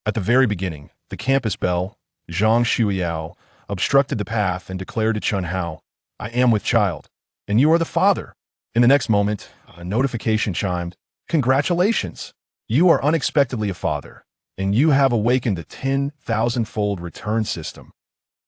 At the very beginning, the campus belle, Zhang Xueyao, obstructed the path and declared to Chen Hao, "I am with child, and you are the father." In the next moment, a notification chimed, "Congratulations! You are unexpectedly a father, and you have awakened the 10,000-fold return system.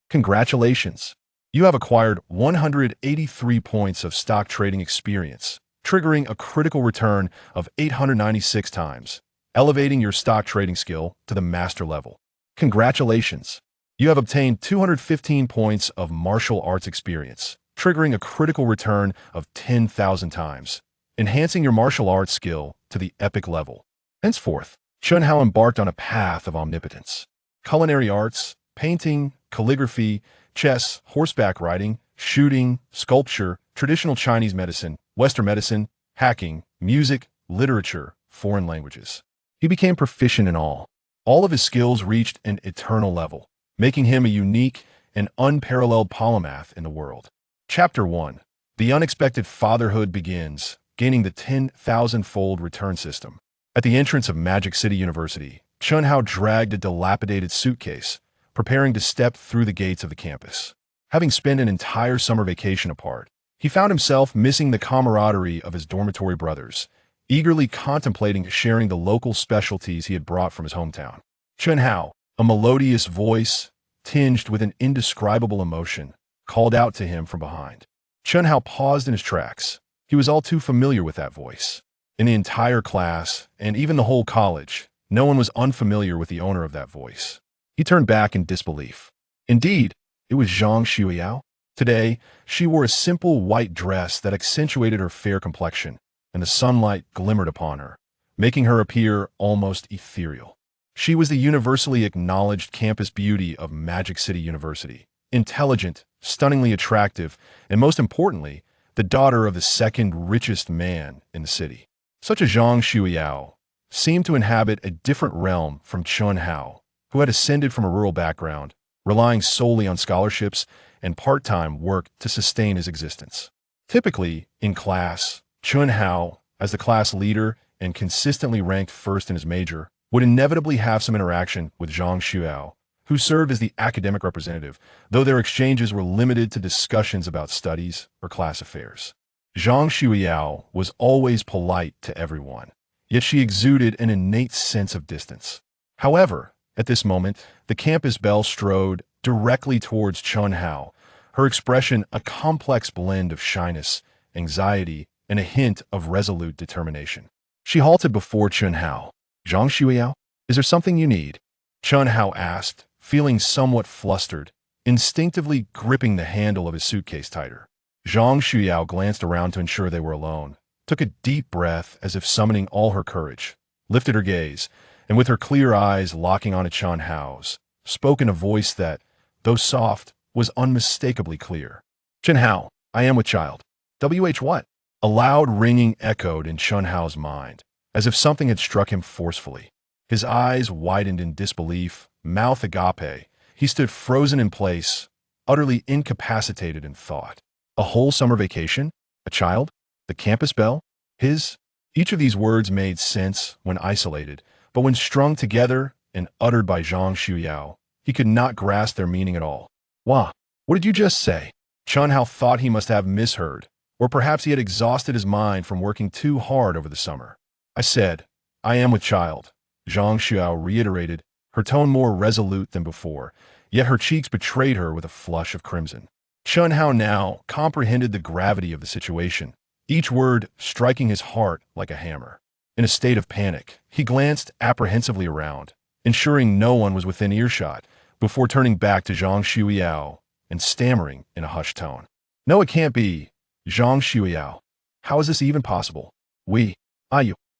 Congratulations! You have acquired 183 points of stock trading experience, triggering a critical return of 896 times, elevating your stock trading skill to the master level. Congratulations! You have obtained 215 points of martial arts experience, triggering a critical return of 10,000 times, enhancing your martial arts skill to the epic level." Henceforth, Chen Hao embarked on a path of omnipotence. Culinary arts, painting, calligraphy, chess, horseback riding, shooting, sculpture, traditional Chinese medicine, Western medicine, hacking, music, literature, foreign languages. He became proficient in all. All of his skills reached an eternal level, making him a unique and unparalleled polymath in the world. Chapter 1. The unexpected fatherhood begins, gaining the 10,000-fold return system. At the entrance of Magic City University, Chen Hao dragged a dilapidated suitcase, preparing to step through the gates of the campus. Having spent an entire summer vacation apart, he found himself missing the camaraderie of his dormitory brothers, eagerly contemplating sharing the local specialties he had brought from his hometown. Chen Hao, a melodious voice, tinged with an indescribable emotion, called out to him from behind. Chen Hao paused in his tracks. He was all too familiar with that voice. In the entire class, and even the whole college, no one was unfamiliar with the owner of that voice. He turned back in disbelief. Indeed, it was Zhang Xueyao. Today, she wore a simple white dress that accentuated her fair complexion, and the sunlight glimmered upon her, making her appear almost ethereal. She was the universally acknowledged campus beauty of Magic City University, intelligent, stunningly attractive, and most importantly, the daughter of the second richest man in the city. Such a Zhang Xueyao seemed to inhabit a different realm from Chen Hao, who had ascended from a rural background, relying solely on scholarships and part-time work to sustain his existence. Typically, in class, Chen Hao, as the class leader and consistently ranked first in his major, would inevitably have some interaction with Zhang Xueyao, who served as the academic representative, though their exchanges were limited to discussions about studies or class affairs. Zhang Xueyao was always polite to everyone, yet she exuded an innate sense of distance. However, at this moment, the campus belle strode directly towards Chen Hao, her expression a complex blend of shyness, anxiety, and a hint of resolute determination. She halted before Chen Hao. "Zhang Xueyao, is there something you need?" Chen Hao asked, feeling somewhat flustered, instinctively gripping the handle of his suitcase tighter. Zhang Xueyao glanced around to ensure they were alone, took a deep breath as if summoning all her courage, lifted her gaze, and with her clear eyes locking onto Chen Hao's, spoke in a voice that, though soft, was unmistakably clear. "Chen Hao, I am with child." "WH what?" A loud ringing echoed in Chen Hao's mind, as if something had struck him forcefully. His eyes widened in disbelief, mouth agape. He stood frozen in place, utterly incapacitated in thought. A whole summer vacation? A child? The campus belle? His? Each of these words made sense when isolated, but when strung together and uttered by Zhang Xueyao, he could not grasp their meaning at all. "Wah, what did you just say?" Chen Hao thought he must have misheard, or perhaps he had exhausted his mind from working too hard over the summer. "I said, I am with child," Zhang Xueyao reiterated, her tone more resolute than before, yet her cheeks betrayed her with a flush of crimson. Chen Hao now comprehended the gravity of the situation, each word striking his heart like a hammer. In a state of panic, he glanced apprehensively around, ensuring no one was within earshot, before turning back to Zhang Xueyao and stammering in a hushed tone. "No, it can't be. Zhang Xueyao. How is this even possible? You."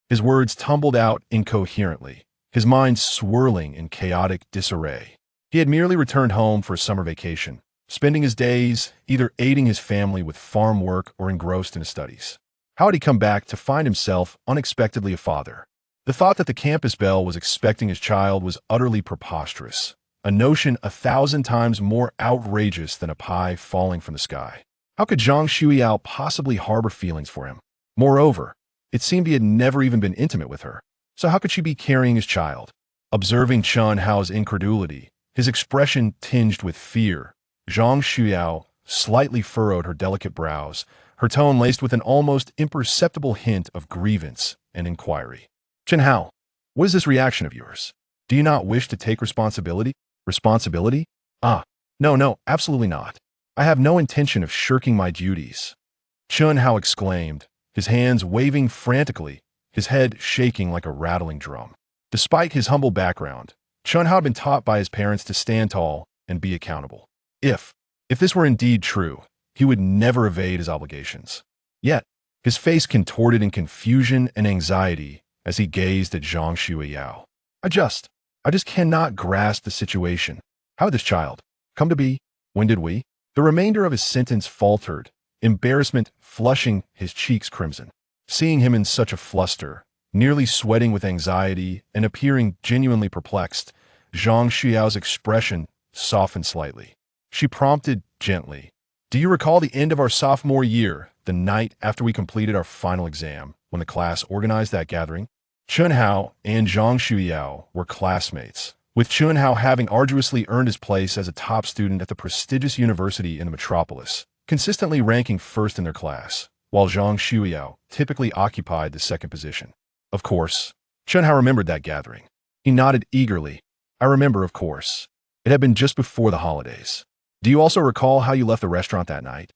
His words tumbled out incoherently, his mind swirling in chaotic disarray. He had merely returned home for a summer vacation, spending his days either aiding his family with farm work or engrossed in his studies. How had he come back to find himself unexpectedly a father? The thought that the campus belle was expecting his child was utterly preposterous, a notion 1,000 times more outrageous than a pie falling from the sky. How could Zhang Xueyao possibly harbor feelings for him? Moreover, it seemed he had never even been intimate with her. So how could she be carrying his child? Observing Chen Hao's incredulity, his expression tinged with fear, Zhang Xueyao slightly furrowed her delicate brows, her tone laced with an almost imperceptible hint of grievance and inquiry. Chen Hao, what is this reaction of yours? Do you not wish to take responsibility? Responsibility? Ah, no, absolutely not. I have no intention of shirking my duties. Chen Hao exclaimed, his hands waving frantically, his head shaking like a rattling drum. Despite his humble background, Chen Hao had been taught by his parents to stand tall and be accountable. If this were indeed true, he would never evade his obligations. Yet, his face contorted in confusion and anxiety as he gazed at Zhang Xueyao. I just cannot grasp the situation. How did this child come to be? When did we? The remainder of his sentence faltered, embarrassment flushing his cheeks crimson. Seeing him in such a fluster, nearly sweating with anxiety and appearing genuinely perplexed, Zhang Xueyao's expression softened slightly. She prompted gently, "Do you recall the end of our sophomore year, the night after we completed our final exam, when the class organized that gathering?" Chen Hao and Zhang Xueyao were classmates, with Chen Hao having arduously earned his place as a top student at the prestigious university in the metropolis, consistently ranking first in their class, while Zhang Xueyao typically occupied the second position. Of course, Chen Hao remembered that gathering. He nodded eagerly. "I remember, of course. It had been just before the holidays. Do you also recall how you left the restaurant that night?"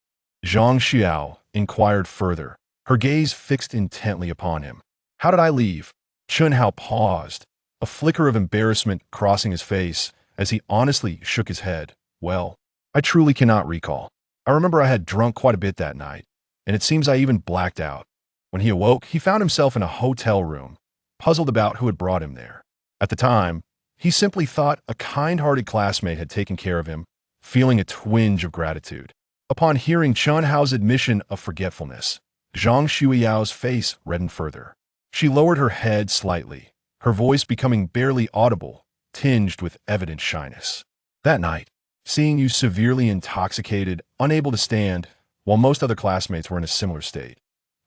Zhang Xueyao inquired further, her gaze fixed intently upon him. "How did I leave?" Chen Hao paused, a flicker of embarrassment crossing his face as he honestly shook his head. "Well, I truly cannot recall. I remember I had drunk quite a bit that night, and it seems I even blacked out. When he awoke, he found himself in a hotel room, puzzled about who had brought him there. At the time, he simply thought a kind-hearted classmate had taken care of him, feeling a twinge of gratitude. Upon hearing Chen Hao's admission of forgetfulness, Zhang Xueyao's face reddened further. She lowered her head slightly, her voice becoming barely audible, tinged with evident shyness. "That night, seeing you severely intoxicated, unable to stand, while most other classmates were in a similar state,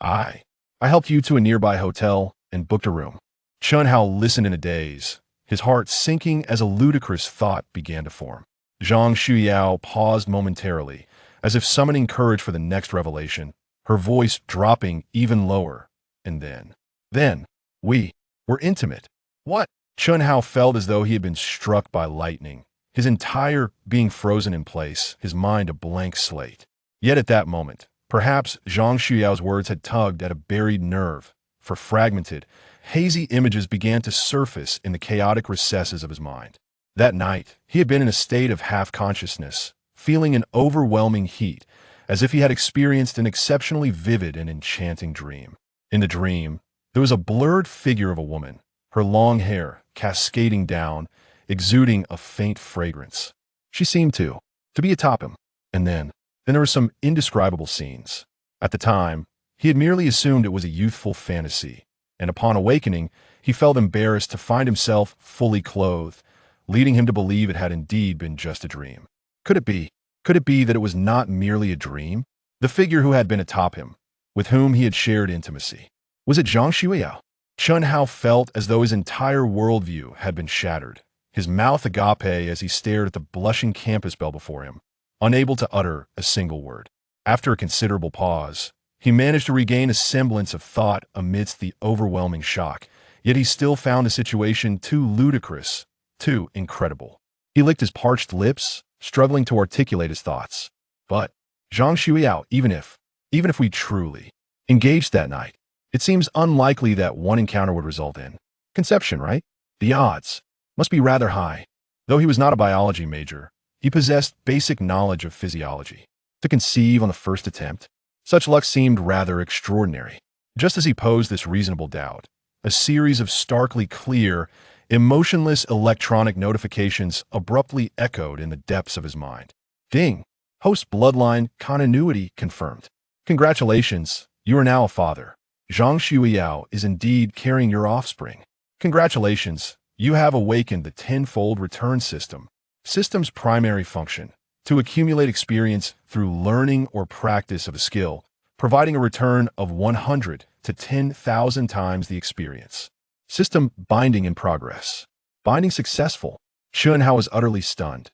I helped you to a nearby hotel and booked a room." Chen Hao listened in a daze, his heart sinking as a ludicrous thought began to form. Zhang Xueyao paused momentarily, as if summoning courage for the next revelation, her voice dropping even lower, and then, we were intimate. What? Chen Hao felt as though he had been struck by lightning, his entire being frozen in place, his mind a blank slate. Yet at that moment, perhaps Zhang Xueyao's words had tugged at a buried nerve, for fragmented, hazy images began to surface in the chaotic recesses of his mind. That night, he had been in a state of half-consciousness, feeling an overwhelming heat, as if he had experienced an exceptionally vivid and enchanting dream. In the dream, there was a blurred figure of a woman, her long hair cascading down, exuding a faint fragrance. She seemed to be atop him. And then there were some indescribable scenes. At the time, he had merely assumed it was a youthful fantasy, and upon awakening, he felt embarrassed to find himself fully clothed, leading him to believe it had indeed been just a dream. Could it be that it was not merely a dream? The figure who had been atop him, with whom he had shared intimacy. Was it Zhang Xueyao? Chen Hao felt as though his entire worldview had been shattered, his mouth agape as he stared at the blushing campus belle before him, unable to utter a single word. After a considerable pause, he managed to regain a semblance of thought amidst the overwhelming shock, yet he still found the situation too ludicrous, too incredible. He licked his parched lips, struggling to articulate his thoughts. But, Zhang Xueyao, even if we truly engaged that night, it seems unlikely that one encounter would result in conception, right? The odds must be rather high. Though he was not a biology major, he possessed basic knowledge of physiology. To conceive on the first attempt, such luck seemed rather extraordinary. Just as he posed this reasonable doubt, a series of starkly clear, emotionless electronic notifications abruptly echoed in the depths of his mind. Ding! Host bloodline continuity confirmed. Congratulations, you are now a father. Zhang Xueyao is indeed carrying your offspring. Congratulations, you have awakened the Ten-Fold Return System. System's primary function: to accumulate experience through learning or practice of a skill, providing a return of 100 to 10,000 times the experience. System binding in progress. Binding successful. Chen Hao was utterly stunned.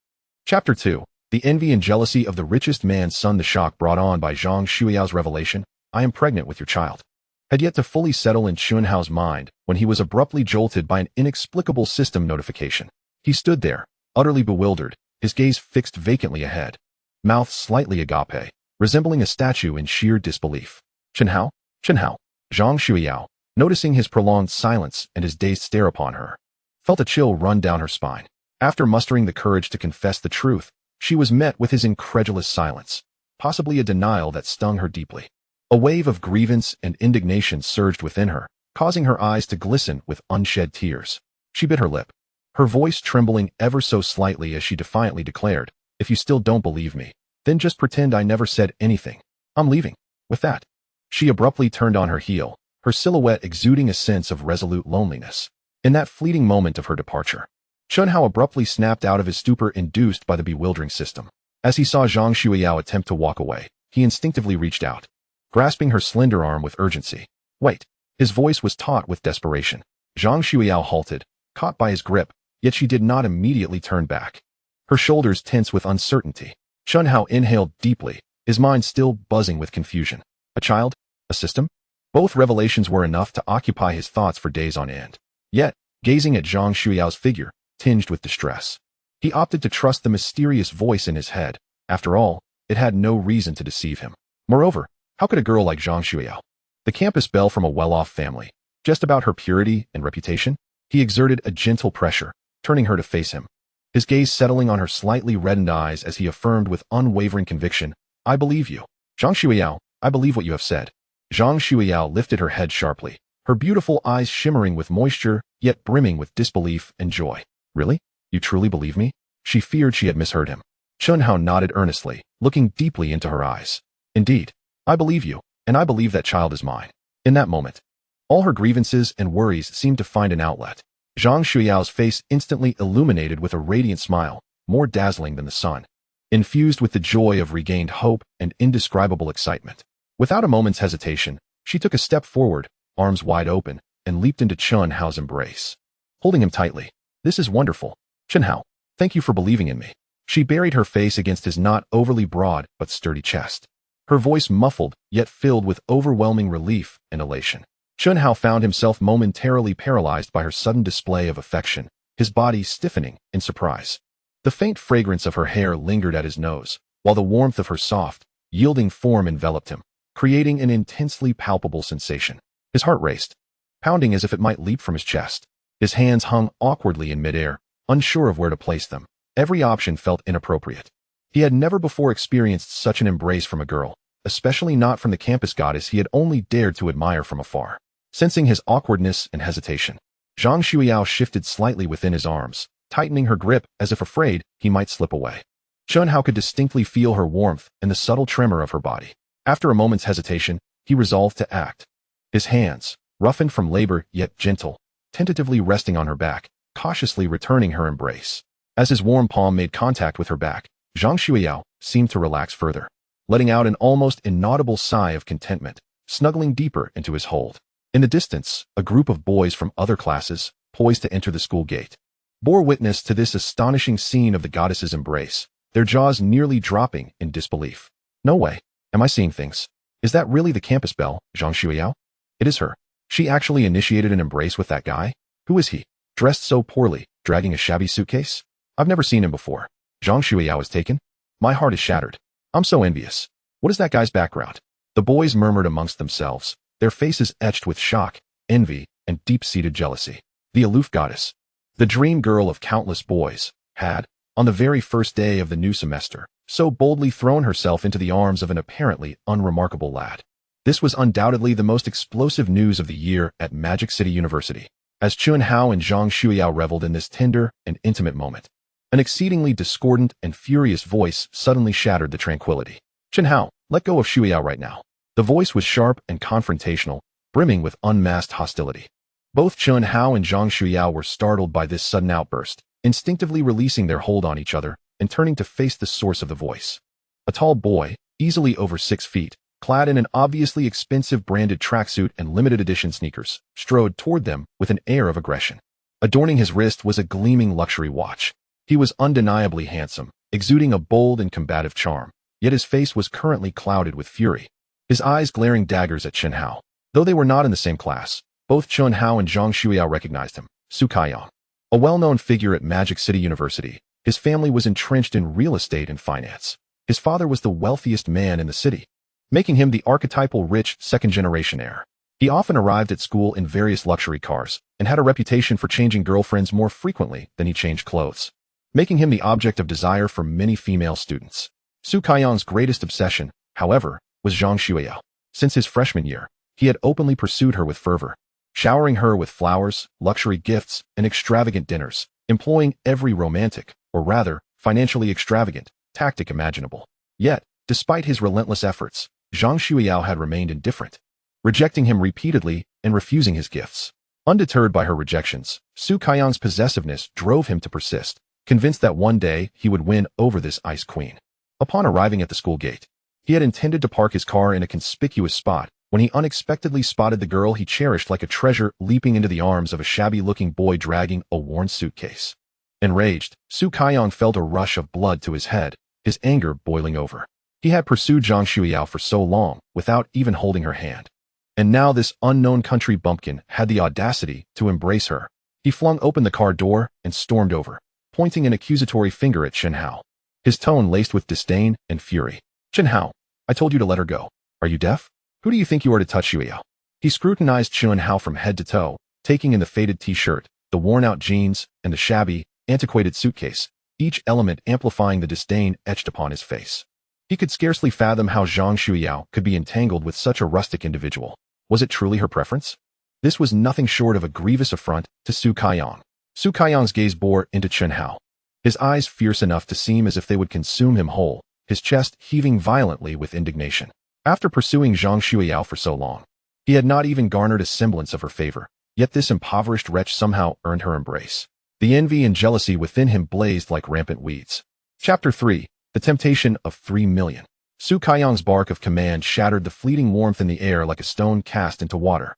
Chapter 2. The envy and jealousy of the richest man's son. The shock brought on by Zhang Xueyao's revelation, "I am pregnant with your child," had yet to fully settle in Chen Hao's mind when he was abruptly jolted by an inexplicable system notification. He stood there, utterly bewildered, his gaze fixed vacantly ahead, mouth slightly agape, resembling a statue in sheer disbelief. Chen Hao? Chen Hao. Zhang Xueyao, noticing his prolonged silence and his dazed stare upon her, felt a chill run down her spine. After mustering the courage to confess the truth, she was met with his incredulous silence, possibly a denial that stung her deeply. A wave of grievance and indignation surged within her, causing her eyes to glisten with unshed tears. She bit her lip, her voice trembling ever so slightly as she defiantly declared, "If you still don't believe me, then just pretend I never said anything. I'm leaving." With that, she abruptly turned on her heel, her silhouette exuding a sense of resolute loneliness. In that fleeting moment of her departure, Chen Hao abruptly snapped out of his stupor induced by the bewildering system. As he saw Zhang Xueyao attempt to walk away, he instinctively reached out, grasping her slender arm with urgency. "Wait." His voice was taut with desperation. Zhang Xueyao halted, caught by his grip, yet she did not immediately turn back. Her shoulders tense with uncertainty. Chen Hao inhaled deeply, his mind still buzzing with confusion. A child? A system? Both revelations were enough to occupy his thoughts for days on end. Yet, gazing at Zhang Xueyao's figure, tinged with distress, he opted to trust the mysterious voice in his head. After all, it had no reason to deceive him. Moreover, how could a girl like Zhang Xueyao, the campus belle from a well-off family, just about her purity and reputation? He exerted a gentle pressure, turning her to face him, his gaze settling on her slightly reddened eyes as he affirmed with unwavering conviction, "I believe you. Zhang Xueyao, I believe what you have said." Zhang Xueyao lifted her head sharply, her beautiful eyes shimmering with moisture, yet brimming with disbelief and joy. "Really? You truly believe me?" She feared she had misheard him. Chen Hao nodded earnestly, looking deeply into her eyes. "Indeed, I believe you, and I believe that child is mine." In that moment, all her grievances and worries seemed to find an outlet. Zhang Xueyao's face instantly illuminated with a radiant smile, more dazzling than the sun, infused with the joy of regained hope and indescribable excitement. Without a moment's hesitation, she took a step forward, arms wide open, and leaped into Chen Hao's embrace, holding him tightly. "This is wonderful. Chen Hao, thank you for believing in me." She buried her face against his not overly broad but sturdy chest, her voice muffled yet filled with overwhelming relief and elation. Chen Hao found himself momentarily paralyzed by her sudden display of affection, his body stiffening in surprise. The faint fragrance of her hair lingered at his nose, while the warmth of her soft, yielding form enveloped him, creating an intensely palpable sensation. His heart raced, pounding as if it might leap from his chest. His hands hung awkwardly in midair, unsure of where to place them. Every option felt inappropriate. He had never before experienced such an embrace from a girl, especially not from the campus goddess he had only dared to admire from afar. Sensing his awkwardness and hesitation, Zhang Xueyao shifted slightly within his arms, tightening her grip as if afraid he might slip away. Chen Hao could distinctly feel her warmth and the subtle tremor of her body. After a moment's hesitation, he resolved to act. His hands, roughened from labor yet gentle, tentatively resting on her back, cautiously returning her embrace. As his warm palm made contact with her back, Zhang Xueyao seemed to relax further, letting out an almost inaudible sigh of contentment, snuggling deeper into his hold. In the distance, a group of boys from other classes, poised to enter the school gate, bore witness to this astonishing scene of the goddess's embrace, their jaws nearly dropping in disbelief. "No way. Am I seeing things? Is that really the campus belle, Zhang Xueyao? It is her. She actually initiated an embrace with that guy? Who is he? Dressed so poorly, dragging a shabby suitcase? I've never seen him before. Zhang Xueyao is taken? My heart is shattered. I'm so envious. What is that guy's background?" The boys murmured amongst themselves, their faces etched with shock, envy, and deep-seated jealousy. The aloof goddess, the dream girl of countless boys, had, on the very first day of the new semester, so boldly thrown herself into the arms of an apparently unremarkable lad. This was undoubtedly the most explosive news of the year at Magic City University. As Chen Hao and Zhang Xueyao reveled in this tender and intimate moment, an exceedingly discordant and furious voice suddenly shattered the tranquility. "Chen Hao, let go of Xueyao right now." The voice was sharp and confrontational, brimming with unmasked hostility. Both Chen Hao and Zhang Xueyao were startled by this sudden outburst, instinctively releasing their hold on each other and turning to face the source of the voice. A tall boy, easily over 6 feet, clad in an obviously expensive branded tracksuit and limited edition sneakers, strode toward them with an air of aggression. Adorning his wrist was a gleaming luxury watch. He was undeniably handsome, exuding a bold and combative charm, yet his face was currently clouded with fury, his eyes glaring daggers at Chen Hao. Though they were not in the same class, both Chen Hao and Zhang Xueyao recognized him. Xueyao, a well-known figure at Magic City University, his family was entrenched in real estate and finance. His father was the wealthiest man in the city, making him the archetypal rich second-generation heir. He often arrived at school in various luxury cars and had a reputation for changing girlfriends more frequently than he changed clothes, making him the object of desire for many female students. Xueyang's greatest obsession, however, was Zhang Xueyao. Since his freshman year, he had openly pursued her with fervor, showering her with flowers, luxury gifts, and extravagant dinners, employing every romantic, or rather, financially extravagant, tactic imaginable. Yet, despite his relentless efforts, Zhang Xueyao had remained indifferent, rejecting him repeatedly and refusing his gifts. Undeterred by her rejections, Xueyang's possessiveness drove him to persist, convinced that one day he would win over this ice queen. Upon arriving at the school gate, he had intended to park his car in a conspicuous spot when he unexpectedly spotted the girl he cherished like a treasure leaping into the arms of a shabby-looking boy dragging a worn suitcase. Enraged, Xueyang felt a rush of blood to his head, his anger boiling over. He had pursued Zhang Xueyao for so long without even holding her hand. And now this unknown country bumpkin had the audacity to embrace her. He flung open the car door and stormed over, pointing an accusatory finger at Chen Hao, his tone laced with disdain and fury. Chen Hao, I told you to let her go. Are you deaf? Who do you think you are to touch Xueyao? He scrutinized Chen Hao from head to toe, taking in the faded t-shirt, the worn-out jeans, and the shabby, antiquated suitcase, each element amplifying the disdain etched upon his face. He could scarcely fathom how Zhang Xueyao could be entangled with such a rustic individual. Was it truly her preference? This was nothing short of a grievous affront to Xueyang. Xueyang's gaze bore into Chen Hao, his eyes fierce enough to seem as if they would consume him whole, his chest heaving violently with indignation. After pursuing Zhang Xueyao for so long, he had not even garnered a semblance of her favor, yet this impoverished wretch somehow earned her embrace. The envy and jealousy within him blazed like rampant weeds. Chapter 3. The Temptation of 3 Million. Xueyang's bark of command shattered the fleeting warmth in the air like a stone cast into water.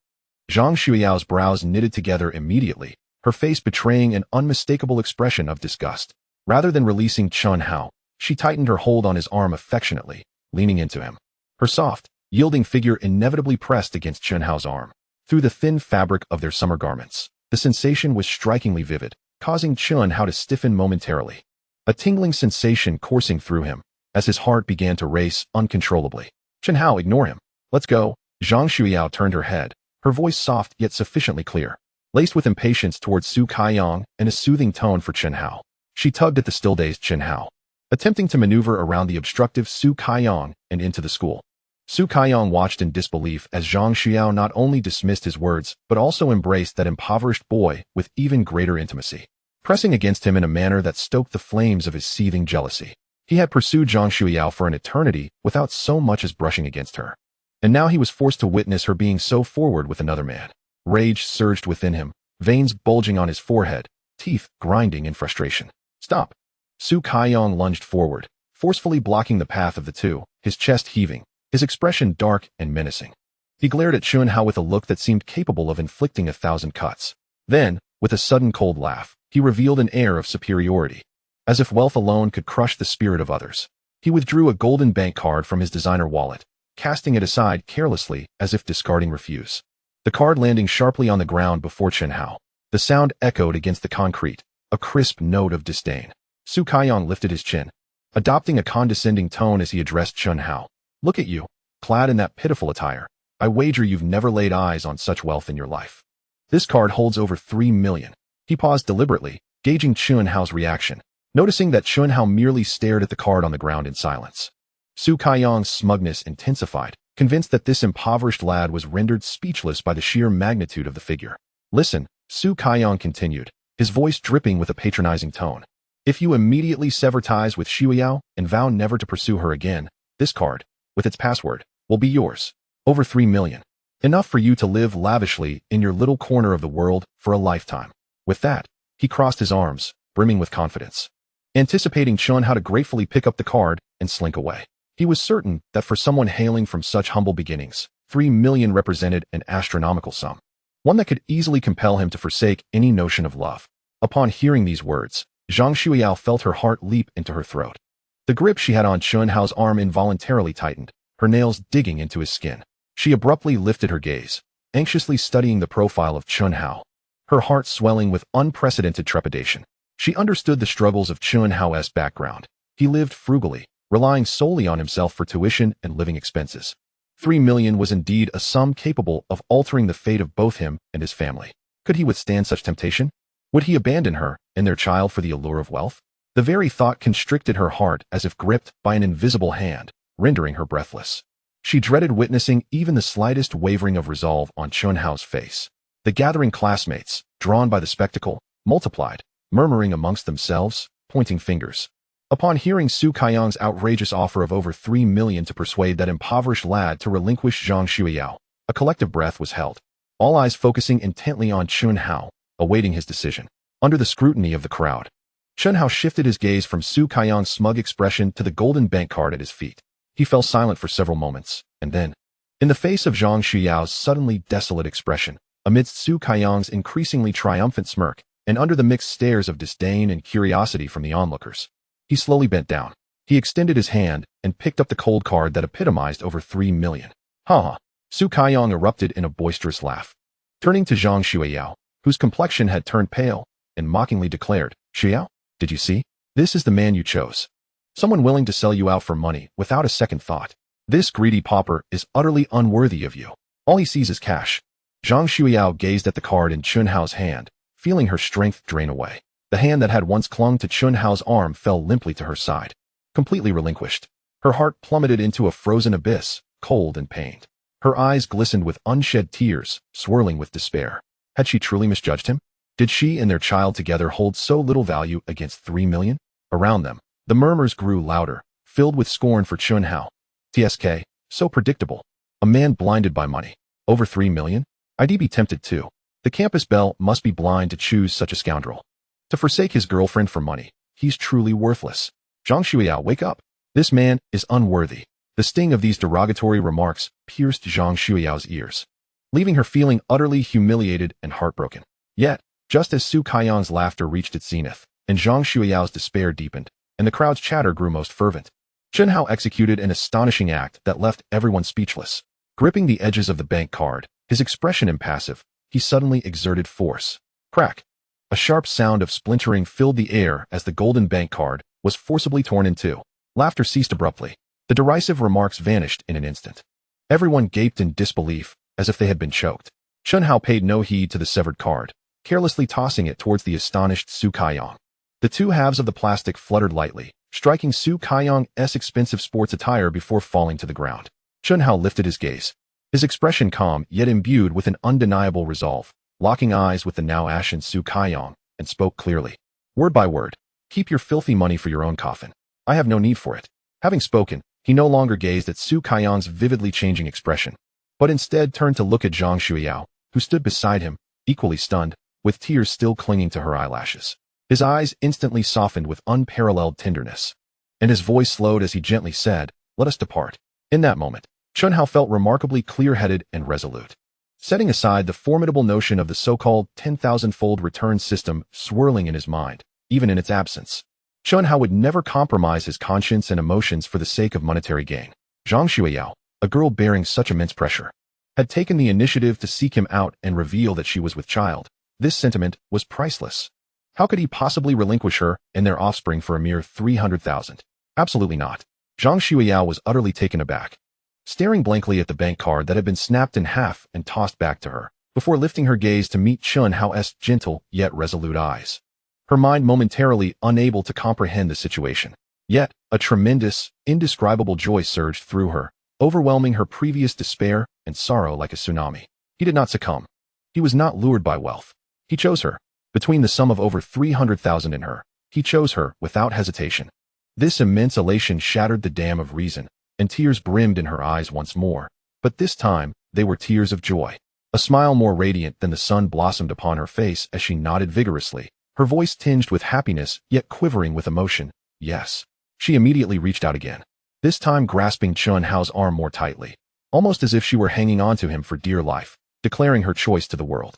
Zhang Xueyao's brows knitted together immediately, her face betraying an unmistakable expression of disgust. Rather than releasing Chen Hao, she tightened her hold on his arm affectionately, leaning into him. Her soft, yielding figure inevitably pressed against Chen Hao's arm. Through the thin fabric of their summer garments, the sensation was strikingly vivid, causing Chen Hao to stiffen momentarily. A tingling sensation coursing through him, as his heart began to race uncontrollably. Chen Hao, ignore him. Let's go. Zhang Xueyao turned her head, her voice soft yet sufficiently clear, laced with impatience towards Xueyang and a soothing tone for Chen Hao. She tugged at the still-dazed Chen Hao, attempting to maneuver around the obstructive Xueyang and into the school. Xueyang watched in disbelief as Zhang Xueyao not only dismissed his words, but also embraced that impoverished boy with even greater intimacy, pressing against him in a manner that stoked the flames of his seething jealousy. He had pursued Zhang Xueyao for an eternity without so much as brushing against her. And now he was forced to witness her being so forward with another man. Rage surged within him, veins bulging on his forehead, teeth grinding in frustration. Stop! Xueyang lunged forward, forcefully blocking the path of the two, his chest heaving, his expression dark and menacing. He glared at Chen Hao with a look that seemed capable of inflicting 1,000 cuts. Then, with a sudden cold laugh, he revealed an air of superiority. As if wealth alone could crush the spirit of others. He withdrew a golden bank card from his designer wallet, casting it aside carelessly as if discarding refuse. The card landing sharply on the ground before Chen Hao. The sound echoed against the concrete, a crisp note of disdain. Xueyang lifted his chin, adopting a condescending tone as he addressed Chen Hao. Look at you, clad in that pitiful attire. I wager you've never laid eyes on such wealth in your life. This card holds over 3 million. He paused deliberately, gauging Chen Hao's reaction, noticing that Chen Hao merely stared at the card on the ground in silence. Xueyang's smugness intensified, convinced that this impoverished lad was rendered speechless by the sheer magnitude of the figure. Listen, Xueyang continued, his voice dripping with a patronizing tone. If you immediately sever ties with Xueyao and vow never to pursue her again, this card, with its password, will be yours. Over 3 million. Enough for you to live lavishly in your little corner of the world for a lifetime. With that, he crossed his arms, brimming with confidence, anticipating Chen Hao to gratefully pick up the card and slink away. He was certain that for someone hailing from such humble beginnings, 3 million represented an astronomical sum. one that could easily compel him to forsake any notion of love. Upon hearing these words, Zhang Xueyao felt her heart leap into her throat. The grip she had on Chen Hao's arm involuntarily tightened, her nails digging into his skin. She abruptly lifted her gaze, anxiously studying the profile of Chen Hao, her heart swelling with unprecedented trepidation. She understood the struggles of Chen Hao's background. He lived frugally, relying solely on himself for tuition and living expenses. 3 million was indeed a sum capable of altering the fate of both him and his family. Could he withstand such temptation? Would he abandon her and their child for the allure of wealth? The very thought constricted her heart as if gripped by an invisible hand, rendering her breathless. She dreaded witnessing even the slightest wavering of resolve on Chen Hao's face. The gathering classmates, drawn by the spectacle, multiplied, murmuring amongst themselves, pointing fingers. Upon hearing Su Kaiyang's outrageous offer of over 3 million to persuade that impoverished lad to relinquish Zhang Xueyao, a collective breath was held, all eyes focusing intently on Chen Hao, awaiting his decision. Under the scrutiny of the crowd, Chen Hao shifted his gaze from Su Kaiyang's smug expression to the golden bank card at his feet. He fell silent for several moments, and then, in the face of Zhang Xueyao's suddenly desolate expression, amidst Su Kaiyang's increasingly triumphant smirk, and under the mixed stares of disdain and curiosity from the onlookers, he slowly bent down. He extended his hand and picked up the cold card that epitomized over 3 million. Ha ha! Su Kaiyang erupted in a boisterous laugh. Turning to Zhang Xueyao, whose complexion had turned pale, and mockingly declared, "Xueyao, did you see? This is the man you chose. Someone willing to sell you out for money without a second thought. This greedy pauper is utterly unworthy of you. All he sees is cash." Zhang Xueyao gazed at the card in Chen Hao's hand, feeling her strength drain away. The hand that had once clung to Chen Hao's arm fell limply to her side, completely relinquished. Her heart plummeted into a frozen abyss, cold and pained. Her eyes glistened with unshed tears, swirling with despair. Had she truly misjudged him? Did she and their child together hold so little value against 3 million? Around them, the murmurs grew louder, filled with scorn for Chen Hao. TSK, so predictable. A man blinded by money. Over 3 million? I'd be tempted too. The campus belle must be blind to choose such a scoundrel. To forsake his girlfriend for money. He's truly worthless. Zhang Xueyao, wake up. This man is unworthy. The sting of these derogatory remarks pierced Zhang Xueyao's ears, leaving her feeling utterly humiliated and heartbroken. Yet, just as Su Kaiyang's laughter reached its zenith, and Zhang Xueyao's despair deepened, and the crowd's chatter grew most fervent, Chen Hao executed an astonishing act that left everyone speechless. Gripping the edges of the bank card, his expression impassive, he suddenly exerted force. Crack! A sharp sound of splintering filled the air as the golden bank card was forcibly torn in two. Laughter ceased abruptly. The derisive remarks vanished in an instant. Everyone gaped in disbelief, as if they had been choked. Chen Hao paid no heed to the severed card, carelessly tossing it towards the astonished Su Kaiyang. The two halves of the plastic fluttered lightly, striking Su Kaiyang's expensive sports attire before falling to the ground. Chen Hao lifted his gaze, his expression calm yet imbued with an undeniable resolve, locking eyes with the now ashen Su Kaiyang, and spoke clearly. Word by word, keep your filthy money for your own coffin. I have no need for it. Having spoken, he no longer gazed at Su Kaiyang's vividly changing expression, but instead turned to look at Zhang Xueyao, who stood beside him, equally stunned, with tears still clinging to her eyelashes. His eyes instantly softened with unparalleled tenderness, and his voice slowed as he gently said, "Let us depart." In that moment, Chen Hao felt remarkably clear-headed and resolute. Setting aside the formidable notion of the so-called 10,000-fold return system swirling in his mind, even in its absence, Chen Hao would never compromise his conscience and emotions for the sake of monetary gain. Zhang Xueyao, a girl bearing such immense pressure, had taken the initiative to seek him out and reveal that she was with child. This sentiment was priceless. How could he possibly relinquish her and their offspring for a mere 300,000? Absolutely not. Zhang Xueyao was utterly taken aback, staring blankly at the bank card that had been snapped in half and tossed back to her, before lifting her gaze to meet Chen Hao's gentle yet resolute eyes. Her mind momentarily unable to comprehend the situation. Yet, a tremendous, indescribable joy surged through her, overwhelming her previous despair and sorrow like a tsunami. He did not succumb. He was not lured by wealth. He chose her. Between the sum of over 300,000 in her, he chose her without hesitation. This immense elation shattered the dam of reason, and tears brimmed in her eyes once more, but this time they were tears of joy. A smile more radiant than the sun blossomed upon her face as she nodded vigorously, her voice tinged with happiness yet quivering with emotion. Yes. She immediately reached out again, this time grasping Chen Hao's arm more tightly, almost as if she were hanging on to him for dear life. declaring her choice to the world.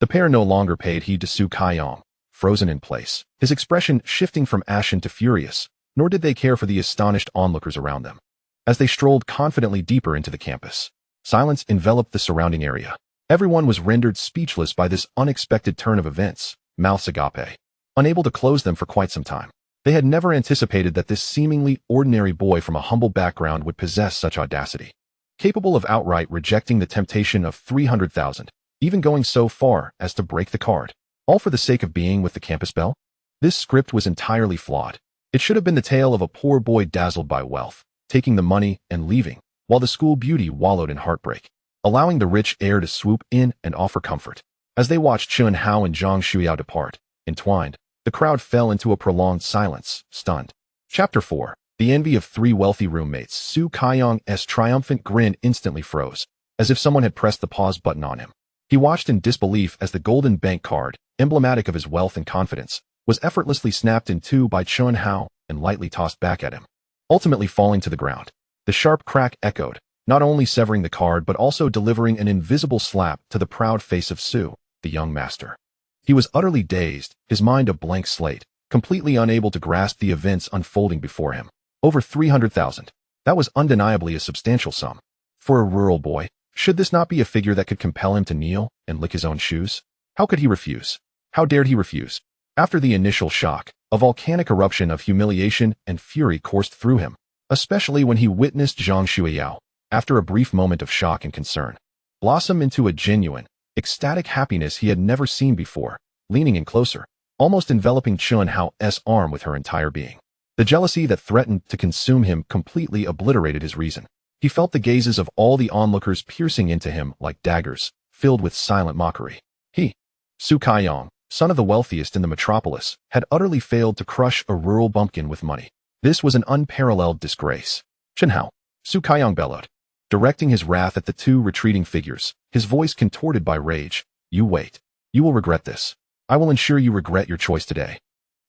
The pair no longer paid heed to Su Kaiyong, frozen in place, his expression shifting from ashen to furious, nor did they care for the astonished onlookers around them. As they strolled confidently deeper into the campus, silence enveloped the surrounding area. Everyone was rendered speechless by this unexpected turn of events, mouths agape, unable to close them for quite some time. They had never anticipated that this seemingly ordinary boy from a humble background would possess such audacity, capable of outright rejecting the temptation of 300,000, even going so far as to break the card, all for the sake of being with the campus belle. This script was entirely flawed. It should have been the tale of a poor boy dazzled by wealth, taking the money and leaving, while the school beauty wallowed in heartbreak, allowing the rich heir to swoop in and offer comfort. As they watched Chen Hao and Zhang Xueyao depart, entwined, the crowd fell into a prolonged silence, stunned. Chapter 4. The envy of three wealthy roommates. Su Kaiyong's triumphant grin instantly froze, as if someone had pressed the pause button on him. He watched in disbelief as the golden bank card, emblematic of his wealth and confidence, was effortlessly snapped in two by Chen Hao and lightly tossed back at him, ultimately falling to the ground. The sharp crack echoed, not only severing the card but also delivering an invisible slap to the proud face of Su, the young master. He was utterly dazed, his mind a blank slate, completely unable to grasp the events unfolding before him. Over 300,000. That was undeniably a substantial sum. For a rural boy, should this not be a figure that could compel him to kneel and lick his own shoes? How could he refuse? How dared he refuse? After the initial shock, a volcanic eruption of humiliation and fury coursed through him, especially when he witnessed Zhang Xueyao, after a brief moment of shock and concern, blossom into a genuine, ecstatic happiness he had never seen before, leaning in closer, almost enveloping Chen Hao's arm with her entire being. The jealousy that threatened to consume him completely obliterated his reason. He felt the gazes of all the onlookers piercing into him like daggers, filled with silent mockery. He, Su Kaiyong, son of the wealthiest in the metropolis, had utterly failed to crush a rural bumpkin with money. This was an unparalleled disgrace. Chen Hao, Su Kaiyong bellowed, directing his wrath at the two retreating figures, his voice contorted by rage. You wait. You will regret this. I will ensure you regret your choice today.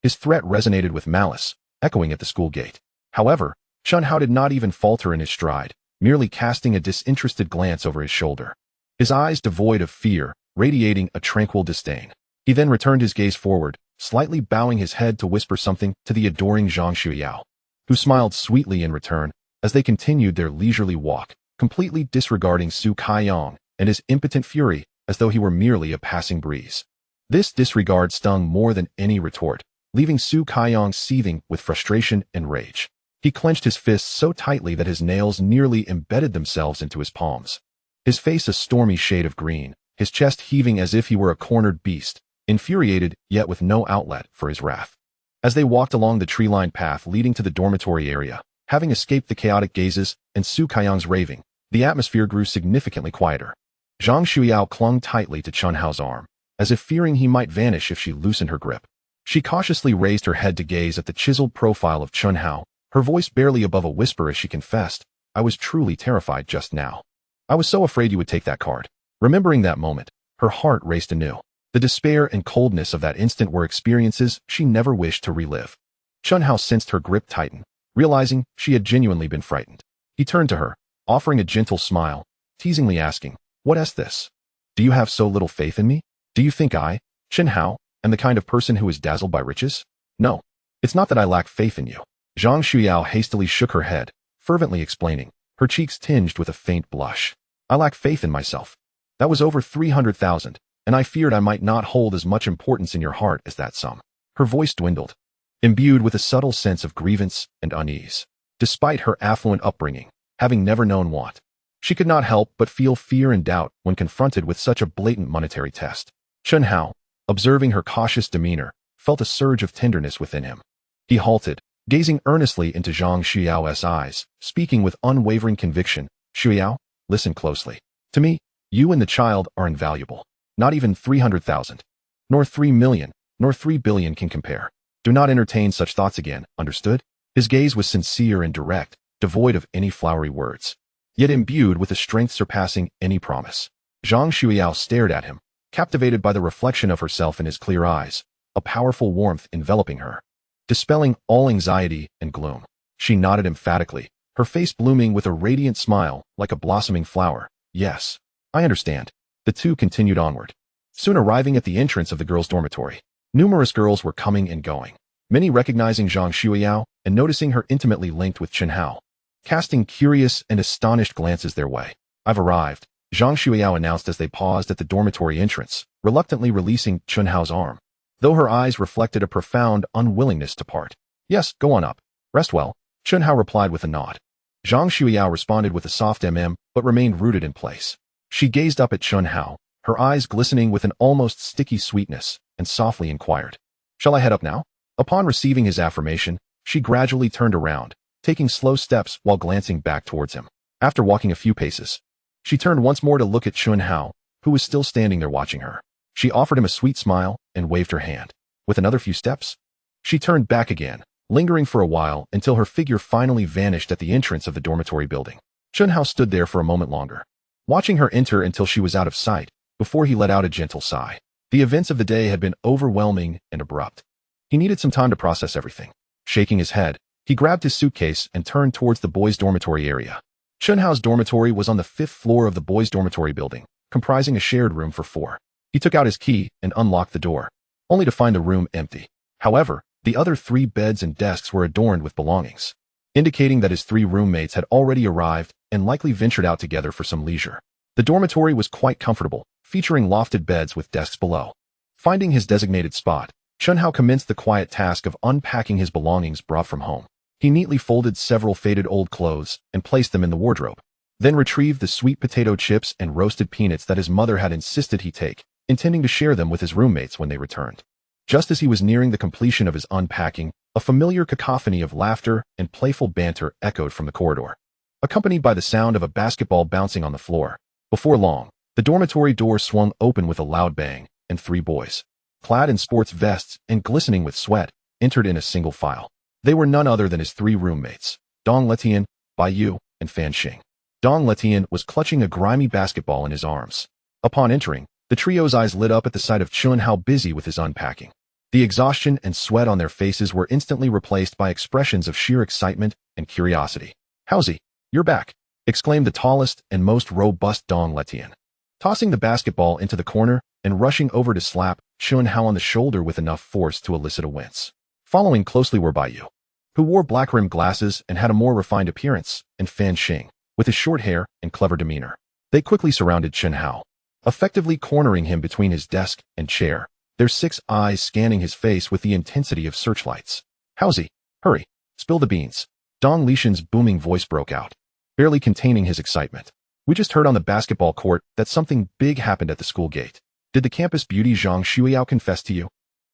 His threat resonated with malice, echoing at the school gate. However, Chen Hao did not even falter in his stride, merely casting a disinterested glance over his shoulder. His eyes devoid of fear, radiating a tranquil disdain. He then returned his gaze forward, slightly bowing his head to whisper something to the adoring Zhang Xueyao, who smiled sweetly in return as they continued their leisurely walk, completely disregarding Su Kaiyong and his impotent fury as though he were merely a passing breeze. This disregard stung more than any retort, leaving Su Kaiyong seething with frustration and rage. He clenched his fists so tightly that his nails nearly embedded themselves into his palms. His face a stormy shade of green, his chest heaving as if he were a cornered beast, infuriated yet with no outlet for his wrath. As they walked along the tree-lined path leading to the dormitory area, having escaped the chaotic gazes and Su Kaiyong's raving, the atmosphere grew significantly quieter. Zhang Xueyao clung tightly to Chen Hao's arm, as if fearing he might vanish if she loosened her grip. She cautiously raised her head to gaze at the chiseled profile of Chen Hao, her voice barely above a whisper as she confessed, I was truly terrified just now. I was so afraid you would take that card. Remembering that moment, her heart raced anew. The despair and coldness of that instant were experiences she never wished to relive. Chen Hao sensed her grip tighten, realizing she had genuinely been frightened. He turned to her, offering a gentle smile, teasingly asking, What is this? Do you have so little faith in me? Do you think I, Chen Hao, am the kind of person who is dazzled by riches? No. It's not that I lack faith in you. Zhang Xueyao hastily shook her head, fervently explaining, her cheeks tinged with a faint blush. I lack faith in myself. That was over 300,000, and I feared I might not hold as much importance in your heart as that sum. Her voice dwindled, imbued with a subtle sense of grievance and unease. Despite her affluent upbringing, having never known want, she could not help but feel fear and doubt when confronted with such a blatant monetary test. Chen Hao, observing her cautious demeanor, felt a surge of tenderness within him. He halted, gazing earnestly into Zhang Xueyao's eyes, speaking with unwavering conviction. Xueyao, listen closely. To me, you and the child are invaluable. Not even 300,000, nor 3 million, nor 3 billion can compare. Do not entertain such thoughts again, understood? His gaze was sincere and direct, devoid of any flowery words, yet imbued with a strength surpassing any promise. Zhang Xueyao stared at him, captivated by the reflection of herself in his clear eyes, a powerful warmth enveloping her, dispelling all anxiety and gloom. She nodded emphatically, her face blooming with a radiant smile like a blossoming flower. Yes, I understand. The two continued onward, soon arriving at the entrance of the girls' dormitory. Numerous girls were coming and going, many recognizing Zhang Xueyao and noticing her intimately linked with Chen Hao, casting curious and astonished glances their way. "I've arrived," Zhang Xueyao announced as they paused at the dormitory entrance, reluctantly releasing Chen Hao's arm, though her eyes reflected a profound unwillingness to part. "Yes, go on up. Rest well," Chen Hao replied with a nod. Zhang Xueyao responded with a soft but remained rooted in place. She gazed up at Chen Hao, her eyes glistening with an almost sticky sweetness, and softly inquired, "Shall I head up now?" Upon receiving his affirmation, she gradually turned around, taking slow steps while glancing back towards him. After walking a few paces, she turned once more to look at Chen Hao, who was still standing there watching her. She offered him a sweet smile and waved her hand. With another few steps, she turned back again, lingering for a while until her figure finally vanished at the entrance of the dormitory building. Chen Hao stood there for a moment longer, watching her enter until she was out of sight, before he let out a gentle sigh. The events of the day had been overwhelming and abrupt. He needed some time to process everything. Shaking his head, he grabbed his suitcase and turned towards the boys' dormitory area. Chen Hao's dormitory was on the 5th floor of the boys' dormitory building, comprising a shared room for 4. He took out his key and unlocked the door, only to find the room empty. However, the other 3 beds and desks were adorned with belongings, indicating that his 3 roommates had already arrived and likely ventured out together for some leisure. The dormitory was quite comfortable, featuring lofted beds with desks below. Finding his designated spot, Chen Hao commenced the quiet task of unpacking his belongings brought from home. He neatly folded several faded old clothes and placed them in the wardrobe, then retrieved the sweet potato chips and roasted peanuts that his mother had insisted he take, intending to share them with his roommates when they returned. Just as he was nearing the completion of his unpacking, a familiar cacophony of laughter and playful banter echoed from the corridor, accompanied by the sound of a basketball bouncing on the floor. Before long, the dormitory door swung open with a loud bang, and 3 boys, clad in sports vests and glistening with sweat, entered in a single file. They were none other than his 3 roommates, Dong Letian, Bai Yu, and Fan Xing. Dong Letian was clutching a grimy basketball in his arms. Upon entering, the trio's eyes lit up at the sight of Chen Hao busy with his unpacking. The exhaustion and sweat on their faces were instantly replaced by expressions of sheer excitement and curiosity. "Haozi, you're back," exclaimed the tallest and most robust Dong Letian, tossing the basketball into the corner and rushing over to slap Chen Hao on the shoulder with enough force to elicit a wince. Following closely were Bai Yu, who wore black-rimmed glasses and had a more refined appearance, and Fan Xing, with his short hair and clever demeanor. They quickly surrounded Chen Hao, effectively cornering him between his desk and chair, their 6 eyes scanning his face with the intensity of searchlights. "Haozi, hurry, spill the beans," Dong Lishan's booming voice broke out, barely containing his excitement. "We just heard on the basketball court that something big happened at the school gate. Did the campus beauty Zhang Xueyao confess to you?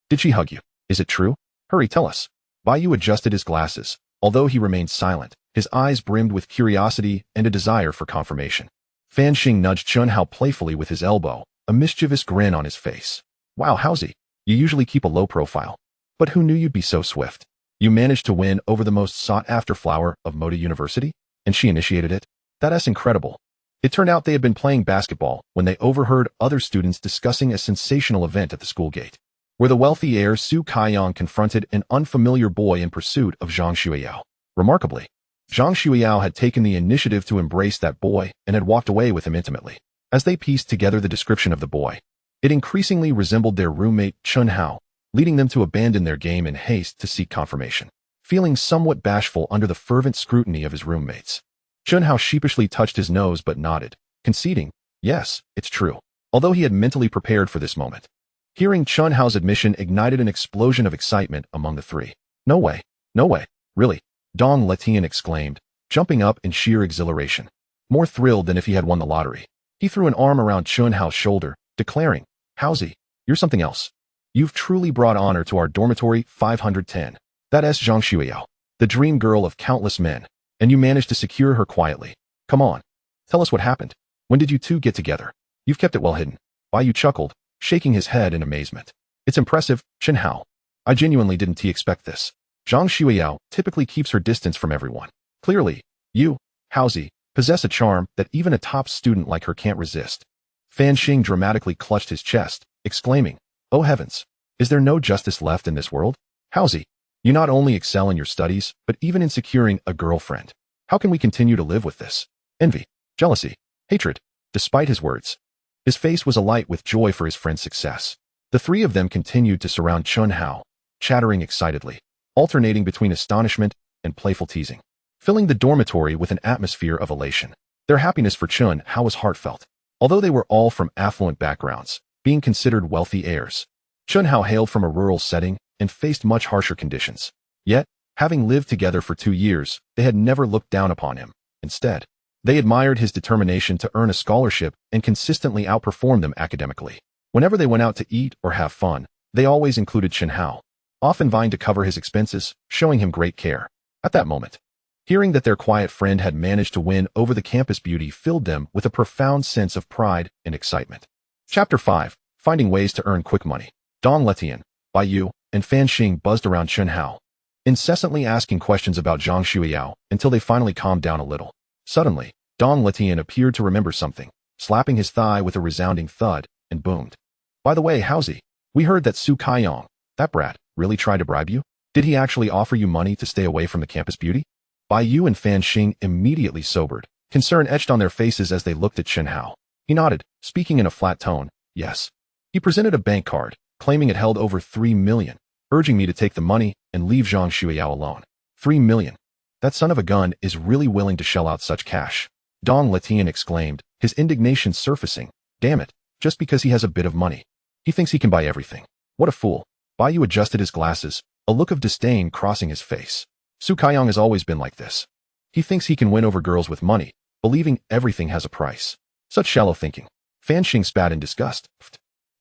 Did she hug you? Is it true? Hurry, tell us." Bai Yu adjusted his glasses, although he remained silent, his eyes brimmed with curiosity and a desire for confirmation. Fan Xing nudged Chen Hao playfully with his elbow, a mischievous grin on his face. "Wow, Haozi, you usually keep a low profile. But who knew you'd be so swift? You managed to win over the most sought-after flower of Moda University? And she initiated it? That's incredible." It turned out they had been playing basketball when they overheard other students discussing a sensational event at the school gate, where the wealthy heir Su Kaiyang confronted an unfamiliar boy in pursuit of Zhang Xueyao. Remarkably, Zhang Xueyao had taken the initiative to embrace that boy and had walked away with him intimately. As they pieced together the description of the boy, it increasingly resembled their roommate Chen Hao, leading them to abandon their game in haste to seek confirmation. Feeling somewhat bashful under the fervent scrutiny of his roommates, Chen Hao sheepishly touched his nose but nodded, conceding, "Yes, it's true," although he had mentally prepared for this moment. Hearing Chen Hao's admission ignited an explosion of excitement among the 3. "No way, no way, really," Dong Letian exclaimed, jumping up in sheer exhilaration, more thrilled than if he had won the lottery. He threw an arm around Chen Hao's shoulder, declaring, "Haozi, you're something else. You've truly brought honor to our dormitory 510. That's Zhang Xueyao, the dream girl of countless men, and you managed to secure her quietly. Come on, tell us what happened. When did you 2 get together? You've kept it well hidden." Bai Yu chuckled, shaking his head in amazement. "It's impressive, Chen Hao. I genuinely didn't expect this. Zhang Xueyao typically keeps her distance from everyone. Clearly, you, Haozi, possess a charm that even a top student like her can't resist." Fan Xing dramatically clutched his chest, exclaiming, "Oh heavens, is there no justice left in this world? Haozi, you not only excel in your studies, but even in securing a girlfriend. How can we continue to live with this envy, jealousy, hatred?" Despite his words, His face was alight with joy for his friend's success. The three of them continued to surround Chen Hao, chattering excitedly, alternating between astonishment and playful teasing, filling the dormitory with an atmosphere of elation. Their happiness for Chen Hao was heartfelt. Although they were all from affluent backgrounds, being considered wealthy heirs, Chen Hao hailed from a rural setting and faced much harsher conditions. Yet, having lived together for 2 years, they had never looked down upon him. Instead, they admired his determination to earn a scholarship and consistently outperform them academically. Whenever they went out to eat or have fun, they always included Chen Hao, often vying to cover his expenses, showing him great care. At that moment, hearing that their quiet friend had managed to win over the campus beauty filled them with a profound sense of pride and excitement. Chapter 5. Finding Ways to Earn Quick Money. Dong Letian, Bai Yu, and Fan Xing buzzed around Chen Hao, incessantly asking questions about Zhang Xueyao until they finally calmed down a little. Suddenly, Dong Letian appeared to remember something, slapping his thigh with a resounding thud, and boomed. By the way, Howsy, we heard that Su Kaiyong, that brat, really tried to bribe you? Did he actually offer you money to stay away from the campus beauty? Bai Yu and Fan Xing immediately sobered, concern etched on their faces as they looked at Chen Hao. He nodded, speaking in a flat tone, yes. He presented a bank card, claiming it held over 3 million, urging me to take the money and leave Zhang Xueyao alone. 3 million. That son of a gun is really willing to shell out such cash. Dong Letian exclaimed, his indignation surfacing. Damn it, just because he has a bit of money. He thinks he can buy everything. What a fool. Bai Yu adjusted his glasses, a look of disdain crossing his face. Su Kaiyong has always been like this. He thinks he can win over girls with money, believing everything has a price. Such shallow thinking. Fan Xing spat in disgust.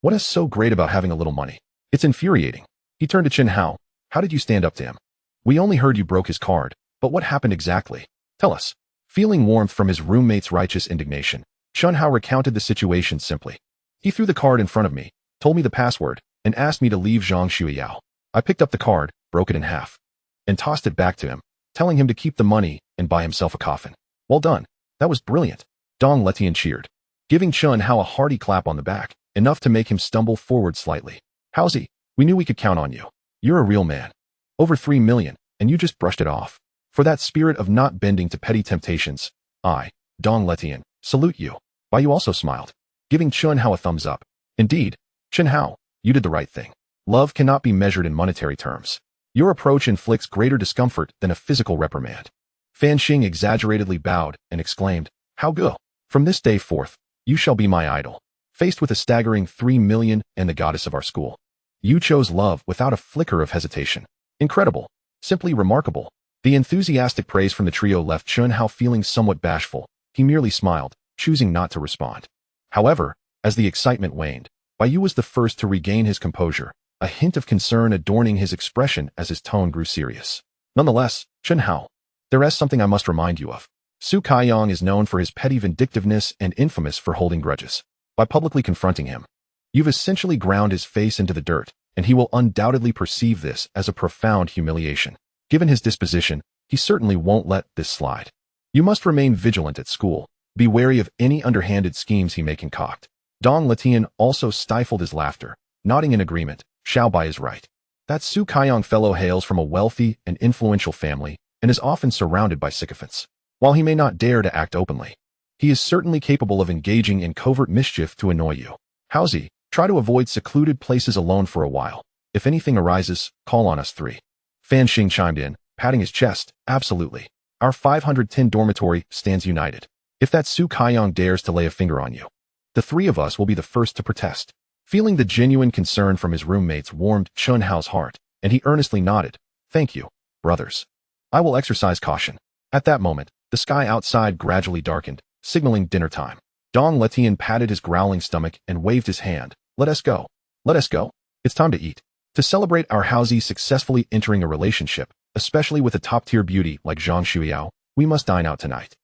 What is so great about having a little money? It's infuriating. He turned to Chen Hao. How did you stand up to him? We only heard you broke his card, but what happened exactly? Tell us. Feeling warmth from his roommate's righteous indignation, Chen Hao recounted the situation simply. He threw the card in front of me, told me the password, and asked me to leave Zhang Xueyao. I picked up the card, broke it in half, and tossed it back to him, telling him to keep the money and buy himself a coffin. Well done. That was brilliant. Dong Letian cheered, giving Chen Hao a hearty clap on the back, enough to make him stumble forward slightly. Howsy, we knew we could count on you. You're a real man. Over 3 million, and you just brushed it off. For that spirit of not bending to petty temptations, I, Dong Letian, salute you. Bai Yu also smiled, giving Chen Hao a thumbs up. Indeed, Chen Hao, you did the right thing. Love cannot be measured in monetary terms. Your approach inflicts greater discomfort than a physical reprimand. Fan Xing exaggeratedly bowed and exclaimed, how good. From this day forth, you shall be my idol. Faced with a staggering 3 million and the goddess of our school, you chose love without a flicker of hesitation. Incredible. Simply remarkable. The enthusiastic praise from the trio left Chen Hao feeling somewhat bashful. He merely smiled, choosing not to respond. However, as the excitement waned, Bai Yu was the first to regain his composure, a hint of concern adorning his expression as his tone grew serious. Nonetheless, Chen Hao, there is something I must remind you of. Su Kaiyong is known for his petty vindictiveness and infamous for holding grudges. By publicly confronting him, you've essentially ground his face into the dirt, and he will undoubtedly perceive this as a profound humiliation. Given his disposition, he certainly won't let this slide. You must remain vigilant at school. Be wary of any underhanded schemes he may concoct. Dong Letian also stifled his laughter, nodding in agreement. Xiao Bai is right. That Su Kaiyong fellow hails from a wealthy and influential family and is often surrounded by sycophants. While he may not dare to act openly, he is certainly capable of engaging in covert mischief to annoy you. Howsy, try to avoid secluded places alone for a while. If anything arises, call on us 3. Fan Xing chimed in, patting his chest. Absolutely. Our 510 dormitory stands united. If that Su Kaiyong dares to lay a finger on you, the 3 of us will be the first to protest. Feeling the genuine concern from his roommates warmed Chen Hao's heart, and he earnestly nodded. Thank you, brothers. I will exercise caution. At that moment, the sky outside gradually darkened, signaling dinner time. Dong Letian patted his growling stomach and waved his hand. Let us go. Let us go. It's time to eat. To celebrate our Howsy successfully entering a relationship, especially with a top-tier beauty like Zhang Xueyao, we must dine out tonight.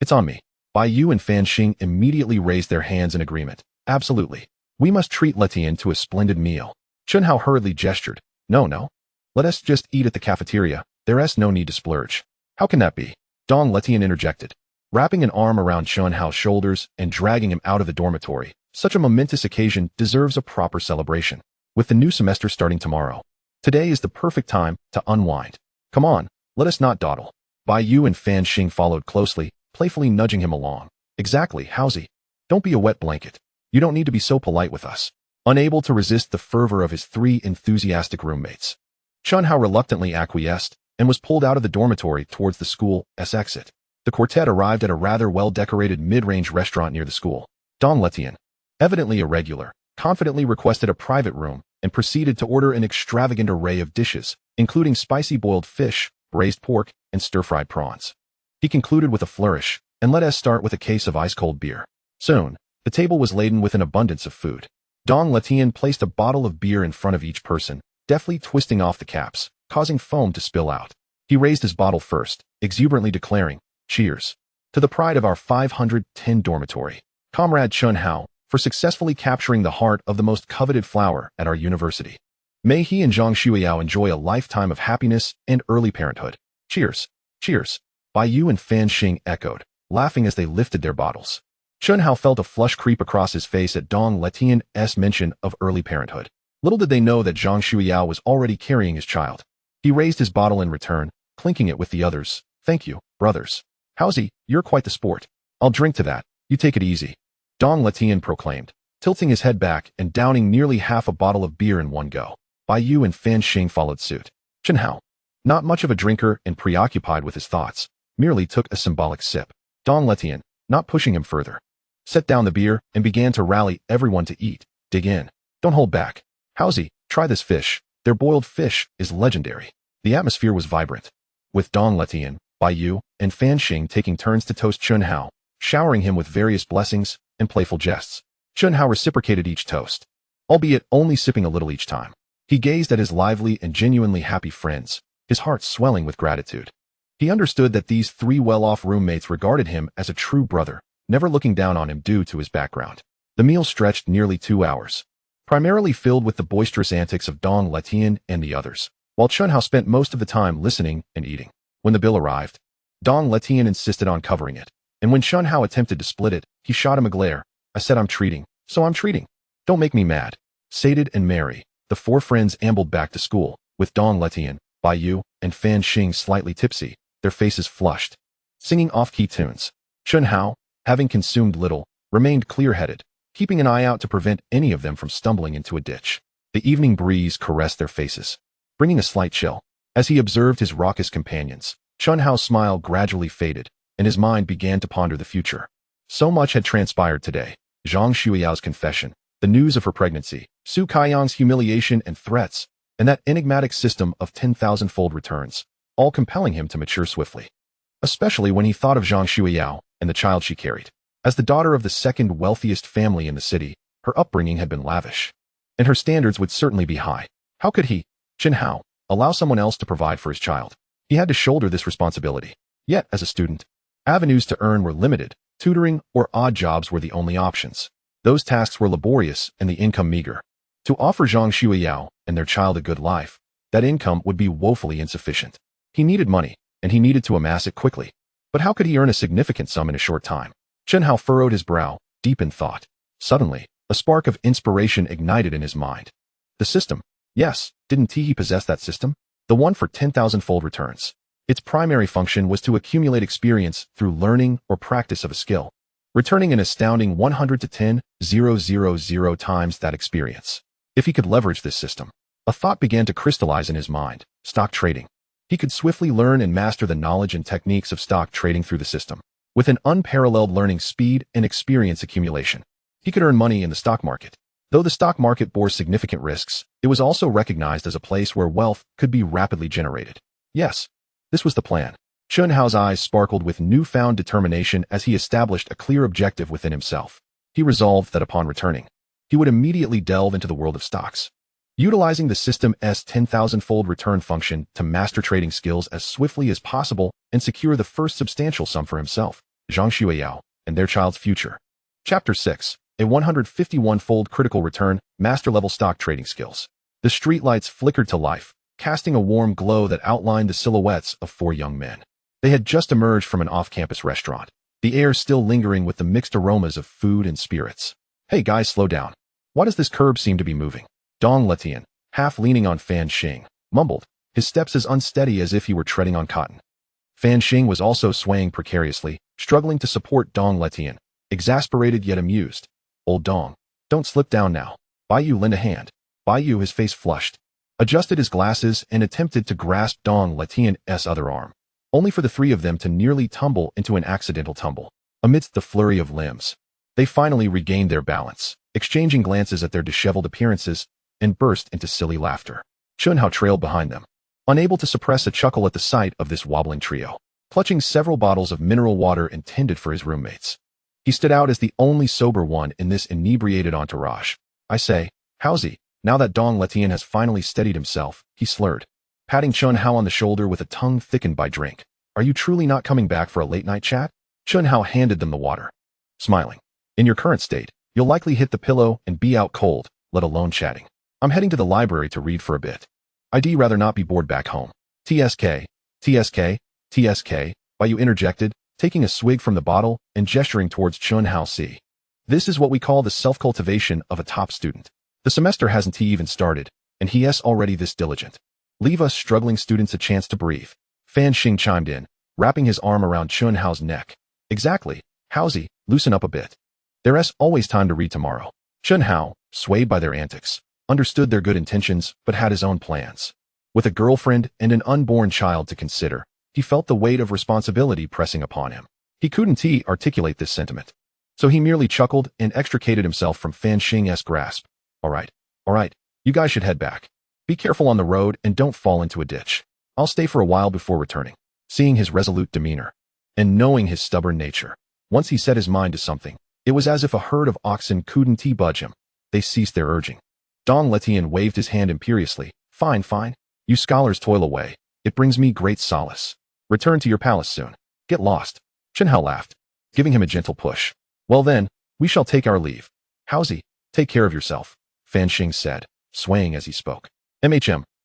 It's on me. Bai Yu and Fan Xing immediately raised their hands in agreement. Absolutely. We must treat Letian to a splendid meal. Chen Hao hurriedly gestured. No. Let us just eat at the cafeteria. There is no need to splurge. How can that be? Dong Letian interjected, wrapping an arm around Chen Hao's shoulders and dragging him out of the dormitory. Such a momentous occasion deserves a proper celebration. With the new semester starting tomorrow, today is the perfect time to unwind. Come on, let us not dawdle. Bai Yu and Fan Xing followed closely, playfully nudging him along. Exactly, Howsy. Don't be a wet blanket. You don't need to be so polite with us. Unable to resist the fervor of his three enthusiastic roommates, Chen Hao reluctantly acquiesced and was pulled out of the dormitory towards the school's exit. The quartet arrived at a rather well-decorated mid-range restaurant near the school. Dong Letian, evidently irregular, confidently requested a private room and proceeded to order an extravagant array of dishes, including spicy boiled fish, braised pork, and stir-fried prawns. He concluded with a flourish and let us start with a case of ice-cold beer. Soon, the table was laden with an abundance of food. Dong Letian placed a bottle of beer in front of each person, deftly twisting off the caps, causing foam to spill out. He raised his bottle first, exuberantly declaring, "Cheers to the pride of our 510 dormitory, Comrade Chen Hao, for successfully capturing the heart of the most coveted flower at our university. May he and Zhang Xueyao enjoy a lifetime of happiness and early parenthood. Cheers, cheers." Bai Yu and Fan Xing echoed, laughing as they lifted their bottles. Chen Hao felt a flush creep across his face at Dong Letian's mention of early parenthood. Little did they know that Zhang Xueyao was already carrying his child. He raised his bottle in return, clinking it with the others. "Thank you, brothers. Howsy, you're quite the sport. I'll drink to that. You take it easy," Dong Letian proclaimed, tilting his head back and downing nearly half a bottle of beer in one go. Bai Yu and Fan Xing followed suit. Chen Hao, not much of a drinker and preoccupied with his thoughts, merely took a symbolic sip. Dong Letian, not pushing him further, set down the beer and began to rally everyone to eat. "Dig in. Don't hold back. Howsy, try this fish. Their boiled fish is legendary." The atmosphere was vibrant, with Dong Letian, Bai Yu, and Fan Xing taking turns to toast Chen Hao, showering him with various blessings and playful jests. Chen Hao reciprocated each toast, albeit only sipping a little each time. He gazed at his lively and genuinely happy friends, his heart swelling with gratitude. He understood that these three well-off roommates regarded him as a true brother, never looking down on him due to his background. The meal stretched nearly 2 hours, primarily filled with the boisterous antics of Dong Letian and the others, while Chen Hao spent most of the time listening and eating. When the bill arrived, Dong Letian insisted on covering it, and when Chen Hao attempted to split it, he shot him a glare. "I said I'm treating, so I'm treating. Don't make me mad." Sated and merry, the four friends ambled back to school, with Dong Letian, Bai Yu, and Fan Xing slightly tipsy, their faces flushed, singing off-key tunes. Chen Hao, having consumed little, remained clear-headed, keeping an eye out to prevent any of them from stumbling into a ditch. The evening breeze caressed their faces, bringing a slight chill. As he observed his raucous companions, Chen Hao's smile gradually faded, and his mind began to ponder the future. So much had transpired today. Zhang Xueyao's confession, the news of her pregnancy, Su Kaiyang's humiliation and threats, and that enigmatic system of 10,000-fold returns, all compelling him to mature swiftly. Especially when he thought of Zhang Xueyao and the child she carried. As the daughter of the second wealthiest family in the city, her upbringing had been lavish, and her standards would certainly be high. How could he, Chen Hao, allow someone else to provide for his child? He had to shoulder this responsibility. Yet, as a student, avenues to earn were limited. Tutoring or odd jobs were the only options. Those tasks were laborious and the income meager. To offer Zhang Xueyao and their child a good life, that income would be woefully insufficient. He needed money, and he needed to amass it quickly. But how could he earn a significant sum in a short time? Chen Hao furrowed his brow, deep in thought. Suddenly, a spark of inspiration ignited in his mind. The system. Yes, didn't he possess that system? The one for 10,000-fold returns. Its primary function was to accumulate experience through learning or practice of a skill, returning an astounding 100 to 10,000 times that experience. If he could leverage this system, a thought began to crystallize in his mind: stock trading. He could swiftly learn and master the knowledge and techniques of stock trading through the system. With an unparalleled learning speed and experience accumulation, he could earn money in the stock market. Though the stock market bore significant risks, it was also recognized as a place where wealth could be rapidly generated. Yes, this was the plan. Chen Hao's eyes sparkled with newfound determination as he established a clear objective within himself. He resolved that upon returning, he would immediately delve into the world of stocks, utilizing the system's 10,000-fold return function to master trading skills as swiftly as possible and secure the first substantial sum for himself, Zhang Xueyao, and their child's future. Chapter 6. A 151-fold critical return, master-level stock trading skills. The streetlights flickered to life, casting a warm glow that outlined the silhouettes of 4 young men. They had just emerged from an off-campus restaurant, the air still lingering with the mixed aromas of food and spirits. "Hey guys, slow down. Why does this curb seem to be moving?" Dong Letian, half leaning on Fan Xing, mumbled, his steps as unsteady as if he were treading on cotton. Fan Xing was also swaying precariously, struggling to support Dong Letian, exasperated yet amused. Old Dong, don't slip down now. Bai Yu lend a hand. Bai Yu, his face flushed, adjusted his glasses and attempted to grasp Dong Letian's other arm, only for the three of them to nearly tumble into an accidental tumble. Amidst the flurry of limbs, they finally regained their balance, exchanging glances at their disheveled appearances, and burst into silly laughter. Chen Hao trailed behind them, unable to suppress a chuckle at the sight of this wobbling trio, clutching several bottles of mineral water intended for his roommates. He stood out as the only sober one in this inebriated entourage. I say, Haozi, now that Dong Letian has finally steadied himself, he slurred, patting Chen Hao on the shoulder with a tongue thickened by drink. Are you truly not coming back for a late-night chat? Chen Hao handed them the water, smiling. In your current state, you'll likely hit the pillow and be out cold, let alone chatting. I'm heading to the library to read for a bit. I'd rather not be bored back home. TSK, TSK, TSK, Bai Yu interjected, taking a swig from the bottle and gesturing towards Chen Hao. See. This is what we call the self-cultivation of a top student. The semester hasn't even started, and he's already this diligent. Leave us struggling students a chance to breathe. Fan Xing chimed in, wrapping his arm around Chen Hao's neck. Exactly, Haozi, loosen up a bit. There's always time to read tomorrow. Chen Hao, swayed by their antics, understood their good intentions but had his own plans. With a girlfriend and an unborn child to consider, he felt the weight of responsibility pressing upon him. He couldn't articulate this sentiment, so he merely chuckled and extricated himself from Fan Xing's grasp. All right, you guys should head back. Be careful on the road and don't fall into a ditch. I'll stay for a while before returning. Seeing his resolute demeanor, and knowing his stubborn nature, once he set his mind to something, it was as if a herd of oxen couldn't budge him. They ceased their urging. Dong Letian waved his hand imperiously. Fine. You scholars toil away. It brings me great solace. Return to your palace soon. Get lost. Chen Hao laughed, giving him a gentle push. Well then, we shall take our leave. Haozi, take care of yourself, Fan Xing said, swaying as he spoke.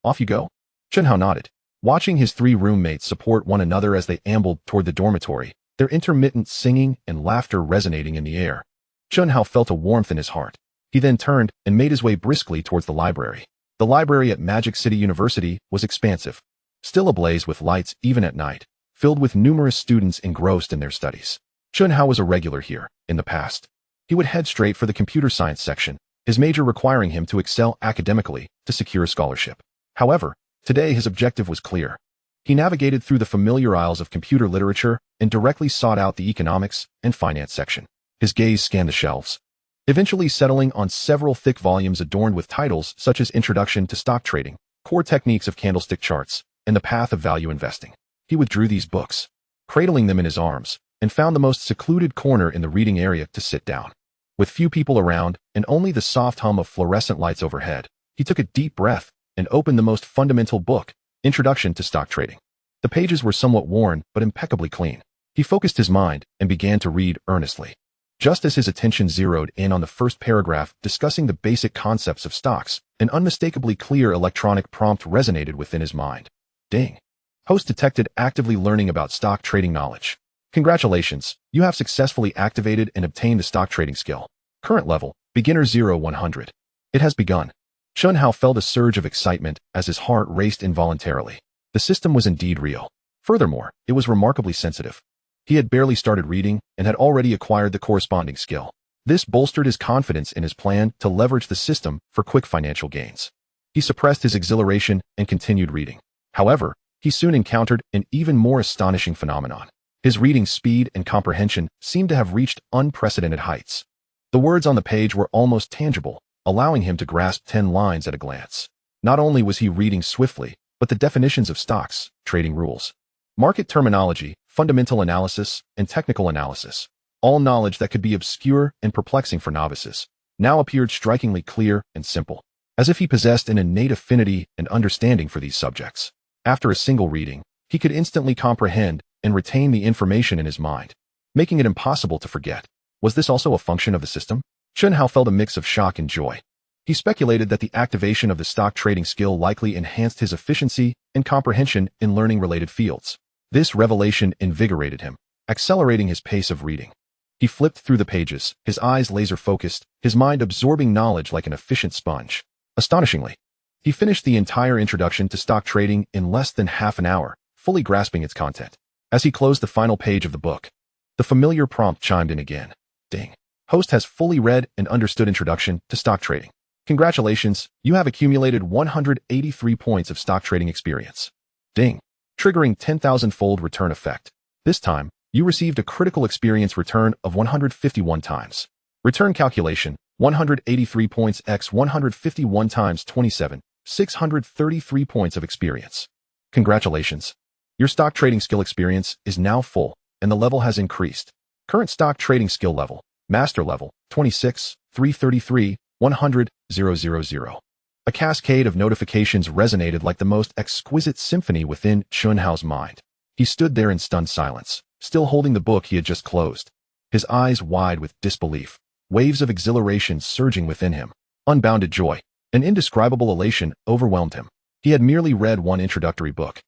Off you go? Chen Hao nodded, watching his three roommates support one another as they ambled toward the dormitory, their intermittent singing and laughter resonating in the air. Chen Hao felt a warmth in his heart. He then turned and made his way briskly towards the library. The library at Magic City University was expansive, still ablaze with lights even at night, filled with numerous students engrossed in their studies. Chen Hao was a regular here. In the past, he would head straight for the computer science section, his major requiring him to excel academically to secure a scholarship. However, today his objective was clear. He navigated through the familiar aisles of computer literature and directly sought out the economics and finance section. His gaze scanned the shelves, eventually settling on several thick volumes adorned with titles such as Introduction to Stock Trading, Core Techniques of Candlestick Charts, and The Path of Value Investing. He withdrew these books, cradling them in his arms, and found the most secluded corner in the reading area to sit down. With few people around and only the soft hum of fluorescent lights overhead, he took a deep breath and opened the most fundamental book, Introduction to Stock Trading. The pages were somewhat worn but impeccably clean. He focused his mind and began to read earnestly. Just as his attention zeroed in on the first paragraph discussing the basic concepts of stocks, an unmistakably clear electronic prompt resonated within his mind. Ding. Host detected actively learning about stock trading knowledge. Congratulations, you have successfully activated and obtained the stock trading skill. Current level, beginner 0-100. It has begun. Chen Hao felt a surge of excitement as his heart raced involuntarily. The system was indeed real. Furthermore, it was remarkably sensitive. He had barely started reading and had already acquired the corresponding skill. This bolstered his confidence in his plan to leverage the system for quick financial gains. He suppressed his exhilaration and continued reading. However, he soon encountered an even more astonishing phenomenon. His reading speed and comprehension seemed to have reached unprecedented heights. The words on the page were almost tangible, allowing him to grasp 10 lines at a glance. Not only was he reading swiftly, but the definitions of stocks, trading rules, market terminology, fundamental analysis, and technical analysis, all knowledge that could be obscure and perplexing for novices, now appeared strikingly clear and simple, as if he possessed an innate affinity and understanding for these subjects. After a single reading, he could instantly comprehend and retain the information in his mind, making it impossible to forget. Was this also a function of the system? Chen Hao felt a mix of shock and joy. He speculated that the activation of the stock trading skill likely enhanced his efficiency and comprehension in learning-related fields. This revelation invigorated him, accelerating his pace of reading. He flipped through the pages, his eyes laser-focused, his mind absorbing knowledge like an efficient sponge. Astonishingly, he finished the entire introduction to stock trading in less than half an hour, fully grasping its content. As he closed the final page of the book, the familiar prompt chimed in again. Ding. Host has fully read and understood Introduction to Stock Trading. Congratulations, you have accumulated 183 points of stock trading experience. Ding. Triggering 10,000-fold return effect. This time, you received a critical experience return of 151 times. Return calculation, 183 points x 151 times 27, 633 points of experience. Congratulations. Your stock trading skill experience is now full, and the level has increased. Current stock trading skill level, Master level, 26, 333, 100, 000. A cascade of notifications resonated like the most exquisite symphony within Chen Hao's mind. He stood there in stunned silence, still holding the book he had just closed, his eyes wide with disbelief, waves of exhilaration surging within him. Unbounded joy, an indescribable elation overwhelmed him. He had merely read one introductory book,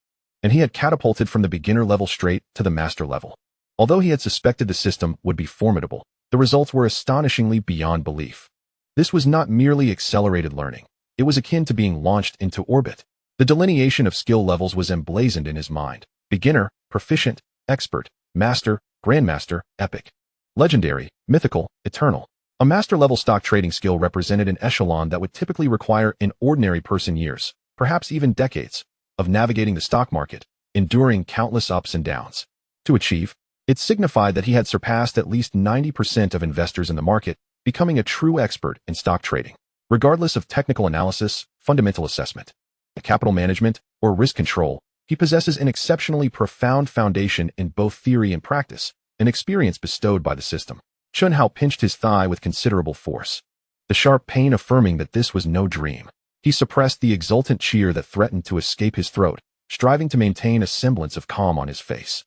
and he had catapulted from the beginner level straight to the master level. Although he had suspected the system would be formidable, the results were astonishingly beyond belief. This was not merely accelerated learning. It was akin to being launched into orbit. The delineation of skill levels was emblazoned in his mind. Beginner, proficient, expert, master, grandmaster, epic, legendary, mythical, eternal. A master-level stock trading skill represented an echelon that would typically require an ordinary person years, perhaps even decades, of navigating the stock market, enduring countless ups and downs. To achieve, it signified that he had surpassed at least 90% of investors in the market, becoming a true expert in stock trading. Regardless of technical analysis, fundamental assessment, capital management, or risk control, he possesses an exceptionally profound foundation in both theory and practice, an experience bestowed by the system. Chen Hao pinched his thigh with considerable force, the sharp pain affirming that this was no dream. He suppressed the exultant cheer that threatened to escape his throat, striving to maintain a semblance of calm on his face.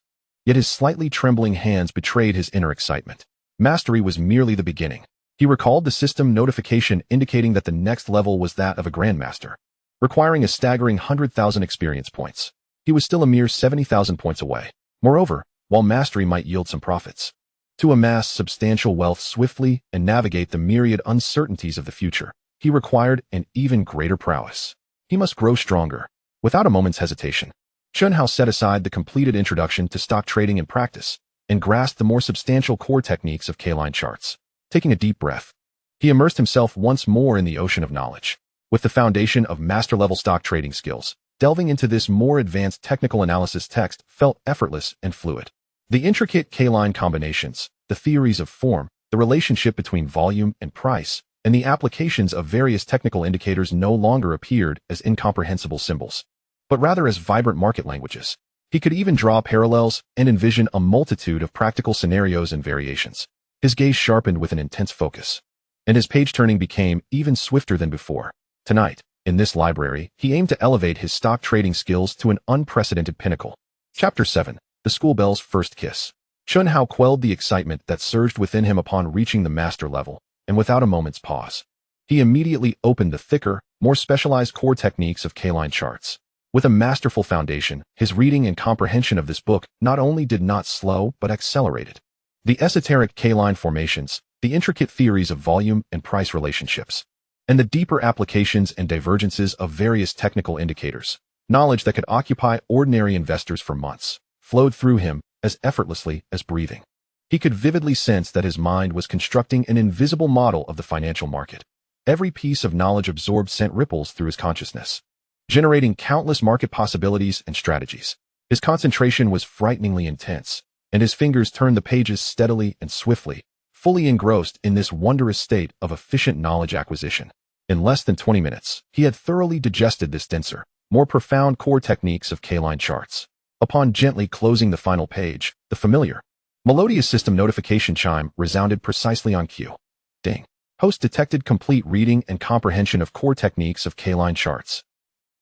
Yet his slightly trembling hands betrayed his inner excitement. Mastery was merely the beginning. He recalled the system notification indicating that the next level was that of a grandmaster, requiring a staggering 100,000 experience points. He was still a mere 70,000 points away. Moreover, while mastery might yield some profits, to amass substantial wealth swiftly and navigate the myriad uncertainties of the future, he required an even greater prowess. He must grow stronger. Without a moment's hesitation, Chen Hao set aside the completed introduction to stock trading and practice, and grasped the more substantial core techniques of K-line charts. Taking a deep breath, he immersed himself once more in the ocean of knowledge. With the foundation of master-level stock trading skills, delving into this more advanced technical analysis text felt effortless and fluid. The intricate K-line combinations, the theories of form, the relationship between volume and price, and the applications of various technical indicators no longer appeared as incomprehensible symbols, but rather as vibrant market languages. He could even draw parallels and envision a multitude of practical scenarios and variations. His gaze sharpened with an intense focus, and his page-turning became even swifter than before. Tonight, in this library, he aimed to elevate his stock trading skills to an unprecedented pinnacle. Chapter 7. The Schoolbell's First Kiss. Chen Hao quelled the excitement that surged within him upon reaching the master level, and without a moment's pause, he immediately opened the thicker, more specialized core techniques of K-line charts. With a masterful foundation, his reading and comprehension of this book not only did not slow but accelerated. The esoteric K-line formations, the intricate theories of volume and price relationships, and the deeper applications and divergences of various technical indicators, knowledge that could occupy ordinary investors for months, flowed through him as effortlessly as breathing. He could vividly sense that his mind was constructing an invisible model of the financial market. Every piece of knowledge absorbed sent ripples through his consciousness, generating countless market possibilities and strategies. His concentration was frighteningly intense, and his fingers turned the pages steadily and swiftly, fully engrossed in this wondrous state of efficient knowledge acquisition. In less than 20 minutes, he had thoroughly digested this denser, more profound core techniques of K-line charts. Upon gently closing the final page, the familiar, melodious system notification chime resounded precisely on cue. Ding. Host detected complete reading and comprehension of core techniques of K-line charts.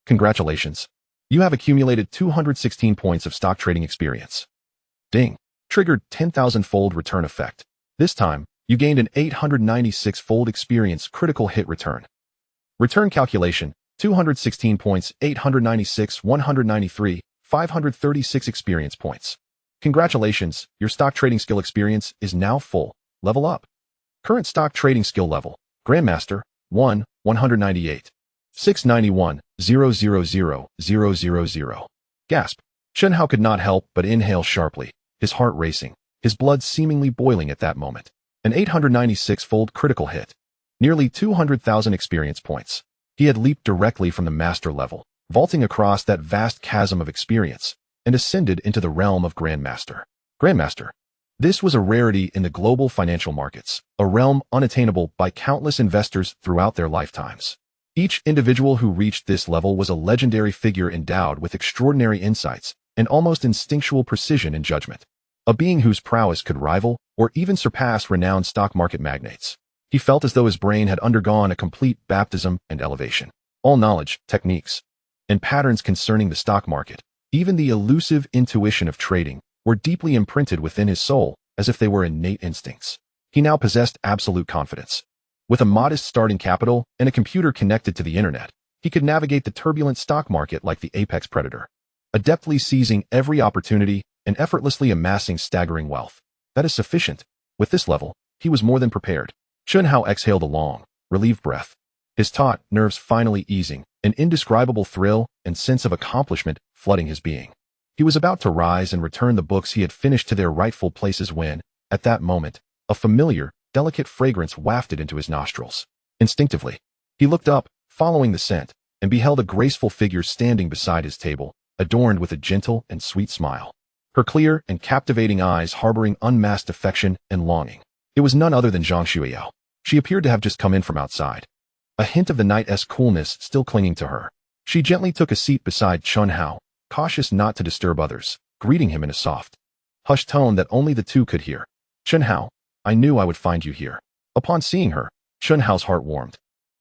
Congratulations. You have accumulated 216 points of stock trading experience. Ding. Triggered 10,000-fold return effect. This time, you gained an 896-fold experience critical hit return. Return calculation, 216 points, 896, 193, 536 experience points. Congratulations, your stock trading skill experience is now full. Level up. Current stock trading skill level, Grandmaster, 1, 198. 691, 000. Gasp. Chen Hao could not help but inhale sharply, his heart racing, his blood seemingly boiling at that moment. an 896-fold critical hit, nearly 200,000 experience points. He had leaped directly from the master level, vaulting across that vast chasm of experience, and ascended into the realm of Grandmaster. Grandmaster. This was a rarity in the global financial markets, a realm unattainable by countless investors throughout their lifetimes. Each individual who reached this level was a legendary figure endowed with extraordinary insights and almost instinctual precision in judgment. A being whose prowess could rival or even surpass renowned stock market magnates. He felt as though his brain had undergone a complete baptism and elevation. All knowledge, techniques, and patterns concerning the stock market, even the elusive intuition of trading, were deeply imprinted within his soul as if they were innate instincts. He now possessed absolute confidence. With a modest starting capital and a computer connected to the internet, he could navigate the turbulent stock market like the apex predator, adeptly seizing every opportunity and effortlessly amassing staggering wealth. That is sufficient. With this level, he was more than prepared. Chen Hao exhaled a long, relieved breath, his taut nerves finally easing, an indescribable thrill and sense of accomplishment flooding his being. He was about to rise and return the books he had finished to their rightful places when, at that moment, a familiar, delicate fragrance wafted into his nostrils. Instinctively, he looked up, following the scent, and beheld a graceful figure standing beside his table, adorned with a gentle and sweet smile. Her clear and captivating eyes harboring unmasked affection and longing. It was none other than Zhang Xueyao. She appeared to have just come in from outside, a hint of the night's coolness still clinging to her. She gently took a seat beside Chen Hao, cautious not to disturb others, greeting him in a soft, hushed tone that only the two could hear. Chen Hao, I knew I would find you here. Upon seeing her, Chen Hao's heart warmed,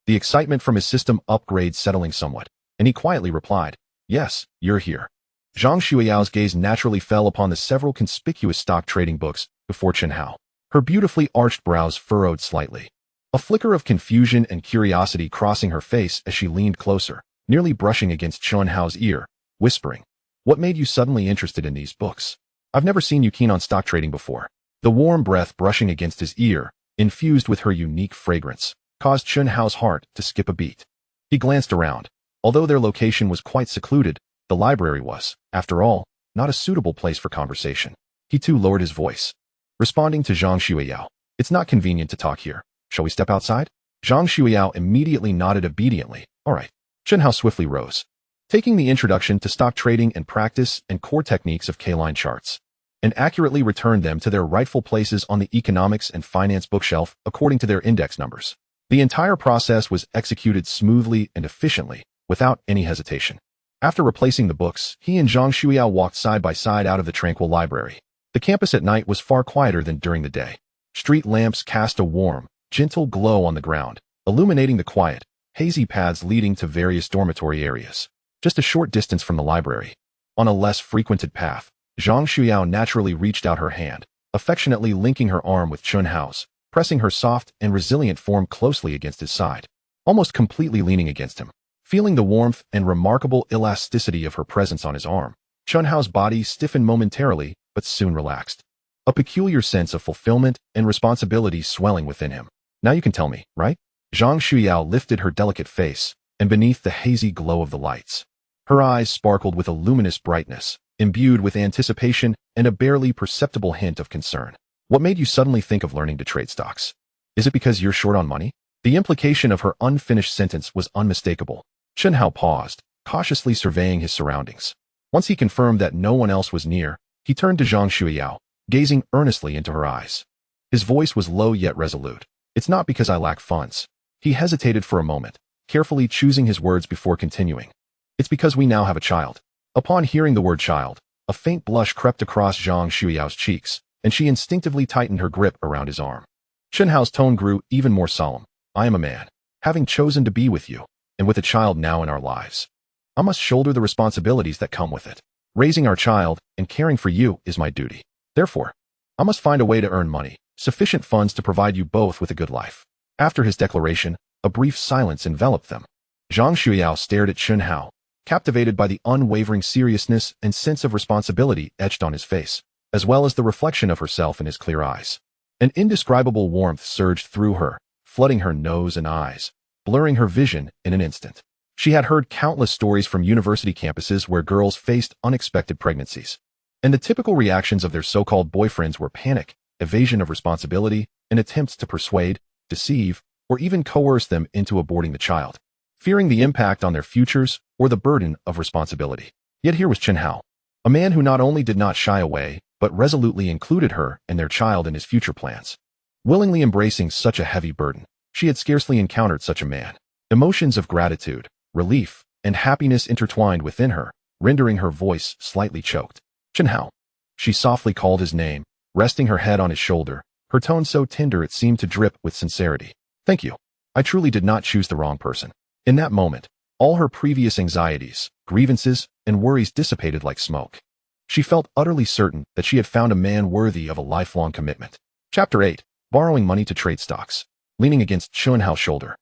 the excitement from his system upgrade settling somewhat, and he quietly replied, yes, you're here. Zhang Xueyao's gaze naturally fell upon the several conspicuous stock trading books before Chen Hao. Her beautifully arched brows furrowed slightly, a flicker of confusion and curiosity crossing her face as she leaned closer, nearly brushing against Chen Hao's ear, whispering, what made you suddenly interested in these books? I've never seen you keen on stock trading before. The warm breath brushing against his ear, infused with her unique fragrance, caused Chen Hao's heart to skip a beat. He glanced around. Although their location was quite secluded, the library was, after all, not a suitable place for conversation. He too lowered his voice, responding to Zhang Xueyao. It's not convenient to talk here. Shall we step outside? Zhang Xueyao immediately nodded obediently. All right. Chen Hao swiftly rose, taking the introduction to stock trading and practice and core techniques of K-line charts, and accurately returned them to their rightful places on the economics and finance bookshelf according to their index numbers. The entire process was executed smoothly and efficiently, without any hesitation. After replacing the books, he and Zhang Xueyao walked side by side out of the tranquil library. The campus at night was far quieter than during the day. Street lamps cast a warm, gentle glow on the ground, illuminating the quiet, hazy paths leading to various dormitory areas. Just a short distance from the library, on a less frequented path, Zhang Xueyao naturally reached out her hand, affectionately linking her arm with Chen Hao's, pressing her soft and resilient form closely against his side, almost completely leaning against him. Feeling the warmth and remarkable elasticity of her presence on his arm, Chen Hao's body stiffened momentarily but soon relaxed, a peculiar sense of fulfillment and responsibility swelling within him. Now you can tell me, right? Zhang Xueyao lifted her delicate face, and beneath the hazy glow of the lights, her eyes sparkled with a luminous brightness, imbued with anticipation and a barely perceptible hint of concern. What made you suddenly think of learning to trade stocks? Is it because you're short on money? The implication of her unfinished sentence was unmistakable. Chen Hao paused, cautiously surveying his surroundings. Once he confirmed that no one else was near, he turned to Zhang Xueyao, gazing earnestly into her eyes. His voice was low yet resolute. It's not because I lack funds. He hesitated for a moment, carefully choosing his words before continuing. It's because we now have a child. Upon hearing the word child, a faint blush crept across Zhang Xueyao's cheeks, and she instinctively tightened her grip around his arm. Chen Hao's tone grew even more solemn. I am a man, having chosen to be with you, and with a child now in our lives. I must shoulder the responsibilities that come with it. Raising our child and caring for you is my duty. Therefore, I must find a way to earn money, sufficient funds to provide you both with a good life. After his declaration, a brief silence enveloped them. Zhang Xueyao stared at Chen Hao, captivated by the unwavering seriousness and sense of responsibility etched on his face, as well as the reflection of herself in his clear eyes. An indescribable warmth surged through her, flooding her nose and eyes, blurring her vision in an instant. She had heard countless stories from university campuses where girls faced unexpected pregnancies, and the typical reactions of their so-called boyfriends were panic, evasion of responsibility, and attempts to persuade, deceive, or even coerce them into aborting the child, fearing the impact on their futures or the burden of responsibility. Yet here was Chen Hao, a man who not only did not shy away, but resolutely included her and their child in his future plans. Willingly embracing such a heavy burden, she had scarcely encountered such a man. Emotions of gratitude, relief, and happiness intertwined within her, rendering her voice slightly choked. Chen Hao. She softly called his name, resting her head on his shoulder, her tone so tender it seemed to drip with sincerity. Thank you. I truly did not choose the wrong person. In that moment, all her previous anxieties, grievances, and worries dissipated like smoke. She felt utterly certain that she had found a man worthy of a lifelong commitment. Chapter 8. Borrowing money to trade stocks. Leaning against Chen Hao's shoulder,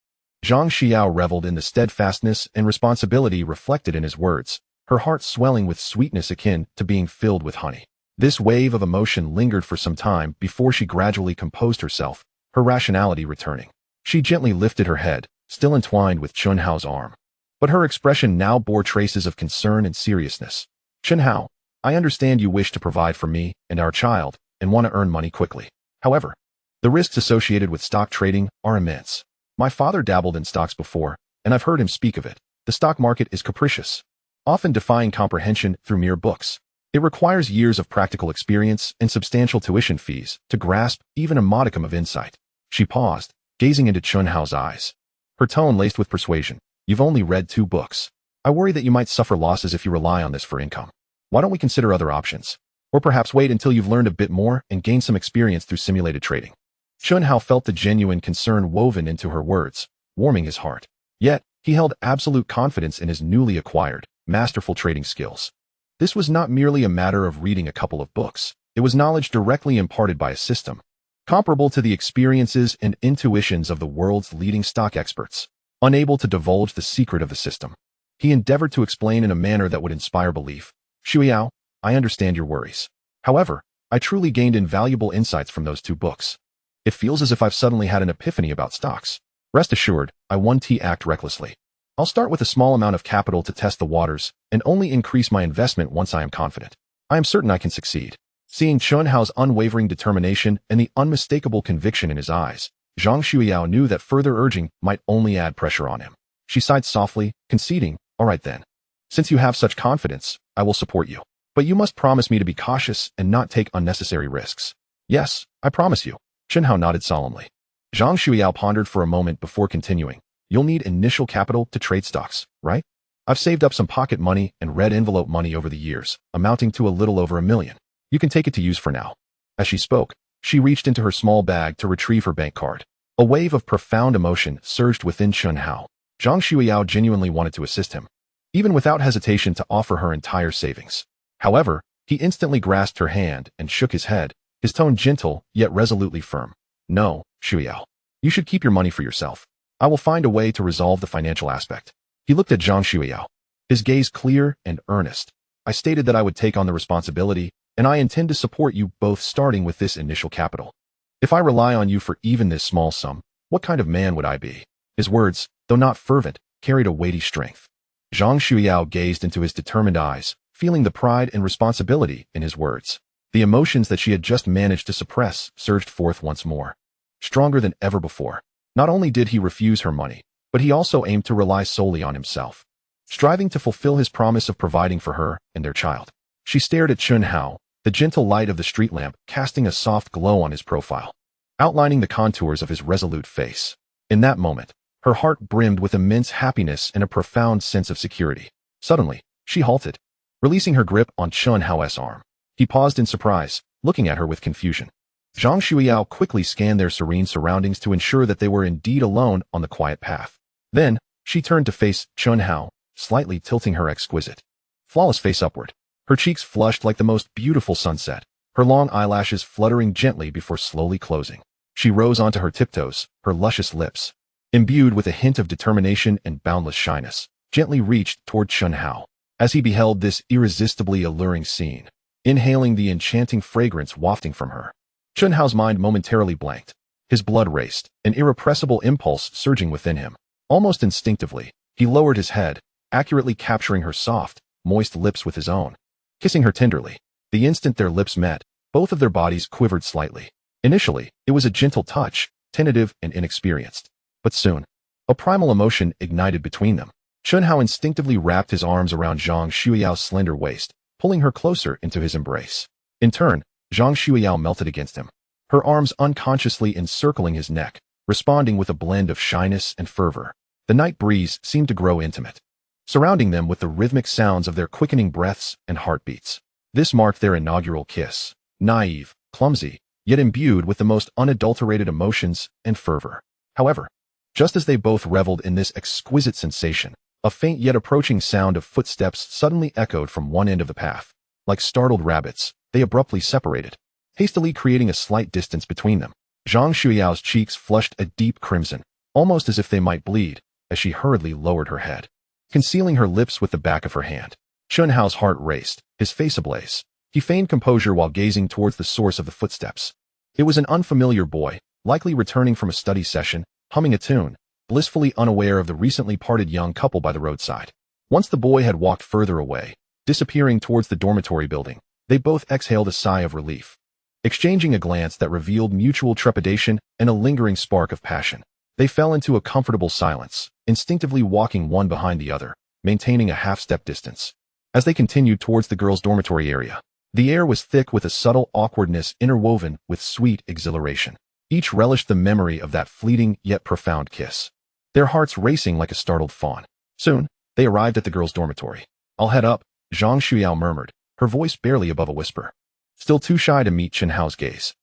Zhang Xueyao reveled in the steadfastness and responsibility reflected in his words, her heart swelling with sweetness akin to being filled with honey. This wave of emotion lingered for some time before she gradually composed herself, her rationality returning. She gently lifted her head, still entwined with Chen Hao's arm. But her expression now bore traces of concern and seriousness. Chen Hao, I understand you wish to provide for me and our child and want to earn money quickly. However, the risks associated with stock trading are immense. My father dabbled in stocks before, and I've heard him speak of it. The stock market is capricious, often defying comprehension through mere books. It requires years of practical experience and substantial tuition fees to grasp even a modicum of insight. She paused, gazing into Chen Hao's eyes. Her tone laced with persuasion. You've only read 2 books. I worry that you might suffer losses if you rely on this for income. Why don't we consider other options? Or perhaps wait until you've learned a bit more and gained some experience through simulated trading. Chen Hao felt the genuine concern woven into her words, warming his heart. Yet, he held absolute confidence in his newly acquired, masterful trading skills. This was not merely a matter of reading a couple of books. It was knowledge directly imparted by a system, comparable to the experiences and intuitions of the world's leading stock experts. Unable to divulge the secret of the system, he endeavored to explain in a manner that would inspire belief. Xueyao, I understand your worries. However, I truly gained invaluable insights from those 2 books. It feels as if I've suddenly had an epiphany about stocks. Rest assured, I won't act recklessly. I'll start with a small amount of capital to test the waters and only increase my investment once I am confident. I am certain I can succeed. Seeing Chen Hao's unwavering determination and the unmistakable conviction in his eyes, Zhang Xueyao knew that further urging might only add pressure on him. She sighed softly, conceding, all right then. Since you have such confidence, I will support you. But you must promise me to be cautious and not take unnecessary risks. Yes, I promise you. Chen Hao nodded solemnly. Zhang Xueyao pondered for a moment before continuing. You'll need initial capital to trade stocks, right? I've saved up some pocket money and red envelope money over the years, amounting to a little over $1 million. You can take it to use for now. As she spoke, she reached into her small bag to retrieve her bank card. A wave of profound emotion surged within Chen Hao. Zhang Xueyao genuinely wanted to assist him, even without hesitation to offer her entire savings. However, he instantly grasped her hand and shook his head, his tone gentle yet resolutely firm. No, Xueyao. You should keep your money for yourself. I will find a way to resolve the financial aspect. He looked at Zhang Xueyao, his gaze clear and earnest. I stated that I would take on the responsibility, and I intend to support you both starting with this initial capital. If I rely on you for even this small sum, what kind of man would I be? His words, though not fervent, carried a weighty strength. Zhang Xueyao gazed into his determined eyes, feeling the pride and responsibility in his words. The emotions that she had just managed to suppress surged forth once more, stronger than ever before. Not only did he refuse her money, but he also aimed to rely solely on himself, striving to fulfill his promise of providing for her and their child. She stared at Chen Hao, the gentle light of the street lamp casting a soft glow on his profile, outlining the contours of his resolute face. In that moment, her heart brimmed with immense happiness and a profound sense of security. Suddenly, she halted, releasing her grip on Chen Hao's arm. He paused in surprise, looking at her with confusion. Zhang Xueyao quickly scanned their serene surroundings to ensure that they were indeed alone on the quiet path. Then, she turned to face Chen Hao, slightly tilting her exquisite, flawless face upward. Her cheeks flushed like the most beautiful sunset, her long eyelashes fluttering gently before slowly closing. She rose onto her tiptoes, her luscious lips, imbued with a hint of determination and boundless shyness, gently reached toward Chen Hao. As he beheld this irresistibly alluring scene, inhaling the enchanting fragrance wafting from her, Chen Hao's mind momentarily blanked. His blood raced, an irrepressible impulse surging within him. Almost instinctively, he lowered his head, accurately capturing her soft, moist lips with his own. Kissing her tenderly, the instant their lips met, both of their bodies quivered slightly. Initially, it was a gentle touch, tentative and inexperienced. But soon, a primal emotion ignited between them. Chen Hao instinctively wrapped his arms around Zhang Xueyao's slender waist, pulling her closer into his embrace. In turn, Zhang Xueyao melted against him, her arms unconsciously encircling his neck, responding with a blend of shyness and fervor. The night breeze seemed to grow intimate, surrounding them with the rhythmic sounds of their quickening breaths and heartbeats. This marked their inaugural kiss, naive, clumsy, yet imbued with the most unadulterated emotions and fervor. However, just as they both reveled in this exquisite sensation, a faint yet approaching sound of footsteps suddenly echoed from one end of the path. Like startled rabbits, they abruptly separated, hastily creating a slight distance between them. Zhang Xueyao's cheeks flushed a deep crimson, almost as if they might bleed, as she hurriedly lowered her head, concealing her lips with the back of her hand. Chen Hao's heart raced, his face ablaze. He feigned composure while gazing towards the source of the footsteps. It was an unfamiliar boy, likely returning from a study session, humming a tune, blissfully unaware of the recently parted young couple by the roadside. Once the boy had walked further away, disappearing towards the dormitory building, they both exhaled a sigh of relief, exchanging a glance that revealed mutual trepidation and a lingering spark of passion. They fell into a comfortable silence, instinctively walking one behind the other, maintaining a half-step distance. As they continued towards the girls' dormitory area, the air was thick with a subtle awkwardness interwoven with sweet exhilaration. Each relished the memory of that fleeting yet profound kiss, their hearts racing like a startled fawn. Soon, they arrived at the girls' dormitory. "I'll head up," Zhang Xueyao murmured, her voice barely above a whisper, still too shy to meet Chen Hao's gaze.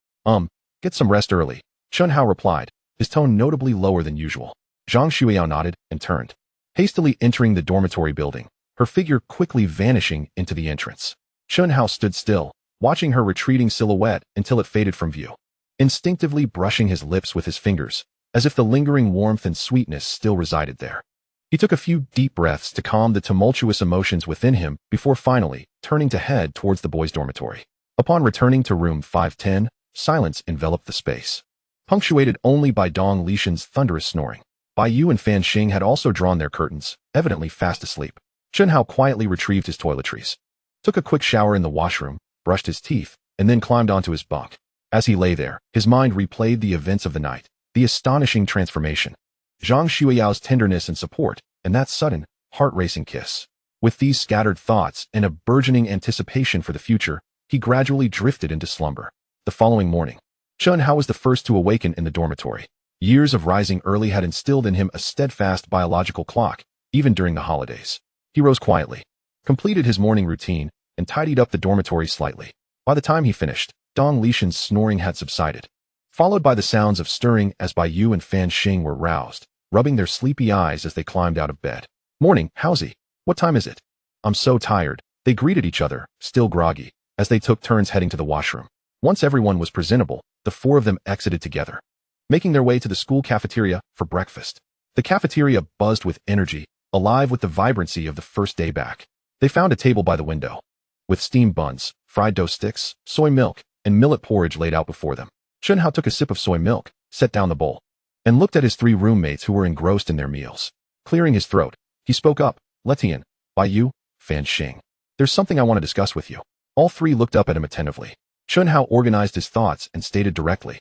Get some rest early," Chen Hao replied, his tone notably lower than usual. Zhang Xueyao nodded and turned, hastily entering the dormitory building, her figure quickly vanishing into the entrance. Chen Hao stood still, watching her retreating silhouette until it faded from view, instinctively brushing his lips with his fingers, as if the lingering warmth and sweetness still resided there. He took a few deep breaths to calm the tumultuous emotions within him before finally turning to head towards the boys' dormitory. Upon returning to room 510, silence enveloped the space, punctuated only by Dong Lishan's thunderous snoring. Bai Yu and Fan Xing had also drawn their curtains, evidently fast asleep. Chen Hao quietly retrieved his toiletries, took a quick shower in the washroom, brushed his teeth, and then climbed onto his bunk. As he lay there, his mind replayed the events of the night, the astonishing transformation, Zhang Xueyao's tenderness and support, and that sudden, heart-racing kiss. With these scattered thoughts and a burgeoning anticipation for the future, he gradually drifted into slumber. The following morning, Chen Hao was the first to awaken in the dormitory. Years of rising early had instilled in him a steadfast biological clock, even during the holidays. He rose quietly, completed his morning routine, and tidied up the dormitory slightly. By the time he finished, Dong Lishan's snoring had subsided, followed by the sounds of stirring as Bai Yu and Fan Xing were roused, rubbing their sleepy eyes as they climbed out of bed. "Morning, Howsy. What time is it?" "I'm so tired." They greeted each other, still groggy, as they took turns heading to the washroom. Once everyone was presentable, the four of them exited together, making their way to the school cafeteria for breakfast. The cafeteria buzzed with energy, alive with the vibrancy of the first day back. They found a table by the window, with steamed buns, fried dough sticks, soy milk, and millet porridge laid out before them. Chen Hao took a sip of soy milk, set down the bowl, and looked at his three roommates who were engrossed in their meals. Clearing his throat, he spoke up. "Letian, Bai Yu, Fan Xing. There's something I want to discuss with you." All three looked up at him attentively. Chen Hao organized his thoughts and stated directly,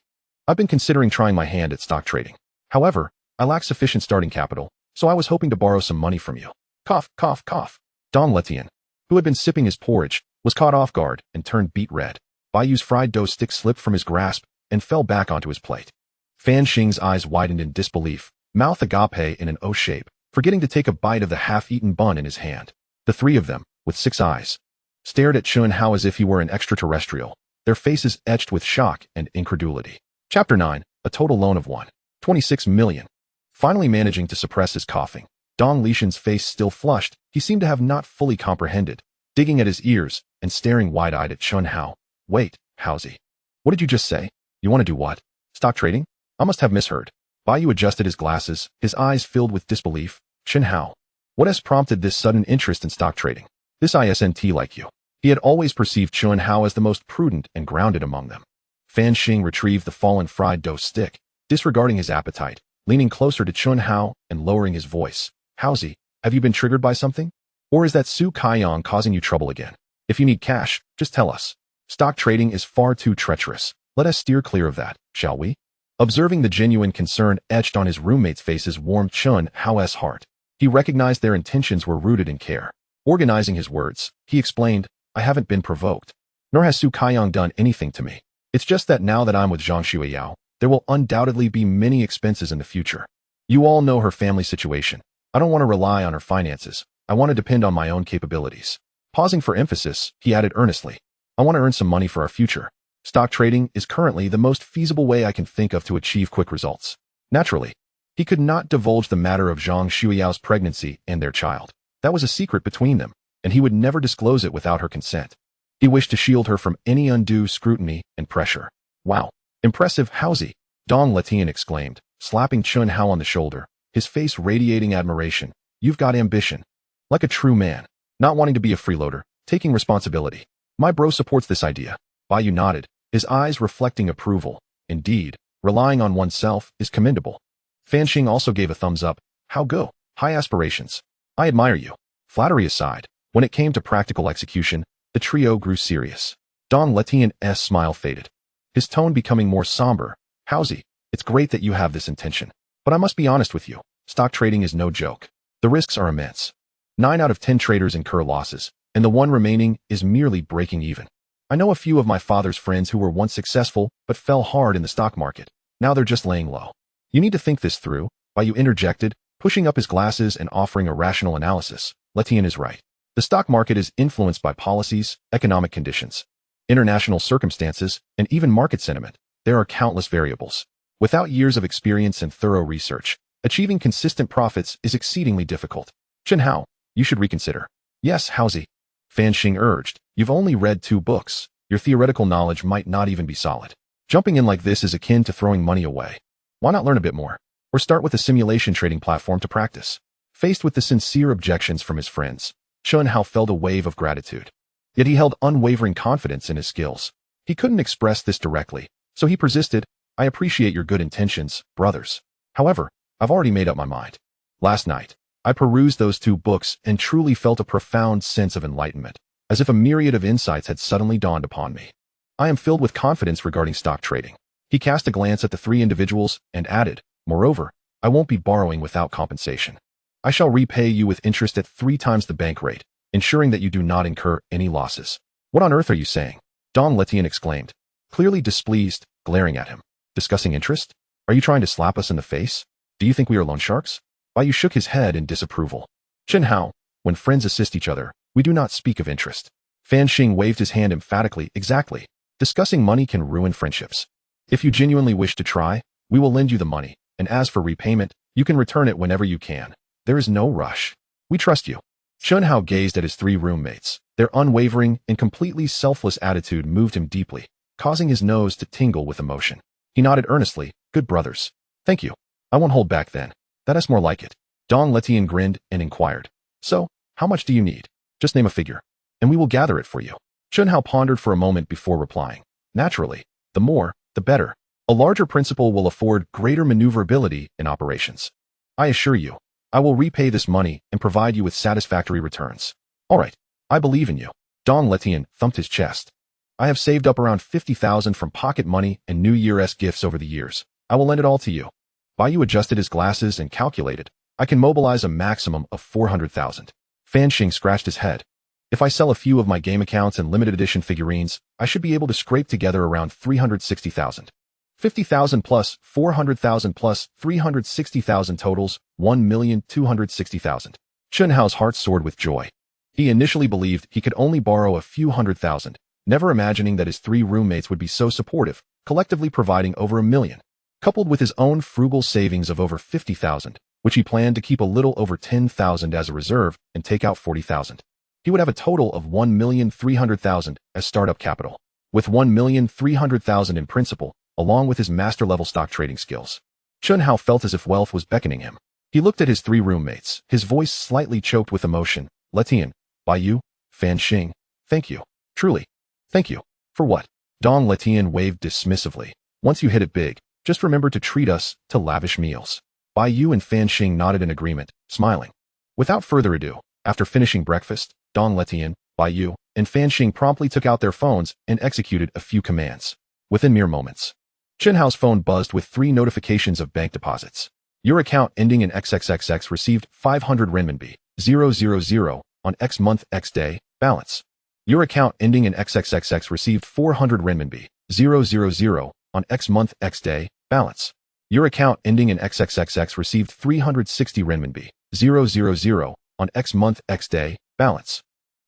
"I've been considering trying my hand at stock trading. However, I lack sufficient starting capital, so I was hoping to borrow some money from you." Cough, cough, cough. Dong Letian, who had been sipping his porridge, was caught off guard and turned beet red. Bai Yu's fried dough stick slipped from his grasp and fell back onto his plate. Fan Xing's eyes widened in disbelief, mouth agape in an O shape, forgetting to take a bite of the half-eaten bun in his hand. The three of them, with 6 eyes, stared at Chen Hao as if he were an extraterrestrial, their faces etched with shock and incredulity. Chapter 9, a total loan of 1.26 million. Finally managing to suppress his coughing, Dong Lishan's face still flushed, he seemed to have not fully comprehended, digging at his ears and staring wide-eyed at Chen Hao. "Wait, Howsy. What did you just say? You want to do what? Stock trading? I must have misheard." Bai Yu adjusted his glasses, his eyes filled with disbelief. "Chen Hao, what has prompted this sudden interest in stock trading? This isn't like you." He had always perceived Chen Hao as the most prudent and grounded among them. Fan Xing retrieved the fallen fried dough stick, disregarding his appetite, leaning closer to Chen Hao and lowering his voice. "Howsy, have you been triggered by something? Or is that Su Kaiyang causing you trouble again? If you need cash, just tell us. Stock trading is far too treacherous. Let us steer clear of that, shall we? Observing the genuine concern etched on his roommates' faces warmed Chen Hao's heart. He recognized their intentions were rooted in care. Organizing his words, he explained, I haven't been provoked. Nor has Su Kaiyang done anything to me. It's just that now that I'm with Zhang Xueyao, there will undoubtedly be many expenses in the future. You all know her family situation. I don't want to rely on her finances. I want to depend on my own capabilities. Pausing for emphasis, he added earnestly, I want to earn some money for our future. Stock trading is currently the most feasible way I can think of to achieve quick results. Naturally, he could not divulge the matter of Zhang Xueyao's pregnancy and their child. That was a secret between them, and he would never disclose it without her consent. He wished to shield her from any undue scrutiny and pressure. Wow, impressive, Haozi, Dong Letian exclaimed, slapping Chen Hao on the shoulder, his face radiating admiration. You've got ambition. Like a true man, not wanting to be a freeloader, taking responsibility. My bro supports this idea. Bai Yu nodded, his eyes reflecting approval. Indeed, relying on oneself is commendable. Fan Xing also gave a thumbs up. How go? High aspirations. I admire you. Flattery aside, when it came to practical execution, the trio grew serious. Dong Letian's smile faded, his tone becoming more somber. Haozi, it's great that you have this intention, but I must be honest with you. Stock trading is no joke. The risks are immense. 9 out of 10 traders incur losses, and the one remaining is merely breaking even. I know a few of my father's friends who were once successful but fell hard in the stock market. Now they're just laying low. You need to think this through. Bai Yu interjected, pushing up his glasses and offering a rational analysis. Letian is right. The stock market is influenced by policies, economic conditions, international circumstances, and even market sentiment. There are countless variables. Without years of experience and thorough research, achieving consistent profits is exceedingly difficult. Chen Hao, you should reconsider. Yes, Haozi. Fan Xing urged, you've only read 2 books. Your theoretical knowledge might not even be solid. Jumping in like this is akin to throwing money away. Why not learn a bit more? Or start with a simulation trading platform to practice? Faced with the sincere objections from his friends, Chen Hao felt a wave of gratitude. Yet he held unwavering confidence in his skills. He couldn't express this directly, so he persisted, I appreciate your good intentions, brothers. However, I've already made up my mind. Last night, I perused those 2 books and truly felt a profound sense of enlightenment, as if a myriad of insights had suddenly dawned upon me. I am filled with confidence regarding stock trading. He cast a glance at the 3 individuals and added, moreover, I won't be borrowing without compensation. I shall repay you with interest at 3 times the bank rate, ensuring that you do not incur any losses. What on earth are you saying? Dong Letian exclaimed, clearly displeased, glaring at him. Discussing interest? Are you trying to slap us in the face? Do you think we are loan sharks? Bai Yu shook his head in disapproval. Chen Hao, when friends assist each other, we do not speak of interest. Fan Xing waved his hand emphatically. Exactly. Discussing money can ruin friendships. If you genuinely wish to try, we will lend you the money, and as for repayment, you can return it whenever you can. There is no rush. We trust you. Chen Hao gazed at his 3 roommates. Their unwavering and completely selfless attitude moved him deeply, causing his nose to tingle with emotion. He nodded earnestly, good brothers. Thank you. I won't hold back then. That's more like it. Dong Letian grinned and inquired. So, how much do you need? Just name a figure, and we will gather it for you. Chen Hao pondered for a moment before replying. Naturally, the more, the better. A larger principal will afford greater maneuverability in operations. I assure you, I will repay this money and provide you with satisfactory returns. All right, I believe in you. Dong Letian thumped his chest. I have saved up around 50,000 from pocket money and New Year's gifts over the years. I will lend it all to you. Bai Yu adjusted his glasses and calculated. I can mobilize a maximum of 400,000. Fan Xing scratched his head. If I sell a few of my game accounts and limited edition figurines, I should be able to scrape together around 360,000. 50,000 plus 400,000 plus 360,000 totals 1,260,000. Chen Hao's heart soared with joy. He initially believed he could only borrow a few 100,000, never imagining that his 3 roommates would be so supportive, collectively providing over $1 million. Coupled with his own frugal savings of over 50,000, which he planned to keep a little over 10,000 as a reserve and take out 40,000. He would have a total of 1,300,000 as startup capital, with 1,300,000 in principal, along with his master-level stock trading skills. Chen Hao felt as if wealth was beckoning him. He looked at his 3 roommates, his voice slightly choked with emotion. Letian, Bai Yu, Fan Xing, thank you. Truly. Thank you. For what? Dong Letian waved dismissively. Once you hit it big, just remember to treat us to lavish meals. Bai Yu and Fan Xing nodded in agreement, smiling. Without further ado, after finishing breakfast, Dong Letian, Bai Yu, and Fan Xing promptly took out their phones and executed a few commands. Within mere moments, Chen Hao's phone buzzed with 3 notifications of bank deposits. Your account ending in XXXX received 500 renminbi, 000, on X month X day, balance. Your account ending in XXXX received 400 renminbi, 000, on X month X day, balance. Your account ending in XXXX received 360 renminbi, 000, on X month X day, balance.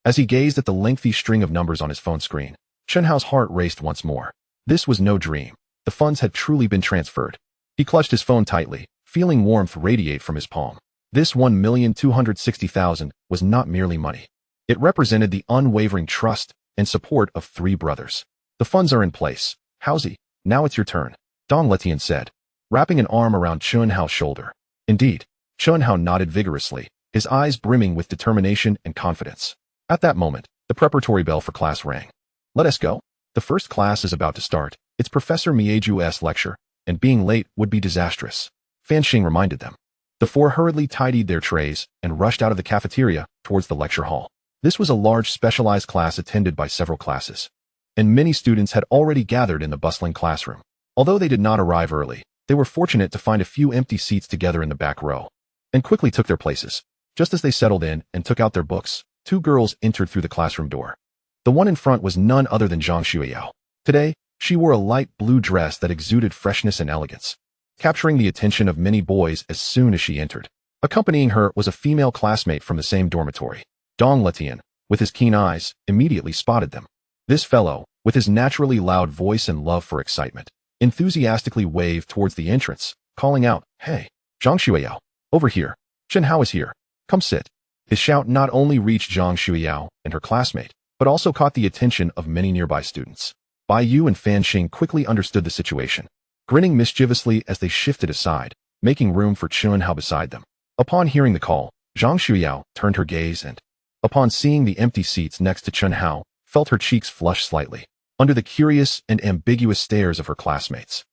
As he gazed at the lengthy string of numbers on his phone screen, Chen Hao's heart raced once more. This was no dream. The funds had truly been transferred. He clutched his phone tightly, feeling warmth radiate from his palm. This 1,260,000 was not merely money. It represented the unwavering trust and support of 3 brothers. The funds are in place. Haozi, now it's your turn, Dong Letian said, wrapping an arm around Chen Hao's shoulder. Indeed, Chen Hao nodded vigorously, his eyes brimming with determination and confidence. At that moment, the preparatory bell for class rang. Let us go. The first class is about to start. It's Professor Mieju's lecture, and being late would be disastrous. Fan Xing reminded them. The 4 hurriedly tidied their trays and rushed out of the cafeteria towards the lecture hall. This was a large specialized class attended by several classes, and many students had already gathered in the bustling classroom. Although they did not arrive early, they were fortunate to find a few empty seats together in the back row, and quickly took their places. Just as they settled in and took out their books, 2 girls entered through the classroom door. The one in front was none other than Zhang Xueyao. Today, she wore a light blue dress that exuded freshness and elegance, capturing the attention of many boys as soon as she entered. Accompanying her was a female classmate from the same dormitory. Dong Letian, with his keen eyes, immediately spotted them. This fellow, with his naturally loud voice and love for excitement, enthusiastically waved towards the entrance, calling out, "Hey, Zhang Xueyao, over here. Chen Hao is here. Come sit." His shout not only reached Zhang Xueyao and her classmate, but also caught the attention of many nearby students. Bai Yu and Fan Xing quickly understood the situation, grinning mischievously as they shifted aside, making room for Chen Hao beside them. Upon hearing the call, Zhang Xueyao turned her gaze and, upon seeing the empty seats next to Chen Hao, felt her cheeks flush slightly, under the curious and ambiguous stares of her classmates.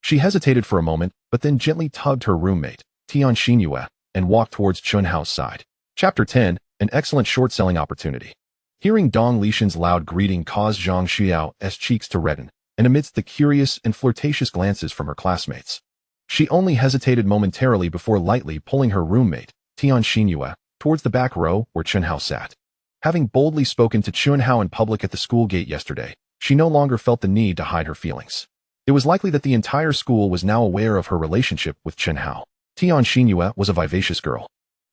She hesitated for a moment, but then gently tugged her roommate, Ten-Thousandfold, and walked towards Chen Hao's side. Chapter 10, an excellent short-selling opportunity. Hearing Dong Letian's loud greeting caused Zhang Xueyao's cheeks to redden, and amidst the curious and flirtatious glances from her classmates, she only hesitated momentarily before lightly pulling her roommate, Ten-Thousandfold, towards the back row where Chen Hao sat. Having boldly spoken to Chen Hao in public at the school gate yesterday, she no longer felt the need to hide her feelings. It was likely that the entire school was now aware of her relationship with Chen Hao. Ten-Thousandfold was a vivacious girl.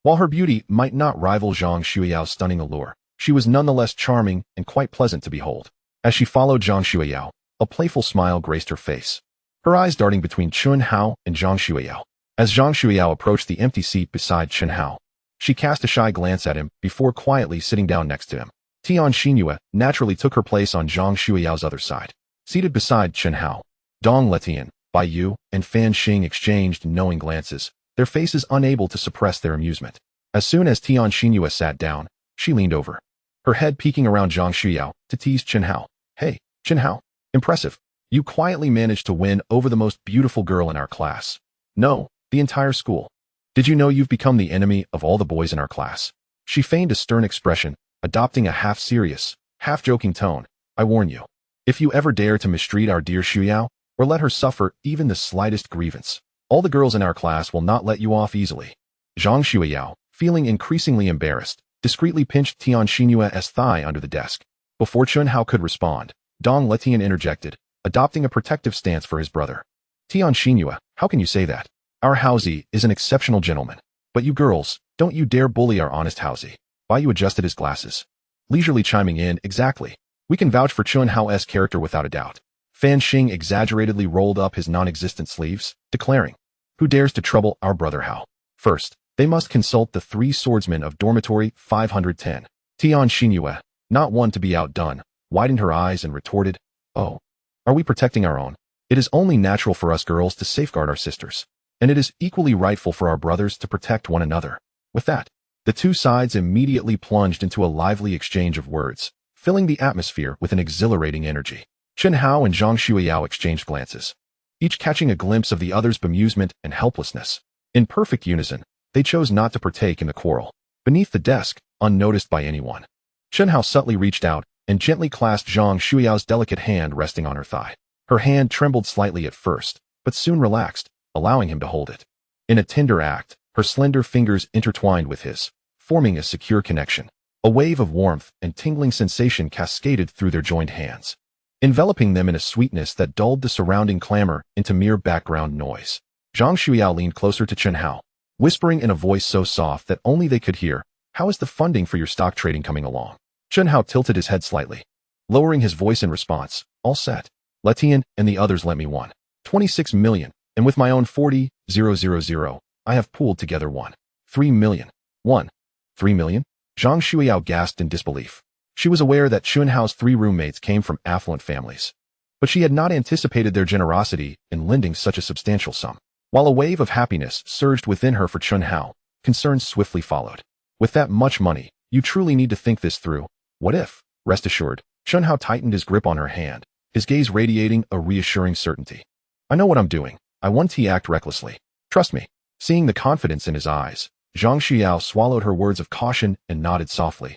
While her beauty might not rival Zhang Xueyao's stunning allure, she was nonetheless charming and quite pleasant to behold. As she followed Zhang Xueyao, a playful smile graced her face, her eyes darting between Chen Hao and Zhang Xueyao. As Zhang Xueyao approached the empty seat beside Chen Hao, she cast a shy glance at him before quietly sitting down next to him. Ten-Thousandfold naturally took her place on Zhang Xueyao's other side. Seated beside Chen Hao, Dong Letian, Bai Yu, and Fan Xing exchanged knowing glances, their faces unable to suppress their amusement. As soon as Ten-Thousandfold sat down, she leaned over, her head peeking around Zhang Xueyao, to tease Chen Hao. "Hey, Chen Hao, impressive. You quietly managed to win over the most beautiful girl in our class. No, the entire school. Did you know you've become the enemy of all the boys in our class?" She feigned a stern expression, adopting a half-serious, half-joking tone. "I warn you, if you ever dare to mistreat our dear Xueyao, or let her suffer even the slightest grievance, all the girls in our class will not let you off easily." Zhang Xueyao, feeling increasingly embarrassed, discreetly pinched Ten-Thousandfold's thigh under the desk. Before Chen Hao could respond, Dong Letian interjected, adopting a protective stance for his brother. "Ten-Thousandfold, how can you say that? Our Haozi is an exceptional gentleman. But you girls, don't you dare bully our honest Haozi." Bai Yu adjusted his glasses, leisurely chiming in, "Exactly. We can vouch for Chen Hao's character without a doubt." Fan Xing exaggeratedly rolled up his non-existent sleeves, declaring, "Who dares to trouble our brother Hao? First, they must consult the 3 swordsmen of dormitory 510. Ten-Thousandfold, not one to be outdone, widened her eyes and retorted, "Oh, are we protecting our own? It is only natural for us girls to safeguard our sisters, and it is equally rightful for our brothers to protect one another." With that, the 2 sides immediately plunged into a lively exchange of words, filling the atmosphere with an exhilarating energy. Chen Hao and Zhang Xueyao exchanged glances, each catching a glimpse of the other's bemusement and helplessness. In perfect unison, they chose not to partake in the quarrel. Beneath the desk, unnoticed by anyone, Chen Hao subtly reached out and gently clasped Zhang Xueyao's delicate hand resting on her thigh. Her hand trembled slightly at first, but soon relaxed, allowing him to hold it. In a tender act, her slender fingers intertwined with his, forming a secure connection. A wave of warmth and tingling sensation cascaded through their joined hands, enveloping them in a sweetness that dulled the surrounding clamor into mere background noise. Zhang Xueyao leaned closer to Chen Hao, whispering in a voice so soft that only they could hear, "How is the funding for your stock trading coming along?" Chen Hao tilted his head slightly, lowering his voice in response. "All set. Letian and the others lent me 26 million, and with my own 40,000, I have pooled together 3 million. 3 million? Zhang Xueyao gasped in disbelief. She was aware that Chen Hao's 3 roommates came from affluent families, but she had not anticipated their generosity in lending such a substantial sum. While a wave of happiness surged within her for Chen Hao, concerns swiftly followed. With that much money, you truly need to think this through. What if? Rest assured, Chen Hao tightened his grip on her hand, his gaze radiating a reassuring certainty. I know what I'm doing. I won't act recklessly. Trust me. Seeing the confidence in his eyes, Zhang Xueyao swallowed her words of caution and nodded softly.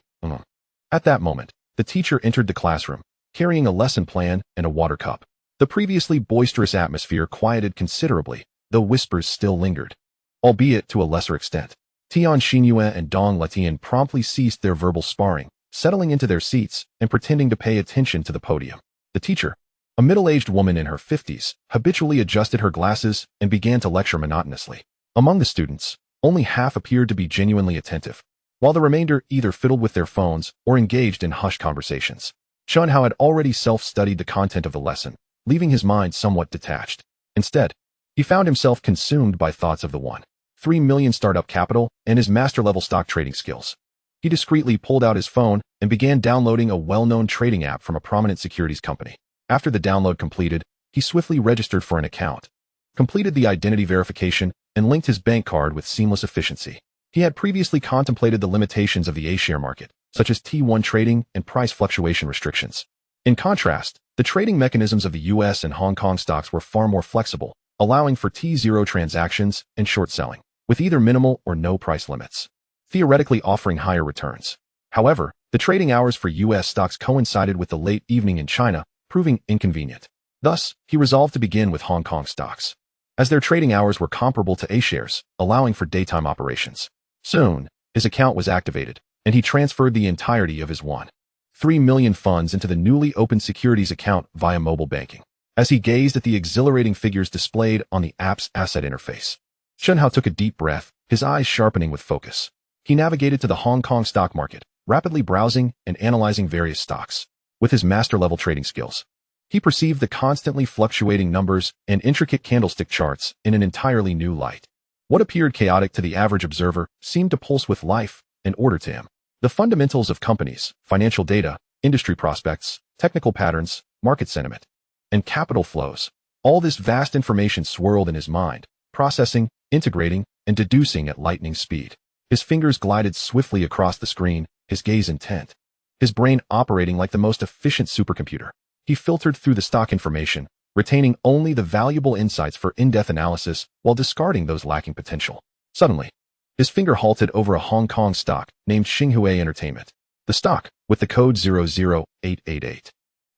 At that moment, the teacher entered the classroom, carrying a lesson plan and a water cup. The previously boisterous atmosphere quieted considerably, though whispers still lingered, albeit to a lesser extent. Tian Xinyue and Dong Letian promptly ceased their verbal sparring, settling into their seats and pretending to pay attention to the podium. The teacher, a middle-aged woman in her 50s, habitually adjusted her glasses and began to lecture monotonously. Among the students, only half appeared to be genuinely attentive, while the remainder either fiddled with their phones or engaged in hushed conversations. Chen Hao had already self-studied the content of the lesson, leaving his mind somewhat detached. Instead, he found himself consumed by thoughts of the 3 million startup capital and his master-level stock trading skills. He discreetly pulled out his phone and began downloading a well-known trading app from a prominent securities company. After the download completed, he swiftly registered for an account, completed the identity verification, and linked his bank card with seamless efficiency. He had previously contemplated the limitations of the A-share market, such as T1 trading and price fluctuation restrictions. In contrast, the trading mechanisms of the US and Hong Kong stocks were far more flexible, allowing for T0 transactions and short selling, with either minimal or no price limits, theoretically offering higher returns. However, the trading hours for US stocks coincided with the late evening in China, proving inconvenient. Thus, he resolved to begin with Hong Kong stocks, as their trading hours were comparable to A-shares, allowing for daytime operations. Soon, his account was activated, and he transferred the entirety of his 3 million funds into the newly opened securities account via mobile banking. As he gazed at the exhilarating figures displayed on the app's asset interface, Chen Hao took a deep breath, his eyes sharpening with focus. He navigated to the Hong Kong stock market, rapidly browsing and analyzing various stocks. With his master-level trading skills, he perceived the constantly fluctuating numbers and intricate candlestick charts in an entirely new light. What appeared chaotic to the average observer seemed to pulse with life and order to him. The fundamentals of companies, financial data, industry prospects, technical patterns, market sentiment, and capital flows. All this vast information swirled in his mind, processing, integrating, and deducing at lightning speed. His fingers glided swiftly across the screen, his gaze intent, his brain operating like the most efficient supercomputer. He filtered through the stock information, retaining only the valuable insights for in-depth analysis while discarding those lacking potential. Suddenly, his finger halted over a Hong Kong stock named Xinghua Entertainment. The stock, with the code 00888,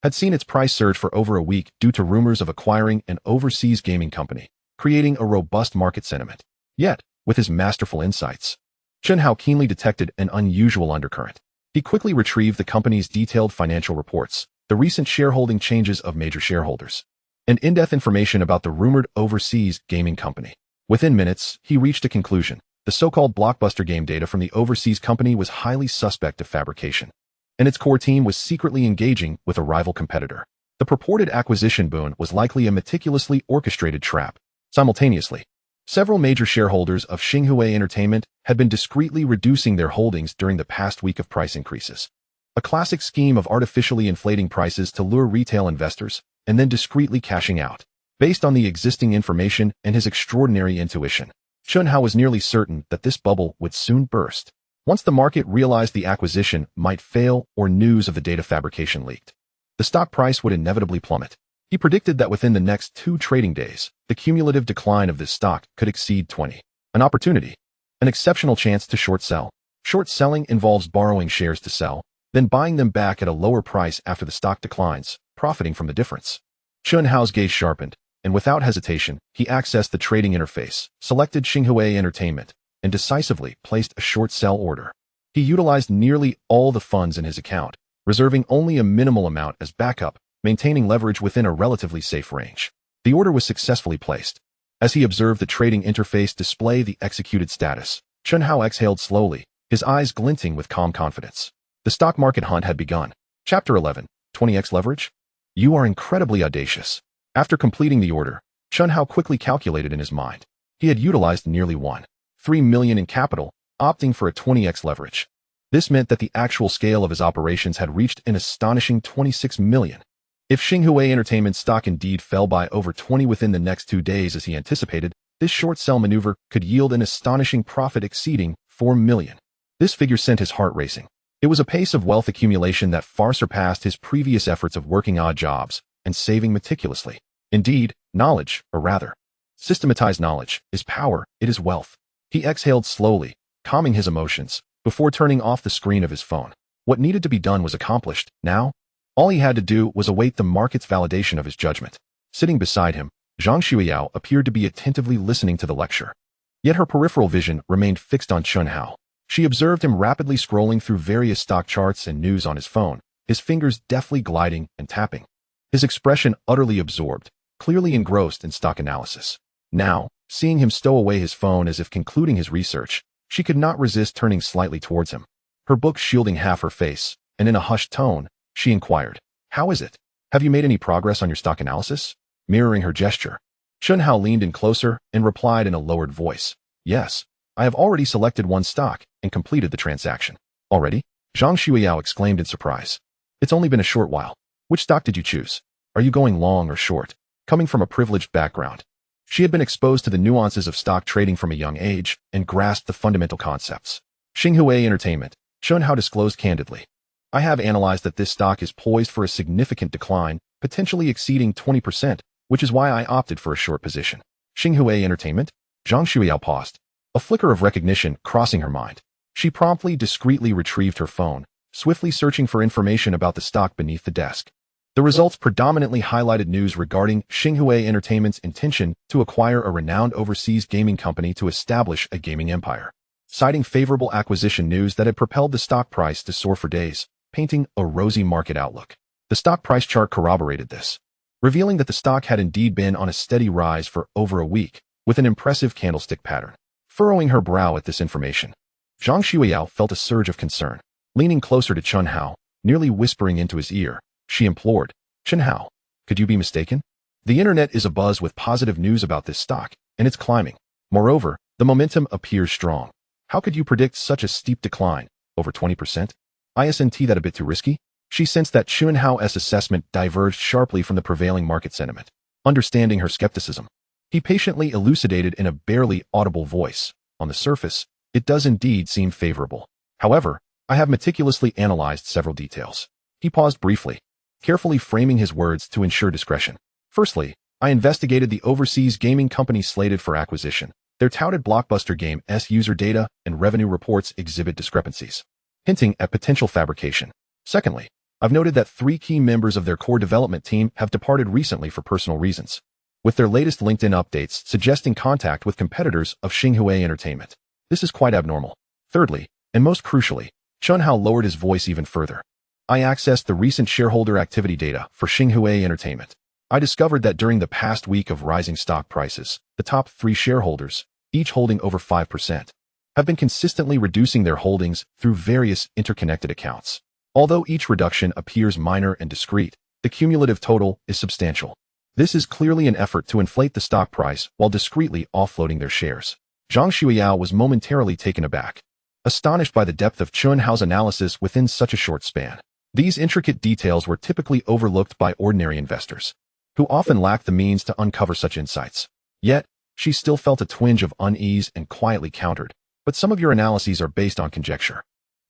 had seen its price surge for over a week due to rumors of acquiring an overseas gaming company, creating a robust market sentiment. Yet, with his masterful insights, Chen Hao keenly detected an unusual undercurrent. He quickly retrieved the company's detailed financial reports, the recent shareholding changes of major shareholders, and in-depth information about the rumored overseas gaming company. Within minutes, he reached a conclusion. The so-called blockbuster game data from the overseas company was highly suspect of fabrication, and its core team was secretly engaging with a rival competitor. The purported acquisition boon was likely a meticulously orchestrated trap. Simultaneously, several major shareholders of Xinghua Entertainment had been discreetly reducing their holdings during the past week of price increases. A classic scheme of artificially inflating prices to lure retail investors and then discreetly cashing out. Based on the existing information and his extraordinary intuition, Chen Hao was nearly certain that this bubble would soon burst. Once the market realized the acquisition might fail or news of the data fabrication leaked, the stock price would inevitably plummet. He predicted that within the next 2 trading days, the cumulative decline of this stock could exceed 20. An opportunity, an exceptional chance to short sell. Short selling involves borrowing shares to sell, then buying them back at a lower price after the stock declines, profiting from the difference. Chen Hao's gaze sharpened, and without hesitation, he accessed the trading interface, selected Xinhui Entertainment, and decisively placed a short sell order. He utilized nearly all the funds in his account, reserving only a minimal amount as backup, maintaining leverage within a relatively safe range. The order was successfully placed. As he observed the trading interface display the executed status, Chen Hao exhaled slowly, his eyes glinting with calm confidence. The stock market hunt had begun. Chapter 11, 20x leverage? You are incredibly audacious. After completing the order, Chen Hao quickly calculated in his mind. He had utilized nearly 1.3 million in capital, opting for a 20x leverage. This meant that the actual scale of his operations had reached an astonishing 26 million. If Xinhui Entertainment stock indeed fell by over 20 within the next 2 days as he anticipated, this short sell maneuver could yield an astonishing profit exceeding 4 million. This figure sent his heart racing. It was a pace of wealth accumulation that far surpassed his previous efforts of working odd jobs and saving meticulously. Indeed, knowledge, or rather, systematized knowledge, is power, it is wealth. He exhaled slowly, calming his emotions, before turning off the screen of his phone. What needed to be done was accomplished. Now, all he had to do was await the market's validation of his judgment. Sitting beside him, Zhang Xueyao appeared to be attentively listening to the lecture. Yet her peripheral vision remained fixed on Chen Hao. She observed him rapidly scrolling through various stock charts and news on his phone, his fingers deftly gliding and tapping. His expression utterly absorbed, clearly engrossed in stock analysis. Now, seeing him stow away his phone as if concluding his research, she could not resist turning slightly towards him, her book shielding half her face, and in a hushed tone, she inquired, "How is it? Have you made any progress on your stock analysis?" Mirroring her gesture, Chen Hao leaned in closer and replied in a lowered voice, "Yes, I have already selected one stock and completed the transaction." "Already?" Zhang Xueyao exclaimed in surprise. "It's only been a short while. Which stock did you choose? Are you going long or short?" Coming from a privileged background, she had been exposed to the nuances of stock trading from a young age and grasped the fundamental concepts. Xinhui Entertainment, Chen Hao disclosed candidly. "I have analyzed that this stock is poised for a significant decline, potentially exceeding 20%, which is why I opted for a short position." Xinhui Entertainment? Zhang Xueyao paused, a flicker of recognition crossing her mind. She promptly, discreetly retrieved her phone, swiftly searching for information about the stock beneath the desk. The results predominantly highlighted news regarding Xinhui Entertainment's intention to acquire a renowned overseas gaming company to establish a gaming empire, citing favorable acquisition news that had propelled the stock price to soar for days, painting a rosy market outlook. The stock price chart corroborated this, revealing that the stock had indeed been on a steady rise for over a week, with an impressive candlestick pattern. Furrowing her brow at this information, Zhang Xueyao felt a surge of concern. Leaning closer to Chen Hao, nearly whispering into his ear, she implored, "Chen Hao, could you be mistaken? The internet is abuzz with positive news about this stock, and it's climbing. Moreover, the momentum appears strong. How could you predict such a steep decline, over 20%? Isn't that a bit too risky?" She sensed that Chen Hao's assessment diverged sharply from the prevailing market sentiment. Understanding her skepticism, he patiently elucidated in a barely audible voice, "On the surface, it does indeed seem favorable. However, I have meticulously analyzed several details." He paused briefly, carefully framing his words to ensure discretion. "Firstly, I investigated the overseas gaming company slated for acquisition. Their touted blockbuster game's user data and revenue reports exhibit discrepancies, hinting at potential fabrication. Secondly, I've noted that 3 key members of their core development team have departed recently for personal reasons, with their latest LinkedIn updates suggesting contact with competitors of Xinhui Entertainment. This is quite abnormal. Thirdly, and most crucially, Chen Hao lowered his voice even further. I accessed the recent shareholder activity data for Xinhui Entertainment. I discovered that during the past week of rising stock prices, the top 3 shareholders, each holding over 5%, have been consistently reducing their holdings through various interconnected accounts. Although each reduction appears minor and discrete, the cumulative total is substantial. This is clearly an effort to inflate the stock price while discreetly offloading their shares." Zhang Xueyao was momentarily taken aback, astonished by the depth of Chen Hao's analysis within such a short span. These intricate details were typically overlooked by ordinary investors, who often lack the means to uncover such insights. Yet, she still felt a twinge of unease and quietly countered, "But some of your analyses are based on conjecture.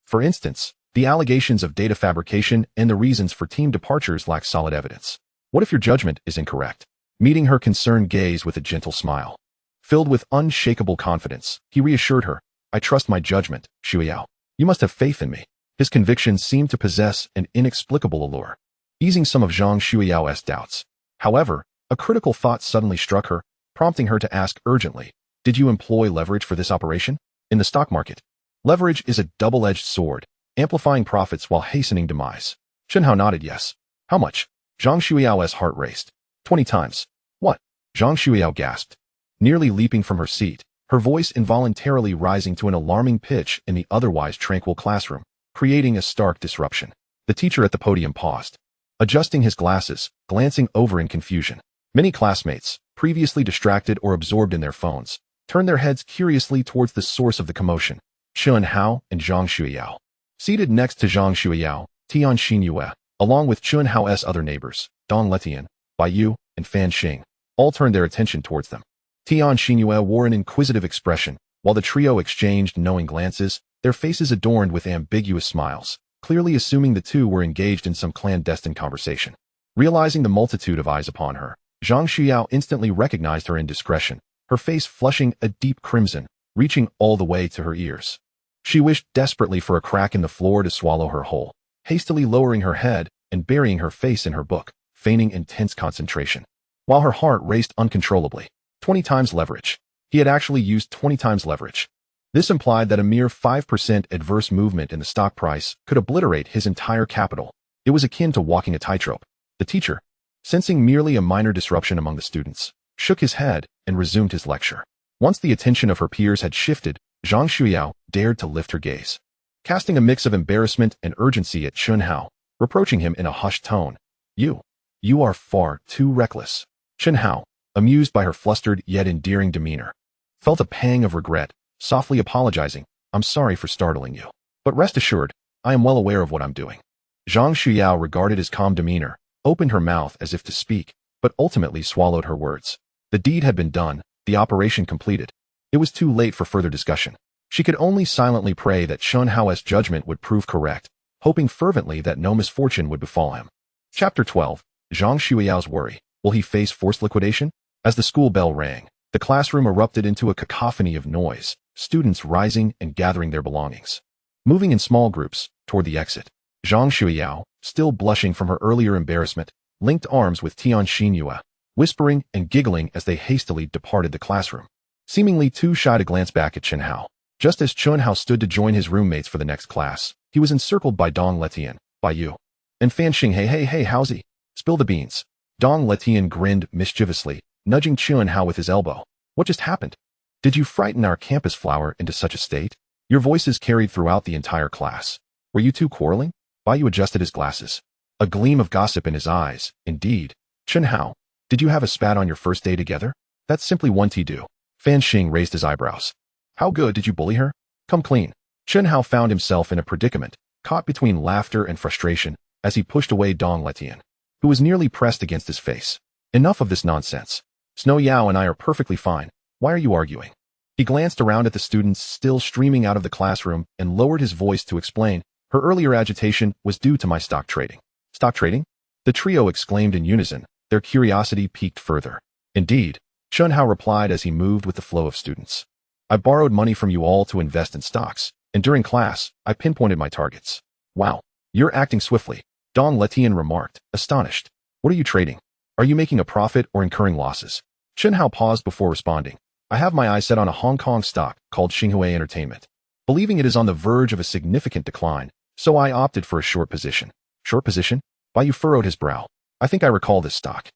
For instance, the allegations of data fabrication and the reasons for team departures lack solid evidence. What if your judgment is incorrect?" Meeting her concerned gaze with a gentle smile, filled with unshakable confidence, he reassured her, "I trust my judgment, Xueyao. You must have faith in me." His convictions seemed to possess an inexplicable allure, easing some of Zhang Xueyao's doubts. However, a critical thought suddenly struck her, prompting her to ask urgently, "Did you employ leverage for this operation?" In the stock market, leverage is a double-edged sword, amplifying profits while hastening demise. Chen Hao nodded yes. How much? Zhang Xueyao's heart raced. 20 times. What? Zhang Xueyao gasped, nearly leaping from her seat, her voice involuntarily rising to an alarming pitch in the otherwise tranquil classroom, creating a stark disruption. The teacher at the podium paused, adjusting his glasses, glancing over in confusion. Many classmates, previously distracted or absorbed in their phones, turned their heads curiously towards the source of the commotion, Chen Hao and Zhang Xueyao. Seated next to Zhang Xueyao, Ten-Thousandfold, along with Chen Hao's other neighbors, Dong Letian, Baiyu, and Fan Xing, all turned their attention towards them. Ten-Thousandfold wore an inquisitive expression, while the trio exchanged knowing glances, their faces adorned with ambiguous smiles, clearly assuming the two were engaged in some clandestine conversation. Realizing the multitude of eyes upon her, Zhang Xueyao instantly recognized her indiscretion, her face flushing a deep crimson, reaching all the way to her ears. She wished desperately for a crack in the floor to swallow her whole, hastily lowering her head and burying her face in her book, feigning intense concentration. While her heart raced uncontrollably. 20 times leverage. He had actually used 20 times leverage. This implied that a mere 5% adverse movement in the stock price could obliterate his entire capital. It was akin to walking a tightrope. The teacher, sensing merely a minor disruption among the students, shook his head and resumed his lecture. Once the attention of her peers had shifted, Zhang Xueyao dared to lift her gaze, casting a mix of embarrassment and urgency at Chen Hao, reproaching him in a hushed tone. You are far too reckless. Chen Hao, amused by her flustered yet endearing demeanor, felt a pang of regret, softly apologizing, "I'm sorry for startling you. But rest assured, I am well aware of what I'm doing." Zhang Xueyao regarded his calm demeanor, opened her mouth as if to speak, but ultimately swallowed her words. The deed had been done, the operation completed. It was too late for further discussion. She could only silently pray that Chen Hao's judgment would prove correct, hoping fervently that no misfortune would befall him. Chapter 12. Zhang Xueyao's worry. Will he face forced liquidation? As the school bell rang, the classroom erupted into a cacophony of noise, students rising and gathering their belongings. Moving in small groups toward the exit, Zhang Xueyao, still blushing from her earlier embarrassment, linked arms with Ten-Thousandfold, whispering and giggling as they hastily departed the classroom, seemingly too shy to glance back at Chen Hao. Just as Chen Hao stood to join his roommates for the next class, he was encircled by Dong Letian, Baiyu, and Fan Xing. Hey, how's he? Spill the beans. Dong Letian grinned mischievously, nudging Chen Hao with his elbow. What just happened? Did you frighten our campus flower into such a state? Your voices carried throughout the entire class. Were you two quarreling? Baiyu adjusted his glasses, a gleam of gossip in his eyes. Indeed. Chen Hao, did you have a spat on your first day together? That's simply one to do. Fan Xing raised his eyebrows. How good did you bully her? Come clean. Chen Hao found himself in a predicament, caught between laughter and frustration, as he pushed away Dong Letian, who was nearly pressed against his face. Enough of this nonsense. Snow Yao and I are perfectly fine. Why are you arguing? He glanced around at the students still streaming out of the classroom and lowered his voice to explain, her earlier agitation was due to my stock trading. Stock trading? The trio exclaimed in unison, their curiosity piqued further. Indeed, Chen Hao replied as he moved with the flow of students. I borrowed money from you all to invest in stocks, and during class, I pinpointed my targets. Wow, you're acting swiftly, Dong Letian remarked, astonished. What are you trading? Are you making a profit or incurring losses? Chen Hao paused before responding. I have my eyes set on a Hong Kong stock called Xinghua Entertainment, believing it is on the verge of a significant decline, so I opted for a short position. Short position? Baiyu furrowed his brow. I think I recall this stock.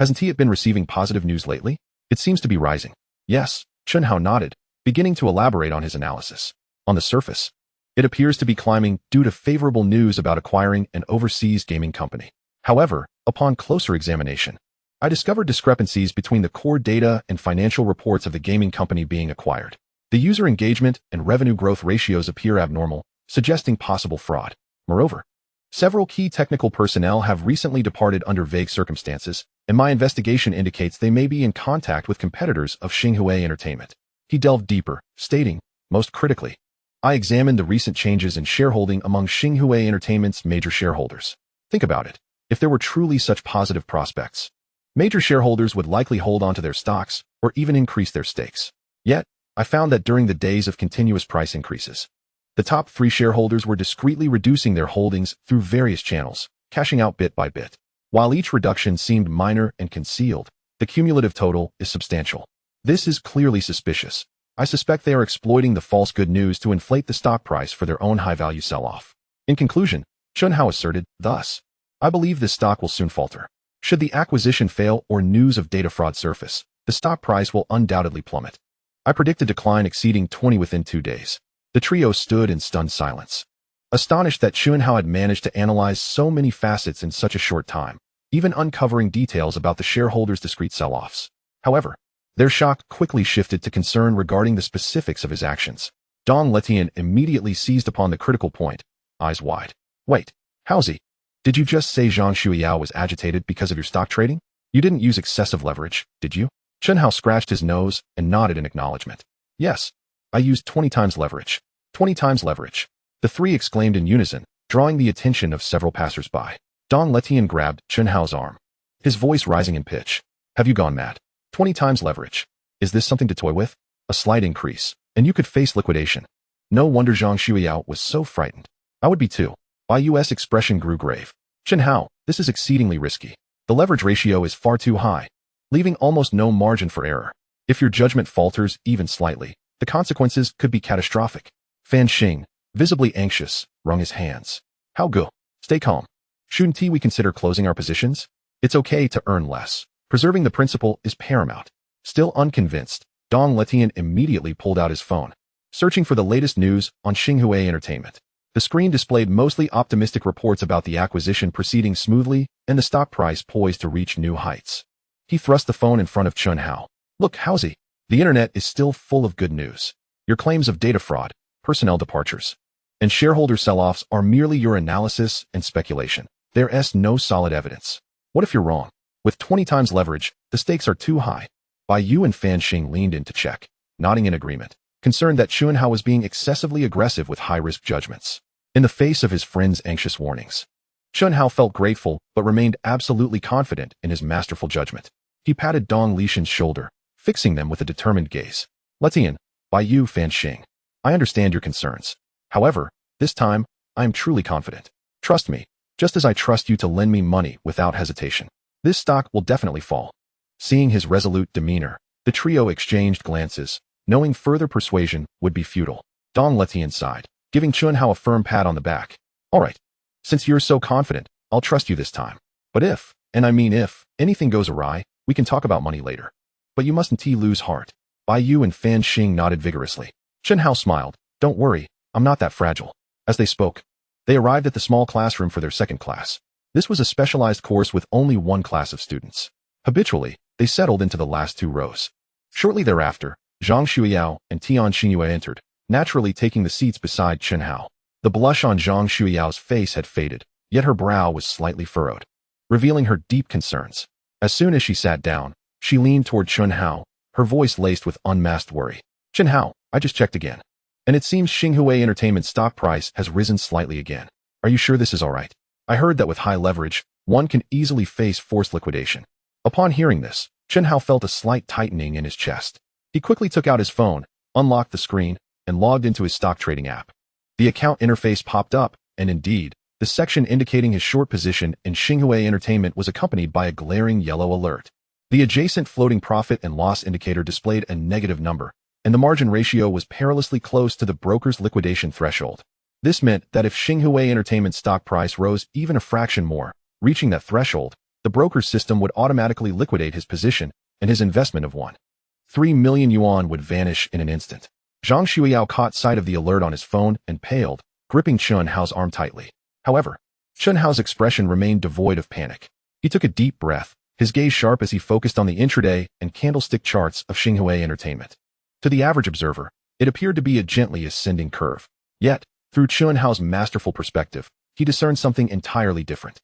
Hasn't he been receiving positive news lately? It seems to be rising. Yes, Chen Hao nodded, beginning to elaborate on his analysis. On the surface, it appears to be climbing due to favorable news about acquiring an overseas gaming company. However, upon closer examination, I discovered discrepancies between the core data and financial reports of the gaming company being acquired. The user engagement and revenue growth ratios appear abnormal, suggesting possible fraud. Moreover, several key technical personnel have recently departed under vague circumstances, and my investigation indicates they may be in contact with competitors of Xinghua Entertainment. He delved deeper, stating, most critically, I examined the recent changes in shareholding among Xinghua Entertainment's major shareholders. Think about it. If there were truly such positive prospects, major shareholders would likely hold on to their stocks or even increase their stakes. Yet, I found that during the days of continuous price increases, the top 3 shareholders were discreetly reducing their holdings through various channels, cashing out bit by bit. While each reduction seemed minor and concealed, the cumulative total is substantial. This is clearly suspicious. I suspect they are exploiting the false good news to inflate the stock price for their own high-value sell-off. In conclusion, Chen Hao asserted, thus, I believe this stock will soon falter. Should the acquisition fail or news of data fraud surface, the stock price will undoubtedly plummet. I predict a decline exceeding 20 within 2 days. The trio stood in stunned silence, astonished that Chen Hao had managed to analyze so many facets in such a short time, even uncovering details about the shareholders' discrete sell-offs. However, their shock quickly shifted to concern regarding the specifics of his actions. Dong Letian immediately seized upon the critical point, eyes wide. Wait, Haozi, did you just say Zhang Xueyao was agitated because of your stock trading? You didn't use excessive leverage, did you? Chen Hao scratched his nose and nodded in acknowledgement. Yes, I used 20 times leverage. 20 times leverage. The three exclaimed in unison, drawing the attention of several passers-by. Dong Letian grabbed Chen Hao's arm, his voice rising in pitch. Have you gone mad? 20 times leverage. Is this something to toy with? A slight increase, and you could face liquidation. No wonder Zhang Xueyao was so frightened. I would be too. Yu's expression grew grave. Chen Hao, this is exceedingly risky. The leverage ratio is far too high, leaving almost no margin for error. If your judgment falters even slightly, the consequences could be catastrophic. Fan Xing, visibly anxious, wrung his hands. How go? Stay calm. Shouldn't we consider closing our positions? It's okay to earn less. Preserving the principle is paramount. Still unconvinced, Dong Letian immediately pulled out his phone, searching for the latest news on Xinhui Entertainment. The screen displayed mostly optimistic reports about the acquisition proceeding smoothly and the stock price poised to reach new heights. He thrust the phone in front of Chen Hao. Look, Haozi, the internet is still full of good news. Your claims of data fraud, personnel departures, and shareholder sell-offs are merely your analysis and speculation. There's no solid evidence. What if you're wrong? With 20 times leverage, the stakes are too high. Yu and Fan Xing leaned in to check, nodding in agreement, concerned that Chen Hao was being excessively aggressive with high-risk judgments. In the face of his friend's anxious warnings, Chen Hao felt grateful but remained absolutely confident in his masterful judgment. He patted Dong Letian's shoulder, fixing them with a determined gaze. Letian, Yu, Fan Xing, I understand your concerns. However, this time, I am truly confident. Trust me, just as I trust you to lend me money without hesitation. This stock will definitely fall. Seeing his resolute demeanor, the trio exchanged glances, knowing further persuasion would be futile. Dong Letian sighed, giving Chen Hao a firm pat on the back. All right, since you're so confident, I'll trust you this time. But if, and I mean if, anything goes awry, we can talk about money later. But you mustn't lose heart. Yu and Fan Xing nodded vigorously. Chen Hao smiled. Don't worry, I'm not that fragile. As they spoke, they arrived at the small classroom for their second class. This was a specialized course with only one class of students. Habitually, they settled into the last 2 rows. Shortly thereafter, Zhang Xueyao and Tian Xingyue entered, naturally taking the seats beside Chen Hao. The blush on Zhang Xueyao's face had faded, yet her brow was slightly furrowed, revealing her deep concerns. As soon as she sat down, she leaned toward Chen Hao, her voice laced with unmasked worry. Chen Hao, I just checked again, and it seems Xinhui Entertainment's stock price has risen slightly again. Are you sure this is all right? I heard that with high leverage, one can easily face forced liquidation. Upon hearing this, Chen Hao felt a slight tightening in his chest. He quickly took out his phone, unlocked the screen, and logged into his stock trading app. The account interface popped up, and indeed, the section indicating his short position in Xinhui Entertainment was accompanied by a glaring yellow alert. The adjacent floating profit and loss indicator displayed a negative number, and the margin ratio was perilously close to the broker's liquidation threshold. This meant that if Xinhui Entertainment's stock price rose even a fraction more, reaching that threshold, the broker's system would automatically liquidate his position, and his investment of 1.3 million yuan would vanish in an instant. Zhang Xueyao caught sight of the alert on his phone and paled, gripping Chen Hao's arm tightly. However, Chen Hao's expression remained devoid of panic. He took a deep breath, his gaze sharp as he focused on the intraday and candlestick charts of Xinhui Entertainment. To the average observer, it appeared to be a gently ascending curve. Yet, through Chen Hao's masterful perspective, he discerned something entirely different.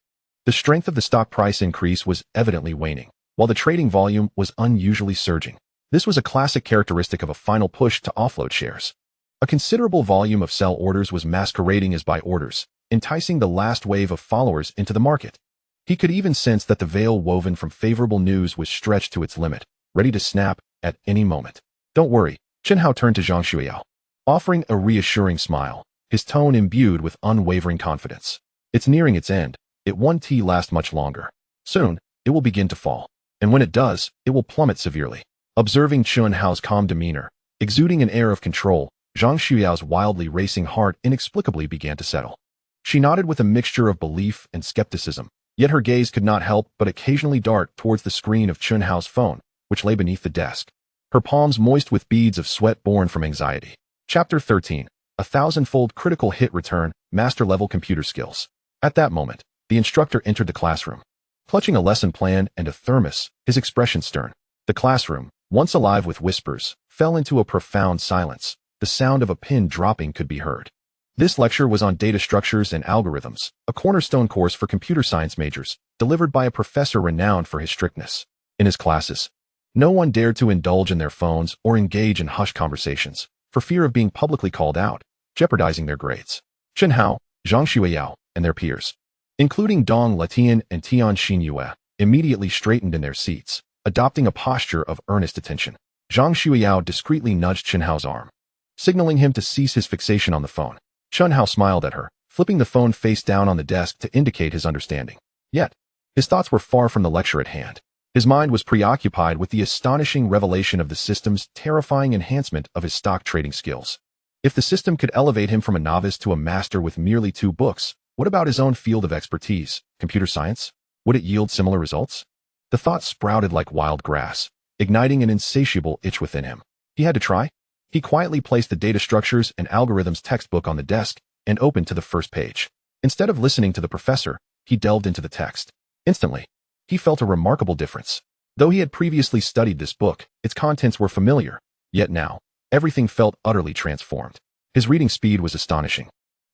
The strength of the stock price increase was evidently waning, while the trading volume was unusually surging. This was a classic characteristic of a final push to offload shares. A considerable volume of sell orders was masquerading as buy orders, enticing the last wave of followers into the market. He could even sense that the veil woven from favorable news was stretched to its limit, ready to snap at any moment. Don't worry, Chen Hao turned to Zhang Xueyao, offering a reassuring smile, his tone imbued with unwavering confidence. It's nearing its end. It won't last much longer. Soon, it will begin to fall. And when it does, it will plummet severely. Observing Chen Hao's calm demeanor, exuding an air of control, Zhang Xueyao's wildly racing heart inexplicably began to settle. She nodded with a mixture of belief and skepticism, yet her gaze could not help but occasionally dart towards the screen of Chen Hao's phone, which lay beneath the desk, her palms moist with beads of sweat born from anxiety. Chapter 13. A Thousandfold Critical Hit Return, Master-Level Computer Skills. At that moment, the instructor entered the classroom. Clutching a lesson plan and a thermos, his expression stern. The classroom, once alive with whispers, fell into a profound silence. The sound of a pin dropping could be heard. This lecture was on data structures and algorithms, a cornerstone course for computer science majors, delivered by a professor renowned for his strictness. In his classes, no one dared to indulge in their phones or engage in hushed conversations, for fear of being publicly called out, jeopardizing their grades. Chen Hao, Zhang Xueyao, and their peers, including Dong Letian and Tian Xinyue, immediately straightened in their seats, adopting a posture of earnest attention. Zhang Xueyao discreetly nudged Chen Hao's arm, signaling him to cease his fixation on the phone. Chen Hao smiled at her, flipping the phone face down on the desk to indicate his understanding. Yet, his thoughts were far from the lecture at hand. His mind was preoccupied with the astonishing revelation of the system's terrifying enhancement of his stock trading skills. If the system could elevate him from a novice to a master with merely 2 books, what about his own field of expertise, computer science? Would it yield similar results? The thought sprouted like wild grass, igniting an insatiable itch within him. He had to try. He quietly placed the data structures and algorithms textbook on the desk and opened to the first page. Instead of listening to the professor, he delved into the text. Instantly, he felt a remarkable difference. Though he had previously studied this book, its contents were familiar, yet now, everything felt utterly transformed. His reading speed was astonishing.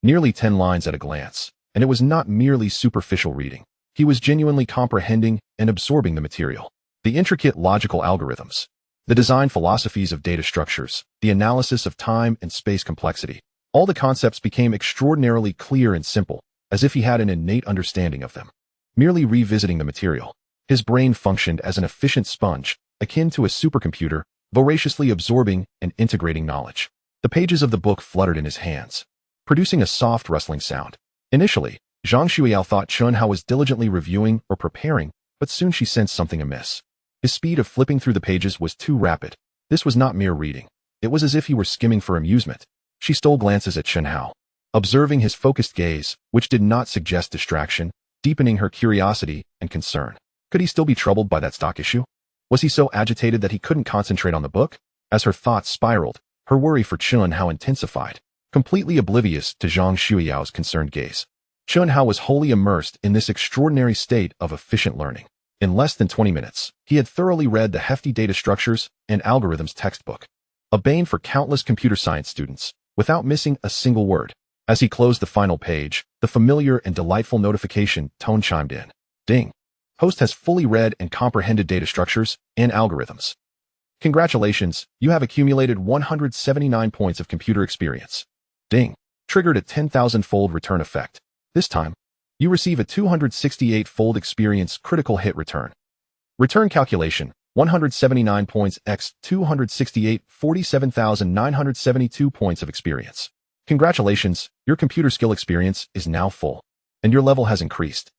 Nearly 10 lines at a glance, and it was not merely superficial reading. He was genuinely comprehending and absorbing the material. The intricate logical algorithms, the design philosophies of data structures, the analysis of time and space complexity, all the concepts became extraordinarily clear and simple, as if he had an innate understanding of them. Merely revisiting the material, his brain functioned as an efficient sponge, akin to a supercomputer, voraciously absorbing and integrating knowledge. The pages of the book fluttered in his hands, producing a soft rustling sound. Initially, Zhang Xueyao thought Chen Hao was diligently reviewing or preparing, but soon she sensed something amiss. His speed of flipping through the pages was too rapid. This was not mere reading. It was as if he were skimming for amusement. She stole glances at Chen Hao, observing his focused gaze, which did not suggest distraction, deepening her curiosity and concern. Could he still be troubled by that stock issue? Was he so agitated that he couldn't concentrate on the book? As her thoughts spiraled, her worry for Chen Hao intensified, completely oblivious to Zhang Xueyao's concerned gaze. Chen Hao was wholly immersed in this extraordinary state of efficient learning. In less than 20 minutes, he had thoroughly read the hefty data structures and algorithms textbook, a bane for countless computer science students, without missing a single word. As he closed the final page, the familiar and delightful notification tone chimed in. Ding. Host has fully read and comprehended data structures and algorithms. Congratulations, you have accumulated 179 points of computer experience. Ding. Triggered a 10,000-fold return effect. This time, you receive a 268-fold experience critical hit return. Return calculation, 179 points x 268, 47,972 points of experience. Congratulations, your computer skill experience is now full, and your level has increased.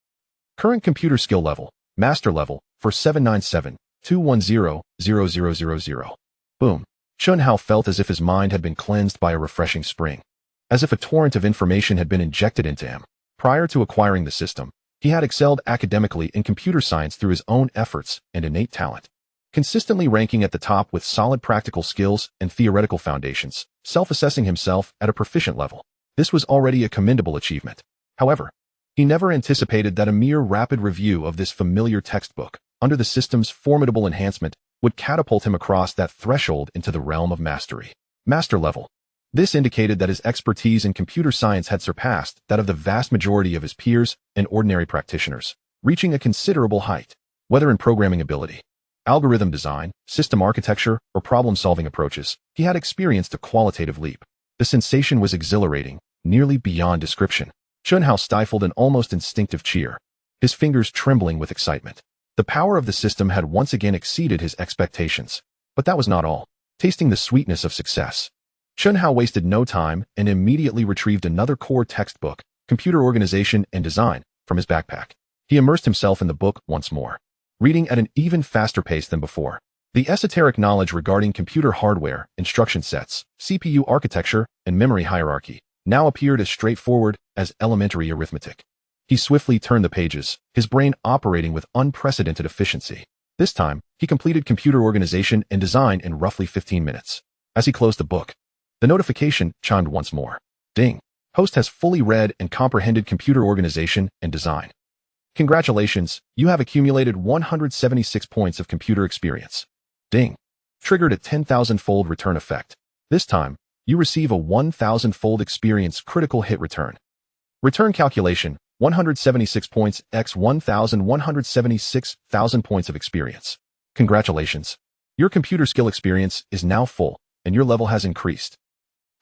Current computer skill level, master level, for 797-210-0000. Boom. Chen Hao felt as if his mind had been cleansed by a refreshing spring, as if a torrent of information had been injected into him. Prior to acquiring the system, he had excelled academically in computer science through his own efforts and innate talent, consistently ranking at the top with solid practical skills and theoretical foundations, self-assessing himself at a proficient level. This was already a commendable achievement. However, he never anticipated that a mere rapid review of this familiar textbook, under the system's formidable enhancement, would catapult him across that threshold into the realm of mastery. Master level. This indicated that his expertise in computer science had surpassed that of the vast majority of his peers and ordinary practitioners, reaching a considerable height. Whether in programming ability, algorithm design, system architecture, or problem-solving approaches, he had experienced a qualitative leap. The sensation was exhilarating, nearly beyond description. Chen Hao stifled an almost instinctive cheer, his fingers trembling with excitement. The power of the system had once again exceeded his expectations. But that was not all. Tasting the sweetness of success, Chen Hao wasted no time and immediately retrieved another core textbook, Computer Organization and Design, from his backpack. He immersed himself in the book once more, reading at an even faster pace than before. The esoteric knowledge regarding computer hardware, instruction sets, CPU architecture, and memory hierarchy now appeared as straightforward as elementary arithmetic. He swiftly turned the pages, his brain operating with unprecedented efficiency. This time, he completed computer organization and design in roughly 15 minutes. As he closed the book, the notification chimed once more. Ding! Host has fully read and comprehended computer organization and design. Congratulations, you have accumulated 176 points of computer experience. Ding! Triggered a 10,000-fold return effect. This time, you receive a 1,000-fold experience critical hit return. Return calculation, 176 points x 1,176,000 points of experience. Congratulations. Your computer skill experience is now full, and your level has increased.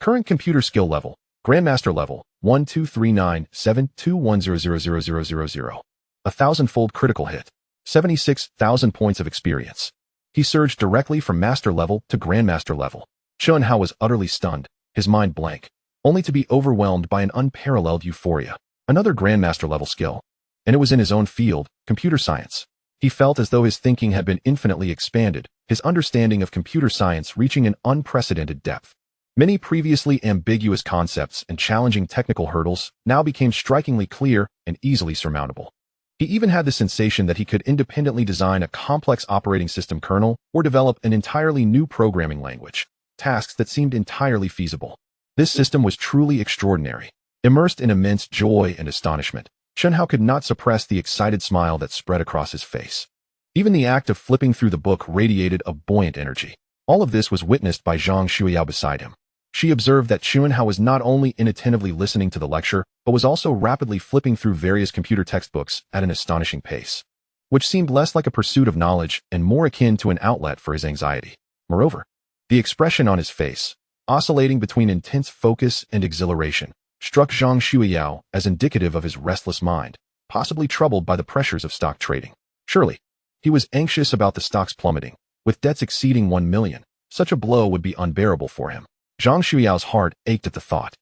Current computer skill level, Grandmaster level, 1239721000000. 1,000-fold critical hit, 76,000 points of experience. He surged directly from master level to grandmaster level. Chen Hao was utterly stunned, his mind blank, only to be overwhelmed by an unparalleled euphoria. Another grandmaster level skill, and it was in his own field, computer science. He felt as though his thinking had been infinitely expanded, his understanding of computer science reaching an unprecedented depth. Many previously ambiguous concepts and challenging technical hurdles now became strikingly clear and easily surmountable. He even had the sensation that he could independently design a complex operating system kernel or develop an entirely new programming language, tasks that seemed entirely feasible. This system was truly extraordinary. Immersed in immense joy and astonishment, Chen Hao could not suppress the excited smile that spread across his face. Even the act of flipping through the book radiated a buoyant energy. All of this was witnessed by Zhang Xueyao beside him. She observed that Chen Hao was not only inattentively listening to the lecture, but was also rapidly flipping through various computer textbooks at an astonishing pace, which seemed less like a pursuit of knowledge and more akin to an outlet for his anxiety. Moreover, the expression on his face, oscillating between intense focus and exhilaration, struck Zhang Xueyao as indicative of his restless mind, possibly troubled by the pressures of stock trading. Surely, he was anxious about the stocks plummeting. With debts exceeding 1 million, such a blow would be unbearable for him. Zhang Xueyao's heart ached at the thought,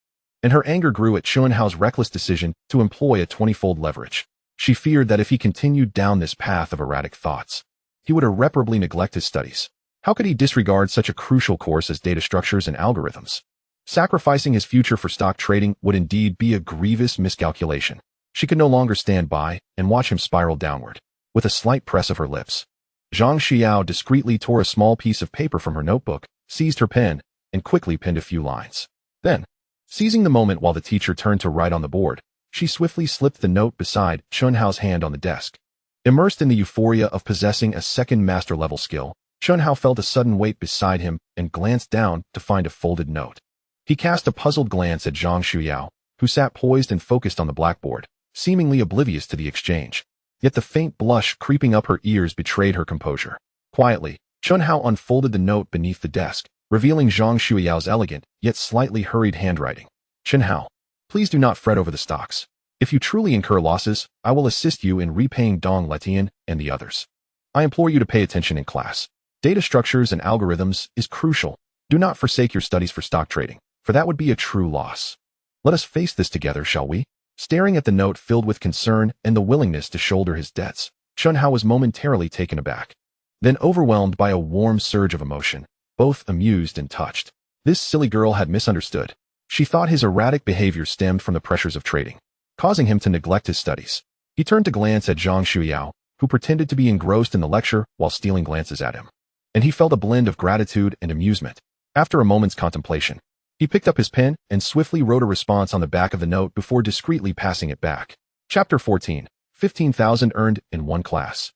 and her anger grew at Chen Hao's reckless decision to employ a 20-fold leverage. She feared that if he continued down this path of erratic thoughts, he would irreparably neglect his studies. How could he disregard such a crucial course as data structures and algorithms? Sacrificing his future for stock trading would indeed be a grievous miscalculation. She could no longer stand by and watch him spiral downward. With a slight press of her lips, Zhang Xueyao discreetly tore a small piece of paper from her notebook, seized her pen, and quickly penned a few lines. Then, seizing the moment while the teacher turned to write on the board, she swiftly slipped the note beside Chen Hao's hand on the desk. Immersed in the euphoria of possessing a second master-level skill, Chen Hao felt a sudden weight beside him and glanced down to find a folded note. He cast a puzzled glance at Zhang Xueyao, who sat poised and focused on the blackboard, seemingly oblivious to the exchange. Yet the faint blush creeping up her ears betrayed her composure. Quietly, Chen Hao unfolded the note beneath the desk, revealing Zhang Xueyao's elegant, yet slightly hurried handwriting. Chen Hao, please do not fret over the stocks. If you truly incur losses, I will assist you in repaying Dong Letian and the others. I implore you to pay attention in class. Data structures and algorithms is crucial. Do not forsake your studies for stock trading, for that would be a true loss. Let us face this together, shall we? Staring at the note filled with concern and the willingness to shoulder his debts, Chen Hao was momentarily taken aback, then overwhelmed by a warm surge of emotion, both amused and touched. This silly girl had misunderstood. She thought his erratic behavior stemmed from the pressures of trading, causing him to neglect his studies. He turned to glance at Zhang Xueyao, who pretended to be engrossed in the lecture while stealing glances at him. And he felt a blend of gratitude and amusement. After a moment's contemplation, he picked up his pen and swiftly wrote a response on the back of the note before discreetly passing it back. Chapter 14, 15,000 earned in one class.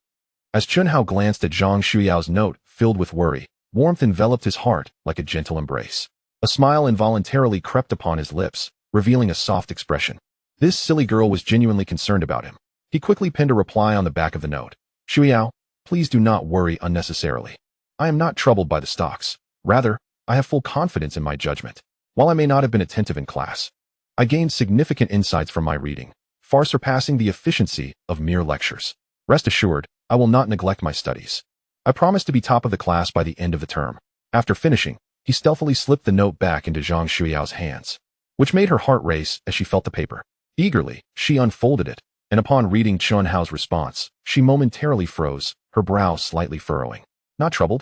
As Chen Hao glanced at Zhang Xueyao's note filled with worry, warmth enveloped his heart like a gentle embrace. A smile involuntarily crept upon his lips, revealing a soft expression. This silly girl was genuinely concerned about him. He quickly penned a reply on the back of the note. Xueyao, please do not worry unnecessarily. I am not troubled by the stocks. Rather, I have full confidence in my judgment. While I may not have been attentive in class, I gained significant insights from my reading, far surpassing the efficiency of mere lectures. Rest assured, I will not neglect my studies. I promise to be top of the class by the end of the term. After finishing, he stealthily slipped the note back into Zhang Xueyao's hands, which made her heart race as she felt the paper. Eagerly, she unfolded it, and upon reading Chen Hao's response, she momentarily froze, her brow slightly furrowing. Not troubled?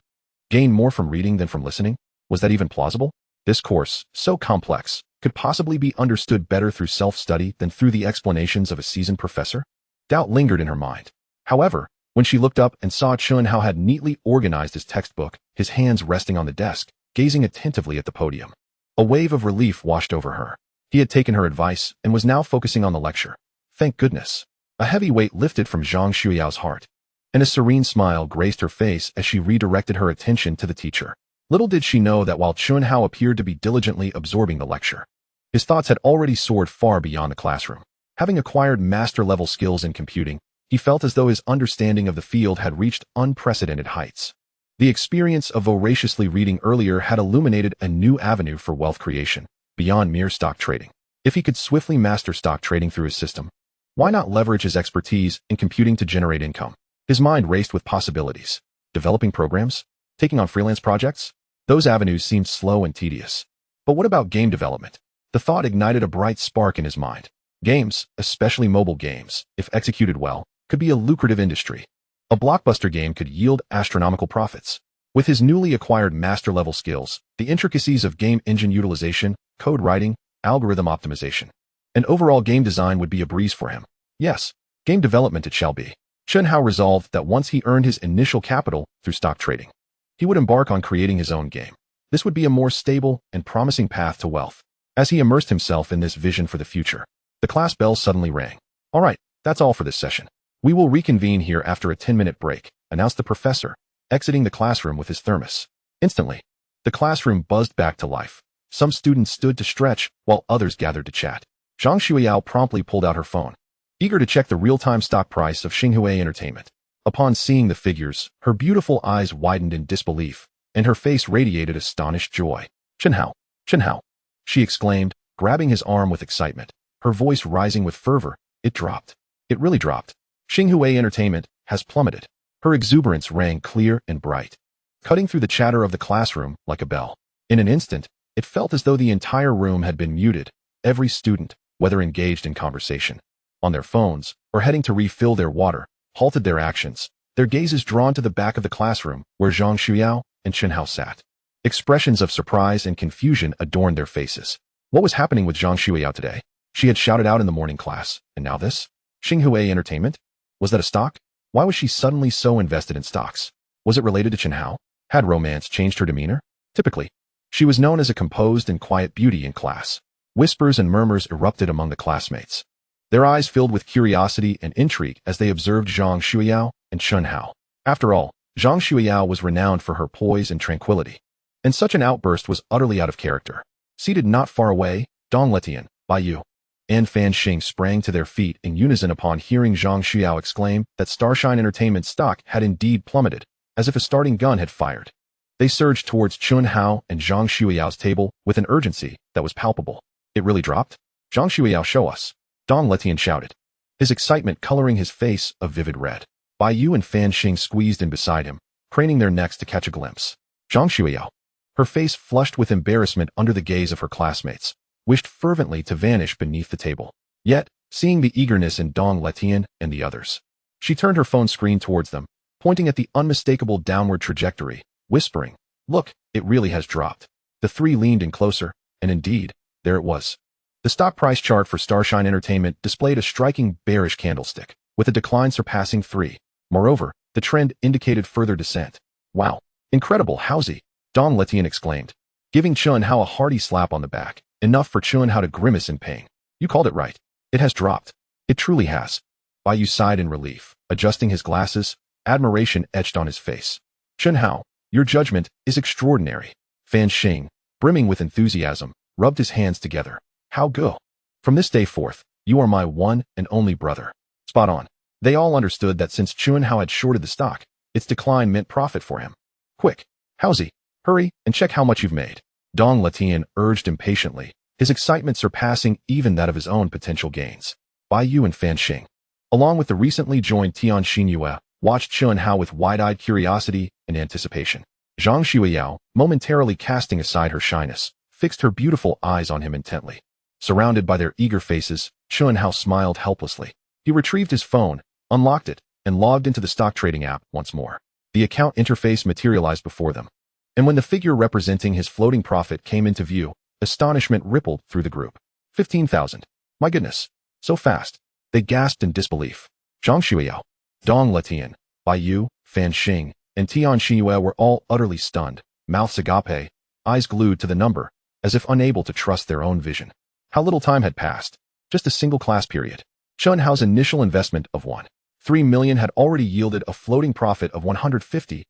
Gain more from reading than from listening? Was that even plausible? This course, so complex, could possibly be understood better through self-study than through the explanations of a seasoned professor? Doubt lingered in her mind. However, when she looked up and saw Chen Hao had neatly organized his textbook, his hands resting on the desk, gazing attentively at the podium, a wave of relief washed over her. He had taken her advice and was now focusing on the lecture. Thank goodness. A heavy weight lifted from Zhang Xueyao's heart, and a serene smile graced her face as she redirected her attention to the teacher. Little did she know that while Chen Hao appeared to be diligently absorbing the lecture, his thoughts had already soared far beyond the classroom. Having acquired master-level skills in computing, he felt as though his understanding of the field had reached unprecedented heights. The experience of voraciously reading earlier had illuminated a new avenue for wealth creation, beyond mere stock trading. If he could swiftly master stock trading through his system, why not leverage his expertise in computing to generate income? His mind raced with possibilities. Developing programs? Taking on freelance projects? Those avenues seemed slow and tedious. But what about game development? The thought ignited a bright spark in his mind. Games, especially mobile games, if executed well, could be a lucrative industry. A blockbuster game could yield astronomical profits. With his newly acquired master-level skills, the intricacies of game engine utilization, code writing, algorithm optimization, and overall game design would be a breeze for him. Yes, game development it shall be. Chen Hao resolved that once he earned his initial capital through stock trading, he would embark on creating his own game. This would be a more stable and promising path to wealth. As he immersed himself in this vision for the future, the class bell suddenly rang. All right, that's all for this session. We will reconvene here after a 10-minute break, announced the professor, exiting the classroom with his thermos. Instantly, the classroom buzzed back to life. Some students stood to stretch, while others gathered to chat. Zhang Xueyao promptly pulled out her phone, eager to check the real-time stock price of Xinhui Entertainment. Upon seeing the figures, her beautiful eyes widened in disbelief, and her face radiated astonished joy. Chen Hao, Chen Hao, she exclaimed, grabbing his arm with excitement. Her voice rising with fervor. It dropped. It really dropped. Xinhui Entertainment has plummeted. Her exuberance rang clear and bright, cutting through the chatter of the classroom like a bell. In an instant, it felt as though the entire room had been muted. Every student, whether engaged in conversation, on their phones, or heading to refill their water, halted their actions, their gazes drawn to the back of the classroom where Zhang Xueyao and Chen Hao sat. Expressions of surprise and confusion adorned their faces. What was happening with Zhang Xueyao today? She had shouted out in the morning class, and now this? Xinhui Entertainment? Was that a stock? Why was she suddenly so invested in stocks? Was it related to Chen Hao? Had romance changed her demeanor? Typically, she was known as a composed and quiet beauty in class. Whispers and murmurs erupted among the classmates, their eyes filled with curiosity and intrigue as they observed Zhang Xueyao and Chen Hao. After all, Zhang Xueyao was renowned for her poise and tranquility, and such an outburst was utterly out of character. Seated not far away, Dong Letian, Bai and Fan Xing sprang to their feet in unison upon hearing Zhang Xueyao exclaim that Starshine Entertainment stock had indeed plummeted, as if a starting gun had fired. They surged towards Chen Hao and Zhang Xueyao's table with an urgency that was palpable. It really dropped? Zhang Xueyao, show us. Dong Letian shouted, his excitement coloring his face a vivid red. Bai and Fan Xing squeezed in beside him, craning their necks to catch a glimpse. Zhang Xueyao, her face flushed with embarrassment under the gaze of her classmates, wished fervently to vanish beneath the table. Yet, seeing the eagerness in Dong Letian and the others, she turned her phone screen towards them, pointing at the unmistakable downward trajectory, whispering, "Look, it really has dropped." The three leaned in closer, and indeed, there it was. The stock price chart for Starshine Entertainment displayed a striking bearish candlestick, with a decline surpassing 3. Moreover, the trend indicated further descent. Wow, incredible, Howsy, Dong Letian exclaimed, giving Chen Hao a hearty slap on the back, enough for Chen Hao to grimace in pain. You called it right. It has dropped. It truly has. Bai Yu sighed in relief, adjusting his glasses, admiration etched on his face. Chen Hao, your judgment is extraordinary. Fan Xing, brimming with enthusiasm, rubbed his hands together. How go? From this day forth, you are my one and only brother. Spot on. They all understood that since Chen Hao had shorted the stock, its decline meant profit for him. Quick, Howsy, hurry and check how much you've made. Dong Letian urged impatiently, his excitement surpassing even that of his own potential gains. Bai Yu and Fan Xing, along with the recently joined Tian Xinyue, watched Chen Hao with wide-eyed curiosity and anticipation. Zhang Xueyao, momentarily casting aside her shyness, fixed her beautiful eyes on him intently. Surrounded by their eager faces, Chen Hao smiled helplessly. He retrieved his phone, unlocked it, and logged into the stock trading app once more. The account interface materialized before them. And when the figure representing his floating profit came into view, astonishment rippled through the group. 15,000. My goodness. So fast. They gasped in disbelief. Zhang Xueyao, Dong Letian, Bai Yu, Fan Xing, and Tian Xinhua were all utterly stunned, mouths agape, eyes glued to the number, as if unable to trust their own vision. How little time had passed. Just a single class period. Chen Hao's initial investment of 1.3 million had already yielded a floating profit of 150,000.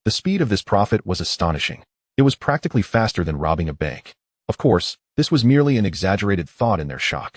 The speed of this profit was astonishing. It was practically faster than robbing a bank. Of course, this was merely an exaggerated thought in their shock.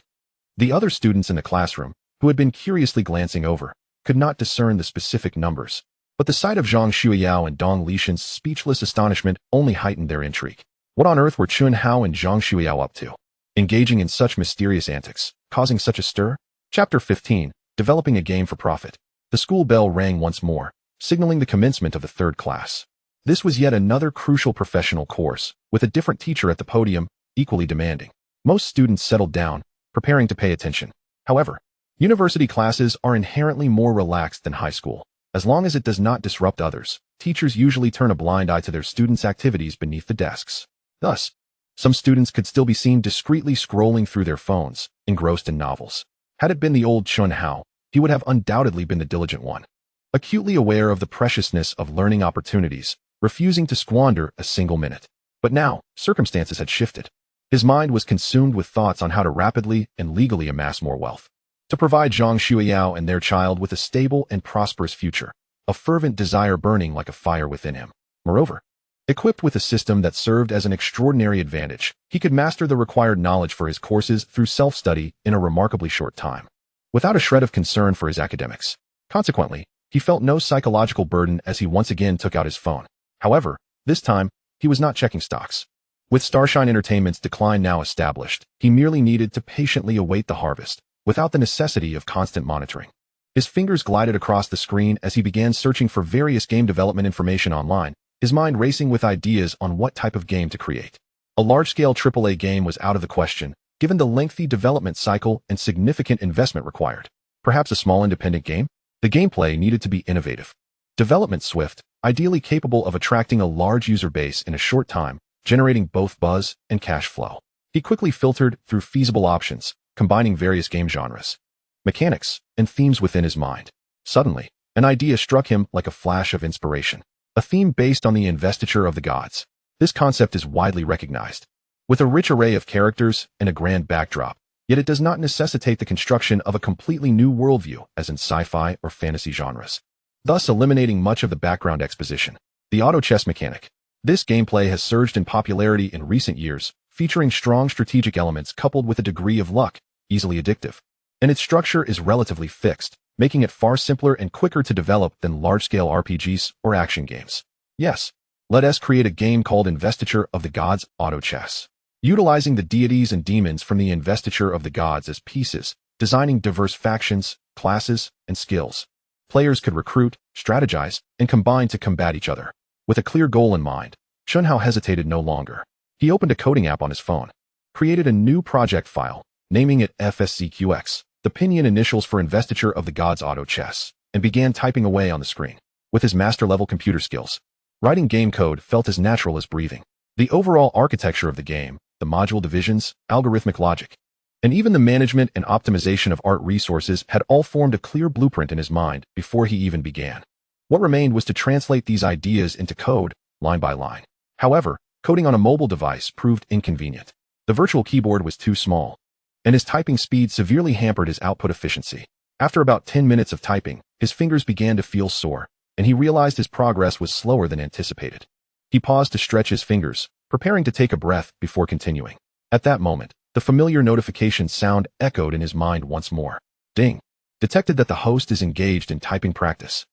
The other students in the classroom, who had been curiously glancing over, could not discern the specific numbers. But the sight of Zhang Xueyao and Dong Lishan's speechless astonishment only heightened their intrigue. What on earth were Chen Hao and Zhang Xueyao up to? Engaging in such mysterious antics, causing such a stir? Chapter 15, Developing a Game for Profit. The school bell rang once more, signaling the commencement of the third class. This was yet another crucial professional course, with a different teacher at the podium, equally demanding. Most students settled down, preparing to pay attention. However, university classes are inherently more relaxed than high school. As long as it does not disrupt others, teachers usually turn a blind eye to their students' activities beneath the desks. Thus, some students could still be seen discreetly scrolling through their phones, engrossed in novels. Had it been the old Chen Hao, he would have undoubtedly been the diligent one. Acutely aware of the preciousness of learning opportunities, refusing to squander a single minute. But now, circumstances had shifted. His mind was consumed with thoughts on how to rapidly and legally amass more wealth. To provide Zhang Xueyao and their child with a stable and prosperous future, a fervent desire burning like a fire within him. Moreover, equipped with a system that served as an extraordinary advantage, he could master the required knowledge for his courses through self-study in a remarkably short time, without a shred of concern for his academics. Consequently, he felt no psychological burden as he once again took out his phone. However, this time, he was not checking stocks. With Starshine Entertainment's decline now established, he merely needed to patiently await the harvest, without the necessity of constant monitoring. His fingers glided across the screen as he began searching for various game development information online, his mind racing with ideas on what type of game to create. A large-scale AAA game was out of the question, given the lengthy development cycle and significant investment required. Perhaps a small independent game? The gameplay needed to be innovative. Development swift, ideally capable of attracting a large user base in a short time, generating both buzz and cash flow. He quickly filtered through feasible options, combining various game genres, mechanics, and themes within his mind. Suddenly, an idea struck him like a flash of inspiration. A theme based on the investiture of the gods. This concept is widely recognized, with a rich array of characters and a grand backdrop, yet it does not necessitate the construction of a completely new worldview as in sci-fi or fantasy genres, thus eliminating much of the background exposition. The auto chess mechanic. This gameplay has surged in popularity in recent years, featuring strong strategic elements coupled with a degree of luck, easily addictive. And its structure is relatively fixed, making it far simpler and quicker to develop than large-scale RPGs or action games. Yes, let us create a game called Investiture of the Gods Auto Chess. Utilizing the deities and demons from the Investiture of the Gods as pieces, designing diverse factions, classes, and skills. Players could recruit, strategize, and combine to combat each other. With a clear goal in mind, Chen Hao hesitated no longer. He opened a coding app on his phone, created a new project file, naming it FSCQX, the pinyin initials for Investiture of the Gods Auto Chess, and began typing away on the screen. With his master-level computer skills, writing game code felt as natural as breathing. The overall architecture of the game, the module divisions, algorithmic logic, and even the management and optimization of art resources had all formed a clear blueprint in his mind before he even began. What remained was to translate these ideas into code, line by line. However, coding on a mobile device proved inconvenient. The virtual keyboard was too small, and his typing speed severely hampered his output efficiency. After about 10 minutes of typing, his fingers began to feel sore, and he realized his progress was slower than anticipated. He paused to stretch his fingers, preparing to take a breath before continuing. At that moment, the familiar notification sound echoed in his mind once more. Ding. Detected that the host is engaged in typing practice.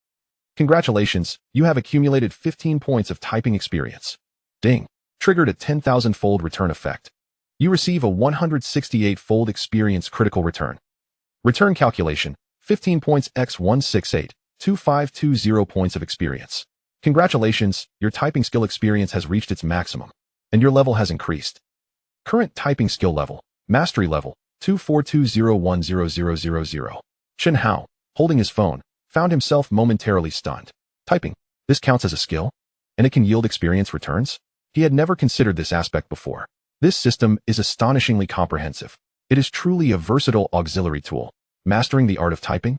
Congratulations, you have accumulated 15 points of typing experience. Ding. Triggered a 10,000-fold return effect. You receive a 168-fold experience critical return. Return calculation, 15 points x 168, 2520 points of experience. Congratulations, your typing skill experience has reached its maximum, and your level has increased. Current typing skill level, mastery level, 242010000. Chen Hao, holding his phone, found himself momentarily stunned. Typing. This counts as a skill? And it can yield experience returns? He had never considered this aspect before. This system is astonishingly comprehensive. It is truly a versatile auxiliary tool. Mastering the art of typing?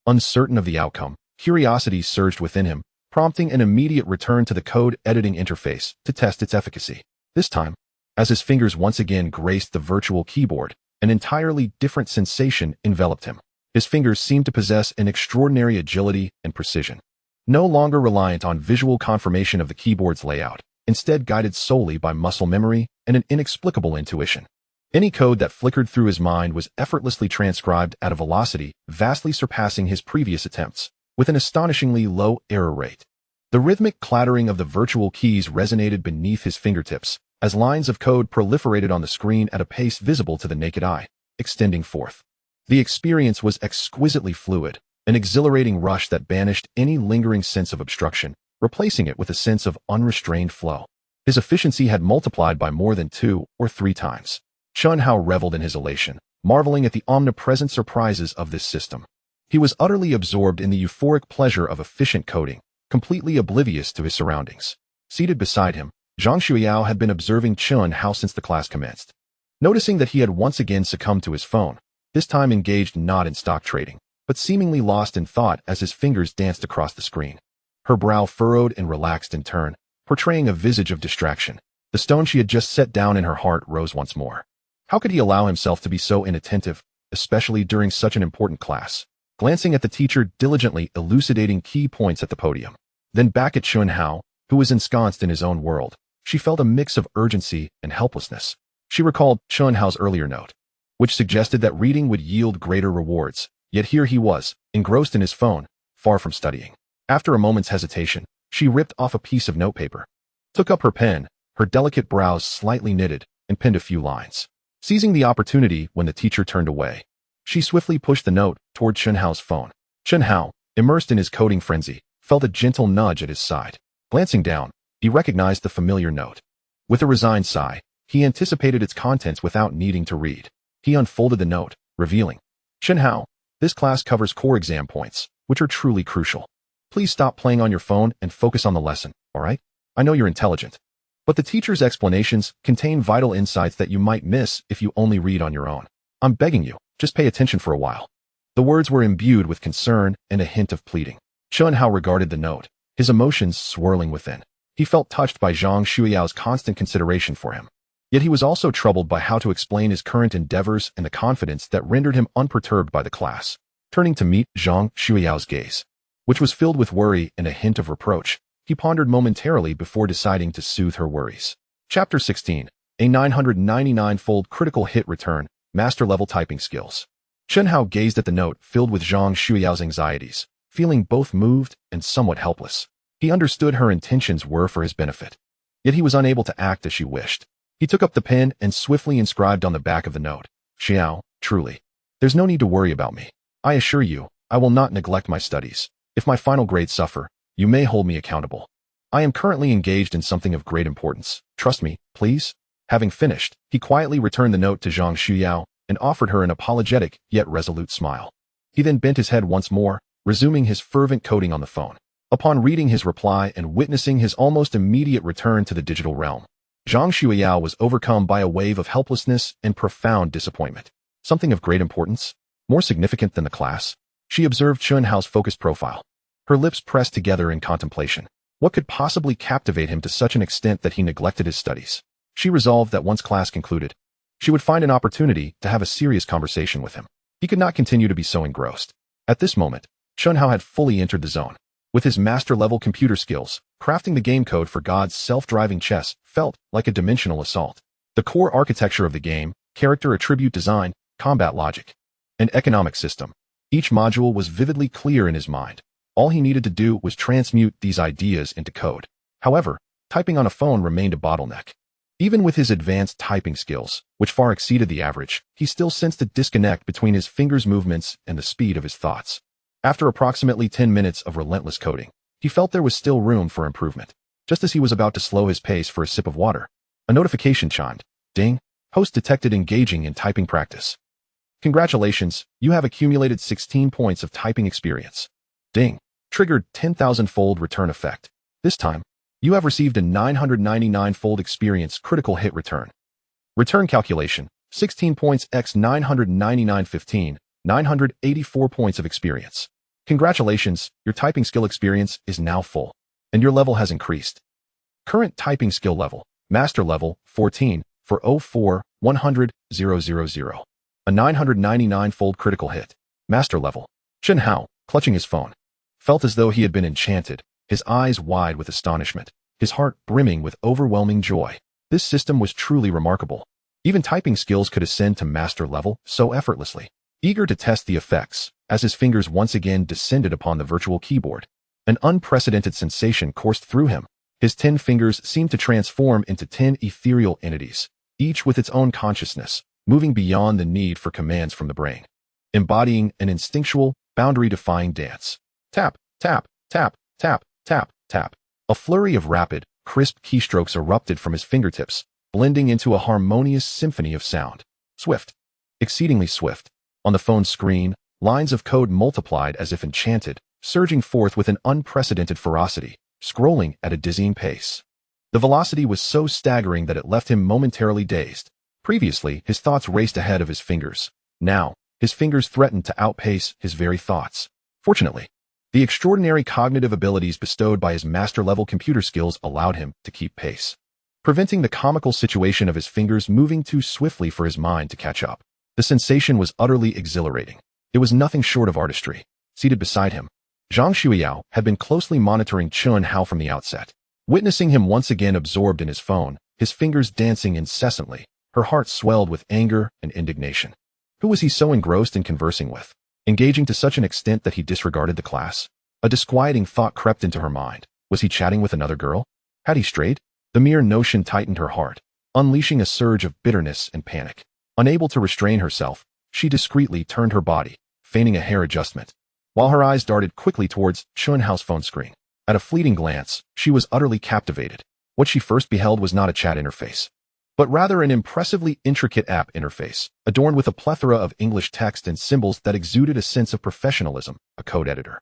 Uncertain of the outcome, curiosity surged within him, prompting an immediate return to the code editing interface to test its efficacy. This time, as his fingers once again graced the virtual keyboard, an entirely different sensation enveloped him. His fingers seemed to possess an extraordinary agility and precision. No longer reliant on visual confirmation of the keyboard's layout, instead guided solely by muscle memory and an inexplicable intuition. Any code that flickered through his mind was effortlessly transcribed at a velocity vastly surpassing his previous attempts, with an astonishingly low error rate. The rhythmic clattering of the virtual keys resonated beneath his fingertips, as lines of code proliferated on the screen at a pace visible to the naked eye, extending forth. The experience was exquisitely fluid, an exhilarating rush that banished any lingering sense of obstruction, replacing it with a sense of unrestrained flow. His efficiency had multiplied by more than 2 or 3 times. Chen Hao reveled in his elation, marveling at the omnipresent surprises of this system. He was utterly absorbed in the euphoric pleasure of efficient coding, completely oblivious to his surroundings. Seated beside him, Zhang Xueyao had been observing Chen Hao since the class commenced. Noticing that he had once again succumbed to his phone, this time engaged not in stock trading, but seemingly lost in thought as his fingers danced across the screen. Her brow furrowed and relaxed in turn, portraying a visage of distraction. The stone she had just set down in her heart rose once more. How could he allow himself to be so inattentive, especially during such an important class? Glancing at the teacher diligently elucidating key points at the podium, then back at Chen Hao, who was ensconced in his own world, she felt a mix of urgency and helplessness. She recalled Chen Hao's earlier note, which suggested that reading would yield greater rewards, yet here he was, engrossed in his phone, far from studying. After a moment's hesitation, she ripped off a piece of notepaper, took up her pen, her delicate brows slightly knitted, and penned a few lines. Seizing the opportunity when the teacher turned away, she swiftly pushed the note toward Chen Hao's phone. Chen Hao, immersed in his coding frenzy, felt a gentle nudge at his side. Glancing down, he recognized the familiar note. With a resigned sigh, he anticipated its contents without needing to read. He unfolded the note, revealing, Chen Hao, this class covers core exam points, which are truly crucial. Please stop playing on your phone and focus on the lesson, all right? I know you're intelligent, but the teacher's explanations contain vital insights that you might miss if you only read on your own. I'm begging you, just pay attention for a while. The words were imbued with concern and a hint of pleading. Chen Hao regarded the note, his emotions swirling within. He felt touched by Zhang Xueyao's constant consideration for him. Yet he was also troubled by how to explain his current endeavors and the confidence that rendered him unperturbed by the class. Turning to meet Zhang Xueyao's gaze, which was filled with worry and a hint of reproach, he pondered momentarily before deciding to soothe her worries. Chapter 16. A 999-fold critical hit return, master-level typing skills. Chen Hao gazed at the note filled with Zhang Xueyao's anxieties, feeling both moved and somewhat helpless. He understood her intentions were for his benefit, yet he was unable to act as she wished. He took up the pen and swiftly inscribed on the back of the note, Xiao, truly. There's no need to worry about me. I assure you, I will not neglect my studies. If my final grades suffer, you may hold me accountable. I am currently engaged in something of great importance. Trust me, please. Having finished, he quietly returned the note to Zhang Xueyao and offered her an apologetic yet resolute smile. He then bent his head once more, resuming his fervent coding on the phone. Upon reading his reply and witnessing his almost immediate return to the digital realm, Zhang Xueyao was overcome by a wave of helplessness and profound disappointment. Something of great importance? More significant than the class? She observed Chen Hao's focused profile. Her lips pressed together in contemplation. What could possibly captivate him to such an extent that he neglected his studies? She resolved that once class concluded, she would find an opportunity to have a serious conversation with him. He could not continue to be so engrossed. At this moment, Chen Hao had fully entered the zone. With his master-level computer skills, crafting the game code for God's self-driving chess felt like a dimensional assault. The core architecture of the game, character attribute design, combat logic, and economic system. Each module was vividly clear in his mind. All he needed to do was transmute these ideas into code. However, typing on a phone remained a bottleneck. Even with his advanced typing skills, which far exceeded the average, he still sensed a disconnect between his fingers' movements and the speed of his thoughts. After approximately 10 minutes of relentless coding, he felt there was still room for improvement. Just as he was about to slow his pace for a sip of water, a notification chimed. Ding. Host detected engaging in typing practice. Congratulations, you have accumulated 16 points of typing experience. Ding. Triggered 10,000-fold return effect. This time, you have received a 999-fold experience critical hit return. Return calculation, 16 points x 999 15, 984 points of experience. Congratulations, your typing skill experience is now full, and your level has increased. Current typing skill level, Master level, 14, for 04, 100, 000. A 999-fold critical hit. Master level. Chen Hao, clutching his phone, felt as though he had been enchanted, his eyes wide with astonishment, his heart brimming with overwhelming joy. This system was truly remarkable. Even typing skills could ascend to master level so effortlessly. Eager to test the effects, as his fingers once again descended upon the virtual keyboard, an unprecedented sensation coursed through him. His 10 fingers seemed to transform into 10 ethereal entities, each with its own consciousness, moving beyond the need for commands from the brain, embodying an instinctual, boundary-defying dance. Tap, tap, tap, tap, tap, tap. A flurry of rapid, crisp keystrokes erupted from his fingertips, blending into a harmonious symphony of sound. Swift. Exceedingly swift. On the phone's screen, lines of code multiplied as if enchanted, surging forth with an unprecedented ferocity, scrolling at a dizzying pace. The velocity was so staggering that it left him momentarily dazed. Previously, his thoughts raced ahead of his fingers. Now, his fingers threatened to outpace his very thoughts. Fortunately, the extraordinary cognitive abilities bestowed by his master-level computer skills allowed him to keep pace, preventing the comical situation of his fingers moving too swiftly for his mind to catch up. The sensation was utterly exhilarating. It was nothing short of artistry. Seated beside him, Zhang Xueyao had been closely monitoring Chen Hao from the outset. Witnessing him once again absorbed in his phone, his fingers dancing incessantly, her heart swelled with anger and indignation. Who was he so engrossed in conversing with, engaging to such an extent that he disregarded the class? A disquieting thought crept into her mind. Was he chatting with another girl? Had he strayed? The mere notion tightened her heart, unleashing a surge of bitterness and panic. Unable to restrain herself, she discreetly turned her body, feigning a hair adjustment, while her eyes darted quickly towards Chen Hao's phone screen. At a fleeting glance, she was utterly captivated. What she first beheld was not a chat interface, but rather an impressively intricate app interface, adorned with a plethora of English text and symbols that exuded a sense of professionalism. A code editor.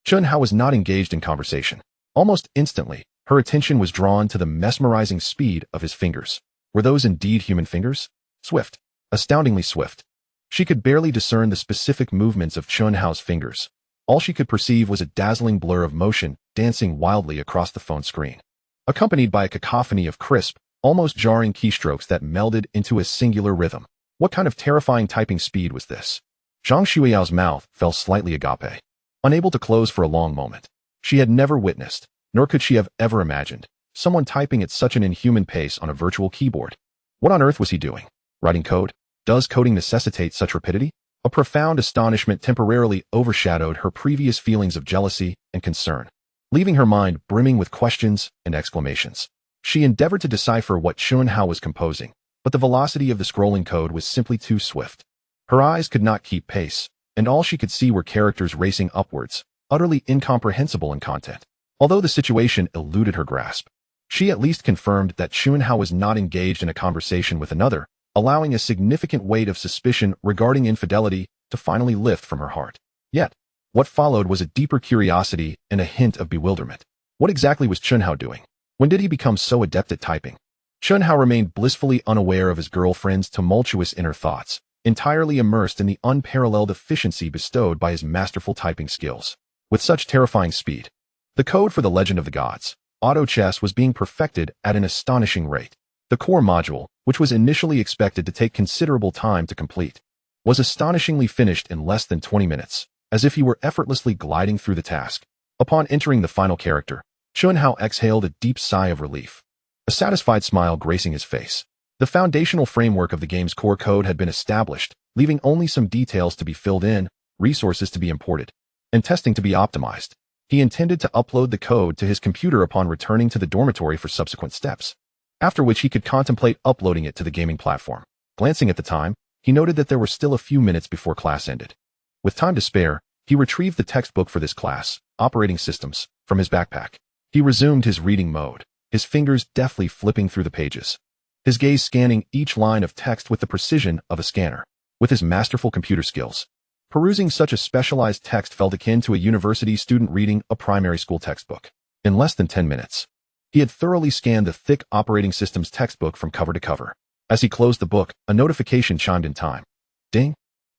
Chen Hao was not engaged in conversation. Almost instantly, her attention was drawn to the mesmerizing speed of his fingers. Were those indeed human fingers? Swift. Astoundingly swift. She could barely discern the specific movements of Chen Hao's fingers. All she could perceive was a dazzling blur of motion dancing wildly across the phone screen, accompanied by a cacophony of crisp, almost jarring keystrokes that melded into a singular rhythm. What kind of terrifying typing speed was this? Zhang Xueyao's mouth fell slightly agape, unable to close for a long moment. She had never witnessed, nor could she have ever imagined, someone typing at such an inhuman pace on a virtual keyboard. What on earth was he doing? Writing code? Does coding necessitate such rapidity? A profound astonishment temporarily overshadowed her previous feelings of jealousy and concern, leaving her mind brimming with questions and exclamations. She endeavored to decipher what Chen Hao was composing, but the velocity of the scrolling code was simply too swift. Her eyes could not keep pace, and all she could see were characters racing upwards, utterly incomprehensible in content. Although the situation eluded her grasp, she at least confirmed that Chen Hao was not engaged in a conversation with another, allowing a significant weight of suspicion regarding infidelity to finally lift from her heart. Yet, what followed was a deeper curiosity and a hint of bewilderment. What exactly was Chen Hao doing? When did he become so adept at typing? Chen Hao remained blissfully unaware of his girlfriend's tumultuous inner thoughts, entirely immersed in the unparalleled efficiency bestowed by his masterful typing skills. With such terrifying speed, the code for the Legend of the Gods, Auto Chess, was being perfected at an astonishing rate. The core module, which was initially expected to take considerable time to complete, was astonishingly finished in less than 20 minutes, as if he were effortlessly gliding through the task. Upon entering the final character, Chen Hao exhaled a deep sigh of relief, a satisfied smile gracing his face. The foundational framework of the game's core code had been established, leaving only some details to be filled in, resources to be imported, and testing to be optimized. He intended to upload the code to his computer upon returning to the dormitory for subsequent steps, after which he could contemplate uploading it to the gaming platform. Glancing at the time, he noted that there were still a few minutes before class ended. With time to spare, he retrieved the textbook for this class, Operating Systems, from his backpack. He resumed his reading mode, his fingers deftly flipping through the pages, his gaze scanning each line of text with the precision of a scanner. with his masterful computer skills. Perusing such a specialized text felt akin to a university student reading a primary school textbook. In less than 10 minutes, he had thoroughly scanned the thick operating systems textbook from cover to cover. As he closed the book, a notification chimed in time. Ding!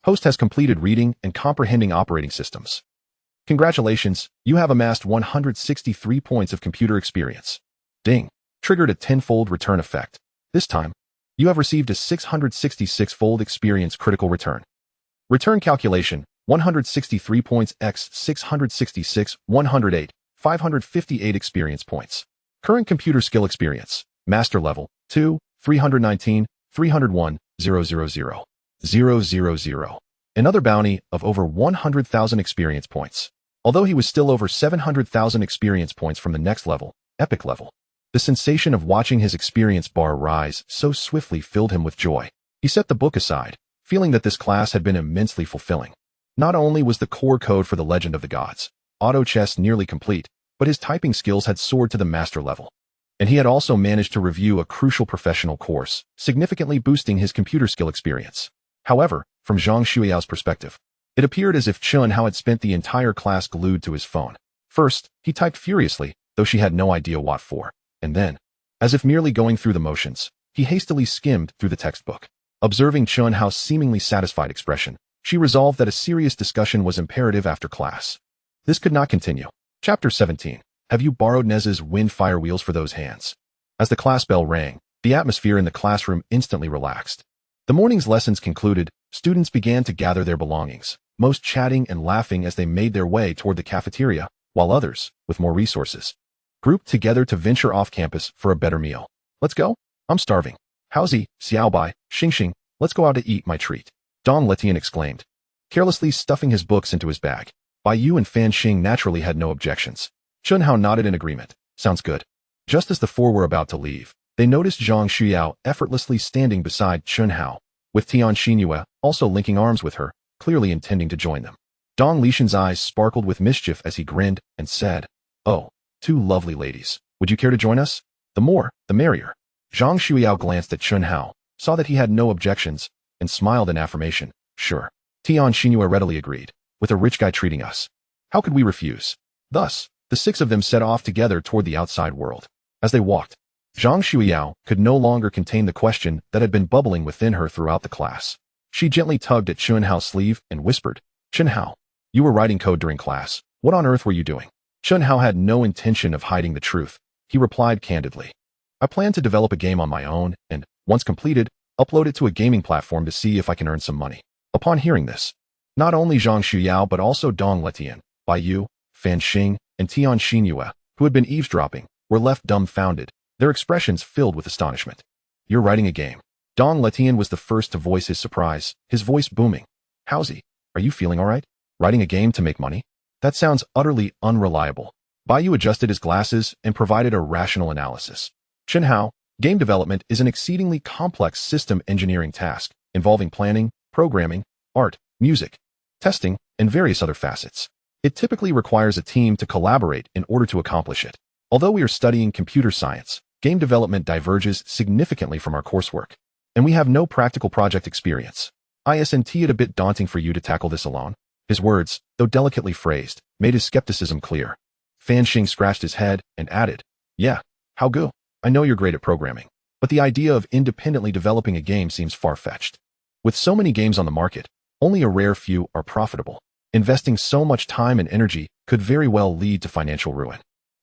Host has completed reading and comprehending operating systems. Congratulations, you have amassed 163 points of computer experience. Ding! Triggered a tenfold return effect. This time, you have received a 666-fold experience critical return. Return calculation, 163 points x 666, 108, 558 experience points. Current computer skill experience, master level, 2, 319, 301, 000, 000. Another bounty of over 100,000 experience points. Although he was still over 700,000 experience points from the next level, epic level. The sensation of watching his experience bar rise so swiftly filled him with joy. He set the book aside, feeling that this class had been immensely fulfilling. Not only was the core code for the Legend of the Gods, auto chess, nearly complete, but his typing skills had soared to the master level. And he had also managed to review a crucial professional course, significantly boosting his computer skill experience. However, from Zhang Xueyao's perspective, it appeared as if Chen Hao had spent the entire class glued to his phone. First, he typed furiously, though she had no idea what for. And then, as if merely going through the motions, he hastily skimmed through the textbook. Observing Chen Hao's seemingly satisfied expression, she resolved that a serious discussion was imperative after class. This could not continue. Chapter 17. Have you borrowed Nez's wind fire wheels for those hands? As the class bell rang, the atmosphere in the classroom instantly relaxed. The morning's lessons concluded, students began to gather their belongings, most chatting and laughing as they made their way toward the cafeteria, while others, with more resources, grouped together to venture off campus for a better meal. Let's go? I'm starving. Haozi, Xiaobai, Xingxing, let's go out to eat my treat. Dong Letian exclaimed, carelessly stuffing his books into his bag. Bai Yu and Fan Xing naturally had no objections. Chen Hao nodded in agreement. Sounds good. Just as the four were about to leave, they noticed Zhang Xueyao effortlessly standing beside Chen Hao, with Tian Xinyue also linking arms with her, clearly intending to join them. Dong Lishan's eyes sparkled with mischief as he grinned and said, "Oh, two lovely ladies. Would you care to join us? The more, the merrier." Zhang Xueyao glanced at Chen Hao, saw that he had no objections, and smiled in affirmation. Sure. Tian Xinyue readily agreed. With a rich guy treating us, how could we refuse? Thus, the six of them set off together toward the outside world. As they walked, Zhang Xueyao could no longer contain the question that had been bubbling within her throughout the class. She gently tugged at Chen Hao's sleeve and whispered, Chen Hao, you were writing code during class. What on earth were you doing? Chen Hao had no intention of hiding the truth. He replied candidly, I plan to develop a game on my own and, once completed, upload it to a gaming platform to see if I can earn some money. Upon hearing this, not only Zhang Xueyao but also Dong Letian, Bai Yu, Fan Xing, and Tian Xinyue, who had been eavesdropping, were left dumbfounded, their expressions filled with astonishment. You're writing a game. Dong Letian was the first to voice his surprise, his voice booming. Haozi, are you feeling all right? Writing a game to make money? That sounds utterly unreliable. Bai Yu adjusted his glasses and provided a rational analysis. Chen Hao, game development is an exceedingly complex system engineering task, involving planning, programming, art, music, testing, and various other facets. It typically requires a team to collaborate in order to accomplish it. Although we are studying computer science, game development diverges significantly from our coursework, and we have no practical project experience. Isn't it a bit daunting for you to tackle this alone? His words, though delicately phrased, made his skepticism clear. Fan Xing scratched his head and added, Yeah, how go? I know you're great at programming, but the idea of independently developing a game seems far-fetched. With so many games on the market, only a rare few are profitable. Investing so much time and energy could very well lead to financial ruin.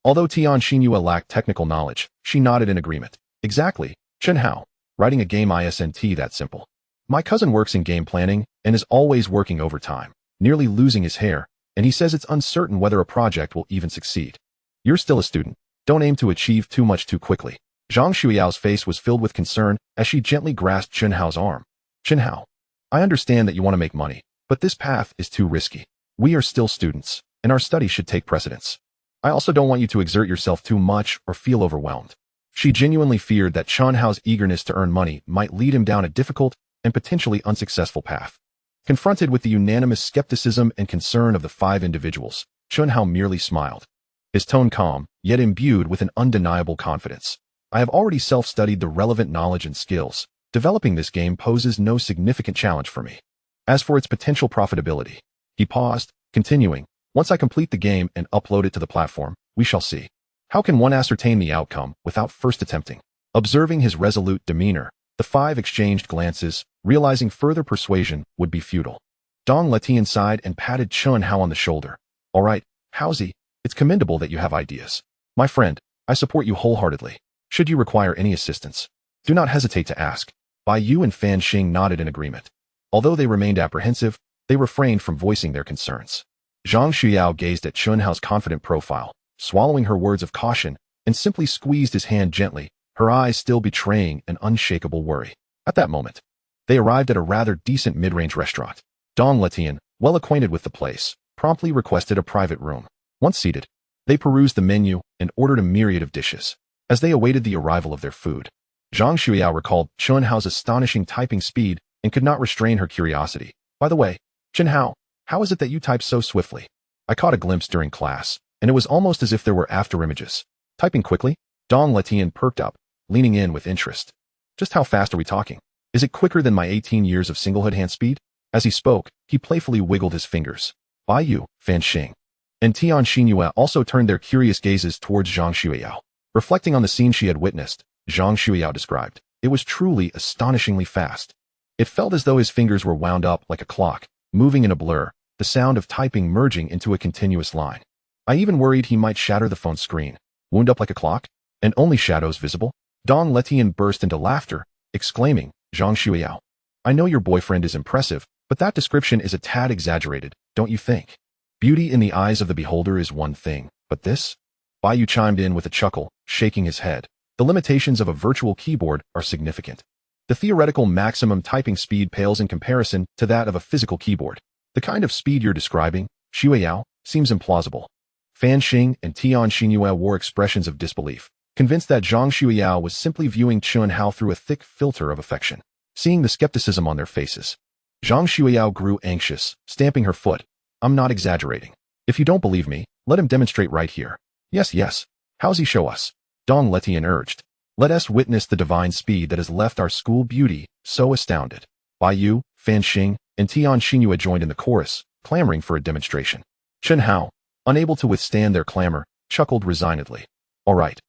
Although Tian Xinyue lacked technical knowledge, she nodded in agreement. Exactly, Chen Hao. Writing a game isn't that simple. My cousin works in game planning and is always working overtime, nearly losing his hair, and he says it's uncertain whether a project will even succeed. You're still a student. Don't aim to achieve too much too quickly. Zhang Xueyao's face was filled with concern as she gently grasped Chen Hao's arm. Chen Hao, I understand that you want to make money, but this path is too risky. We are still students, and our study should take precedence. I also don't want you to exert yourself too much or feel overwhelmed. She genuinely feared that Chen Hao's eagerness to earn money might lead him down a difficult and potentially unsuccessful path. Confronted with the unanimous skepticism and concern of the five individuals, Chen Hao merely smiled. His tone calm, yet imbued with an undeniable confidence. I have already self-studied the relevant knowledge and skills, Developing this game poses no significant challenge for me. As for its potential profitability, he paused, continuing, once I complete the game and upload it to the platform, we shall see. How can one ascertain the outcome without first attempting? Observing his resolute demeanor, the five exchanged glances, realizing further persuasion would be futile. Dong Letian sighed and patted Chen Hao on the shoulder. All right, Haozi, it's commendable that you have ideas. My friend, I support you wholeheartedly. Should you require any assistance, do not hesitate to ask. Bai Yu and Fan Xing nodded in agreement. Although they remained apprehensive, they refrained from voicing their concerns. Zhang Xueyao gazed at Chen Hao's confident profile, swallowing her words of caution, and simply squeezed his hand gently, her eyes still betraying an unshakable worry. At that moment, they arrived at a rather decent mid-range restaurant. Dong Letian, well acquainted with the place, promptly requested a private room. Once seated, they perused the menu and ordered a myriad of dishes. As they awaited the arrival of their food, Zhang Xueyao recalled Chen Hao's astonishing typing speed and could not restrain her curiosity. By the way, Chen Hao, how is it that you type so swiftly? I caught a glimpse during class, and it was almost as if there were afterimages. Typing quickly? Dong Letian perked up, leaning in with interest. Just how fast are we talking? Is it quicker than my 18 years of singlehood hand speed? As he spoke, he playfully wiggled his fingers. Bai Yu, Fan Xing, and Tian Xinyue also turned their curious gazes towards Zhang Xueyao. Reflecting on the scene she had witnessed, Zhang Xueyao described, it was truly astonishingly fast. It felt as though his fingers were wound up like a clock, moving in a blur, the sound of typing merging into a continuous line. I even worried he might shatter the phone screen. Wound up like a clock? And only shadows visible? Dong Letian burst into laughter, exclaiming, Zhang Xueyao, I know your boyfriend is impressive, but that description is a tad exaggerated, don't you think? Beauty in the eyes of the beholder is one thing, but this? Bai Yu chimed in with a chuckle, shaking his head. The limitations of a virtual keyboard are significant. The theoretical maximum typing speed pales in comparison to that of a physical keyboard. The kind of speed you're describing, Xueyao, seems implausible. Fan Xing and Tian Xinyue wore expressions of disbelief, convinced that Zhang Xueyao was simply viewing Chen Hao through a thick filter of affection. Seeing the skepticism on their faces, Zhang Xueyao grew anxious, stamping her foot. I'm not exaggerating. If you don't believe me, let him demonstrate right here. Yes. How's he show us? Dong Letian urged. Let us witness the divine speed that has left our school beauty so astounded. Bai Yu, Fan Xing, and Tian Xinyue joined in the chorus, clamoring for a demonstration. Chen Hao, unable to withstand their clamor, chuckled resignedly. All right,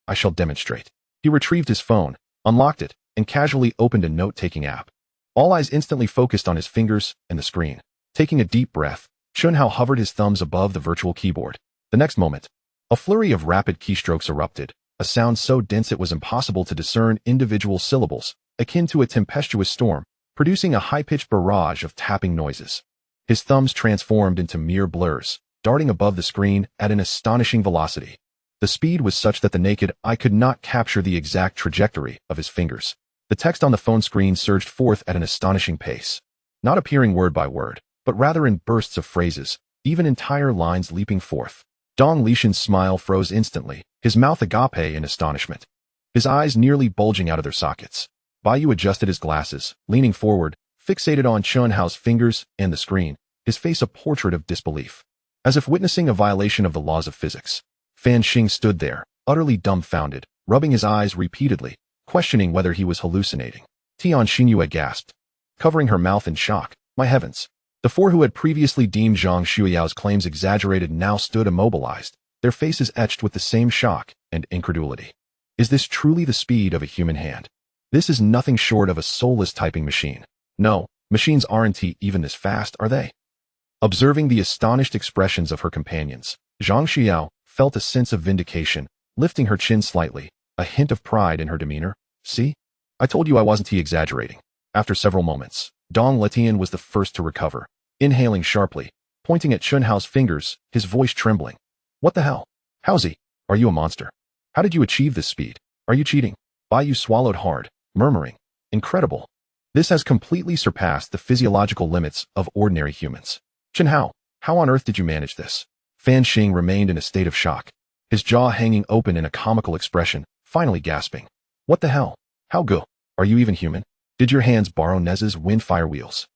I shall demonstrate. He retrieved his phone, unlocked it, and casually opened a note-taking app. All eyes instantly focused on his fingers and the screen. Taking a deep breath, Chen Hao hovered his thumbs above the virtual keyboard. The next moment, a flurry of rapid keystrokes erupted, a sound so dense it was impossible to discern individual syllables, akin to a tempestuous storm, producing a high-pitched barrage of tapping noises. His thumbs transformed into mere blurs, darting above the screen at an astonishing velocity. The speed was such that the naked eye could not capture the exact trajectory of his fingers. The text on the phone screen surged forth at an astonishing pace, not appearing word by word, but rather in bursts of phrases, even entire lines leaping forth. Dong Lishan's smile froze instantly, his mouth agape in astonishment, his eyes nearly bulging out of their sockets. Bai Yu adjusted his glasses, leaning forward, fixated on Chen Hao's fingers and the screen, his face a portrait of disbelief. As if witnessing a violation of the laws of physics, Fan Xing stood there, utterly dumbfounded, rubbing his eyes repeatedly, questioning whether he was hallucinating. Tian Xinyue gasped, covering her mouth in shock. My heavens! The four who had previously deemed Zhang Xueyao's claims exaggerated now stood immobilized, their faces etched with the same shock and incredulity. Is this truly the speed of a human hand? This is nothing short of a soulless typing machine. No, machines aren't even this fast, are they? Observing the astonished expressions of her companions, Zhang Xueyao felt a sense of vindication, lifting her chin slightly, a hint of pride in her demeanor. See? I told you I wasn't exaggerating. After several moments, Dong Letian was the first to recover, inhaling sharply, pointing at Chen Hao's fingers, his voice trembling. What the hell? How's Are you a monster? How did you achieve this speed? Are you cheating? Bai Yu swallowed hard, murmuring, incredible. This has completely surpassed the physiological limits of ordinary humans. Chen Hao, how on earth did you manage this? Fan Xing remained in a state of shock, his jaw hanging open in a comical expression, finally gasping. What the hell? How go? Are you even human? Did your hands borrow Nez's wind fire wheels?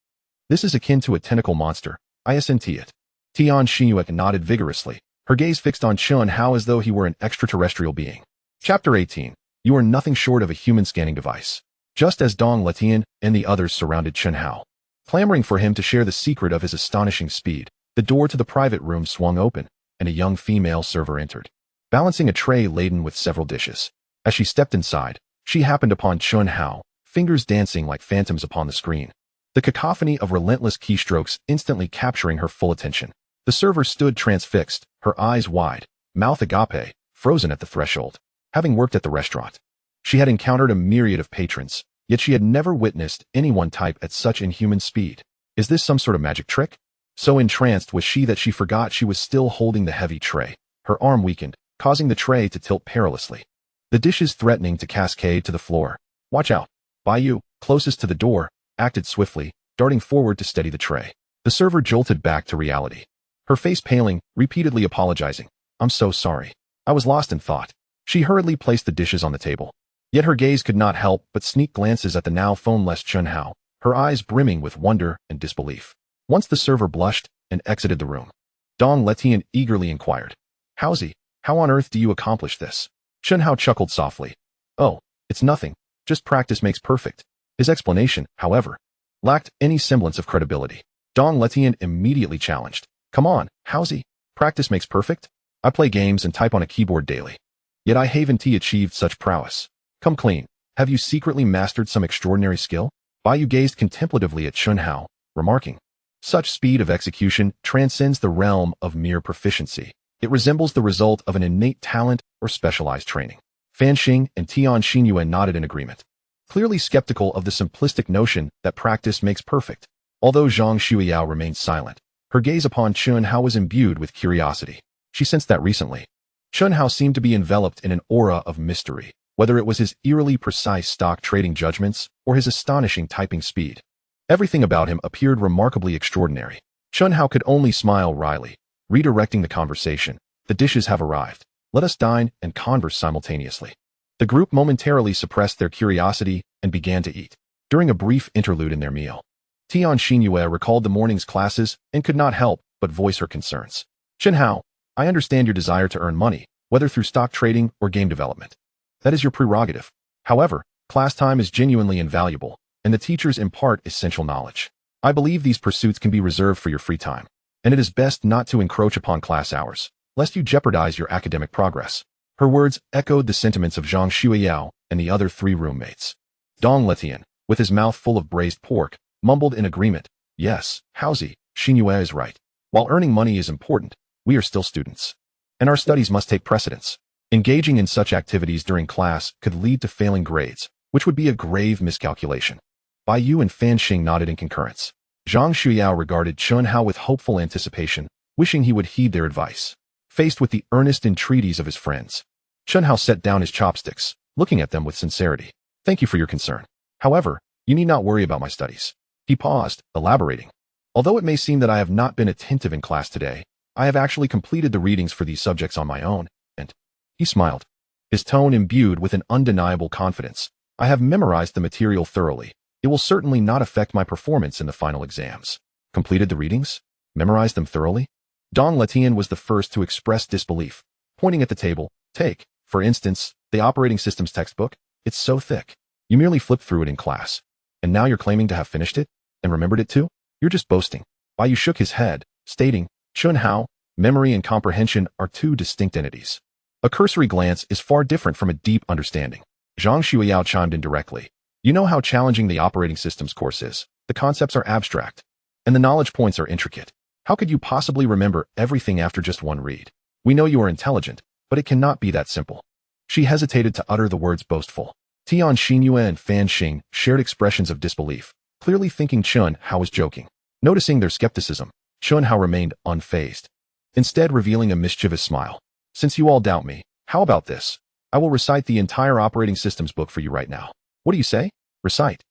This is akin to a tentacle monster, I assent it. Tian Xinyue nodded vigorously, her gaze fixed on Chen Hao as though he were an extraterrestrial being. Chapter 18. You are nothing short of a human scanning device. just as Dong Letian and the others surrounded Chen Hao, clamoring for him to share the secret of his astonishing speed. The door to the private room swung open, and a young female server entered, balancing a tray laden with several dishes. As she stepped inside, she happened upon Chen Hao, fingers dancing like phantoms upon the screen, the cacophony of relentless keystrokes instantly capturing her full attention. The server stood transfixed, her eyes wide, mouth agape, frozen at the threshold. Having worked at the restaurant, she had encountered a myriad of patrons, yet she had never witnessed anyone type at such inhuman speed. Is this some sort of magic trick? So entranced was she that she forgot she was still holding the heavy tray. Her arm weakened, causing the tray to tilt perilously, the dishes threatening to cascade to the floor. Watch out. Bai, closest to the door, acted swiftly, darting forward to steady the tray. The server jolted back to reality, her face paling, repeatedly apologizing. I'm so sorry. I was lost in thought. She hurriedly placed the dishes on the table. Yet her gaze could not help but sneak glances at the now phone-less Chen Hao, her eyes brimming with wonder and disbelief. Once the server blushed and exited the room, Dong Letian eagerly inquired, Howsy, how on earth do you accomplish this? Chen Hao chuckled softly. Oh, it's nothing. Just practice makes perfect. His explanation, however, lacked any semblance of credibility. Dong Letian immediately challenged. Come on, Howsy. Practice makes perfect? I play games and type on a keyboard daily. Yet I haven't achieved such prowess. Come clean. Have you secretly mastered some extraordinary skill? Bai gazed contemplatively at Chen Hao, remarking, such speed of execution transcends the realm of mere proficiency. It resembles the result of an innate talent or specialized training. Fan Xing and Tian Xinyuan nodded in agreement, clearly skeptical of the simplistic notion that practice makes perfect. Although Zhang Xueyao remained silent, her gaze upon Chen Hao was imbued with curiosity. She sensed that recently, Chen Hao seemed to be enveloped in an aura of mystery, whether it was his eerily precise stock trading judgments or his astonishing typing speed. Everything about him appeared remarkably extraordinary. Chen Hao could only smile wryly, redirecting the conversation. The dishes have arrived. Let us dine and converse simultaneously. The group momentarily suppressed their curiosity and began to eat. During a brief interlude in their meal, Tian Xinyue recalled the morning's classes and could not help but voice her concerns. Chen Hao, I understand your desire to earn money, whether through stock trading or game development. That is your prerogative. However, class time is genuinely invaluable, and the teachers impart essential knowledge. I believe these pursuits can be reserved for your free time, and it is best not to encroach upon class hours, lest you jeopardize your academic progress. Her words echoed the sentiments of Zhang Xueyao and the other three roommates. Dong Letian, with his mouth full of braised pork, mumbled in agreement. Yes, Howsy, Xinyue is right. While earning money is important, we are still students, and our studies must take precedence. Engaging in such activities during class could lead to failing grades, which would be a grave miscalculation. Bai and Fan Xing nodded in concurrence. Zhang Xueyao regarded Chen Hao with hopeful anticipation, wishing he would heed their advice. Faced with the earnest entreaties of his friends, Chen Hao set down his chopsticks, looking at them with sincerity. Thank you for your concern. However, you need not worry about my studies. He paused, elaborating. Although it may seem that I have not been attentive in class today, I have actually completed the readings for these subjects on my own, and he smiled, his tone imbued with an undeniable confidence. I have memorized the material thoroughly. It will certainly not affect my performance in the final exams. Completed the readings? Memorized them thoroughly? Dong Letian was the first to express disbelief, pointing at the table. Take, for instance, the operating systems textbook. It's so thick. You merely flipped through it in class. And now you're claiming to have finished it? And remembered it too? You're just boasting. Bai shook his head, stating, Chen Hao, memory and comprehension are two distinct entities. A cursory glance is far different from a deep understanding. Zhang Xueyao chimed in directly. You know how challenging the operating systems course is. The concepts are abstract, and the knowledge points are intricate. How could you possibly remember everything after just one read? We know you are intelligent, but it cannot be that simple. She hesitated to utter the words boastful. Tian Xinyue and Fan Xing shared expressions of disbelief, clearly thinking Chen Hao was joking. Noticing their skepticism, Chen Hao remained unfazed, instead revealing a mischievous smile. Since you all doubt me, how about this? I will recite the entire operating systems book for you right now. What do you say? Recite.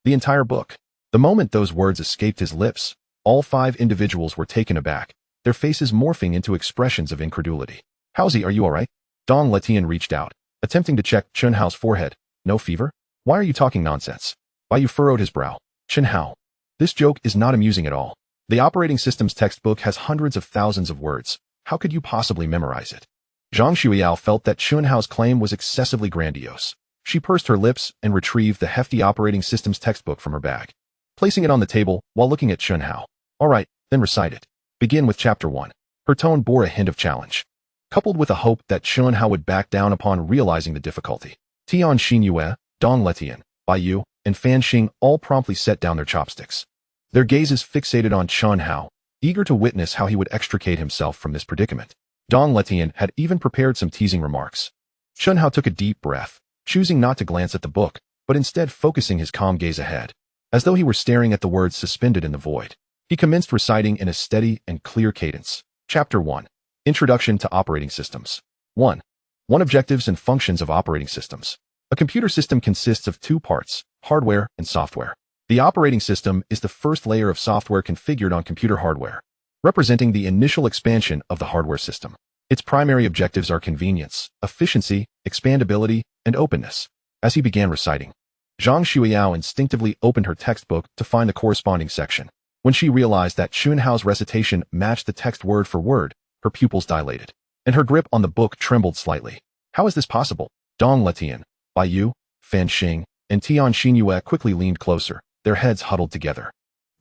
The entire book. The moment those words escaped his lips, all five individuals were taken aback, their faces morphing into expressions of incredulity. Howsy, are you all right? Dong Letian reached out, attempting to check Chen Hao's forehead. No fever? Why are you talking nonsense? Bai furrowed his brow. Chen Hao, this joke is not amusing at all. The operating systems textbook has hundreds of thousands of words. How could you possibly memorize it? Zhang Xueyao felt that Chen Hao's claim was excessively grandiose. She pursed her lips and retrieved the hefty operating systems textbook from her bag, placing it on the table while looking at Chen Hao. All right, then recite it. Begin with chapter 1. Her tone bore a hint of challenge, coupled with a hope that Chen Hao would back down upon realizing the difficulty. Tian Xinyue, Dong Letian, Bai Yu, and Fan Xing all promptly set down their chopsticks, their gazes fixated on Chen Hao, eager to witness how he would extricate himself from this predicament. Dong Letian had even prepared some teasing remarks. Chen Hao took a deep breath, choosing not to glance at the book, but instead focusing his calm gaze ahead, as though he were staring at the words suspended in the void. He commenced reciting in a steady and clear cadence. Chapter 1. Introduction to Operating Systems. 1. Objectives and functions of operating systems. A computer system consists of two parts, hardware and software. The operating system is the first layer of software configured on computer hardware, representing the initial expansion of the hardware system. Its primary objectives are convenience, efficiency, expandability, and openness. As he began reciting, Zhang Xueyao instinctively opened her textbook to find the corresponding section. When she realized that Chen Hao's recitation matched the text word for word, her pupils dilated, and her grip on the book trembled slightly. How is this possible? Dong Letian, Bai Yu, Fan Xing, and Tian Xinyue quickly leaned closer, their heads huddled together,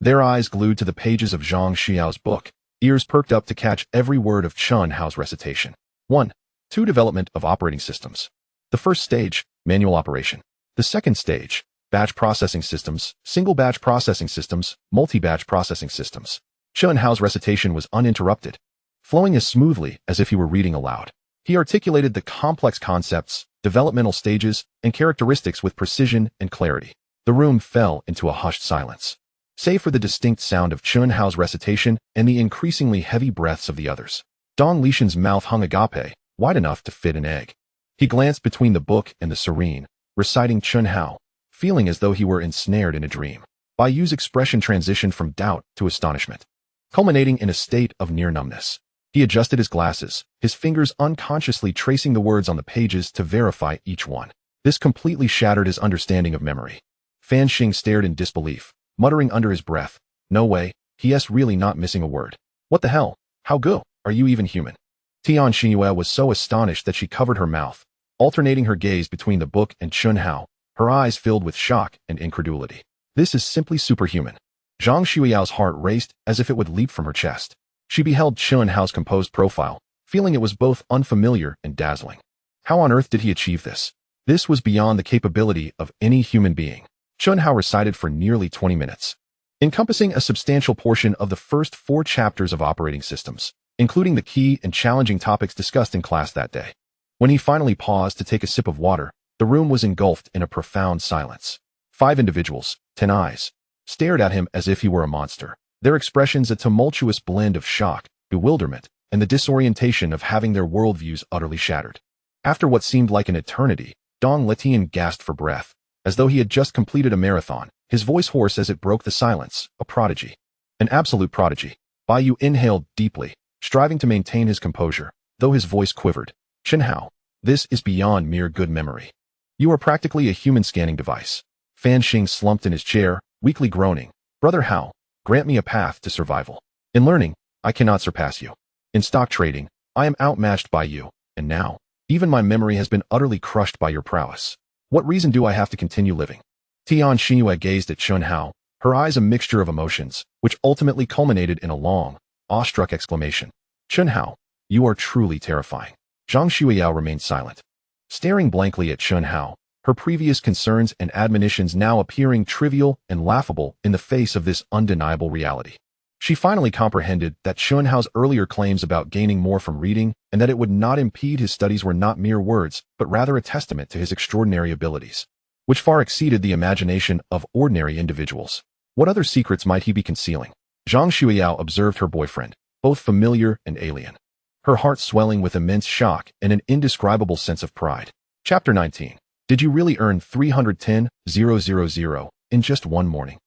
their eyes glued to the pages of Zhang Xueyao's book, ears perked up to catch every word of Chen Hao's recitation. 1. Development of operating systems. The first stage, manual operation. The second stage, batch processing systems, single batch processing systems, multi-batch processing systems. Chen Hao's recitation was uninterrupted, flowing as smoothly as if he were reading aloud. He articulated the complex concepts, developmental stages, and characteristics with precision and clarity. The room fell into a hushed silence, save for the distinct sound of Chen Hao's recitation and the increasingly heavy breaths of the others. Dong Letian's mouth hung agape, wide enough to fit an egg. He glanced between the book and the serene, reciting Chen Hao, feeling as though he were ensnared in a dream. Bai Yu's expression transitioned from doubt to astonishment, culminating in a state of near numbness. He adjusted his glasses, his fingers unconsciously tracing the words on the pages to verify each one. This completely shattered his understanding of memory. Fan Xing stared in disbelief, muttering under his breath, "No way, he's really not missing a word. What the hell? How good? Are you even human?" Tian Xinyue was so astonished that she covered her mouth, alternating her gaze between the book and Chen Hao, her eyes filled with shock and incredulity. This is simply superhuman. Zhang Xueyao's heart raced as if it would leap from her chest. She beheld Chen Hao's composed profile, feeling it was both unfamiliar and dazzling. How on earth did he achieve this? This was beyond the capability of any human being. Chen Hao recited for nearly 20 minutes, encompassing a substantial portion of the first 4 chapters of operating systems, including the key and challenging topics discussed in class that day. When he finally paused to take a sip of water, the room was engulfed in a profound silence. 5 individuals, 10 eyes, stared at him as if he were a monster, their expressions a tumultuous blend of shock, bewilderment, and the disorientation of having their worldviews utterly shattered. After what seemed like an eternity, Dong Letian gasped for breath, as though he had just completed a marathon, his voice hoarse as it broke the silence. A prodigy. An absolute prodigy. Bai Yu inhaled deeply, striving to maintain his composure, though his voice quivered. Chen Hao, this is beyond mere good memory. You are practically a human scanning device. Fan Xing slumped in his chair, weakly groaning. Brother Hao, grant me a path to survival. In learning, I cannot surpass you. In stock trading, I am outmatched by you, and now, even my memory has been utterly crushed by your prowess. What reason do I have to continue living? Tian Xinyue gazed at Chen Hao, her eyes a mixture of emotions, which ultimately culminated in a long, awestruck exclamation. Chen Hao, you are truly terrifying. Zhang Xueyao remained silent, staring blankly at Chen Hao, her previous concerns and admonitions now appearing trivial and laughable in the face of this undeniable reality. She finally comprehended that Chen Hao's earlier claims about gaining more from reading and that it would not impede his studies were not mere words, but rather a testament to his extraordinary abilities, which far exceeded the imagination of ordinary individuals. What other secrets might he be concealing? Zhang Xueyao observed her boyfriend, both familiar and alien, her heart swelling with immense shock and an indescribable sense of pride. Chapter 19. Did you really earn 310,000 in just one morning?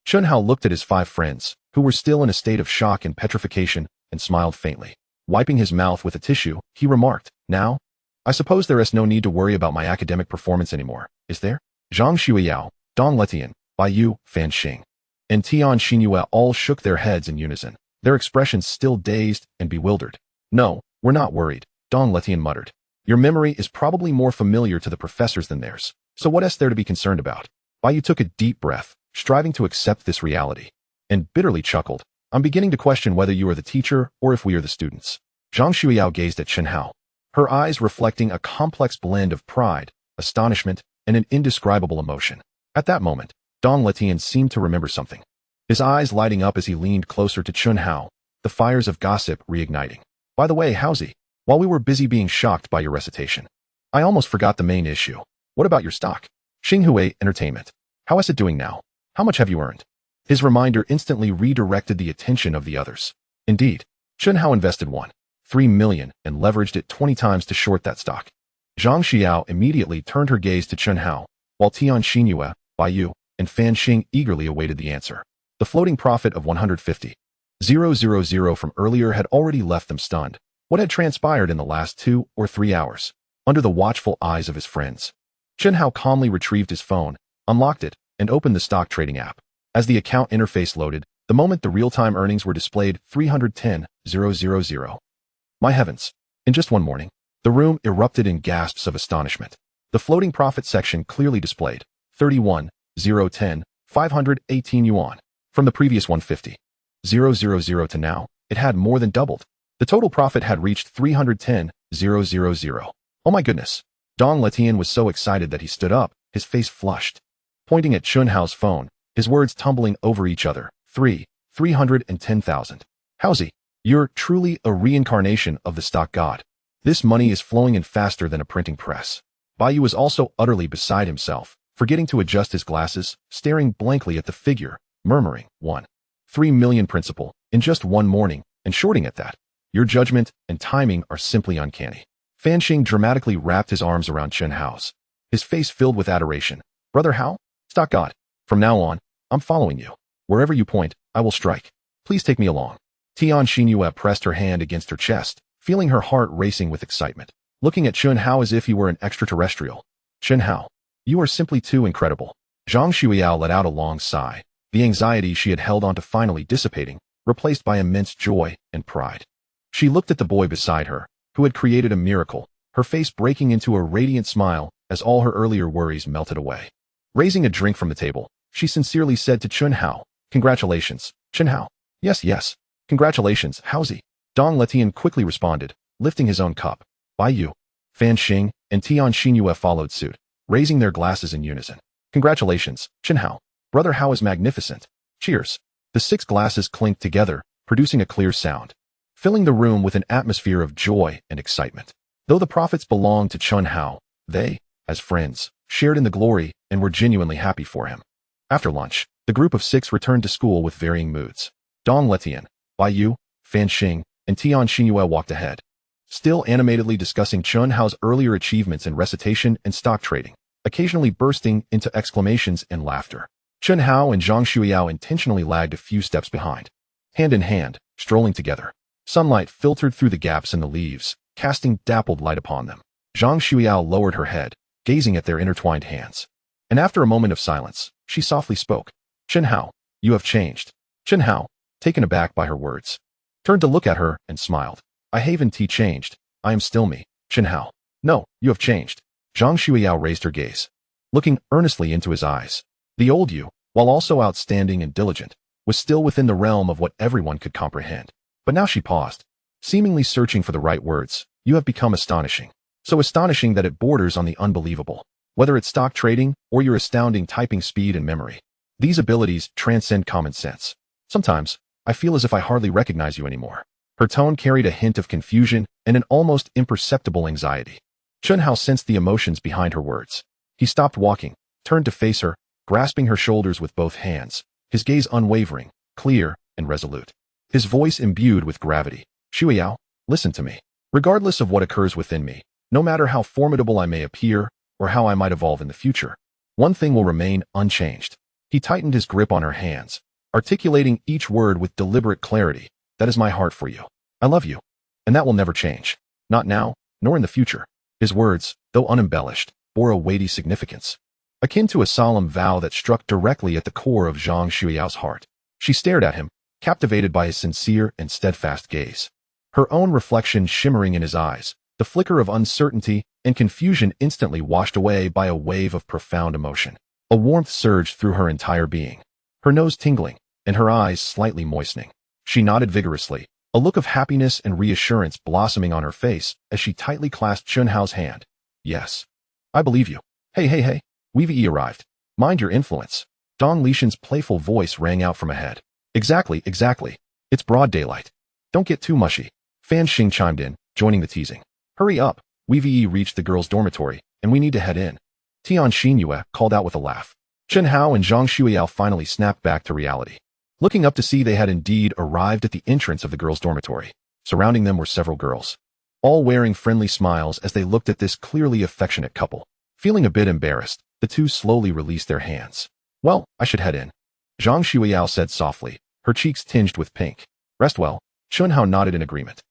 Chen Hao looked at his 5 friends, who were still in a state of shock and petrification, and smiled faintly. Wiping his mouth with a tissue, he remarked, "Now, I suppose there is no need to worry about my academic performance anymore, is there?" Zhang Xueyao, Dong Letian, Bai Yu, Fan Xing, and Tian Xinyue all shook their heads in unison, their expressions still dazed and bewildered. "No, we're not worried," Dong Letian muttered. "Your memory is probably more familiar to the professors than theirs. So what is there to be concerned about? Bai Yu took a deep breath, striving to accept this reality, and bitterly chuckled. I'm beginning to question whether you are the teacher or if we are the students. Zhang Xueyao gazed at Chen Hao, her eyes reflecting a complex blend of pride, astonishment, and an indescribable emotion. At that moment, Dong Letian seemed to remember something, his eyes lighting up as he leaned closer to Chen Hao, the fires of gossip reigniting. By the way, Haozi, while we were busy being shocked by your recitation, I almost forgot the main issue. What about your stock? Xinghui Entertainment. How is it doing now? How much have you earned? His reminder instantly redirected the attention of the others. Indeed, Chen Hao invested 1.3 million and leveraged it 20 times to short that stock. Zhang Xueyao immediately turned her gaze to Chen Hao, while Tian Xinyue, Bai Yu, and Fan Xing eagerly awaited the answer. The floating profit of 150,000 from earlier had already left them stunned. What had transpired in the last 2 or 3 hours? Under the watchful eyes of his friends, Chen Hao calmly retrieved his phone, unlocked it, and opened the stock trading app. As the account interface loaded, the moment the real-time earnings were displayed, 310,000. My heavens! In just one morning, the room erupted in gasps of astonishment. The floating profit section clearly displayed 31,010, 518 yuan. From the previous 150,000 to now, it had more than doubled. The total profit had reached 310,000. Oh my goodness! Dong Letian was so excited that he stood up, his face flushed. Pointing at Chen Hao's phone, his words tumbling over each other. 310,000. Haozi, you're truly a reincarnation of the stock god. This money is flowing in faster than a printing press. Bai Yu was also utterly beside himself, forgetting to adjust his glasses, staring blankly at the figure, murmuring, 1.3 million principal, in just one morning, and shorting at that. Your judgment and timing are simply uncanny. Fan Xing dramatically wrapped his arms around Chen Hao's, his face filled with adoration. Brother Hao? Stock god. From now on, I'm following you. Wherever you point, I will strike. Please take me along. Tian Xinyue pressed her hand against her chest, feeling her heart racing with excitement, looking at Chen Hao as if he were an extraterrestrial. Chen Hao, you are simply too incredible. Zhang Xueyao let out a long sigh, the anxiety she had held on to finally dissipating, replaced by immense joy and pride. She looked at the boy beside her, who had created a miracle, her face breaking into a radiant smile as all her earlier worries melted away. Raising a drink from the table, she sincerely said to Chen Hao, Congratulations, Chen Hao. Yes. Congratulations, Haozi. Dong Letian quickly responded, lifting his own cup. Bai Yu, Fan Xing, and Tian Xinyue followed suit, raising their glasses in unison. Congratulations, Chen Hao. Brother Hao is magnificent. Cheers. The 6 glasses clinked together, producing a clear sound, filling the room with an atmosphere of joy and excitement. Though the profits belonged to Chen Hao, they, as friends, shared in the glory and were genuinely happy for him. After lunch, the group of 6 returned to school with varying moods. Dong Letian, Bai Yu, Fan Xing, and Tian Xinyue walked ahead, still animatedly discussing Chen Hao's earlier achievements in recitation and stock trading, occasionally bursting into exclamations and laughter. Chen Hao and Zhang Xueyao intentionally lagged a few steps behind, hand in hand, strolling together. Sunlight filtered through the gaps in the leaves, casting dappled light upon them. Zhang Xueyao lowered her head, gazing at their intertwined hands. And after a moment of silence, she softly spoke. Chen Hao, you have changed. Chen Hao, taken aback by her words, turned to look at her and smiled. I haven't changed. I am still me. Chen Hao. No, you have changed. Zhang Xueyao raised her gaze, looking earnestly into his eyes. The old you, while also outstanding and diligent, was still within the realm of what everyone could comprehend. But now she paused, seemingly searching for the right words. You have become astonishing. So astonishing that it borders on the unbelievable. Whether it's stock trading or your astounding typing speed and memory, these abilities transcend common sense. Sometimes, I feel as if I hardly recognize you anymore. Her tone carried a hint of confusion and an almost imperceptible anxiety. Chen Hao sensed the emotions behind her words. He stopped walking, turned to face her, grasping her shoulders with both hands, his gaze unwavering, clear, and resolute. His voice imbued with gravity. Xueyao, listen to me. Regardless of what occurs within me, no matter how formidable I may appear or how I might evolve in the future, one thing will remain unchanged. He tightened his grip on her hands, articulating each word with deliberate clarity. That is my heart for you. I love you. And that will never change. Not now, nor in the future. His words, though unembellished, bore a weighty significance, akin to a solemn vow that struck directly at the core of Zhang Xueyao's heart. She stared at him, captivated by his sincere and steadfast gaze, her own reflection shimmering in his eyes, The flicker of uncertainty and confusion instantly washed away by a wave of profound emotion. A warmth surged through her entire being, her nose tingling and her eyes slightly moistening. She nodded vigorously, a look of happiness and reassurance blossoming on her face as she tightly clasped Chen Hao's hand. Yes, I believe you. Hey, Wei arrived. Mind your influence. Dong Lishan's playful voice rang out from ahead. Exactly. It's broad daylight. Don't get too mushy. Fan Xing chimed in, joining the teasing. Hurry up. Wei reached the girls' dormitory, and we need to head in. Tian Xinyue called out with a laugh. Chen Hao and Zhang Xueyao finally snapped back to reality, looking up to see they had indeed arrived at the entrance of the girls' dormitory. Surrounding them were several girls, all wearing friendly smiles as they looked at this clearly affectionate couple. Feeling a bit embarrassed, the two slowly released their hands. Well, I should head in, Zhang Xueyao said softly, her cheeks tinged with pink. Rest well. Chen Hao nodded in agreement.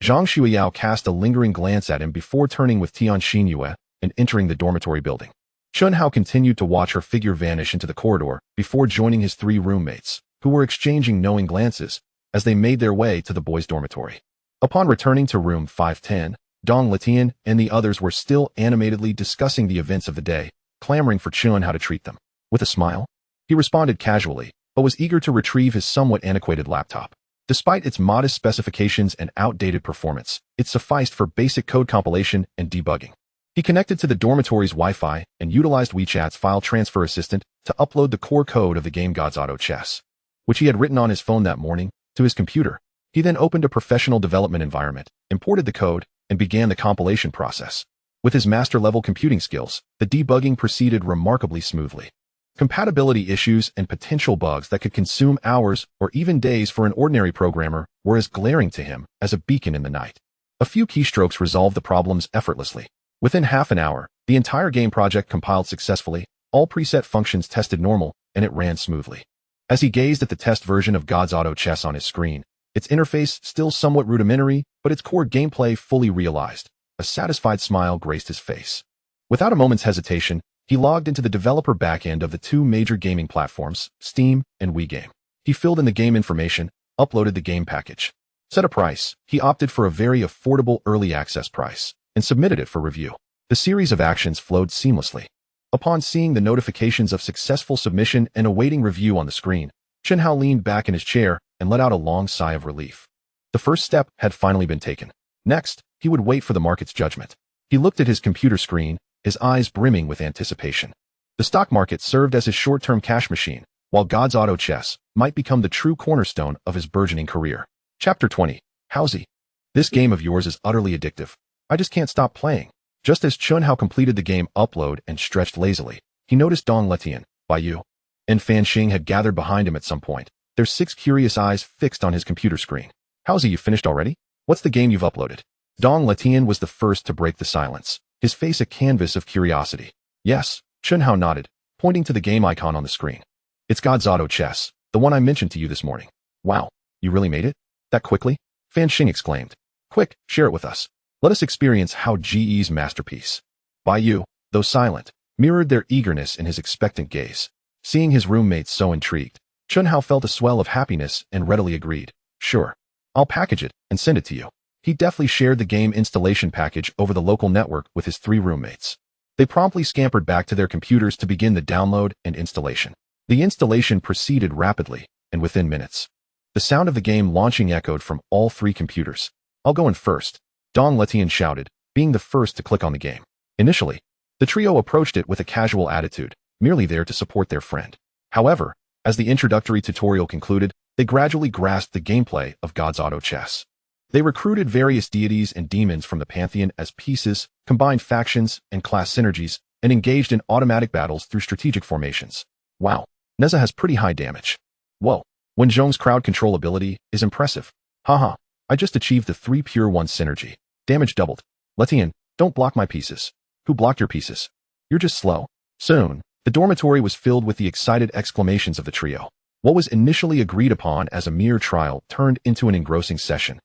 Zhang Xueyao cast a lingering glance at him before turning with Tian Xinyue and entering the dormitory building. Chen Hao continued to watch her figure vanish into the corridor before joining his three roommates, who were exchanging knowing glances as they made their way to the boys' dormitory. Upon returning to room 510, Dong Letian and the others were still animatedly discussing the events of the day, clamoring for Chen Hao to treat them. With a smile, he responded casually, but was eager to retrieve his somewhat antiquated laptop. Despite its modest specifications and outdated performance, it sufficed for basic code compilation and debugging. He connected to the dormitory's Wi-Fi and utilized WeChat's file transfer assistant to upload the core code of the game God's Auto Chess, which he had written on his phone that morning, to his computer. He then opened a professional development environment, imported the code, and began the compilation process. With his master-level computing skills, the debugging proceeded remarkably smoothly. Compatibility issues and potential bugs that could consume hours or even days for an ordinary programmer were as glaring to him as a beacon in the night. A few keystrokes resolved the problems effortlessly. Within half an hour, the entire game project compiled successfully, all preset functions tested normal, and it ran smoothly. As he gazed at the test version of God's Auto Chess on his screen, its interface still somewhat rudimentary, but its core gameplay fully realized, a satisfied smile graced his face. Without a moment's hesitation, he logged into the developer backend of the two major gaming platforms, Steam and WeGame. He filled in the game information, uploaded the game package, set a price. He opted for a very affordable early access price, and submitted it for review. The series of actions flowed seamlessly. Upon seeing the notifications of successful submission and awaiting review on the screen, Chen Hao leaned back in his chair and let out a long sigh of relief. The first step had finally been taken. Next, he would wait for the market's judgment. He looked at his computer screen, his eyes brimming with anticipation. The stock market served as his short-term cash machine, while God's Auto Chess might become the true cornerstone of his burgeoning career. Chapter 20. Howsy. This game of yours is utterly addictive. I just can't stop playing. Just as Chen Hao completed the game upload and stretched lazily, he noticed Dong Letian, Bai and Fan Xing had gathered behind him at some point, their 6 curious eyes fixed on his computer screen. Howsy, you finished already? What's the game you've uploaded? Dong Letian was the first to break the silence, his face a canvas of curiosity. Yes, Chen Hao nodded, pointing to the game icon on the screen. It's God's Auto Chess, the one I mentioned to you this morning. Wow, you really made it? That quickly? Fan Xing exclaimed. Quick, share it with us. Let us experience how GE's masterpiece. Bai, though silent, mirrored their eagerness in his expectant gaze. Seeing his roommates so intrigued, Chen Hao felt a swell of happiness and readily agreed. Sure, I'll package it and send it to you. He deftly shared the game installation package over the local network with his 3 roommates. They promptly scampered back to their computers to begin the download and installation. The installation proceeded rapidly, and within minutes, the sound of the game launching echoed from all 3 computers. I'll go in first, Dong Letian shouted, being the first to click on the game. Initially, the trio approached it with a casual attitude, merely there to support their friend. However, as the introductory tutorial concluded, they gradually grasped the gameplay of God's Auto Chess. They recruited various deities and demons from the pantheon as pieces, combined factions and class synergies, and engaged in automatic battles through strategic formations. Wow, Neza has pretty high damage. Whoa, Wen Zhong's crowd control ability is impressive. Haha, I just achieved the 3 pure 1 synergy. Damage doubled. Letian, don't block my pieces. Who blocked your pieces? You're just slow. Soon, the dormitory was filled with the excited exclamations of the trio. What was initially agreed upon as a mere trial turned into an engrossing session.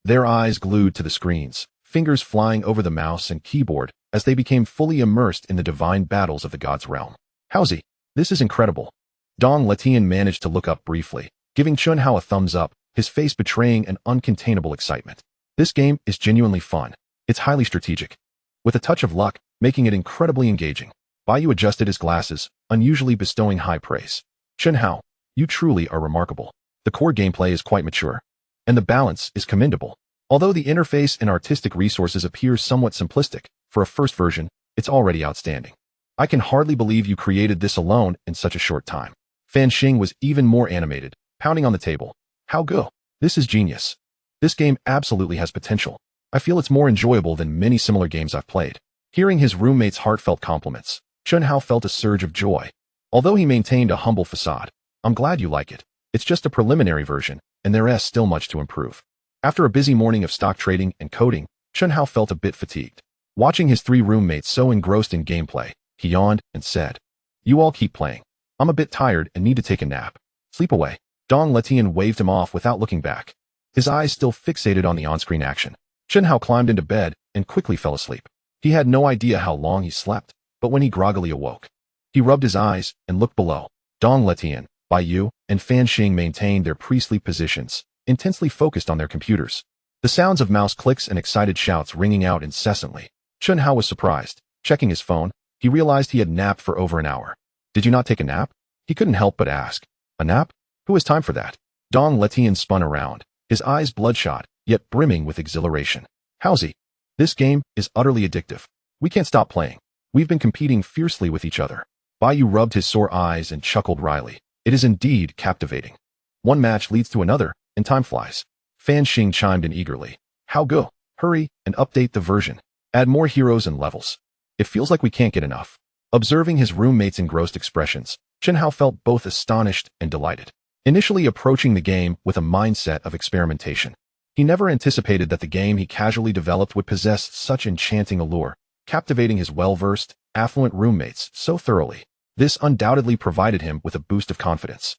Their eyes glued to the screens, fingers flying over the mouse and keyboard as they became fully immersed in the divine battles of the God's realm. Howsy, this is incredible. Dong Letian managed to look up briefly, giving Chen Hao a thumbs up, his face betraying an uncontainable excitement. This game is genuinely fun. It's highly strategic, with a touch of luck, making it incredibly engaging. Baiyu adjusted his glasses, unusually bestowing high praise. Chen Hao, you truly are remarkable. The core gameplay is quite mature, and the balance is commendable. Although the interface and artistic resources appear somewhat simplistic, for a first version, it's already outstanding. I can hardly believe you created this alone in such a short time. Fan Xing was even more animated, pounding on the table. How good! This is genius. This game absolutely has potential. I feel it's more enjoyable than many similar games I've played. Hearing his roommate's heartfelt compliments, Chen Hao felt a surge of joy. Although he maintained a humble facade, I'm glad you like it. It's just a preliminary version, and there is still much to improve. After a busy morning of stock trading and coding, Chen Hao felt a bit fatigued. Watching his three roommates so engrossed in gameplay, he yawned and said, "You all keep playing. I'm a bit tired and need to take a nap. Sleep away." Dong Letian waved him off without looking back, his eyes still fixated on the on-screen action. Chen Hao climbed into bed and quickly fell asleep. He had no idea how long he slept, but when he groggily awoke, he rubbed his eyes and looked below. Dong Letian, Baiyu, and Fan Xing maintained their pre-sleep positions, intensely focused on their computers. The sounds of mouse clicks and excited shouts ringing out incessantly. Chen Hao was surprised. Checking his phone, he realized he had napped for over an hour. "Did you not take a nap?" He couldn't help but ask. "A nap? Who has time for that?" Dong Letian spun around, his eyes bloodshot, yet brimming with exhilaration. "How's-y? This game is utterly addictive. We can't stop playing. We've been competing fiercely with each other." Baiyu rubbed his sore eyes and chuckled wryly. "It is indeed captivating. One match leads to another, and time flies." Fan Xing chimed in eagerly. "How go? Hurry and update the version. Add more heroes and levels. It feels like we can't get enough." Observing his roommate's engrossed expressions, Chen Hao felt both astonished and delighted. Initially approaching the game with a mindset of experimentation, he never anticipated that the game he casually developed would possess such enchanting allure, captivating his well-versed, affluent roommates so thoroughly. This undoubtedly provided him with a boost of confidence,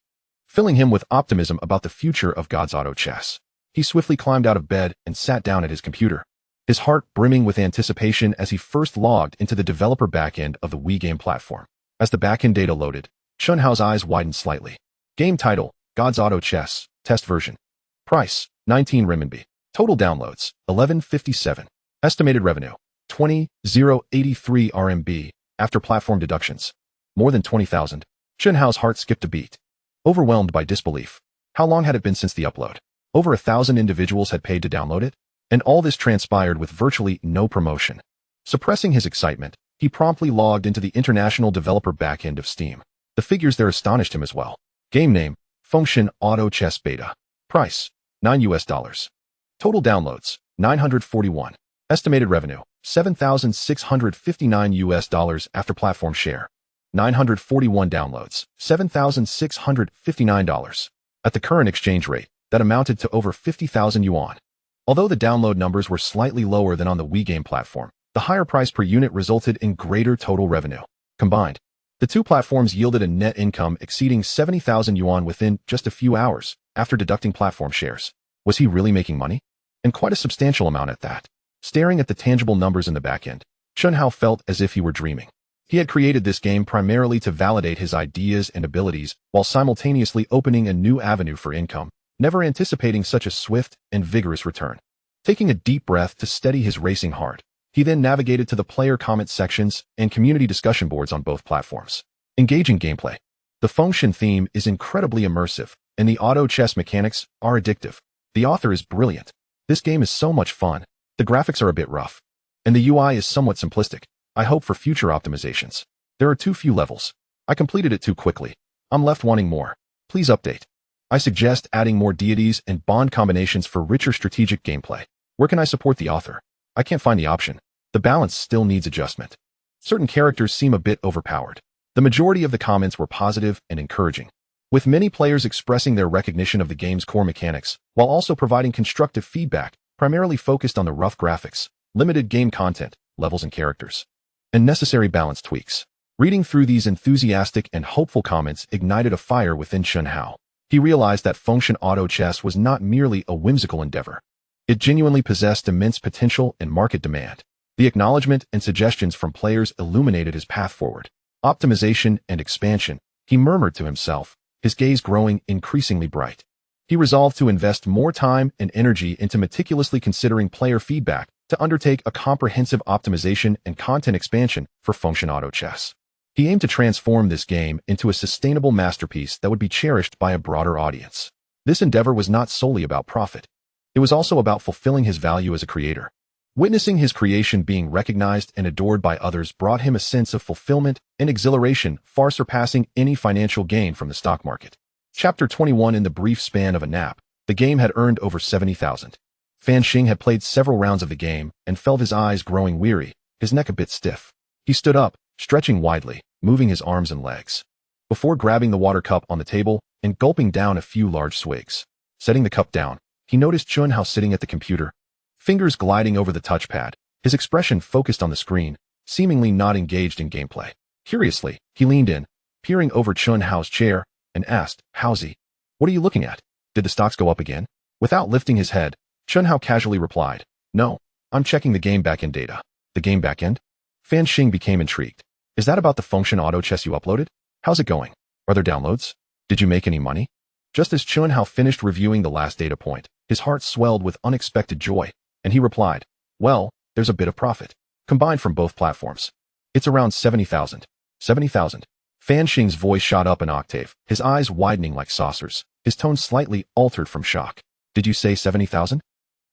filling him with optimism about the future of God's Auto Chess. He swiftly climbed out of bed and sat down at his computer, his heart brimming with anticipation as he first logged into the developer backend of the Wii game platform. As the backend data loaded, Chen Hao's eyes widened slightly. Game title, God's Auto Chess, test version. Price, 19 renminbi. Total downloads, 1157. Estimated revenue, 20,083 RMB, after platform deductions. More than 20,000. Chen Hao's heart skipped a beat, overwhelmed by disbelief. How long had it been since the upload? Over 1,000 individuals had paid to download it, and all this transpired with virtually no promotion. Suppressing his excitement, he promptly logged into the international developer backend of Steam. The figures there astonished him as well. Game name, Function Auto Chess Beta. Price, $9. Total downloads, 941. Estimated revenue, $7,659 after platform share. 941 downloads, $7,659. At the current exchange rate, that amounted to over 50,000 yuan. Although the download numbers were slightly lower than on the Wii game platform, the higher price per unit resulted in greater total revenue. Combined, the two platforms yielded a net income exceeding 70,000 yuan within just a few hours after deducting platform shares. Was he really making money? And quite a substantial amount at that. Staring at the tangible numbers in the backend, Chen Hao felt as if he were dreaming. He had created this game primarily to validate his ideas and abilities while simultaneously opening a new avenue for income, never anticipating such a swift and vigorous return. Taking a deep breath to steady his racing heart, he then navigated to the player comment sections and community discussion boards on both platforms. Engaging gameplay. The function theme is incredibly immersive, and the auto chess mechanics are addictive. The author is brilliant. This game is so much fun. The graphics are a bit rough, and the UI is somewhat simplistic. I hope for future optimizations. There are too few levels. I completed it too quickly. I'm left wanting more. Please update. I suggest adding more deities and bond combinations for richer strategic gameplay. Where can I support the author? I can't find the option. The balance still needs adjustment. Certain characters seem a bit overpowered. The majority of the comments were positive and encouraging, with many players expressing their recognition of the game's core mechanics, while also providing constructive feedback, primarily focused on the rough graphics, limited game content, levels and characters, and necessary balance tweaks. Reading through these enthusiastic and hopeful comments ignited a fire within Chen Hao. He realized that Function Auto Chess was not merely a whimsical endeavor. It genuinely possessed immense potential and market demand. The acknowledgement and suggestions from players illuminated his path forward. Optimization and expansion, he murmured to himself, his gaze growing increasingly bright. He resolved to invest more time and energy into meticulously considering player feedback to undertake a comprehensive optimization and content expansion for Function Auto Chess. He aimed to transform this game into a sustainable masterpiece that would be cherished by a broader audience. This endeavor was not solely about profit. It was also about fulfilling his value as a creator. Witnessing his creation being recognized and adored by others brought him a sense of fulfillment and exhilaration far surpassing any financial gain from the stock market. Chapter 21. In the brief span of a nap, the game had earned over 70,000. Fan Xing had played several rounds of the game and felt his eyes growing weary, his neck a bit stiff. He stood up, stretching widely, moving his arms and legs. Before grabbing the water cup on the table and gulping down a few large swigs. Setting the cup down, he noticed Chen Hao sitting at the computer, fingers gliding over the touchpad, his expression focused on the screen, seemingly not engaged in gameplay. Curiously, he leaned in, peering over Chen Hao's chair, and asked, "How's-y? What are you looking at? Did the stocks go up again?" Without lifting his head, Chen Hao casually replied, "No, I'm checking the game backend data." "The game backend?" Fan Xing became intrigued. "Is that about the Function Auto Chess you uploaded? How's it going? Are there downloads? Did you make any money?" Just as Chen Hao finished reviewing the last data point, his heart swelled with unexpected joy, and he replied, "Well, there's a bit of profit, combined from both platforms. It's around 70,000. 70,000. Fan Xing's voice shot up an octave, his eyes widening like saucers, his tone slightly altered from shock. "Did you say 70,000?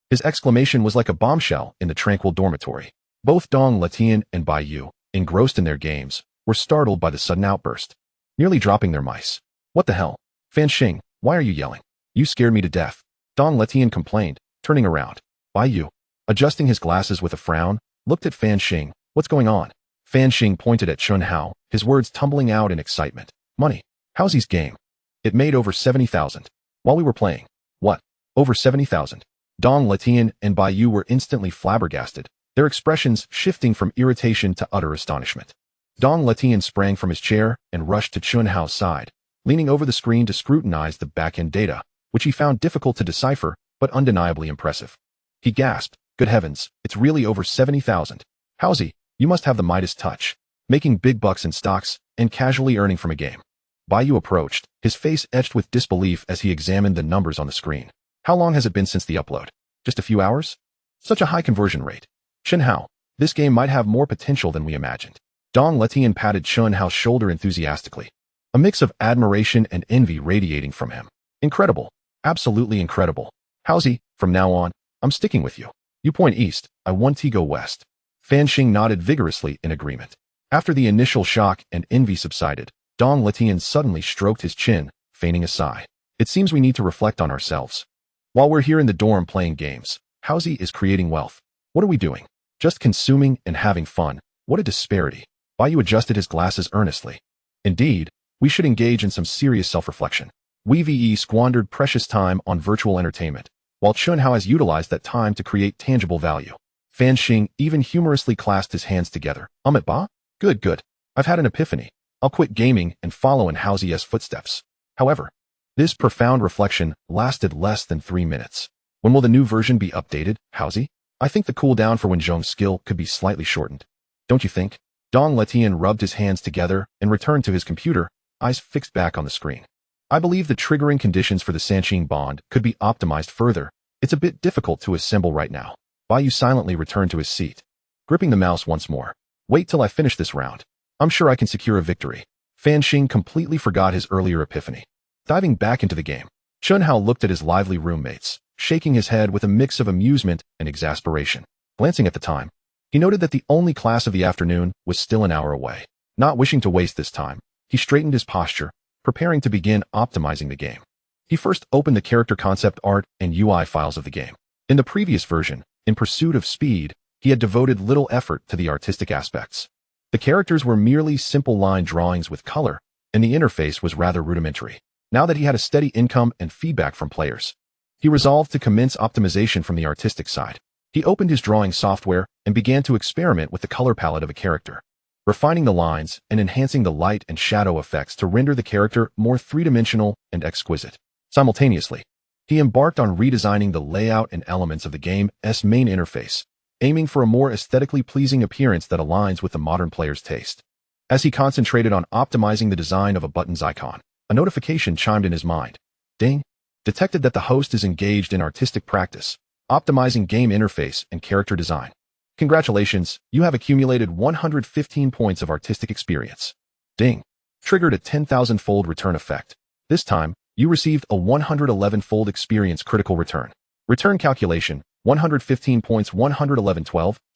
His exclamation was like a bombshell in the tranquil dormitory. Both Dong Letian and Bai Yu, engrossed in their games, were startled by the sudden outburst, nearly dropping their mice. "What the hell? Fan Xing, why are you yelling? You scared me to death," Dong Letian complained, turning around. Bai Yu, adjusting his glasses with a frown, looked at Fan Xing. "What's going on?" Fan Xing pointed at Chen Hao, his words tumbling out in excitement. "Money. How's his game? It made over 70,000. While we were playing." "What? Over 70,000? Dong Letian and Bai Yu were instantly flabbergasted, their expressions shifting from irritation to utter astonishment. Dong Letian sprang from his chair and rushed to Chen Hao's side, leaning over the screen to scrutinize the back-end data, which he found difficult to decipher, but undeniably impressive. He gasped, "Good heavens, it's really over 70,000. How's-y? You must have the Midas touch, making big bucks in stocks and casually earning from a game." Bai Yu approached, his face etched with disbelief as he examined the numbers on the screen. "How long has it been since the upload? Just a few hours? Such a high conversion rate. Chen Hao, this game might have more potential than we imagined." Dong Letian patted Chen Hao's shoulder enthusiastically, a mix of admiration and envy radiating from him. "Incredible. Absolutely incredible. How's-y? From now on, I'm sticking with you. You point east, I want to go west." Fan Xing nodded vigorously in agreement. After the initial shock and envy subsided, Dong Letian suddenly stroked his chin, feigning a sigh. "It seems we need to reflect on ourselves. While we're here in the dorm playing games, How's-y is creating wealth. What are we doing? Just consuming and having fun. What a disparity." Bai Yu adjusted his glasses earnestly. "Indeed, we should engage in some serious self-reflection. We squandered precious time on virtual entertainment, while Chen Hao has utilized that time to create tangible value." Fan Xing even humorously clasped his hands together. "Amit ba? Good, good. I've had an epiphany. I'll quit gaming and follow in How's-y's footsteps." However, this profound reflection lasted less than 3 minutes. "When will the new version be updated, How's-y? I think the cooldown for when Zhong's skill could be slightly shortened. Don't you think?" Dong Letian rubbed his hands together and returned to his computer, eyes fixed back on the screen. "I believe the triggering conditions for the Sanqing bond could be optimized further. It's a bit difficult to assemble right now." Bai Yu silently returned to his seat, gripping the mouse once more. "Wait till I finish this round. I'm sure I can secure a victory." Fan Xing completely forgot his earlier epiphany. Diving back into the game, Chen Hao looked at his lively roommates, shaking his head with a mix of amusement and exasperation. Glancing at the time, he noted that the only class of the afternoon was still an hour away. Not wishing to waste this time, he straightened his posture, preparing to begin optimizing the game. He first opened the character concept art and UI files of the game. In the previous version, in pursuit of speed, he had devoted little effort to the artistic aspects. The characters were merely simple line drawings with color, and the interface was rather rudimentary. Now that he had a steady income and feedback from players, he resolved to commence optimization from the artistic side. He opened his drawing software and began to experiment with the color palette of a character, refining the lines and enhancing the light and shadow effects to render the character more three-dimensional and exquisite. Simultaneously, he embarked on redesigning the layout and elements of the game's main interface, aiming for a more aesthetically pleasing appearance that aligns with the modern player's taste. As he concentrated on optimizing the design of a button's icon, a notification chimed in his mind. Ding! Detected that the host is engaged in artistic practice. Optimizing game interface and character design. Congratulations, you have accumulated 115 points of artistic experience. Ding. Triggered a 10,000-fold return effect. This time, you received a 111-fold experience critical return. Return calculation, 115 points 111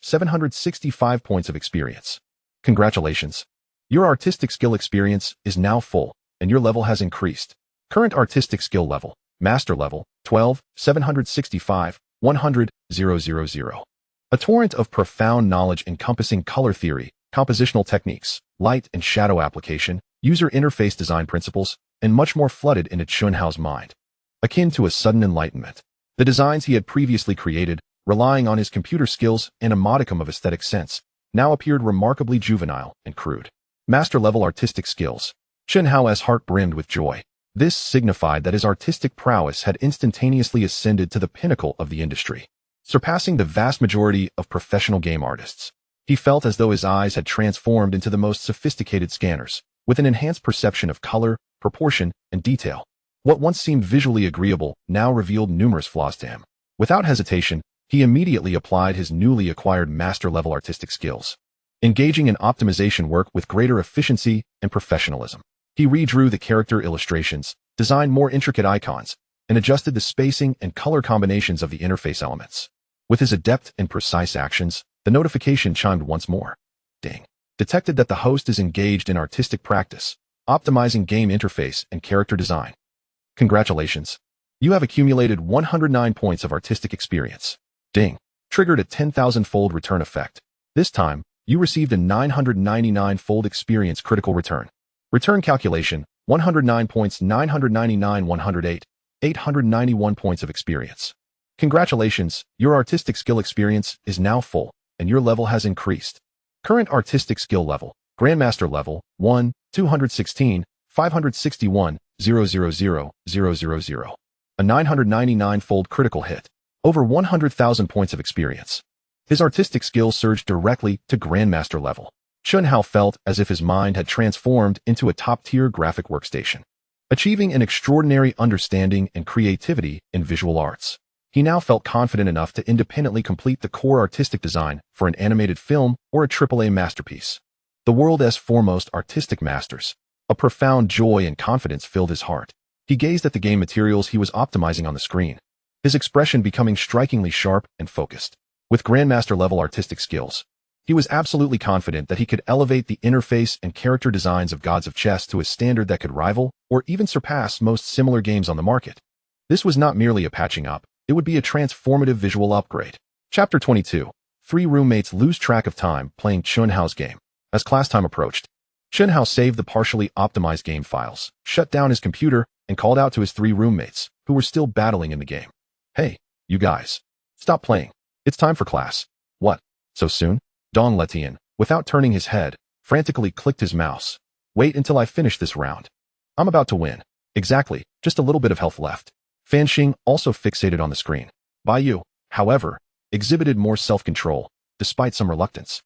765 points of experience. Congratulations. Your artistic skill experience is now full, and your level has increased. Current artistic skill level, Master level, 12, 765, 100, 000. A torrent of profound knowledge encompassing color theory, compositional techniques, light and shadow application, user interface design principles, and much more flooded into Chen Hao's mind. Akin to a sudden enlightenment. The designs he had previously created, relying on his computer skills and a modicum of aesthetic sense, now appeared remarkably juvenile and crude. Master-level artistic skills. Chen Hao's heart brimmed with joy. This signified that his artistic prowess had instantaneously ascended to the pinnacle of the industry, surpassing the vast majority of professional game artists. He felt as though his eyes had transformed into the most sophisticated scanners, with an enhanced perception of color, proportion, and detail. What once seemed visually agreeable now revealed numerous flaws to him. Without hesitation, he immediately applied his newly acquired master-level artistic skills, engaging in optimization work with greater efficiency and professionalism. He redrew the character illustrations, designed more intricate icons, and adjusted the spacing and color combinations of the interface elements. With his adept and precise actions, the notification chimed once more. Ding. Detected that the host is engaged in artistic practice, optimizing game interface and character design. Congratulations. You have accumulated 109 points of artistic experience. Ding. Triggered a 10,000-fold return effect. This time, you received a 999-fold experience critical return. Return calculation, 109 points 999 108, 891 points of experience. Congratulations, your artistic skill experience is now full, and your level has increased. Current artistic skill level, Grandmaster level, 1, 216, 561, 000, 000. A 999-fold critical hit. Over 100,000 points of experience. His artistic skills surged directly to Grandmaster level. Chen Hao felt as if his mind had transformed into a top-tier graphic workstation, achieving an extraordinary understanding and creativity in visual arts. He now felt confident enough to independently complete the core artistic design for an animated film or a AAA masterpiece. The world's foremost artistic masters. A profound joy and confidence filled his heart. He gazed at the game materials he was optimizing on the screen, his expression becoming strikingly sharp and focused. With Grandmaster-level artistic skills, he was absolutely confident that he could elevate the interface and character designs of Gods of Chess to a standard that could rival or even surpass most similar games on the market. This was not merely a patching up, it would be a transformative visual upgrade. Chapter 22. Three roommates lose track of time playing Chen Hao's game. As class time approached, Chen Hao saved the partially optimized game files, shut down his computer, and called out to his three roommates, who were still battling in the game. Hey, you guys. Stop playing. It's time for class. What? So soon? Dong Letian, without turning his head, frantically clicked his mouse. Wait until I finish this round. I'm about to win. Exactly, just a little bit of health left. Fan Xing also fixated on the screen. Bai Yu, however, exhibited more self-control, despite some reluctance.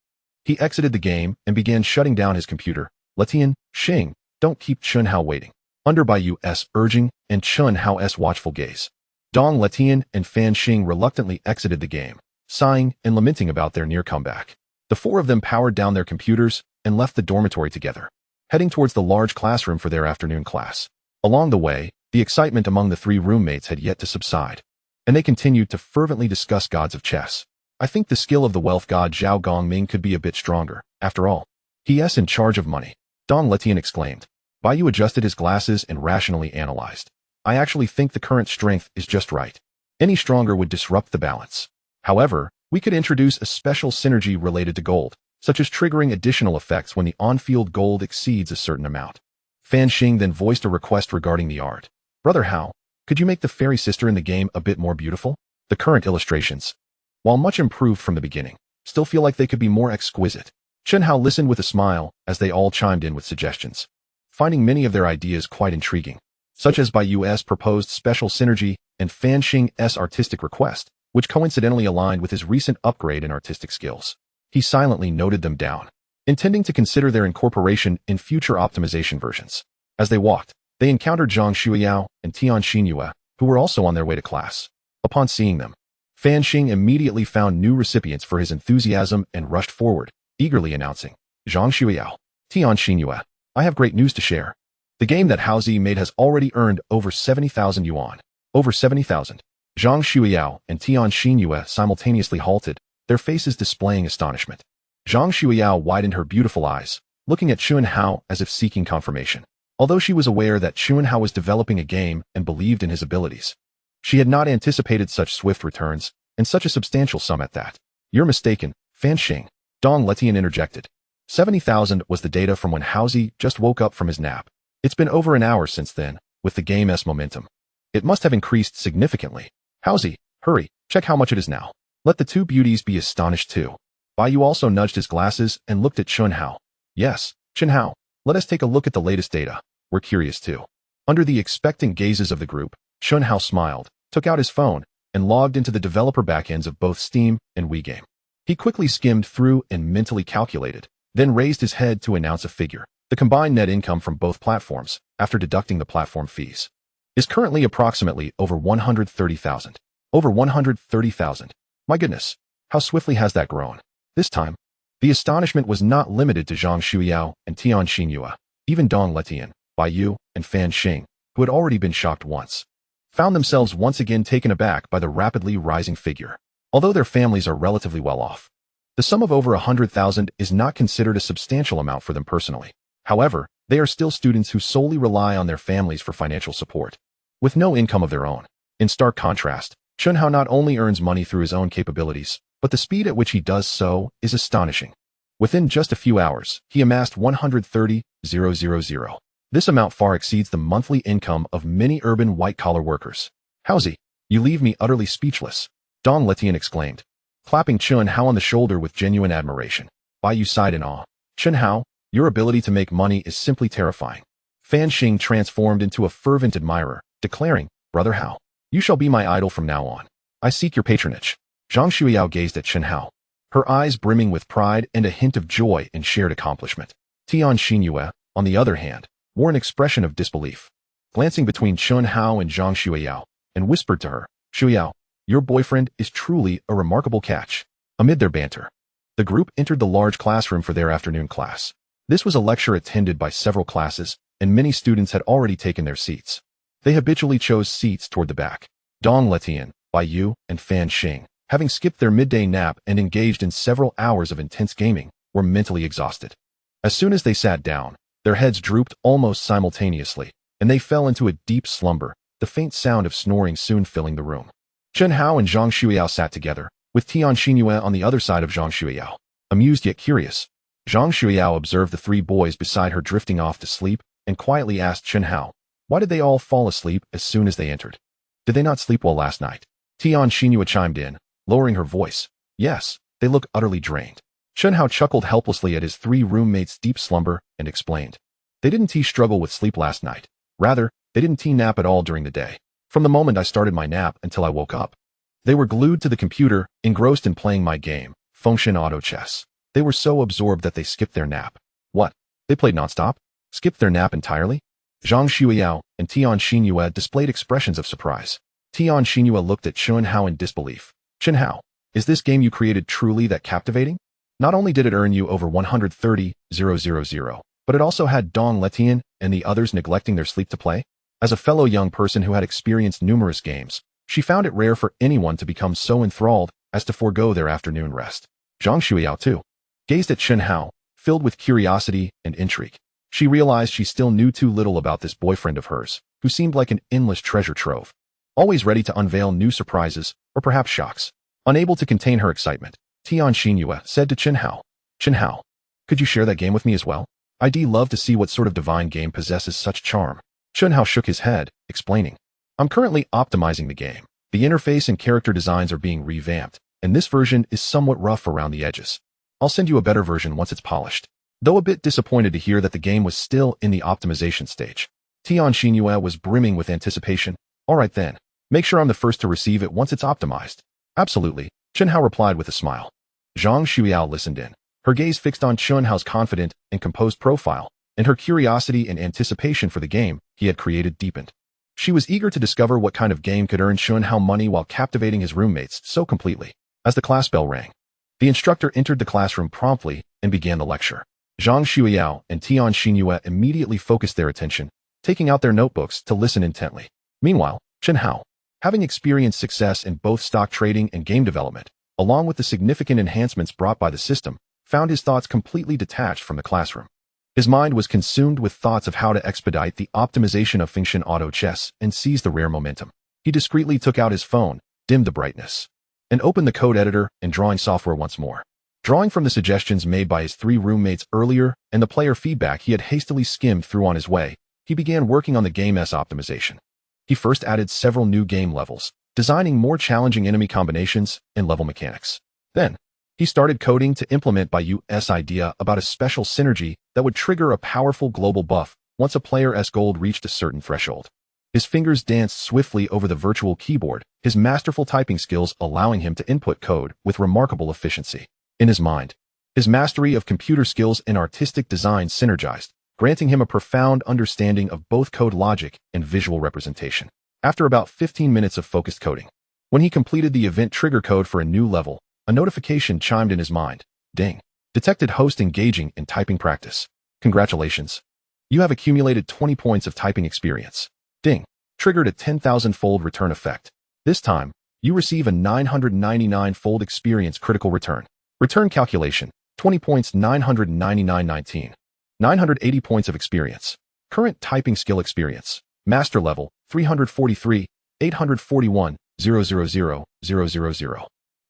He exited the game and began shutting down his computer. Letian, Xing, don't keep Chen Hao waiting. Under Bai Yu's urging and Chen Hao's watchful gaze, Dong Letian and Fan Xing reluctantly exited the game, sighing and lamenting about their near comeback. The four of them powered down their computers and left the dormitory together, heading towards the large classroom for their afternoon class. Along the way, the excitement among the three roommates had yet to subside, and they continued to fervently discuss Gods of Chess. I think the skill of the wealth god Zhao Gongming could be a bit stronger, after all. He's in charge of money, Dong Letian exclaimed. Bai Yu adjusted his glasses and rationally analyzed. I actually think the current strength is just right. Any stronger would disrupt the balance. However, we could introduce a special synergy related to gold, such as triggering additional effects when the on-field gold exceeds a certain amount. Fan Xing then voiced a request regarding the art. Brother Hao, could you make the fairy sister in the game a bit more beautiful? The current illustrations, while much improved from the beginning, still feel like they could be more exquisite. Chen Hao listened with a smile as they all chimed in with suggestions, finding many of their ideas quite intriguing, such as Bai Yu's proposed special synergy and Fan Xing's artistic request, which coincidentally aligned with his recent upgrade in artistic skills. He silently noted them down, intending to consider their incorporation in future optimization versions. As they walked, they encountered Zhang Xueyao and Tian Xinyue, who were also on their way to class. Upon seeing them, Fan Xing immediately found new recipients for his enthusiasm and rushed forward, eagerly announcing, Zhang Xueyao, Ten-Thousandfold. I have great news to share. The game that Haozi made has already earned over 70,000 yuan. Over 70,000. Zhang Xueyao and Ten-Thousandfold simultaneously halted, their faces displaying astonishment. Zhang Xueyao widened her beautiful eyes, looking at Chen Hao as if seeking confirmation. Although she was aware that Chen Hao was developing a game and believed in his abilities, she had not anticipated such swift returns, and such a substantial sum at that. You're mistaken, Fan Xing. Dong Letian interjected. 70,000 was the data from when Haozi just woke up from his nap. It's been over an hour since then, with the game's momentum. It must have increased significantly. Haozi, hurry, check how much it is now. Let the two beauties be astonished too. Bai Yu also nudged his glasses and looked at Chen Hao. Yes, Chen Hao, let us take a look at the latest data. We're curious too. Under the expectant gazes of the group, Chen Hao smiled, took out his phone, and logged into the developer backends of both Steam and WeGame. He quickly skimmed through and mentally calculated, then raised his head to announce a figure. The combined net income from both platforms, after deducting the platform fees, is currently approximately over 130,000. Over 130,000. My goodness, how swiftly has that grown? This time, the astonishment was not limited to Zhang Xueyao and Ten-Thousandfold. Even Dong Letian, Bai Yu, and Fan Xing, who had already been shocked once, found themselves once again taken aback by the rapidly rising figure. Although their families are relatively well off, the sum of over 100,000 is not considered a substantial amount for them personally. However, they are still students who solely rely on their families for financial support, with no income of their own. In stark contrast, Chen Hao not only earns money through his own capabilities, but the speed at which he does so is astonishing. Within just a few hours, he amassed 130,000. This amount far exceeds the monthly income of many urban white-collar workers. Haozi, you leave me utterly speechless, Dong Letian exclaimed, clapping Chen Hao on the shoulder with genuine admiration. Bai Yu sighed in awe. Chen Hao, your ability to make money is simply terrifying. Fan Xing transformed into a fervent admirer, declaring, Brother Hao, you shall be my idol from now on. I seek your patronage. Zhang Xueyao gazed at Chen Hao, her eyes brimming with pride and a hint of joy in shared accomplishment. Ten-Thousandfold, on the other hand, wore an expression of disbelief, glancing between Chen Hao and Zhang Xueyao, and whispered to her, Xueyao, your boyfriend is truly a remarkable catch. Amid their banter, the group entered the large classroom for their afternoon class. This was a lecture attended by several classes, and many students had already taken their seats. They habitually chose seats toward the back. Dong Letian, Bai Yu, and Fan Xing, having skipped their midday nap and engaged in several hours of intense gaming, were mentally exhausted. As soon as they sat down, their heads drooped almost simultaneously, and they fell into a deep slumber, the faint sound of snoring soon filling the room. Chen Hao and Zhang Xueyao sat together, with Ten-Thousandfold on the other side of Zhang Xueyao. Amused yet curious, Zhang Xueyao observed the three boys beside her drifting off to sleep and quietly asked Chen Hao, why did they all fall asleep as soon as they entered? Did they not sleep well last night? Ten-Thousandfold chimed in, lowering her voice. Yes, they look utterly drained. Chen Hao chuckled helplessly at his three roommates' deep slumber and explained. They didn't struggle with sleep last night. Rather, they didn't nap at all during the day. From the moment I started my nap until I woke up, they were glued to the computer, engrossed in playing my game, Function Auto Chess. They were so absorbed that they skipped their nap. What? They played nonstop? Skipped their nap entirely? Zhang Xueyao and Ten-Thousandfold displayed expressions of surprise. Ten-Thousandfold looked at Chen Hao in disbelief. Chen Hao, is this game you created truly that captivating? Not only did it earn you over 130,000, but it also had Dong Letian and the others neglecting their sleep to play? As a fellow young person who had experienced numerous games, she found it rare for anyone to become so enthralled as to forego their afternoon rest. Zhang Xueyao, too, gazed at Chen Hao, filled with curiosity and intrigue. She realized she still knew too little about this boyfriend of hers, who seemed like an endless treasure trove, always ready to unveil new surprises or perhaps shocks. Unable to contain her excitement, Ten-Thousandfold said to Chen Hao, Chen Hao, could you share that game with me as well? I'd love to see what sort of divine game possesses such charm. Chen Hao shook his head, explaining, I'm currently optimizing the game. The interface and character designs are being revamped, and this version is somewhat rough around the edges. I'll send you a better version once it's polished. Though a bit disappointed to hear that the game was still in the optimization stage, Ten-Thousandfold was brimming with anticipation. All right then, make sure I'm the first to receive it once it's optimized. Absolutely, Chen Hao replied with a smile. Zhang Xueyao listened in, her gaze fixed on Chen Hao's confident and composed profile, and her curiosity and anticipation for the game he had created deepened. She was eager to discover what kind of game could earn Chen Hao money while captivating his roommates so completely. As the class bell rang, the instructor entered the classroom promptly and began the lecture. Zhang Xueyao and Tian Xinyue immediately focused their attention, taking out their notebooks to listen intently. Meanwhile, Chen Hao, having experienced success in both stock trading and game development, along with the significant enhancements brought by the system, found his thoughts completely detached from the classroom. His mind was consumed with thoughts of how to expedite the optimization of function auto chess and seize the rare momentum. He discreetly took out his phone, dimmed the brightness, and opened the code editor and drawing software once more. Drawing from the suggestions made by his 3 roommates earlier and the player feedback he had hastily skimmed through on his way, he began working on the game's optimization. He first added several new game levels, designing more challenging enemy combinations and level mechanics. Then, he started coding to implement by US idea about a special synergy that would trigger a powerful global buff once a player's gold reached a certain threshold. His fingers danced swiftly over the virtual keyboard, his masterful typing skills allowing him to input code with remarkable efficiency. In his mind, his mastery of computer skills and artistic design synergized, granting him a profound understanding of both code logic and visual representation. After about 15 minutes of focused coding, when he completed the event trigger code for a new level, a notification chimed in his mind. Ding. Detected host engaging in typing practice. Congratulations. You have accumulated 20 points of typing experience. Ding. Triggered a 10,000-fold return effect. This time, you receive a 999-fold experience critical return. Return calculation, 20 points 999.19. 980 points of experience. Current typing skill experience. Master level, 343, 841, 000.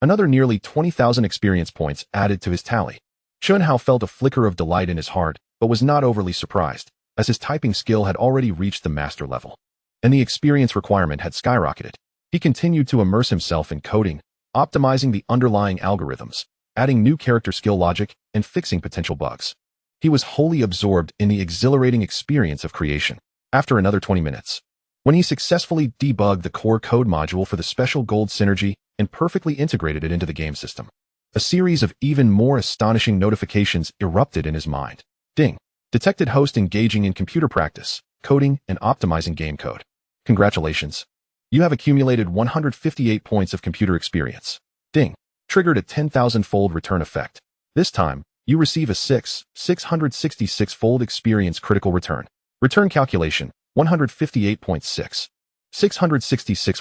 Another nearly 20,000 experience points added to his tally. Chen Hao felt a flicker of delight in his heart, but was not overly surprised, as his typing skill had already reached the master level, and the experience requirement had skyrocketed. He continued to immerse himself in coding, optimizing the underlying algorithms, adding new character skill logic, and fixing potential bugs. He was wholly absorbed in the exhilarating experience of creation. After another 20 minutes, when he successfully debugged the core code module for the special gold synergy and perfectly integrated it into the game system, a series of even more astonishing notifications erupted in his mind. Ding. Detected host engaging in computer practice, coding, and optimizing game code. Congratulations. You have accumulated 158 points of computer experience. Ding. Triggered a 10,000-fold return effect. This time, you receive a 666-fold experience critical return. Return calculation, 158.6. 666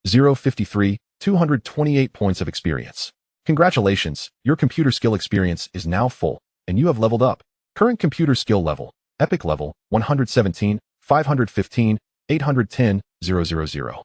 053, 228 points of experience. Congratulations, your computer skill experience is now full, and you have leveled up. Current computer skill level, epic level, 117, 515, 810, 000.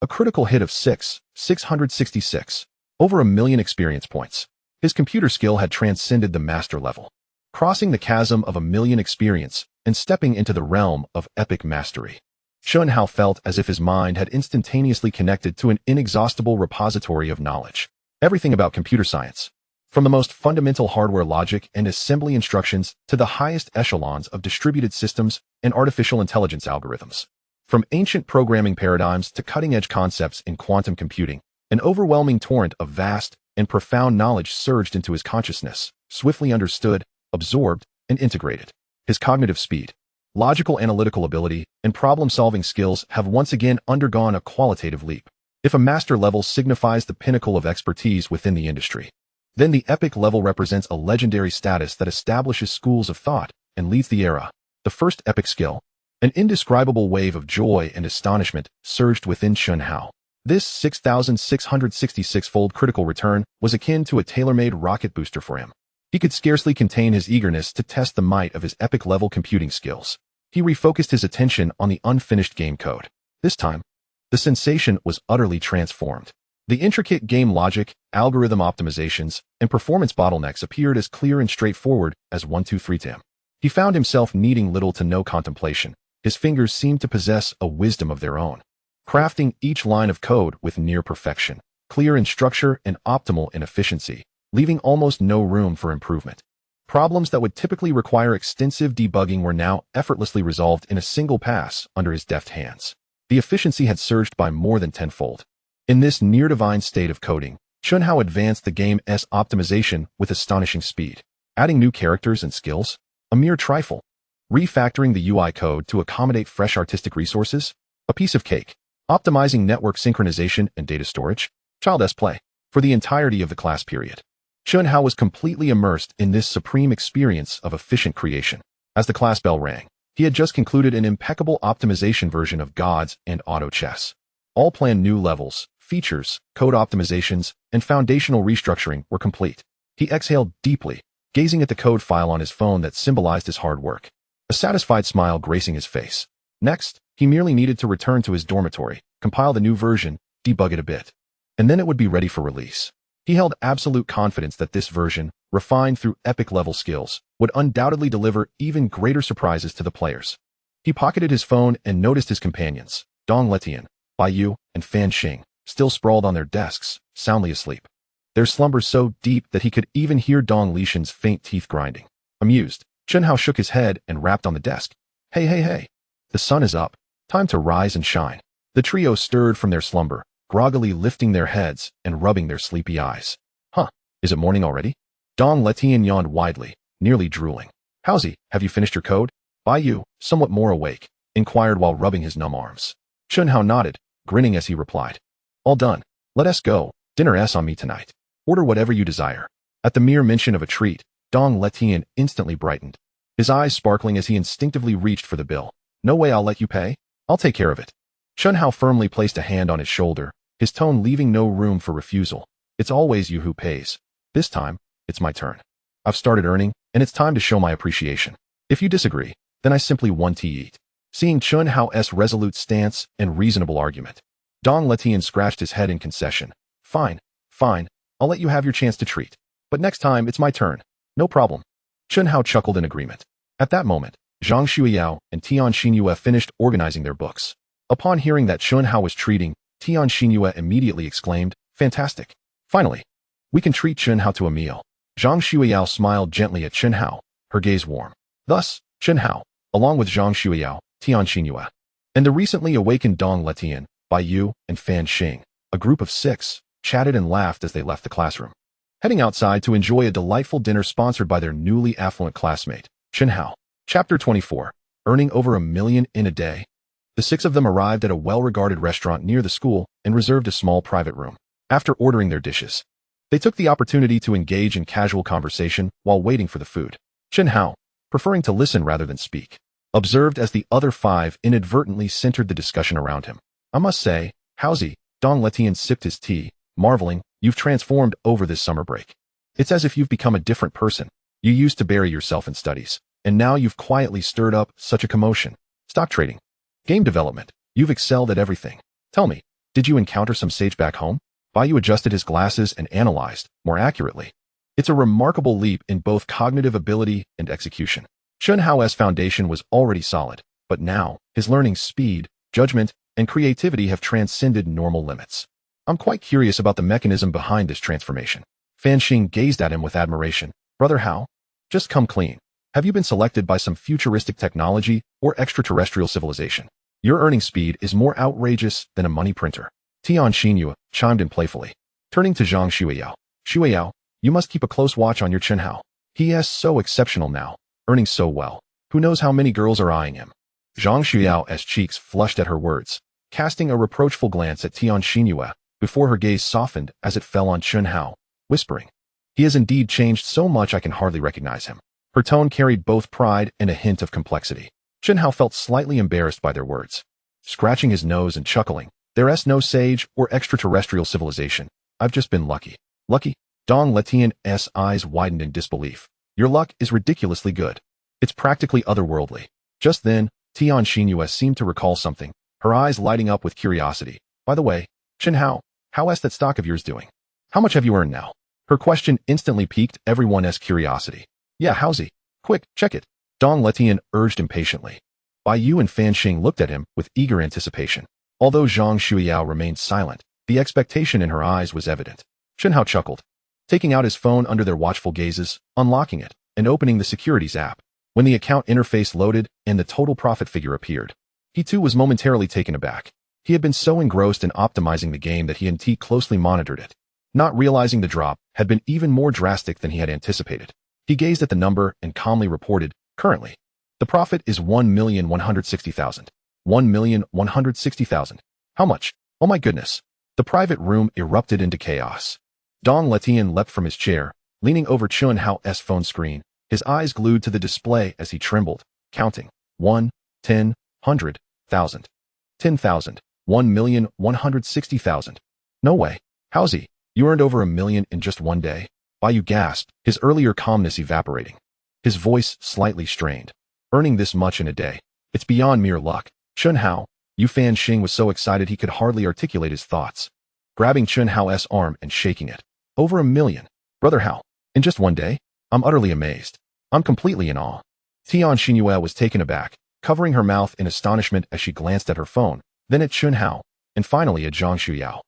A critical hit of 666. Over 1 million experience points. His computer skill had transcended the master level, crossing the chasm of 1 million experience and stepping into the realm of epic mastery. Chen Hao felt as if his mind had instantaneously connected to an inexhaustible repository of knowledge. Everything about computer science, from the most fundamental hardware logic and assembly instructions to the highest echelons of distributed systems and artificial intelligence algorithms. From ancient programming paradigms to cutting-edge concepts in quantum computing, an overwhelming torrent of vast and profound knowledge surged into his consciousness, swiftly understood, absorbed, and integrated. His cognitive speed, logical analytical ability, and problem-solving skills have once again undergone a qualitative leap. If a master level signifies the pinnacle of expertise within the industry, then the epic level represents a legendary status that establishes schools of thought and leads the era. The first epic skill. An indescribable wave of joy and astonishment surged within Chen Hao. This 6,666-fold critical return was akin to a tailor-made rocket booster for him. He could scarcely contain his eagerness to test the might of his epic-level computing skills. He refocused his attention on the unfinished game code. This time, the sensation was utterly transformed. The intricate game logic, algorithm optimizations, and performance bottlenecks appeared as clear and straightforward as 1, 2, 3 to him. He found himself needing little to no contemplation. His fingers seemed to possess a wisdom of their own, crafting each line of code with near perfection, clear in structure and optimal in efficiency, leaving almost no room for improvement. Problems that would typically require extensive debugging were now effortlessly resolved in a single pass under his deft hands. The efficiency had surged by more than tenfold. In this near-divine state of coding, Chen Hao advanced the game's optimization with astonishing speed. Adding new characters and skills? A mere trifle. Refactoring the UI code to accommodate fresh artistic resources? A piece of cake. Optimizing network synchronization and data storage? Child's play. For the entirety of the class period, Chen Hao was completely immersed in this supreme experience of efficient creation. As the class bell rang, he had just concluded an impeccable optimization version of Gods and Auto Chess. All planned new levels, features, code optimizations, and foundational restructuring were complete. He exhaled deeply, gazing at the code file on his phone that symbolized his hard work, a satisfied smile gracing his face. Next, he merely needed to return to his dormitory, compile the new version, debug it a bit, and then it would be ready for release. He held absolute confidence that this version, refined through epic-level skills, would undoubtedly deliver even greater surprises to the players. He pocketed his phone and noticed his companions, Dong Letian, Bai Yu, and Fan Xing, still sprawled on their desks, soundly asleep. Their slumbers so deep that he could even hear Dong Lixian's faint teeth grinding. Amused, Chen Hao shook his head and rapped on the desk. Hey, hey, hey. The sun is up. Time to rise and shine. The trio stirred from their slumber, groggily lifting their heads and rubbing their sleepy eyes. Huh, is it morning already? Dong Letian yawned widely, nearly drooling. Howsy, have you finished your code? Bai Yu, somewhat more awake, inquired while rubbing his numb arms. Chen Hao nodded, grinning as he replied. All done. Let us go. Dinner's on me tonight. Order whatever you desire. At the mere mention of a treat, Dong Letian instantly brightened, his eyes sparkling as he instinctively reached for the bill. No way I'll let you pay. I'll take care of it. Chen Hao firmly placed a hand on his shoulder, his tone leaving no room for refusal. It's always you who pays. This time, it's my turn. I've started earning, and it's time to show my appreciation. If you disagree, then I simply want to eat. Seeing Chen Hao's resolute stance and reasonable argument, Dong Letian scratched his head in concession. Fine, fine, I'll let you have your chance to treat. But next time, it's my turn. No problem. Chen Hao chuckled in agreement. At that moment, Zhang Xueyao and Tian Xinyue finished organizing their books. Upon hearing that Chen Hao was treating, Tian Xinyue immediately exclaimed, Fantastic. Finally, we can treat Chen Hao to a meal. Zhang Xueyao smiled gently at Chen Hao, her gaze warm. Thus, Chen Hao, along with Zhang Xueyao, Tian Xinyue, and the recently awakened Dong Letian, Bai Yu, and Fan Xing, a group of 6, chatted and laughed as they left the classroom, heading outside to enjoy a delightful dinner sponsored by their newly affluent classmate, Chen Hao. Chapter 24. Earning over $1 million in a day. The 6 of them arrived at a well-regarded restaurant near the school and reserved a small private room. After ordering their dishes, they took the opportunity to engage in casual conversation while waiting for the food. Chen Hao, preferring to listen rather than speak, observed as the other 5 inadvertently centered the discussion around him. I must say, Howsy, Dong Letian sipped his tea, marveling, you've transformed over this summer break. It's as if you've become a different person. You used to bury yourself in studies, and now you've quietly stirred up such a commotion. Stock trading, game development, you've excelled at everything. Tell me, did you encounter some sage back home? Bai Yu adjusted his glasses and analyzed, more accurately. It's a remarkable leap in both cognitive ability and execution. Chen Hao's foundation was already solid, but now, his learning speed, judgment, and creativity have transcended normal limits. I'm quite curious about the mechanism behind this transformation. Fan Xing gazed at him with admiration. Brother Hao, just come clean. Have you been selected by some futuristic technology or extraterrestrial civilization? Your earning speed is more outrageous than a money printer. Tian Xinyue chimed in playfully, turning to Zhang Xueyao. Xueyao, you must keep a close watch on your Chen Hao. He is so exceptional now, earning so well. Who knows how many girls are eyeing him? Zhang Xueyao's cheeks flushed at her words, casting a reproachful glance at Tian Xinyue before her gaze softened as it fell on Chen Hao, whispering, he has indeed changed so much I can hardly recognize him. Her tone carried both pride and a hint of complexity. Chen Hao felt slightly embarrassed by their words. Scratching his nose and chuckling, there's no sage or extraterrestrial civilization. I've just been lucky. Lucky? Dong Letian's eyes widened in disbelief. Your luck is ridiculously good. It's practically otherworldly. Just then, Tian Xinyue seemed to recall something, her eyes lighting up with curiosity. By the way, Chen Hao, how's that stock of yours doing? How much have you earned now? Her question instantly piqued everyone's curiosity. Yeah, howsy? Quick, check it. Dong Letian urged impatiently. Bai Yu and Fan Xing looked at him with eager anticipation. Although Zhang Xueyao remained silent, the expectation in her eyes was evident. Chen Hao chuckled, taking out his phone under their watchful gazes, unlocking it, and opening the securities app. When the account interface loaded and the total profit figure appeared, he too was momentarily taken aback. He had been so engrossed in optimizing the game that he and T closely monitored it, not realizing the drop had been even more drastic than he had anticipated. He gazed at the number and calmly reported, currently, The profit is 1,160,000. 1,160,000. How much? Oh my goodness. The private room erupted into chaos. Dong Letian leapt from his chair, leaning over Chen Hao's phone screen, his eyes glued to the display as he trembled, counting. 1, 10, 100, 1,000. 10,000. 1,160,000. No way. How's he? You earned over 1 million in just one day? Baiyu gasped, his earlier calmness evaporating. His voice slightly strained. Earning this much in a day. It's beyond mere luck. Chen Hao. Yu Fanxing was so excited he could hardly articulate his thoughts. Grabbing Chen Hao's arm and shaking it. Over 1 million. Brother Hao. In just one day? I'm utterly amazed. I'm completely in awe. Tian Xinyue was taken aback, covering her mouth in astonishment as she glanced at her phone, then at Chen Hao, and finally at Zhang Xueyao,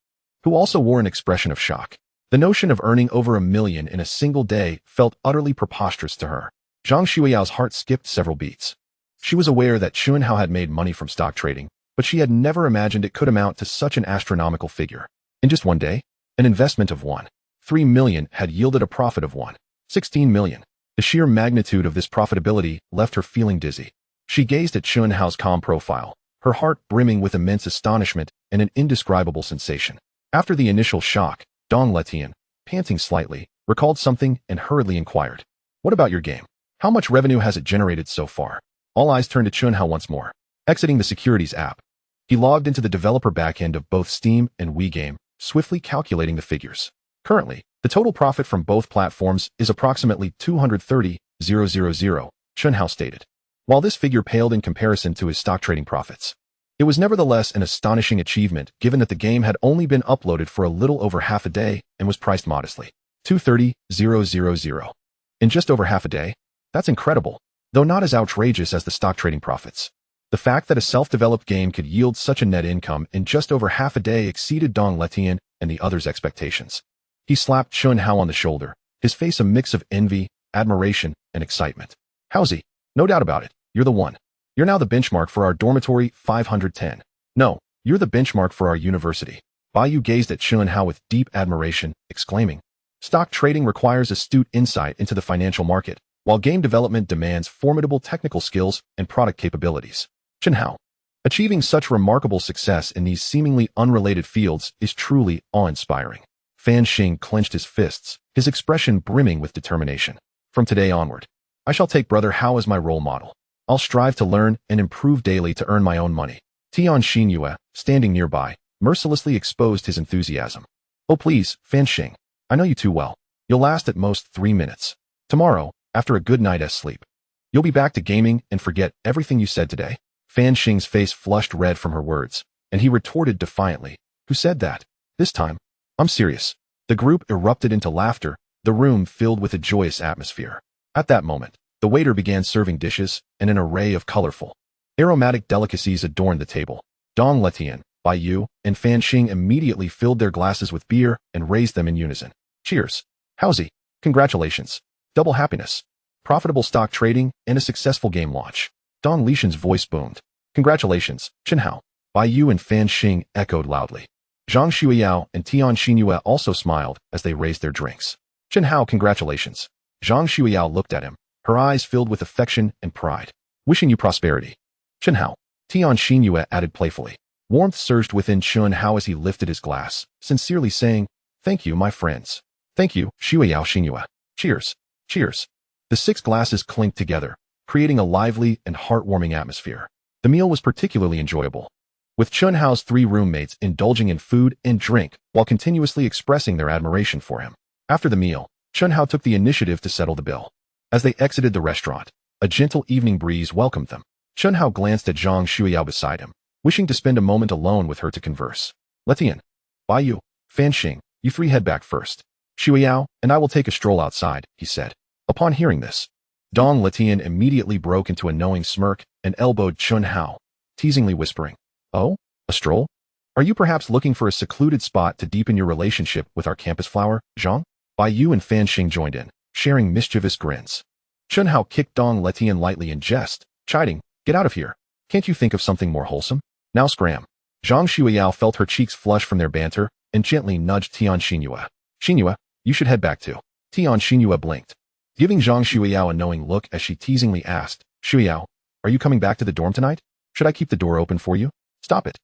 who also wore an expression of shock. The notion of earning over 1 million in a single day felt utterly preposterous to her. Zhang Xueyao's heart skipped several beats. She was aware that Chen Hao had made money from stock trading, but she had never imagined it could amount to such an astronomical figure. In just one day, an investment of 1.3 million had yielded a profit of 1.16 million. The sheer magnitude of this profitability left her feeling dizzy. She gazed at Chen Hao's calm profile, her heart brimming with immense astonishment and an indescribable sensation. After the initial shock, Dong Letian, panting slightly, recalled something and hurriedly inquired. What about your game? How much revenue has it generated so far? All eyes turned to Chen Hao once more. Exiting the securities app, he logged into the developer backend of both Steam and WeGame, swiftly calculating the figures. Currently, the total profit from both platforms is approximately 230,000, Chen Hao stated. While this figure paled in comparison to his stock trading profits, it was nevertheless an astonishing achievement given that the game had only been uploaded for a little over half a day and was priced modestly. 230,000. In just over half a day? That's incredible, though not as outrageous as the stock trading profits. The fact that a self-developed game could yield such a net income in just over half a day exceeded Dong Letian and the others' expectations. He slapped Chen Hao on the shoulder, his face a mix of envy, admiration, and excitement. How's he? No doubt about it, you're the one. You're now the benchmark for our dormitory 510. No, you're the benchmark for our university. Baiyu gazed at Chen Hao with deep admiration, exclaiming, stock trading requires astute insight into the financial market, while game development demands formidable technical skills and product capabilities. Chen Hao. Achieving such remarkable success in these seemingly unrelated fields is truly awe-inspiring. Fanxing clenched his fists, his expression brimming with determination. From today onward, I shall take Brother Hao as my role model. I'll strive to learn and improve daily to earn my own money. Tian Xinyue, standing nearby, mercilessly exposed his enthusiasm. Oh please, Fanxing. I know you too well. You'll last at most 3 minutes. Tomorrow, after a good night's sleep, you'll be back to gaming and forget everything you said today. Fanxing's face flushed red from her words, and he retorted defiantly. Who said that? This time, I'm serious. The group erupted into laughter, the room filled with a joyous atmosphere. At that moment, the waiter began serving dishes, and an array of colorful, aromatic delicacies adorned the table. Dong Letian, Baiyu, and Fanxing immediately filled their glasses with beer and raised them in unison. Cheers. How's he? Congratulations. Double happiness. Profitable stock trading and a successful game launch. Dong Lishan's voice boomed. Congratulations, Chen Hao. Baiyu and Fanxing echoed loudly. Zhang Xueyao and Tian Xinyue also smiled as they raised their drinks. Chen Hao, congratulations. Zhang Xueyao looked at him, her eyes filled with affection and pride. Wishing you prosperity. Chen Hao. Tian Xinyue added playfully. Warmth surged within Chen Hao as he lifted his glass, sincerely saying, Thank you, my friends. Thank you, Xueyao Xinyue. Cheers. Cheers. The 6 glasses clinked together, creating a lively and heartwarming atmosphere. The meal was particularly enjoyable, with Chen Hao's 3 roommates indulging in food and drink while continuously expressing their admiration for him. After the meal, Chen Hao took the initiative to settle the bill. As they exited the restaurant, a gentle evening breeze welcomed them. Chen Hao glanced at Zhang Xueyao beside him, wishing to spend a moment alone with her to converse. Letian, Baiyu, Fanxing, you 3 head back first. Xueyao and I will take a stroll outside, he said. Upon hearing this, Dong Letian immediately broke into a knowing smirk and elbowed Chen Hao, teasingly whispering, Oh, a stroll? Are you perhaps looking for a secluded spot to deepen your relationship with our campus flower, Zhang? Baiyu and Fanxing joined in, sharing mischievous grins. Chen Hao kicked Dong Letian lightly in jest, chiding, Get out of here. Can't you think of something more wholesome? Now scram. Zhang Xueyao felt her cheeks flush from their banter and gently nudged Tian Xinyue. Xinyue, you should head back too. Tian Xinyue blinked, giving Zhang Xueyao a knowing look as she teasingly asked, Xueyao, Are you coming back to the dorm tonight? Should I keep the door open for you? Stop it.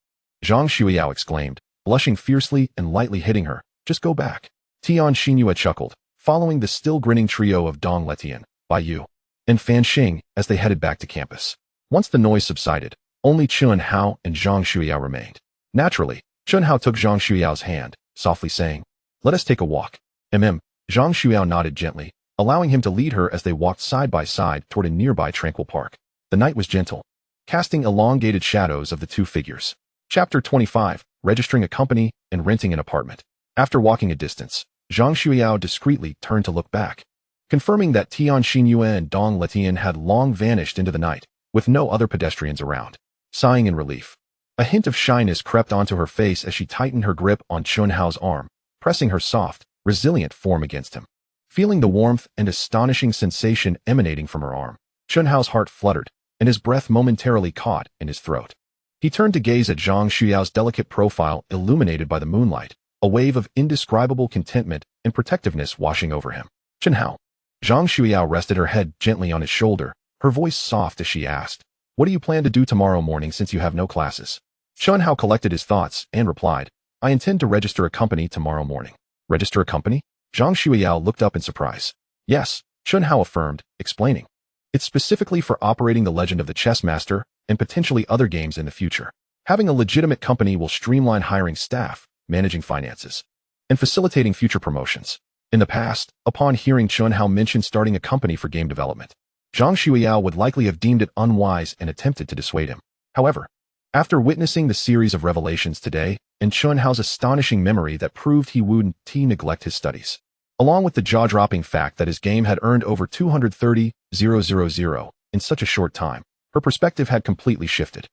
Zhang Xueyao exclaimed, blushing fiercely and lightly hitting her. Just go back. Ten-Thousandfold chuckled, following the still grinning trio of Dong Letian, Bai Yu, and Fan Xing as they headed back to campus. Once the noise subsided, only Chen Hao and Zhang Xueyao remained. Naturally, Chen Hao took Zhang Xueyao's hand, softly saying, "Let us take a walk." Zhang Xueyao nodded gently, allowing him to lead her as they walked side by side toward a nearby tranquil park. The night was gentle, casting elongated shadows of the two figures. Chapter 25, Registering a Company and Renting an Apartment. After walking a distance, Zhang Xueyao discreetly turned to look back, confirming that Ten-Thousandfold and Dong Letian had long vanished into the night, with no other pedestrians around. Sighing in relief, a hint of shyness crept onto her face as she tightened her grip on Chen Hao's arm, pressing her soft, resilient form against him. Feeling the warmth and astonishing sensation emanating from her arm, Chen Hao's heart fluttered, and his breath momentarily caught in his throat. He turned to gaze at Zhang Xueyao's delicate profile illuminated by the moonlight, a wave of indescribable contentment and protectiveness washing over him. "Chen Hao." Zhang Xueyao rested her head gently on his shoulder, her voice soft as she asked, "What do you plan to do tomorrow morning since you have no classes?" Chen Hao collected his thoughts and replied, "I intend to register a company tomorrow morning." "Register a company?" Zhang Xueyao looked up in surprise. "Yes," Chen Hao affirmed, explaining. "It's specifically for operating the Legend of the Chess Master and potentially other games in the future. Having a legitimate company will streamline hiring staff, managing finances, and facilitating future promotions." In the past, upon hearing Chen Hao mention starting a company for game development, Zhang Xueyao would likely have deemed it unwise and attempted to dissuade him. However, after witnessing the series of revelations today and Chen Hao's astonishing memory that proved he wouldn't neglect his studies, along with the jaw-dropping fact that his game had earned over 230,000 in such a short time, her perspective had completely shifted.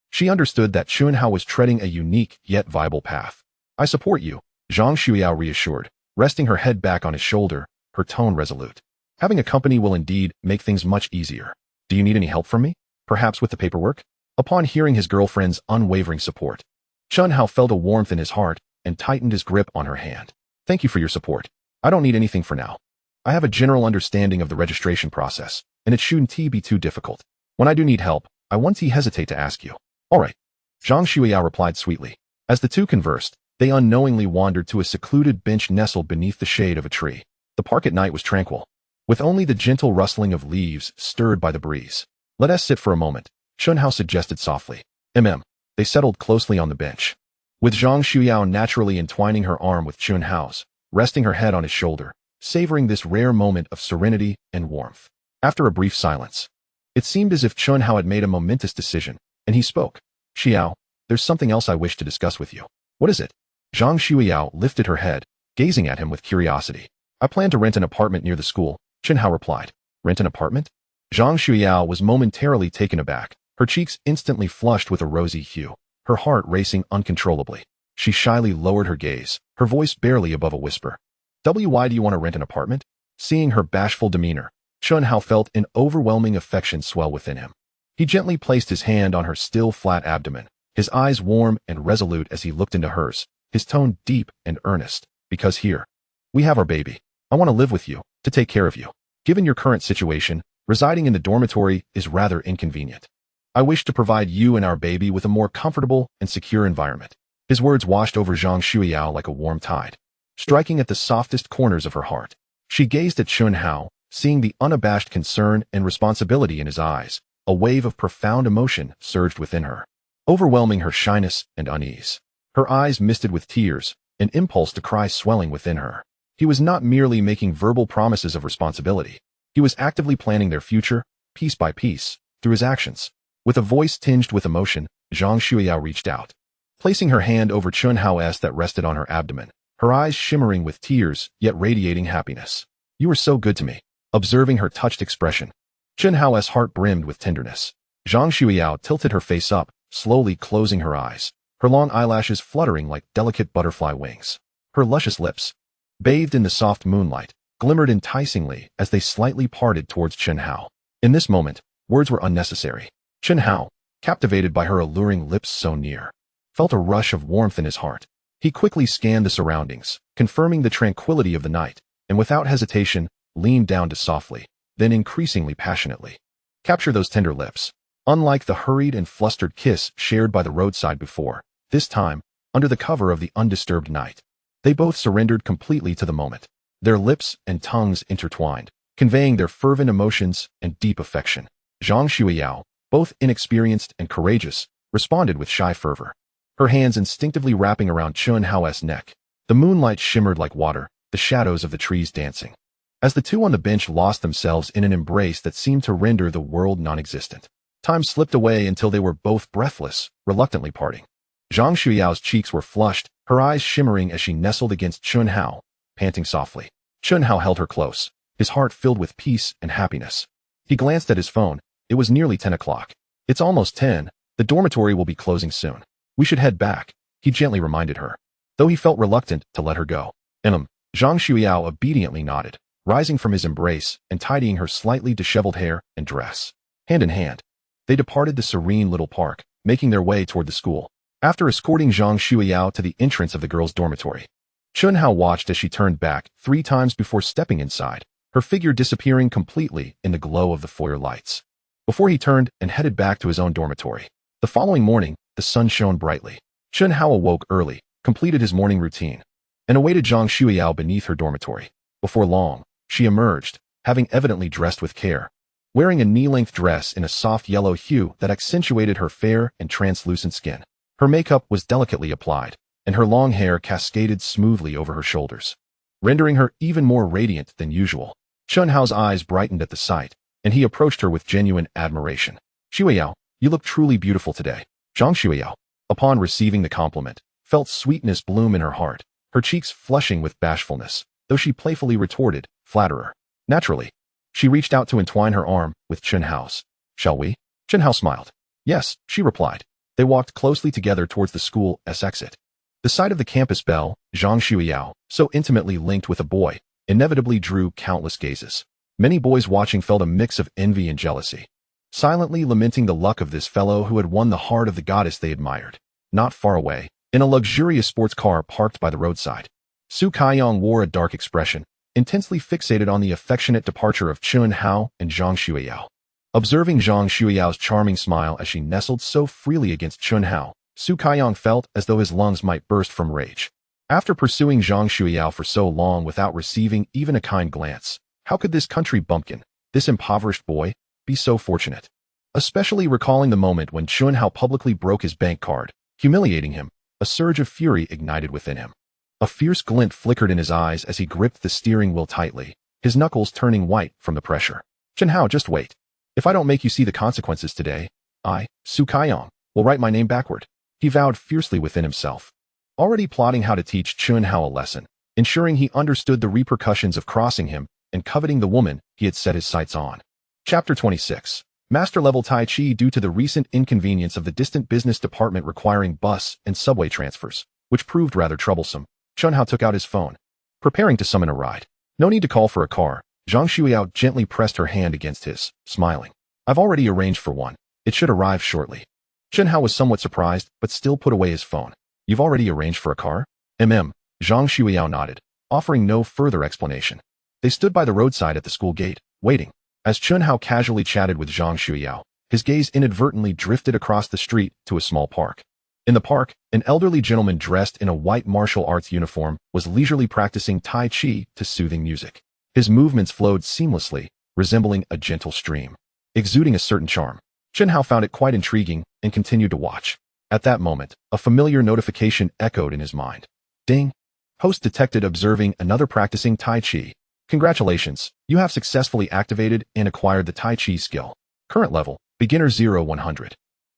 She understood that Chen Hao was treading a unique yet viable path. "I support you," Zhang Xueyao reassured, resting her head back on his shoulder, her tone resolute. "Having a company will indeed make things much easier. Do you need any help from me? Perhaps with the paperwork?" Upon hearing his girlfriend's unwavering support, Chen Hao felt a warmth in his heart and tightened his grip on her hand. "Thank you for your support. I don't need anything for now. I have a general understanding of the registration process, and it shouldn't be too difficult. When I do need help, I won't hesitate to ask you." "All right," Zhang Xueyao replied sweetly. As the two conversed, they unknowingly wandered to a secluded bench nestled beneath the shade of a tree. The park at night was tranquil, with only the gentle rustling of leaves stirred by the breeze. "Let us sit for a moment," Chen Hao suggested softly. They settled closely on the bench, with Zhang Xueyao naturally entwining her arm with Chen Hao's, resting her head on his shoulder, savoring this rare moment of serenity and warmth. After a brief silence, it seemed as if Chen Hao had made a momentous decision, and he spoke. "Xiao, there's something else I wish to discuss with you." "What is it?" Zhang Xueyao lifted her head, gazing at him with curiosity. "I plan to rent an apartment near the school," Chen Hao replied. "Rent an apartment?" Zhang Xueyao was momentarily taken aback, her cheeks instantly flushed with a rosy hue, her heart racing uncontrollably. She shyly lowered her gaze, her voice barely above a whisper. "Why do you want to rent an apartment?" Seeing her bashful demeanor, Chen Hao felt an overwhelming affection swell within him. He gently placed his hand on her still flat abdomen, his eyes warm and resolute as he looked into hers, his tone deep and earnest. "Because here, we have our baby. I want to live with you, to take care of you. Given your current situation, residing in the dormitory is rather inconvenient. I wish to provide you and our baby with a more comfortable and secure environment." His words washed over Zhang Xueyao like a warm tide, striking at the softest corners of her heart. She gazed at Chen Hao, seeing the unabashed concern and responsibility in his eyes. A wave of profound emotion surged within her, overwhelming her shyness and unease. Her eyes misted with tears, an impulse to cry swelling within her. He was not merely making verbal promises of responsibility. He was actively planning their future, piece by piece, through his actions. With a voice tinged with emotion, Zhang Xueyao reached out, placing her hand over Chen Hao's that rested on her abdomen, her eyes shimmering with tears, yet radiating happiness. "You were so good to me." Observing her touched expression, Chen Hao's heart brimmed with tenderness. Zhang Xueyao tilted her face up, slowly closing her eyes, her long eyelashes fluttering like delicate butterfly wings. Her luscious lips, bathed in the soft moonlight, glimmered enticingly as they slightly parted towards Chen Hao. In this moment, words were unnecessary. Chen Hao, captivated by her alluring lips so near, felt a rush of warmth in his heart. He quickly scanned the surroundings, confirming the tranquility of the night, and without hesitation, leaned down to softly, then increasingly passionately capture those tender lips. Unlike the hurried and flustered kiss shared by the roadside before, this time, under the cover of the undisturbed night, they both surrendered completely to the moment. Their lips and tongues intertwined, conveying their fervent emotions and deep affection. Zhang Xueyao, both inexperienced and courageous, responded with shy fervor, her hands instinctively wrapping around Chen Hao's neck. The moonlight shimmered like water, the shadows of the trees dancing, as the two on the bench lost themselves in an embrace that seemed to render the world non-existent. Time slipped away until they were both breathless, reluctantly parting. Zhang Xueyao's cheeks were flushed, her eyes shimmering as she nestled against Chen Hao, panting softly. Chen Hao held her close, his heart filled with peace and happiness. He glanced at his phone. It was nearly 10 o'clock. It's almost 10. The dormitory will be closing soon. We should head back, he gently reminded her, though he felt reluctant to let her go. Zhang Xueyao obediently nodded, rising from his embrace and tidying her slightly disheveled hair and dress. Hand in hand, they departed the serene little park, making their way toward the school. After escorting Zhang Xueyao to the entrance of the girls' dormitory, Chen Hao watched as she turned back 3 times before stepping inside, her figure disappearing completely in the glow of the foyer lights. Before he turned and headed back to his own dormitory. The following morning, the sun shone brightly. Chen Hao awoke early, completed his morning routine, and awaited Zhang Xueyao beneath her dormitory. Before long, she emerged, having evidently dressed with care, wearing a knee-length dress in a soft yellow hue that accentuated her fair and translucent skin. Her makeup was delicately applied, and her long hair cascaded smoothly over her shoulders, rendering her even more radiant than usual. Chen Hao's eyes brightened at the sight, and he approached her with genuine admiration. Xueyao, you look truly beautiful today. Zhang Xueyao, upon receiving the compliment, felt sweetness bloom in her heart, her cheeks flushing with bashfulness, though she playfully retorted, flatterer. Naturally, she reached out to entwine her arm with Chen Hao's. Shall we? Chen Hao smiled. Yes, she replied. They walked closely together towards the school's exit. The sight of the campus belle, Zhang Xueyao, so intimately linked with a boy, inevitably drew countless gazes. Many boys watching felt a mix of envy and jealousy, silently lamenting the luck of this fellow who had won the heart of the goddess they admired. Not far away, in a luxurious sports car parked by the roadside, Su Kaiyong wore a dark expression, intensely fixated on the affectionate departure of Chen Hao and Zhang Xueyao. Observing Zhang Xueyao's charming smile as she nestled so freely against Chen Hao, Su Kaiyong felt as though his lungs might burst from rage. After pursuing Zhang Xueyao for so long without receiving even a kind glance, how could this country bumpkin, this impoverished boy, be so fortunate? Especially recalling the moment when Chen Hao publicly broke his bank card, humiliating him, a surge of fury ignited within him. A fierce glint flickered in his eyes as he gripped the steering wheel tightly, his knuckles turning white from the pressure. Chen Hao, just wait. If I don't make you see the consequences today, I, Su Kaiyong, will write my name backward, he vowed fiercely within himself. Already plotting how to teach Chen Hao a lesson, ensuring he understood the repercussions of crossing him and coveting the woman he had set his sights on. Chapter 26. Master-level Tai Chi. Due to the recent inconvenience of the distant business department requiring bus and subway transfers, which proved rather troublesome, Chen Hao took out his phone, preparing to summon a ride. No need to call for a car. Zhang Xueyao gently pressed her hand against his, smiling. I've already arranged for one. It should arrive shortly. Chen Hao was somewhat surprised, but still put away his phone. You've already arranged for a car? Zhang Xueyao nodded, offering no further explanation. They stood by the roadside at the school gate, waiting. As Chen Hao casually chatted with Zhang Xueyao, his gaze inadvertently drifted across the street to a small park. In the park, an elderly gentleman dressed in a white martial arts uniform was leisurely practicing Tai Chi to soothing music. His movements flowed seamlessly, resembling a gentle stream, exuding a certain charm. Chen Hao found it quite intriguing and continued to watch. At that moment, a familiar notification echoed in his mind. Ding! Host detected observing another practicing Tai Chi. Congratulations, you have successfully activated and acquired the Tai Chi skill. Current level, beginner 0-100.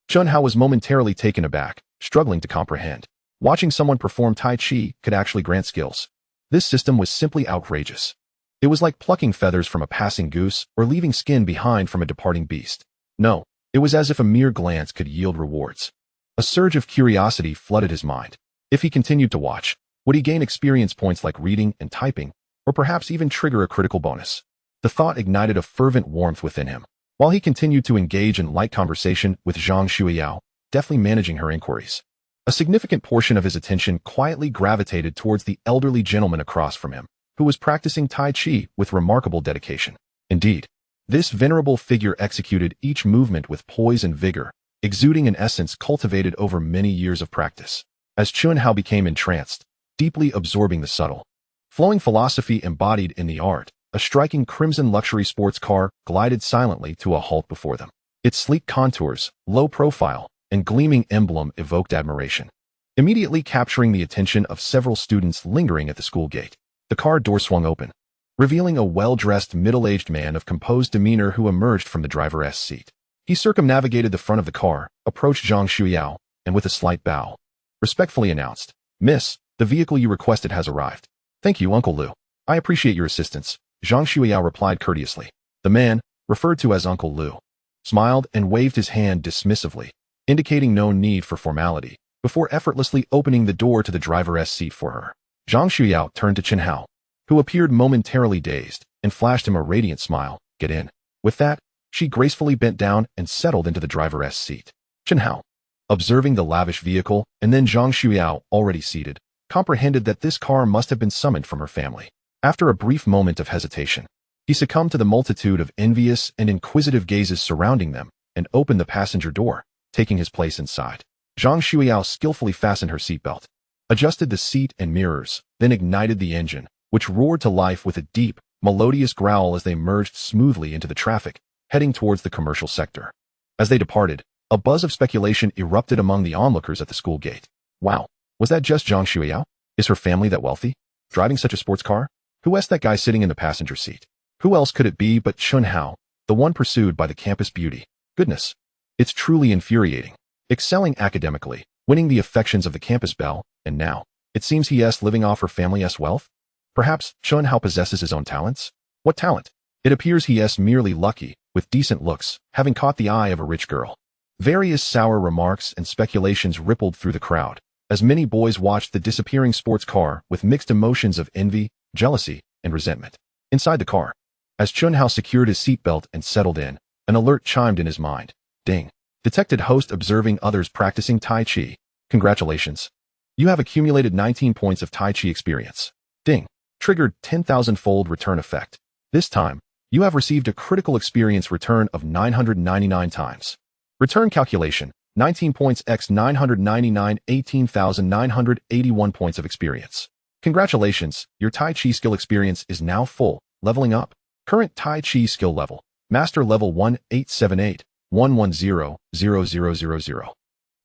Chen Hao was momentarily taken aback, struggling to comprehend. Watching someone perform Tai Chi could actually grant skills. This system was simply outrageous. It was like plucking feathers from a passing goose or leaving skin behind from a departing beast. No, it was as if a mere glance could yield rewards. A surge of curiosity flooded his mind. If he continued to watch, would he gain experience points like reading and typing, or perhaps even trigger a critical bonus? The thought ignited a fervent warmth within him. While he continued to engage in light conversation with Zhang Xueyao, deftly managing her inquiries, a significant portion of his attention quietly gravitated towards the elderly gentleman across from him, who was practicing Tai Chi with remarkable dedication. Indeed, This venerable figure executed each movement with poise and vigor, exuding an essence cultivated over many years of practice. As Chen Hao became entranced, deeply absorbing the subtle, flowing philosophy embodied in the art, a striking crimson luxury sports car glided silently to a halt before them. Its sleek contours, low profile, and gleaming emblem evoked admiration, immediately capturing the attention of several students lingering at the school gate. The car door swung open, revealing a well-dressed middle-aged man of composed demeanor who emerged from the driver's seat. He circumnavigated the front of the car, approached Zhang Xueyao, and with a slight bow, respectfully announced, "Miss, the vehicle you requested has arrived." "Thank you, Uncle Lu. I appreciate your assistance," Zhang Xueyao replied courteously. The man, referred to as Uncle Lu, smiled and waved his hand dismissively, indicating no need for formality, before effortlessly opening the door to the driver's seat for her. Zhang Xueyao turned to Chen Hao, who appeared momentarily dazed, and flashed him a radiant smile. "Get in." With that, she gracefully bent down and settled into the driver's seat. Chen Hao, observing the lavish vehicle and then Zhang Xueyao already seated, comprehended that this car must have been summoned from her family. After a brief moment of hesitation, he succumbed to the multitude of envious and inquisitive gazes surrounding them and opened the passenger door, taking his place inside. Zhang Xueyao skillfully fastened her seatbelt, adjusted the seat and mirrors, then ignited the engine, which roared to life with a deep, melodious growl as they merged smoothly into the traffic, heading towards the commercial sector. As they departed, a buzz of speculation erupted among the onlookers at the school gate. "Wow, was that just Zhang Xueyao? Is her family that wealthy? Driving such a sports car? Who asked that guy sitting in the passenger seat? Who else could it be but Chen Hao, the one pursued by the campus beauty? Goodness, it's truly infuriating. Excelling academically, winning the affections of the campus belle, and now, it seems he's living off her family's wealth? Perhaps Chen Hao possesses his own talents? What talent? It appears he's merely lucky, with decent looks, having caught the eye of a rich girl." Various sour remarks and speculations rippled through the crowd, as many boys watched the disappearing sports car with mixed emotions of envy, jealousy, and resentment. Inside the car, as Chen Hao secured his seatbelt and settled in, an alert chimed in his mind. Ding. Detected host observing others practicing Tai Chi. "Congratulations. You have accumulated 19 points of Tai Chi experience." Ding. Triggered 10,000-fold return effect. This time, you have received a critical experience return of 999 times. Return calculation, 19 points x 999, 18,981 points of experience. Congratulations, your Tai Chi skill experience is now full, leveling up. Current Tai Chi skill level, Master Level 1-878-110-0000.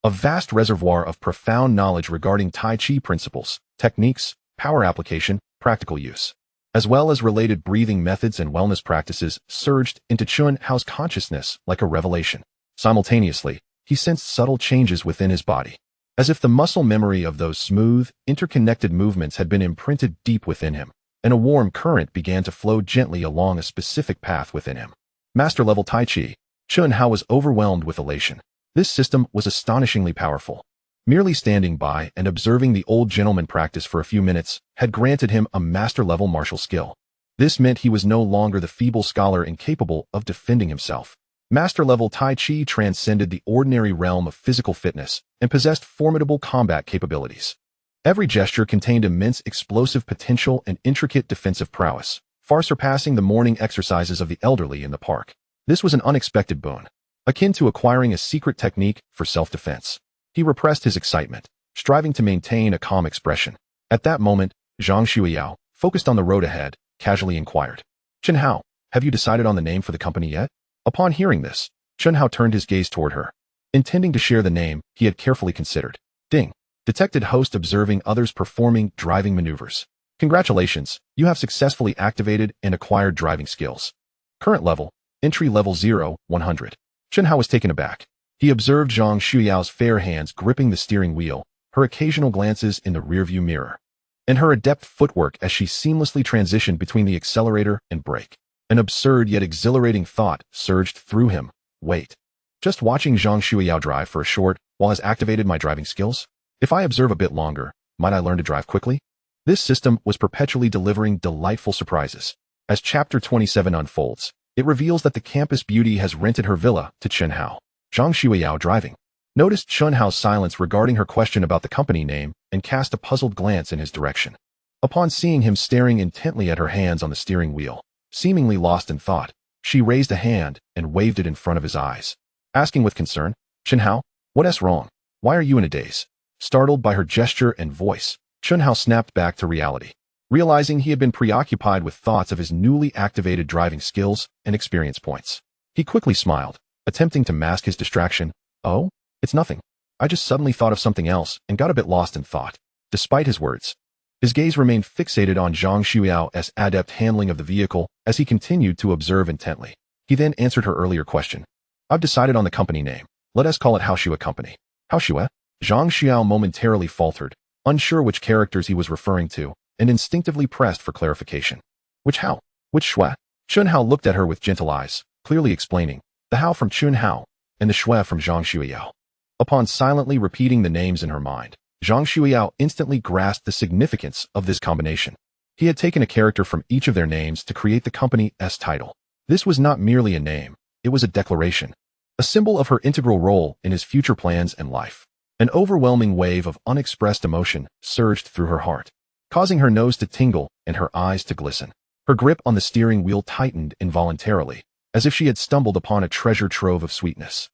A vast reservoir of profound knowledge regarding Tai Chi principles, techniques, power application, practical use, as well as related breathing methods and wellness practices surged into Chen Hao's consciousness like a revelation. Simultaneously, he sensed subtle changes within his body, as if the muscle memory of those smooth, interconnected movements had been imprinted deep within him, and a warm current began to flow gently along a specific path within him. Master-level Tai Chi. Chen Hao was overwhelmed with elation. This system was astonishingly powerful. Merely standing by and observing the old gentleman practice for a few minutes had granted him a master-level martial skill. This meant he was no longer the feeble scholar incapable of defending himself. Master-level Tai Chi transcended the ordinary realm of physical fitness and possessed formidable combat capabilities. Every gesture contained immense explosive potential and intricate defensive prowess, far surpassing the morning exercises of the elderly in the park. This was an unexpected boon, akin to acquiring a secret technique for self-defense. He repressed his excitement, striving to maintain a calm expression. At that moment, Zhang Xueyao, focused on the road ahead, casually inquired, "Chen Hao, have you decided on the name for the company yet?" Upon hearing this, Chen Hao turned his gaze toward her, intending to share the name he had carefully considered. Ding. Detected host observing others performing driving maneuvers. "Congratulations, you have successfully activated and acquired driving skills. Current level, entry level 0-100. Chen Hao was taken aback. He observed Zhang Xueyao's fair hands gripping the steering wheel, her occasional glances in the rearview mirror, and her adept footwork as she seamlessly transitioned between the accelerator and brake. An absurd yet exhilarating thought surged through him. Wait. Just watching Zhang Xueyao drive for a short while has activated my driving skills? If I observe a bit longer, might I learn to drive quickly? This system was perpetually delivering delightful surprises. As Chapter 27 unfolds, it reveals that the campus beauty has rented her villa to Chen Hao. Zhang Xueyao driving. Noticed Chen Hao's silence regarding her question about the company name and cast a puzzled glance in his direction. Upon seeing him staring intently at her hands on the steering wheel, seemingly lost in thought, She raised a hand and waved it in front of his eyes, asking with concern, Chen Hao, what's wrong? Why are you in a daze? Startled by her gesture and voice, Chen Hao snapped back to reality, realizing he had been preoccupied with thoughts of his newly activated driving skills and experience points. He quickly smiled, attempting to mask his distraction. Oh, it's nothing. I just suddenly thought of something else and got a bit lost in thought. Despite his words, his gaze remained fixated on Zhang Xueyao's adept handling of the vehicle as he continued to observe intently. He then answered her earlier question. I've decided on the company name. Let us call it Hao Xue Company. Hao Xue? Zhang Xueyao momentarily faltered, unsure which characters he was referring to, and instinctively pressed for clarification. Which Hao? Which Xue? Chen Hao looked at her with gentle eyes, clearly explaining, the Hao from Chen Hao, and the Xue from Zhang Xueyao. Upon silently repeating the names in her mind, Zhang Xueyao instantly grasped the significance of this combination. He had taken a character from each of their names to create the company's title. This was not merely a name, it was a declaration, a symbol of her integral role in his future plans and life. An overwhelming wave of unexpressed emotion surged through her heart, causing her nose to tingle and her eyes to glisten. Her grip on the steering wheel tightened involuntarily, as if she had stumbled upon a treasure trove of sweetness.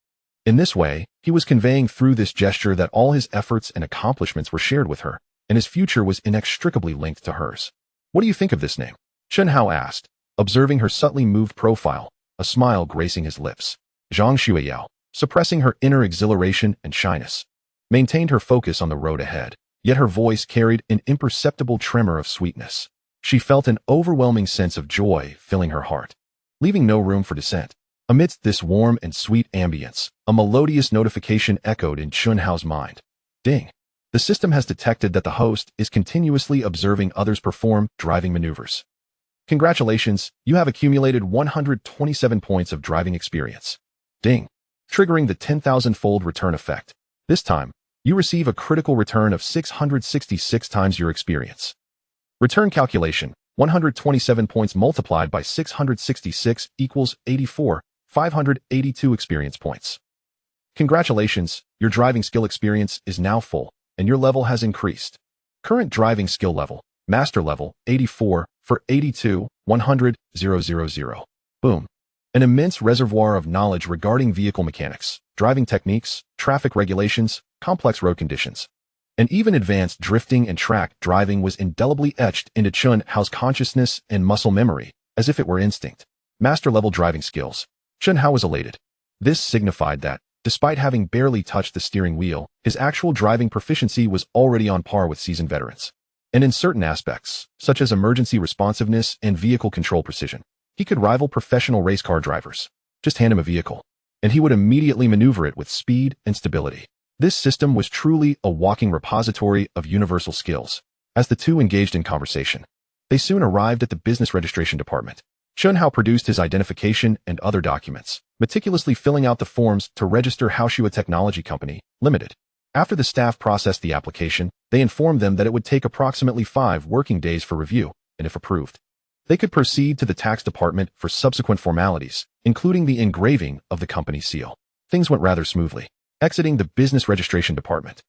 In this way, he was conveying through this gesture that all his efforts and accomplishments were shared with her, and his future was inextricably linked to hers. What do you think of this name? Chen Hao asked, observing her subtly moved profile, a smile gracing his lips. Zhang Xueyao, suppressing her inner exhilaration and shyness, maintained her focus on the road ahead, yet her voice carried an imperceptible tremor of sweetness. She felt an overwhelming sense of joy filling her heart, leaving no room for dissent. Amidst this warm and sweet ambience, a melodious notification echoed in Chen Hao's mind. Ding! The system has detected that the host is continuously observing others perform driving maneuvers. Congratulations, you have accumulated 127 points of driving experience. Ding! Triggering the 10,000-fold return effect. This time, you receive a critical return of 666 times your experience. Return calculation, 127 points multiplied by 666 equals 84, 582 experience points. Congratulations, your driving skill experience is now full, and your level has increased. Current driving skill level, master level, 84, for 82, 100, 000. Boom. An immense reservoir of knowledge regarding vehicle mechanics, driving techniques, traffic regulations, complex road conditions, and even advanced drifting and track driving was indelibly etched into Chen Hao's consciousness and muscle memory, as if it were instinct. Master-level driving skills. Chen Hao was elated. This signified that, despite having barely touched the steering wheel, his actual driving proficiency was already on par with seasoned veterans. And in certain aspects, such as emergency responsiveness and vehicle control precision, he could rival professional race car drivers. Just hand him a vehicle, and he would immediately maneuver it with speed and stability. This system was truly a walking repository of universal skills. As the two engaged in conversation, they soon arrived at the business registration department. Chen Hao produced his identification and other documents, meticulously filling out the forms to register Hao Xue Technology Company, Limited. After the staff processed the application, they informed them that it would take approximately 5 working days for review, and if approved, they could proceed to the tax department for subsequent formalities, including the engraving of the company seal. Things went rather smoothly. Exiting the business registration department,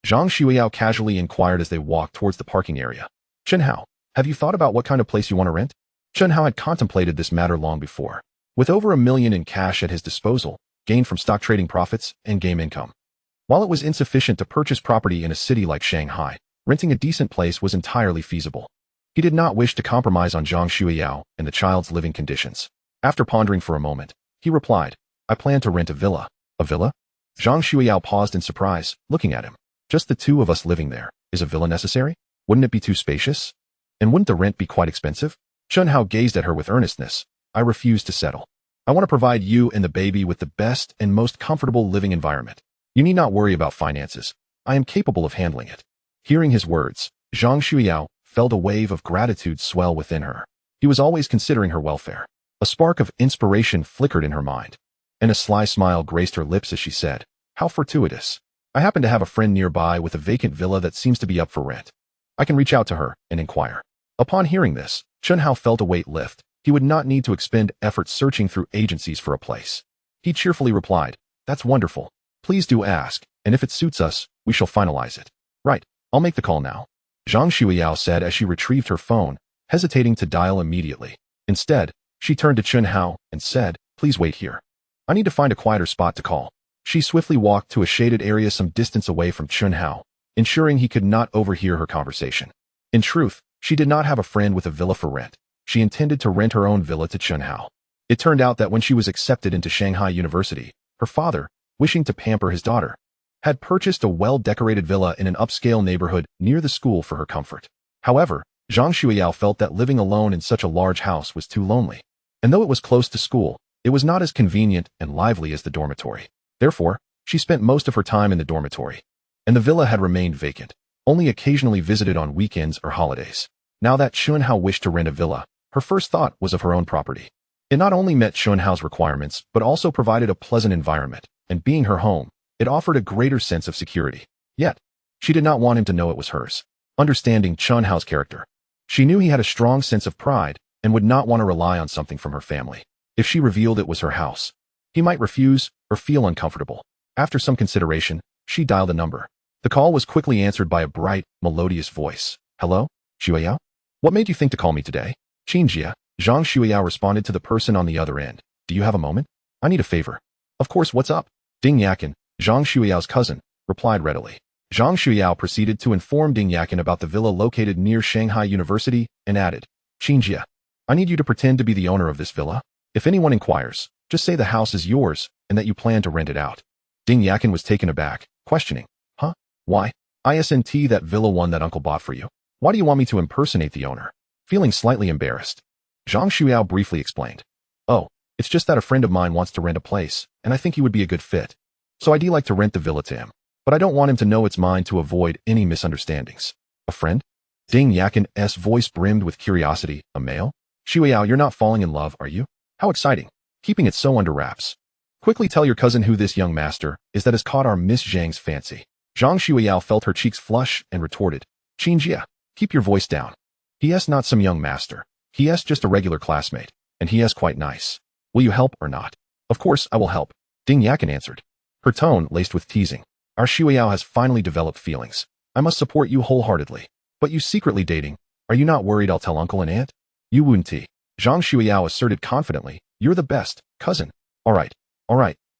Zhang Xueyao casually inquired as they walked towards the parking area. Chen Hao, have you thought about what kind of place you want to rent? Chen Hao had contemplated this matter long before. With over $1 million in cash at his disposal, gained from stock trading profits and game income. While it was insufficient to purchase property in a city like Shanghai, renting a decent place was entirely feasible. He did not wish to compromise on Zhang Xueyao and the child's living conditions. After pondering for a moment, he replied, I plan to rent a villa. A villa? Zhang Xueyao paused in surprise, looking at him. Just the two of us living there. Is a villa necessary? Wouldn't it be too spacious? And wouldn't the rent be quite expensive? Chen Hao gazed at her with earnestness. I refuse to settle. I want to provide you and the baby with the best and most comfortable living environment. You need not worry about finances. I am capable of handling it. Hearing his words, Zhang Xueyao felt a wave of gratitude swell within her. He was always considering her welfare. A spark of inspiration flickered in her mind, and a sly smile graced her lips as she said, How fortuitous. I happen to have a friend nearby with a vacant villa that seems to be up for rent. I can reach out to her and inquire. Upon hearing this, Chen Hao felt a weight lift. He would not need to expend effort searching through agencies for a place. He cheerfully replied, That's wonderful. Please do ask, and if it suits us, we shall finalize it. Right, I'll make the call now. Zhang Xueyao said as she retrieved her phone, hesitating to dial immediately. Instead, She turned to Chen Hao and said, "Please wait here. I need to find a quieter spot to call." She swiftly walked to a shaded area some distance away from Chen Hao, ensuring he could not overhear her conversation. In truth, she did not have a friend with a villa for rent. She intended to rent her own villa to Chen Hao. It turned out that when she was accepted into Shanghai University, her father, wishing to pamper his daughter, had purchased a well-decorated villa in an upscale neighborhood near the school for her comfort. However, Zhang Xueyao felt that living alone in such a large house was too lonely. And though it was close to school, it was not as convenient and lively as the dormitory. Therefore, she spent most of her time in the dormitory. And the villa had remained vacant, only occasionally visited on weekends or holidays. Now that Chen Hao wished to rent a villa, her first thought was of her own property. It not only met Chen Hao's requirements, but also provided a pleasant environment, and being her home, it offered a greater sense of security. Yet, she did not want him to know it was hers. Understanding Chen Hao's character, she knew he had a strong sense of pride and would not want to rely on something from her family. If she revealed it was her house, he might refuse or feel uncomfortable. After some consideration, she dialed a number. The call was quickly answered by a bright, melodious voice. "Hello, Xueyao? What made you think to call me today?" "Qingjia," Zhang Xueyao responded to the person on the other end. "Do you have a moment? I need a favor." "Of course, what's up?" Ding Yakin, Zhang Xueyao's cousin, replied readily. Zhang Xueyao proceeded to inform Ding Yakin about the villa located near Shanghai University and added, "Qingjia, I need you to pretend to be the owner of this villa. If anyone inquires, just say the house is yours and that you plan to rent it out." Ding Yakin was taken aback, questioning, "Huh? Why? Isn't that villa one that uncle bought for you? Why do you want me to impersonate the owner?" Feeling slightly embarrassed, Zhang Xueyao briefly explained, "Oh, it's just that a friend of mine wants to rent a place, and I think he would be a good fit. So I'd like to rent the villa to him. But I don't want him to know it's mine to avoid any misunderstandings." "A friend?" Ding Yakin's voice brimmed with curiosity. "A male? Xueyao, you're not falling in love, are you? How exciting. Keeping it so under wraps. Quickly tell your cousin who this young master is that has caught our Miss Zhang's fancy." Zhang Xueyao felt her cheeks flush and retorted, "Qingjia, keep your voice down. He.s. not some young master. He.s. just a regular classmate, and he.s. quite nice. Will you help or not?" "Of course I will help," Ding Yakin answered, her tone laced with teasing. "Our Xueyao has finally developed feelings. I must support you wholeheartedly. But you secretly dating. Are you not worried I'll tell uncle and aunt?" "You wouldn't." Zhang Xueyao asserted confidently, "You're the best, cousin." All right.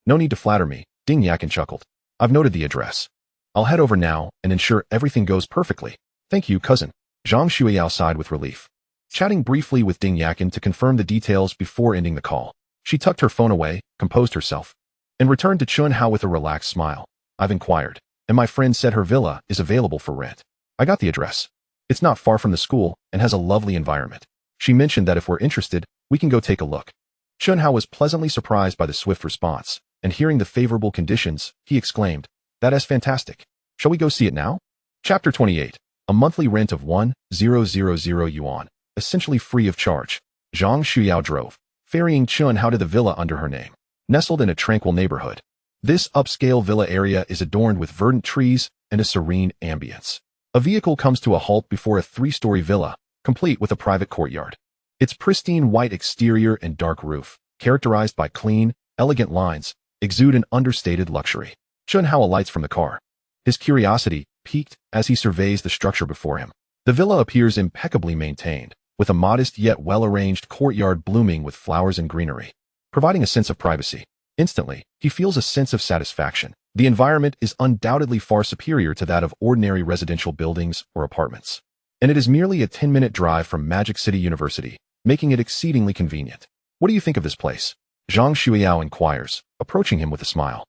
No need to flatter me," Ding Yakin chuckled. "I've noted the address. I'll head over now and ensure everything goes perfectly." "Thank you, cousin." Zhang Xueyao sighed with relief. Chatting briefly with Ding Yakin to confirm the details before ending the call, she tucked her phone away, composed herself, and returned to Chen Hao with a relaxed smile. "I've inquired, and my friend said her villa is available for rent. I got the address. It's not far from the school and has a lovely environment. She mentioned that if we're interested, we can go take a look." Chen Hao was pleasantly surprised by the swift response, and hearing the favorable conditions, he exclaimed, "That is fantastic. Shall we go see it now?" Chapter 28. A monthly rent of 1,000 yuan, essentially free of charge. Zhang Xueyao drove, ferrying Chen Hao to the villa under her name. Nestled in a tranquil neighborhood, this upscale villa area is adorned with verdant trees and a serene ambience. A vehicle comes to a halt before a 3-story villa, complete with a private courtyard. Its pristine white exterior and dark roof, characterized by clean, elegant lines, exude an understated luxury. Chen Hao alights from the car, his curiosity piqued as he surveys the structure before him. The villa appears impeccably maintained, with a modest yet well-arranged courtyard blooming with flowers and greenery, providing a sense of privacy. Instantly, he feels a sense of satisfaction. The environment is undoubtedly far superior to that of ordinary residential buildings or apartments, and it is merely a 10-minute drive from Magic City University, making it exceedingly convenient. "What do you think of this place?" Zhang Xueyao inquires, approaching him with a smile,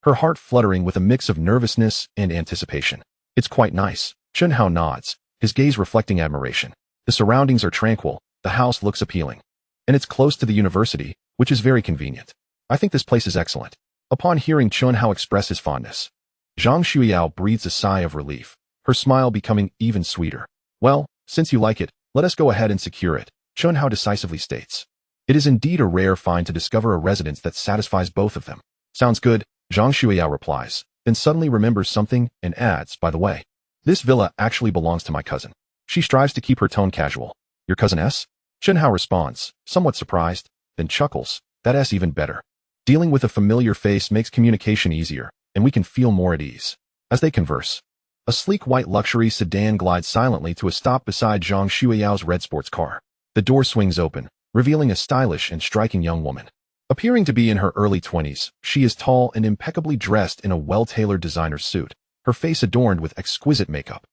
her heart fluttering with a mix of nervousness and anticipation. "It's quite nice." Chen Hao nods, his gaze reflecting admiration. The surroundings are tranquil, the house looks appealing, and it's close to the university, which is very convenient. "I think this place is excellent." Upon hearing Chen Hao express his fondness, Zhang Xueyao breathes a sigh of relief, her smile becoming even sweeter. "Well, since you like it, let us go ahead and secure it," Chen Hao decisively states. It is indeed a rare find to discover a residence that satisfies both of them. "Sounds good," Zhang Xueyao replies, then suddenly remembers something and adds, "By the way, this villa actually belongs to my cousin." She strives to keep her tone casual. "Your cousin S?" Chen Hao responds, somewhat surprised, then chuckles, "That S even better. Dealing with a familiar face makes communication easier, and we can feel more at ease." As they converse, a sleek white luxury sedan glides silently to a stop beside Zhang Xueyao's red sports car. The door swings open, revealing a stylish and striking young woman. Appearing to be in her early 20s, she is tall and impeccably dressed in a well-tailored designer suit, her face adorned with exquisite makeup.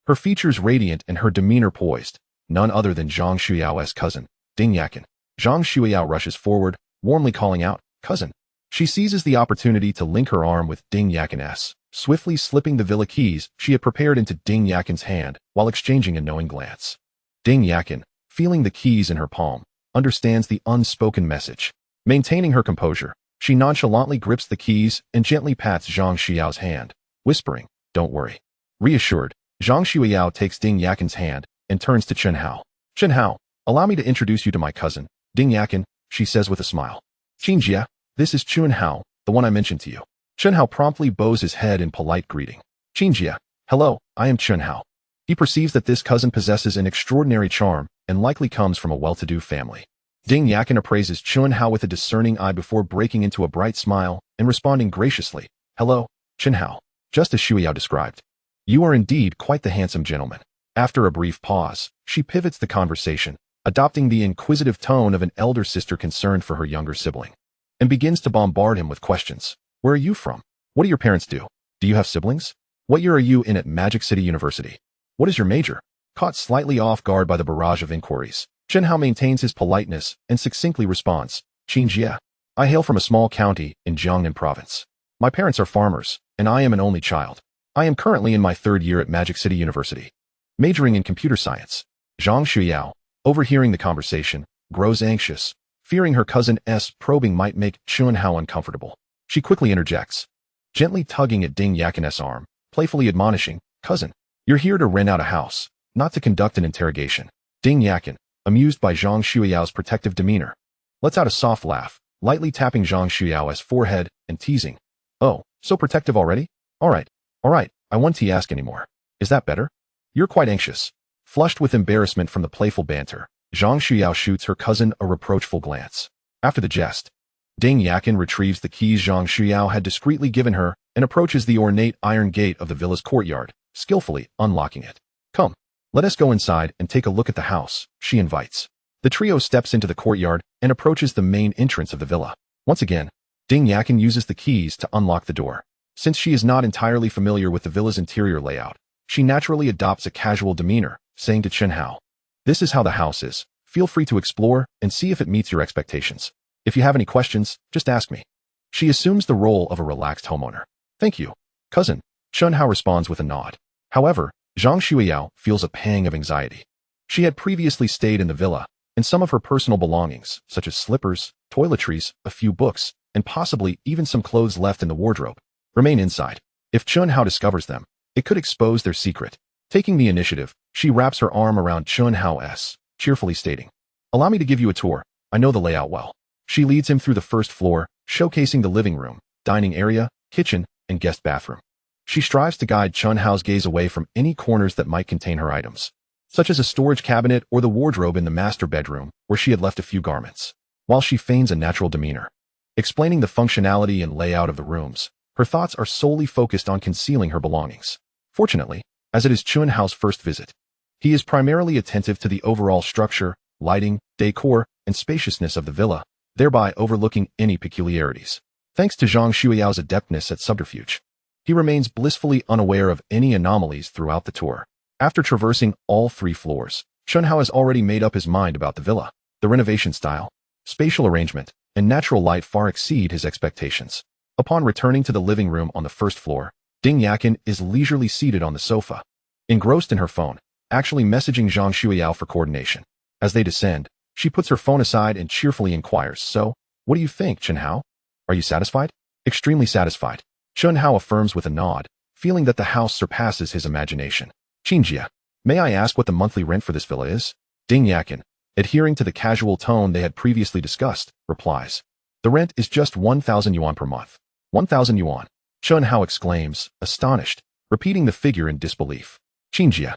Her features radiant and her demeanor poised, none other than Zhang Xueyao's cousin, Ding Yakin. Zhang Xueyao rushes forward, warmly calling out, "Cousin." She seizes the opportunity to link her arm with Ding Yakin's, swiftly slipping the villa keys she had prepared into Ding Yakin's hand while exchanging a knowing glance. Ding Yakin, feeling the keys in her palm, understands the unspoken message. Maintaining her composure, she nonchalantly grips the keys and gently pats Zhang Xueyao's hand, whispering, "Don't worry." Reassured, Zhang Xueyao takes Ding Yakin's hand and turns to Chen Hao. "Chen Hao, allow me to introduce you to my cousin, Ding Yakin," she says with a smile. "Qinjie, this is Chen Hao, the one I mentioned to you." Chen Hao promptly bows his head in polite greeting. "Qinjie, hello, I am Chen Hao." He perceives that this cousin possesses an extraordinary charm and likely comes from a well-to-do family. Ding Yakin appraises Chen Hao with a discerning eye before breaking into a bright smile and responding graciously, "Hello, Chen Hao, just as Xueyao described. You are indeed quite the handsome gentleman." After a brief pause, she pivots the conversation, adopting the inquisitive tone of an elder sister concerned for her younger sibling, and begins to bombard him with questions. "Where are you from? What do your parents do? Do you have siblings? What year are you in at Magic City University? What is your major?" Caught slightly off guard by the barrage of inquiries, Chen Hao maintains his politeness and succinctly responds, "Qinjie, I hail from a small county in Jiangnan province. My parents are farmers, and I am an only child. I am currently in my 3rd year at Magic City University, majoring in computer science." Zhang Xueyao, overhearing the conversation, grows anxious, fearing her cousin's probing might make Chen Hao uncomfortable. She quickly interjects, gently tugging at Ding Yakin's arm, playfully admonishing, "Cousin, you're here to rent out a house, not to conduct an interrogation." Ding Yakin, amused by Zhang Xueyao's protective demeanor, lets out a soft laugh, lightly tapping Zhang Xueyao's forehead and teasing, "Oh, so protective already? All right, I won't ask anymore. Is that better? You're quite anxious." Flushed with embarrassment from the playful banter, Zhang Xueyao shoots her cousin a reproachful glance. After the jest, Ding Yakin retrieves the keys Zhang Xueyao had discreetly given her and approaches the ornate iron gate of the villa's courtyard, skillfully unlocking it. "Come, let us go inside and take a look at the house," she invites. The trio steps into the courtyard and approaches the main entrance of the villa. Once again, Ding Yakin uses the keys to unlock the door. Since she is not entirely familiar with the villa's interior layout, she naturally adopts a casual demeanor, saying to Chen Hao, "This is how the house is. Feel free to explore and see if it meets your expectations. If you have any questions, just ask me." She assumes the role of a relaxed homeowner. "Thank you, cousin," Chen Hao responds with a nod. However, Zhang Xueyao feels a pang of anxiety. She had previously stayed in the villa, and some of her personal belongings, such as slippers, toiletries, a few books, and possibly even some clothes left in the wardrobe, remain inside. If Chen Hao discovers them, it could expose their secret. Taking the initiative, she wraps her arm around Chen Hao's, cheerfully stating, "Allow me to give you a tour. I know the layout well." She leads him through the first floor, showcasing the living room, dining area, kitchen, and guest bathroom. She strives to guide Chen Hao's gaze away from any corners that might contain her items, such as a storage cabinet or the wardrobe in the master bedroom where she had left a few garments. While she feigns a natural demeanor, explaining the functionality and layout of the rooms, her thoughts are solely focused on concealing her belongings. Fortunately, as it is Chen Hao's first visit, he is primarily attentive to the overall structure, lighting, decor, and spaciousness of the villa, thereby overlooking any peculiarities. Thanks to Zhang Xueyao's adeptness at subterfuge, he remains blissfully unaware of any anomalies throughout the tour. After traversing all 3 floors, Chen Hao has already made up his mind about the villa. The renovation style, spatial arrangement, and natural light far exceed his expectations. Upon returning to the living room on the 1st floor, Ding Yakin is leisurely seated on the sofa, engrossed in her phone, actually messaging Zhang Xueyao for coordination. As they descend, she puts her phone aside and cheerfully inquires, "So, what do you think, Chen Hao? Are you satisfied?" "Extremely satisfied," Chen Hao affirms with a nod, feeling that the house surpasses his imagination. "Qinjie, may I ask what the monthly rent for this villa is?" Ding Yakin, adhering to the casual tone they had previously discussed, replies, "The rent is just 1,000 yuan per month." 1,000 yuan. Chen Hao exclaims, astonished, repeating the figure in disbelief. "Qinjie,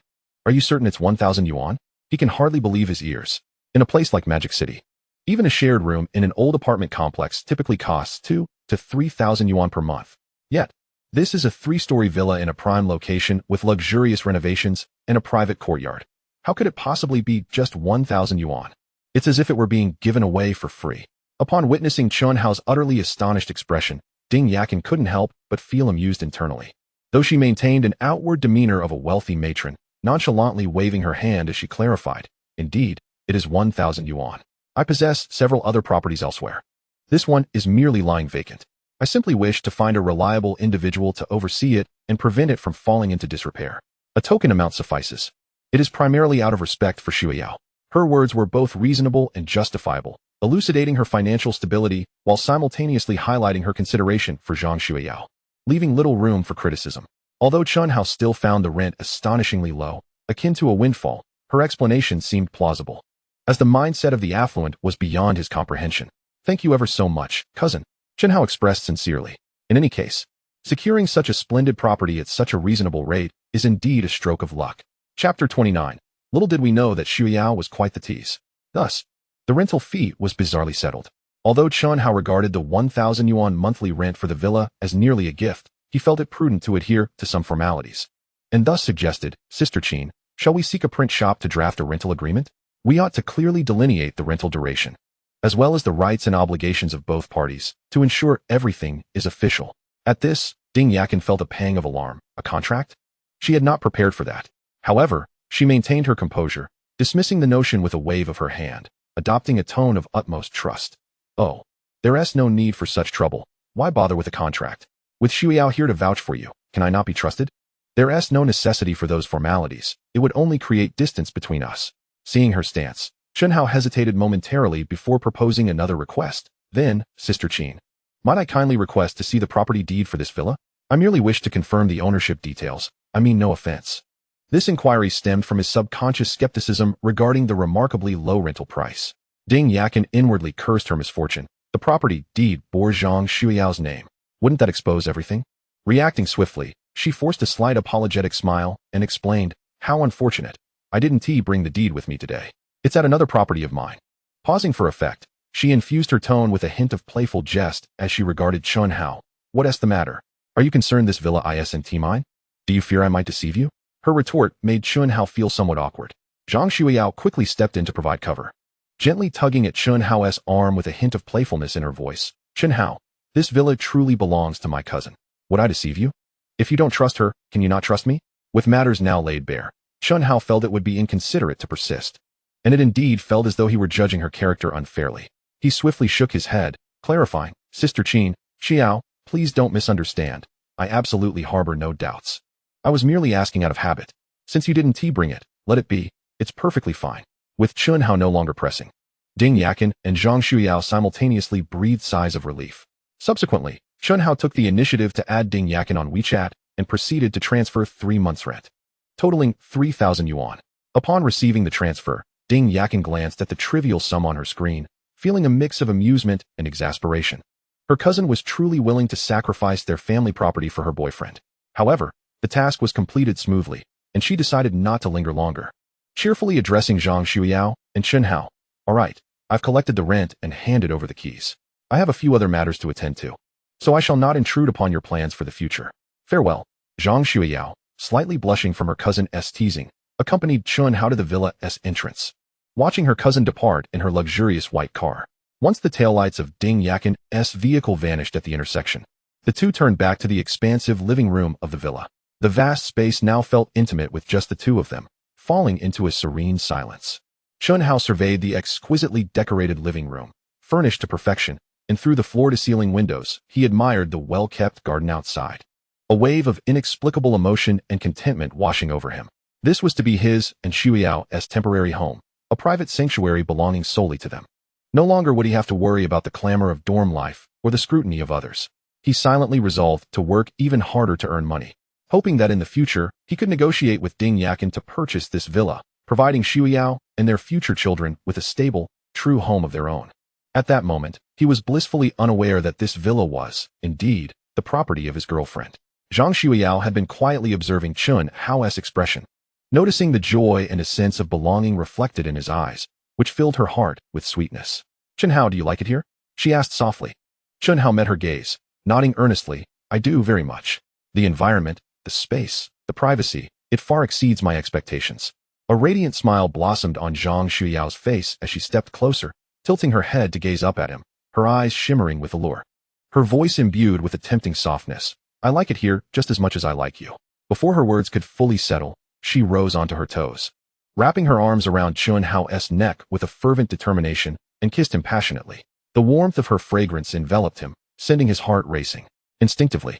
are you certain it's 1,000 yuan? He can hardly believe his ears. In a place like Magic City, even a shared room in an old apartment complex typically costs 2,000 to 3,000 yuan per month. Yet, this is a 3-story villa in a prime location with luxurious renovations and a private courtyard. How could it possibly be just 1,000 yuan? It's as if it were being given away for free. Upon witnessing Chen Hao's utterly astonished expression, Ding Yakin couldn't help but feel amused internally. Though she maintained an outward demeanor of a wealthy matron, nonchalantly waving her hand as she clarified, "Indeed, it is 1,000 yuan. I possess several other properties elsewhere. This one is merely lying vacant. I simply wish to find a reliable individual to oversee it and prevent it from falling into disrepair. A token amount suffices. It is primarily out of respect for Xueyao." Her words were both reasonable and justifiable, elucidating her financial stability while simultaneously highlighting her consideration for Zhang Xueyao, leaving little room for criticism. Although Chen Hao still found the rent astonishingly low, akin to a windfall, her explanation seemed plausible, as the mindset of the affluent was beyond his comprehension. "Thank you ever so much, cousin," Chen Hao expressed sincerely. In any case, securing such a splendid property at such a reasonable rate is indeed a stroke of luck. Chapter 29. Little did we know that Xueyao was quite the tease. Thus, the rental fee was bizarrely settled. Although Chen Hao regarded the 1,000 yuan monthly rent for the villa as nearly a gift, he felt it prudent to adhere to some formalities, and thus suggested, "Sister Chen, shall we seek a print shop to draft a rental agreement? We ought to clearly delineate the rental duration, as well as the rights and obligations of both parties, to ensure everything is official." At this, Ding Yakin felt a pang of alarm. A contract? She had not prepared for that. However, she maintained her composure, dismissing the notion with a wave of her hand, adopting a tone of utmost trust. "Oh, there's no need for such trouble. Why bother with a contract? With Xueyao here to vouch for you, can I not be trusted? There's no necessity for those formalities. It would only create distance between us." Seeing her stance, Chen Hao hesitated momentarily before proposing another request. "Then, Sister Chen, might I kindly request to see the property deed for this villa? I merely wish to confirm the ownership details. I mean no offense." This inquiry stemmed from his subconscious skepticism regarding the remarkably low rental price. Ding Yakin inwardly cursed her misfortune. The property deed bore Zhang Xueyao's name. Wouldn't that expose everything? Reacting swiftly, she forced a slight apologetic smile and explained, "How unfortunate. I didn't bring the deed with me today. It's at another property of mine." Pausing for effect, she infused her tone with a hint of playful jest as she regarded Chen Hao. "What's the matter? Are you concerned this villa isn't mine? Do you fear I might deceive you?" Her retort made Chen Hao feel somewhat awkward. Zhang Xueyao quickly stepped in to provide cover, gently tugging at Chen Hao's arm with a hint of playfulness in her voice. "Chen Hao, this villa truly belongs to my cousin. Would I deceive you? If you don't trust her, can you not trust me?" With matters now laid bare, Chen Hao felt it would be inconsiderate to persist, and it indeed felt as though he were judging her character unfairly. He swiftly shook his head, clarifying, "Sister Chen, Xiao, please don't misunderstand. I absolutely harbor no doubts. I was merely asking out of habit. Since you didn't bring it, let it be. It's perfectly fine." With Chen Hao no longer pressing, Ding Yakin and Zhang Xueyao simultaneously breathed sighs of relief. Subsequently, Chen Hao took the initiative to add Ding Yakin on WeChat and proceeded to transfer 3 months' rent, totaling 3,000 yuan. Upon receiving the transfer, Ding Yakin glanced at the trivial sum on her screen, feeling a mix of amusement and exasperation. Her cousin was truly willing to sacrifice their family property for her boyfriend. However, the task was completed smoothly, and she decided not to linger longer. Cheerfully addressing Zhang Xueyao and Chen Hao, "All right, I've collected the rent and handed over the keys. I have a few other matters to attend to, so I shall not intrude upon your plans for the future. Farewell." Zhang Xueyao, slightly blushing from her cousin's teasing, accompanied Chen Hao to the villa's entrance, watching her cousin depart in her luxurious white car. Once the taillights of Ding Yakin's vehicle vanished at the intersection, the two turned back to the expansive living room of the villa. The vast space now felt intimate with just the two of them, falling into a serene silence. Chen Hao surveyed the exquisitely decorated living room, furnished to perfection, and through the floor-to-ceiling windows, he admired the well-kept garden outside. A wave of inexplicable emotion and contentment washing over him. This was to be his and Xueyao's temporary home, a private sanctuary belonging solely to them. No longer would he have to worry about the clamor of dorm life or the scrutiny of others. He silently resolved to work even harder to earn money, hoping that in the future he could negotiate with Ding Yakin to purchase this villa, providing Xueyao and their future children with a stable, true home of their own. At that moment, he was blissfully unaware that this villa was, indeed, the property of his girlfriend. Zhang Xueyao had been quietly observing Chen Hao's expression, noticing the joy and a sense of belonging reflected in his eyes, which filled her heart with sweetness. "Chen Hao, do you like it here?" she asked softly. Chen Hao met her gaze, nodding earnestly. "I do very much. The environment, the space, the privacy, it far exceeds my expectations." A radiant smile blossomed on Zhang Xueyao's face as she stepped closer, tilting her head to gaze up at him, her eyes shimmering with allure. Her voice imbued with a tempting softness. I like it here just as much as I like you. Before her words could fully settle, she rose onto her toes, wrapping her arms around Chen Hao's neck with a fervent determination, and kissed him passionately. The warmth of her fragrance enveloped him, sending his heart racing. Instinctively,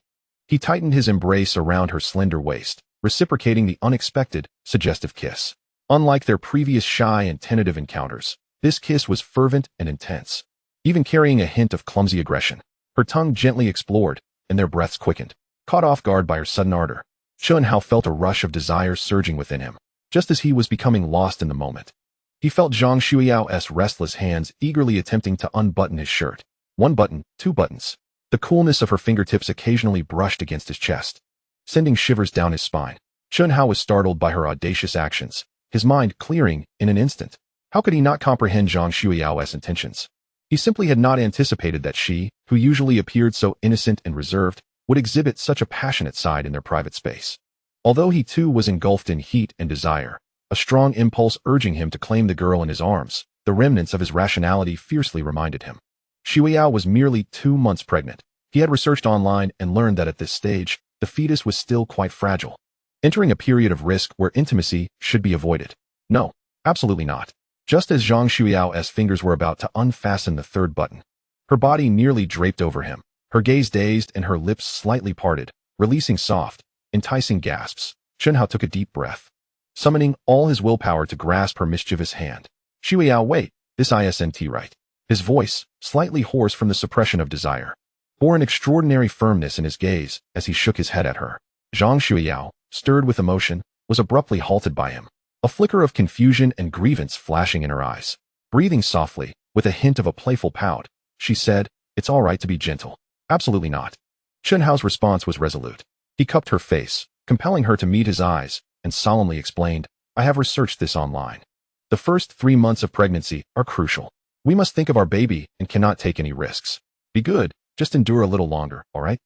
he tightened his embrace around her slender waist, reciprocating the unexpected, suggestive kiss. Unlike their previous shy and tentative encounters, this kiss was fervent and intense, even carrying a hint of clumsy aggression. Her tongue gently explored, and their breaths quickened. Caught off guard by her sudden ardor, Chen Hao felt a rush of desire surging within him, just as he was becoming lost in the moment. He felt Zhang Xueyao's restless hands eagerly attempting to unbutton his shirt. One button, two buttons. The coolness of her fingertips occasionally brushed against his chest, sending shivers down his spine. Chen Hao was startled by her audacious actions, his mind clearing in an instant. How could he not comprehend Zhang Xueyao's intentions? He simply had not anticipated that she, who usually appeared so innocent and reserved, would exhibit such a passionate side in their private space. Although he too was engulfed in heat and desire, a strong impulse urging him to claim the girl in his arms, the remnants of his rationality fiercely reminded him. Xueyao was merely 2 months pregnant. He had researched online and learned that at this stage, the fetus was still quite fragile, entering a period of risk where intimacy should be avoided. No, absolutely not. Just as Zhang Xueyao's fingers were about to unfasten the third button, her body nearly draped over him, her gaze dazed and her lips slightly parted, releasing soft, enticing gasps. Chen Hao took a deep breath, summoning all his willpower to grasp her mischievous hand. Xueyao, wait, this isn't right. His voice, slightly hoarse from the suppression of desire, bore an extraordinary firmness in his gaze as he shook his head at her. Zhang Xueyao, stirred with emotion, was abruptly halted by him, a flicker of confusion and grievance flashing in her eyes. Breathing softly, with a hint of a playful pout, she said, "It's all right to be gentle." "Absolutely not." Chen Hao's response was resolute. He cupped her face, compelling her to meet his eyes, and solemnly explained, "I have researched this online. The first 3 months of pregnancy are crucial. We must think of our baby and cannot take any risks. Be good, just endure a little longer, all right?"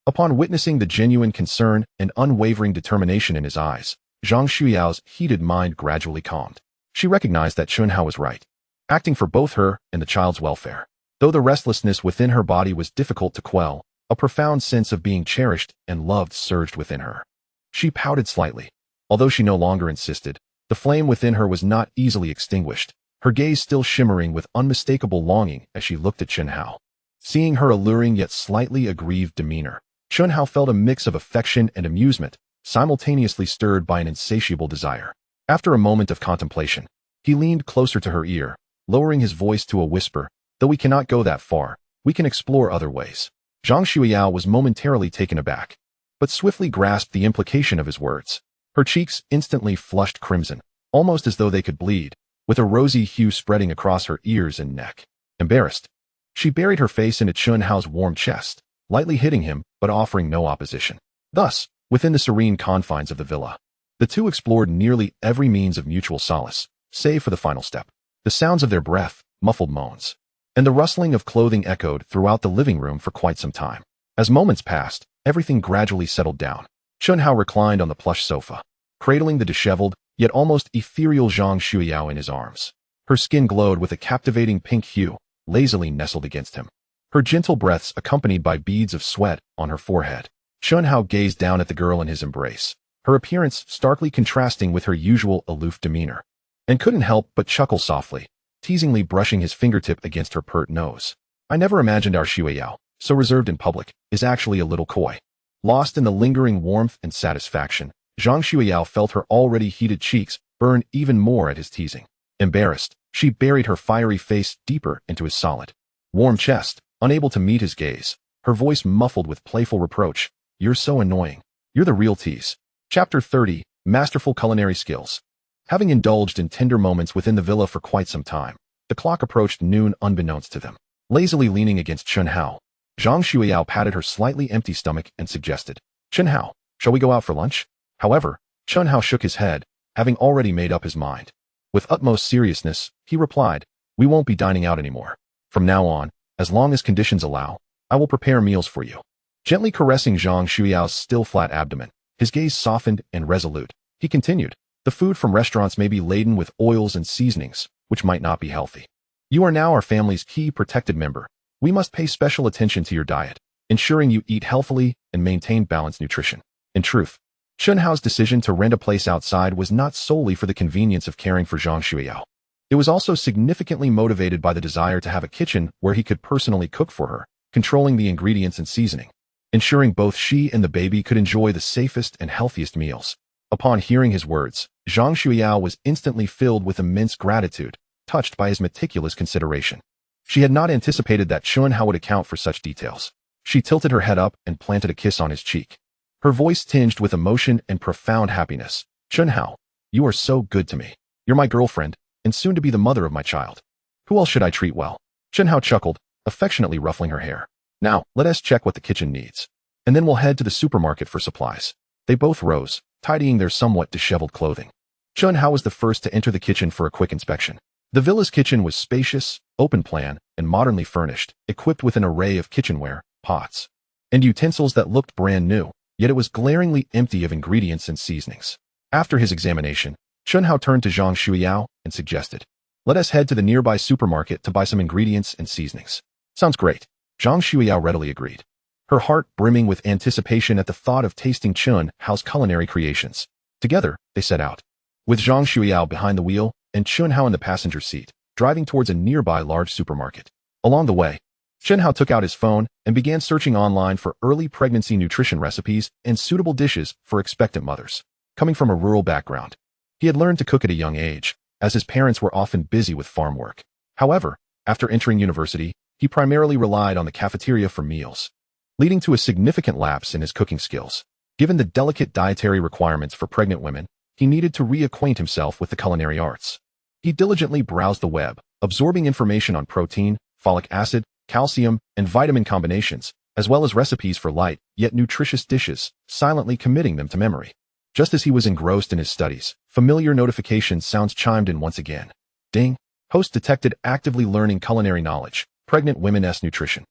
Upon witnessing the genuine concern and unwavering determination in his eyes, Zhang Xueyao's heated mind gradually calmed. She recognized that Chen Hao was right, acting for both her and the child's welfare. Though the restlessness within her body was difficult to quell, a profound sense of being cherished and loved surged within her. She pouted slightly. Although she no longer insisted, the flame within her was not easily extinguished, her gaze still shimmering with unmistakable longing as she looked at Chen Hao. Seeing her alluring yet slightly aggrieved demeanor, Chen Hao felt a mix of affection and amusement, simultaneously stirred by an insatiable desire. After a moment of contemplation, he leaned closer to her ear, lowering his voice to a whisper, "Though we cannot go that far, we can explore other ways." Zhang Xueyao was momentarily taken aback, but swiftly grasped the implication of his words. Her cheeks instantly flushed crimson, almost as though they could bleed, with a rosy hue spreading across her ears and neck. Embarrassed, she buried her face into Chen Hao's warm chest, lightly hitting him but offering no opposition. Thus, within the serene confines of the villa, the two explored nearly every means of mutual solace, save for the final step. The sounds of their breath, muffled moans, and the rustling of clothing echoed throughout the living room for quite some time. As moments passed, everything gradually settled down. Chen Hao reclined on the plush sofa, cradling the disheveled, yet almost ethereal Zhang Xueyao in his arms. Her skin glowed with a captivating pink hue, lazily nestled against him, her gentle breaths accompanied by beads of sweat on her forehead. Chen Hao gazed down at the girl in his embrace, her appearance starkly contrasting with her usual aloof demeanor, and couldn't help but chuckle softly, teasingly brushing his fingertip against her pert nose. "I never imagined our Xueyao, so reserved in public, is actually a little coy." Lost in the lingering warmth and satisfaction, Zhang Xueyao felt her already heated cheeks burn even more at his teasing. Embarrassed, she buried her fiery face deeper into his solid, warm chest, unable to meet his gaze, her voice muffled with playful reproach. "You're so annoying. You're the real tease." Chapter 30, Masterful Culinary Skills. Having indulged in tender moments within the villa for quite some time, the clock approached noon unbeknownst to them. Lazily leaning against Chen Hao, Zhang Xueyao patted her slightly empty stomach and suggested, "Chen Hao, shall we go out for lunch?" However, Chen Hao shook his head, having already made up his mind. With utmost seriousness, he replied, "We won't be dining out anymore. From now on, as long as conditions allow, I will prepare meals for you." Gently caressing Zhang Xueyao's still flat abdomen, his gaze softened and resolute, he continued, The food from restaurants may be laden with oils and seasonings, which might not be healthy. You are now our family's key protected member. We must pay special attention to your diet, ensuring you eat healthily and maintain balanced nutrition. In truth, Chen Hao's decision to rent a place outside was not solely for the convenience of caring for Zhang Xueyao. It was also significantly motivated by the desire to have a kitchen where he could personally cook for her, controlling the ingredients and seasoning, ensuring both she and the baby could enjoy the safest and healthiest meals. Upon hearing his words, Zhang Xueyao was instantly filled with immense gratitude, touched by his meticulous consideration. She had not anticipated that Chen Hao would account for such details. She tilted her head up and planted a kiss on his cheek. Her voice tinged with emotion and profound happiness. Chen Hao, you are so good to me. You're my girlfriend, and soon to be the mother of my child. Who else should I treat well? Chen Hao chuckled, affectionately ruffling her hair. Now, let us check what the kitchen needs. And then we'll head to the supermarket for supplies. They both rose, tidying their somewhat disheveled clothing. Chen Hao was the first to enter the kitchen for a quick inspection. The villa's kitchen was spacious, open-plan, and modernly furnished, equipped with an array of kitchenware, pots, and utensils that looked brand new, yet it was glaringly empty of ingredients and seasonings. After his examination, Chen Hao turned to Zhang Xueyao and suggested, "Let us head to the nearby supermarket to buy some ingredients and seasonings." Sounds great. Zhang Xueyao readily agreed, her heart brimming with anticipation at the thought of tasting Chen Hao's culinary creations. Together, they set out, with Zhang Xueyao behind the wheel and Chen Hao in the passenger seat, driving towards a nearby large supermarket. Along the way, Chen Hao took out his phone and began searching online for early pregnancy nutrition recipes and suitable dishes for expectant mothers. Coming from a rural background, he had learned to cook at a young age, as his parents were often busy with farm work. However, after entering university, he primarily relied on the cafeteria for meals, leading to a significant lapse in his cooking skills. Given the delicate dietary requirements for pregnant women, he needed to reacquaint himself with the culinary arts. He diligently browsed the web, absorbing information on protein, folic acid, calcium, and vitamin combinations, as well as recipes for light, yet nutritious dishes, silently committing them to memory. Just as he was engrossed in his studies, familiar notification sounds chimed in once again. Ding! Host detected actively learning culinary knowledge, pregnant women's nutrition.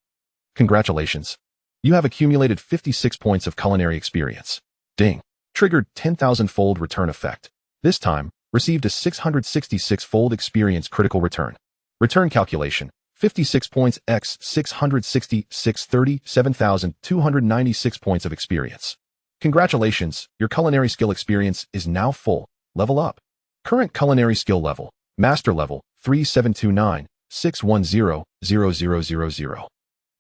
Congratulations! You have accumulated 56 points of culinary experience. Ding! Triggered 10,000-fold return effect. This time, received a 666-fold experience critical return. Return calculation, 56 points x 660 7,296 points of experience. Congratulations, your culinary skill experience is now full. Level up. Current culinary skill level, Master level, 3729-610-0000.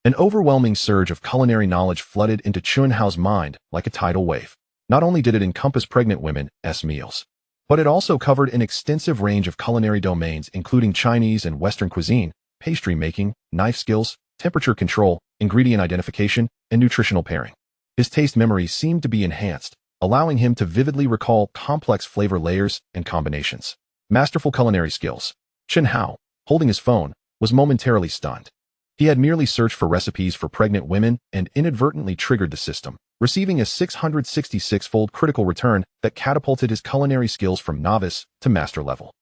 An overwhelming surge of culinary knowledge flooded into Chen Hao's mind like a tidal wave. Not only did it encompass pregnant women's meals, but it also covered an extensive range of culinary domains including Chinese and Western cuisine, pastry making, knife skills, temperature control, ingredient identification, and nutritional pairing. His taste memory seemed to be enhanced, allowing him to vividly recall complex flavor layers and combinations. Masterful culinary skills. Chen Hao, holding his phone, was momentarily stunned. He had merely searched for recipes for pregnant women and inadvertently triggered the system, receiving a 666-fold critical return that catapulted his culinary skills from novice to master level.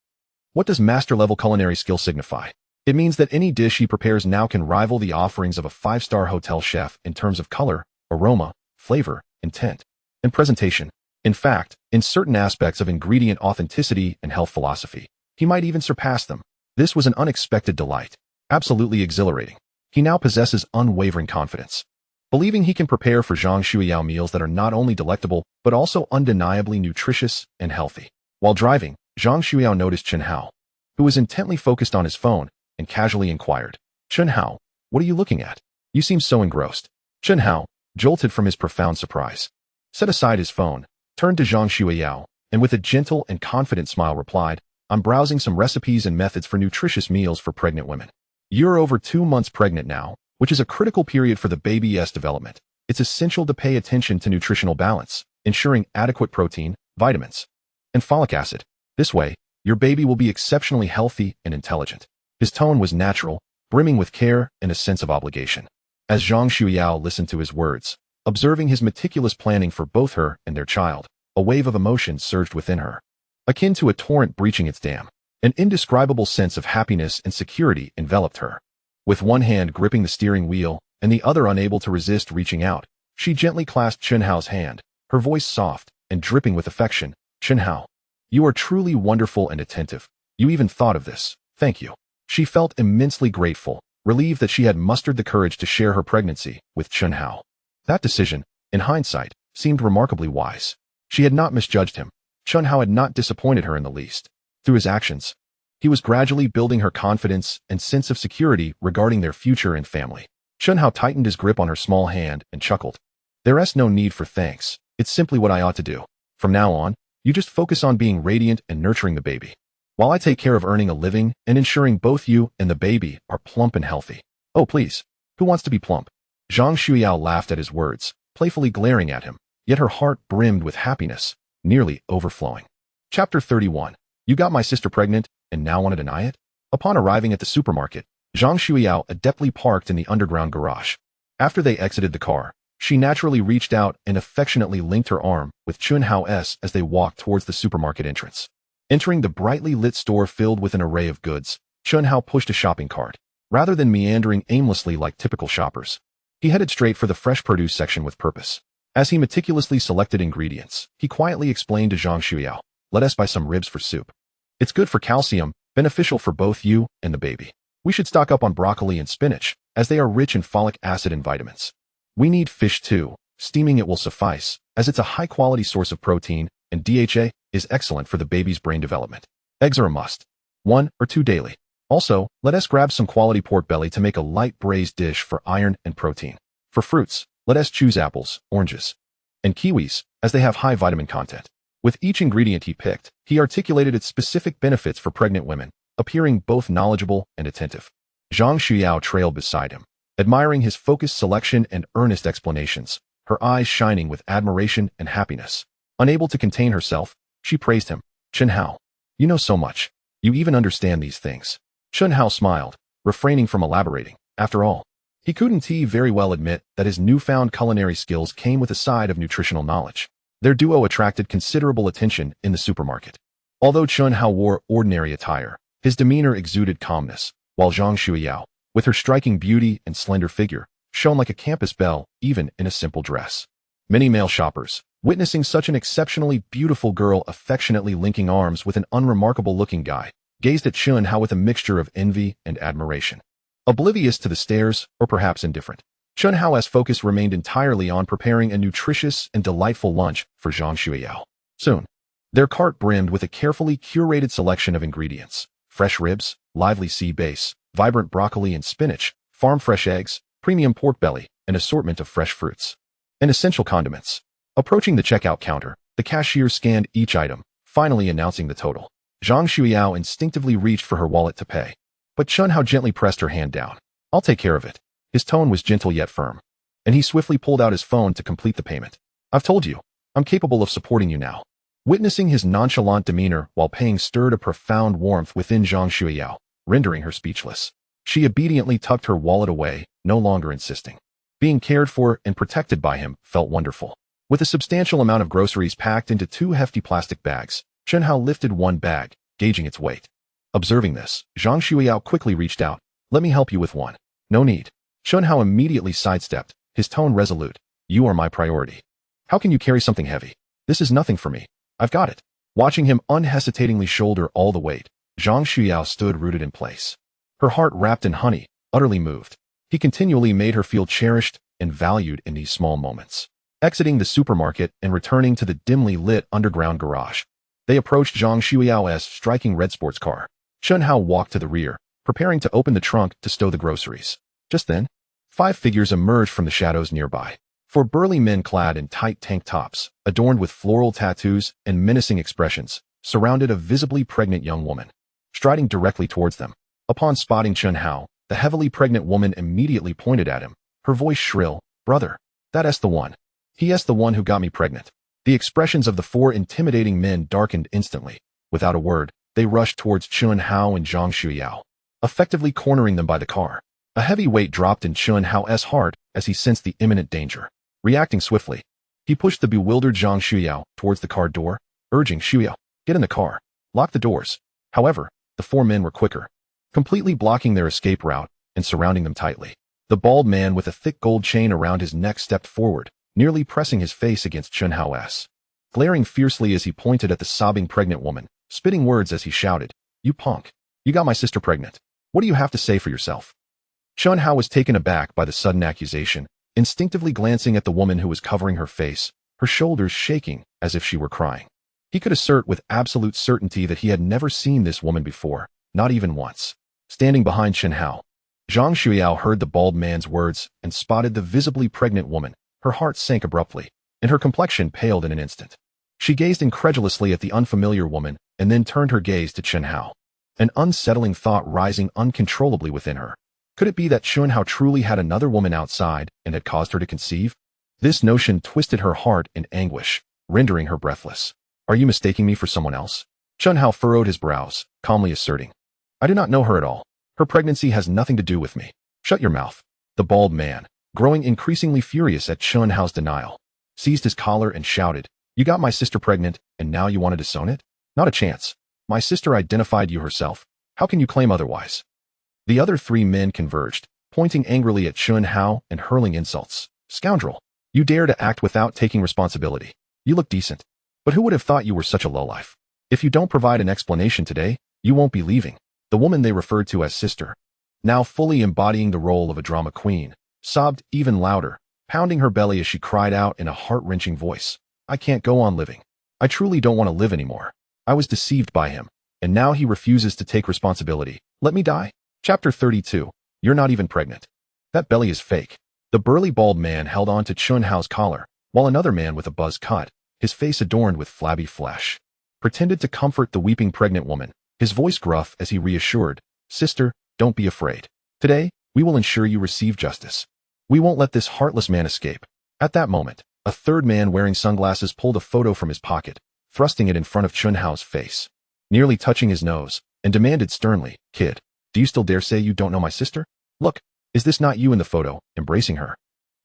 What does master level culinary skill signify? It means that any dish he prepares now can rival the offerings of a five-star hotel chef in terms of color, aroma, flavor, intent, and presentation. In fact, in certain aspects of ingredient authenticity and health philosophy, he might even surpass them. This was an unexpected delight. Absolutely exhilarating. He now possesses unwavering confidence, believing he can prepare for Zhang Xueyao meals that are not only delectable, but also undeniably nutritious and healthy. While driving, Zhang Xueyao noticed Chen Hao, who was intently focused on his phone, and casually inquired, "Chen Hao, what are you looking at? You seem so engrossed." Chen Hao, jolted from his profound surprise, set aside his phone, turned to Zhang Xueyao, and with a gentle and confident smile replied, "I'm browsing some recipes and methods for nutritious meals for pregnant women. You're over 2 months pregnant now, which is a critical period for the baby's development. It's essential to pay attention to nutritional balance, ensuring adequate protein, vitamins, and folic acid. This way, your baby will be exceptionally healthy and intelligent." His tone was natural, brimming with care and a sense of obligation. As Zhang Xueyao listened to his words, observing his meticulous planning for both her and their child, a wave of emotion surged within her, akin to a torrent breaching its dam. An indescribable sense of happiness and security enveloped her. With one hand gripping the steering wheel and the other unable to resist reaching out, she gently clasped Chen Hao's hand, her voice soft and dripping with affection. "Chen Hao, You are truly wonderful and attentive. You even thought of this. Thank you. She felt immensely grateful, relieved that she had mustered the courage to share her pregnancy with Chen Hao. That decision, in hindsight, seemed remarkably wise. She had not misjudged him. Chen Hao had not disappointed her in the least. Through his actions, he was gradually building her confidence and sense of security regarding their future and family. Chen Hao tightened his grip on her small hand and chuckled. There's no need for thanks. It's simply what I ought to do. From now on, you just focus on being radiant and nurturing the baby, while I take care of earning a living and ensuring both you and the baby are plump and healthy. Oh, please. Who wants to be plump? Zhang Xueyao laughed at his words, playfully glaring at him, yet her heart brimmed with happiness, nearly overflowing. Chapter 31. You got my sister pregnant and now want to deny it? Upon arriving at the supermarket, Zhang Xueyao adeptly parked in the underground garage. After they exited the car, she naturally reached out and affectionately linked her arm with Chen Hao as they walked towards the supermarket entrance. Entering the brightly lit store filled with an array of goods, Chen Hao pushed a shopping cart. Rather than meandering aimlessly like typical shoppers, he headed straight for the fresh produce section with purpose. As he meticulously selected ingredients, he quietly explained to Zhang Xueyao, "Let us buy some ribs for soup. It's good for calcium, beneficial for both you and the baby. We should stock up on broccoli and spinach, as they are rich in folic acid and vitamins. We need fish too. Steaming it will suffice, as it's a high-quality source of protein, and DHA is excellent for the baby's brain development. Eggs are a must. 1 or 2 daily. Also, let us grab some quality pork belly to make a light braised dish for iron and protein. For fruits, let us choose apples, oranges, and kiwis, as they have high vitamin content." With each ingredient he picked, he articulated its specific benefits for pregnant women, appearing both knowledgeable and attentive. Zhang Xueyao trailed beside him, admiring his focused selection and earnest explanations, her eyes shining with admiration and happiness. Unable to contain herself, she praised him. "Chen Hao, you know so much. You even understand these things." Chen Hao smiled, refraining from elaborating. After all, he couldn't very well admit that his newfound culinary skills came with a side of nutritional knowledge. Their duo attracted considerable attention in the supermarket. Although Chen Hao wore ordinary attire, his demeanor exuded calmness, while Zhang Xueyao, with her striking beauty and slender figure, shone like a campus belle even in a simple dress. Many male shoppers, witnessing such an exceptionally beautiful girl affectionately linking arms with an unremarkable-looking guy, gazed at Chen Hao with a mixture of envy and admiration. Oblivious to the stares, or perhaps indifferent, Chen Hao's focus remained entirely on preparing a nutritious and delightful lunch for Zhang Xueyao. Soon, their cart brimmed with a carefully curated selection of ingredients: fresh ribs, lively sea bass, vibrant broccoli and spinach, farm-fresh eggs, premium pork belly, an assortment of fresh fruits, and essential condiments. Approaching the checkout counter, the cashier scanned each item, finally announcing the total. Zhang Xueyao instinctively reached for her wallet to pay, but Chen Hao gently pressed her hand down. "I'll take care of it." His tone was gentle yet firm, and he swiftly pulled out his phone to complete the payment. "I've told you, I'm capable of supporting you now." Witnessing his nonchalant demeanor while paying stirred a profound warmth within Zhang Xueyao, rendering her speechless. She obediently tucked her wallet away, no longer insisting. Being cared for and protected by him felt wonderful. With a substantial amount of groceries packed into 2 hefty plastic bags, Chen Hao lifted one bag, gauging its weight. Observing this, Zhang Xueyao quickly reached out. "Let me help you with one." "No need." Chen Hao immediately sidestepped, his tone resolute. "You are my priority. How can you carry something heavy? This is nothing for me. I've got it." Watching him unhesitatingly shoulder all the weight, Zhang Xueyao stood rooted in place, her heart wrapped in honey, utterly moved. He continually made her feel cherished and valued in these small moments. Exiting the supermarket and returning to the dimly lit underground garage, they approached Zhang Xueyao's striking red sports car. Chen Hao walked to the rear, preparing to open the trunk to stow the groceries. Just then, 5 figures emerged from the shadows nearby. 4 burly men clad in tight tank tops, adorned with floral tattoos and menacing expressions, surrounded a visibly pregnant young woman, striding directly towards them. Upon spotting Chen Hao, the heavily pregnant woman immediately pointed at him, her voice shrill. "Brother, that's the one. He's the one who got me pregnant." The expressions of the 4 intimidating men darkened instantly. Without a word, they rushed towards Chen Hao and Zhang Xueyao, effectively cornering them by the car. A heavy weight dropped in Chen Hao's heart as he sensed the imminent danger. Reacting swiftly, he pushed the bewildered Zhang Xueyao towards the car door, urging Xueyao, "Get in the car. Lock the doors." However, the 4 men were quicker, completely blocking their escape route and surrounding them tightly. The bald man with a thick gold chain around his neck stepped forward, nearly pressing his face against Chen Hao's. glaring fiercely as he pointed at the sobbing pregnant woman, spitting words as he shouted, "You punk! You got my sister pregnant. What do you have to say for yourself?" Chen Hao was taken aback by the sudden accusation, instinctively glancing at the woman who was covering her face, her shoulders shaking as if she were crying. He could assert with absolute certainty that he had never seen this woman before, not even once. Standing behind Chen Hao, Zhang Xueyao heard the bald man's words and spotted the visibly pregnant woman. Her heart sank abruptly, and her complexion paled in an instant. She gazed incredulously at the unfamiliar woman and then turned her gaze to Chen Hao, an unsettling thought rising uncontrollably within her. Could it be that Chen Hao truly had another woman outside and had caused her to conceive? This notion twisted her heart in anguish, rendering her breathless. "Are you mistaking me for someone else?" Chen Hao furrowed his brows, calmly asserting, "I do not know her at all. Her pregnancy has nothing to do with me." "Shut your mouth." The bald man, growing increasingly furious at Chen Hao's denial, seized his collar and shouted, "You got my sister pregnant, and now you want to disown it? Not a chance. My sister identified you herself. How can you claim otherwise?" The other three men converged, pointing angrily at Chen Hao and hurling insults. "Scoundrel! You dare to act without taking responsibility. You look decent. But who would have thought you were such a lowlife? If you don't provide an explanation today, you won't be leaving." The woman they referred to as sister, now fully embodying the role of a drama queen, sobbed even louder, pounding her belly as she cried out in a heart-wrenching voice, "I can't go on living. I truly don't want to live anymore. I was deceived by him, and now he refuses to take responsibility. Let me die." Chapter 32. You're not even pregnant. That belly is fake. The burly bald man held on to Chen Hao's collar, while another man with a buzz cut, his face adorned with flabby flesh, pretended to comfort the weeping pregnant woman, his voice gruff as he reassured, "Sister, don't be afraid. Today, we will ensure you receive justice. We won't let this heartless man escape." At that moment, a third man wearing sunglasses pulled a photo from his pocket, thrusting it in front of Chen Hao's face, nearly touching his nose, and demanded sternly, "Kid, do you still dare say you don't know my sister? Look, is this not you in the photo, embracing her?"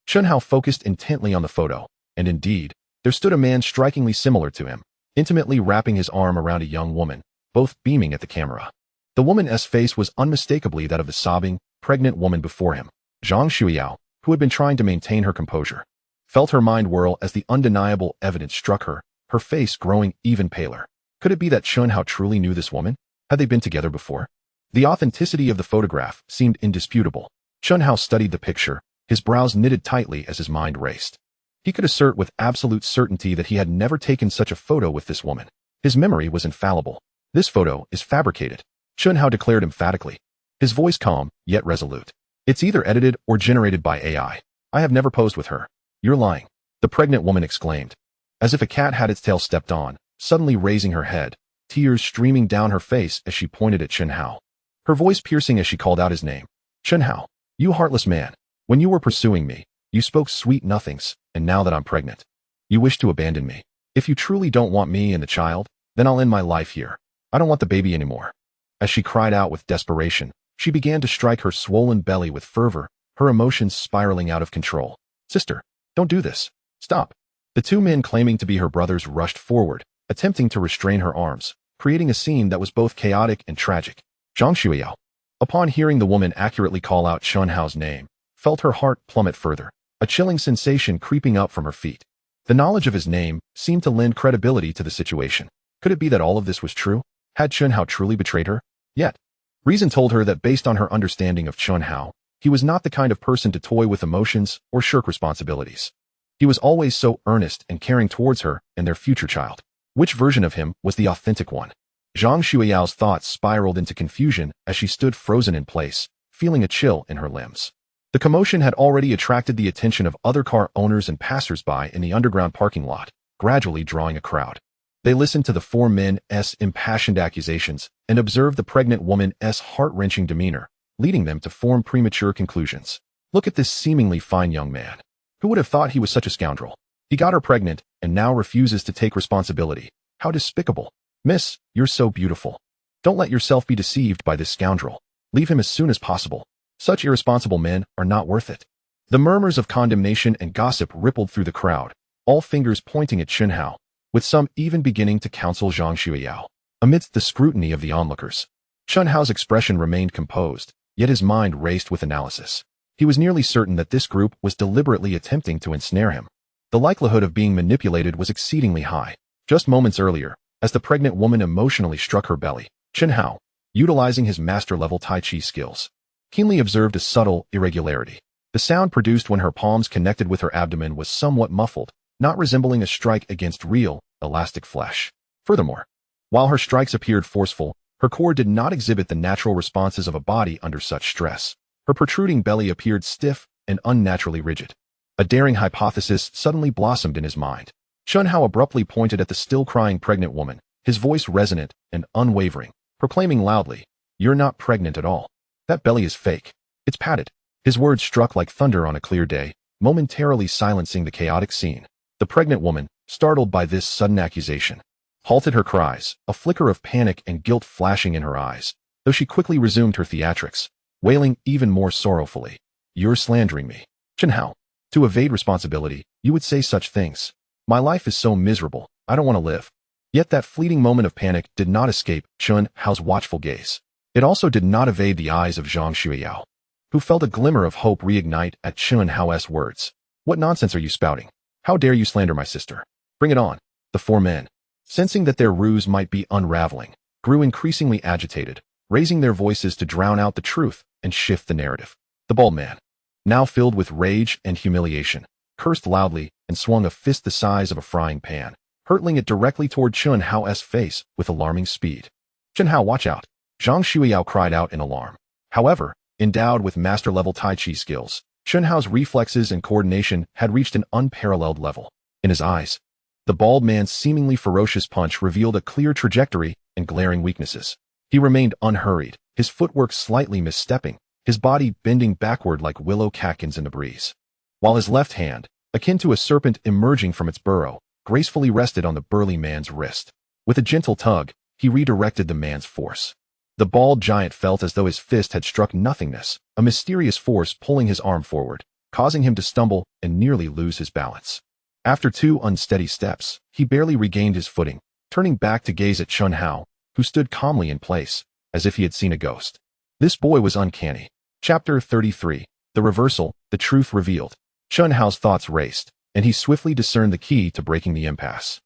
Chen Hao focused intently on the photo, and indeed, there stood a man strikingly similar to him, intimately wrapping his arm around a young woman, both beaming at the camera. The woman's face was unmistakably that of the sobbing, pregnant woman before him. Zhang Xueyao, who had been trying to maintain her composure, felt her mind whirl as the undeniable evidence struck her, her face growing even paler. Could it be that Chen Hao truly knew this woman? Had they been together before? The authenticity of the photograph seemed indisputable. Chen Hao studied the picture, his brows knitted tightly as his mind raced. He could assert with absolute certainty that he had never taken such a photo with this woman. His memory was infallible. "This photo is fabricated," Chen Hao declared emphatically, his voice calm, yet resolute. "It's either edited or generated by AI. I have never posed with her." "You're lying," the pregnant woman exclaimed, as if a cat had its tail stepped on, suddenly raising her head, tears streaming down her face as she pointed at Chen Hao, her voice piercing as she called out his name. "Chen Hao, you heartless man. When you were pursuing me, you spoke sweet nothings, and now that I'm pregnant, you wish to abandon me. If you truly don't want me and the child, then I'll end my life here. I don't want the baby anymore." As she cried out with desperation, she began to strike her swollen belly with fervor, her emotions spiraling out of control. "Sister, don't do this. Stop." The two men claiming to be her brothers rushed forward, attempting to restrain her arms, creating a scene that was both chaotic and tragic. Zhang Xueyao, upon hearing the woman accurately call out Chen Hao's name, felt her heart plummet further, a chilling sensation creeping up from her feet. The knowledge of his name seemed to lend credibility to the situation. Could it be that all of this was true? Had Chen Hao truly betrayed her? Yet, reason told her that based on her understanding of Chen Hao, he was not the kind of person to toy with emotions or shirk responsibilities. He was always so earnest and caring towards her and their future child. Which version of him was the authentic one? Zhang Xueyao's thoughts spiraled into confusion as she stood frozen in place, feeling a chill in her limbs. The commotion had already attracted the attention of other car owners and passers-by in the underground parking lot, gradually drawing a crowd. They listened to the four men's impassioned accusations and observed the pregnant woman's heart-wrenching demeanor, leading them to form premature conclusions. "Look at this seemingly fine young man. Who would have thought he was such a scoundrel? He got her pregnant and now refuses to take responsibility. How despicable. Miss, you're so beautiful. Don't let yourself be deceived by this scoundrel. Leave him as soon as possible. Such irresponsible men are not worth it." The murmurs of condemnation and gossip rippled through the crowd, all fingers pointing at Chen Hao, with some even beginning to counsel Zhang Xueyao. Amidst the scrutiny of the onlookers, Chen Hao's expression remained composed, yet his mind raced with analysis. He was nearly certain that this group was deliberately attempting to ensnare him. The likelihood of being manipulated was exceedingly high. Just moments earlier, as the pregnant woman emotionally struck her belly, Chen Hao, utilizing his master-level Tai Chi skills, keenly observed a subtle irregularity. The sound produced when her palms connected with her abdomen was somewhat muffled, not resembling a strike against real, elastic flesh. Furthermore, while her strikes appeared forceful, her core did not exhibit the natural responses of a body under such stress. Her protruding belly appeared stiff and unnaturally rigid. A daring hypothesis suddenly blossomed in his mind. Chen Hao abruptly pointed at the still-crying pregnant woman, his voice resonant and unwavering, proclaiming loudly, "You're not pregnant at all. That belly is fake. It's padded." His words struck like thunder on a clear day, momentarily silencing the chaotic scene. The pregnant woman, startled by this sudden accusation, halted her cries, a flicker of panic and guilt flashing in her eyes, though she quickly resumed her theatrics, wailing even more sorrowfully, "You're slandering me. Chen Hao. To evade responsibility, you would say such things. My life is so miserable, I don't want to live." Yet that fleeting moment of panic did not escape Chen Hao's watchful gaze. It also did not evade the eyes of Zhang Xueyao, who felt a glimmer of hope reignite at Chen Hao's words. "What nonsense are you spouting? How dare you slander my sister? Bring it on." The four men, sensing that their ruse might be unraveling, grew increasingly agitated, raising their voices to drown out the truth and shift the narrative. The bald man, now filled with rage and humiliation, cursed loudly and swung a fist the size of a frying pan, hurtling it directly toward Chen Hao's face with alarming speed. "Chen Hao, watch out!" Zhang Xueyao cried out in alarm. However, endowed with master-level Tai Chi skills, Chen Hao's reflexes and coordination had reached an unparalleled level. In his eyes, the bald man's seemingly ferocious punch revealed a clear trajectory and glaring weaknesses. He remained unhurried, his footwork slightly misstepping, his body bending backward like willow catkins in the breeze, while his left hand, akin to a serpent emerging from its burrow, gracefully rested on the burly man's wrist. With a gentle tug, he redirected the man's force. The bald giant felt as though his fist had struck nothingness, a mysterious force pulling his arm forward, causing him to stumble and nearly lose his balance. After 2 unsteady steps, he barely regained his footing, turning back to gaze at Chen Hao, who stood calmly in place, as if he had seen a ghost. This boy was uncanny. Chapter 33. The Reversal, the Truth Revealed. Chen Hao's thoughts raced, and he swiftly discerned the key to breaking the impasse.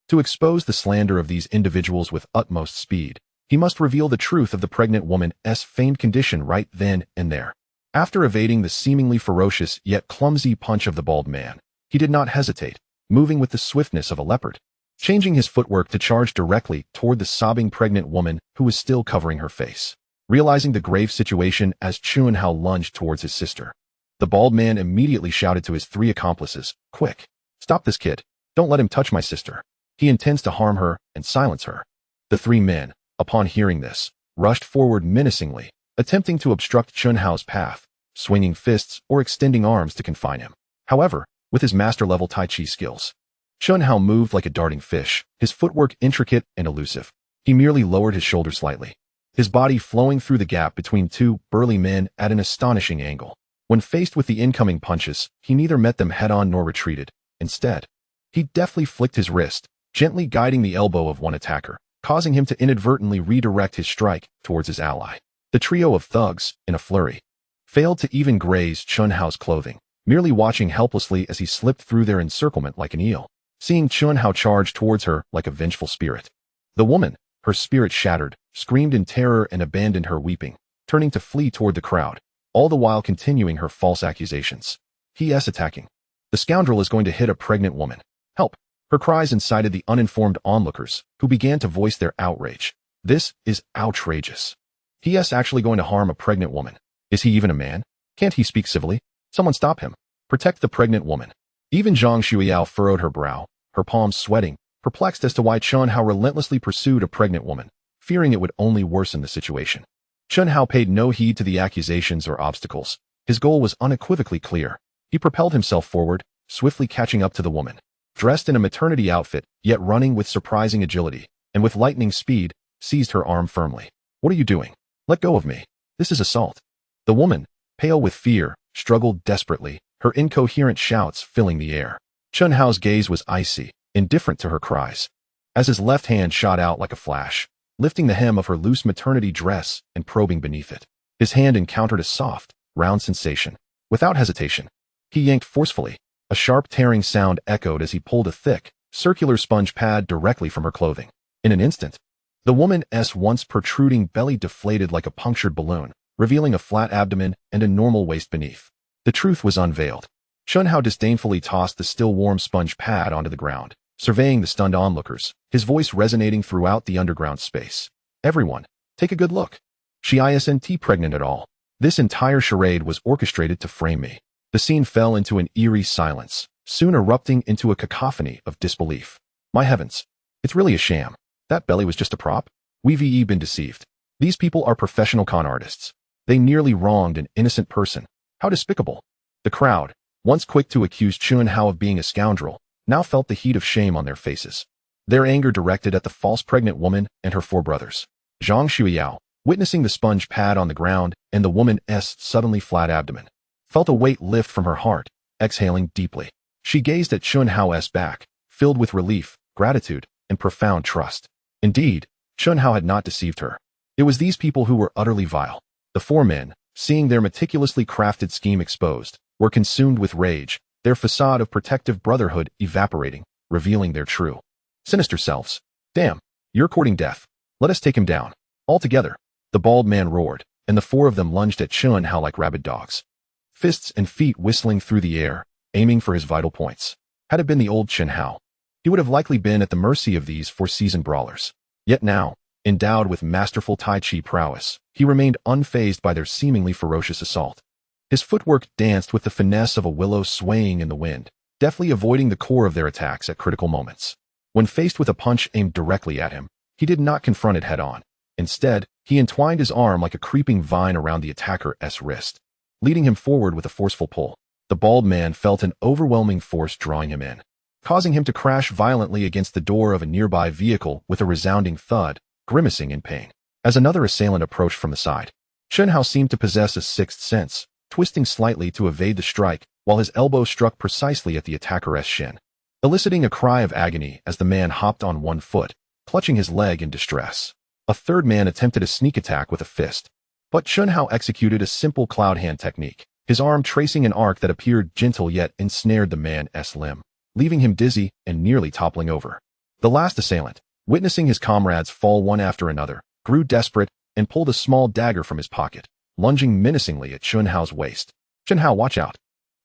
To expose the slander of these individuals with utmost speed, he must reveal the truth of the pregnant woman's feigned condition right then and there. After evading the seemingly ferocious yet clumsy punch of the bald man, he did not hesitate, moving with the swiftness of a leopard, changing his footwork to charge directly toward the sobbing pregnant woman who was still covering her face. Realizing the grave situation as Chen Hao lunged towards his sister, the bald man immediately shouted to his 3 accomplices, "Quick! Stop this kid! Don't let him touch my sister! He intends to harm her and silence her." The 3 men, upon hearing this, rushed forward menacingly, attempting to obstruct Chen Hao's path, swinging fists or extending arms to confine him. However, with his master-level Tai Chi skills, Chen Hao moved like a darting fish, his footwork intricate and elusive. He merely lowered his shoulder slightly, his body flowing through the gap between 2 burly men at an astonishing angle. When faced with the incoming punches, he neither met them head-on nor retreated. Instead, he deftly flicked his wrist, gently guiding the elbow of one attacker, causing him to inadvertently redirect his strike towards his ally. The trio of thugs, in a flurry, failed to even graze Chen Hao's clothing, merely watching helplessly as he slipped through their encirclement like an eel, seeing Chen Hao charge towards her like a vengeful spirit. The woman, her spirit shattered, screamed in terror and abandoned her weeping, turning to flee toward the crowd, all the while continuing her false accusations. "He is attacking. The scoundrel is going to hit a pregnant woman. Help!" Her cries incited the uninformed onlookers, who began to voice their outrage. "This is outrageous. He is actually going to harm a pregnant woman. Is he even a man? Can't he speak civilly? Someone stop him. Protect the pregnant woman." Even Zhang Xueyao furrowed her brow, her palms sweating, perplexed as to why Chen Hao relentlessly pursued a pregnant woman, fearing it would only worsen the situation. Chen Hao paid no heed to the accusations or obstacles. His goal was unequivocally clear. He propelled himself forward, swiftly catching up to the woman, dressed in a maternity outfit, yet running with surprising agility, and with lightning speed, seized her arm firmly. "What are you doing? Let go of me. This is assault." The woman, pale with fear, struggled desperately, her incoherent shouts filling the air. Chen Hao's gaze was icy, indifferent to her cries, as his left hand shot out like a flash, lifting the hem of her loose maternity dress and probing beneath it. His hand encountered a soft, round sensation. Without hesitation, he yanked forcefully, A sharp tearing sound echoed as he pulled a thick, circular sponge pad directly from her clothing. In an instant, the woman's once protruding belly deflated like a punctured balloon, revealing a flat abdomen and a normal waist beneath. The truth was unveiled. Chen Hao disdainfully tossed the still warm sponge pad onto the ground, surveying the stunned onlookers, his voice resonating throughout the underground space. Everyone, take a good look. She isn't pregnant at all. This entire charade was orchestrated to frame me. The scene fell into an eerie silence, soon erupting into a cacophony of disbelief. My heavens, it's really a sham. That belly was just a prop? We've been deceived. These people are professional con artists. They nearly wronged an innocent person. How despicable. The crowd, once quick to accuse Chen Hao of being a scoundrel, now felt the heat of shame on their faces. Their anger directed at the false pregnant woman and her four brothers. Zhang Xueyao, witnessing the sponge pad on the ground and the woman's suddenly flat abdomen, felt a weight lift from her heart, exhaling deeply. She gazed at Chen Hao's back, filled with relief, gratitude, and profound trust. Indeed, Chen Hao had not deceived her. It was these people who were utterly vile. The four men, seeing their meticulously crafted scheme exposed, were consumed with rage, their facade of protective brotherhood evaporating, revealing their true, sinister selves. Damn, you're courting death. Let us take him down. All together, the bald man roared, and the four of them lunged at Chen Hao like rabid dogs. Fists and feet whistling through the air, aiming for his vital points. Had it been the old Chen Hao, he would have likely been at the mercy of these four-seasoned brawlers. Yet now, endowed with masterful Tai Chi prowess, he remained unfazed by their seemingly ferocious assault. His footwork danced with the finesse of a willow swaying in the wind, deftly avoiding the core of their attacks at critical moments. When faced with a punch aimed directly at him, he did not confront it head-on. Instead, he entwined his arm like a creeping vine around the attacker's wrist, leading him forward with a forceful pull. The bald man felt an overwhelming force drawing him in, causing him to crash violently against the door of a nearby vehicle with a resounding thud, grimacing in pain. As another assailant approached from the side, Chen Hao seemed to possess a sixth sense, twisting slightly to evade the strike, while his elbow struck precisely at the attacker's shin, eliciting a cry of agony as the man hopped on one foot, clutching his leg in distress. A third man attempted a sneak attack with a fist, but Chen Hao executed a simple cloud hand technique, his arm tracing an arc that appeared gentle yet ensnared the man's limb, leaving him dizzy and nearly toppling over. The last assailant, witnessing his comrades fall one after another, grew desperate and pulled a small dagger from his pocket, lunging menacingly at Chen Hao's waist. Chen Hao, watch out!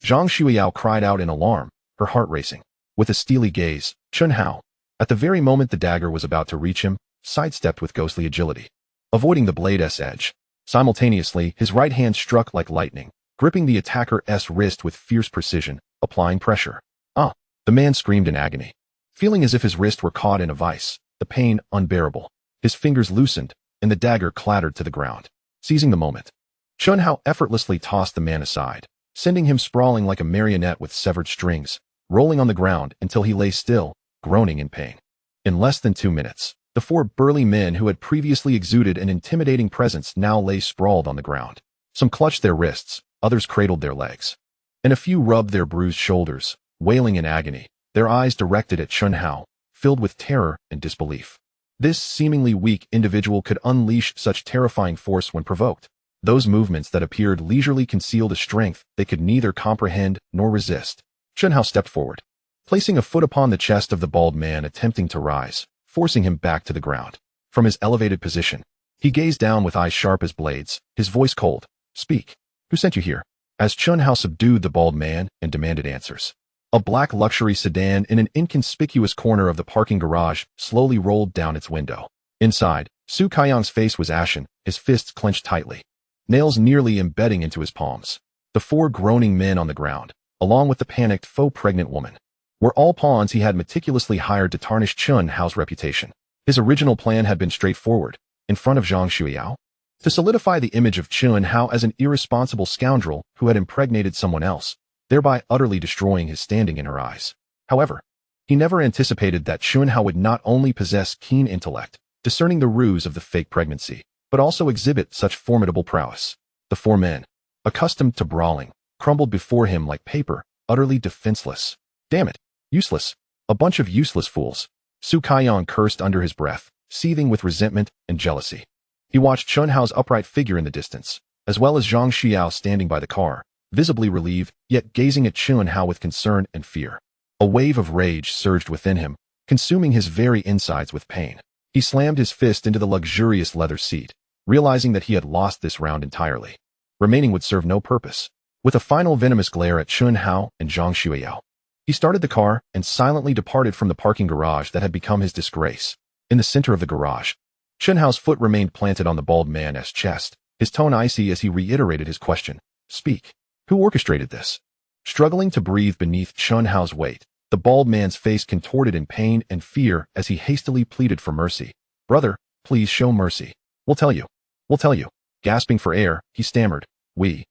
Zhang Xueyao cried out in alarm, her heart racing. With a steely gaze, Chen Hao, at the very moment the dagger was about to reach him, sidestepped with ghostly agility, avoiding the blade's edge. Simultaneously, his right hand struck like lightning, gripping the attacker's wrist with fierce precision, applying pressure. Ah! The man screamed in agony, feeling as if his wrist were caught in a vice, the pain unbearable. His fingers loosened, and the dagger clattered to the ground. Seizing the moment, Chen Hao effortlessly tossed the man aside, sending him sprawling like a marionette with severed strings, rolling on the ground until he lay still, groaning in pain. In less than 2 minutes, the four burly men who had previously exuded an intimidating presence now lay sprawled on the ground. Some clutched their wrists, others cradled their legs, and a few rubbed their bruised shoulders, wailing in agony, their eyes directed at Chen Hao, filled with terror and disbelief. This seemingly weak individual could unleash such terrifying force when provoked. Those movements that appeared leisurely concealed a strength they could neither comprehend nor resist. Chen Hao stepped forward, placing a foot upon the chest of the bald man attempting to rise, forcing him back to the ground. From his elevated position, he gazed down with eyes sharp as blades, his voice cold. Speak. Who sent you here? As Chen Hao subdued the bald man and demanded answers, a black luxury sedan in an inconspicuous corner of the parking garage slowly rolled down its window. Inside, Su Kaiyang's face was ashen, his fists clenched tightly, nails nearly embedding into his palms. The four groaning men on the ground, along with the panicked faux pregnant woman, were all pawns he had meticulously hired to tarnish Chen Hao's reputation. His original plan had been straightforward, in front of Zhang Xueyao, to solidify the image of Chen Hao as an irresponsible scoundrel who had impregnated someone else, thereby utterly destroying his standing in her eyes. However, he never anticipated that Chen Hao would not only possess keen intellect, discerning the ruse of the fake pregnancy, but also exhibit such formidable prowess. The four men, accustomed to brawling, crumbled before him like paper, utterly defenseless. Damn it! Useless. A bunch of useless fools. Su Kaiyang cursed under his breath, seething with resentment and jealousy. He watched Chen Hao's upright figure in the distance, as well as Zhang Xueyao standing by the car, visibly relieved, yet gazing at Chen Hao with concern and fear. A wave of rage surged within him, consuming his very insides with pain. He slammed his fist into the luxurious leather seat, realizing that he had lost this round entirely. Remaining would serve no purpose. With a final venomous glare at Chen Hao and Zhang Xueyao, he started the car and silently departed from the parking garage that had become his disgrace. In the center of the garage, Chen Hao's foot remained planted on the bald man's chest, his tone icy as he reiterated his question. Speak. Who orchestrated this? Struggling to breathe beneath Chen Hao's weight, the bald man's face contorted in pain and fear as he hastily pleaded for mercy. Brother, please show mercy. We'll tell you. We'll tell you. Gasping for air, he stammered. We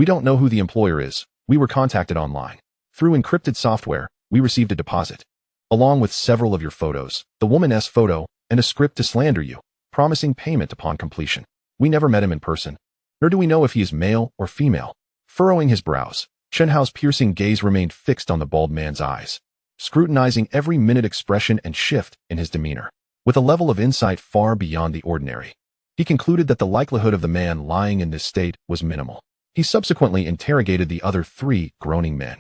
don't know who the employer is. We were contacted online. Through encrypted software, we received a deposit, along with several of your photos, the woman's photo, and a script to slander you, promising payment upon completion. We never met him in person, nor do we know if he is male or female. Furrowing his brows, Chen Hao's piercing gaze remained fixed on the bald man's eyes, scrutinizing every minute expression and shift in his demeanor. With a level of insight far beyond the ordinary, he concluded that the likelihood of the man lying in this state was minimal. He subsequently interrogated the other 3 groaning men.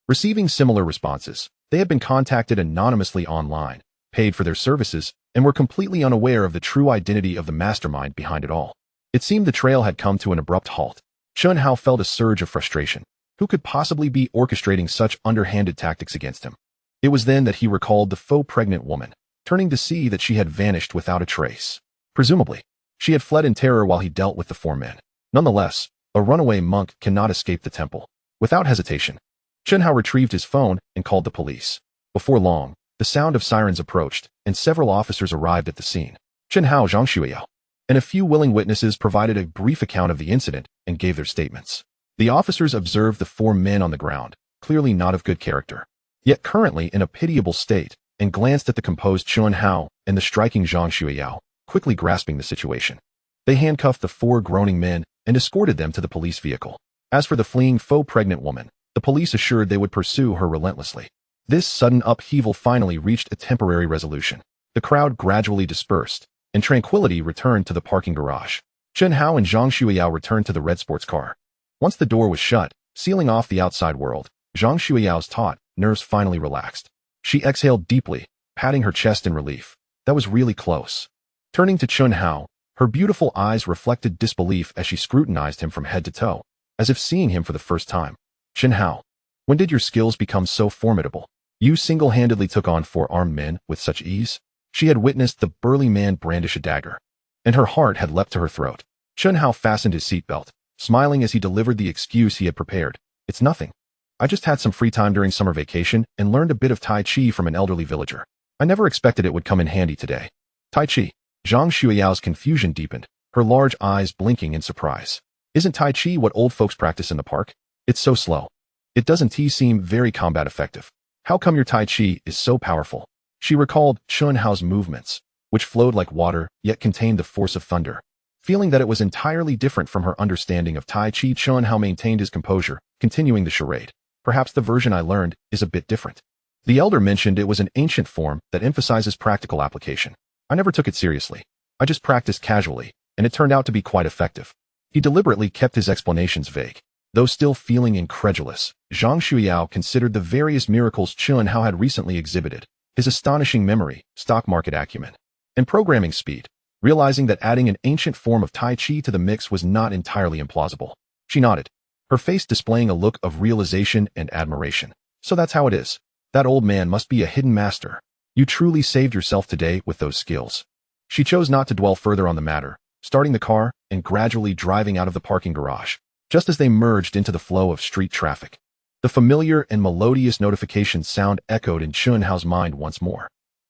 Receiving similar responses, they had been contacted anonymously online, paid for their services, and were completely unaware of the true identity of the mastermind behind it all. It seemed the trail had come to an abrupt halt. Chen Hao felt a surge of frustration. Who could possibly be orchestrating such underhanded tactics against him? It was then that he recalled the faux pregnant woman, turning to see that she had vanished without a trace. Presumably, she had fled in terror while he dealt with the 4 men. Nonetheless, a runaway monk cannot escape the temple. Without hesitation, Chen Hao retrieved his phone and called the police. Before long, the sound of sirens approached, and several officers arrived at the scene. Chen Hao, Zhang Xueyao, and a few willing witnesses provided a brief account of the incident and gave their statements. The officers observed the 4 men on the ground, clearly not of good character, yet currently in a pitiable state, and glanced at the composed Chen Hao and the striking Zhang Xueyao, quickly grasping the situation. They handcuffed the 4 groaning men and escorted them to the police vehicle. As for the fleeing faux pregnant woman, the police assured they would pursue her relentlessly. This sudden upheaval finally reached a temporary resolution. The crowd gradually dispersed, and tranquility returned to the parking garage. Chen Hao and Zhang Xueyao returned to the red sports car. Once the door was shut, sealing off the outside world, Zhang Xueyao's taut nerves finally relaxed. She exhaled deeply, patting her chest in relief. That was really close. Turning to Chen Hao, her beautiful eyes reflected disbelief as she scrutinized him from head to toe, as if seeing him for the first time. Chen Hao, when did your skills become so formidable? You single-handedly took on 4 armed men with such ease? She had witnessed the burly man brandish a dagger, and her heart had leapt to her throat. Chen Hao fastened his seatbelt, smiling as he delivered the excuse he had prepared. It's nothing. I just had some free time during summer vacation and learned a bit of Tai Chi from an elderly villager. I never expected it would come in handy today. Tai Chi. Zhang Xueyao's confusion deepened, her large eyes blinking in surprise. Isn't Tai Chi what old folks practice in the park? It's so slow. It doesn't seem very combat effective. How come your Tai Chi is so powerful? She recalled Chen Hao's movements, which flowed like water, yet contained the force of thunder. Feeling that it was entirely different from her understanding of Tai Chi, Chen Hao maintained his composure, continuing the charade. Perhaps the version I learned is a bit different. The elder mentioned it was an ancient form that emphasizes practical application. I never took it seriously. I just practiced casually, and it turned out to be quite effective. He deliberately kept his explanations vague. Though still feeling incredulous, Zhang Xueyao considered the various miracles Chen Hao had recently exhibited, his astonishing memory, stock market acumen, and programming speed, realizing that adding an ancient form of Tai Chi to the mix was not entirely implausible. She nodded, her face displaying a look of realization and admiration. So that's how it is. That old man must be a hidden master. You truly saved yourself today with those skills. She chose not to dwell further on the matter, starting the car and gradually driving out of the parking garage. Just as they merged into the flow of street traffic, the familiar and melodious notification sound echoed in Chen Hao's mind once more.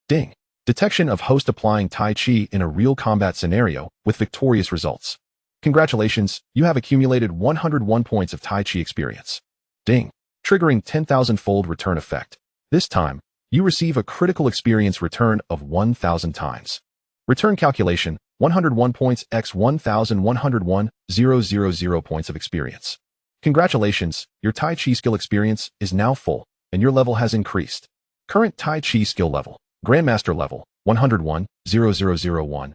Ding! Detection of host applying Tai Chi in a real combat scenario with victorious results. Congratulations, you have accumulated 101 points of Tai Chi experience. Ding! Triggering 10,000-fold return effect. This time, you receive a critical experience return of 1,000 times. Return calculation, 101 points x 1,101,000 points of experience. Congratulations, your Tai Chi skill experience is now full, and your level has increased. Current Tai Chi skill level, Grandmaster level, 101,000,000,000.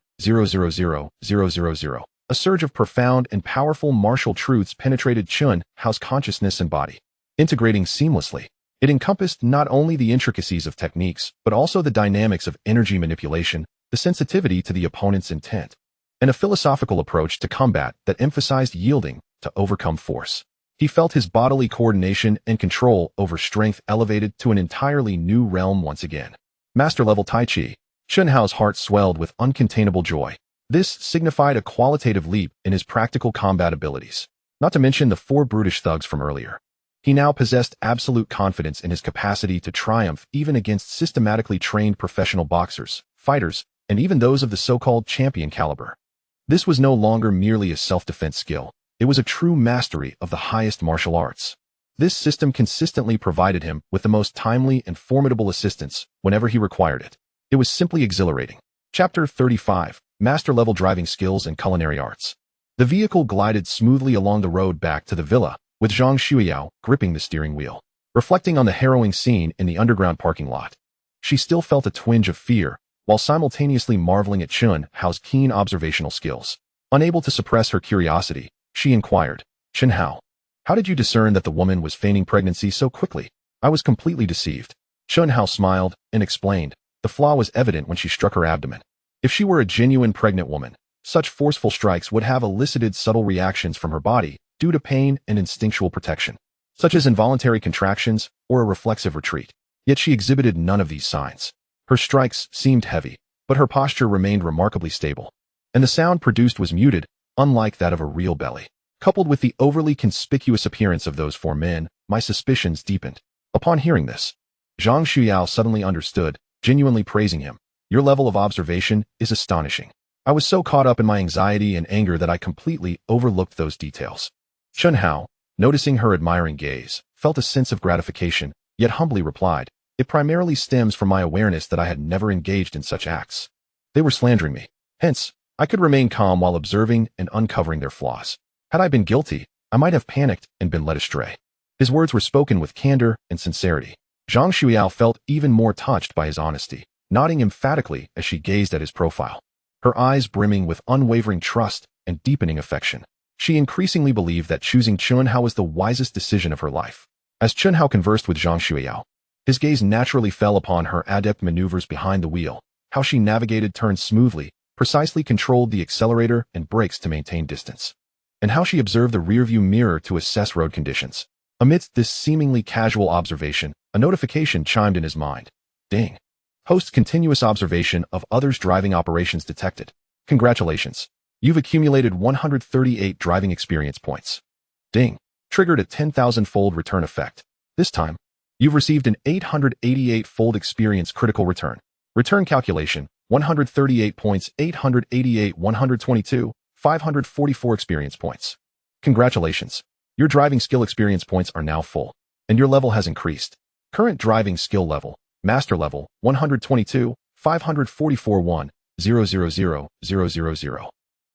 A surge of profound and powerful martial truths penetrated Chen Hao's consciousness and body, integrating seamlessly. It encompassed not only the intricacies of techniques, but also the dynamics of energy manipulation, the sensitivity to the opponent's intent, and a philosophical approach to combat that emphasized yielding to overcome force. He felt his bodily coordination and control over strength elevated to an entirely new realm once again. Master-level Tai Chi. Chen Hao's heart swelled with uncontainable joy. This signified a qualitative leap in his practical combat abilities, not to mention the 4 brutish thugs from earlier. He now possessed absolute confidence in his capacity to triumph even against systematically trained professional boxers, fighters, and even those of the so-called champion caliber. This was no longer merely a self-defense skill. It was a true mastery of the highest martial arts. This system consistently provided him with the most timely and formidable assistance whenever he required it. It was simply exhilarating. Chapter 35. Master-level driving skills and culinary arts. The vehicle glided smoothly along the road back to the villa, with Zhang Xueyao gripping the steering wheel. Reflecting on the harrowing scene in the underground parking lot, she still felt a twinge of fear, while simultaneously marveling at Chen Hao's keen observational skills. Unable to suppress her curiosity, she inquired, "Chen Hao, how did you discern that the woman was feigning pregnancy so quickly?" "I was completely deceived." Chen Hao smiled and explained, "The flaw was evident when she struck her abdomen. If she were a genuine pregnant woman, such forceful strikes would have elicited subtle reactions from her body due to pain and instinctual protection, such as involuntary contractions or a reflexive retreat. Yet she exhibited none of these signs. Her strikes seemed heavy, but her posture remained remarkably stable, and the sound produced was muted, unlike that of a real belly. Coupled with the overly conspicuous appearance of those 4 men, my suspicions deepened." Upon hearing this, Zhang Xueyao suddenly understood, genuinely praising him. "Your level of observation is astonishing. I was so caught up in my anxiety and anger that I completely overlooked those details." Chen Hao, noticing her admiring gaze, felt a sense of gratification, yet humbly replied, "It primarily stems from my awareness that I had never engaged in such acts. They were slandering me. Hence, I could remain calm while observing and uncovering their flaws. Had I been guilty, I might have panicked and been led astray." His words were spoken with candor and sincerity. Zhang Xueyao felt even more touched by his honesty, nodding emphatically as she gazed at his profile, her eyes brimming with unwavering trust and deepening affection. She increasingly believed that choosing Chen Hao was the wisest decision of her life. As Chen Hao conversed with Zhang Xueyao, his gaze naturally fell upon her adept maneuvers behind the wheel, how she navigated turns smoothly, precisely controlled the accelerator and brakes to maintain distance, and how she observed the rearview mirror to assess road conditions. Amidst this seemingly casual observation, a notification chimed in his mind. Ding. Host's continuous observation of others' driving operations detected. Congratulations. You've accumulated 138 driving experience points. Ding. Triggered a 10,000-fold return effect. This time, you've received an 888-fold experience critical return. Return calculation, 138 points, 888, 122, 544 experience points. Congratulations. Your driving skill experience points are now full, and your level has increased. Current driving skill level, Master level, 122, 544 1, 000, 000.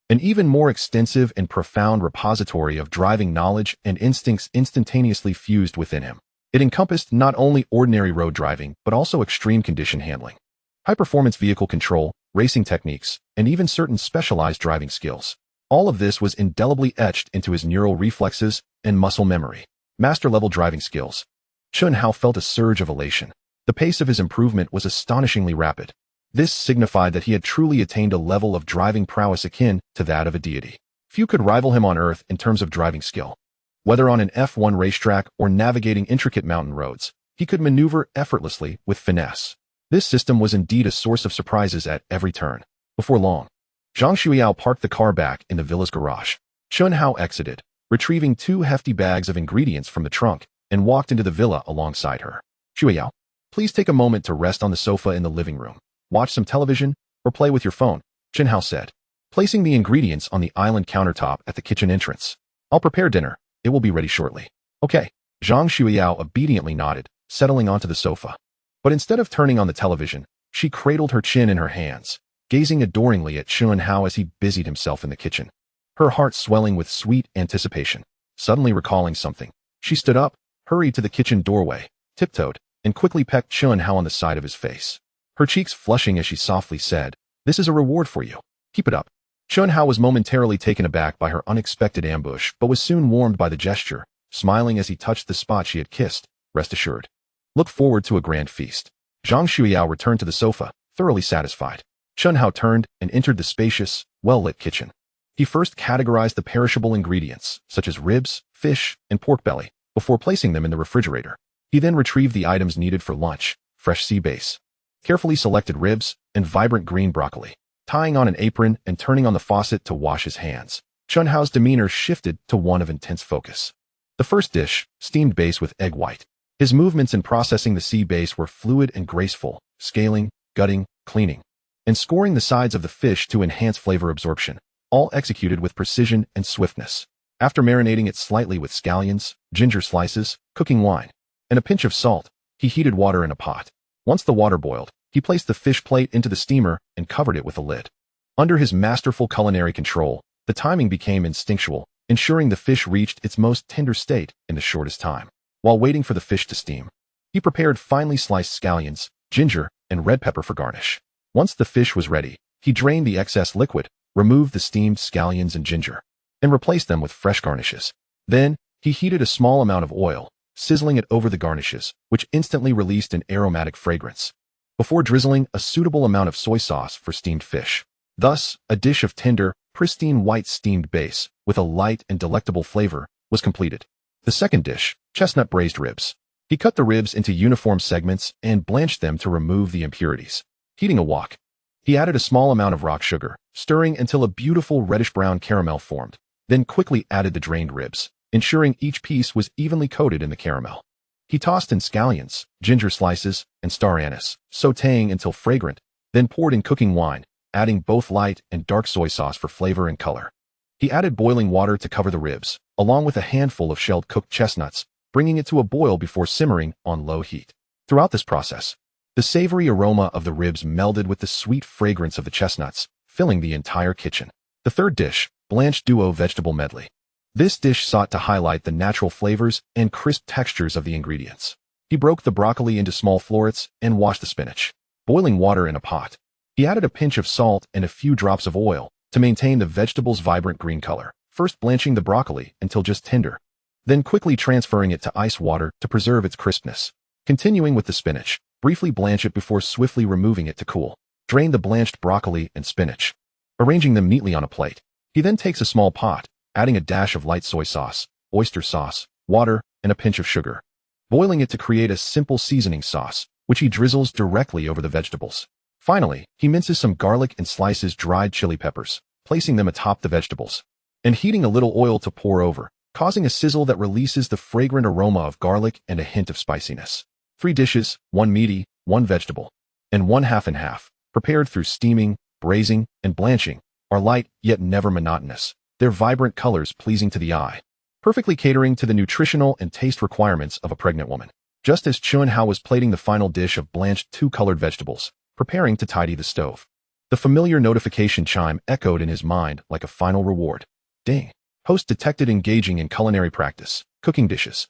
An even more extensive and profound repository of driving knowledge and instincts instantaneously fused within him. It encompassed not only ordinary road driving, but also extreme condition handling, high-performance vehicle control, racing techniques, and even certain specialized driving skills. All of this was indelibly etched into his neural reflexes and muscle memory. Master-level driving skills. Chen Hao felt a surge of elation. The pace of his improvement was astonishingly rapid. This signified that he had truly attained a level of driving prowess akin to that of a deity. Few could rival him on Earth in terms of driving skill. Whether on an F1 racetrack or navigating intricate mountain roads, he could maneuver effortlessly with finesse. This system was indeed a source of surprises at every turn. Before long, Zhang Xueyao parked the car back in the villa's garage. Chen Hao exited, retrieving 2 hefty bags of ingredients from the trunk, and walked into the villa alongside her. "Xueyao, please take a moment to rest on the sofa in the living room. Watch some television, or play with your phone," Chen Hao said, placing the ingredients on the island countertop at the kitchen entrance. "I'll prepare dinner. It will be ready shortly." "Okay." Zhang Xueyao obediently nodded, settling onto the sofa. But instead of turning on the television, she cradled her chin in her hands, gazing adoringly at Chen Hao as he busied himself in the kitchen, her heart swelling with sweet anticipation. Suddenly recalling something, she stood up, hurried to the kitchen doorway, tiptoed, and quickly pecked Chen Hao on the side of his face, her cheeks flushing as she softly said, "This is a reward for you. Keep it up." Chen Hao was momentarily taken aback by her unexpected ambush, but was soon warmed by the gesture, smiling as he touched the spot she had kissed. Rest assured. Look forward to a grand feast. Zhang Xueyao returned to the sofa, thoroughly satisfied. Chen Hao turned and entered the spacious, well-lit kitchen. He first categorized the perishable ingredients, such as ribs, fish, and pork belly, before placing them in the refrigerator. He then retrieved the items needed for lunch: fresh sea bass, carefully selected ribs, and vibrant green broccoli. Tying on an apron and turning on the faucet to wash his hands, Chen Hao's demeanor shifted to one of intense focus. The first dish, steamed bass with egg white. His movements in processing the sea bass were fluid and graceful, scaling, gutting, cleaning, and scoring the sides of the fish to enhance flavor absorption, all executed with precision and swiftness. After marinating it slightly with scallions, ginger slices, cooking wine, and a pinch of salt, he heated water in a pot. Once the water boiled, he placed the fish plate into the steamer and covered it with a lid. Under his masterful culinary control, the timing became instinctual, ensuring the fish reached its most tender state in the shortest time. While waiting for the fish to steam, he prepared finely sliced scallions, ginger, and red pepper for garnish. Once the fish was ready, he drained the excess liquid, removed the steamed scallions and ginger, and replaced them with fresh garnishes. Then, he heated a small amount of oil, sizzling it over the garnishes, which instantly released an aromatic fragrance, before drizzling a suitable amount of soy sauce for steamed fish. Thus, a dish of tender, pristine white steamed bass, with a light and delectable flavor, was completed. The second dish, chestnut braised ribs. He cut the ribs into uniform segments and blanched them to remove the impurities. Heating a wok, he added a small amount of rock sugar, stirring until a beautiful reddish-brown caramel formed, then quickly added the drained ribs, ensuring each piece was evenly coated in the caramel. He tossed in scallions, ginger slices, and star anise, sautéing until fragrant, then poured in cooking wine, adding both light and dark soy sauce for flavor and color. He added boiling water to cover the ribs, along with a handful of shelled cooked chestnuts, bringing it to a boil before simmering on low heat. Throughout this process, the savory aroma of the ribs melded with the sweet fragrance of the chestnuts, filling the entire kitchen. The third dish, blanched duo vegetable medley. This dish sought to highlight the natural flavors and crisp textures of the ingredients. He broke the broccoli into small florets and washed the spinach. Boiling water in a pot, he added a pinch of salt and a few drops of oil to maintain the vegetable's vibrant green color, first blanching the broccoli until just tender, then quickly transferring it to ice water to preserve its crispness. Continuing with the spinach, briefly blanch it before swiftly removing it to cool. Drain the blanched broccoli and spinach, arranging them neatly on a plate. He then takes a small pot, adding a dash of light soy sauce, oyster sauce, water, and a pinch of sugar, boiling it to create a simple seasoning sauce, which he drizzles directly over the vegetables. Finally, he minces some garlic and slices dried chili peppers, placing them atop the vegetables, and heating a little oil to pour over, causing a sizzle that releases the fragrant aroma of garlic and a hint of spiciness. 3 dishes, 1 meaty, 1 vegetable, and 1 half and half, prepared through steaming, braising, and blanching, are light yet never monotonous, their vibrant colors pleasing to the eye, perfectly catering to the nutritional and taste requirements of a pregnant woman. Just as Chen Hao was plating the final dish of blanched 2-colored vegetables, preparing to tidy the stove, the familiar notification chime echoed in his mind like a final reward. Ding. Host detected engaging in culinary practice, cooking dishes.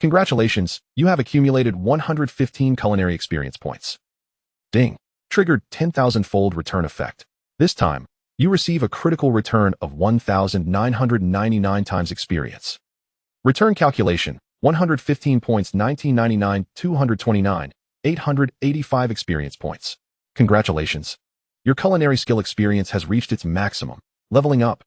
Congratulations, you have accumulated 115 culinary experience points. Ding. Triggered 10,000-fold return effect. This time, you receive a critical return of 1,999 times experience. Return calculation, 115 points, 1999, 229, 885 experience points. Congratulations. Your culinary skill experience has reached its maximum, leveling up.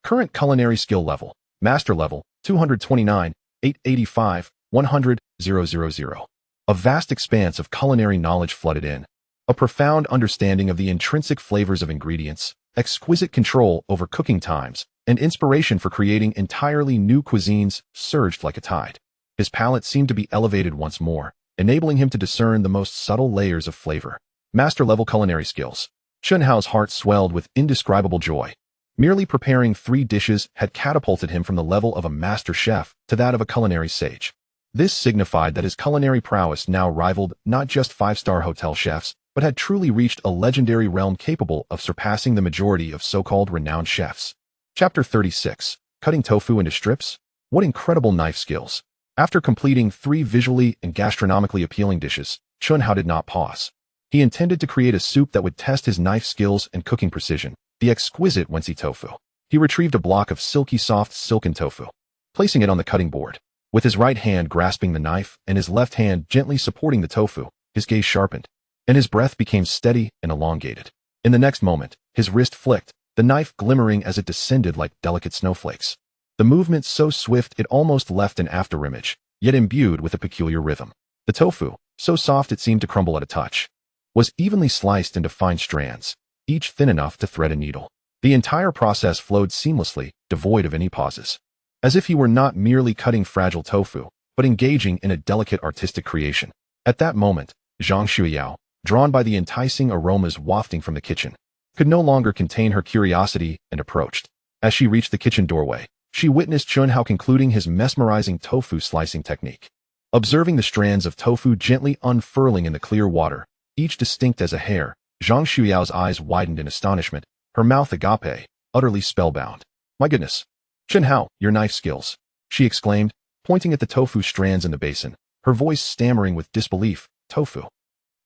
Current culinary skill level, master level, 229, 885, 100, 000. A vast expanse of culinary knowledge flooded in. A profound understanding of the intrinsic flavors of ingredients, exquisite control over cooking times, and inspiration for creating entirely new cuisines surged like a tide. His palate seemed to be elevated once more, enabling him to discern the most subtle layers of flavor. Master-level culinary skills. Chen Hao's heart swelled with indescribable joy. Merely preparing 3 dishes had catapulted him from the level of a master chef to that of a culinary sage. This signified that his culinary prowess now rivaled not just 5-star hotel chefs, but had truly reached a legendary realm capable of surpassing the majority of so-called renowned chefs. Chapter 36. Cutting tofu into strips? What incredible knife skills! After completing 3 visually and gastronomically appealing dishes, Chen Hao did not pause. He intended to create a soup that would test his knife skills and cooking precision, the exquisite Wensi tofu. He retrieved a block of silky soft silken tofu, placing it on the cutting board. With his right hand grasping the knife and his left hand gently supporting the tofu, his gaze sharpened, and his breath became steady and elongated. In the next moment, his wrist flicked, the knife glimmering as it descended like delicate snowflakes. The movement so swift it almost left an afterimage, yet imbued with a peculiar rhythm. The tofu, so soft it seemed to crumble at a touch, was evenly sliced into fine strands, each thin enough to thread a needle. The entire process flowed seamlessly, devoid of any pauses. As if he were not merely cutting fragile tofu, but engaging in a delicate artistic creation. At that moment, Zhang Xueyao, drawn by the enticing aromas wafting from the kitchen, could no longer contain her curiosity and approached. As she reached the kitchen doorway, she witnessed Chen Hao concluding his mesmerizing tofu slicing technique. Observing the strands of tofu gently unfurling in the clear water, each distinct as a hair, Zhang Xueyao's eyes widened in astonishment, her mouth agape, utterly spellbound. My goodness! Chen Hao, your knife skills, she exclaimed, pointing at the tofu strands in the basin, her voice stammering with disbelief. Tofu.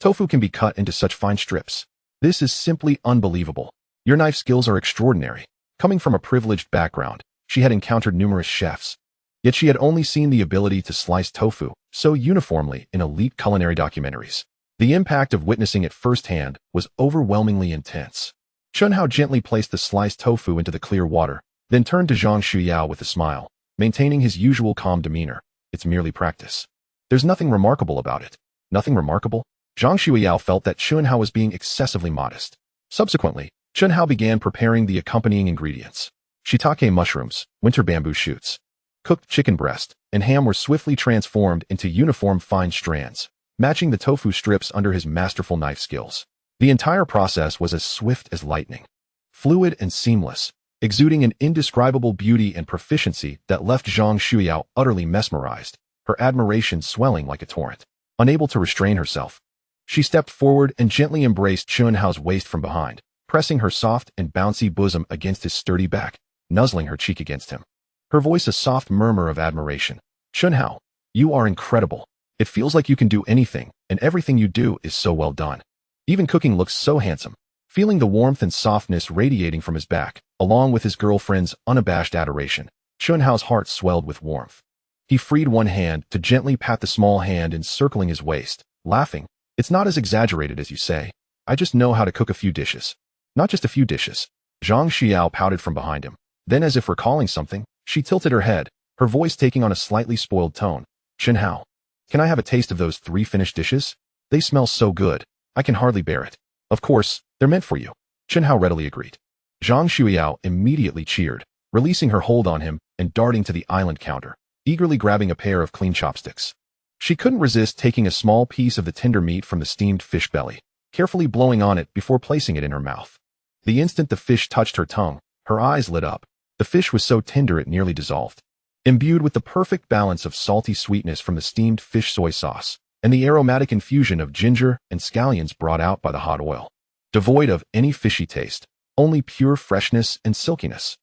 Tofu can be cut into such fine strips. This is simply unbelievable. Your knife skills are extraordinary. Coming from a privileged background, she had encountered numerous chefs. Yet she had only seen the ability to slice tofu so uniformly in elite culinary documentaries. The impact of witnessing it firsthand was overwhelmingly intense. Chen Hao gently placed the sliced tofu into the clear water, then turned to Zhang Xueyao with a smile, maintaining his usual calm demeanor. It's merely practice. There's nothing remarkable about it. Nothing remarkable? Zhang Xueyao felt that Chen Hao was being excessively modest. Subsequently, Chen Hao began preparing the accompanying ingredients. Shiitake mushrooms, winter bamboo shoots, cooked chicken breast, and ham were swiftly transformed into uniform fine strands, matching the tofu strips under his masterful knife skills. The entire process was as swift as lightning, fluid and seamless, exuding an indescribable beauty and proficiency that left Zhang Xueyao utterly mesmerized, her admiration swelling like a torrent. Unable to restrain herself, she stepped forward and gently embraced Chen Hao's waist from behind, pressing her soft and bouncy bosom against his sturdy back, nuzzling her cheek against him. Her voice a soft murmur of admiration. Chen Hao, you are incredible. It feels like you can do anything, and everything you do is so well done. Even cooking looks so handsome. Feeling the warmth and softness radiating from his back, along with his girlfriend's unabashed adoration, Chen Hao's heart swelled with warmth. He freed one hand to gently pat the small hand encircling his waist, laughing. It's not as exaggerated as you say. I just know how to cook a few dishes. Not just a few dishes. Zhang Xueyao pouted from behind him. Then, as if recalling something, she tilted her head, her voice taking on a slightly spoiled tone. Chen Hao, can I have a taste of those 3 finished dishes? They smell so good. I can hardly bear it. Of course, they're meant for you. Chen Hao readily agreed. Zhang Xueyao immediately cheered, releasing her hold on him and darting to the island counter, eagerly grabbing a pair of clean chopsticks. She couldn't resist taking a small piece of the tender meat from the steamed fish belly, carefully blowing on it before placing it in her mouth. The instant the fish touched her tongue, her eyes lit up. The fish was so tender it nearly dissolved. Imbued with the perfect balance of salty sweetness from the steamed fish soy sauce, and the aromatic infusion of ginger and scallions brought out by the hot oil. Devoid of any fishy taste, only pure freshness and silkiness.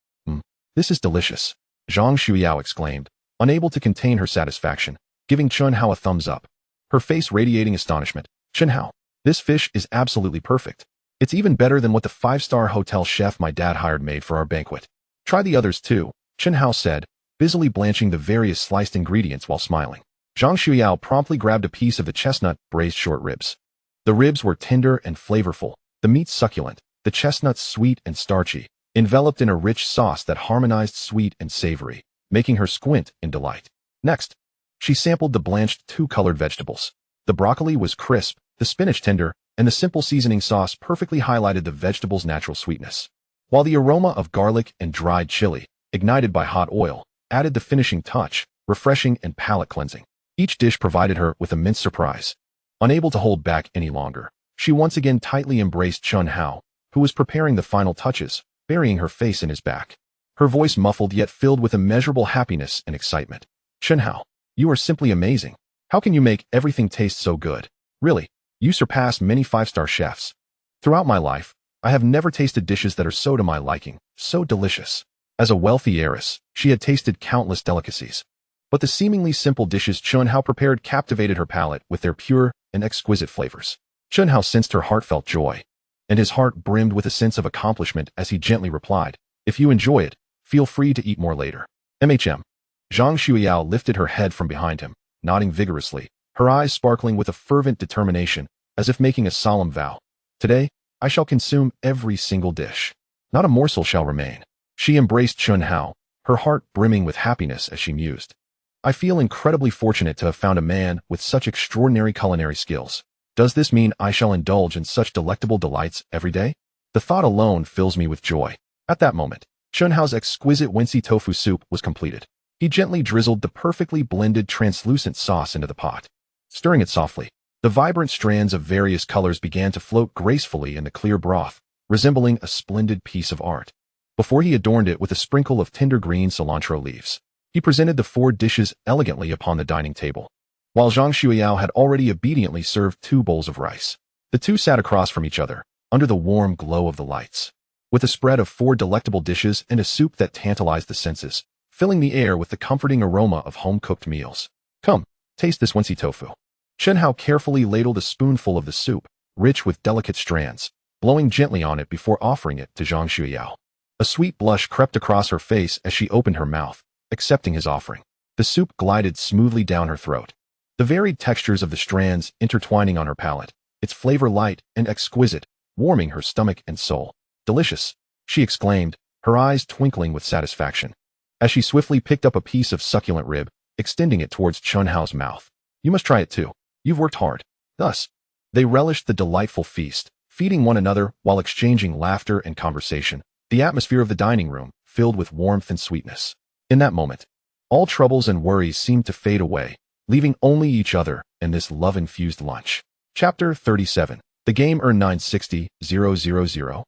This is delicious, Zhang Xueyao exclaimed, unable to contain her satisfaction, giving Chen Hao a thumbs up, her face radiating astonishment. Chen Hao, this fish is absolutely perfect. It's even better than what the 5-star hotel chef my dad hired made for our banquet. Try the others too, Chen Hao said, busily blanching the various sliced ingredients while smiling. Zhang Xueyao promptly grabbed a piece of the chestnut braised short ribs. The ribs were tender and flavorful, the meat succulent, the chestnuts sweet and starchy, enveloped in a rich sauce that harmonized sweet and savory, making her squint in delight. Next, she sampled the blanched 2-colored vegetables. The broccoli was crisp, the spinach tender, and the simple seasoning sauce perfectly highlighted the vegetable's natural sweetness. While the aroma of garlic and dried chili, ignited by hot oil, added the finishing touch, refreshing and palate cleansing. Each dish provided her with immense surprise. Unable to hold back any longer, she once again tightly embraced Chen Hao, who was preparing the final touches, burying her face in his back. Her voice muffled yet filled with immeasurable happiness and excitement. Chen Hao, you are simply amazing. How can you make everything taste so good? Really, you surpass many 5-star chefs. Throughout my life, I have never tasted dishes that are so to my liking, so delicious. As a wealthy heiress, she had tasted countless delicacies. But the seemingly simple dishes Chen Hao prepared captivated her palate with their pure and exquisite flavors. Chen Hao sensed her heartfelt joy. and his heart brimmed with a sense of accomplishment as he gently replied, "If you enjoy it, feel free to eat more later." MHM. Zhang Xueyao lifted her head from behind him, nodding vigorously, her eyes sparkling with a fervent determination, as if making a solemn vow. "Today, I shall consume every single dish. Not a morsel shall remain." She embraced Chen Hao, her heart brimming with happiness as she mused. "I feel incredibly fortunate to have found a man with such extraordinary culinary skills. Does this mean I shall indulge in such delectable delights every day? The thought alone fills me with joy." At that moment, Chen Hao's exquisite Wensi tofu soup was completed. He gently drizzled the perfectly blended translucent sauce into the pot. Stirring it softly, the vibrant strands of various colors began to float gracefully in the clear broth, resembling a splendid piece of art. Before he adorned it with a sprinkle of tender green cilantro leaves, he presented the 4 dishes elegantly upon the dining table. While Zhang Xueyao had already obediently served 2 bowls of rice, the two sat across from each other, under the warm glow of the lights, with a spread of 4 delectable dishes and a soup that tantalized the senses, filling the air with the comforting aroma of home-cooked meals. "Come, taste this Wensi tofu." Chen Hao carefully ladled a spoonful of the soup, rich with delicate strands, blowing gently on it before offering it to Zhang Xueyao. A sweet blush crept across her face as she opened her mouth, accepting his offering. The soup glided smoothly down her throat, the varied textures of the strands intertwining on her palate, its flavor light and exquisite, warming her stomach and soul. "Delicious," she exclaimed, her eyes twinkling with satisfaction, as she swiftly picked up a piece of succulent rib, extending it towards Chen Hao's mouth. "You must try it too. You've worked hard." Thus, they relished the delightful feast, feeding one another while exchanging laughter and conversation, the atmosphere of the dining room filled with warmth and sweetness. In that moment, all troubles and worries seemed to fade away, leaving only each other and this love-infused lunch. Chapter 37. The game earned 960,000.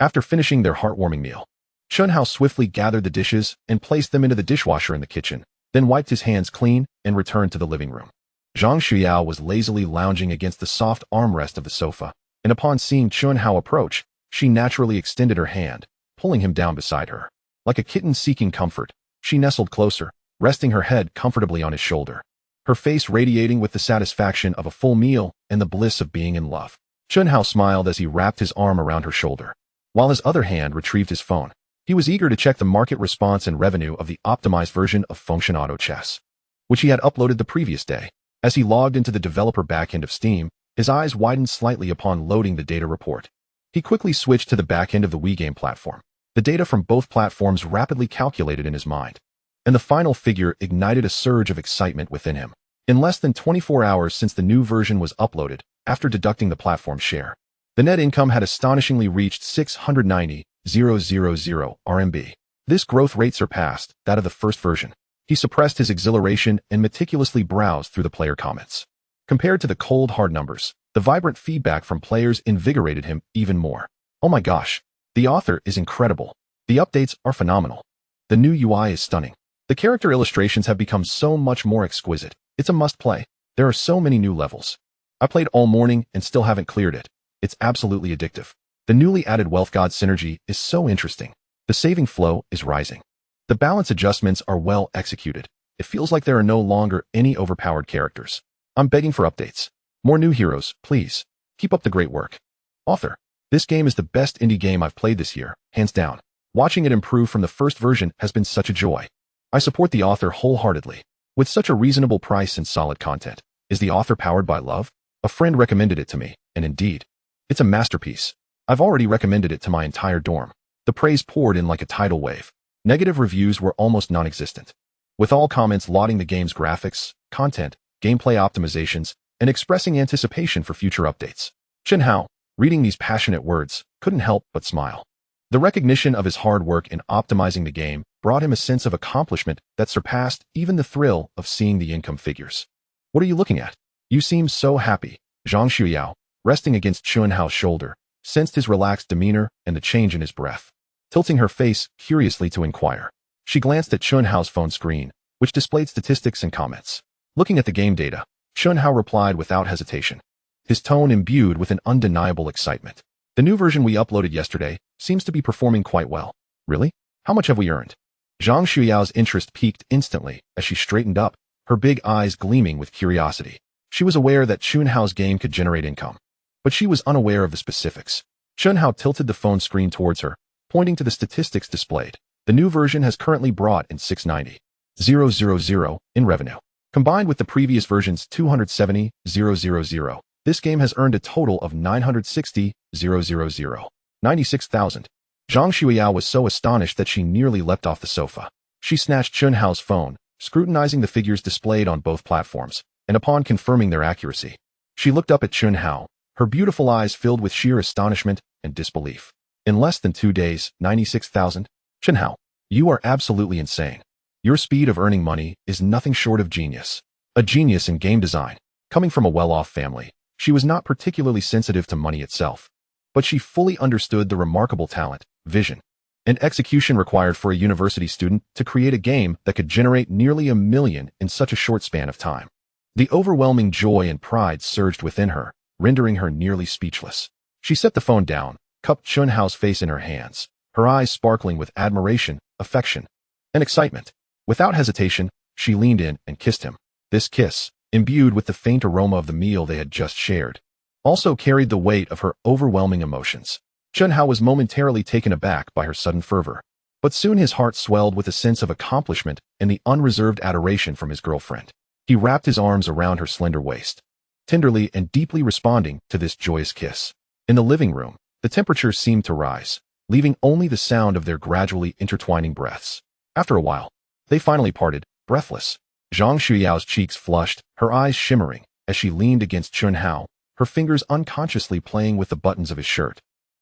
After finishing their heartwarming meal, Chen Hao swiftly gathered the dishes and placed them into the dishwasher in the kitchen, then wiped his hands clean and returned to the living room. Zhang Xueyao was lazily lounging against the soft armrest of the sofa, and upon seeing Chen Hao approach, she naturally extended her hand, pulling him down beside her. Like a kitten seeking comfort, she nestled closer, resting her head comfortably on his shoulder, her face radiating with the satisfaction of a full meal and the bliss of being in love. Chen Hao smiled as he wrapped his arm around her shoulder, while his other hand retrieved his phone. He was eager to check the market response and revenue of the optimized version of Function Auto Chess, which he had uploaded the previous day. As he logged into the developer backend of Steam, his eyes widened slightly upon loading the data report. He quickly switched to the backend of the WeGame platform. The data from both platforms rapidly calculated in his mind, and the final figure ignited a surge of excitement within him. In less than 24 hours since the new version was uploaded, after deducting the platform's share, the net income had astonishingly reached 690,000 RMB. This growth rate surpassed that of the first version. He suppressed his exhilaration and meticulously browsed through the player comments. Compared to the cold, hard numbers, the vibrant feedback from players invigorated him even more. "Oh my gosh, the author is incredible. The updates are phenomenal. The new UI is stunning. The character illustrations have become so much more exquisite. It's a must-play. There are so many new levels. I played all morning and still haven't cleared it. It's absolutely addictive. The newly added Wealth God synergy is so interesting. The saving flow is rising. The balance adjustments are well executed. It feels like there are no longer any overpowered characters. I'm begging for updates. More new heroes, please. Keep up the great work. Author. This game is the best indie game I've played this year, hands down. Watching it improve from the first version has been such a joy. I support the author wholeheartedly. With such a reasonable price and solid content. Is the author powered by love? A friend recommended it to me, and indeed, it's a masterpiece. I've already recommended it to my entire dorm. The praise poured in like a tidal wave. Negative reviews were almost non-existent, with all comments lauding the game's graphics, content, gameplay optimizations, and expressing anticipation for future updates. Chen Hao, reading these passionate words, couldn't help but smile. The recognition of his hard work in optimizing the game brought him a sense of accomplishment that surpassed even the thrill of seeing the income figures. "What are you looking at? You seem so happy." Zhang Xueyao, resting against Chen Hao's shoulder, sensed his relaxed demeanor and the change in his breath. Tilting her face curiously to inquire, she glanced at Chen Hao's phone screen, which displayed statistics and comments. Looking at the game data, Chen Hao replied without hesitation, his tone imbued with an undeniable excitement. "The new version we uploaded yesterday seems to be performing quite well." "Really? How much have we earned?" Zhang Xueyao's interest peaked instantly as she straightened up, her big eyes gleaming with curiosity. She was aware that Chen Hao's game could generate income, but she was unaware of the specifics. Chen Hao tilted the phone screen towards her, pointing to the statistics displayed. The new version has currently brought in 690,000 in revenue. Combined with the previous version's 270,000, this game has earned a total of 960,000. 96,000. Zhang Xueyao was so astonished that she nearly leapt off the sofa. She snatched Chen Hao's phone, scrutinizing the figures displayed on both platforms, and upon confirming their accuracy, she looked up at Chen Hao, her beautiful eyes filled with sheer astonishment and disbelief. In less than 2 days, 96,000? Chen Hao, you are absolutely insane. Your speed of earning money is nothing short of genius. A genius in game design. Coming from a well-off family, she was not particularly sensitive to money itself, but she fully understood the remarkable talent, vision, and execution required for a university student to create a game that could generate nearly 1 million in such a short span of time. The overwhelming joy and pride surged within her, rendering her nearly speechless. She set the phone down, cupped Chen Hao's face in her hands, her eyes sparkling with admiration, affection, and excitement. Without hesitation, she leaned in and kissed him. This kiss, imbued with the faint aroma of the meal they had just shared, also carried the weight of her overwhelming emotions. Chen Hao was momentarily taken aback by her sudden fervor, but soon his heart swelled with a sense of accomplishment and the unreserved adoration from his girlfriend. He wrapped his arms around her slender waist, tenderly and deeply responding to this joyous kiss. In the living room, the temperature seemed to rise, leaving only the sound of their gradually intertwining breaths. After a while, they finally parted, breathless. Zhang Xueyao's cheeks flushed, her eyes shimmering, as she leaned against Chen Hao, her fingers unconsciously playing with the buttons of his shirt,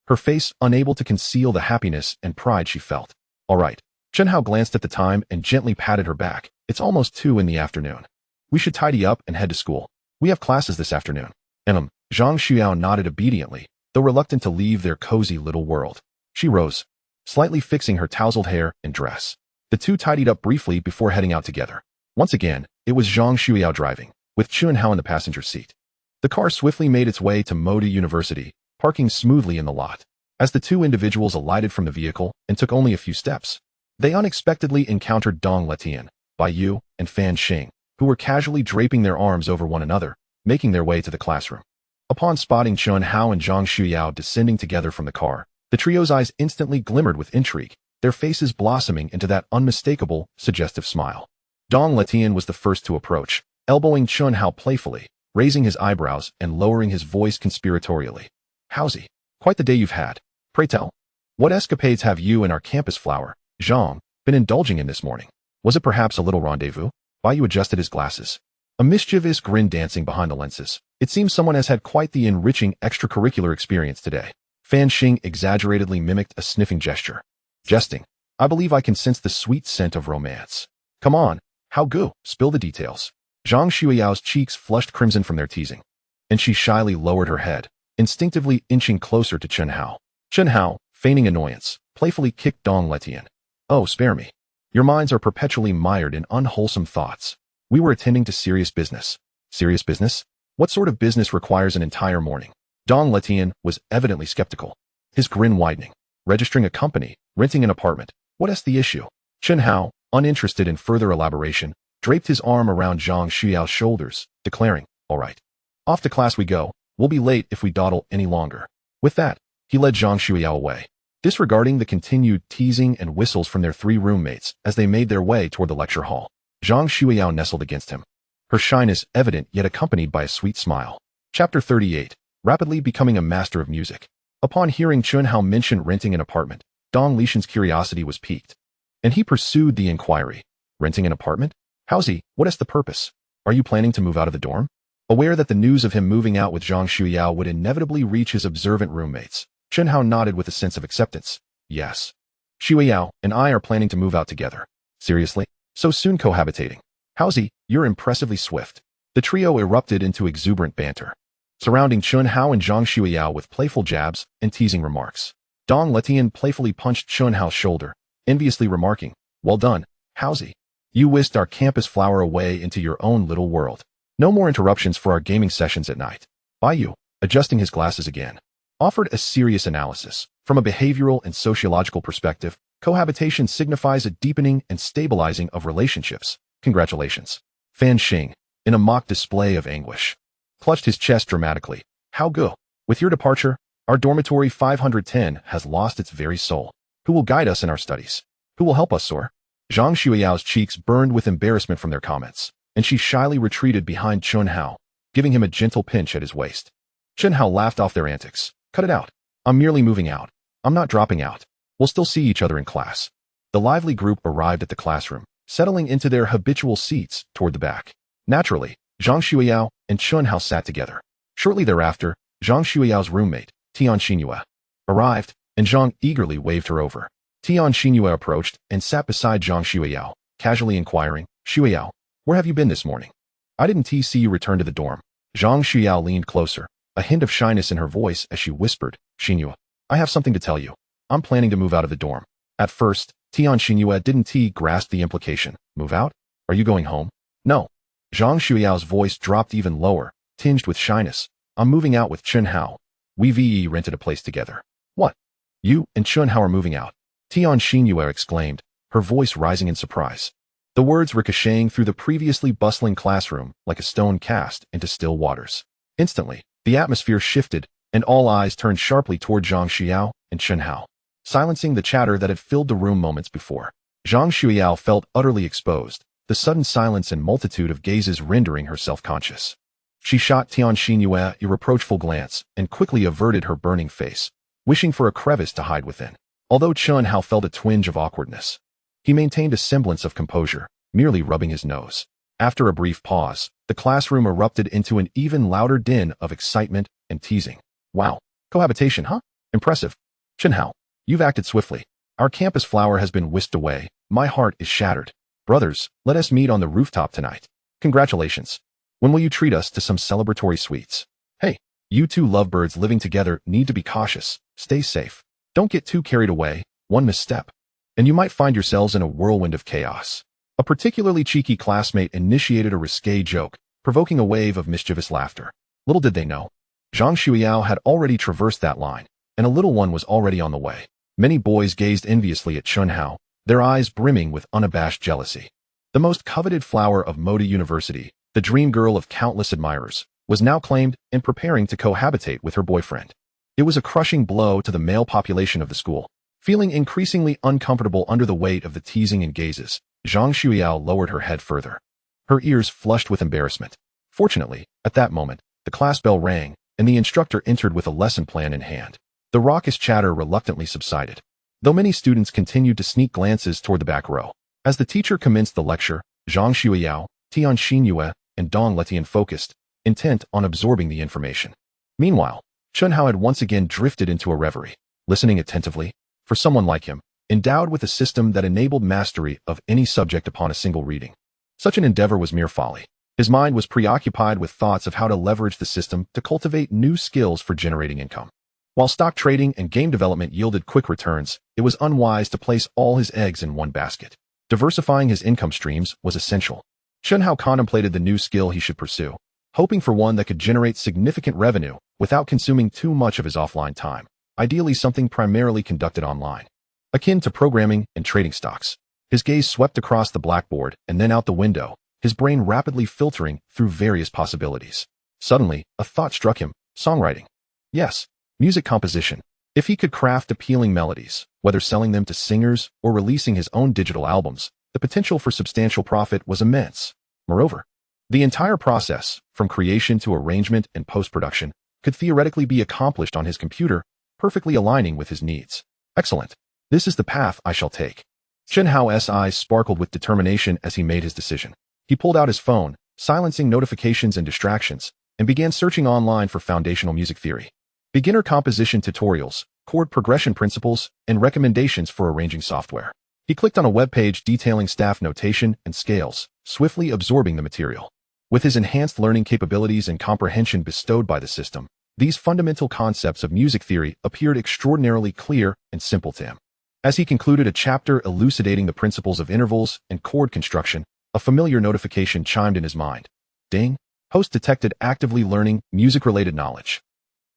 her face unable to conceal the happiness and pride she felt. All right. Chen Hao glanced at the time and gently patted her back. It's almost 2 in the afternoon. We should tidy up and head to school. We have classes this afternoon. Zhang Xueyao nodded obediently, though reluctant to leave their cozy little world. She rose, slightly fixing her tousled hair and dress. The two tidied up briefly before heading out together. Once again, it was Zhang Xueyao driving, with Chen Hao in the passenger seat. The car swiftly made its way to Moda University, parking smoothly in the lot. As the two individuals alighted from the vehicle and took only a few steps, they unexpectedly encountered Dong Letian, Bai Yu, and Fan Xing, who were casually draping their arms over one another, making their way to the classroom. Upon spotting Chen Hao and Zhang Xueyao descending together from the car, the trio's eyes instantly glimmered with intrigue, their faces blossoming into that unmistakable, suggestive smile. Dong Letian was the first to approach, elbowing Chen Hao playfully, raising his eyebrows and lowering his voice conspiratorially. Howsy, quite the day you've had. Pray tell, what escapades have you and our campus flower, Zhang, been indulging in this morning? Was it perhaps a little rendezvous? Bai Yu adjusted his glasses, a mischievous grin dancing behind the lenses. It seems someone has had quite the enriching extracurricular experience today. Fan Xing exaggeratedly mimicked a sniffing gesture. Jesting, I believe I can sense the sweet scent of romance. Come on, how goo, spill the details. Zhang Xueyao's cheeks flushed crimson from their teasing, and she shyly lowered her head, instinctively inching closer to Chen Hao. Chen Hao, feigning annoyance, playfully kicked Dong Letian. Oh, spare me. Your minds are perpetually mired in unwholesome thoughts. We were attending to serious business. Serious business? What sort of business requires an entire morning? Dong Letian was evidently skeptical, his grin widening. Registering a company, renting an apartment. What is the issue? Chen Hao, uninterested in further elaboration, draped his arm around Zhang Xueyao's shoulders, declaring, all right. Off to class we go. We'll be late if we dawdle any longer. With that, he led Zhang Xueyao away, disregarding the continued teasing and whistles from their 3 roommates as they made their way toward the lecture hall. Zhang Xueyao nestled against him, her shyness evident yet accompanied by a sweet smile. Chapter 38. Rapidly becoming a master of music. Upon hearing Chen Hao mention renting an apartment, Dong Lishan's curiosity was piqued, and he pursued the inquiry. Renting an apartment? Howsy, what is the purpose? Are you planning to move out of the dorm? Aware that the news of him moving out with Zhang Xueyao would inevitably reach his observant roommates, Chen Hao nodded with a sense of acceptance. Yes. Xueyao and I are planning to move out together. Seriously? So soon cohabitating? Howsy, you're impressively swift. The trio erupted into exuberant banter, surrounding Chen Hao and Zhang Xueyao with playful jabs and teasing remarks. Dong Letian playfully punched Chen Hao's shoulder, enviously remarking, well done, Howsy. You whisked our campus flower away into your own little world. No more interruptions for our gaming sessions at night. Bai Yu, adjusting his glasses again, offered a serious analysis. From a behavioral and sociological perspective, cohabitation signifies a deepening and stabilizing of relationships. Congratulations. Fan Xing, in a mock display of anguish, clutched his chest dramatically. How go? With your departure, Our dormitory 510 has lost its very soul. Who will guide us in our studies? Who will help us soar? Zhang Xueyao's cheeks burned with embarrassment from their comments, and she shyly retreated behind Chen Hao, giving him a gentle pinch at his waist. Chen Hao laughed off their antics. Cut it out. I'm merely moving out. I'm not dropping out. We'll still see each other in class. The lively group arrived at the classroom, settling into their habitual seats toward the back. Naturally, Zhang Xueyao and Chen Hao sat together. Shortly thereafter, Zhang Xueyao's roommate, Ten-Thousandfold, arrived, and Zhang eagerly waved her over. Ten-Thousandfold approached and sat beside Zhang Xueyao, casually inquiring, Xueyao, where have you been this morning? I didn't see you return to the dorm. Zhang Xueyao leaned closer, a hint of shyness in her voice as she whispered, Xinhua, I have something to tell you. I'm planning to move out of the dorm. At first, Ten-Thousandfold didn't grasp the implication. Move out? Are you going home? No. Zhang Xueyao's voice dropped even lower, tinged with shyness. I'm moving out with Chen Hao. We rented a place together. What? You and Chen Hao are moving out? Ten-Thousandfold exclaimed, her voice rising in surprise. The words ricocheting through the previously bustling classroom like a stone cast into still waters. Instantly, the atmosphere shifted, and all eyes turned sharply toward Zhang Xueyao and Chen Hao, silencing the chatter that had filled the room moments before. Zhang Xueyao felt utterly exposed, the sudden silence and multitude of gazes rendering her self-conscious. She shot Ten-Thousandfold a reproachful glance and quickly averted her burning face, wishing for a crevice to hide within. Although Chen Hao felt a twinge of awkwardness, he maintained a semblance of composure, merely rubbing his nose. After a brief pause, the classroom erupted into an even louder din of excitement and teasing. Wow, cohabitation, huh? Impressive. Chen Hao, you've acted swiftly. Our campus flower has been whisked away. My heart is shattered. Brothers, let us meet on the rooftop tonight. Congratulations. When will you treat us to some celebratory sweets? Hey, you two lovebirds living together need to be cautious. Stay safe. Don't get too carried away. One misstep, and you might find yourselves in a whirlwind of chaos. A particularly cheeky classmate initiated a risque joke, provoking a wave of mischievous laughter. Little did they know, Zhang Xueyao had already traversed that line, and a little one was already on the way. Many boys gazed enviously at Chen Hao, their eyes brimming with unabashed jealousy. The most coveted flower of Moda University, the dream girl of countless admirers, was now claimed and preparing to cohabitate with her boyfriend. It was a crushing blow to the male population of the school. Feeling increasingly uncomfortable under the weight of the teasing and gazes, Zhang Xueyao lowered her head further, her ears flushed with embarrassment. Fortunately, at that moment, the class bell rang, and the instructor entered with a lesson plan in hand. The raucous chatter reluctantly subsided, though many students continued to sneak glances toward the back row. As the teacher commenced the lecture, Zhang Xueyao, Ten-Thousandfold, and Dong Letian focused, intent on absorbing the information. Meanwhile, Chen Hao had once again drifted into a reverie, listening attentively. For someone like him, endowed with a system that enabled mastery of any subject upon a single reading, such an endeavor was mere folly. His mind was preoccupied with thoughts of how to leverage the system to cultivate new skills for generating income. While stock trading and game development yielded quick returns, it was unwise to place all his eggs in one basket. Diversifying his income streams was essential. Chen Hao contemplated the new skill he should pursue, hoping for one that could generate significant revenue without consuming too much of his offline time, ideally something primarily conducted online, akin to programming and trading stocks. His gaze swept across the blackboard and then out the window, his brain rapidly filtering through various possibilities. Suddenly, a thought struck him: songwriting. Yes, music composition. If he could craft appealing melodies, whether selling them to singers or releasing his own digital albums, the potential for substantial profit was immense. Moreover, the entire process, from creation to arrangement and post-production, could theoretically be accomplished on his computer, perfectly aligning with his needs. Excellent. This is the path I shall take. Chen Hao's eyes sparkled with determination as he made his decision. He pulled out his phone, silencing notifications and distractions, and began searching online for foundational music theory, beginner composition tutorials, chord progression principles, and recommendations for arranging software. He clicked on a web page detailing staff notation and scales, swiftly absorbing the material. With his enhanced learning capabilities and comprehension bestowed by the system, these fundamental concepts of music theory appeared extraordinarily clear and simple to him. As he concluded a chapter elucidating the principles of intervals and chord construction, a familiar notification chimed in his mind. Ding! Host detected actively learning music-related knowledge.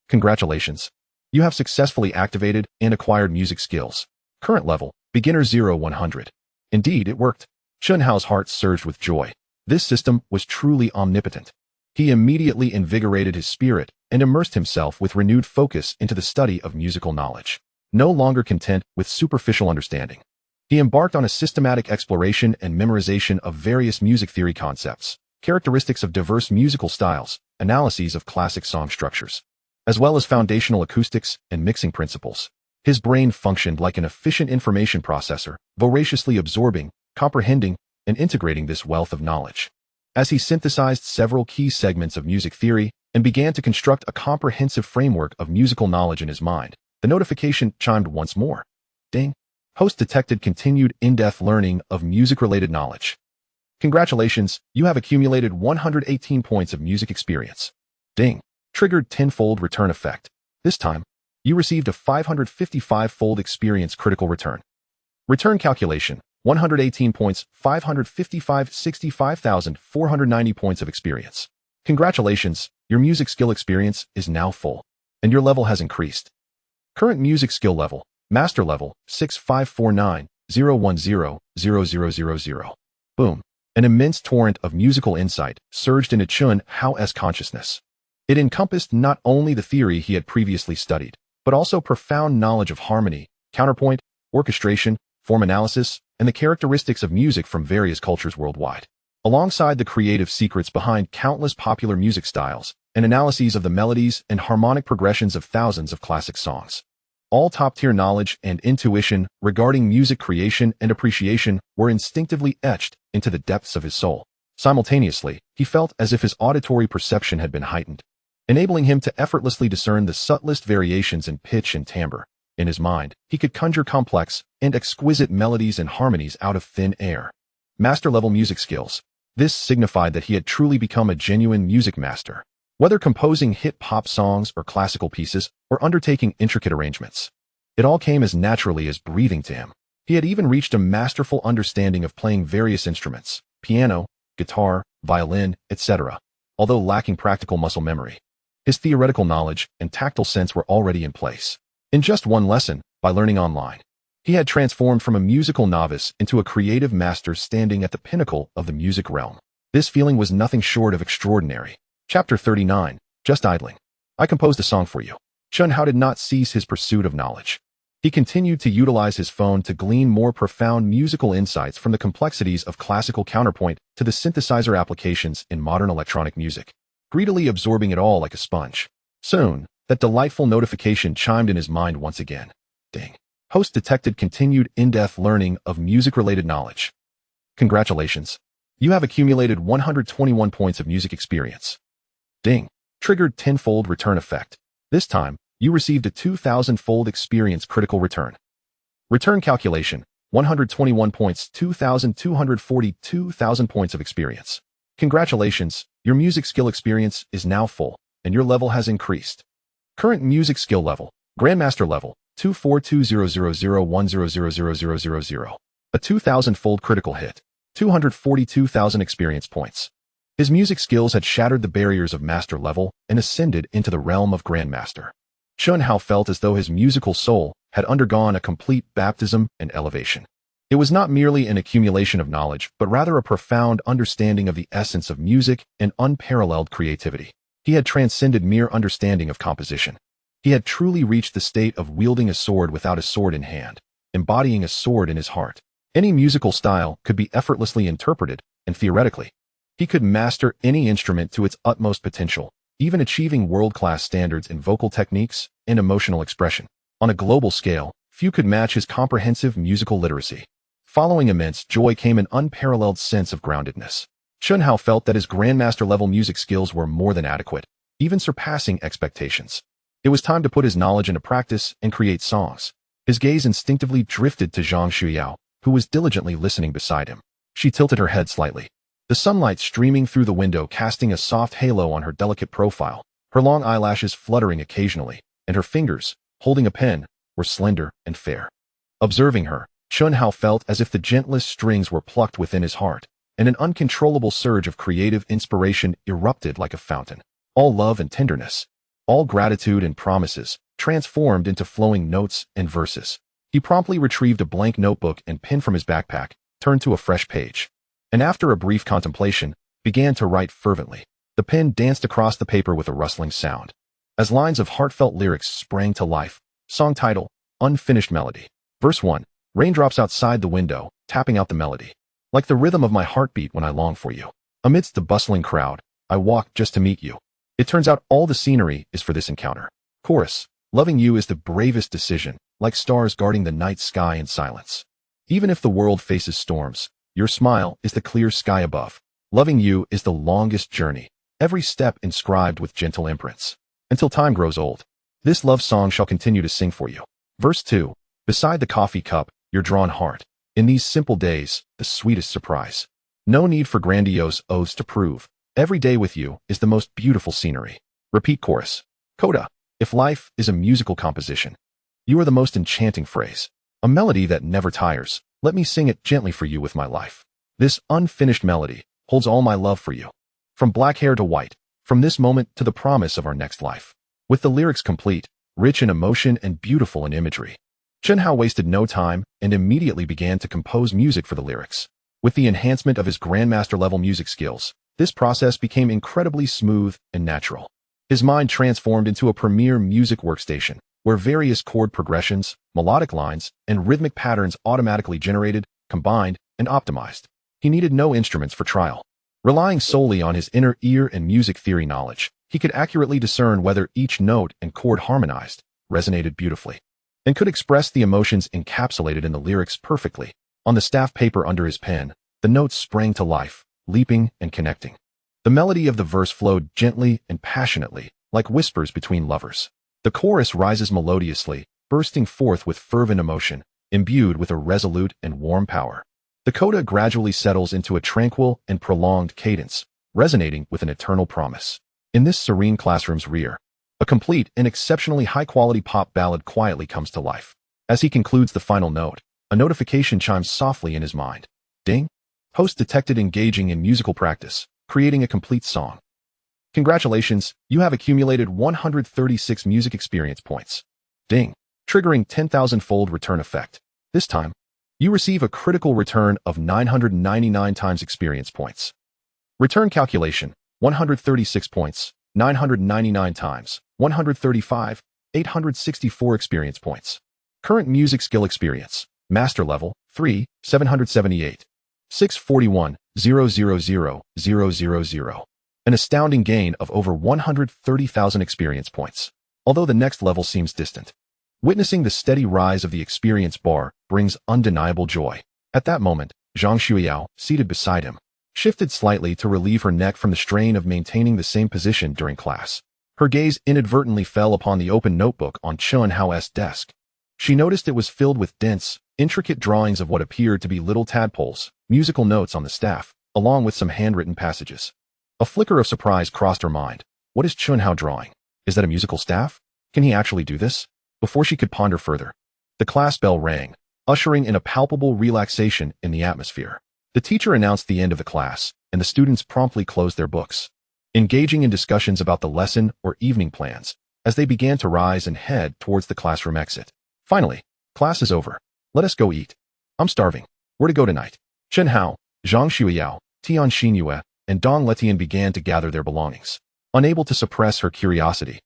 Congratulations! You have successfully activated and acquired music skills. Current level, beginner 0-100. Indeed, it worked. Chen Hao's heart surged with joy. This system was truly omnipotent. He immediately invigorated his spirit and immersed himself with renewed focus into the study of musical knowledge. No longer content with superficial understanding, he embarked on a systematic exploration and memorization of various music theory concepts, characteristics of diverse musical styles, analyses of classic song structures, as well as foundational acoustics and mixing principles. His brain functioned like an efficient information processor, voraciously absorbing, comprehending, and integrating this wealth of knowledge. As he synthesized several key segments of music theory and began to construct a comprehensive framework of musical knowledge in his mind, the notification chimed once more. Ding. Host detected continued in-depth learning of music-related knowledge. Congratulations, you have accumulated 118 points of music experience. Ding. Triggered tenfold return effect. This time, you received a 555-fold experience critical return. Return calculation, 118 points, 65,490 points of experience. Congratulations, your music skill experience is now full, and your level has increased. Current music skill level, Master level, 6549-010-0000. Boom. An immense torrent of musical insight surged into Chen Hao's consciousness. It encompassed not only the theory he had previously studied, but also profound knowledge of harmony, counterpoint, orchestration, form analysis, and the characteristics of music from various cultures worldwide. Alongside the creative secrets behind countless popular music styles and analyses of the melodies and harmonic progressions of thousands of classic songs. All top-tier knowledge and intuition regarding music creation and appreciation were instinctively etched into the depths of his soul. Simultaneously, he felt as if his auditory perception had been heightened, enabling him to effortlessly discern the subtlest variations in pitch and timbre. In his mind, he could conjure complex and exquisite melodies and harmonies out of thin air. Master-level music skills. This signified that he had truly become a genuine music master. Whether composing hip-hop songs or classical pieces, or undertaking intricate arrangements, it all came as naturally as breathing to him. He had even reached a masterful understanding of playing various instruments, piano, guitar, violin, etc., although lacking practical muscle memory. His theoretical knowledge and tactile sense were already in place. In just one lesson, by learning online, he had transformed from a musical novice into a creative master standing at the pinnacle of the music realm. This feeling was nothing short of extraordinary. Chapter 39, Just Idling. I composed a song for you. Chen Hao did not cease his pursuit of knowledge. He continued to utilize his phone to glean more profound musical insights from the complexities of classical counterpoint to the synthesizer applications in modern electronic music, greedily absorbing it all like a sponge. Soon, that delightful notification chimed in his mind once again. Ding. Host detected continued in-depth learning of music-related knowledge. Congratulations. You have accumulated 121 points of music experience. Ding. Triggered tenfold return effect. This time, you received a 2,000-fold experience critical return. Return calculation, 121 points, 2,242,000 points of experience. Congratulations, your music skill experience is now full, and your level has increased. Current music skill level, Grandmaster level, 2420001000000. A 2,000-fold critical hit, 242,000 experience points. His music skills had shattered the barriers of master level and ascended into the realm of Grandmaster. Chen Hao felt as though his musical soul had undergone a complete baptism and elevation. It was not merely an accumulation of knowledge, but rather a profound understanding of the essence of music and unparalleled creativity. He had transcended mere understanding of composition. He had truly reached the state of wielding a sword without a sword in hand, embodying a sword in his heart. Any musical style could be effortlessly interpreted, and theoretically, he could master any instrument to its utmost potential, even achieving world-class standards in vocal techniques and emotional expression. On a global scale, few could match his comprehensive musical literacy. Following immense joy came an unparalleled sense of groundedness. Chen Hao felt that his Grandmaster-level music skills were more than adequate, even surpassing expectations. It was time to put his knowledge into practice and create songs. His gaze instinctively drifted to Zhang Xueyao, who was diligently listening beside him. She tilted her head slightly, the sunlight streaming through the window casting a soft halo on her delicate profile, her long eyelashes fluttering occasionally, and her fingers, holding a pen, were slender and fair. Observing her, Chen Hao felt as if the gentlest strings were plucked within his heart, and an uncontrollable surge of creative inspiration erupted like a fountain. All love and tenderness, all gratitude and promises, transformed into flowing notes and verses. He promptly retrieved a blank notebook and pen from his backpack, turned to a fresh page, and after a brief contemplation, began to write fervently. The pen danced across the paper with a rustling sound. As lines of heartfelt lyrics sprang to life, song title, Unfinished Melody. Verse 1, raindrops outside the window, tapping out the melody. Like the rhythm of my heartbeat when I long for you. Amidst the bustling crowd, I walked just to meet you. It turns out all the scenery is for this encounter. Chorus, loving you is the bravest decision, like stars guarding the night sky in silence. Even if the world faces storms, your smile is the clear sky above. Loving you is the longest journey, every step inscribed with gentle imprints. Until time grows old, this love song shall continue to sing for you. Verse 2, beside the coffee cup, your drawn heart. In these simple days, the sweetest surprise. No need for grandiose oaths to prove. Every day with you is the most beautiful scenery. Repeat chorus. Coda, if life is a musical composition, you are the most enchanting phrase. A melody that never tires. Let me sing it gently for you with my life. This unfinished melody holds all my love for you. From black hair to white, from this moment to the promise of our next life. With the lyrics complete, rich in emotion and beautiful in imagery, Chen Hao wasted no time and immediately began to compose music for the lyrics. With the enhancement of his grandmaster-level music skills, this process became incredibly smooth and natural. His mind transformed into a premier music workstation, where various chord progressions, melodic lines, and rhythmic patterns automatically generated, combined, and optimized. He needed no instruments for trial. Relying solely on his inner ear and music theory knowledge, he could accurately discern whether each note and chord harmonized, resonated beautifully, and could express the emotions encapsulated in the lyrics perfectly. On the staff paper under his pen, the notes sprang to life, leaping and connecting. The melody of the verse flowed gently and passionately, like whispers between lovers. The chorus rises melodiously, bursting forth with fervent emotion, imbued with a resolute and warm power. The coda gradually settles into a tranquil and prolonged cadence, resonating with an eternal promise. In this serene classroom's rear, a complete and exceptionally high-quality pop ballad quietly comes to life. As he concludes the final note, a notification chimes softly in his mind. Ding! Host detected engaging in musical practice, creating a complete song. Congratulations, you have accumulated 136 music experience points. Ding! Triggering 10,000-fold return effect. This time, you receive a critical return of 999 times experience points. Return calculation, 136 points, 999 times, 135, 864 experience points. Current music skill experience, master level, 3, 778. 641, 000,000. An astounding gain of over 130,000 experience points, although the next level seems distant. Witnessing the steady rise of the experience bar brings undeniable joy. At that moment, Zhang Xueyao, seated beside him, shifted slightly to relieve her neck from the strain of maintaining the same position during class. Her gaze inadvertently fell upon the open notebook on Chen Hao's desk. She noticed it was filled with dense, intricate drawings of what appeared to be little tadpoles, musical notes on the staff, along with some handwritten passages. A flicker of surprise crossed her mind. What is Chen Hao drawing? Is that a musical staff? Can he actually do this? Before she could ponder further, the class bell rang, ushering in a palpable relaxation in the atmosphere. The teacher announced the end of the class, and the students promptly closed their books, engaging in discussions about the lesson or evening plans, as they began to rise and head towards the classroom exit. Finally, class is over. Let us go eat. I'm starving. Where to go tonight? Chen Hao, Zhang Xueyao, Tian Xinyue, and Dong Letian began to gather their belongings. Unable to suppress her curiosity,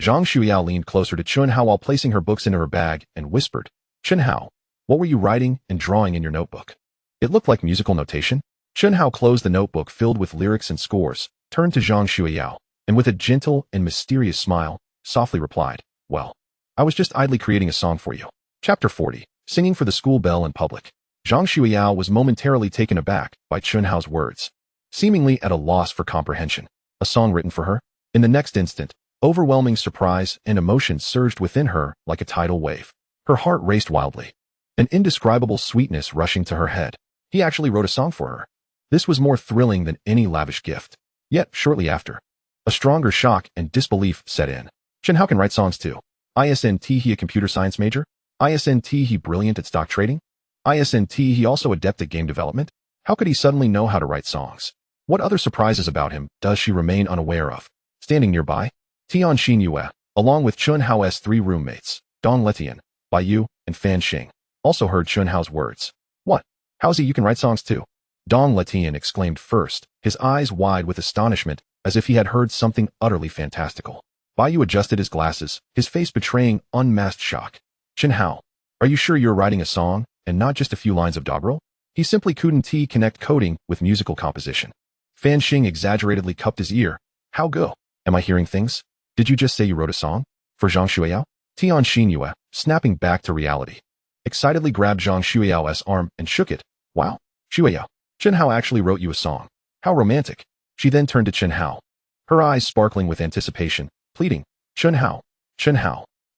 Zhang Xueyao leaned closer to Chen Hao while placing her books into her bag and whispered, Chen Hao, what were you writing and drawing in your notebook? It looked like musical notation. Chen Hao closed the notebook filled with lyrics and scores, turned to Zhang Xueyao, and with a gentle and mysterious smile, softly replied, well, I was just idly creating a song for you. Chapter 40, Singing for the School Bell in Public. Zhang Xueyao was momentarily taken aback by Chen Hao's words, seemingly at a loss for comprehension. A song written for her? In the next instant, overwhelming surprise and emotion surged within her like a tidal wave. Her heart raced wildly, an indescribable sweetness rushing to her head. He actually wrote a song for her. This was more thrilling than any lavish gift. Yet, shortly after, a stronger shock and disbelief set in. Chen Hao can write songs too. Isn't he a computer science major? Isn't he brilliant at stock trading? Isn't he also adept at game development? How could he suddenly know how to write songs? What other surprises about him does she remain unaware of? Standing nearby, Tian Xinyue, along with Chen Hao's 3 roommates, Dong Letian, Bai Yu, and Fan Xing, also heard Chen Hao's words. What? How's he you can write songs too? Dong Letian exclaimed first, his eyes wide with astonishment as if he had heard something utterly fantastical. Bai Yu adjusted his glasses, his face betraying unmasked shock. Chen Hao, are you sure you're writing a song, and not just a few lines of doggerel? He simply couldn't connect coding with musical composition. Fan Xing exaggeratedly cupped his ear. How go? Am I hearing things? Did you just say you wrote a song? For Zhang Xueyao? Tian Xinyue, snapping back to reality, excitedly grabbed Zhang Xueyao's arm and shook it. Wow, Xueyao, Chen Hao actually wrote you a song. How romantic. She then turned to Chen Hao, her eyes sparkling with anticipation, pleading, Chen Hao,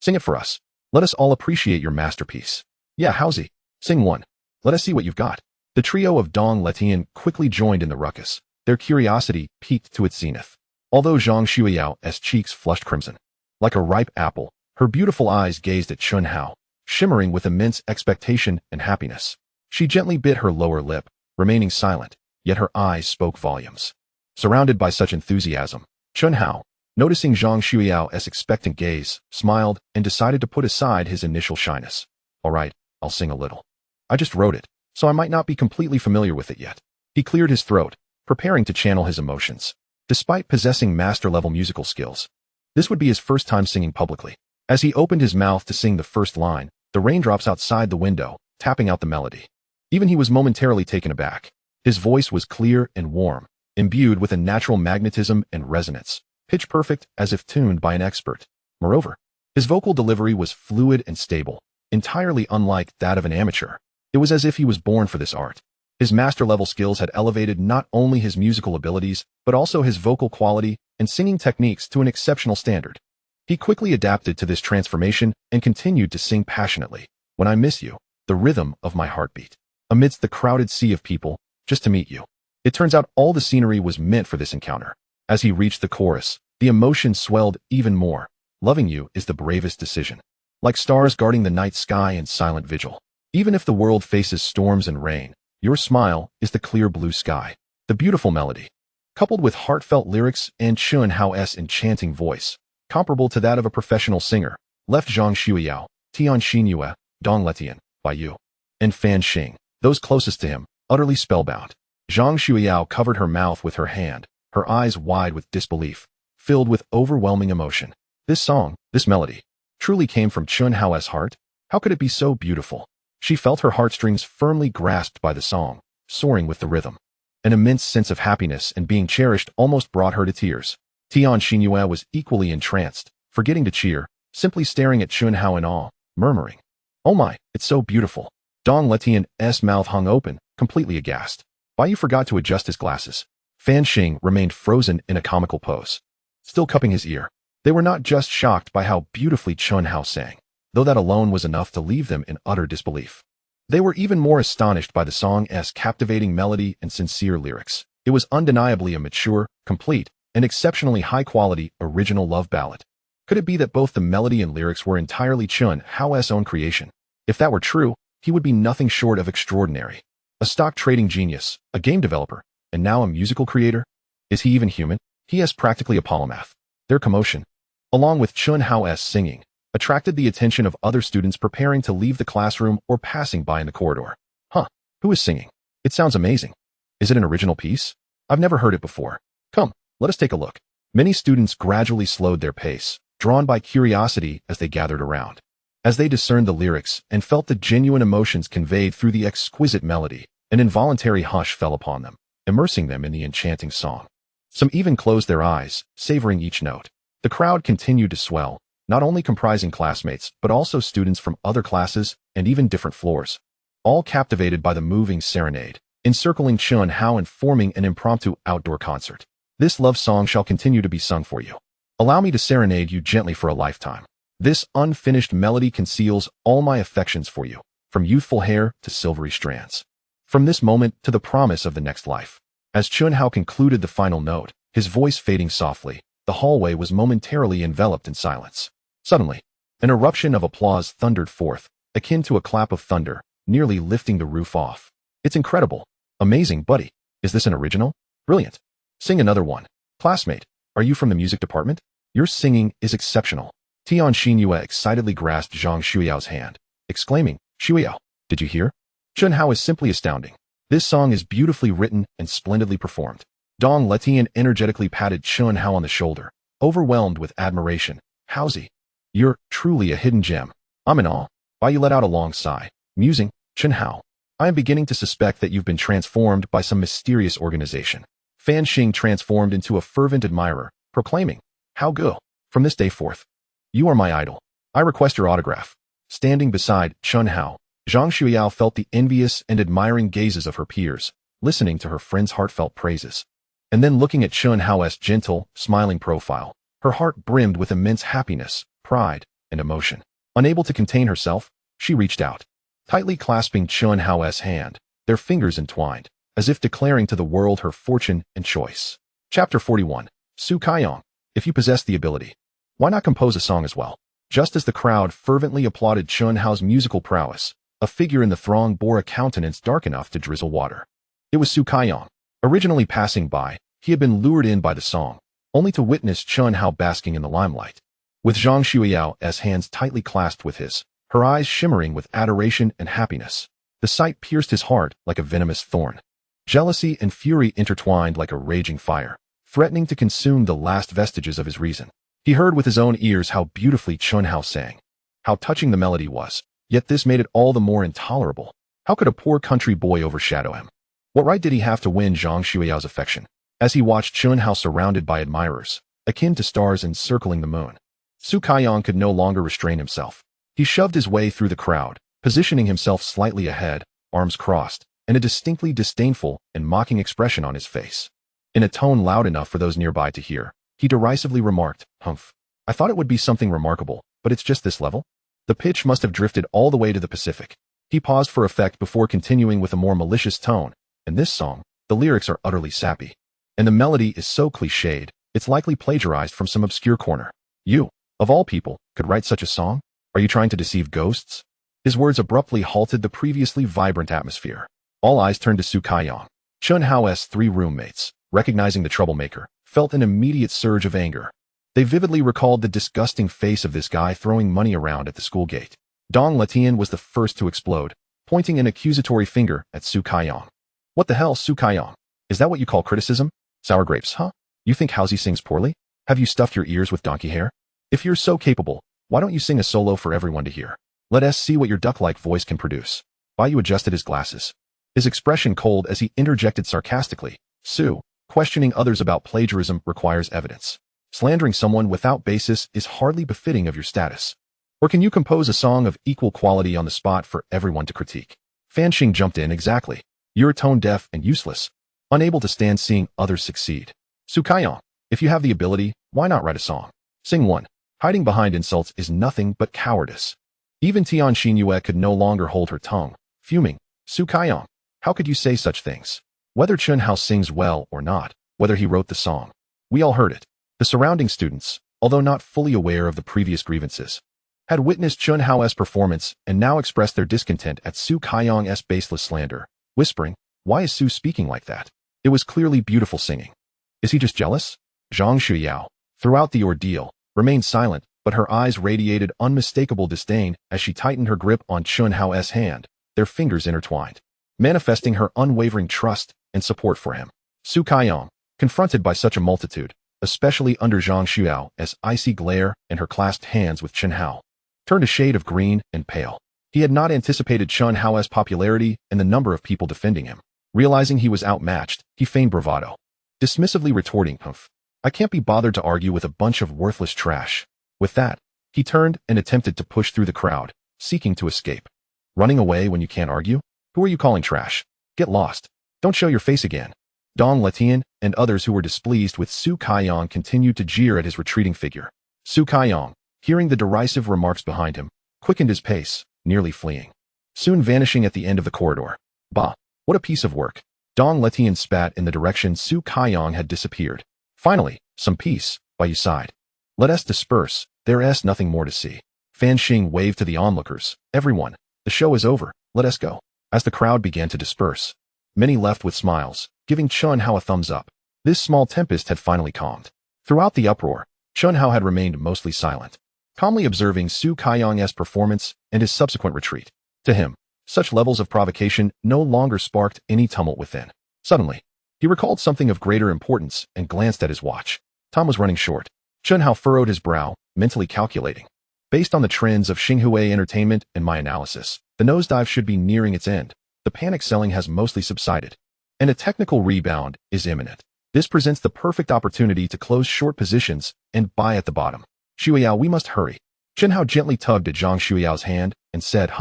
sing it for us. Let us all appreciate your masterpiece. Yeah, Haozi, sing one. Let us see what you've got. The trio of Dong Letian quickly joined in the ruckus, their curiosity peaked to its zenith. Although Zhang Xueyao's cheeks flushed crimson, like a ripe apple, her beautiful eyes gazed at Chen Hao, shimmering with immense expectation and happiness. She gently bit her lower lip, remaining silent, yet her eyes spoke volumes. Surrounded by such enthusiasm, Chen Hao, noticing Zhang Xueyao's expectant gaze, smiled and decided to put aside his initial shyness. All right, I'll sing a little. I just wrote it, so I might not be completely familiar with it yet. He cleared his throat, preparing to channel his emotions. Despite possessing master-level musical skills, this would be his first time singing publicly. As he opened his mouth to sing the first line, the raindrops outside the window, tapping out the melody. Even he was momentarily taken aback. His voice was clear and warm, imbued with a natural magnetism and resonance, pitch perfect as if tuned by an expert. Moreover, his vocal delivery was fluid and stable, entirely unlike that of an amateur. It was as if he was born for this art. His master-level skills had elevated not only his musical abilities, but also his vocal quality and singing techniques to an exceptional standard. He quickly adapted to this transformation and continued to sing passionately. When I miss you, the rhythm of my heartbeat. Amidst the crowded sea of people, just to meet you. It turns out all the scenery was meant for this encounter. As he reached the chorus, the emotion swelled even more. Loving you is the bravest decision. Like stars guarding the night sky in silent vigil. Even if the world faces storms and rain, your smile is the clear blue sky. The beautiful melody, coupled with heartfelt lyrics and Chen Hao's enchanting voice, comparable to that of a professional singer, left Zhang Xueyao, Tian Xinyue, Dong Letian, Bai Yu, and Fan Xing, those closest to him, utterly spellbound. Zhang Xueyao covered her mouth with her hand, her eyes wide with disbelief, filled with overwhelming emotion. This song, this melody, truly came from Chen Hao's heart? How could it be so beautiful? She felt her heartstrings firmly grasped by the song, soaring with the rhythm. An immense sense of happiness and being cherished almost brought her to tears. Tian Xinyue was equally entranced, forgetting to cheer, simply staring at Chen Hao in awe, murmuring, "Oh my, it's so beautiful." Dong Letian's mouth hung open, completely aghast. Bai Yu forgot to adjust his glasses. Fan Xing remained frozen in a comical pose, still cupping his ear. They were not just shocked by how beautifully Chen Hao sang, though that alone was enough to leave them in utter disbelief. They were even more astonished by the song's captivating melody and sincere lyrics. It was undeniably a mature, complete, and exceptionally high-quality original love ballad. Could it be that both the melody and lyrics were entirely Chen Hao's own creation? If that were true, he would be nothing short of extraordinary. A stock trading genius, a game developer, and now a musical creator? Is he even human? He is practically a polymath. Their commotion, along with Chen Hao's singing, attracted the attention of other students preparing to leave the classroom or passing by in the corridor. Huh, who is singing? It sounds amazing. Is it an original piece? I've never heard it before. Come, let us take a look. Many students gradually slowed their pace, drawn by curiosity as they gathered around. As they discerned the lyrics and felt the genuine emotions conveyed through the exquisite melody, an involuntary hush fell upon them, immersing them in the enchanting song. Some even closed their eyes, savoring each note. The crowd continued to swell, not only comprising classmates, but also students from other classes and even different floors, all captivated by the moving serenade, encircling Chen Hao and forming an impromptu outdoor concert. This love song shall continue to be sung for you. Allow me to serenade you gently for a lifetime. This unfinished melody conceals all my affections for you, from youthful hair to silvery strands. From this moment to the promise of the next life. As Chen Hao concluded the final note, his voice fading softly, the hallway was momentarily enveloped in silence. Suddenly, an eruption of applause thundered forth, akin to a clap of thunder, nearly lifting the roof off. It's incredible. Amazing, buddy. Is this an original? Brilliant. Sing another one. Classmate, are you from the music department? Your singing is exceptional. Tian Xinyue excitedly grasped Zhang Xueyao's hand, exclaiming, "Xueyao, did you hear? Chen Hao is simply astounding. This song is beautifully written and splendidly performed." Dong Letian energetically patted Chen Hao on the shoulder, overwhelmed with admiration. Howsy? You're truly a hidden gem. I'm in awe. Why you let out a long sigh, musing, Chen Hao. I am beginning to suspect that you've been transformed by some mysterious organization. Fan Xing transformed into a fervent admirer, proclaiming, How go? From this day forth, you are my idol. I request your autograph. Standing beside Chen Hao, Zhang Xueyao felt the envious and admiring gazes of her peers, listening to her friend's heartfelt praises. And then looking at Chen Hao's gentle, smiling profile, her heart brimmed with immense happiness, pride, and emotion. Unable to contain herself, she reached out, tightly clasping Chen Hao's hand, their fingers entwined, as if declaring to the world her fortune and choice. Chapter 41. Su Kaiyong. If you possess the ability, why not compose a song as well? Just as the crowd fervently applauded Chen Hao's musical prowess, a figure in the throng bore a countenance dark enough to drizzle water. It was Su Kaiyong. Originally passing by, he had been lured in by the song, only to witness Chen Hao basking in the limelight. With Zhang Xueyao's hands tightly clasped with his, her eyes shimmering with adoration and happiness, the sight pierced his heart like a venomous thorn. Jealousy and fury intertwined like a raging fire, threatening to consume the last vestiges of his reason. He heard with his own ears how beautifully Chen Hao sang, how touching the melody was, yet this made it all the more intolerable. How could a poor country boy overshadow him? What right did he have to win Zhang Xueyao's affection? As he watched Chen Hao surrounded by admirers, akin to stars encircling the moon, Su Kaiyong could no longer restrain himself. He shoved his way through the crowd, positioning himself slightly ahead, arms crossed, and a distinctly disdainful and mocking expression on his face. In a tone loud enough for those nearby to hear, he derisively remarked, Humph. I thought it would be something remarkable, but it's just this level? The pitch must have drifted all the way to the Pacific. He paused for effect before continuing with a more malicious tone. In this song, the lyrics are utterly sappy. And the melody is so cliched, it's likely plagiarized from some obscure corner. You, of all people, could write such a song? Are you trying to deceive ghosts? His words abruptly halted the previously vibrant atmosphere. All eyes turned to Su Kaiyong. Chen Hao's three roommates, recognizing the troublemaker, felt an immediate surge of anger. They vividly recalled the disgusting face of this guy throwing money around at the school gate. Dong Letian was the first to explode, pointing an accusatory finger at Su Kaiyong. What the hell, Su Kaiyong? Is that what you call criticism? Sour grapes, huh? You think Howsy sings poorly? Have you stuffed your ears with donkey hair? If you're so capable, why don't you sing a solo for everyone to hear? Let us see what your duck-like voice can produce. Bayou adjusted his glasses, his expression cold as he interjected sarcastically. Su, questioning others about plagiarism requires evidence. Slandering someone without basis is hardly befitting of your status. Or can you compose a song of equal quality on the spot for everyone to critique? Fan Xing jumped in. Exactly. You're tone-deaf and useless, unable to stand seeing others succeed. Su Kaiyong, if you have the ability, why not write a song? Sing one. Hiding behind insults is nothing but cowardice. Even Tian Xinyue could no longer hold her tongue, fuming. Su Kaiyong, how could you say such things? Whether Chen Hao sings well or not, whether he wrote the song, we all heard it. The surrounding students, although not fully aware of the previous grievances, had witnessed Chen Hao's performance and now expressed their discontent at Su Kaiyong's baseless slander, whispering, why is Su speaking like that? It was clearly beautiful singing. Is he just jealous? Zhang Xueyao, throughout the ordeal, remained silent, but her eyes radiated unmistakable disdain as she tightened her grip on Chen Hao's hand, their fingers intertwined, manifesting her unwavering trust and support for him. Su Kaiyong, confronted by such a multitude, especially under Zhang Xueyao's icy glare and her clasped hands with Chen Hao, turned a shade of green and pale. He had not anticipated Chen Hao's popularity and the number of people defending him. Realizing he was outmatched, he feigned bravado, dismissively retorting, Humph. I can't be bothered to argue with a bunch of worthless trash. With that, he turned and attempted to push through the crowd, seeking to escape. Running away when you can't argue? Who are you calling trash? Get lost. Don't show your face again. Dong Letian and others who were displeased with Su Kaiyong continued to jeer at his retreating figure. Su Kaiyong, hearing the derisive remarks behind him, quickened his pace, nearly fleeing, soon vanishing at the end of the corridor. Bah, what a piece of work. Dong Letian spat in the direction Su Kaiyong had disappeared. Finally, some peace, by your side. Let us disperse, there's nothing more to see. Fan Xing waved to the onlookers. Everyone, the show is over, let us go. As the crowd began to disperse, many left with smiles, giving Chen Hao a thumbs up. This small tempest had finally calmed. Throughout the uproar, Chen Hao had remained mostly silent, calmly observing Su Kaiyong's performance and his subsequent retreat. To him, such levels of provocation no longer sparked any tumult within. Suddenly, He recalled something of greater importance and glanced at his watch. Time was running short. Chen Hao furrowed his brow, mentally calculating. Based on the trends of Xinhui Entertainment and my analysis, the nosedive should be nearing its end. The panic selling has mostly subsided, and a technical rebound is imminent. This presents the perfect opportunity to close short positions and buy at the bottom. Xueyao, we must hurry. Chen Hao gently tugged at Zhang Xueyao's hand and said,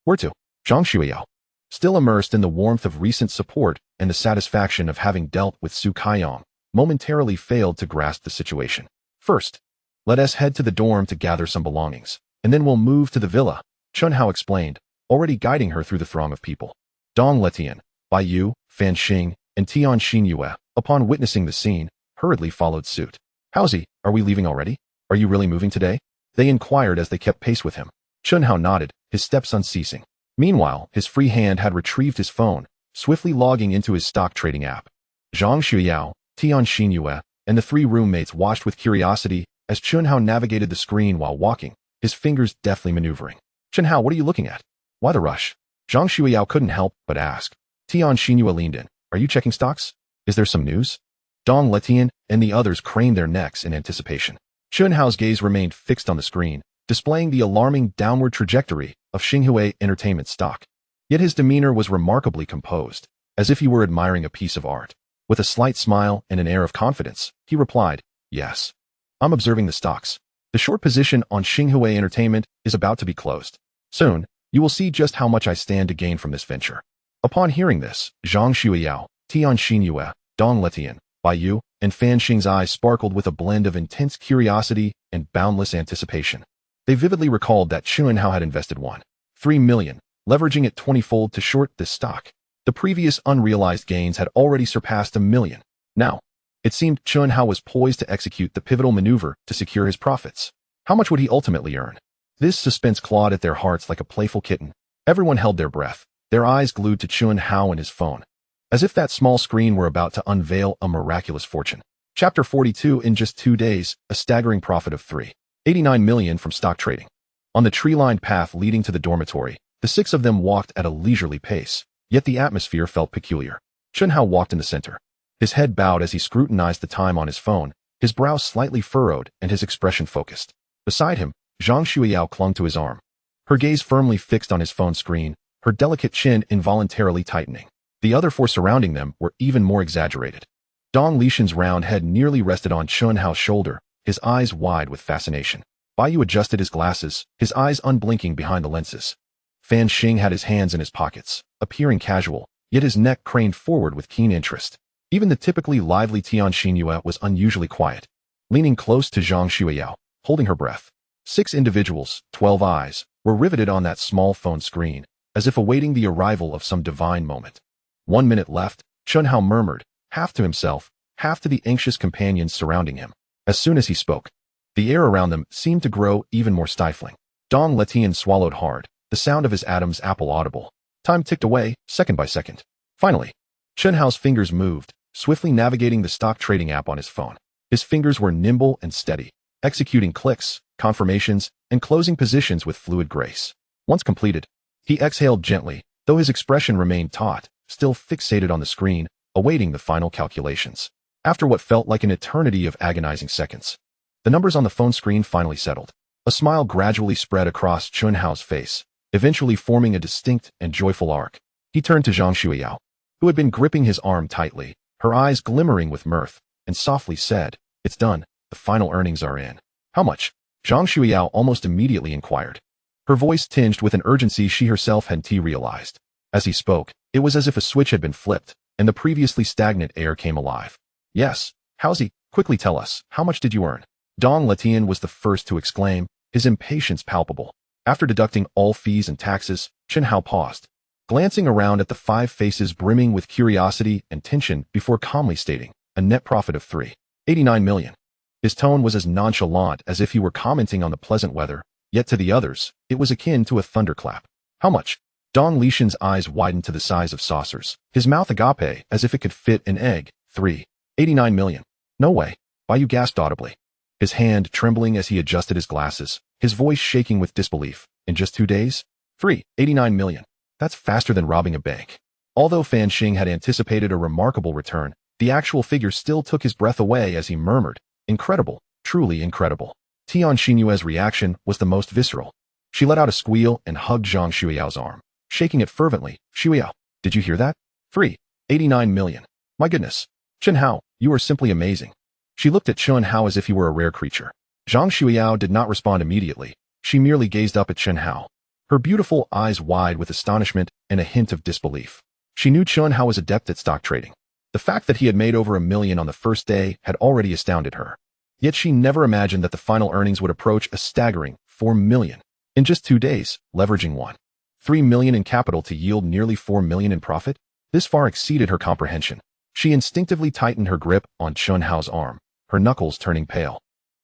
Where to? Zhang Xueyao, still immersed in the warmth of recent support and the satisfaction of having dealt with Su Kaiyong, momentarily failed to grasp the situation. First, let us head to the dorm to gather some belongings, and then we'll move to the villa, Chen Hao explained, already guiding her through the throng of people. Dong Letian, Bai Yu, Fan Xing, and Tian Xinyue, upon witnessing the scene, hurriedly followed suit. Howsy, are we leaving already? Are you really moving today? They inquired as they kept pace with him. Chen Hao nodded, his steps unceasing. Meanwhile, his free hand had retrieved his phone, swiftly logging into his stock trading app. Zhang Xueyao, Tian Xinyue, and the three roommates watched with curiosity as Chen Hao navigated the screen while walking, his fingers deftly maneuvering. Chen Hao, what are you looking at? Why the rush? Zhang Xueyao couldn't help but ask. Tian Xinyue leaned in. Are you checking stocks? Is there some news? Dong Letian and the others craned their necks in anticipation. Chen Hao's gaze remained fixed on the screen, displaying the alarming downward trajectory of Xinhui Entertainment stock. Yet his demeanor was remarkably composed, as if he were admiring a piece of art. With a slight smile and an air of confidence, he replied, Yes. I'm observing the stocks. The short position on Xinhui Entertainment is about to be closed. Soon, you will see just how much I stand to gain from this venture. Upon hearing this, Zhang Xueyao, Tian Xinyue, Dong Letian, Bai Yu, and Fan Xing's eyes sparkled with a blend of intense curiosity and boundless anticipation. They vividly recalled that Chen Hao had invested 1.3 million, leveraging it 20-fold to short this stock. The previous unrealized gains had already surpassed 1 million. Now, it seemed Chen Hao was poised to execute the pivotal maneuver to secure his profits. How much would he ultimately earn? This suspense clawed at their hearts like a playful kitten. Everyone held their breath, their eyes glued to Chen Hao and his phone, as if that small screen were about to unveil a miraculous fortune. Chapter 42. In just 2 days, a staggering profit of 389 million from stock trading. On the tree-lined path leading to the dormitory, the 6 of them walked at a leisurely pace, yet the atmosphere felt peculiar. Chen Hao walked in the center. His head bowed as he scrutinized the time on his phone, his brow slightly furrowed and his expression focused. Beside him, Zhang Xueyao clung to his arm, her gaze firmly fixed on his phone screen, her delicate chin involuntarily tightening. The other 4 surrounding them were even more exaggerated. Dong Lishan's round head nearly rested on Chen Hao's shoulder, his eyes wide with fascination. Bai Yu adjusted his glasses, his eyes unblinking behind the lenses. Fan Xing had his hands in his pockets, appearing casual, yet his neck craned forward with keen interest. Even the typically lively Tian Xinyue was unusually quiet, leaning close to Zhang Xueyao, holding her breath. 6 individuals, 12 eyes, were riveted on that small phone screen, as if awaiting the arrival of some divine moment. 1 minute left, Chen Hao murmured, half to himself, half to the anxious companions surrounding him. As soon as he spoke, the air around them seemed to grow even more stifling. Dong Letian swallowed hard, the sound of his Adam's apple audible. Time ticked away, second by second. Finally, Chen Hao's fingers moved, swiftly navigating the stock trading app on his phone. His fingers were nimble and steady, executing clicks, confirmations, and closing positions with fluid grace. Once completed, he exhaled gently, though his expression remained taut, still fixated on the screen, awaiting the final calculations. After what felt like an eternity of agonizing seconds, the numbers on the phone screen finally settled. A smile gradually spread across Chen Hao's face, eventually forming a distinct and joyful arc. He turned to Zhang Xueyao, who had been gripping his arm tightly, her eyes glimmering with mirth, and softly said, It's done, the final earnings are in. How much? Zhang Xueyao almost immediately inquired, her voice tinged with an urgency she herself hadn't realized. As he spoke, it was as if a switch had been flipped, and the previously stagnant air came alive. Yes, Howsy, quickly tell us, how much did you earn? Dong Letian was the first to exclaim, his impatience palpable. After deducting all fees and taxes, Chen Hao paused, glancing around at the 5 faces brimming with curiosity and tension before calmly stating, a net profit of 389 million. His tone was as nonchalant as if he were commenting on the pleasant weather, yet to the others, it was akin to a thunderclap. How much? Dong Lishan's eyes widened to the size of saucers, his mouth agape as if it could fit an egg. 389 million. No way. Bai Yu gasped audibly, his hand trembling as he adjusted his glasses, his voice shaking with disbelief. In just 2 days? 389 million. That's faster than robbing a bank. Although Fan Xing had anticipated a remarkable return, The actual figure still took his breath away as he murmured, "Incredible, truly incredible." Tian Xinyue's reaction was the most visceral. She let out a squeal and hugged Zhang Xueyao's arm, shaking it fervently. "Xueyao, did you hear that? 389 million. My goodness. Chen Hao, you are simply amazing." She looked at Chen Hao as if he were a rare creature. Zhang Xueyao did not respond immediately. She merely gazed up at Chen Hao, her beautiful eyes wide with astonishment and a hint of disbelief. She knew Chen Hao was adept at stock trading. The fact that he had made over $1 million on the first day had already astounded her. Yet she never imagined that the final earnings would approach a staggering $4 million. In just 2 days, leveraging $1.3 million in capital to yield nearly $4 million in profit? This far exceeded her comprehension. She instinctively tightened her grip on Chen Hao's arm, her knuckles turning pale,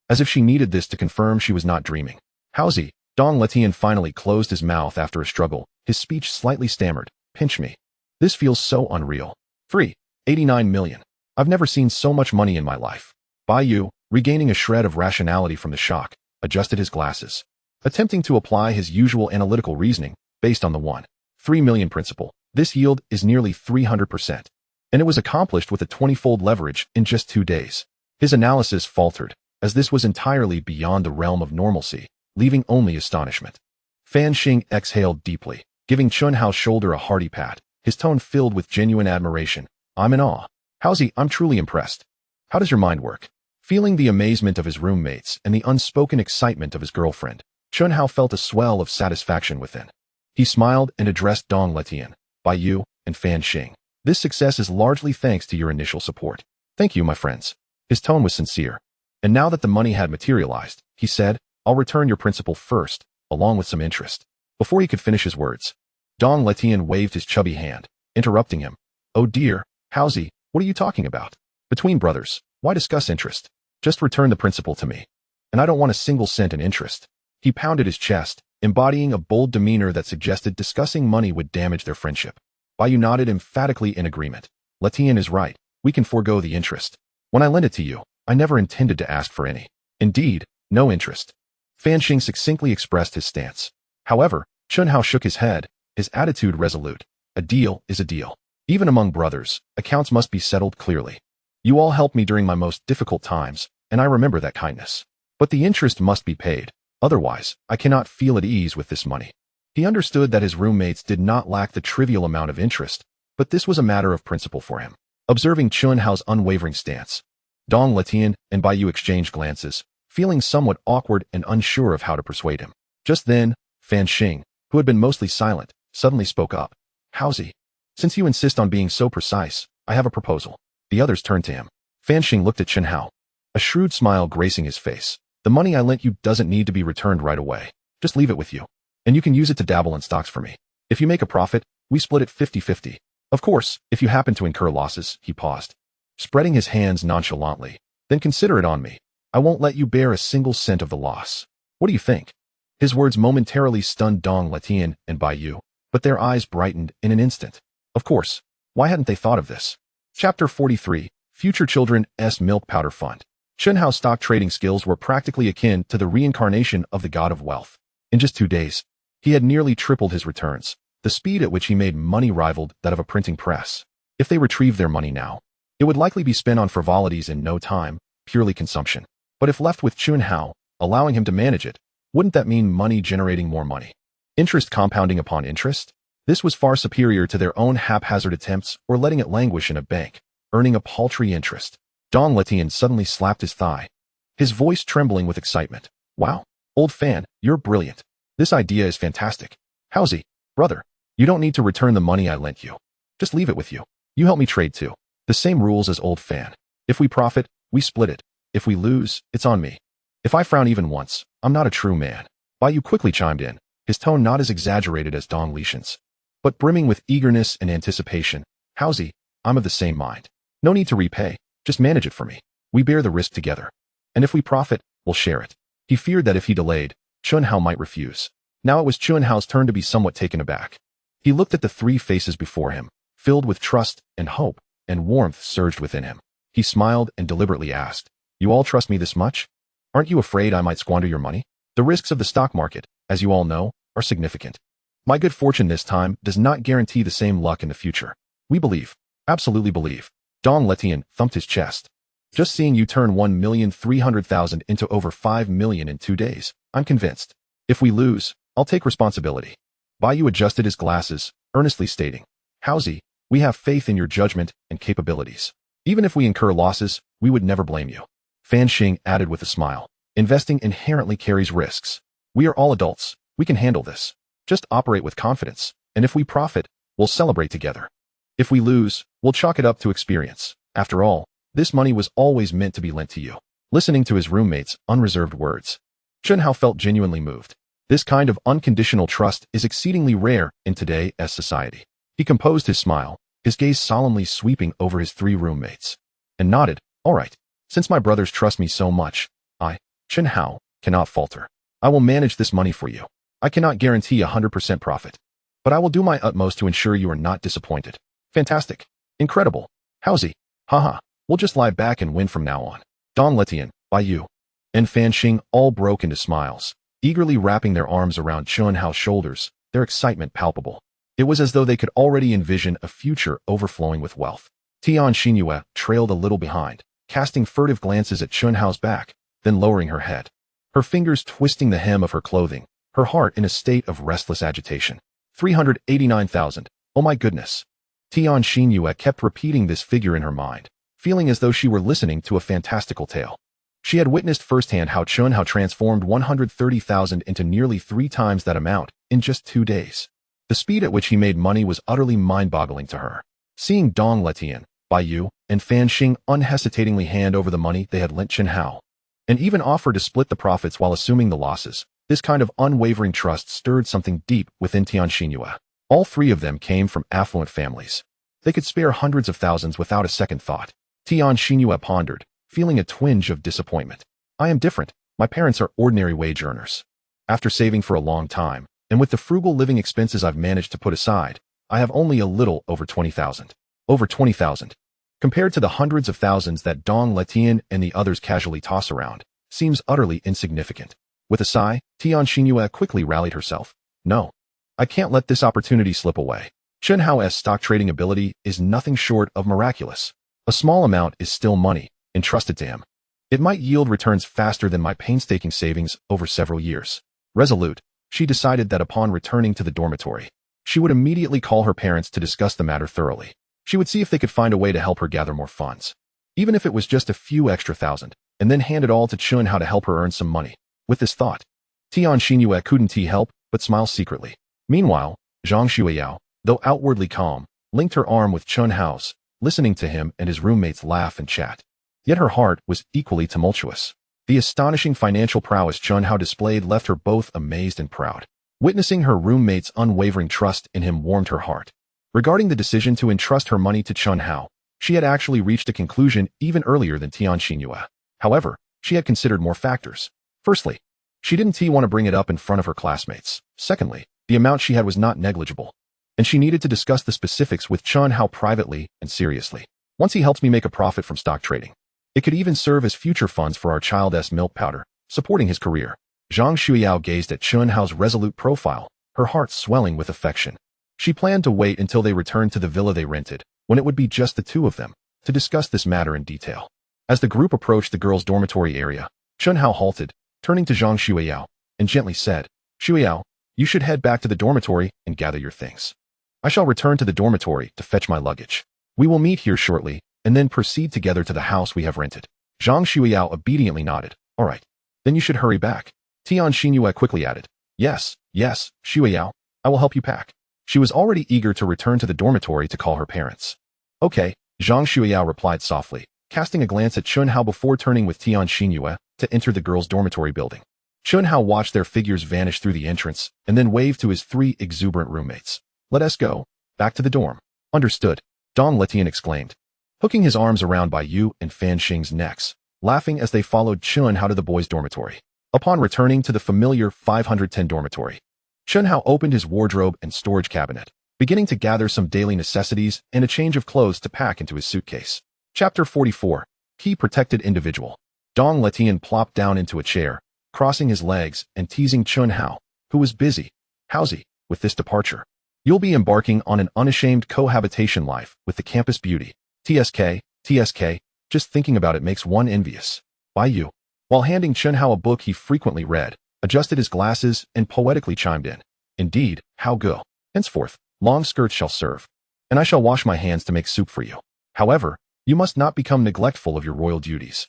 as if she needed this to confirm she was not dreaming. "Haozi," Dong Letian finally closed his mouth after a struggle, his speech slightly stammered. "Pinch me. This feels so unreal. 389 million. I've never seen so much money in my life." Bai Yu, regaining a shred of rationality from the shock, adjusted his glasses, attempting to apply his usual analytical reasoning based on the 1.3 million principle. This yield is nearly 300%, and it was accomplished with a 20-fold leverage in just 2 days. His analysis faltered, as this was entirely beyond the realm of normalcy, leaving only astonishment. Fan Xing exhaled deeply, giving Chen Hao's shoulder a hearty pat, his tone filled with genuine admiration. "I'm in awe. Haozi, I'm truly impressed. How does your mind work?" Feeling the amazement of his roommates and the unspoken excitement of his girlfriend, Chen Hao felt a swell of satisfaction within. He smiled and addressed Dong Letian, Bai Yu, and Fan Xing. "This success is largely thanks to your initial support. Thank you, my friends." His tone was sincere. And now that the money had materialized, he said, "I'll return your principal first, along with some interest." Before he could finish his words, Dong Letian waved his chubby hand, interrupting him. "Oh dear, Haozi, what are you talking about? Between brothers, why discuss interest? Just return the principal to me. And I don't want a single cent in interest." He pounded his chest, embodying a bold demeanor that suggested discussing money would damage their friendship. Bai Yu nodded emphatically in agreement. "Letian is right. We can forego the interest. When I lend it to you, I never intended to ask for any. Indeed, no interest." Fan Xing succinctly expressed his stance. However, Chen Hao shook his head, his attitude resolute. "A deal is a deal. Even among brothers, accounts must be settled clearly. You all helped me during my most difficult times, and I remember that kindness. But the interest must be paid. Otherwise, I cannot feel at ease with this money." He understood that his roommates did not lack the trivial amount of interest, but this was a matter of principle for him. Observing Chen Hao's unwavering stance, Dong Letian and Bai Yu exchanged glances, feeling somewhat awkward and unsure of how to persuade him. Just then, Fan Xing, who had been mostly silent, suddenly spoke up. "Haozi, since you insist on being so precise, I have a proposal." The others turned to him. Fan Xing looked at Chen Hao, a shrewd smile gracing his face. "The money I lent you doesn't need to be returned right away. Just leave it with you. And you can use it to dabble in stocks for me. If you make a profit, we split it 50-50. Of course, if you happen to incur losses," he paused, spreading his hands nonchalantly, "then consider it on me. I won't let you bear a single cent of the loss. What do you think?" His words momentarily stunned Dong Letian and Bai Yu, but their eyes brightened in an instant. Of course, why hadn't they thought of this? Chapter 43, Future Children's Milk Powder Fund. Chen Hao's stock trading skills were practically akin to the reincarnation of the god of wealth. In just 2 days, he had nearly tripled his returns. The speed at which he made money rivaled that of a printing press. If they retrieved their money now, it would likely be spent on frivolities in no time, purely consumption. But if left with Chen Hao, allowing him to manage it, wouldn't that mean money generating more money? Interest compounding upon interest? This was far superior to their own haphazard attempts or letting it languish in a bank, earning a paltry interest. Dong Letian suddenly slapped his thigh, his voice trembling with excitement. "Wow, old Fan, you're brilliant. This idea is fantastic. Haozi, brother, you don't need to return the money I lent you. Just leave it with you. You help me trade too. The same rules as old Fan. If we profit, we split it. If we lose, it's on me. If I frown even once, I'm not a true man." Bai Yu quickly chimed in, his tone not as exaggerated as Dong Letian's, but brimming with eagerness and anticipation. "Haozi, I'm of the same mind. No need to repay. Just manage it for me. We bear the risk together. And if we profit, we'll share it." He feared that if he delayed, Chen Hao might refuse. Now it was Chen Hao's turn to be somewhat taken aback. He looked at the 3 faces before him, filled with trust and hope, and warmth surged within him. He smiled and deliberately asked, "You all trust me this much? Aren't you afraid I might squander your money? The risks of the stock market, as you all know, are significant. My good fortune this time does not guarantee the same luck in the future. We believe, absolutely believe, Dong Letian thumped his chest. Just seeing you turn 1,300,000 into over 5 million in 2 days, I'm convinced. If we lose, I'll take responsibility. Bai Yu adjusted his glasses, earnestly stating, Haozi, we have faith in your judgment and capabilities. Even if we incur losses, we would never blame you. Fan Xing added with a smile. Investing inherently carries risks. We are all adults. We can handle this. Just operate with confidence, and if we profit, we'll celebrate together. If we lose, we'll chalk it up to experience. After all, this money was always meant to be lent to you. Listening to his roommate's unreserved words, Chen Hao felt genuinely moved. This kind of unconditional trust is exceedingly rare in today's society. He composed his smile, his gaze solemnly sweeping over his 3 roommates, and nodded, all right. Since my brothers trust me so much, I, Chen Hao, cannot falter. I will manage this money for you. I cannot guarantee 100% profit, but I will do my utmost to ensure you are not disappointed. Fantastic. Incredible. Haozi. Haha. We'll just lie back and win from now on. Dong Letian, Bai Yu, and Fan Xing all broke into smiles, eagerly wrapping their arms around Chen Hao's shoulders, their excitement palpable. It was as though they could already envision a future overflowing with wealth. Tian Xinyue trailed a little behind, casting furtive glances at Chen Hao's back, then lowering her head. Her fingers twisting the hem of her clothing, her heart in a state of restless agitation. 389,000. Oh my goodness. Tian Xinyue kept repeating this figure in her mind, feeling as though she were listening to a fantastical tale. She had witnessed firsthand how Chen Hao transformed 130,000 into nearly 3 times that amount in just 2 days. The speed at which he made money was utterly mind-boggling to her. Seeing Dong Letian, Bai Yu, and Fan Xing unhesitatingly hand over the money they had lent Chen Hao, and even offer to split the profits while assuming the losses, this kind of unwavering trust stirred something deep within Tian Xinyue. All 3 of them came from affluent families. They could spare hundreds of thousands without a second thought. Tian Xinyue pondered, feeling a twinge of disappointment. I am different. My parents are ordinary wage earners. After saving for a long time, and with the frugal living expenses I've managed to put aside, I have only a little over 20,000. Over 20,000. Compared to the hundreds of thousands that Dong Letian and the others casually toss around, seems utterly insignificant. With a sigh, Tian Xinyue quickly rallied herself. No. I can't let this opportunity slip away. Chen Hao's stock trading ability is nothing short of miraculous. A small amount is still money, entrusted to him. It might yield returns faster than my painstaking savings over several years. Resolute, she decided that upon returning to the dormitory, she would immediately call her parents to discuss the matter thoroughly. She would see if they could find a way to help her gather more funds, even if it was just a few extra thousand, and then hand it all to Chen Hao to help her earn some money. With this thought, Tian Xinyue couldn't help but smile secretly. Meanwhile, Zhang Xueyao, though outwardly calm, linked her arm with Chen Hao's, listening to him and his roommates laugh and chat. Yet her heart was equally tumultuous. The astonishing financial prowess Chen Hao displayed left her both amazed and proud. Witnessing her roommate's unwavering trust in him warmed her heart. Regarding the decision to entrust her money to Chen Hao, she had actually reached a conclusion even earlier than Tian Xinyue. However, she had considered more factors. Firstly, she didn't want to bring it up in front of her classmates. Secondly, the amount she had was not negligible, and she needed to discuss the specifics with Chen Hao privately and seriously. Once he helps me make a profit from stock trading, it could even serve as future funds for our child's milk powder, supporting his career. Zhang Xueyao gazed at Chen Hao's resolute profile, her heart swelling with affection. She planned to wait until they returned to the villa they rented, when it would be just the 2 of them, to discuss this matter in detail. As the group approached the girls' dormitory area, Chen Hao halted, turning to Zhang Xueyao, and gently said, Xueyao, you should head back to the dormitory and gather your things. I shall return to the dormitory to fetch my luggage. We will meet here shortly, and then proceed together to the house we have rented. Zhang Xueyao obediently nodded. All right. Then you should hurry back. Tian Xinyue quickly added. Yes, Xueyao, I will help you pack. She was already eager to return to the dormitory to call her parents. Okay, Zhang Xueyao replied softly, casting a glance at Chen Hao before turning with Tian Xinyue to enter the girls' dormitory building. Chen Hao watched their figures vanish through the entrance and then waved to his 3 exuberant roommates. Let us go. Back to the dorm. Understood. Dong Letian exclaimed, hooking his arms around Bai Yu and Fan Xing's necks, laughing as they followed Chen Hao to the boys' dormitory. Upon returning to the familiar 510 dormitory, Chen Hao opened his wardrobe and storage cabinet, beginning to gather some daily necessities and a change of clothes to pack into his suitcase. Chapter 44. Key Protected Individual. Dong Letian plopped down into a chair, crossing his legs and teasing Chen Hao, who was busy. Haozi, with this departure, you'll be embarking on an unashamed cohabitation life with the campus beauty. TSK, TSK, just thinking about it makes one envious. By you. While handing Chen Hao a book he frequently read, adjusted his glasses, and poetically chimed in. Indeed, how go. Henceforth, long skirts shall serve. And I shall wash my hands to make soup for you. However, you must not become neglectful of your royal duties.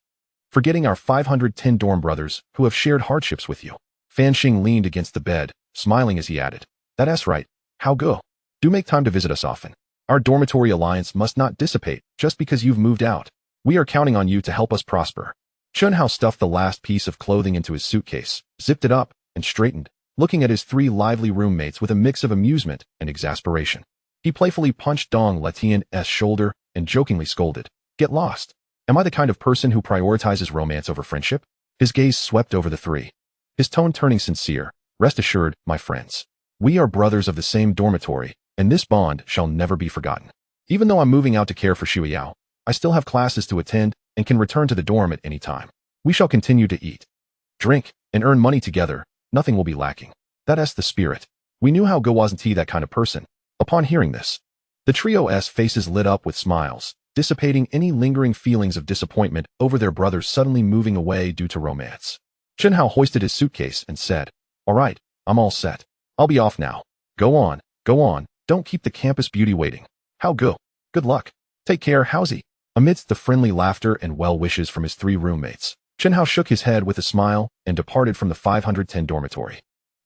Forgetting our 510 dorm brothers who have shared hardships with you. Fan Xing leaned against the bed, smiling as he added. That's right. How go. Do make time to visit us often. Our dormitory alliance must not dissipate just because you've moved out. We are counting on you to help us prosper. Chen Hao stuffed the last piece of clothing into his suitcase, zipped it up, and straightened, looking at his three lively roommates with a mix of amusement and exasperation. He playfully punched Dong Letian's shoulder and jokingly scolded, Get lost. Am I the kind of person who prioritizes romance over friendship? His gaze swept over the three, his tone turning sincere. Rest assured, my friends. We are brothers of the same dormitory, and this bond shall never be forgotten. Even though I'm moving out to care for Xueyao, I still have classes to attend and can return to the dorm at any time. We shall continue to eat, drink, and earn money together. Nothing will be lacking. That's the spirit. We knew how Go wasn't he that kind of person. Upon hearing this, the trio's faces lit up with smiles, dissipating any lingering feelings of disappointment over their brothers suddenly moving away due to romance. Chen Hao hoisted his suitcase and said, All right, I'm all set. I'll be off now. Go on, don't keep the campus beauty waiting. How go? Good luck. Take care, Howsy. Amidst the friendly laughter and well wishes from his three roommates, Chen Hao shook his head with a smile and departed from the 510 dormitory.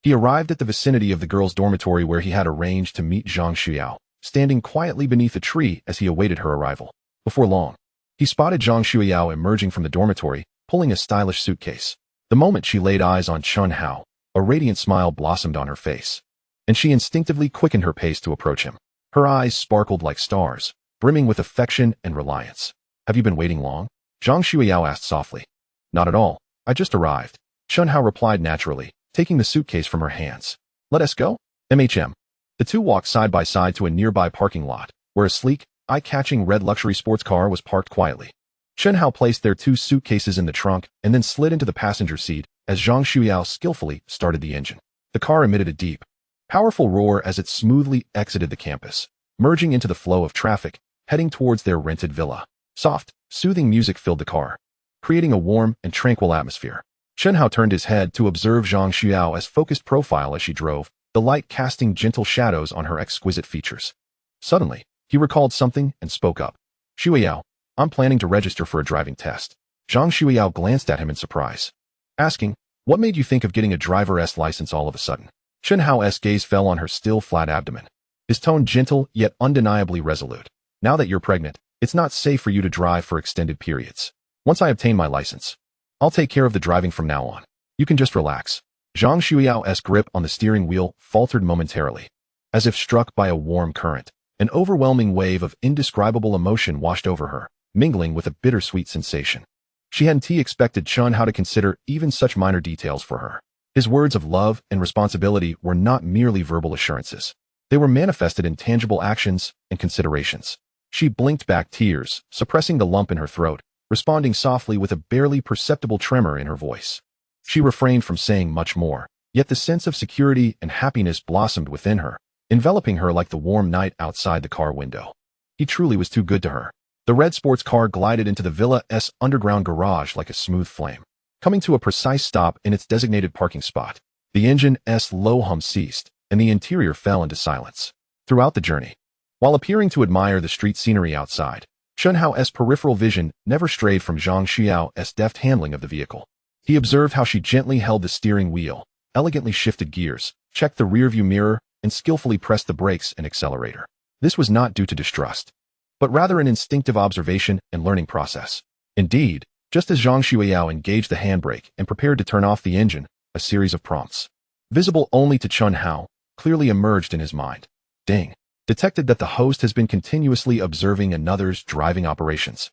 He arrived at the vicinity of the girls' dormitory where he had arranged to meet Zhang Xueyao, standing quietly beneath a tree as he awaited her arrival. Before long, he spotted Zhang Xueyao emerging from the dormitory, pulling a stylish suitcase. The moment she laid eyes on Chen Hao, a radiant smile blossomed on her face, and she instinctively quickened her pace to approach him. Her eyes sparkled like stars, brimming with affection and reliance. Have you been waiting long? Zhang Xueyao asked softly. Not at all. I just arrived. Chen Hao replied naturally, taking the suitcase from her hands. Let us go? The two walked side by side to a nearby parking lot, where a sleek, eye-catching red luxury sports car was parked quietly. Chen Hao placed their two suitcases in the trunk and then slid into the passenger seat as Zhang Xueyao skillfully started the engine. The car emitted a deep, powerful roar as it smoothly exited the campus, merging into the flow of traffic, heading towards their rented villa. Soft, soothing music filled the car, creating a warm and tranquil atmosphere. Chen Hao turned his head to observe Zhang Xueyao's focused profile as she drove, the light casting gentle shadows on her exquisite features. Suddenly, he recalled something and spoke up. Xueyao, I'm planning to register for a driving test. Zhang Xueyao glanced at him in surprise, asking, What made you think of getting a driver's license all of a sudden? Chen Hao's gaze fell on her still flat abdomen, his tone gentle yet undeniably resolute. Now that you're pregnant, it's not safe for you to drive for extended periods. Once I obtain my license, I'll take care of the driving from now on. You can just relax. Zhang Xueyao's grip on the steering wheel faltered momentarily, as if struck by a warm current. An overwhelming wave of indescribable emotion washed over her, mingling with a bittersweet sensation. She hadn't expected Chen Hao to consider even such minor details for her. His words of love and responsibility were not merely verbal assurances. They were manifested in tangible actions and considerations. She blinked back tears, suppressing the lump in her throat, responding softly with a barely perceptible tremor in her voice. She refrained from saying much more, yet the sense of security and happiness blossomed within her, enveloping her like the warm night outside the car window. He truly was too good to her. The red sports car glided into the villa's underground garage like a smooth flame, coming to a precise stop in its designated parking spot. The engine's low hum ceased, and the interior fell into silence. Throughout the journey, while appearing to admire the street scenery outside, Chen Hao's peripheral vision never strayed from Zhang Xueyao's deft handling of the vehicle. He observed how she gently held the steering wheel, elegantly shifted gears, checked the rearview mirror, and skillfully pressed the brakes and accelerator. This was not due to distrust, but rather an instinctive observation and learning process. Indeed, just as Zhang Xueyao engaged the handbrake and prepared to turn off the engine, a series of prompts, visible only to Chen Hao, clearly emerged in his mind. Ding. Detected that the host has been continuously observing another's driving operations.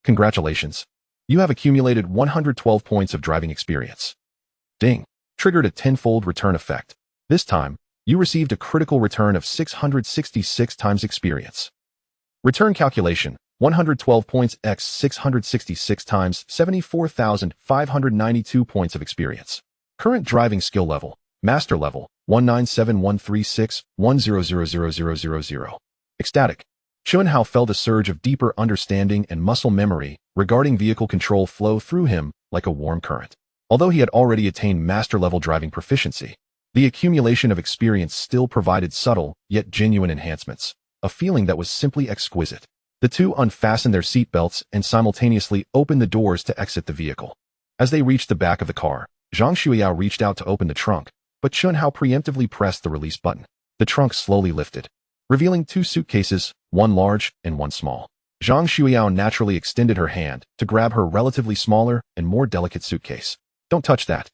Congratulations. You have accumulated 112 points of driving experience. Ding. Triggered a tenfold return effect. This time, you received a critical return of 666 times experience. Return calculation, 112 points x 666 times 74,592 points of experience. Current driving skill level, master level, 1971361000000. Ecstatic. Chen Hao felt a surge of deeper understanding and muscle memory regarding vehicle control flow through him like a warm current. Although he had already attained master-level driving proficiency, the accumulation of experience still provided subtle, yet genuine enhancements, a feeling that was simply exquisite. The two unfastened their seatbelts and simultaneously opened the doors to exit the vehicle. As they reached the back of the car, Zhang Xueyao reached out to open the trunk, but Chen Hao preemptively pressed the release button. The trunk slowly lifted, revealing two suitcases, one large and one small. Zhang Xueyao naturally extended her hand to grab her relatively smaller and more delicate suitcase. "Don't touch that,"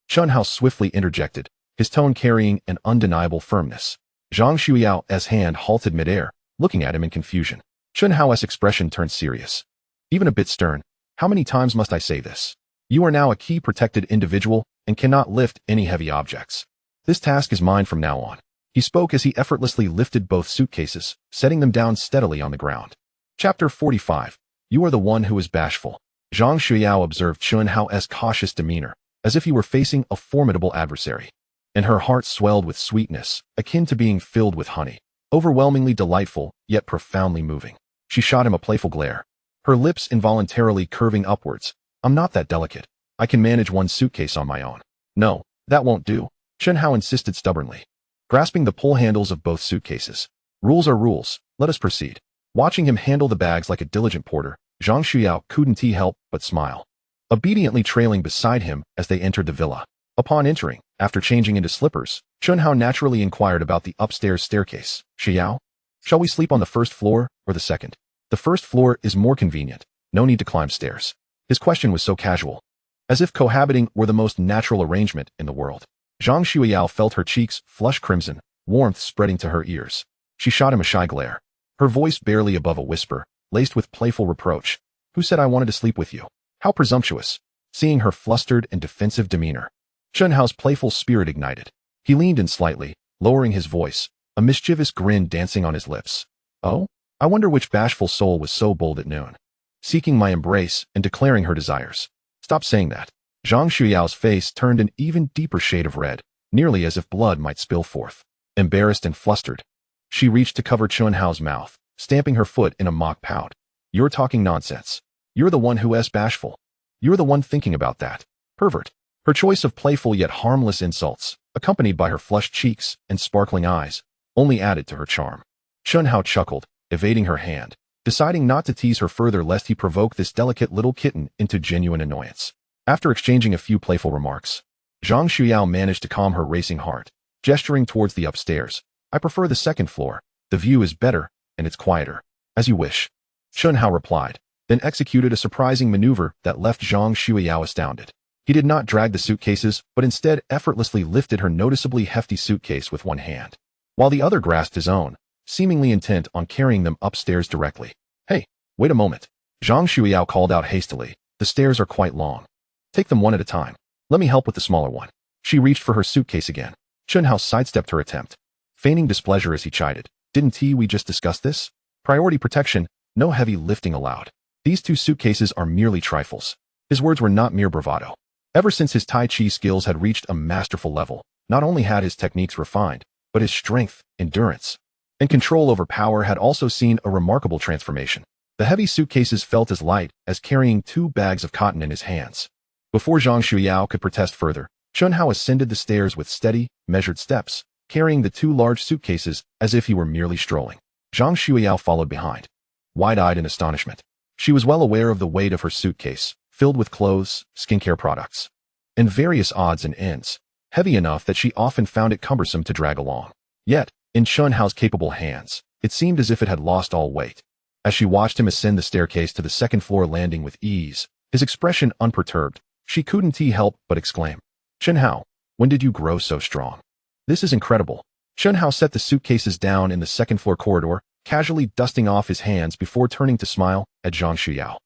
Chen Hao swiftly interjected, his tone carrying an undeniable firmness. Zhang Xueyao's hand halted midair, looking at him in confusion. Chen Hao's expression turned serious, even a bit stern. "How many times must I say this? You are now a key protected individual and cannot lift any heavy objects. This task is mine from now on." He spoke as he effortlessly lifted both suitcases, setting them down steadily on the ground. Chapter 45. You are the one who is bashful. Zhang Xueyao observed Chen Hao's cautious demeanor, as if he were facing a formidable adversary. And her heart swelled with sweetness, akin to being filled with honey. Overwhelmingly delightful, yet profoundly moving. She shot him a playful glare, her lips involuntarily curving upwards. "I'm not that delicate. I can manage one suitcase on my own." "No, that won't do," Chen Hao insisted stubbornly, grasping the pull handles of both suitcases. "Rules are rules. Let us proceed." Watching him handle the bags like a diligent porter, Zhang Xueyao couldn't help but smile, obediently trailing beside him as they entered the villa. Upon entering, after changing into slippers, Chen Hao naturally inquired about the upstairs staircase. "Xiao, shall we sleep on the first floor or the second?" "The first floor is more convenient. No need to climb stairs." His question was so casual, as if cohabiting were the most natural arrangement in the world. Zhang Xueyao felt her cheeks flush crimson, warmth spreading to her ears. She shot him a shy glare, her voice barely above a whisper, laced with playful reproach. "Who said I wanted to sleep with you? How presumptuous!" Seeing her flustered and defensive demeanor, Chen Hao's playful spirit ignited. He leaned in slightly, lowering his voice, a mischievous grin dancing on his lips. "Oh? I wonder which bashful soul was so bold at noon, seeking my embrace and declaring her desires." "Stop saying that." Zhang Xueyao's face turned an even deeper shade of red, nearly as if blood might spill forth. Embarrassed and flustered, she reached to cover Chen Hao's mouth, stamping her foot in a mock pout. "You're talking nonsense. You're the one who is bashful. You're the one thinking about that. Pervert." Her choice of playful yet harmless insults, accompanied by her flushed cheeks and sparkling eyes, only added to her charm. Chen Hao chuckled, evading her hand, deciding not to tease her further lest he provoke this delicate little kitten into genuine annoyance. After exchanging a few playful remarks, Zhang Xueyao managed to calm her racing heart, gesturing towards the upstairs. "I prefer the second floor. The view is better, and it's quieter." "As you wish," Chen Hao replied, then executed a surprising maneuver that left Zhang Xueyao astounded. He did not drag the suitcases, but instead effortlessly lifted her noticeably hefty suitcase with one hand, while the other grasped his own, seemingly intent on carrying them upstairs directly. "Hey, wait a moment," Zhang Xueyao called out hastily. "The stairs are quite long. Take them one at a time. Let me help with the smaller one." She reached for her suitcase again. Chen Hao sidestepped her attempt, feigning displeasure as he chided. "Didn't we just discuss this? Priority protection, no heavy lifting allowed. These two suitcases are merely trifles." His words were not mere bravado. Ever since his Tai Chi skills had reached a masterful level, not only had his techniques refined, but his strength, endurance, and control over power had also seen a remarkable transformation. The heavy suitcases felt as light as carrying 2 bags of cotton in his hands. Before Zhang Xueyao could protest further, Chen Hao ascended the stairs with steady, measured steps, carrying the 2 large suitcases as if he were merely strolling. Zhang Xueyao followed behind, wide-eyed in astonishment. She was well aware of the weight of her suitcase, filled with clothes, skincare products, and various odds and ends, heavy enough that she often found it cumbersome to drag along. Yet, in Chen Hao's capable hands, it seemed as if it had lost all weight. As she watched him ascend the staircase to the second-floor landing with ease, his expression unperturbed, she couldn't help but exclaim, "Chen Hao, when did you grow so strong? This is incredible." Chen Hao set the suitcases down in the second-floor corridor, casually dusting off his hands before turning to smile at Zhang Xueyao,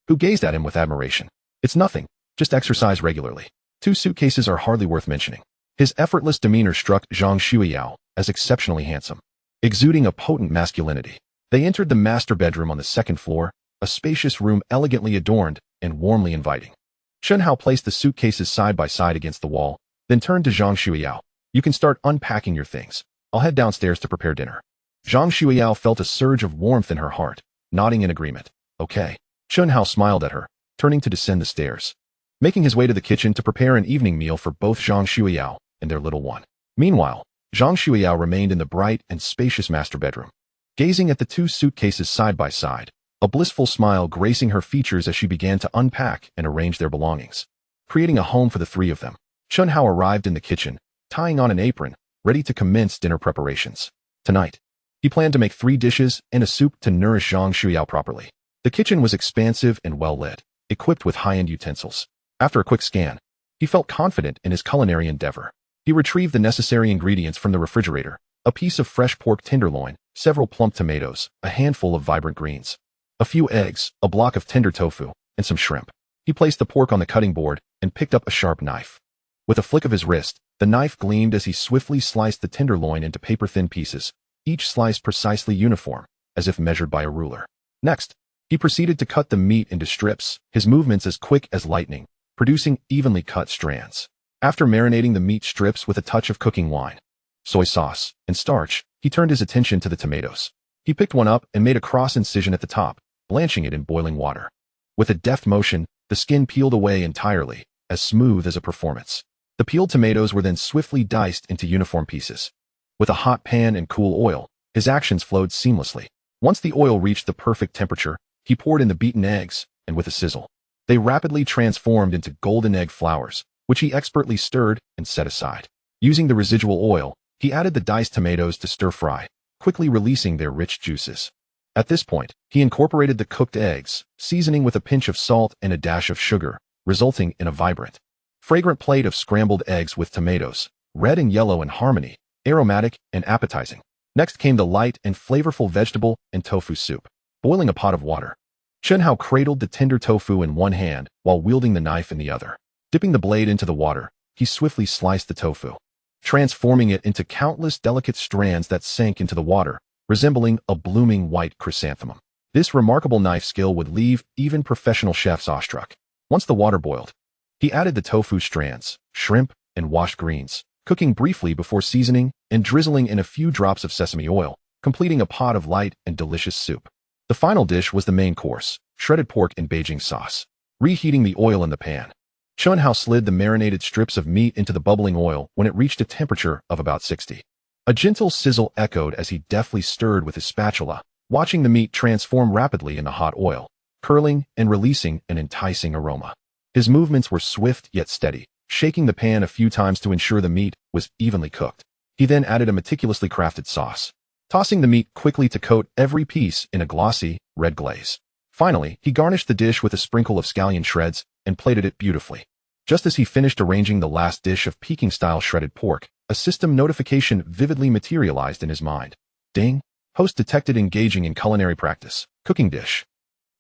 who gazed at him with admiration. "It's nothing, just exercise regularly. 2 suitcases are hardly worth mentioning." His effortless demeanor struck Zhang Xueyao as exceptionally handsome, exuding a potent masculinity. They entered the master bedroom on the second floor, a spacious room elegantly adorned and warmly inviting. Chen Hao placed the suitcases side by side against the wall, then turned to Zhang Xueyao. "You can start unpacking your things. I'll head downstairs to prepare dinner." Zhang Xueyao felt a surge of warmth in her heart, nodding in agreement. Okay. Chen Hao smiled at her, turning to descend the stairs, making his way to the kitchen to prepare an evening meal for both Zhang Xueyao and their little one. Meanwhile, Zhang Xueyao remained in the bright and spacious master bedroom, gazing at the two suitcases side by side, a blissful smile gracing her features as she began to unpack and arrange their belongings, creating a home for the three of them. Chen Hao arrived in the kitchen, tying on an apron, ready to commence dinner preparations. Tonight, he planned to make 3 dishes and a soup to nourish Zhang Xueyao properly. The kitchen was expansive and well-lit, equipped with high-end utensils. After a quick scan, he felt confident in his culinary endeavor. He retrieved the necessary ingredients from the refrigerator, a piece of fresh pork tenderloin, several plump tomatoes, a handful of vibrant greens, a few eggs, a block of tender tofu, and some shrimp. He placed the pork on the cutting board and picked up a sharp knife. With a flick of his wrist, the knife gleamed as he swiftly sliced the tenderloin into paper-thin pieces, each slice precisely uniform, as if measured by a ruler. Next, he proceeded to cut the meat into strips, his movements as quick as lightning, producing evenly cut strands. After marinating the meat strips with a touch of cooking wine, soy sauce, and starch, he turned his attention to the tomatoes. He picked one up and made a cross incision at the top, blanching it in boiling water. With a deft motion, the skin peeled away entirely, as smooth as a performance. The peeled tomatoes were then swiftly diced into uniform pieces. With a hot pan and cool oil, his actions flowed seamlessly. Once the oil reached the perfect temperature, he poured in the beaten eggs, and with a sizzle, they rapidly transformed into golden egg flowers, which he expertly stirred and set aside. Using the residual oil, he added the diced tomatoes to stir-fry, quickly releasing their rich juices. At this point, he incorporated the cooked eggs, seasoning with a pinch of salt and a dash of sugar, resulting in a vibrant, fragrant plate of scrambled eggs with tomatoes, red and yellow in harmony, aromatic and appetizing. Next came the light and flavorful vegetable and tofu soup. Boiling a pot of water, Chen Hao cradled the tender tofu in one hand while wielding the knife in the other. Dipping the blade into the water, he swiftly sliced the tofu, transforming it into countless delicate strands that sank into the water, resembling a blooming white chrysanthemum. This remarkable knife skill would leave even professional chefs awestruck. Once the water boiled, he added the tofu strands, shrimp, and washed greens, cooking briefly before seasoning and drizzling in a few drops of sesame oil, completing a pot of light and delicious soup. The final dish was the main course, shredded pork in Beijing sauce. Reheating the oil in the pan, Chen Hao slid the marinated strips of meat into the bubbling oil when it reached a temperature of about 60. A gentle sizzle echoed as he deftly stirred with his spatula, watching the meat transform rapidly in the hot oil, curling and releasing an enticing aroma. His movements were swift yet steady, shaking the pan a few times to ensure the meat was evenly cooked. He then added a meticulously crafted sauce, tossing the meat quickly to coat every piece in a glossy, red glaze. Finally, he garnished the dish with a sprinkle of scallion shreds and plated it beautifully. Just as he finished arranging the last dish of Peking-style shredded pork, a system notification vividly materialized in his mind. Ding! Host detected engaging in culinary practice. Cooking dish.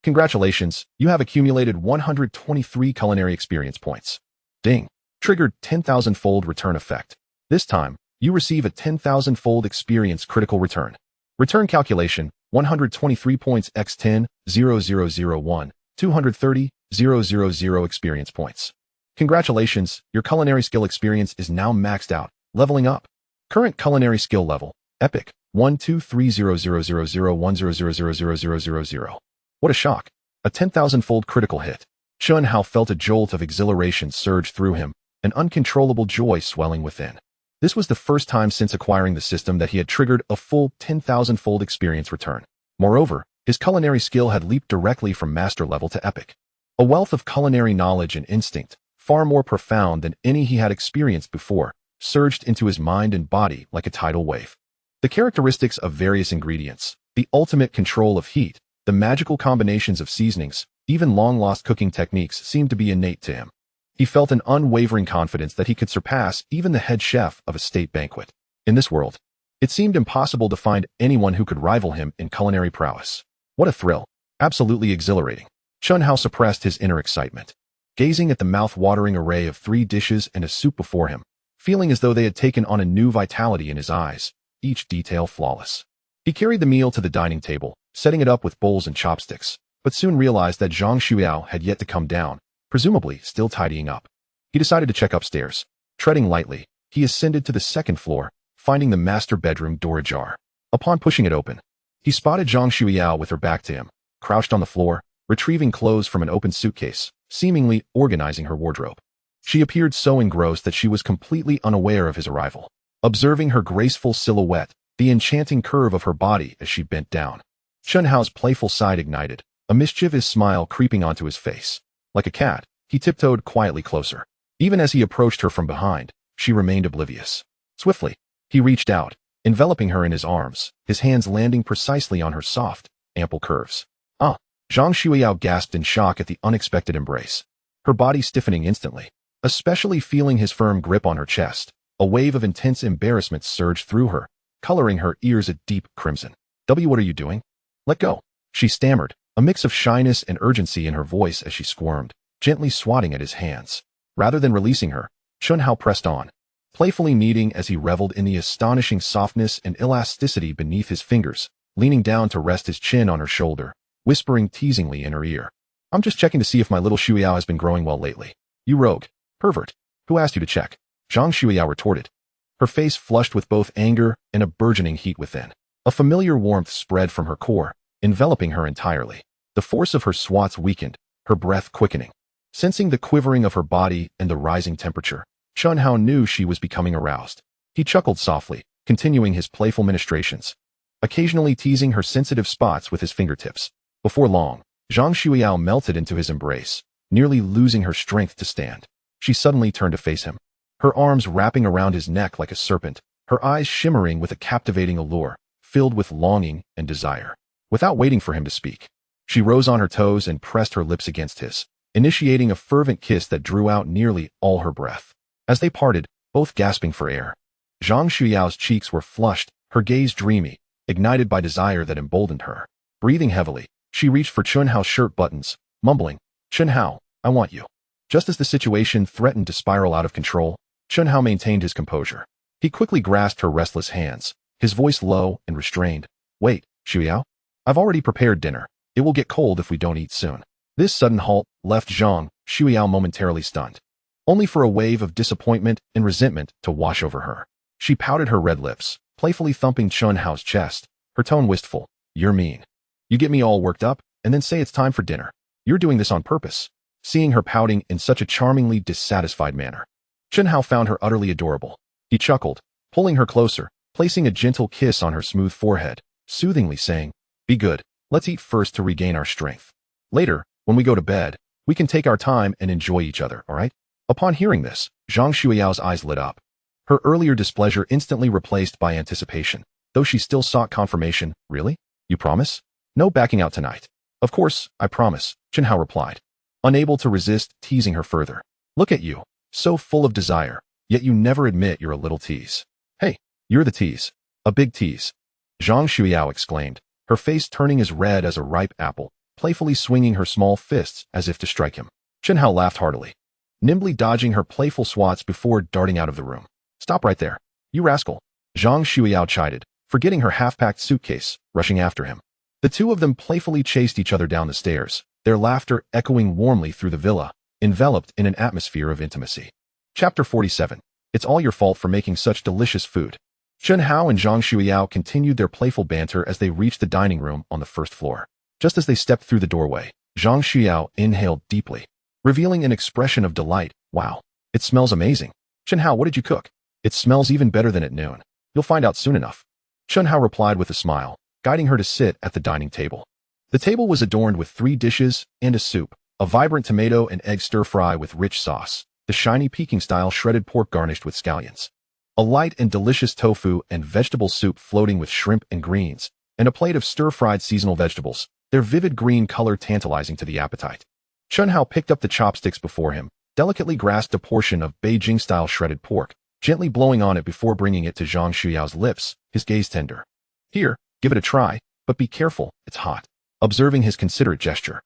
Congratulations, you have accumulated 123 culinary experience points. Ding! Triggered 10,000-fold return effect. This time, you receive a 10,000-fold experience critical return. Return calculation, 123 points x 10, 0001, 230, 000 experience points. Congratulations, your culinary skill experience is now maxed out, leveling up. Current culinary skill level, epic, 123000010000000. What a shock. A 10,000-fold critical hit. Chen Hao felt a jolt of exhilaration surge through him, an uncontrollable joy swelling within. This was the first time since acquiring the system that he had triggered a full 10,000-fold experience return. Moreover, his culinary skill had leaped directly from master level to epic. A wealth of culinary knowledge and instinct, far more profound than any he had experienced before, surged into his mind and body like a tidal wave. The characteristics of various ingredients, the ultimate control of heat, the magical combinations of seasonings, even long-lost cooking techniques seemed to be innate to him. He felt an unwavering confidence that he could surpass even the head chef of a state banquet. In this world, it seemed impossible to find anyone who could rival him in culinary prowess. What a thrill. Absolutely exhilarating. Chen Hao suppressed his inner excitement, gazing at the mouth-watering array of 3 dishes and a soup before him, feeling as though they had taken on a new vitality in his eyes, each detail flawless. He carried the meal to the dining table, setting it up with bowls and chopsticks, but soon realized that Zhang Xueyao had yet to come down, presumably still tidying up. He decided to check upstairs. Treading lightly, he ascended to the second floor, finding the master bedroom door ajar. Upon pushing it open, he spotted Zhang Xueyao with her back to him, crouched on the floor, retrieving clothes from an open suitcase, seemingly organizing her wardrobe. She appeared so engrossed that she was completely unaware of his arrival, observing her graceful silhouette, the enchanting curve of her body as she bent down. Chen Hao's playful side ignited, a mischievous smile creeping onto his face. Like a cat, he tiptoed quietly closer. Even as he approached her from behind, she remained oblivious. Swiftly, he reached out, enveloping her in his arms, his hands landing precisely on her soft, ample curves. Ah! Zhang Xueyao gasped in shock at the unexpected embrace, her body stiffening instantly, especially feeling his firm grip on her chest. A wave of intense embarrassment surged through her, coloring her ears a deep crimson. What are you doing? Let go, she stammered, a mix of shyness and urgency in her voice as she squirmed, gently swatting at his hands. Rather than releasing her, Chen Hao pressed on, playfully kneading as he reveled in the astonishing softness and elasticity beneath his fingers, leaning down to rest his chin on her shoulder, whispering teasingly in her ear. I'm just checking to see if my little Xueyao has been growing well lately. You rogue, pervert. Who asked you to check? Zhang Xueyao retorted, her face flushed with both anger and a burgeoning heat within. A familiar warmth spread from her core, enveloping her entirely. The force of her swats weakened, her breath quickening. Sensing the quivering of her body and the rising temperature, Chen Hao knew she was becoming aroused. He chuckled softly, continuing his playful ministrations, occasionally teasing her sensitive spots with his fingertips. Before long, Zhang Xueyao melted into his embrace, nearly losing her strength to stand. She suddenly turned to face him, her arms wrapping around his neck like a serpent, her eyes shimmering with a captivating allure, filled with longing and desire. Without waiting for him to speak, she rose on her toes and pressed her lips against his, initiating a fervent kiss that drew out nearly all her breath. As they parted, both gasping for air, Zhang Xueyao's cheeks were flushed, her gaze dreamy, ignited by desire that emboldened her. Breathing heavily, she reached for Chen Hao's shirt buttons, mumbling, Chen Hao, I want you. Just as the situation threatened to spiral out of control, Chen Hao maintained his composure. He quickly grasped her restless hands, his voice low and restrained. Wait, Xueyao? I've already prepared dinner. It will get cold if we don't eat soon. This sudden halt left Zhang Xueyao momentarily stunned, only for a wave of disappointment and resentment to wash over her. She pouted her red lips, playfully thumping Chen Hao's chest, her tone wistful. You're mean. You get me all worked up, and then say it's time for dinner. You're doing this on purpose. Seeing her pouting in such a charmingly dissatisfied manner, Chen Hao found her utterly adorable. He chuckled, pulling her closer, placing a gentle kiss on her smooth forehead, soothingly saying, Be good, let's eat first to regain our strength. Later, when we go to bed, we can take our time and enjoy each other, all right? Upon hearing this, Zhang Xueyao's eyes lit up, her earlier displeasure instantly replaced by anticipation, though she still sought confirmation. Really? You promise? No backing out tonight. Of course, I promise, Chen Hao replied, unable to resist teasing her further. Look at you, so full of desire, yet you never admit you're a little tease. Hey, you're the tease. A big tease. Zhang Xueyao exclaimed, her face turning as red as a ripe apple, playfully swinging her small fists as if to strike him. Chen Hao laughed heartily, nimbly dodging her playful swats before darting out of the room. Stop right there, you rascal. Zhang Xueyao chided, forgetting her half-packed suitcase, rushing after him. The two of them playfully chased each other down the stairs, their laughter echoing warmly through the villa, enveloped in an atmosphere of intimacy. Chapter 47. It's all your fault for making such delicious food. Chen Hao and Zhang Xueyao continued their playful banter as they reached the dining room on the first floor. Just as they stepped through the doorway, Zhang Xueyao inhaled deeply, revealing an expression of delight. Wow, it smells amazing. Chen Hao, what did you cook? It smells even better than at noon. You'll find out soon enough. Chen Hao replied with a smile, guiding her to sit at the dining table. The table was adorned with 3 dishes and a soup, a vibrant tomato and egg stir-fry with rich sauce, the shiny Peking-style shredded pork garnished with scallions, a light and delicious tofu and vegetable soup floating with shrimp and greens, and a plate of stir-fried seasonal vegetables, their vivid green color tantalizing to the appetite. Chen Hao picked up the chopsticks before him, delicately grasped a portion of Beijing-style shredded pork, gently blowing on it before bringing it to Zhang Xueyao's lips, his gaze tender. Here, give it a try, but be careful, it's hot. Observing his considerate gesture,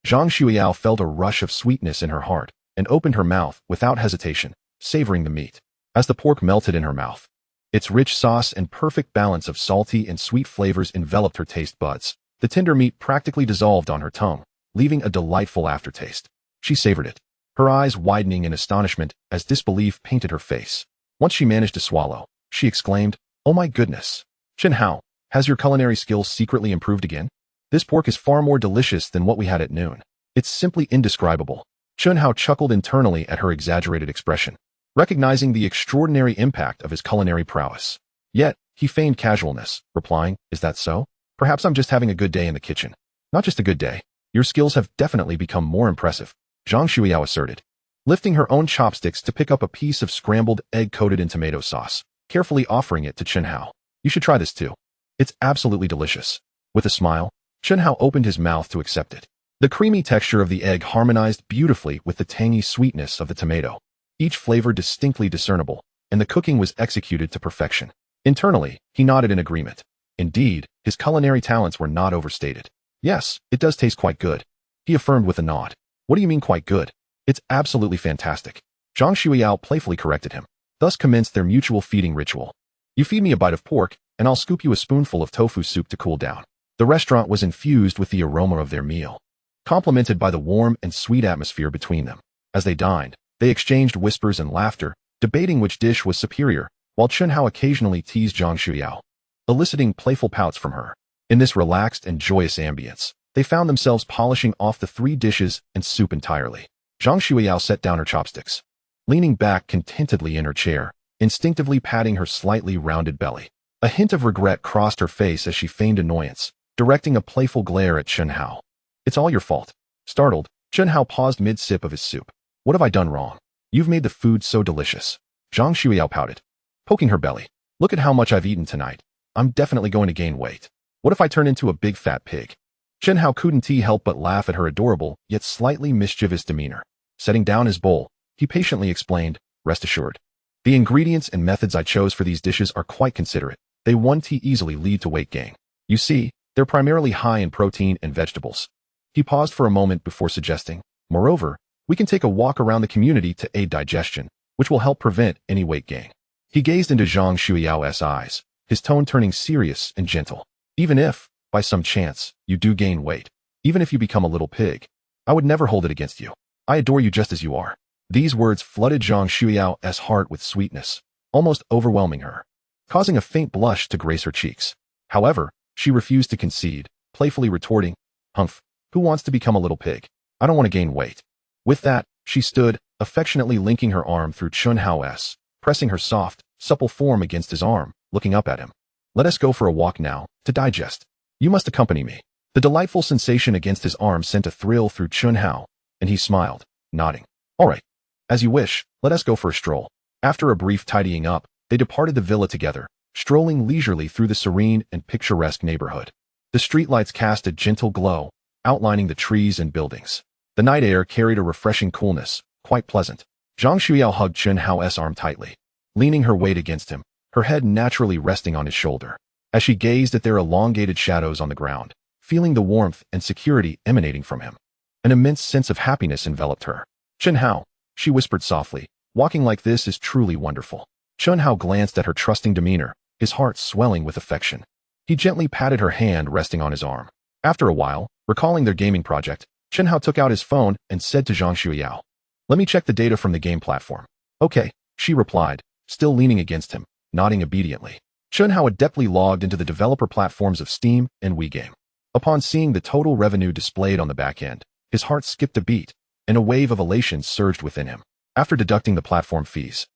Zhang Xueyao felt a rush of sweetness in her heart and opened her mouth without hesitation, savoring the meat. As the pork melted in her mouth, its rich sauce and perfect balance of salty and sweet flavors enveloped her taste buds. The tender meat practically dissolved on her tongue, leaving a delightful aftertaste. She savored it, her eyes widening in astonishment as disbelief painted her face. Once she managed to swallow, she exclaimed, Oh my goodness! Chen Hao, Has your culinary skills secretly improved again? This pork is far more delicious than what we had at noon. It's simply indescribable. Chen Hao chuckled internally at her exaggerated expression, recognizing the extraordinary impact of his culinary prowess. Yet, he feigned casualness, replying, "Is that so? Perhaps I'm just having a good day in the kitchen." "Not just a good day. Your skills have definitely become more impressive," Zhang Xueyao asserted, lifting her own chopsticks to pick up a piece of scrambled egg coated in tomato sauce, carefully offering it to Chen Hao. "You should try this too. It's absolutely delicious." With a smile, Chen Hao opened his mouth to accept it. The creamy texture of the egg harmonized beautifully with the tangy sweetness of the tomato, each flavor distinctly discernible, and the cooking was executed to perfection. Internally, he nodded in agreement. Indeed, his culinary talents were not overstated. "Yes, it does taste quite good," he affirmed with a nod. "What do you mean quite good?" "It's absolutely fantastic," Zhang Xueyao playfully corrected him. Thus commenced their mutual feeding ritual. "You feed me a bite of pork, and I'll scoop you a spoonful of tofu soup to cool down." The restaurant was infused with the aroma of their meal, complemented by the warm and sweet atmosphere between them. As they dined, they exchanged whispers and laughter, debating which dish was superior, while Chen Hao occasionally teased Zhang Xueyao, eliciting playful pouts from her. In this relaxed and joyous ambience, they found themselves polishing off the 3 dishes and soup entirely. Zhang Xueyao set down her chopsticks, leaning back contentedly in her chair, instinctively patting her slightly rounded belly. A hint of regret crossed her face as she feigned annoyance, directing a playful glare at Chen Hao. "It's all your fault." Startled, Chen Hao paused mid-sip of his soup. "What have I done wrong? You've made the food so delicious." Zhang Xueyao pouted, poking her belly. "Look at how much I've eaten tonight. I'm definitely going to gain weight. What if I turn into a big fat pig?" Chen Hao couldn't help but laugh at her adorable, yet slightly mischievous demeanor. Setting down his bowl, he patiently explained, "Rest assured. The ingredients and methods I chose for these dishes are quite considerate. They won't easily lead to weight gain. You see, they're primarily high in protein and vegetables." He paused for a moment before suggesting, "Moreover, we can take a walk around the community to aid digestion, which will help prevent any weight gain." He gazed into Zhang Xueyao's eyes, his tone turning serious and gentle. "Even if, by some chance, you do gain weight, even if you become a little pig, I would never hold it against you. I adore you just as you are." These words flooded Zhang Xueyao's heart with sweetness, almost overwhelming her, causing a faint blush to grace her cheeks. However, she refused to concede, playfully retorting, "Humph, who wants to become a little pig? I don't want to gain weight." With that, she stood, affectionately linking her arm through Chen Hao's, pressing her soft, supple form against his arm, looking up at him. "Let us go for a walk now, to digest. You must accompany me." The delightful sensation against his arm sent a thrill through Chen Hao, and he smiled, nodding. "All right. As you wish, let us go for a stroll." After a brief tidying up, they departed the villa together, strolling leisurely through the serene and picturesque neighborhood. The streetlights cast a gentle glow, outlining the trees and buildings. The night air carried a refreshing coolness, quite pleasant. Zhang Xueyao hugged Chen Hao's arm tightly, leaning her weight against him, her head naturally resting on his shoulder. As she gazed at their elongated shadows on the ground, feeling the warmth and security emanating from him, an immense sense of happiness enveloped her. "Chen Hao," she whispered softly, "walking like this is truly wonderful." Chen Hao glanced at her trusting demeanor, his heart swelling with affection. He gently patted her hand resting on his arm. After a while, recalling their gaming project, Chen Hao took out his phone and said to Zhang Xueyao, "Let me check the data from the game platform." "Okay," she replied, still leaning against him, nodding obediently. Chen Hao adeptly logged into the developer platforms of Steam and WeGame. Upon seeing the total revenue displayed on the back end, his heart skipped a beat, and a wave of elation surged within him. After deducting the platform fees,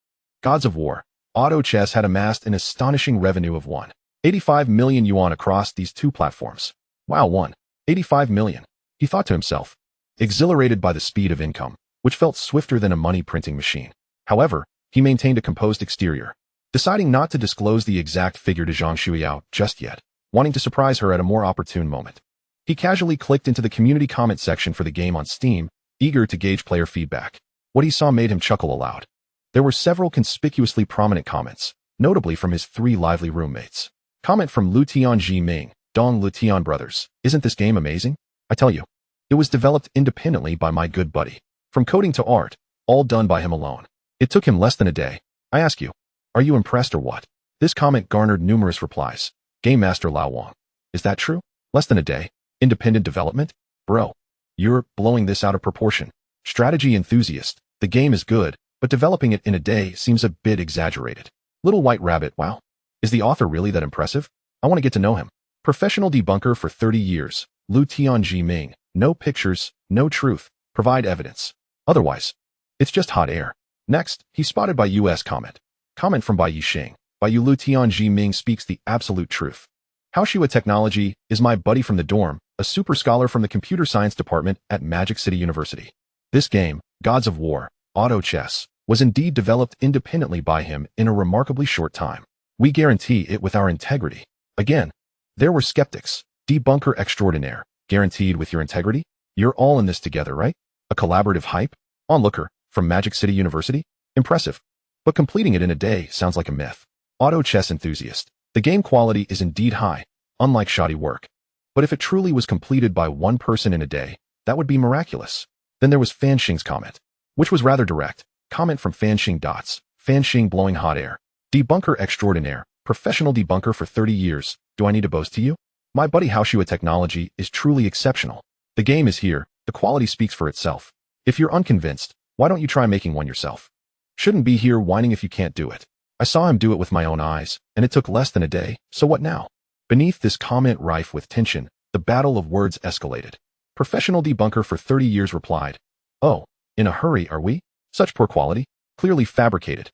Gods of War, Auto Chess had amassed an astonishing revenue of 185 million yuan across these 2 platforms. Wow, 185 million, he thought to himself, exhilarated by the speed of income, which felt swifter than a money-printing machine. However, he maintained a composed exterior, deciding not to disclose the exact figure to Zhang Xueyao just yet, wanting to surprise her at a more opportune moment. He casually clicked into the community comment section for the game on Steam, eager to gauge player feedback. What he saw made him chuckle aloud. There were several conspicuously prominent comments, notably from his 3 lively roommates. Comment from Lu Tianji Ming, Dong Lu Tian brothers. "Isn't this game amazing? I tell you, it was developed independently by my good buddy. From coding to art, all done by him alone. It took him less than a day. I ask you, are you impressed or what?" This comment garnered numerous replies. Game Master Lao Wang. "Is that true? Less than a day? Independent development? Bro, you're blowing this out of proportion. Strategy enthusiast, the game is good, but developing it in a day seems a bit exaggerated." Little White Rabbit. "Wow. Is the author really that impressive? I want to get to know him. Professional debunker for 30 years. Lu Tianji Ming. No pictures, no truth. Provide evidence. Otherwise, it's just hot air. Next, he's spotted by US comment. Comment from Bai Yixing. Bai Yu Lu Tianji Ming speaks the absolute truth. Zhang Xueyao Technology is my buddy from the dorm, a super scholar from the computer science department at Magic City University. This game, Gods of War, Auto Chess, was indeed developed independently by him in a remarkably short time. We guarantee it with our integrity. Again, there were skeptics. Debunker extraordinaire. Guaranteed with your integrity? You're all in this together, right? A collaborative hype? Onlooker, from Magic City University? Impressive. But completing it in a day sounds like a myth. Auto chess enthusiast. The game quality is indeed high, unlike shoddy work. But if it truly was completed by one person in a day, that would be miraculous. Then there was Fanxing's comment, which was rather direct. Comment from Fanxing dots. Fanxing blowing hot air. Debunker extraordinaire. Professional debunker for 30 years. Do I need to boast to you? My buddy Zhang Xueyao Technology is truly exceptional. The game is here. The quality speaks for itself. If you're unconvinced, why don't you try making one yourself? Shouldn't be here whining if you can't do it. I saw him do it with my own eyes, and it took less than a day, so what now? Beneath this comment rife with tension, the battle of words escalated. Professional debunker for 30 years replied, "Oh, in a hurry are we? Such poor quality? Clearly fabricated."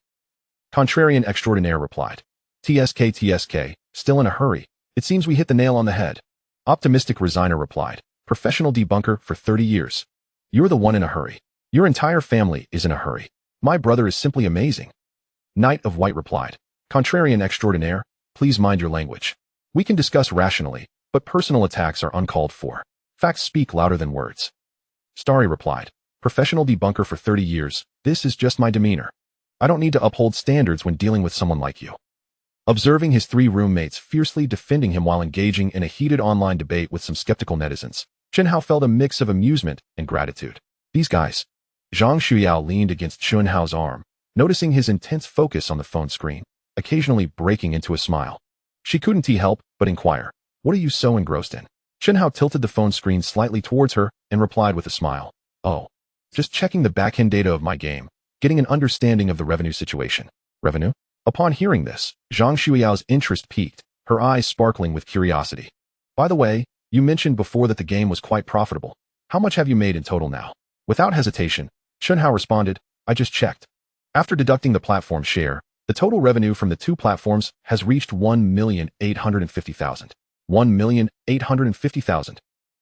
Contrarian extraordinaire replied, TSK, still in a hurry. It seems we hit the nail on the head." Optimistic resigner replied, "Professional debunker for 30 years. You're the one in a hurry. Your entire family is in a hurry. My brother is simply amazing." Knight of White replied, "Contrarian extraordinaire, please mind your language. We can discuss rationally, but personal attacks are uncalled for. Facts speak louder than words." Starry replied, "Professional debunker for 30 years, this is just my demeanor. I don't need to uphold standards when dealing with someone like you." Observing his three roommates fiercely defending him while engaging in a heated online debate with some skeptical netizens, Chen Hao felt a mix of amusement and gratitude. These guys. Zhang Xueyao leaned against Chen Hao's arm, noticing his intense focus on the phone screen, occasionally breaking into a smile. She couldn't help but inquire, "What are you so engrossed in?" Chen Hao tilted the phone screen slightly towards her and replied with a smile, "Oh, just checking the backend data of my game, getting an understanding of the revenue situation." Revenue? Upon hearing this, Zhang Xueyao's interest peaked, her eyes sparkling with curiosity. "By the way, you mentioned before that the game was quite profitable. How much have you made in total now?" Without hesitation, Chen Hao responded, "I just checked. After deducting the platform share, the total revenue from the two platforms has reached 1,850,000. 1,850,000.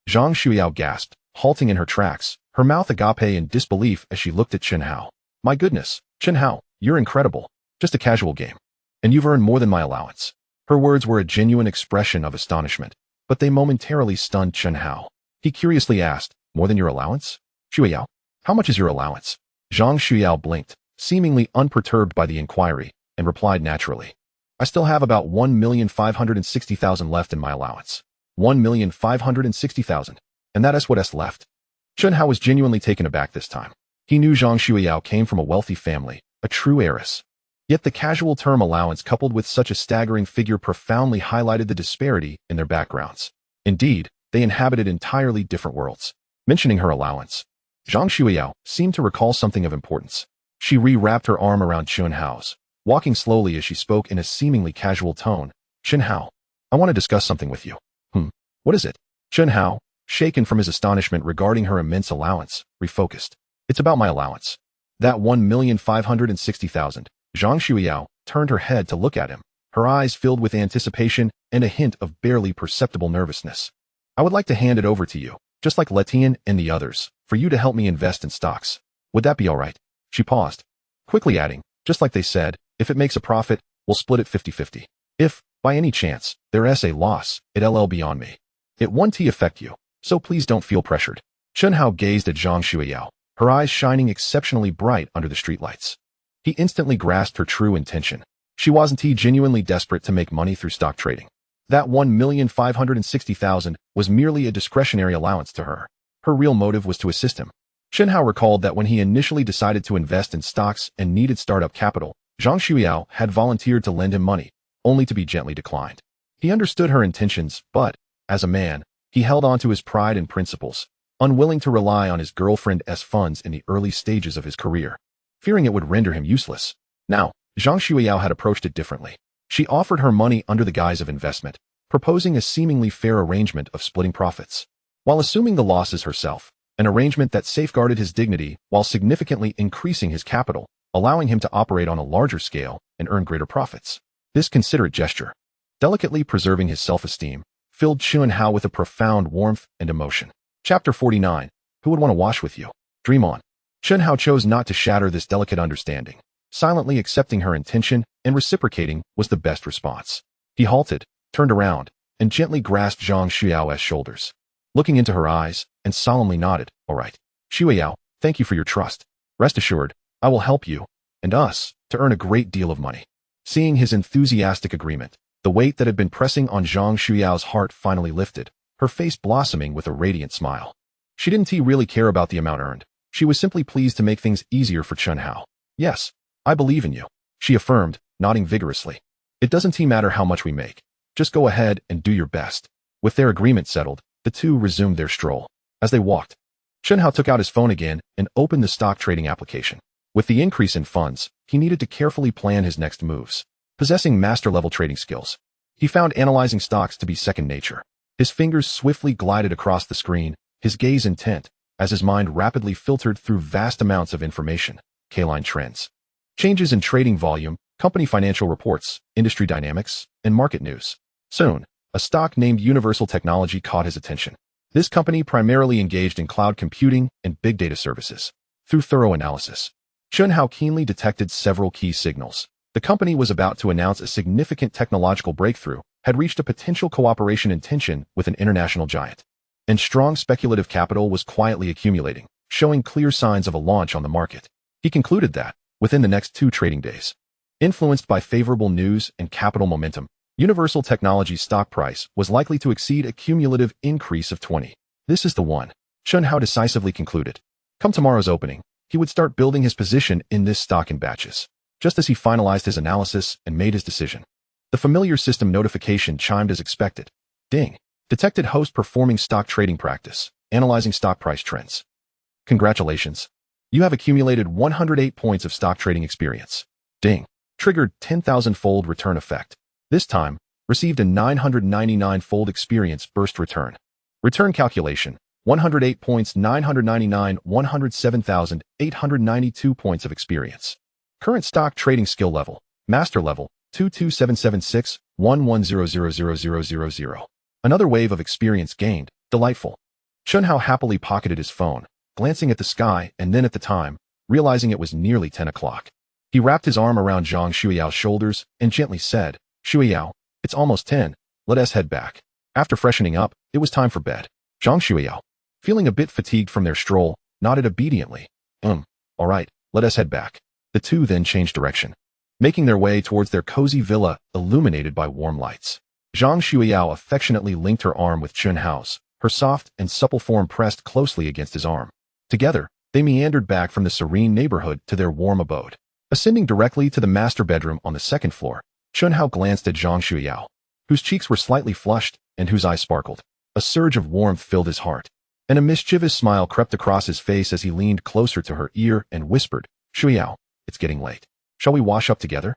Zhang Xueyao gasped, halting in her tracks, her mouth agape in disbelief as she looked at Chen Hao. "My goodness, Chen Hao, you're incredible. Just a casual game. And you've earned more than my allowance." Her words were a genuine expression of astonishment, but they momentarily stunned Chen Hao. He curiously asked, "More than your allowance? Xueyao, how much is your allowance?" Zhang Xueyao blinked, seemingly unperturbed by the inquiry, and replied naturally, "I still have about 1,560,000 left in my allowance. 1,560,000. And that is what is left." Chen Hao was genuinely taken aback this time. He knew Zhang Xueyao came from a wealthy family, a true heiress. Yet the casual term allowance coupled with such a staggering figure profoundly highlighted the disparity in their backgrounds. Indeed, they inhabited entirely different worlds. Mentioning her allowance, Zhang Xueyao seemed to recall something of importance. She re-wrapped her arm around Chen Hao's, walking slowly as she spoke in a seemingly casual tone. "Chen Hao, I want to discuss something with you." What is it?" Chen Hao, shaken from his astonishment regarding her immense allowance, refocused. "It's about my allowance. That 1,560,000. Zhang Xueyao turned her head to look at him, her eyes filled with anticipation and a hint of barely perceptible nervousness. "I would like to hand it over to you, just like Letian and the others, for you to help me invest in stocks. Would that be all right?" She paused, quickly adding, "Just like they said, if it makes a profit, we'll split it 50-50. If, by any chance, there is a loss, it'll be on me. It won't affect you, so please don't feel pressured." Chen Hao gazed at Zhang Xueyao, her eyes shining exceptionally bright under the streetlights. He instantly grasped her true intention. She wasn't genuinely desperate to make money through stock trading. That 1,560,000 was merely a discretionary allowance to her. Her real motive was to assist him. Chen Hao recalled that when he initially decided to invest in stocks and needed startup capital, Zhang Xueyao had volunteered to lend him money, only to be gently declined. He understood her intentions, but, as a man, he held on to his pride and principles, unwilling to rely on his girlfriend's funds in the early stages of his career, fearing it would render him useless. Now, Zhang Xueyao had approached it differently. She offered her money under the guise of investment, proposing a seemingly fair arrangement of splitting profits, while assuming the losses herself, an arrangement that safeguarded his dignity while significantly increasing his capital, allowing him to operate on a larger scale and earn greater profits. This considerate gesture, delicately preserving his self-esteem, filled Chen Hao with a profound warmth and emotion. Chapter 49. Who would want to wash with you? Dream on. Chen Hao chose not to shatter this delicate understanding. Silently accepting her intention and reciprocating was the best response. He halted, turned around, and gently grasped Zhang Xueyao's shoulders, looking into her eyes, and solemnly nodded. All right. Xueyao, thank you for your trust. Rest assured, I will help you, and us, to earn a great deal of money. Seeing his enthusiastic agreement, the weight that had been pressing on Zhang Xueyao's heart finally lifted, her face blossoming with a radiant smile. She didn't really care about the amount earned. She was simply pleased to make things easier for Chen Hao. Yes, I believe in you, she affirmed, nodding vigorously. It doesn't matter how much we make. Just go ahead and do your best. With their agreement settled, the two resumed their stroll. As they walked, Chen Hao took out his phone again and opened the stock trading application. With the increase in funds, he needed to carefully plan his next moves. Possessing master-level trading skills, he found analyzing stocks to be second nature. His fingers swiftly glided across the screen, his gaze intent, as his mind rapidly filtered through vast amounts of information, K-line trends, changes in trading volume, company financial reports, industry dynamics, and market news. Soon, a stock named Universal Technology caught his attention. This company primarily engaged in cloud computing and big data services. Through thorough analysis, Chen Hao keenly detected several key signals. The company was about to announce a significant technological breakthrough, had reached a potential cooperation intention with an international giant, and strong speculative capital was quietly accumulating, showing clear signs of a launch on the market. He concluded that, within the next 2 trading days, influenced by favorable news and capital momentum, Universal Technology's stock price was likely to exceed a cumulative increase of 20. This is the one, Chen Hao decisively concluded. Come tomorrow's opening, he would start building his position in this stock in batches. Just as he finalized his analysis and made his decision, the familiar system notification chimed as expected. Ding. Detected host performing stock trading practice, analyzing stock price trends. Congratulations. You have accumulated 108 points of stock trading experience. Ding. Triggered 10,000-fold return effect. This time, received a 999-fold experience burst return. Return calculation, 108 points 999 107,892 points of experience. Current stock trading skill level, master level, 22776 11000000. Another wave of experience gained, delightful. Chen Hao happily pocketed his phone, glancing at the sky and then at the time, realizing it was nearly 10 o'clock. He wrapped his arm around Zhang Xueyao's shoulders and gently said, Xueyao, it's almost 10, let us head back. After freshening up, it was time for bed. Zhang Xueyao, feeling a bit fatigued from their stroll, nodded obediently. All right, let us head back. The two then changed direction, making their way towards their cozy villa illuminated by warm lights. Zhang Xueyao affectionately linked her arm with Chen Hao's, her soft and supple form pressed closely against his arm. Together, they meandered back from the serene neighborhood to their warm abode. Ascending directly to the master bedroom on the second floor, Chen Hao glanced at Zhang Xueyao, whose cheeks were slightly flushed and whose eyes sparkled. A surge of warmth filled his heart, and a mischievous smile crept across his face as he leaned closer to her ear and whispered, Xueyao, it's getting late. Shall we wash up together?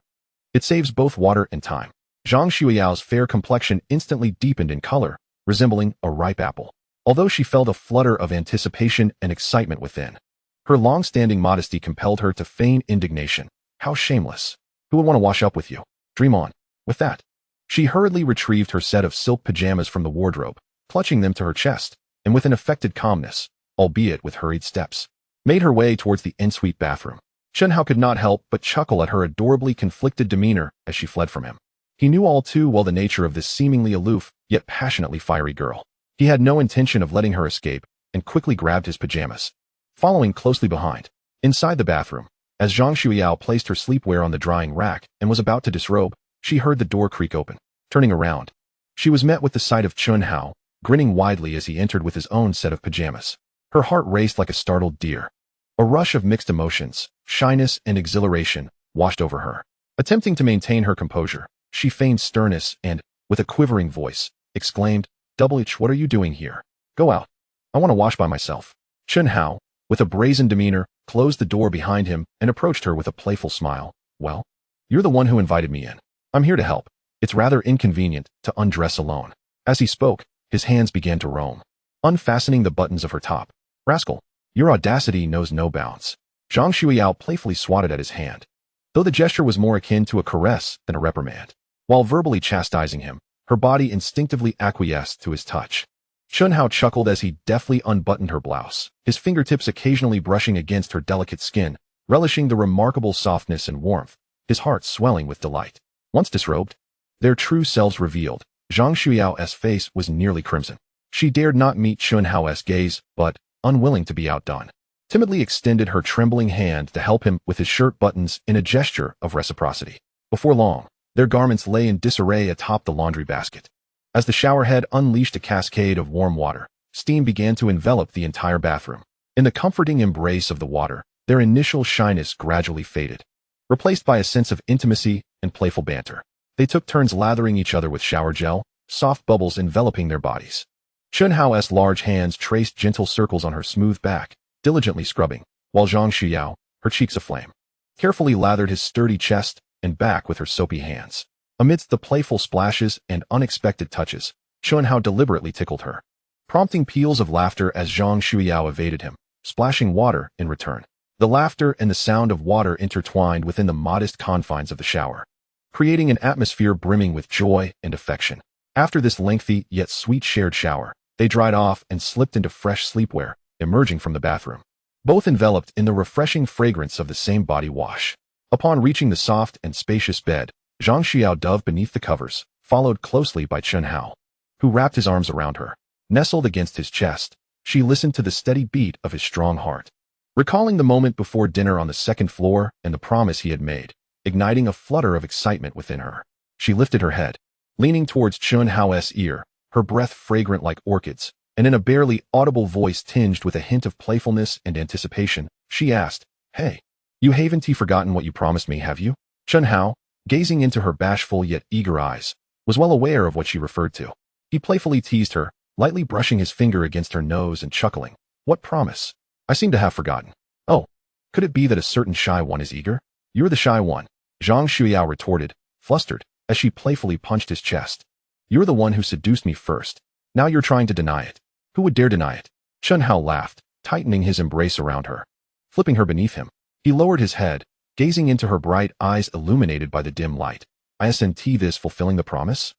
It saves both water and time. Zhang Xueyao's fair complexion instantly deepened in color, resembling a ripe apple, although she felt a flutter of anticipation and excitement within. Her long-standing modesty compelled her to feign indignation. How shameless. Who would want to wash up with you? Dream on. With that, she hurriedly retrieved her set of silk pajamas from the wardrobe, clutching them to her chest, and with an affected calmness, albeit with hurried steps, made her way towards the ensuite bathroom. Chen Hao could not help but chuckle at her adorably conflicted demeanor as she fled from him. He knew all too well the nature of this seemingly aloof, yet passionately fiery girl. He had no intention of letting her escape, and quickly grabbed his pajamas, following closely behind. Inside the bathroom, as Zhang Xueyao placed her sleepwear on the drying rack and was about to disrobe, she heard the door creak open. Turning around, she was met with the sight of Chen Hao, grinning widely as he entered with his own set of pajamas. Her heart raced like a startled deer. A rush of mixed emotions, shyness and exhilaration, washed over her. Attempting to maintain her composure, she feigned sternness and, with a quivering voice, exclaimed, Double H, what are you doing here? Go out. I want to wash by myself. Chen Hao, with a brazen demeanor, closed the door behind him and approached her with a playful smile. Well, you're the one who invited me in. I'm here to help. It's rather inconvenient to undress alone. As he spoke, his hands began to roam, unfastening the buttons of her top. Rascal, your audacity knows no bounds. Zhang Xueyao playfully swatted at his hand, though the gesture was more akin to a caress than a reprimand. While verbally chastising him, her body instinctively acquiesced to his touch. Chen Hao chuckled as he deftly unbuttoned her blouse, his fingertips occasionally brushing against her delicate skin, relishing the remarkable softness and warmth, his heart swelling with delight. Once disrobed, their true selves revealed, Zhang Xueyao's face was nearly crimson. She dared not meet Chen Hao's gaze, but, unwilling to be outdone, timidly extended her trembling hand to help him with his shirt buttons in a gesture of reciprocity. Before long, their garments lay in disarray atop the laundry basket. As the showerhead unleashed a cascade of warm water, steam began to envelop the entire bathroom. In the comforting embrace of the water, their initial shyness gradually faded, replaced by a sense of intimacy and playful banter. They took turns lathering each other with shower gel, soft bubbles enveloping their bodies. Chen Hao's large hands traced gentle circles on her smooth back, diligently scrubbing, while Zhang Xueyao, her cheeks aflame, carefully lathered his sturdy chest and back with her soapy hands. Amidst the playful splashes and unexpected touches, Chen Hao deliberately tickled her, prompting peals of laughter as Zhang Xueyao evaded him, splashing water in return. The laughter and the sound of water intertwined within the modest confines of the shower, creating an atmosphere brimming with joy and affection. After this lengthy yet sweet shared shower, they dried off and slipped into fresh sleepwear, emerging from the bathroom, both enveloped in the refreshing fragrance of the same body wash. Upon reaching the soft and spacious bed, Zhang Xueyao dove beneath the covers, followed closely by Chen Hao, who wrapped his arms around her. Nestled against his chest, she listened to the steady beat of his strong heart, recalling the moment before dinner on the second floor and the promise he had made, igniting a flutter of excitement within her. She lifted her head, leaning towards Chen Hao's ear, her breath fragrant like orchids, and in a barely audible voice tinged with a hint of playfulness and anticipation, she asked, "Hey, you haven't forgotten what you promised me, have you?" Chen Hao, gazing into her bashful yet eager eyes, was well aware of what she referred to. He playfully teased her, lightly brushing his finger against her nose and chuckling. "What promise? I seem to have forgotten." "Oh, could it be that a certain shy one is eager?" "You're the shy one," Zhang Xueyao retorted, flustered, as she playfully punched his chest. "You're the one who seduced me first. Now you're trying to deny it. Who would dare deny it?" Chen Hao laughed, tightening his embrace around her, flipping her beneath him. He lowered his head, gazing into her bright eyes illuminated by the dim light. "Isn't this fulfilling the promise?"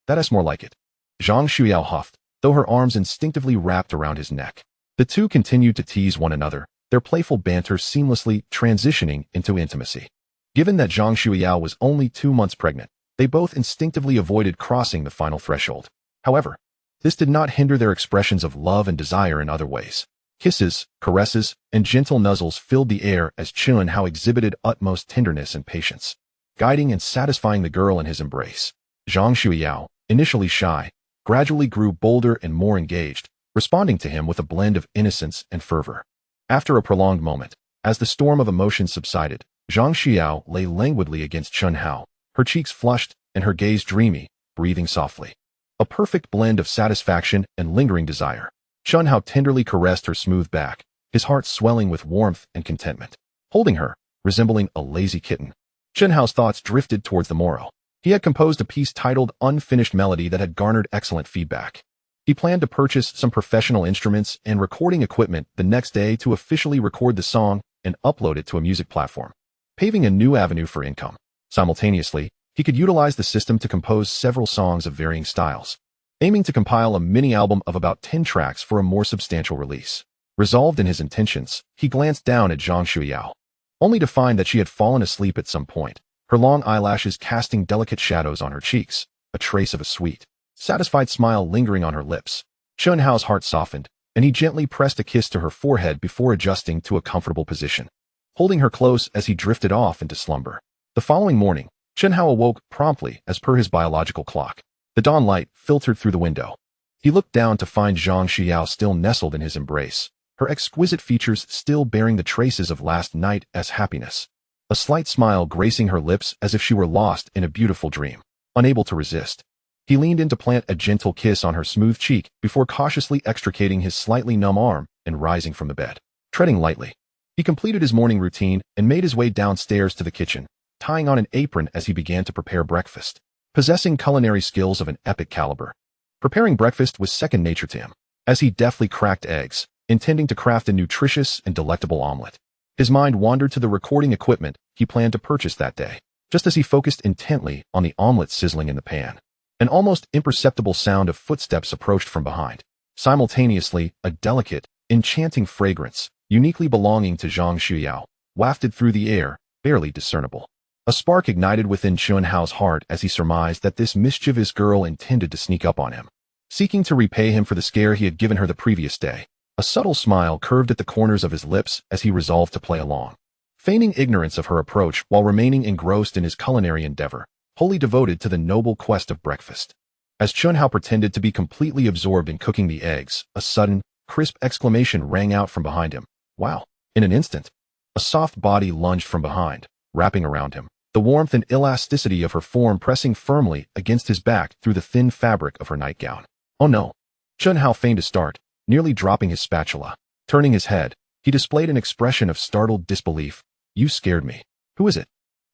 That is more like it." Zhang Xueyao huffed, though her arms instinctively wrapped around his neck. The two continued to tease one another, their playful banter seamlessly transitioning into intimacy. Given that Zhang Xueyao was only 2 months pregnant, they both instinctively avoided crossing the final threshold. However, this did not hinder their expressions of love and desire in other ways. Kisses, caresses, and gentle nuzzles filled the air as Chen Hao exhibited utmost tenderness and patience, guiding and satisfying the girl in his embrace. Zhang Xueyao, initially shy, gradually grew bolder and more engaged, responding to him with a blend of innocence and fervor. After a prolonged moment, as the storm of emotion subsided, Zhang Xueyao lay languidly against Chen Hao, her cheeks flushed and her gaze dreamy, breathing softly. A perfect blend of satisfaction and lingering desire. Chen Hao tenderly caressed her smooth back, his heart swelling with warmth and contentment. Holding her, resembling a lazy kitten, Chen Hao's thoughts drifted towards the morrow. He had composed a piece titled Unfinished Melody that had garnered excellent feedback. He planned to purchase some professional instruments and recording equipment the next day to officially record the song and upload it to a music platform, paving a new avenue for income. Simultaneously, he could utilize the system to compose several songs of varying styles, aiming to compile a mini-album of about 10 tracks for a more substantial release. Resolved in his intentions, he glanced down at Zhang Xueyao, only to find that she had fallen asleep at some point, her long eyelashes casting delicate shadows on her cheeks, a trace of a sweet, satisfied smile lingering on her lips. Chen Hao's heart softened, and he gently pressed a kiss to her forehead before adjusting to a comfortable position, holding her close as he drifted off into slumber. The following morning, Chen Hao awoke promptly as per his biological clock. The dawn light filtered through the window. He looked down to find Zhang Xueyao still nestled in his embrace, her exquisite features still bearing the traces of last night's happiness, a slight smile gracing her lips as if she were lost in a beautiful dream. Unable to resist, he leaned in to plant a gentle kiss on her smooth cheek before cautiously extricating his slightly numb arm and rising from the bed. Treading lightly, he completed his morning routine and made his way downstairs to the kitchen, tying on an apron as he began to prepare breakfast. possessing culinary skills of an epic caliber. Preparing breakfast was second nature to him, as he deftly cracked eggs, intending to craft a nutritious and delectable omelet. His mind wandered to the recording equipment he planned to purchase that day. Just as he focused intently on the omelet sizzling in the pan, an almost imperceptible sound of footsteps approached from behind. Simultaneously, a delicate, enchanting fragrance, uniquely belonging to Zhang Xueyao, wafted through the air, barely discernible. A spark ignited within Chen Hao's heart as he surmised that this mischievous girl intended to sneak up on him, seeking to repay him for the scare he had given her the previous day. A subtle smile curved at the corners of his lips as he resolved to play along, feigning ignorance of her approach while remaining engrossed in his culinary endeavor, wholly devoted to the noble quest of breakfast. As Chen Hao pretended to be completely absorbed in cooking the eggs, a sudden, crisp exclamation rang out from behind him. Wow! In an instant, a soft body lunged from behind, wrapping around him, the warmth and elasticity of her form pressing firmly against his back through the thin fabric of her nightgown. Oh no! Chen Hao feigned a start, nearly dropping his spatula. Turning his head, he displayed an expression of startled disbelief. You scared me. Who is it?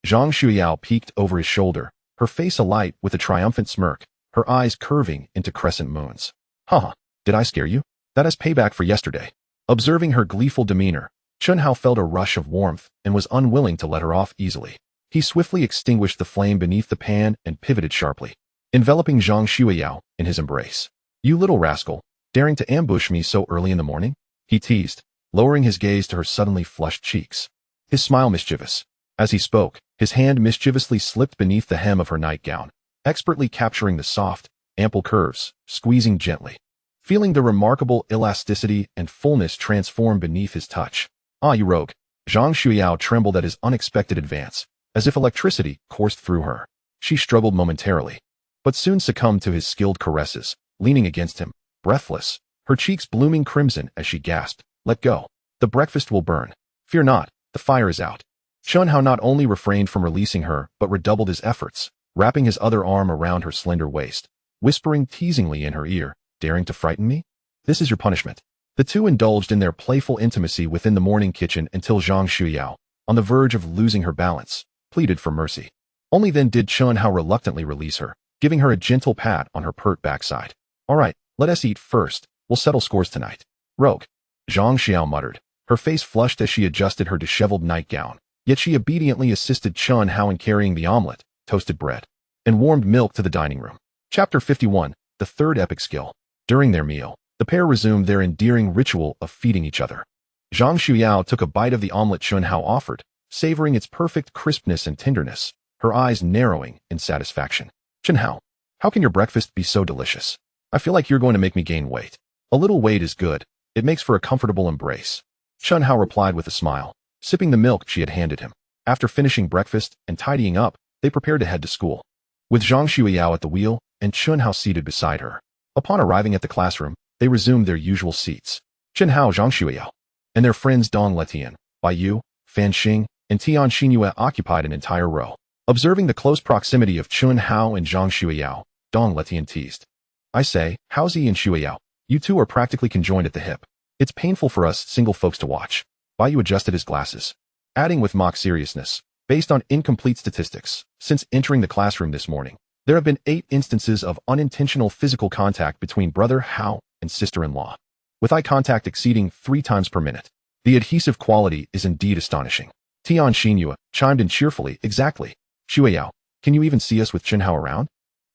Zhang Xueyao peeked over his shoulder, her face alight with a triumphant smirk, her eyes curving into crescent moons. Haha, did I scare you? That is payback for yesterday. Observing her gleeful demeanor, Chen Hao felt a rush of warmth and was unwilling to let her off easily. He swiftly extinguished the flame beneath the pan and pivoted sharply, enveloping Zhang Xueyao in his embrace. You little rascal, daring to ambush me so early in the morning? He teased, lowering his gaze to her suddenly flushed cheeks. His smile mischievous. As he spoke, his hand mischievously slipped beneath the hem of her nightgown, expertly capturing the soft, ample curves, squeezing gently. Feeling the remarkable elasticity and fullness transform beneath his touch. Ah, you rogue! Zhang Xueyao trembled at his unexpected advance, as if electricity coursed through her. She struggled momentarily, but soon succumbed to his skilled caresses, leaning against him, breathless, her cheeks blooming crimson as she gasped, Let go. The breakfast will burn. Fear not, the fire is out. Chen Hao not only refrained from releasing her, but redoubled his efforts, wrapping his other arm around her slender waist, whispering teasingly in her ear, Daring to frighten me? This is your punishment. The two indulged in their playful intimacy within the morning kitchen until Zhang Xueyao, on the verge of losing her balance, pleaded for mercy. Only then did Chen Hao reluctantly release her, giving her a gentle pat on her pert backside. All right, let us eat first. We'll settle scores tonight. Rogue. Zhang Xueyao muttered, her face flushed as she adjusted her disheveled nightgown, yet she obediently assisted Chen Hao in carrying the omelet, toasted bread, and warmed milk to the dining room. Chapter 51, the third epic skill. During their meal, the pair resumed their endearing ritual of feeding each other. Zhang Xueyao took a bite of the omelet Chen Hao offered, savoring its perfect crispness and tenderness, her eyes narrowing in satisfaction. Chen Hao, how can your breakfast be so delicious? I feel like you're going to make me gain weight. A little weight is good. It makes for a comfortable embrace. Chen Hao replied with a smile, sipping the milk she had handed him. After finishing breakfast and tidying up, they prepared to head to school, with Zhang Xueyao at the wheel and Chen Hao seated beside her. Upon arriving at the classroom, they resumed their usual seats. Chen Hao, Zhang Xueyao, and their friends Dong Letian, Bai Yu, Fan Xing, and Tian Xinyue occupied an entire row. Observing the close proximity of Chen Hao and Zhang Xueyao, Dong Letian teased. I say, Haozi and Xueyao, you two are practically conjoined at the hip. It's painful for us single folks to watch. Bai Yu adjusted his glasses, adding with mock seriousness, based on incomplete statistics, since entering the classroom this morning, there have been 8 instances of unintentional physical contact between brother Hao and sister-in-law, with eye contact exceeding 3 times per minute. The adhesive quality is indeed astonishing. Tian Xinyue chimed in cheerfully, exactly. Xueyao, can you even see us with Chen Hao around?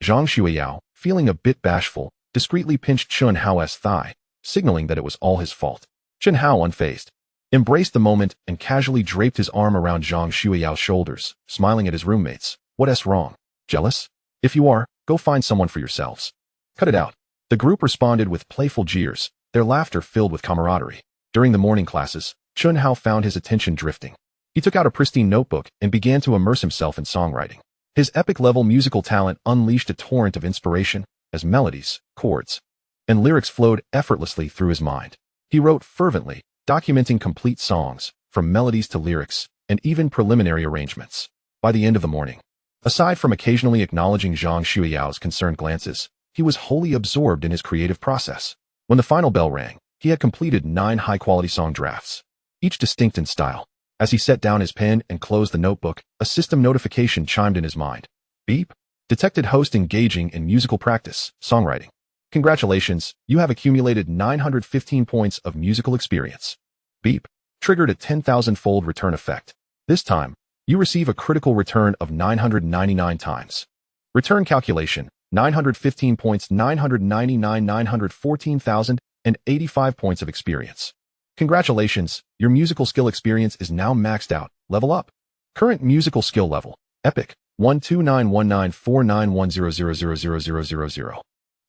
Zhang Xueyao, feeling a bit bashful, discreetly pinched Chen Hao's thigh, signaling that it was all his fault. Chen Hao, unfazed, embraced the moment and casually draped his arm around Zhang Xueyao's shoulders, smiling at his roommates. What's wrong? Jealous? If you are, go find someone for yourselves. Cut it out. The group responded with playful jeers, their laughter filled with camaraderie. During the morning classes, Chen Hao found his attention drifting. He took out a pristine notebook and began to immerse himself in songwriting. His epic-level musical talent unleashed a torrent of inspiration as melodies, chords, and lyrics flowed effortlessly through his mind. He wrote fervently, documenting complete songs, from melodies to lyrics, and even preliminary arrangements. By the end of the morning, aside from occasionally acknowledging Zhang Xueyao's concerned glances, he was wholly absorbed in his creative process. When the final bell rang, he had completed 9 high-quality song drafts, each distinct in style. As he set down his pen and closed the notebook, a system notification chimed in his mind. Beep. Detected host engaging in musical practice, songwriting. Congratulations, you have accumulated 915 points of musical experience. Beep. Triggered a 10,000-fold return effect. This time, you receive a critical return of 999 times. Return calculation, 915 points, 999, 914,085 points of experience. Congratulations, your musical skill experience is now maxed out. Level up. Current musical skill level, Epic, 129194910000000.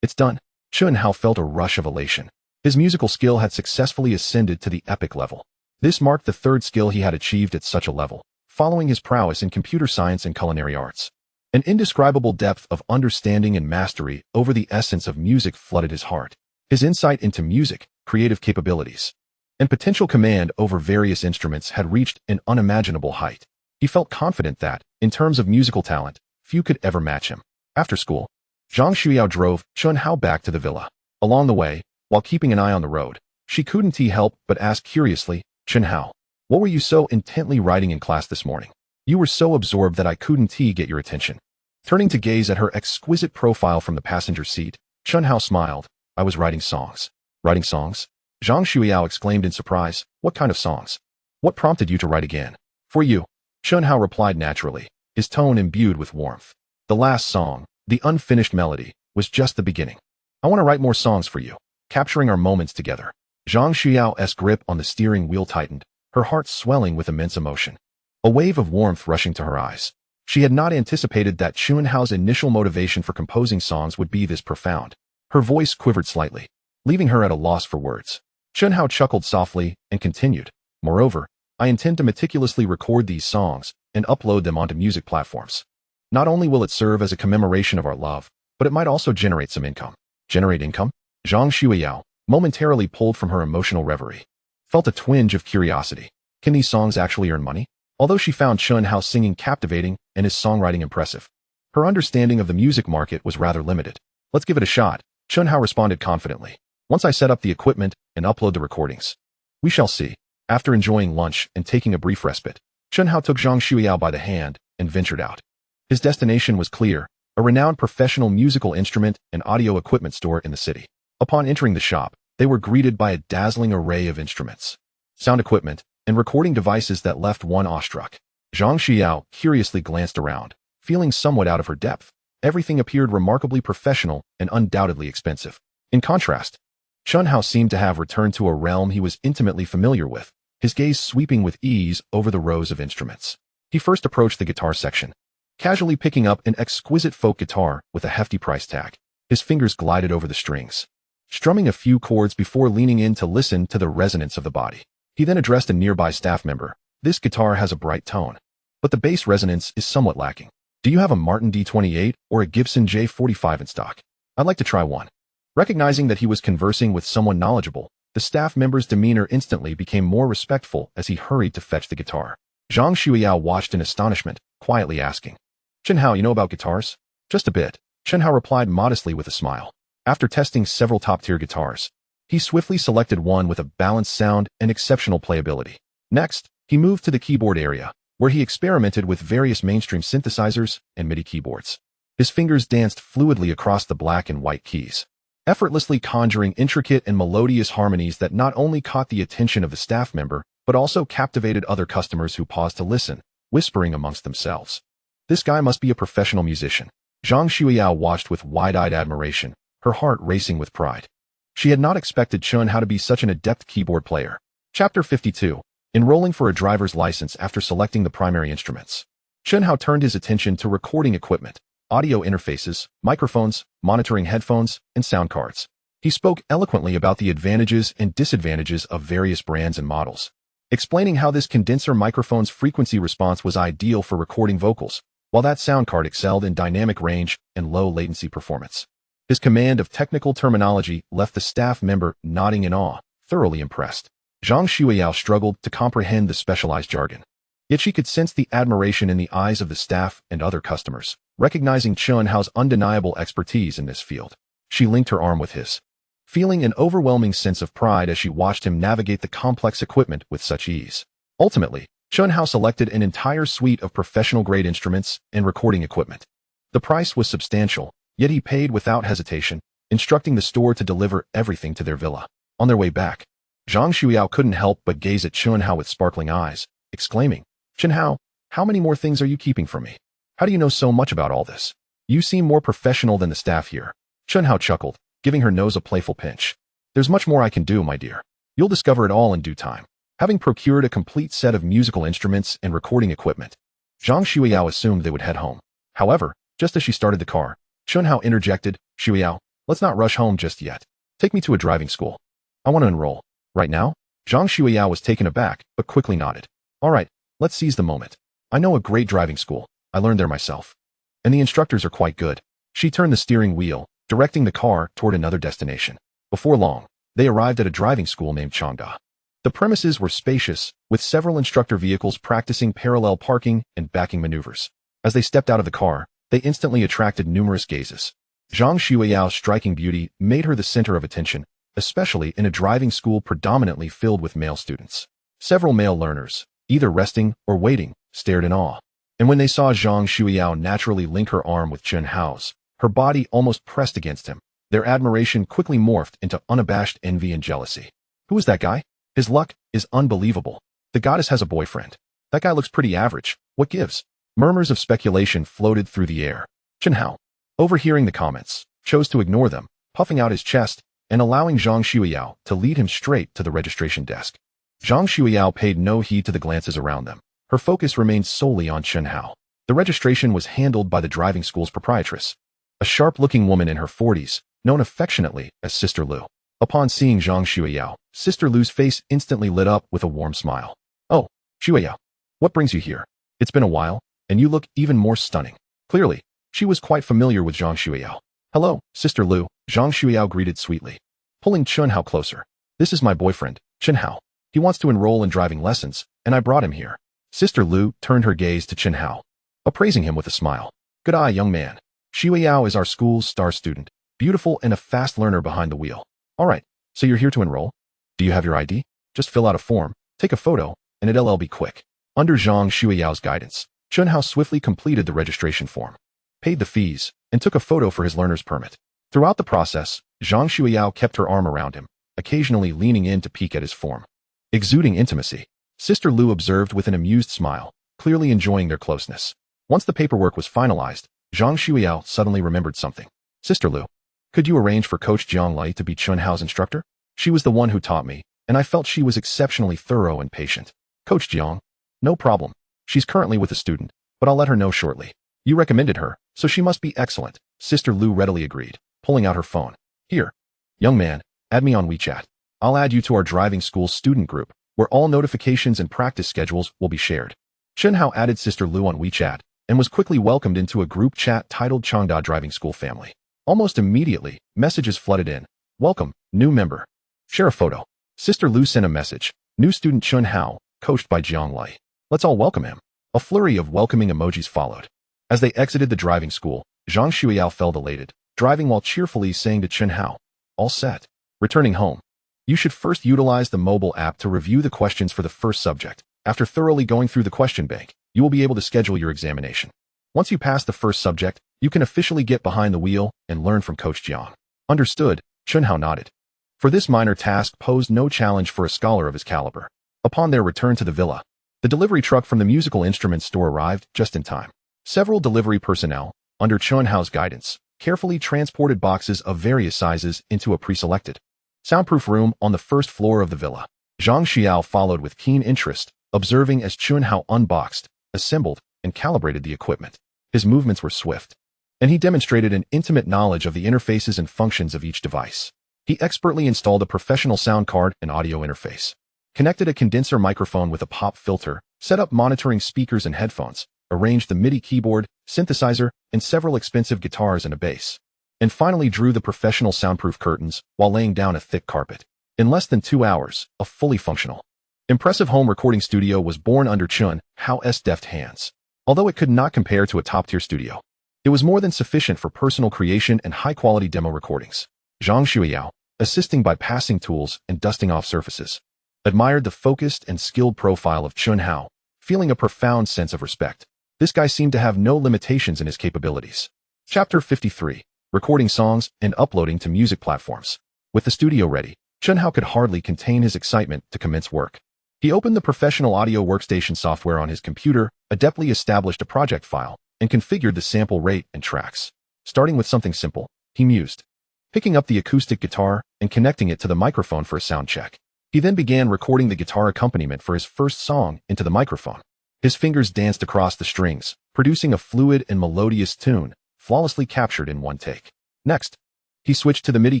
It's done. Chen Hao felt a rush of elation. His musical skill had successfully ascended to the epic level. This marked the third skill he had achieved at such a level, following his prowess in computer science and culinary arts. An indescribable depth of understanding and mastery over the essence of music flooded his heart. His insight into music, creative capabilities, and potential command over various instruments had reached an unimaginable height. He felt confident that, in terms of musical talent, few could ever match him. After school, Zhang Xueyao drove Chen Hao back to the villa. Along the way, while keeping an eye on the road, she couldn't help but ask curiously, "Chen Hao, what were you so intently writing in class this morning? You were so absorbed that I couldn't get your attention." Turning to gaze at her exquisite profile from the passenger seat, Chen Hao smiled. "I was writing songs." "Writing songs?" Zhang Xueyao exclaimed in surprise. "What kind of songs? What prompted you to write again?" "For you," Chen Hao replied naturally, his tone imbued with warmth. "The last song, the unfinished melody, was just the beginning. I want to write more songs for you, capturing our moments together." Zhang Xueyao's grip on the steering wheel tightened, her heart swelling with immense emotion. A wave of warmth rushing to her eyes. She had not anticipated that Chen Hao's initial motivation for composing songs would be this profound. Her voice quivered slightly, leaving her at a loss for words. Chen Hao chuckled softly and continued, "Moreover, I intend to meticulously record these songs and upload them onto music platforms. Not only will it serve as a commemoration of our love, but it might also generate some income." "Generate income?" Zhang Xueyao, momentarily pulled from her emotional reverie, felt a twinge of curiosity. Can these songs actually earn money? Although she found Chen Hao singing captivating and his songwriting impressive, her understanding of the music market was rather limited. "Let's give it a shot," Chen Hao responded confidently. "Once I set up the equipment and upload the recordings, we shall see." After enjoying lunch and taking a brief respite, Chen Hao took Zhang Xueyao by the hand and ventured out. His destination was clear, a renowned professional musical instrument and audio equipment store in the city. Upon entering the shop, they were greeted by a dazzling array of instruments, sound equipment, and recording devices that left one awestruck. Zhang Xueyao curiously glanced around, feeling somewhat out of her depth. Everything appeared remarkably professional and undoubtedly expensive. In contrast, Chen Hao seemed to have returned to a realm he was intimately familiar with, his gaze sweeping with ease over the rows of instruments. He first approached the guitar section, casually picking up an exquisite folk guitar with a hefty price tag. His fingers glided over the strings, strumming a few chords before leaning in to listen to the resonance of the body. He then addressed a nearby staff member. "This guitar has a bright tone, but the bass resonance is somewhat lacking. Do you have a Martin D28 or a Gibson J45 in stock? I'd like to try one." Recognizing that he was conversing with someone knowledgeable, the staff member's demeanor instantly became more respectful as he hurried to fetch the guitar. Zhang Xueyao watched in astonishment, quietly asking, "Chen Hao, you know about guitars?" "Just a bit," Chen Hao replied modestly with a smile. After testing several top-tier guitars, he swiftly selected one with a balanced sound and exceptional playability. Next, he moved to the keyboard area, where he experimented with various mainstream synthesizers and MIDI keyboards. His fingers danced fluidly across the black and white keys, effortlessly conjuring intricate and melodious harmonies that not only caught the attention of the staff member, but also captivated other customers who paused to listen, whispering amongst themselves, "This guy must be a professional musician." Zhang Xueyao watched with wide-eyed admiration, her heart racing with pride. She had not expected Chen Hao to be such an adept keyboard player. Chapter 52. Enrolling for a driver's license after selecting the primary instruments. Chen Hao turned his attention to recording equipment, audio interfaces, microphones, monitoring headphones, and sound cards. He spoke eloquently about the advantages and disadvantages of various brands and models, explaining how this condenser microphone's frequency response was ideal for recording vocals, while that sound card excelled in dynamic range and low latency performance. His command of technical terminology left the staff member nodding in awe, thoroughly impressed. Zhang Xueyao struggled to comprehend the specialized jargon, yet she could sense the admiration in the eyes of the staff and other customers, recognizing Chen Hao's undeniable expertise in this field. She linked her arm with his, feeling an overwhelming sense of pride as she watched him navigate the complex equipment with such ease. Ultimately, Chen Hao selected an entire suite of professional-grade instruments and recording equipment. The price was substantial, yet he paid without hesitation, instructing the store to deliver everything to their villa. On their way back, Zhang Xueyao couldn't help but gaze at Chen Hao with sparkling eyes, exclaiming, "Chen Hao, how many more things are you keeping from me? How do you know so much about all this? You seem more professional than the staff here." Chen Hao chuckled, giving her nose a playful pinch. "There's much more I can do, my dear. You'll discover it all in due time." Having procured a complete set of musical instruments and recording equipment, Zhang Xueyao assumed they would head home. However, just as she started the car, Chen Hao interjected, "Xueyao, let's not rush home just yet. Take me to a driving school. I want to enroll." "Right now?" Zhang Xueyao was taken aback, but quickly nodded. "All right, let's seize the moment. I know a great driving school. I learned there myself. And the instructors are quite good." She turned the steering wheel, directing the car toward another destination. Before long, they arrived at a driving school named Changda. The premises were spacious, with several instructor vehicles practicing parallel parking and backing maneuvers. As they stepped out of the car, they instantly attracted numerous gazes. Zhang Xueyao's striking beauty made her the center of attention, especially in a driving school predominantly filled with male students. Several male learners, either resting or waiting, stared in awe. And when they saw Zhang Xueyao naturally link her arm with Chen Hao's, her body almost pressed against him, their admiration quickly morphed into unabashed envy and jealousy. "Who is that guy? His luck is unbelievable. The goddess has a boyfriend. That guy looks pretty average. What gives?" Murmurs of speculation floated through the air. Chen Hao, overhearing the comments, chose to ignore them, puffing out his chest and allowing Zhang Xueyao to lead him straight to the registration desk. Zhang Xueyao paid no heed to the glances around them. Her focus remained solely on Chen Hao. The registration was handled by the driving school's proprietress, a sharp-looking woman in her 40s, known affectionately as Sister Lu. Upon seeing Zhang Xueyao, Sister Lu's face instantly lit up with a warm smile. "Oh, Xueyao, what brings you here? It's been a while, and you look even more stunning." Clearly, she was quite familiar with Zhang Xueyao. "Hello, Sister Lu," Zhang Xueyao greeted sweetly, pulling Chen Hao closer. "This is my boyfriend, Chen Hao. He wants to enroll in driving lessons, and I brought him here." Sister Lu turned her gaze to Chen Hao, appraising him with a smile. "Good eye, young man. Xueyao is our school's star student, beautiful and a fast learner behind the wheel. All right, so you're here to enroll? Do you have your ID? Just fill out a form, take a photo, and it'll be quick." Under Zhang Xueyao's guidance, Chen Hao swiftly completed the registration form, paid the fees, and took a photo for his learner's permit. Throughout the process, Zhang Xueyao kept her arm around him, occasionally leaning in to peek at his form. Exuding intimacy, Sister Lu observed with an amused smile, clearly enjoying their closeness. Once the paperwork was finalized, Zhang Xueyao suddenly remembered something. "Sister Lu, could you arrange for Coach Jiang Lai to be Chen Hao's instructor? She was the one who taught me, and I felt she was exceptionally thorough and patient." "Coach Jiang? No problem. She's currently with a student, but I'll let her know shortly. You recommended her, so she must be excellent," Sister Lu readily agreed, pulling out her phone. "Here, young man, add me on WeChat. I'll add you to our driving school student group, where all notifications and practice schedules will be shared." Chen Hao added Sister Lu on WeChat and was quickly welcomed into a group chat titled Changda Driving School Family. Almost immediately, messages flooded in. "Welcome, new member. Share a photo." Sister Lu sent a message. "New student Chen Hao, coached by Jiang Lai. Let's all welcome him." A flurry of welcoming emojis followed. As they exited the driving school, Zhang Xueyao felt elated, driving while cheerfully saying to Chen Hao, "All set. Returning home. You should first utilize the mobile app to review the questions for the first subject. After thoroughly going through the question bank, you will be able to schedule your examination. Once you pass the first subject, you can officially get behind the wheel and learn from Coach Jiang." "Understood," Chen Hao nodded. For this minor task posed no challenge for a scholar of his caliber. Upon their return to the villa, the delivery truck from the musical instruments store arrived just in time. Several delivery personnel, under Chen Hao's guidance, carefully transported boxes of various sizes into a pre-selected soundproof room on the first floor of the villa. Zhang Xueyao followed with keen interest, observing as Chen Hao unboxed, assembled, and calibrated the equipment. His movements were swift, and he demonstrated an intimate knowledge of the interfaces and functions of each device. He expertly installed a professional sound card and audio interface, connected a condenser microphone with a pop filter, set up monitoring speakers and headphones, arranged the MIDI keyboard, synthesizer, and several expensive guitars and a bass, and finally drew the professional soundproof curtains while laying down a thick carpet. In less than 2 hours, a fully functional, impressive home recording studio was born under Chen Hao's deft hands. Although it could not compare to a top-tier studio, it was more than sufficient for personal creation and high-quality demo recordings. Zhang Xueyao, assisting by passing tools and dusting off surfaces, admired the focused and skilled profile of Chen Hao, feeling a profound sense of respect. This guy seemed to have no limitations in his capabilities. Chapter 53. Recording songs and uploading to music platforms. With the studio ready, Chen Hao could hardly contain his excitement to commence work. He opened the professional audio workstation software on his computer, adeptly established a project file, and configured the sample rate and tracks. Starting with something simple, he mused, picking up the acoustic guitar and connecting it to the microphone for a sound check. He then began recording the guitar accompaniment for his first song into the microphone. His fingers danced across the strings, producing a fluid and melodious tune, flawlessly captured in one take. Next, he switched to the MIDI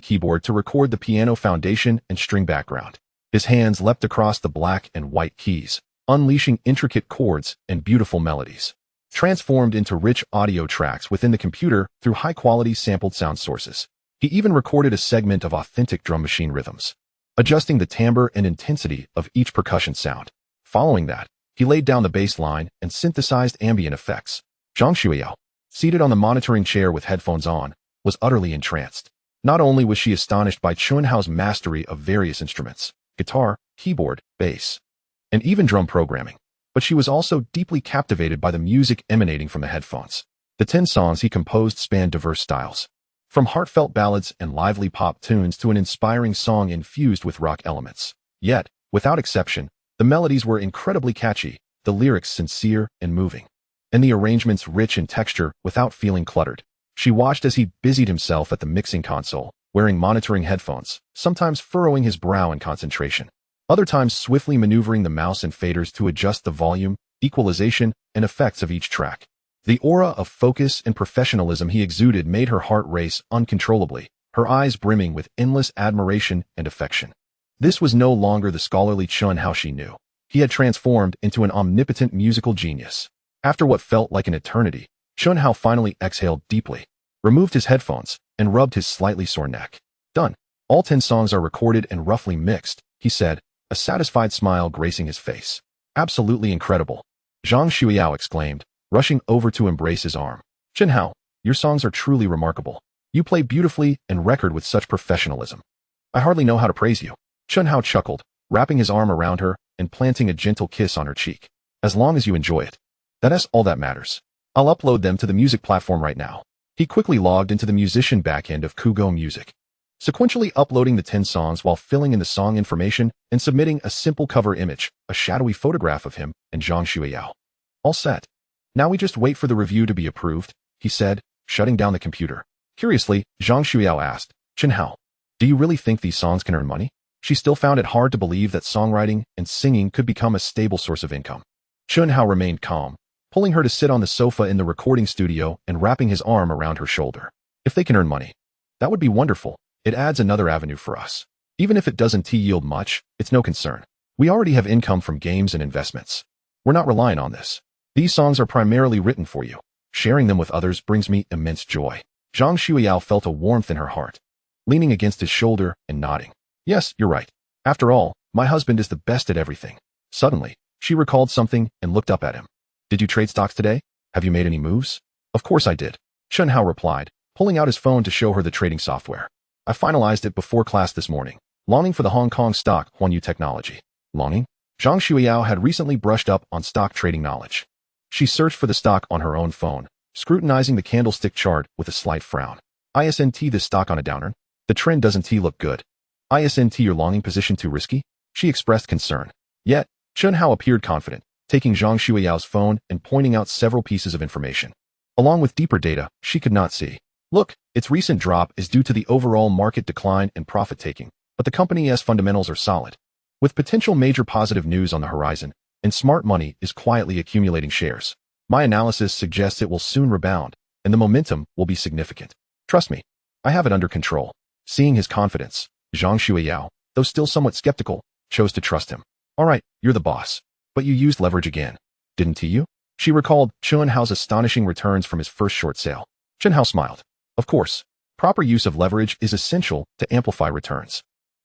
keyboard to record the piano foundation and string background. His hands leapt across the black and white keys, unleashing intricate chords and beautiful melodies, transformed into rich audio tracks within the computer through high-quality sampled sound sources. He even recorded a segment of authentic drum machine rhythms, adjusting the timbre and intensity of each percussion sound. Following that, he laid down the bass line and synthesized ambient effects. Zhang Xueyao, seated on the monitoring chair with headphones on, was utterly entranced. Not only was she astonished by Chen Hao's mastery of various instruments, guitar, keyboard, bass, and even drum programming, but she was also deeply captivated by the music emanating from the headphones. The 10 songs he composed spanned diverse styles, from heartfelt ballads and lively pop tunes to an inspiring song infused with rock elements. Yet, without exception, the melodies were incredibly catchy, the lyrics sincere and moving, and the arrangements rich in texture without feeling cluttered. She watched as he busied himself at the mixing console, wearing monitoring headphones, sometimes furrowing his brow in concentration, other times swiftly maneuvering the mouse and faders to adjust the volume, equalization, and effects of each track. The aura of focus and professionalism he exuded made her heart race uncontrollably, her eyes brimming with endless admiration and affection. This was no longer the scholarly Chen Hao she knew. He had transformed into an omnipotent musical genius. After what felt like an eternity, Chen Hao finally exhaled deeply, removed his headphones, and rubbed his slightly sore neck. Done. All 10 songs are recorded and roughly mixed, he said, a satisfied smile gracing his face. Absolutely incredible, Zhang Xueyao exclaimed, rushing over to embrace his arm. Chen Hao, your songs are truly remarkable. You play beautifully and record with such professionalism. I hardly know how to praise you. Chen Hao chuckled, wrapping his arm around her and planting a gentle kiss on her cheek. As long as you enjoy it. That's all that matters. I'll upload them to the music platform right now. He quickly logged into the musician backend of Kugo Music, sequentially uploading the 10 songs while filling in the song information and submitting a simple cover image, a shadowy photograph of him and Zhang Xueyao. All set. Now we just wait for the review to be approved, he said, shutting down the computer. Curiously, Zhang Xueyao asked, Chen Hao, do you really think these songs can earn money? She still found it hard to believe that songwriting and singing could become a stable source of income. Chen Hao remained calm, pulling her to sit on the sofa in the recording studio and wrapping his arm around her shoulder. If they can earn money, that would be wonderful. It adds another avenue for us. Even if it doesn't yield much, it's no concern. We already have income from games and investments. We're not relying on this. These songs are primarily written for you. Sharing them with others brings me immense joy. Zhang Xueyao felt a warmth in her heart, leaning against his shoulder and nodding. Yes, you're right. After all, my husband is the best at everything. Suddenly, she recalled something and looked up at him. Did you trade stocks today? Have you made any moves? Of course I did, Chen Hao replied, pulling out his phone to show her the trading software. I finalized it before class this morning, longing for the Hong Kong stock Huanyu technology. Longing? Zhang Xueyao had recently brushed up on stock trading knowledge. She searched for the stock on her own phone, scrutinizing the candlestick chart with a slight frown. ISNT this stock on a downer? The trend doesn't look good. ISNT your longing position too risky? She expressed concern. Yet, Chen Hao appeared confident, taking Zhang Xueyao's phone and pointing out several pieces of information, along with deeper data she could not see. Look, its recent drop is due to the overall market decline and profit-taking, but the company's fundamentals are solid, with potential major positive news on the horizon, and smart money is quietly accumulating shares. My analysis suggests it will soon rebound, and the momentum will be significant. Trust me, I have it under control. Seeing his confidence, Zhang Xueyao, though still somewhat skeptical, chose to trust him. All right, you're the boss. But you used leverage again, didn't you? She recalled Chen Hao's astonishing returns from his first short sale. Chen Hao smiled. Of course, proper use of leverage is essential to amplify returns.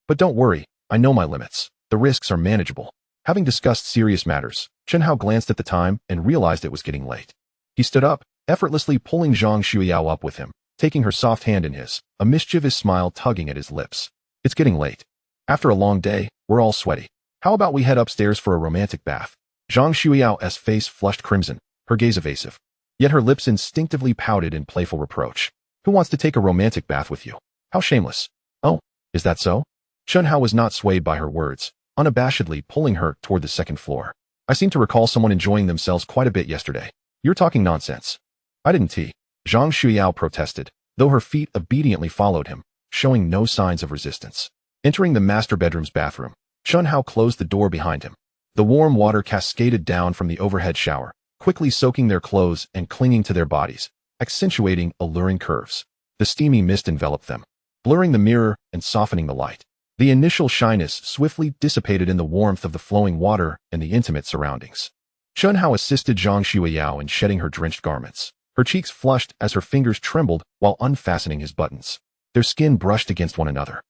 But don't worry, I know my limits. The risks are manageable. Having discussed serious matters, Chen Hao glanced at the time and realized it was getting late. He stood up, effortlessly pulling Zhang Xueyao up with him, taking her soft hand in his, a mischievous smile tugging at his lips. It's getting late. After a long day, we're all sweaty. How about we head upstairs for a romantic bath? Zhang Xueyao's face flushed crimson, her gaze evasive. Yet her lips instinctively pouted in playful reproach. Who wants to take a romantic bath with you? How shameless. Oh, is that so? Chen Hao was not swayed by her words, unabashedly pulling her toward the second floor. I seem to recall someone enjoying themselves quite a bit yesterday. You're talking nonsense. I didn't tea. Zhang Xueyao protested, though her feet obediently followed him, showing no signs of resistance. Entering the master bedroom's bathroom, Chen Hao closed the door behind him. The warm water cascaded down from the overhead shower, quickly soaking their clothes and clinging to their bodies, accentuating alluring curves. The steamy mist enveloped them, blurring the mirror and softening the light. The initial shyness swiftly dissipated in the warmth of the flowing water and the intimate surroundings. Chen Hao assisted Zhang Xueyao in shedding her drenched garments. Her cheeks flushed as her fingers trembled while unfastening his buttons. Their skin brushed against one another,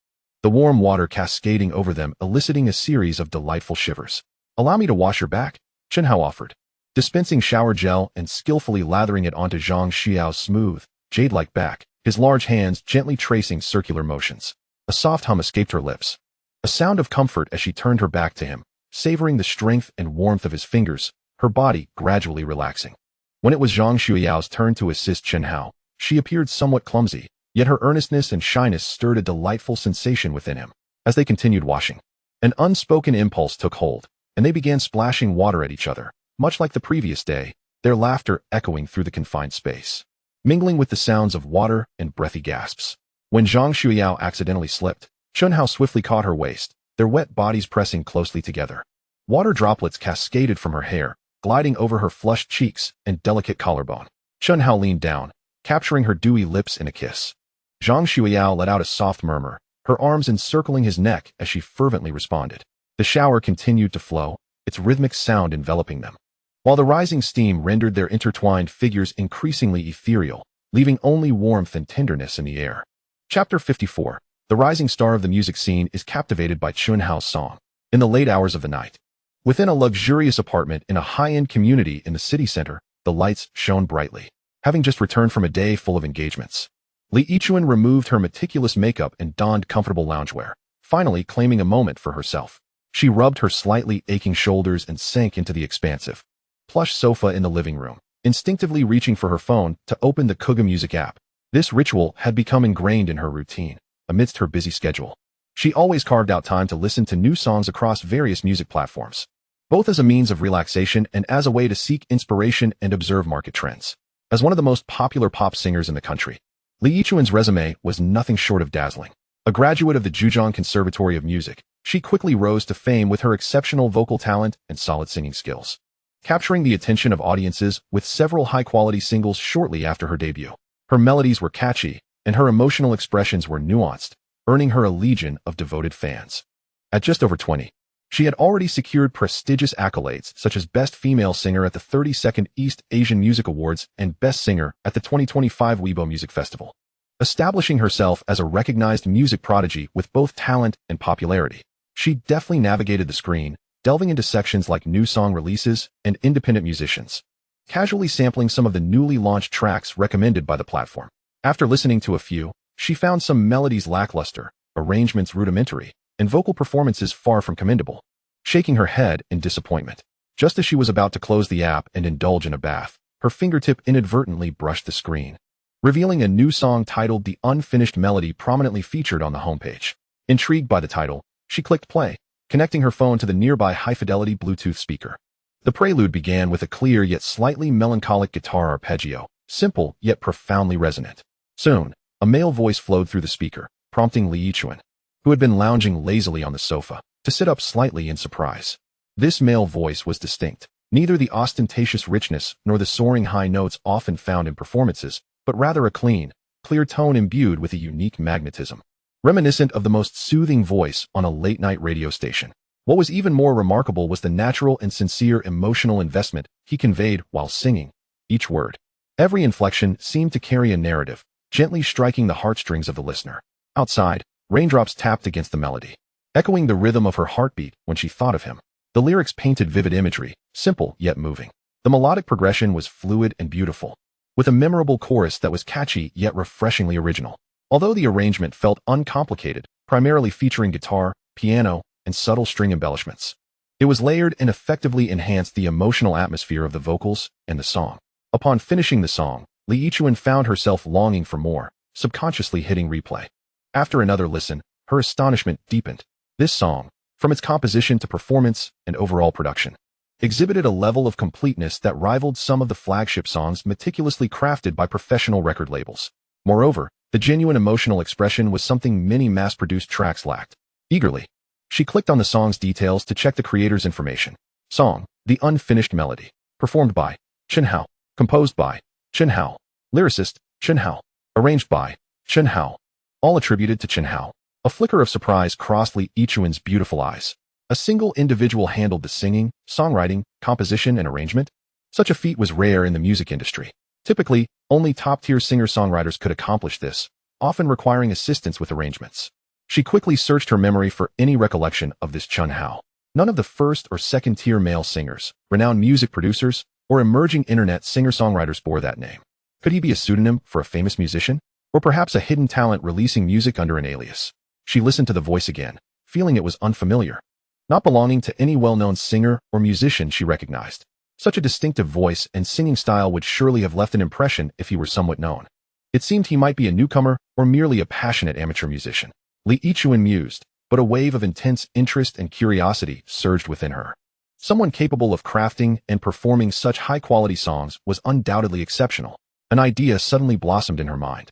the warm water cascading over them, eliciting a series of delightful shivers. Allow me to wash your back, Chen Hao offered, dispensing shower gel and skillfully lathering it onto Zhang Xueyao's smooth, jade-like back, his large hands gently tracing circular motions. A soft hum escaped her lips, a sound of comfort as she turned her back to him, savoring the strength and warmth of his fingers, her body gradually relaxing. When it was Zhang Xueyao's turn to assist Chen Hao, she appeared somewhat clumsy, yet her earnestness and shyness stirred a delightful sensation within him. As they continued washing, an unspoken impulse took hold, and they began splashing water at each other, much like the previous day, their laughter echoing through the confined space, mingling with the sounds of water and breathy gasps. When Zhang Xueyao accidentally slipped, Chen Hao swiftly caught her waist, their wet bodies pressing closely together. Water droplets cascaded from her hair, gliding over her flushed cheeks and delicate collarbone. Chen Hao leaned down, capturing her dewy lips in a kiss. Zhang Xueyao let out a soft murmur, her arms encircling his neck as she fervently responded. The shower continued to flow, its rhythmic sound enveloping them, while the rising steam rendered their intertwined figures increasingly ethereal, leaving only warmth and tenderness in the air. Chapter 54. The rising star of the music scene is captivated by Chen Hao's song. In the late hours of the night, within a luxurious apartment in a high-end community in the city center, the lights shone brightly. Having just returned from a day full of engagements, Li Yichuan removed her meticulous makeup and donned comfortable loungewear, finally claiming a moment for herself. She rubbed her slightly aching shoulders and sank into the expansive, plush sofa in the living room, instinctively reaching for her phone to open the Kuga Music app. This ritual had become ingrained in her routine, amidst her busy schedule. She always carved out time to listen to new songs across various music platforms, both as a means of relaxation and as a way to seek inspiration and observe market trends. As one of the most popular pop singers in the country, Li Yichuan's resume was nothing short of dazzling. A graduate of the Zhejiang Conservatory of Music, she quickly rose to fame with her exceptional vocal talent and solid singing skills, capturing the attention of audiences with several high-quality singles shortly after her debut. Her melodies were catchy, and her emotional expressions were nuanced, earning her a legion of devoted fans. At just over 20, she had already secured prestigious accolades such as Best Female Singer at the 32nd East Asian Music Awards and Best Singer at the 2025 Weibo Music Festival, establishing herself as a recognized music prodigy with both talent and popularity. She deftly navigated the screen, delving into sections like new song releases and independent musicians, casually sampling some of the newly launched tracks recommended by the platform. After listening to a few, she found some melodies lackluster, arrangements rudimentary, and vocal performances far from commendable, shaking her head in disappointment. Just as she was about to close the app and indulge in a bath, her fingertip inadvertently brushed the screen, revealing a new song titled The Unfinished Melody prominently featured on the homepage. Intrigued by the title, she clicked play, connecting her phone to the nearby high-fidelity Bluetooth speaker. The prelude began with a clear yet slightly melancholic guitar arpeggio, simple yet profoundly resonant. Soon, a male voice flowed through the speaker, prompting Li Yichuan, who had been lounging lazily on the sofa, to sit up slightly in surprise. This male voice was distinct, neither the ostentatious richness nor the soaring high notes often found in performances, but rather a clean, clear tone imbued with a unique magnetism, reminiscent of the most soothing voice on a late-night radio station. What was even more remarkable was the natural and sincere emotional investment he conveyed while singing. Each word, every inflection seemed to carry a narrative, gently striking the heartstrings of the listener. Outside, raindrops tapped against the melody, echoing the rhythm of her heartbeat when she thought of him. The lyrics painted vivid imagery, simple yet moving. The melodic progression was fluid and beautiful, with a memorable chorus that was catchy yet refreshingly original. Although the arrangement felt uncomplicated, primarily featuring guitar, piano, and subtle string embellishments, it was layered and effectively enhanced the emotional atmosphere of the vocals and the song. Upon finishing the song, Li Yichuan found herself longing for more, subconsciously hitting replay. After another listen, her astonishment deepened. This song, from its composition to performance and overall production, exhibited a level of completeness that rivaled some of the flagship songs meticulously crafted by professional record labels. Moreover, the genuine emotional expression was something many mass-produced tracks lacked. Eagerly, she clicked on the song's details to check the creator's information. Song, The Unfinished Melody, performed by Chen Hao, composed by Chen Hao, lyricist Chen Hao, arranged by Chen Hao, all attributed to Chen Hao. A flicker of surprise crossed Li Yichuan's beautiful eyes. A single individual handled the singing, songwriting, composition, and arrangement. Such a feat was rare in the music industry. Typically, only top-tier singer-songwriters could accomplish this, often requiring assistance with arrangements. She quickly searched her memory for any recollection of this Chen Hao. None of the first or second-tier male singers, renowned music producers, or emerging internet singer-songwriters bore that name. Could he be a pseudonym for a famous musician? Or perhaps a hidden talent releasing music under an alias? She listened to the voice again, feeling it was unfamiliar. Not belonging to any well-known singer or musician she recognized. Such a distinctive voice and singing style would surely have left an impression if he were somewhat known. It seemed he might be a newcomer or merely a passionate amateur musician. Li Yichuan mused, but a wave of intense interest and curiosity surged within her. Someone capable of crafting and performing such high-quality songs was undoubtedly exceptional. An idea suddenly blossomed in her mind.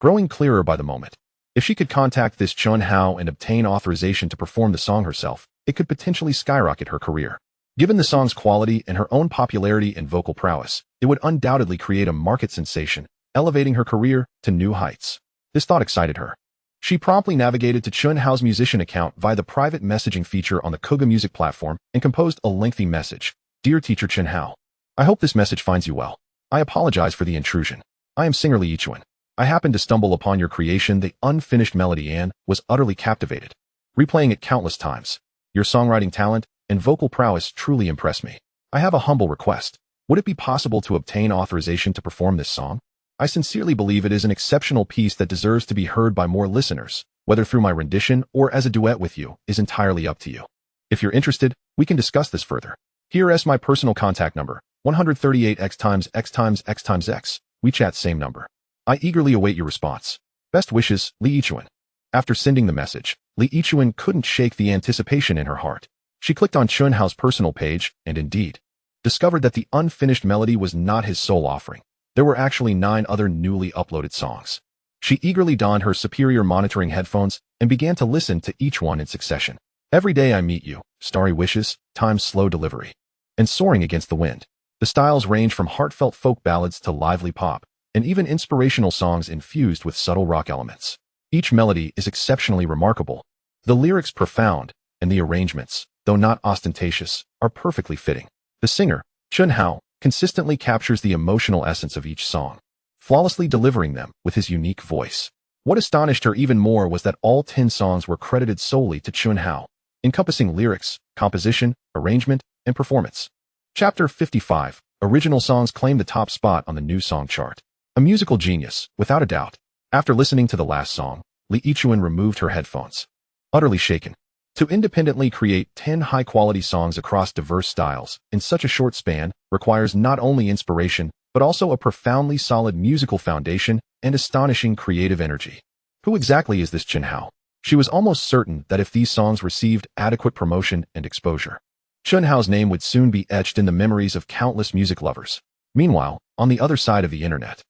Growing clearer by the moment, if she could contact this Chen Hao and obtain authorization to perform the song herself, it could potentially skyrocket her career. Given the song's quality and her own popularity and vocal prowess, it would undoubtedly create a market sensation, elevating her career to new heights. This thought excited her. She promptly navigated to Chen Hao's musician account via the private messaging feature on the Kuga music platform and composed a lengthy message. Dear Teacher Chen Hao, I hope this message finds you well. I apologize for the intrusion. I am singer Li Yichuan. I happened to stumble upon your creation, The Unfinished Melody, and was utterly captivated. Replaying it countless times. Your songwriting talent and vocal prowess truly impress me. I have a humble request. Would it be possible to obtain authorization to perform this song? I sincerely believe it is an exceptional piece that deserves to be heard by more listeners. Whether through my rendition or as a duet with you is entirely up to you. If you're interested, we can discuss this further. Here is my personal contact number, 138x. WeChat same number. I eagerly await your response. Best wishes, Li Yichuan. After sending the message, Li Yichuan couldn't shake the anticipation in her heart. She clicked on Chen Hao's personal page and indeed discovered that The Unfinished Melody was not his sole offering. There were actually 9 other newly uploaded songs. She eagerly donned her superior monitoring headphones and began to listen to each one in succession. Every Day I Meet You, Starry Wishes, Time's Slow Delivery, and Soaring Against the Wind. The styles range from heartfelt folk ballads to lively pop, and even inspirational songs infused with subtle rock elements. Each melody is exceptionally remarkable. The lyrics profound, and the arrangements, though not ostentatious, are perfectly fitting. The singer, Chen Hao, consistently captures the emotional essence of each song, flawlessly delivering them with his unique voice. What astonished her even more was that all 10 songs were credited solely to Chen Hao, encompassing lyrics, composition, arrangement, and performance. Chapter 55. Original songs claim the top spot on the new song chart. A musical genius, without a doubt. After listening to the last song, Li Yichuan removed her headphones. Utterly shaken. To independently create 10 high-quality songs across diverse styles in such a short span requires not only inspiration, but also a profoundly solid musical foundation and astonishing creative energy. Who exactly is this Chen Hao? She was almost certain that if these songs received adequate promotion and exposure, Chen Hao's name would soon be etched in the memories of countless music lovers. Meanwhile, on the other side of the internet,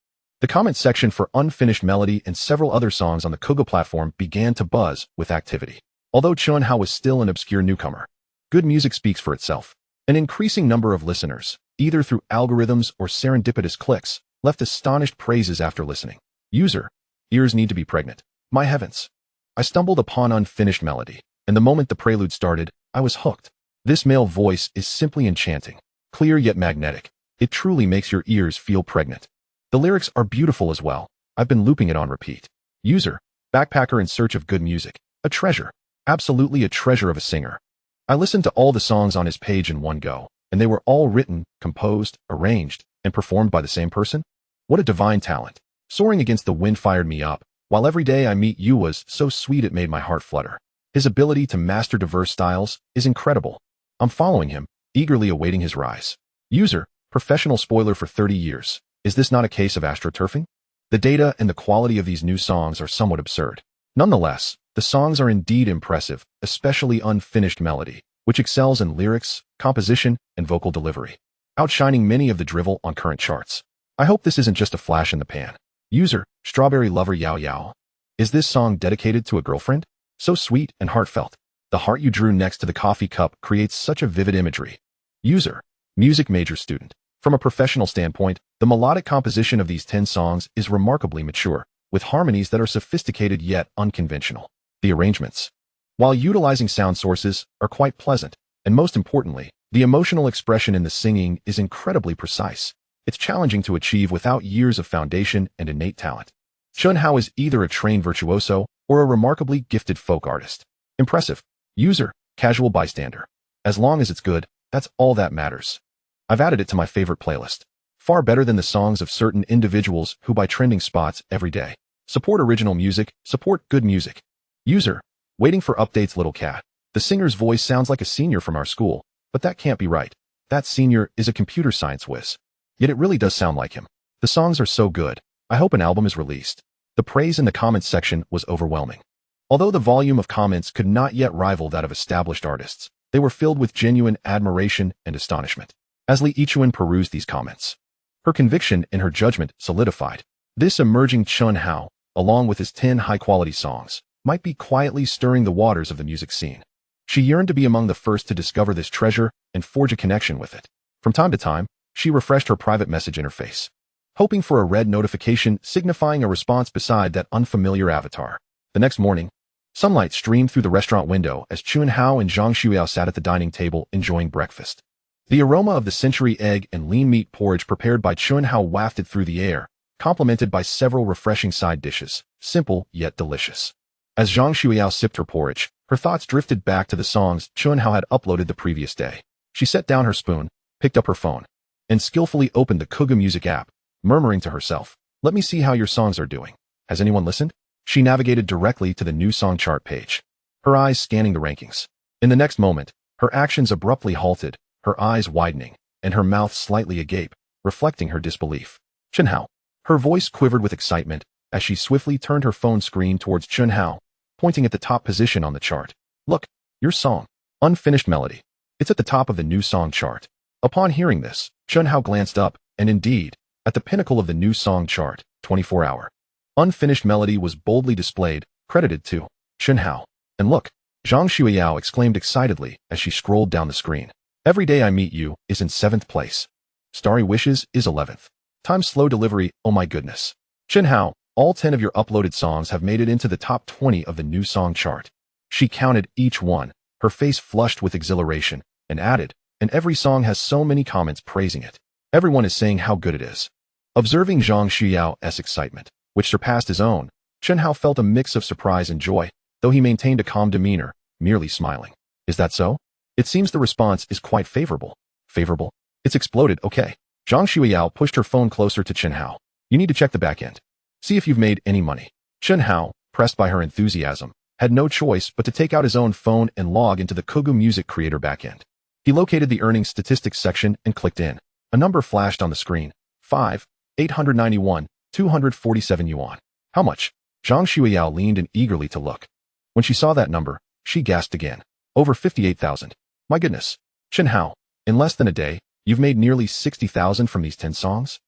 the comment section for Unfinished Melody and several other songs on the Kuga platform began to buzz with activity. Although Chen Hao was still an obscure newcomer, good music speaks for itself. An increasing number of listeners, either through algorithms or serendipitous clicks, left astonished praises after listening. User, ears need to be pregnant. My heavens. I stumbled upon Unfinished Melody, and the moment the prelude started, I was hooked. This male voice is simply enchanting, clear yet magnetic. It truly makes your ears feel pregnant. The lyrics are beautiful as well. I've been looping it on repeat. User, backpacker in search of good music. A treasure. Absolutely a treasure of a singer. I listened to all the songs on his page in one go, and they were all written, composed, arranged, and performed by the same person. What a divine talent. Soaring Against the Wind fired me up, while Every Day I Meet You was so sweet it made my heart flutter. His ability to master diverse styles is incredible. I'm following him, eagerly awaiting his rise. User, Professional spoiler for 30 years. Is this not a case of astroturfing? The data and the quality of these new songs are somewhat absurd. Nonetheless, the songs are indeed impressive, especially Unfinished Melody, which excels in lyrics, composition, and vocal delivery, outshining many of the drivel on current charts. I hope this isn't just a flash in the pan. User, Strawberry Lover Yao Yao. Is this song dedicated to a girlfriend? So sweet and heartfelt. The heart you drew next to the coffee cup creates such a vivid imagery. User, Music Major Student. From a professional standpoint, the melodic composition of these 10 songs is remarkably mature, with harmonies that are sophisticated yet unconventional. The arrangements, while utilizing sound sources, are quite pleasant, and most importantly, the emotional expression in the singing is incredibly precise. It's challenging to achieve without years of foundation and innate talent. Chen Hao is either a trained virtuoso or a remarkably gifted folk artist. Impressive. User, Casual Bystander. As long as it's good, that's all that matters. I've added it to my favorite playlist. Far better than the songs of certain individuals who buy trending spots every day. Support original music, support good music. User, Waiting for Updates Little Cat. The singer's voice sounds like a senior from our school, but that can't be right. That senior is a computer science whiz. Yet it really does sound like him. The songs are so good. I hope an album is released. The praise in the comments section was overwhelming. Although the volume of comments could not yet rival that of established artists, they were filled with genuine admiration and astonishment. As Li Yichuan perused these comments, her conviction and her judgment solidified. This emerging Chen Hao, along with his 10 high-quality songs, might be quietly stirring the waters of the music scene. She yearned to be among the first to discover this treasure and forge a connection with it. From time to time, she refreshed her private message interface, hoping for a red notification signifying a response beside that unfamiliar avatar. The next morning, sunlight streamed through the restaurant window as Chen Hao and Zhang Xueyao sat at the dining table enjoying breakfast. The aroma of the century egg and lean meat porridge prepared by Chen Hao wafted through the air, complemented by several refreshing side dishes, simple yet delicious. As Zhang Xueyao sipped her porridge, her thoughts drifted back to the songs Chen Hao had uploaded the previous day. She set down her spoon, picked up her phone, and skillfully opened the Kuga Music app, murmuring to herself, "Let me see how your songs are doing. Has anyone listened?" She navigated directly to the new song chart page, her eyes scanning the rankings. In the next moment, her actions abruptly halted, her eyes widening, and her mouth slightly agape, reflecting her disbelief. Chen Hao. Her voice quivered with excitement as she swiftly turned her phone screen towards Chen Hao, pointing at the top position on the chart. "Look, your song, Unfinished Melody. It's at the top of the new song chart." Upon hearing this, Chen Hao glanced up, and indeed, at the pinnacle of the new song chart, 24-hour. Unfinished Melody was boldly displayed, credited to Chen Hao. And look, Zhang Xueyao exclaimed excitedly as she scrolled down the screen. Every Day I Meet You is in 7th place. Starry Wishes is 11th. Time Slow Delivery, oh my goodness. Chen Hao, all 10 of your uploaded songs have made it into the top 20 of the new song chart. She counted each one, her face flushed with exhilaration, and added, and every song has so many comments praising it. Everyone is saying how good it is. Observing Zhang Xueyao's excitement, which surpassed his own, Chen Hao felt a mix of surprise and joy, though he maintained a calm demeanor, merely smiling. Is that so? It seems the response is quite favorable. Favorable? It's exploded, okay. Zhang Xueyao pushed her phone closer to Chen Hao. You need to check the back end. See if you've made any money. Chen Hao, pressed by her enthusiasm, had no choice but to take out his own phone and log into the Kuga Music Creator backend. He located the earnings statistics section and clicked in. A number flashed on the screen. 891, 247 yuan. How much? Zhang Xueyao leaned in eagerly to look. When she saw that number, she gasped again. Over 58,000. My goodness. Chen Hao, in less than a day, you've made nearly 60,000 from these 10 songs?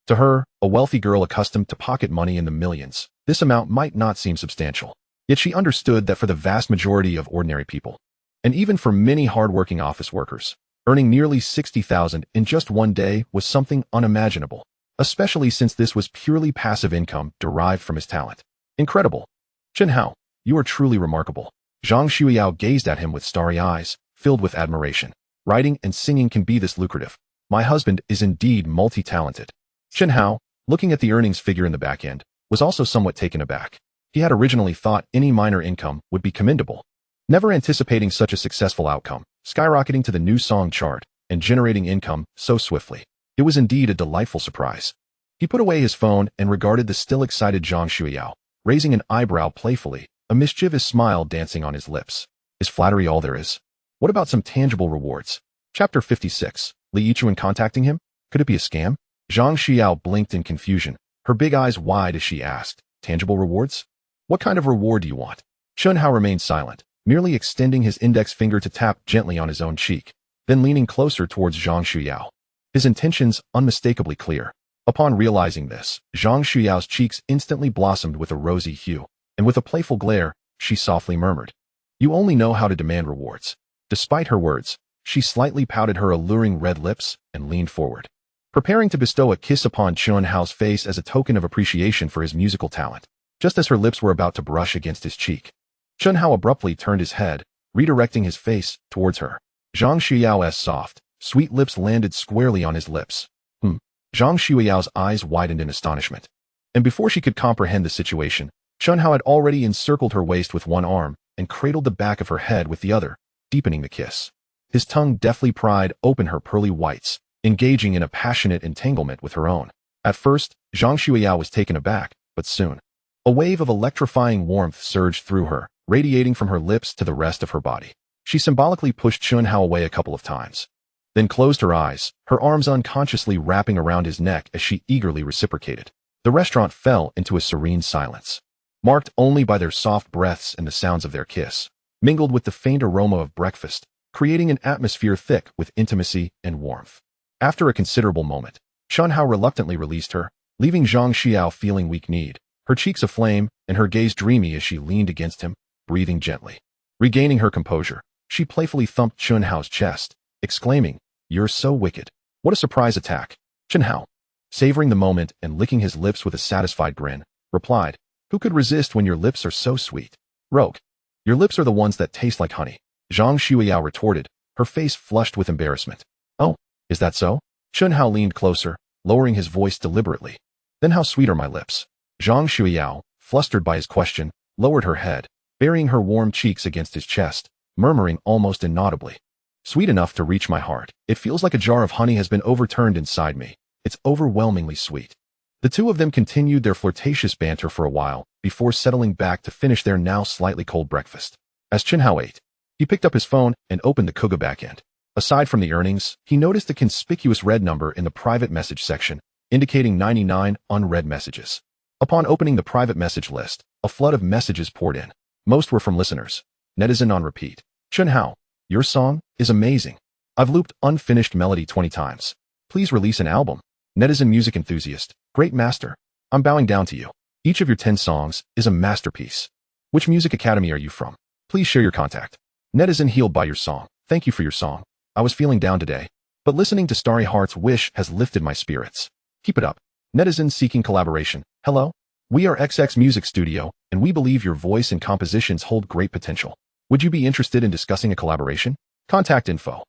To her, a wealthy girl accustomed to pocket money in the millions, this amount might not seem substantial. Yet she understood that for the vast majority of ordinary people, and even for many hardworking office workers, earning nearly 60,000 in just one day was something unimaginable, especially since this was purely passive income derived from his talent. Incredible. Chen Hao, you are truly remarkable. Zhang Xueyao gazed at him with starry eyes, filled with admiration. Writing and singing can be this lucrative. My husband is indeed multi-talented. Chen Hao, looking at the earnings figure in the back end, was also somewhat taken aback. He had originally thought any minor income would be commendable. Never anticipating such a successful outcome, skyrocketing to the new song chart and generating income so swiftly. It was indeed a delightful surprise. He put away his phone and regarded the still excited Zhang Xueyao, raising an eyebrow playfully, a mischievous smile dancing on his lips. Is flattery all there is? What about some tangible rewards? Chapter 56. Li Yichuan contacting him? Could it be a scam? Zhang Xueyao blinked in confusion, her big eyes wide as she asked, tangible rewards? What kind of reward do you want? Chen Hao remained silent, merely extending his index finger to tap gently on his own cheek, then leaning closer towards Zhang Xueyao. His intentions unmistakably clear. Upon realizing this, Zhang Xueyao's cheeks instantly blossomed with a rosy hue, and with a playful glare, she softly murmured, "You only know how to demand rewards." Despite her words, she slightly pouted her alluring red lips and leaned forward, preparing to bestow a kiss upon Chen Hao's face as a token of appreciation for his musical talent. Just as her lips were about to brush against his cheek, Chen Hao abruptly turned his head, redirecting his face towards her. Zhang Xueyao's soft, sweet lips landed squarely on his lips. Zhang Xueyao's eyes widened in astonishment. And before she could comprehend the situation, Chen Hao had already encircled her waist with one arm and cradled the back of her head with the other, deepening the kiss. His tongue deftly pried open her pearly whites, engaging in a passionate entanglement with her own. At first, Zhang Xueyao was taken aback, but soon, a wave of electrifying warmth surged through her, radiating from her lips to the rest of her body. She symbolically pushed Chen Hao away a couple of times, then closed her eyes, her arms unconsciously wrapping around his neck as she eagerly reciprocated. The restaurant fell into a serene silence, marked only by their soft breaths and the sounds of their kiss, mingled with the faint aroma of breakfast, creating an atmosphere thick with intimacy and warmth. After a considerable moment, Chen Hao reluctantly released her, leaving Zhang Xueyao feeling weak-kneed, her cheeks aflame and her gaze dreamy as she leaned against him, breathing gently. Regaining her composure, she playfully thumped Chen Hao's chest, exclaiming, "You're so wicked." What a surprise attack. Chen Hao, savoring the moment and licking his lips with a satisfied grin, replied, "Who could resist when your lips are so sweet? Rogue, your lips are the ones that taste like honey." Zhang Xueyao retorted, her face flushed with embarrassment. "Oh, is that so?" Chen Hao leaned closer, lowering his voice deliberately. "Then how sweet are my lips?" Zhang Xueyao, flustered by his question, lowered her head, burying her warm cheeks against his chest, murmuring almost inaudibly, "Sweet enough to reach my heart. It feels like a jar of honey has been overturned inside me. It's overwhelmingly sweet." The two of them continued their flirtatious banter for a while, before settling back to finish their now slightly cold breakfast. As Chen Hao ate, he picked up his phone and opened the Kuga backend. Aside from the earnings, he noticed a conspicuous red number in the private message section, indicating 99 unread messages. Upon opening the private message list, a flood of messages poured in. Most were from listeners. Netizen on repeat. "Chen Hao, your song is amazing. I've looped Unfinished Melody 20 times. Please release an album." Netizen music enthusiast. "Great master. I'm bowing down to you. Each of your 10 songs is a masterpiece. Which music academy are you from? Please share your contact." Netizen healed by your song. "Thank you for your song. I was feeling down today, but listening to Starry Heart's Wish has lifted my spirits. Keep it up." Netizen seeking collaboration. "Hello. We are XX Music Studio, and we believe your voice and compositions hold great potential. Would you be interested in discussing a collaboration? Contact info."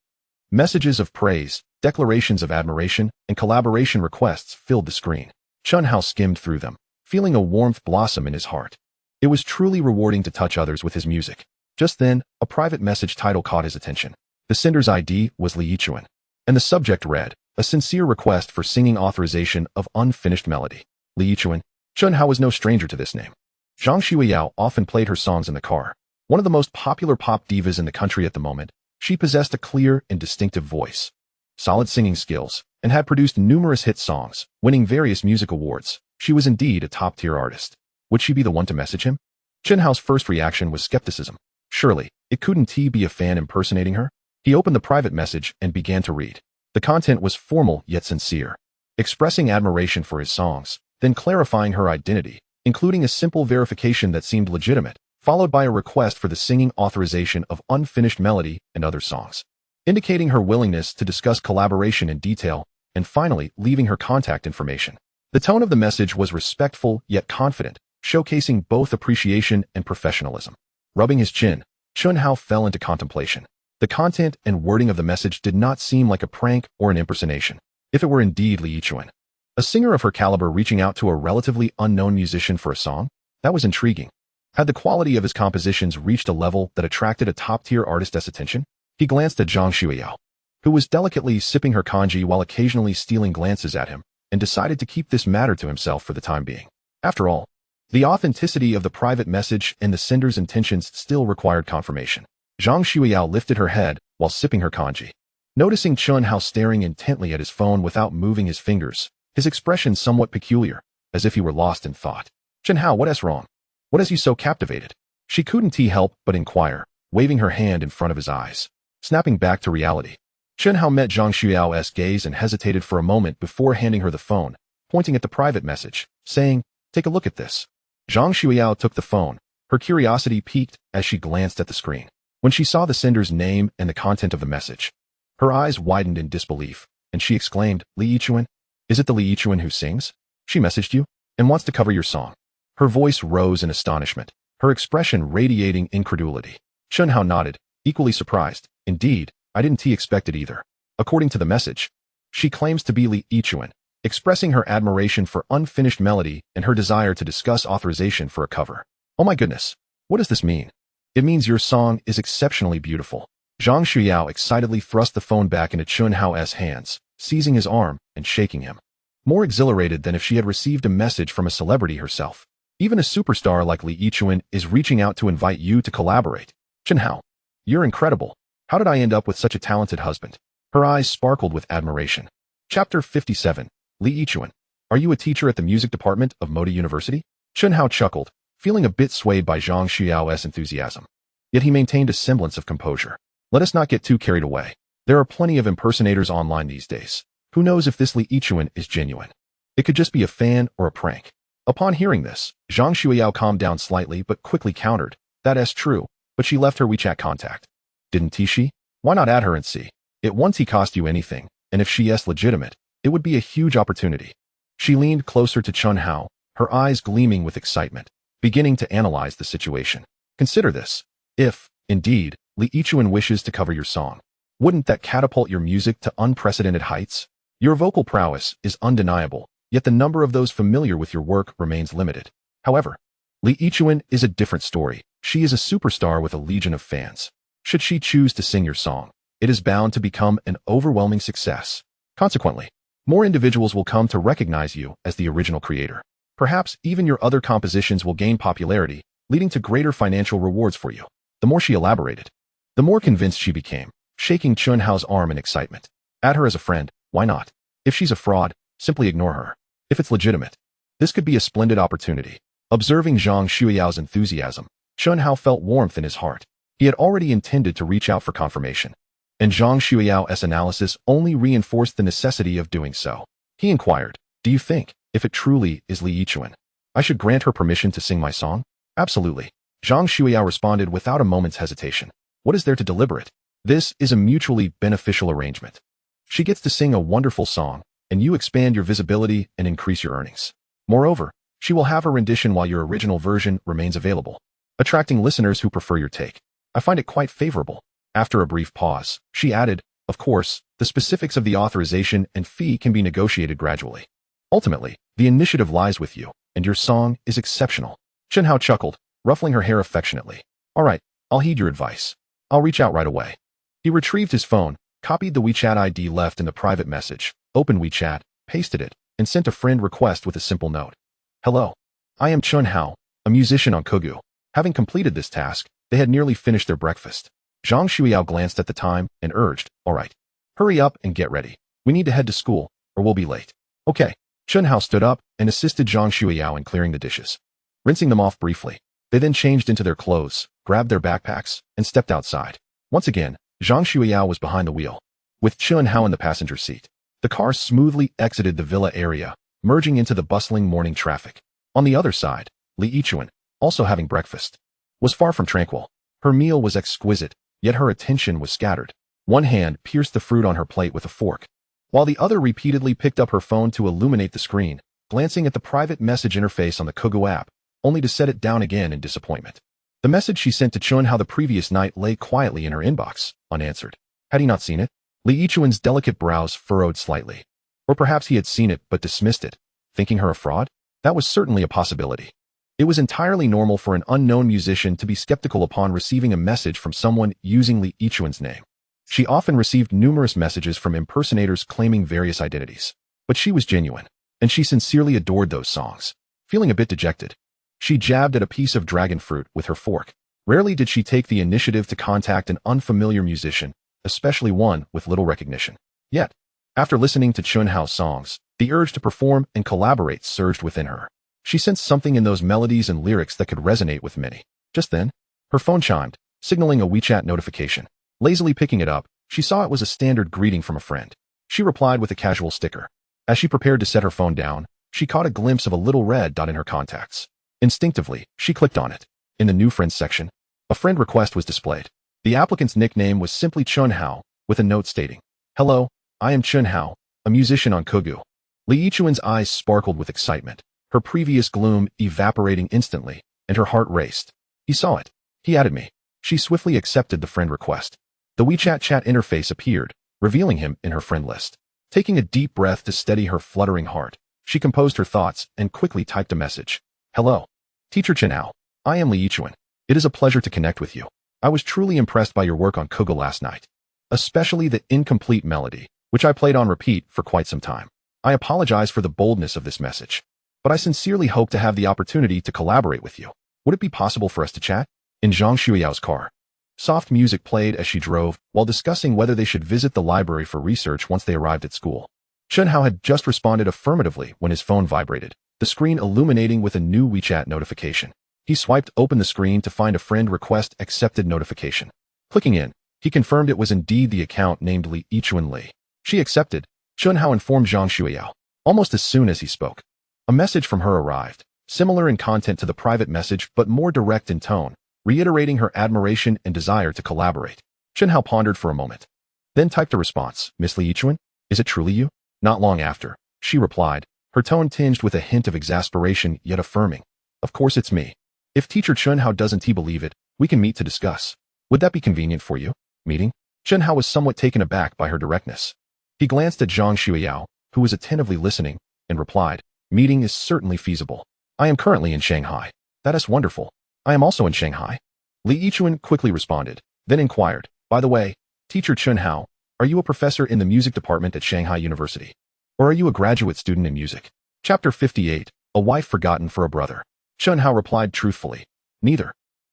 Messages of praise, declarations of admiration, and collaboration requests filled the screen. Chen Hao skimmed through them, feeling a warmth blossom in his heart. It was truly rewarding to touch others with his music. Just then, a private message title caught his attention. The sender's ID was Li Yichuan, and the subject read, "A sincere request for singing authorization of Unfinished Melody." Li Yichuan. Chen Hao was no stranger to this name. Zhang Xueyao often played her songs in the car. One of the most popular pop divas in the country at the moment, she possessed a clear and distinctive voice, solid singing skills, and had produced numerous hit songs, winning various music awards. She was indeed a top-tier artist. Would she be the one to message him? Chen Hao's first reaction was skepticism. Surely, it couldn't be a fan impersonating her? He opened the private message and began to read. The content was formal yet sincere, expressing admiration for his songs, then clarifying her identity, including a simple verification that seemed legitimate, followed by a request for the singing authorization of Unfinished Melody and other songs, indicating her willingness to discuss collaboration in detail, and finally leaving her contact information. The tone of the message was respectful yet confident, showcasing both appreciation and professionalism. Rubbing his chin, Chen Hao fell into contemplation. The content and wording of the message did not seem like a prank or an impersonation. If it were indeed Li Yichuan, a singer of her caliber reaching out to a relatively unknown musician for a song, that was intriguing. Had the quality of his compositions reached a level that attracted a top-tier artist's attention? He glanced at Zhang Xueyao, who was delicately sipping her congee while occasionally stealing glances at him, and decided to keep this matter to himself for the time being. After all, the authenticity of the private message and the sender's intentions still required confirmation. Zhang Xueyao lifted her head while sipping her congee. Noticing Chen Hao staring intently at his phone without moving his fingers, his expression somewhat peculiar, as if he were lost in thought. Chen Hao, what is wrong? What has you so captivated? She couldn't help but inquire, waving her hand in front of his eyes. Snapping back to reality, Chen Hao met Zhang Xueyao's gaze and hesitated for a moment before handing her the phone, pointing at the private message, saying, "Take a look at this." Zhang Xueyao took the phone, her curiosity piqued as she glanced at the screen. When she saw the sender's name and the content of the message, her eyes widened in disbelief, and she exclaimed, "Li Yichuan? Is it the Li Yichuan who sings? She messaged you and wants to cover your song." Her voice rose in astonishment, her expression radiating incredulity. Chen Hao nodded, equally surprised. "Indeed, I didn't expect it either." According to the message, she claims to be Li Yichuan, expressing her admiration for unfinished melody and her desire to discuss authorization for a cover. "Oh my goodness, what does this mean?" "It means your song is exceptionally beautiful." Zhang Xueyao excitedly thrust the phone back into Chen Hao's hands, seizing his arm and shaking him. More exhilarated than if she had received a message from a celebrity herself. Even a superstar like Li Yichuan is reaching out to invite you to collaborate. "Chen Hao, you're incredible. How did I end up with such a talented husband?" Her eyes sparkled with admiration. Chapter 57. Li Yichuan, are you a teacher at the music department of Moda University? Chen Hao chuckled, feeling a bit swayed by Zhang Xueyao's enthusiasm. Yet he maintained a semblance of composure. Let us not get too carried away. There are plenty of impersonators online these days. Who knows if this Li Yichuan is genuine? It could just be a fan or a prank. Upon hearing this, Zhang Xueyao calmed down slightly but quickly countered, "That is true, but she left her WeChat contact." "Didn't she? Why not add her and see? It won't cost you anything, and if she is legitimate, it would be a huge opportunity." She leaned closer to Chen Hao, her eyes gleaming with excitement, beginning to analyze the situation. "Consider this. If, indeed, Li Yichuan wishes to cover your song, wouldn't that catapult your music to unprecedented heights? Your vocal prowess is undeniable, yet the number of those familiar with your work remains limited. However, Li Yichuan is a different story. She is a superstar with a legion of fans. Should she choose to sing your song, it is bound to become an overwhelming success. Consequently, more individuals will come to recognize you as the original creator. Perhaps even your other compositions will gain popularity, leading to greater financial rewards for you." The more she elaborated, the more convinced she became, shaking Chen Hao's arm in excitement. "Add her as a friend, why not? If she's a fraud, simply ignore her. If it's legitimate, this could be a splendid opportunity." Observing Zhang Xueyao's enthusiasm, Chen Hao felt warmth in his heart. He had already intended to reach out for confirmation, and Zhang Xueyao's analysis only reinforced the necessity of doing so. He inquired, "Do you think, if it truly is Li Yichuan, I should grant her permission to sing my song?" "Absolutely." Zhang Xueyao responded without a moment's hesitation. "What is there to deliberate? This is a mutually beneficial arrangement. She gets to sing a wonderful song, and you expand your visibility and increase your earnings. Moreover, she will have her rendition while your original version remains available, attracting listeners who prefer your take. I find it quite favorable." After a brief pause, she added, "Of course, the specifics of the authorization and fee can be negotiated gradually. Ultimately, the initiative lies with you, and your song is exceptional." Chen Hao chuckled, ruffling her hair affectionately. "All right, I'll heed your advice. I'll reach out right away." He retrieved his phone, copied the WeChat ID left in the private message, opened WeChat, pasted it, and sent a friend request with a simple note. "Hello. I am Chen Hao, a musician on Kogu." Having completed this task, they had nearly finished their breakfast. Zhang Xueyao glanced at the time and urged, "All right, hurry up and get ready. We need to head to school, or we'll be late." "Okay." Chen Hao stood up and assisted Zhang Xueyao in clearing the dishes. Rinsing them off briefly, they then changed into their clothes, grabbed their backpacks, and stepped outside. Once again, Zhang Xueyao was behind the wheel, with Chen Hao in the passenger seat. The car smoothly exited the villa area, merging into the bustling morning traffic. On the other side, Li Yichuan, also having breakfast, was far from tranquil. Her meal was exquisite, yet her attention was scattered. One hand pierced the fruit on her plate with a fork, while the other repeatedly picked up her phone to illuminate the screen, glancing at the private message interface on the Kogu app, only to set it down again in disappointment. The message she sent to Chen Hao the previous night lay quietly in her inbox, unanswered. Had he not seen it? Li Yichuan's delicate brows furrowed slightly. Or perhaps he had seen it but dismissed it, thinking her a fraud? That was certainly a possibility. It was entirely normal for an unknown musician to be skeptical upon receiving a message from someone using Li Yichuan's name. She often received numerous messages from impersonators claiming various identities. But she was genuine, and she sincerely adored those songs. Feeling a bit dejected, she jabbed at a piece of dragon fruit with her fork. Rarely did she take the initiative to contact an unfamiliar musician, especially one with little recognition. Yet, after listening to Chen Hao's songs, the urge to perform and collaborate surged within her. She sensed something in those melodies and lyrics that could resonate with many. Just then, her phone chimed, signaling a WeChat notification. Lazily picking it up, she saw it was a standard greeting from a friend. She replied with a casual sticker. As she prepared to set her phone down, she caught a glimpse of a little red dot in her contacts. Instinctively, she clicked on it. In the New Friends section, a friend request was displayed. The applicant's nickname was simply Chen Hao, with a note stating, "Hello, I am Chen Hao, a musician on Kugu." Li Yichuan's eyes sparkled with excitement, her previous gloom evaporating instantly, and her heart raced. He saw it. He added me. She swiftly accepted the friend request. The WeChat chat interface appeared, revealing him in her friend list. Taking a deep breath to steady her fluttering heart, she composed her thoughts and quickly typed a message. "Hello, Teacher Chen Hao. I am Li Yichuan. It is a pleasure to connect with you. I was truly impressed by your work on Kugu last night, especially the incomplete melody, which I played on repeat for quite some time. I apologize for the boldness of this message, but I sincerely hope to have the opportunity to collaborate with you. Would it be possible for us to chat?" In Zhang Xueyao's car, soft music played as she drove while discussing whether they should visit the library for research once they arrived at school. Chen Hao had just responded affirmatively when his phone vibrated, the screen illuminating with a new WeChat notification. He swiped open the screen to find a friend request accepted notification. Clicking in, he confirmed it was indeed the account named Li Yichuan Li. She accepted. Chen Hao informed Zhang Xueyao almost as soon as he spoke. A message from her arrived, similar in content to the private message but more direct in tone, reiterating her admiration and desire to collaborate. Chen Hao pondered for a moment, then typed a response. "Miss Li Yichuan, is it truly you?" Not long after, she replied, her tone tinged with a hint of exasperation yet affirming. "Of course it's me. If Teacher Chen Hao doesn't believe it, we can meet to discuss. Would that be convenient for you?" Meeting? Chen Hao was somewhat taken aback by her directness. He glanced at Zhang Xueyao, who was attentively listening, and replied, "Meeting is certainly feasible. I am currently in Shanghai." "That is wonderful. I am also in Shanghai." Li Yichuan quickly responded, then inquired, "By the way, Teacher Chen Hao, are you a professor in the music department at Shanghai University? Or are you a graduate student in music?" Chapter 58, A Wife Forgotten for a Brother. Chen Hao replied truthfully, "Neither.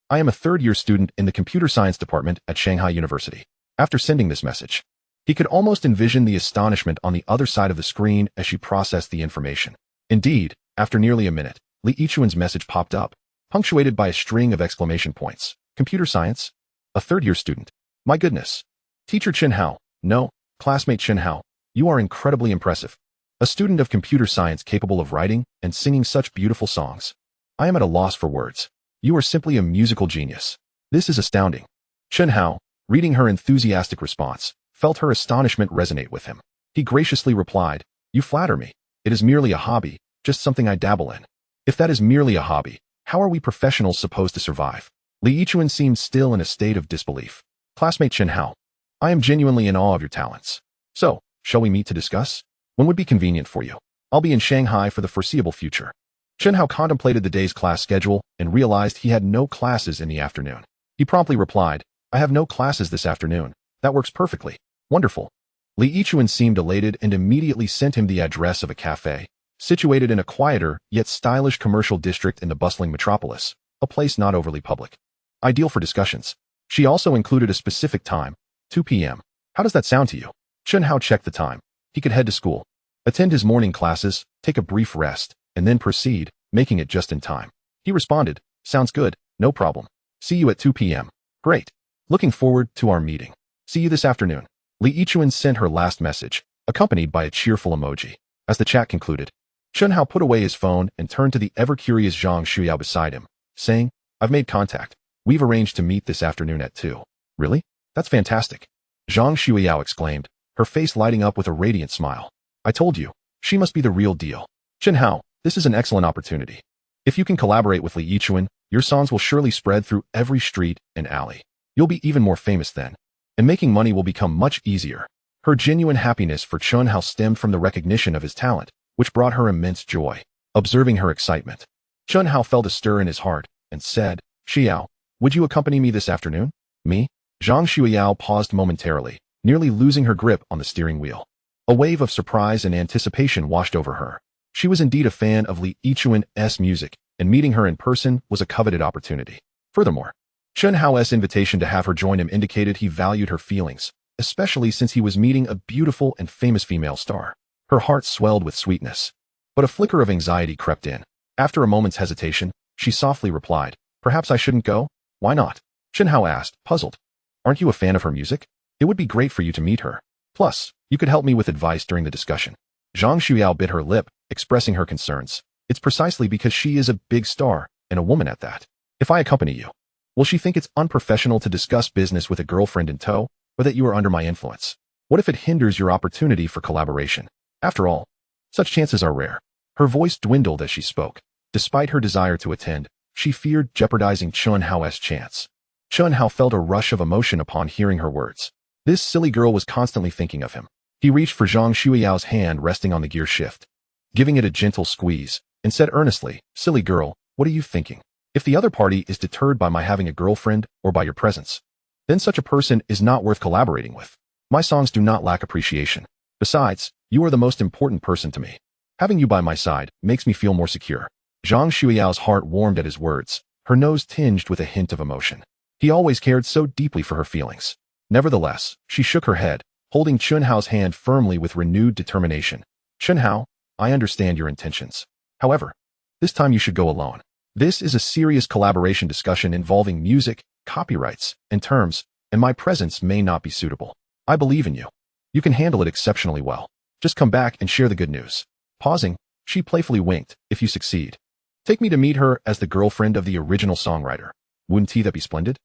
I am a third-year student in the computer science department at Shanghai University." After sending this message, he could almost envision the astonishment on the other side of the screen as she processed the information. Indeed, after nearly a minute, Li Yichuan's message popped up, punctuated by a string of exclamation points. "Computer science? A third-year student? My goodness. Teacher Chen Hao, no, classmate Chen Hao, you are incredibly impressive. A student of computer science capable of writing and singing such beautiful songs. I am at a loss for words. You are simply a musical genius. This is astounding." Chen Hao, reading her enthusiastic response, felt her astonishment resonate with him. He graciously replied, "You flatter me. It is merely a hobby, just something I dabble in." "If that is merely a hobby, how are we professionals supposed to survive?" Li Yichuan seemed still in a state of disbelief. "Classmate Chen Hao, I am genuinely in awe of your talents. So, shall we meet to discuss? When would be convenient for you? I'll be in Shanghai for the foreseeable future." Chen Hao contemplated the day's class schedule and realized he had no classes in the afternoon. He promptly replied, "I have no classes this afternoon. That works perfectly. Wonderful." Li Yichuan seemed elated and immediately sent him the address of a cafe, situated in a quieter yet stylish commercial district in the bustling metropolis, a place not overly public. Ideal for discussions. She also included a specific time, 2 p.m. "How does that sound to you?" Chen Hao checked the time. He could head to school, attend his morning classes, take a brief rest, and then proceed, making it just in time. He responded, "Sounds good, no problem. See you at 2 p.m. Great. Looking forward to our meeting. See you this afternoon." Li Yichuan sent her last message, accompanied by a cheerful emoji. As the chat concluded, Chen Hao put away his phone and turned to the ever-curious Zhang Xueyao beside him, saying, "I've made contact. We've arranged to meet this afternoon at 2. "Really? That's fantastic." Zhang Xueyao exclaimed, her face lighting up with a radiant smile. "I told you, she must be the real deal. Chen Hao, this is an excellent opportunity. If you can collaborate with Li Yichuan, your songs will surely spread through every street and alley. You'll be even more famous then, and making money will become much easier." Her genuine happiness for Chen Hao stemmed from the recognition of his talent, which brought her immense joy. Observing her excitement, Chen Hao felt a stir in his heart and said, "Xiao, would you accompany me this afternoon?" "Me?" Zhang Xueyao paused momentarily, nearly losing her grip on the steering wheel. A wave of surprise and anticipation washed over her. She was indeed a fan of Li Yichuan's music, and meeting her in person was a coveted opportunity. Furthermore, Chen Hao's invitation to have her join him indicated he valued her feelings, especially since he was meeting a beautiful and famous female star. Her heart swelled with sweetness. But a flicker of anxiety crept in. After a moment's hesitation, she softly replied, "Perhaps I shouldn't go?" "Why not?" Chen Hao asked, puzzled. "Aren't you a fan of her music? It would be great for you to meet her. Plus, you could help me with advice during the discussion." Zhang Xueyao bit her lip, expressing her concerns. "It's precisely because she is a big star, and a woman at that. If I accompany you, will she think it's unprofessional to discuss business with a girlfriend in tow, or that you are under my influence? What if it hinders your opportunity for collaboration? After all, such chances are rare." Her voice dwindled as she spoke. Despite her desire to attend, she feared jeopardizing Chen Hao's chance. Chen Hao felt a rush of emotion upon hearing her words. This silly girl was constantly thinking of him. He reached for Zhang Xueyao's hand resting on the gear shift, giving it a gentle squeeze, and said earnestly, "Silly girl, what are you thinking? If the other party is deterred by my having a girlfriend or by your presence, then such a person is not worth collaborating with. My songs do not lack appreciation. Besides, you are the most important person to me. Having you by my side makes me feel more secure." Zhang Xueyao's heart warmed at his words, her nose tinged with a hint of emotion. He always cared so deeply for her feelings. Nevertheless, she shook her head, holding Chen Hao's hand firmly with renewed determination. "Chen Hao, I understand your intentions. However, this time you should go alone. This is a serious collaboration discussion involving music, copyrights, and terms, and my presence may not be suitable. I believe in you. You can handle it exceptionally well. Just come back and share the good news." Pausing, she playfully winked, "If you succeed, take me to meet her as the girlfriend of the original songwriter. Wouldn't that be splendid?"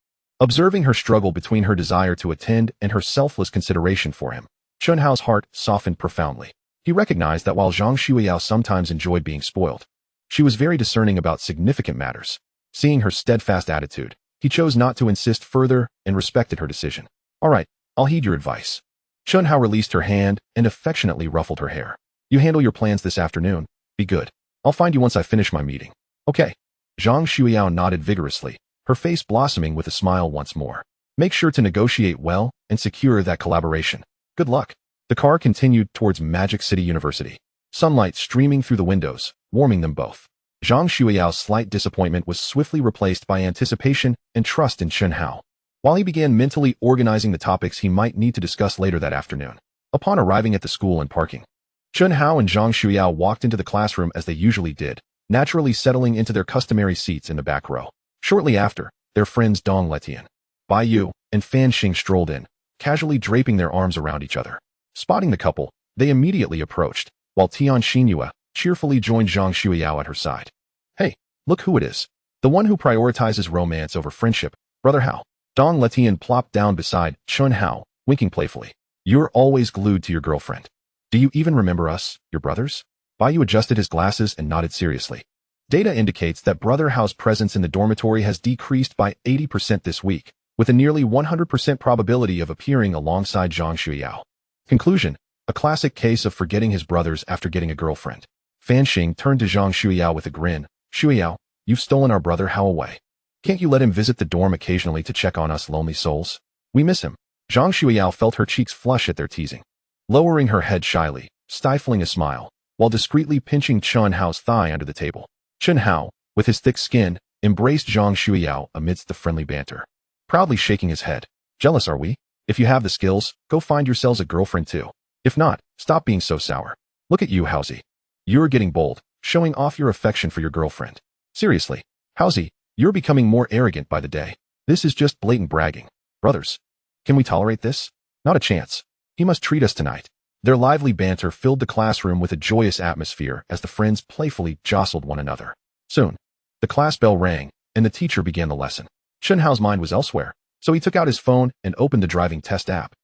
Observing her struggle between her desire to attend and her selfless consideration for him, Chen Hao's heart softened profoundly. He recognized that while Zhang Xueyao sometimes enjoyed being spoiled, she was very discerning about significant matters. Seeing her steadfast attitude, he chose not to insist further and respected her decision. "All right, I'll heed your advice." Chen Hao released her hand and affectionately ruffled her hair. "You handle your plans this afternoon. Be good. I'll find you once I finish my meeting." "Okay." Zhang Xueyao nodded vigorously, her face blossoming with a smile once more. "Make sure to negotiate well and secure that collaboration. Good luck." The car continued towards Magic City University, sunlight streaming through the windows, warming them both. Zhang Xueyao's slight disappointment was swiftly replaced by anticipation and trust in Chen Hao, while he began mentally organizing the topics he might need to discuss later that afternoon. Upon arriving at the school and parking, Chen Hao and Zhang Xueyao walked into the classroom as they usually did, naturally settling into their customary seats in the back row. Shortly after, their friends Dong Letian, Bai Yu, and Fan Xing strolled in, casually draping their arms around each other. Spotting the couple, they immediately approached, while Tian Xinyue cheerfully joined Zhang Xueyao at her side. "Hey, look who it is. The one who prioritizes romance over friendship, Brother Hao." Dong Letian plopped down beside Chen Hao, winking playfully. "You're always glued to your girlfriend. Do you even remember us, your brothers?" Bai Yu adjusted his glasses and nodded seriously. Data indicates that Brother Hao's presence in the dormitory has decreased by 80% this week, with a nearly 100% probability of appearing alongside Zhang Xueyao. Conclusion: a classic case of forgetting his brothers after getting a girlfriend. Fan Xing turned to Zhang Xueyao with a grin. "Xueyao, you've stolen our brother Hao away. Can't you let him visit the dorm occasionally to check on us lonely souls? We miss him." Zhang Xueyao felt her cheeks flush at their teasing. Lowering her head shyly, stifling a smile, while discreetly pinching Chen Hao's thigh under the table. Chen Hao, with his thick skin, embraced Zhang Xueyao amidst the friendly banter, proudly shaking his head. "Jealous are we? If you have the skills, go find yourselves a girlfriend too. If not, stop being so sour. Look at you, Haozi. You're getting bold, showing off your affection for your girlfriend. Seriously, Haozi, you're becoming more arrogant by the day. This is just blatant bragging. Brothers, can we tolerate this? Not a chance. He must treat us tonight." Their lively banter filled the classroom with a joyous atmosphere as the friends playfully jostled one another. Soon, the class bell rang, and the teacher began the lesson. Chen Hao's mind was elsewhere, so he took out his phone and opened the driving test app,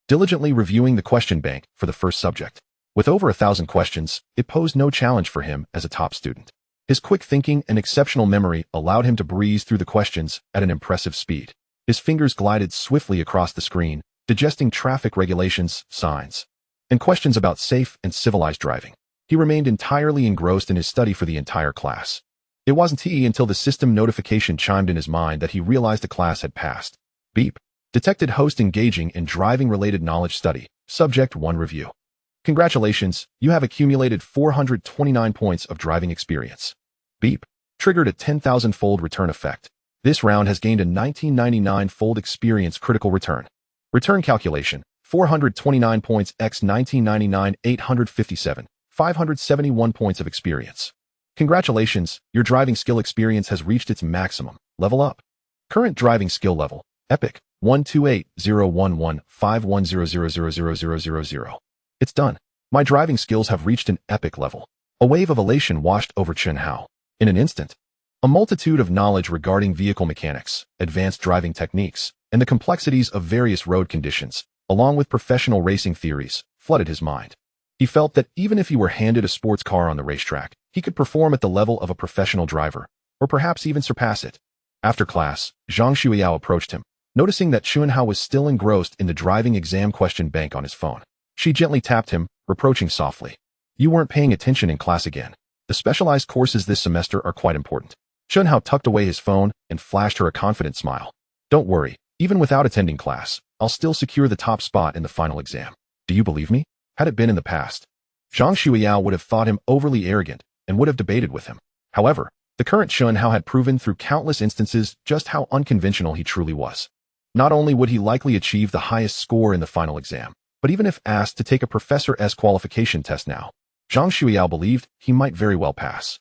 diligently reviewing the question bank for the first subject. With over 1,000 questions, it posed no challenge for him as a top student. His quick thinking and exceptional memory allowed him to breeze through the questions at an impressive speed. His fingers glided swiftly across the screen, digesting traffic regulations, signs, and questions about safe and civilized driving. He remained entirely engrossed in his study for the entire class. It wasn't until the system notification chimed in his mind that he realized the class had passed. Beep. Detected host engaging in driving-related knowledge study. Subject 1 review. Congratulations, you have accumulated 429 points of driving experience. Beep. Triggered a 10,000-fold return effect. This round has gained a 1999-fold experience critical return. Return calculation, 429 points x 1999 857, 571 points of experience. Congratulations, your driving skill experience has reached its maximum. Level up. Current driving skill level, Epic, 128,011,510,000,000. It's done. My driving skills have reached an epic level. A wave of elation washed over Chen Hao. In an instant, a multitude of knowledge regarding vehicle mechanics, advanced driving techniques, and the complexities of various road conditions, along with professional racing theories, flooded his mind. He felt that even if he were handed a sports car on the racetrack, he could perform at the level of a professional driver, or perhaps even surpass it. After class, Zhang Xueyao approached him, noticing that Chen Hao was still engrossed in the driving exam question bank on his phone. She gently tapped him, reproaching softly. You weren't paying attention in class again. The specialized courses this semester are quite important. Chen Hao tucked away his phone and flashed her a confident smile. Don't worry, even without attending class, I'll still secure the top spot in the final exam. Do you believe me? Had it been in the past, Zhang Xueyao would have thought him overly arrogant and would have debated with him. However, the current Chen Hao had proven through countless instances just how unconventional he truly was. Not only would he likely achieve the highest score in the final exam, but even if asked to take a Professor's qualification test now, Zhang Xueyao believed he might very well pass.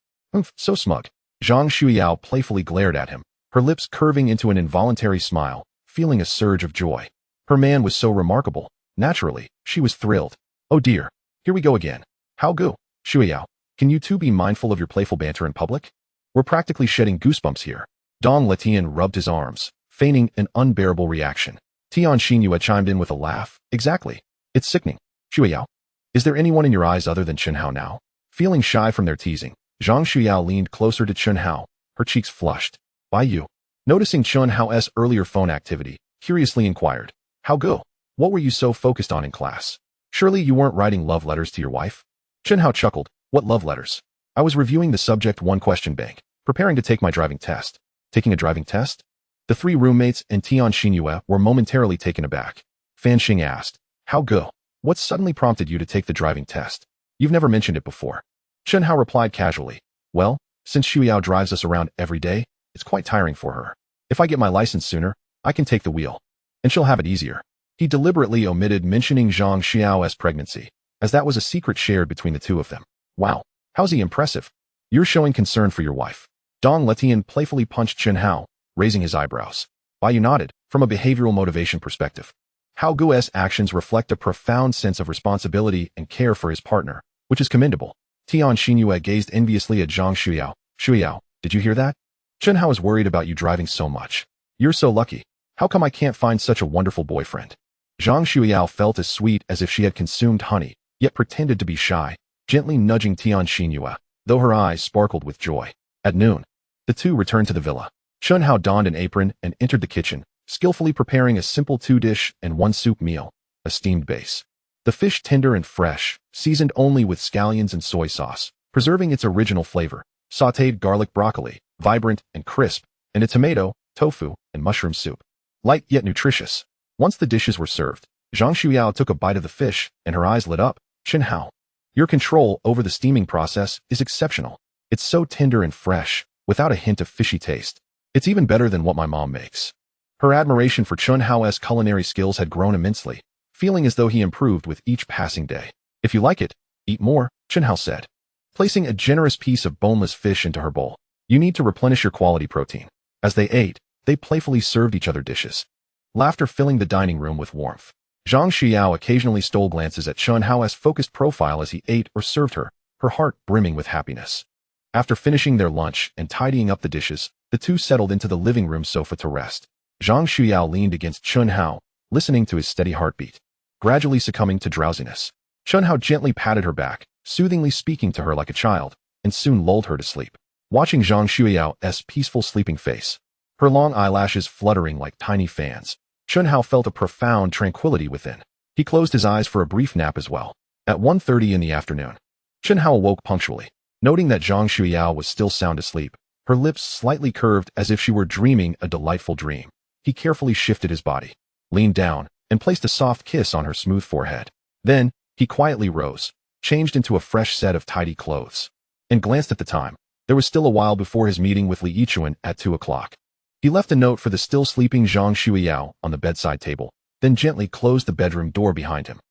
So smug. Zhang Xueyao playfully glared at him, her lips curving into an involuntary smile, feeling a surge of joy. Her man was so remarkable. Naturally, she was thrilled. Oh dear, here we go again. How go? Xueyao, can you two be mindful of your playful banter in public? We're practically shedding goosebumps here. Dong Letian rubbed his arms, feigning an unbearable reaction. Tian Xinyue chimed in with a laugh. Exactly. It's sickening. Xueyao, is there anyone in your eyes other than Chen Hao now? Feeling shy from their teasing, Zhang Xueyao leaned closer to Chen Hao, her cheeks flushed. Why you? Noticing Chen Hao's earlier phone activity, curiously inquired. How go? What were you so focused on in class? Surely you weren't writing love letters to your wife? Chen Hao chuckled. What love letters? I was reviewing the subject one question bank, preparing to take my driving test. Taking a driving test? The three roommates and Tian Xinyue were momentarily taken aback. Fan Xing asked, how go? What suddenly prompted you to take the driving test? You've never mentioned it before. Chen Hao replied casually. Well, since Xueyao drives us around every day, it's quite tiring for her. If I get my license sooner, I can take the wheel. And she'll have it easier. He deliberately omitted mentioning Zhang Xueyao's pregnancy, as that was a secret shared between the two of them. Wow, how's he impressive? You're showing concern for your wife. Dong Letian playfully punched Chen Hao, raising his eyebrows. Why you nodded, from a behavioral motivation perspective. Hao Guo's actions reflect a profound sense of responsibility and care for his partner, which is commendable. Tian Xinyue gazed enviously at Zhang Xueyao. Xueyao, did you hear that? Chen Hao is worried about you driving so much. You're so lucky. How come I can't find such a wonderful boyfriend? Zhang Xueyao felt as sweet as if she had consumed honey, yet pretended to be shy, gently nudging Tian Xinyue, though her eyes sparkled with joy. At noon, the two returned to the villa. Chen Hao donned an apron and entered the kitchen, skillfully preparing a simple 2-dish and 1-soup meal, a steamed base. The fish tender and fresh, seasoned only with scallions and soy sauce, preserving its original flavor, sautéed garlic broccoli, vibrant and crisp, and a tomato, tofu, and mushroom soup. Light yet nutritious. Once the dishes were served, Zhang Xueyao took a bite of the fish, and her eyes lit up. Chen Hao, your control over the steaming process is exceptional. It's so tender and fresh, without a hint of fishy taste. It's even better than what my mom makes. Her admiration for Chen Hao's culinary skills had grown immensely, feeling as though he improved with each passing day. If you like it, eat more, Chen Hao said, placing a generous piece of boneless fish into her bowl. You need to replenish your quality protein. As they ate, they playfully served each other dishes. Laughter filling the dining room with warmth. Zhang Xueyao occasionally stole glances at Chen Hao's focused profile as he ate or served her, her heart brimming with happiness. After finishing their lunch and tidying up the dishes, the two settled into the living room sofa to rest. Zhang Xueyao leaned against Chen Hao, listening to his steady heartbeat, gradually succumbing to drowsiness. Chen Hao gently patted her back, soothingly speaking to her like a child, and soon lulled her to sleep. Watching Zhang Xueyao's peaceful sleeping face, her long eyelashes fluttering like tiny fans, Chen Hao felt a profound tranquility within. He closed his eyes for a brief nap as well. At 1:30 in the afternoon, Chen Hao awoke punctually. Noting that Zhang Xueyao was still sound asleep, her lips slightly curved as if she were dreaming a delightful dream. He carefully shifted his body, leaned down, and placed a soft kiss on her smooth forehead. Then, he quietly rose, changed into a fresh set of tidy clothes, and glanced at the time. There was still a while before his meeting with Li Yichuan at 2 o'clock. He left a note for the still sleeping Zhang Xueyao on the bedside table, then gently closed the bedroom door behind him.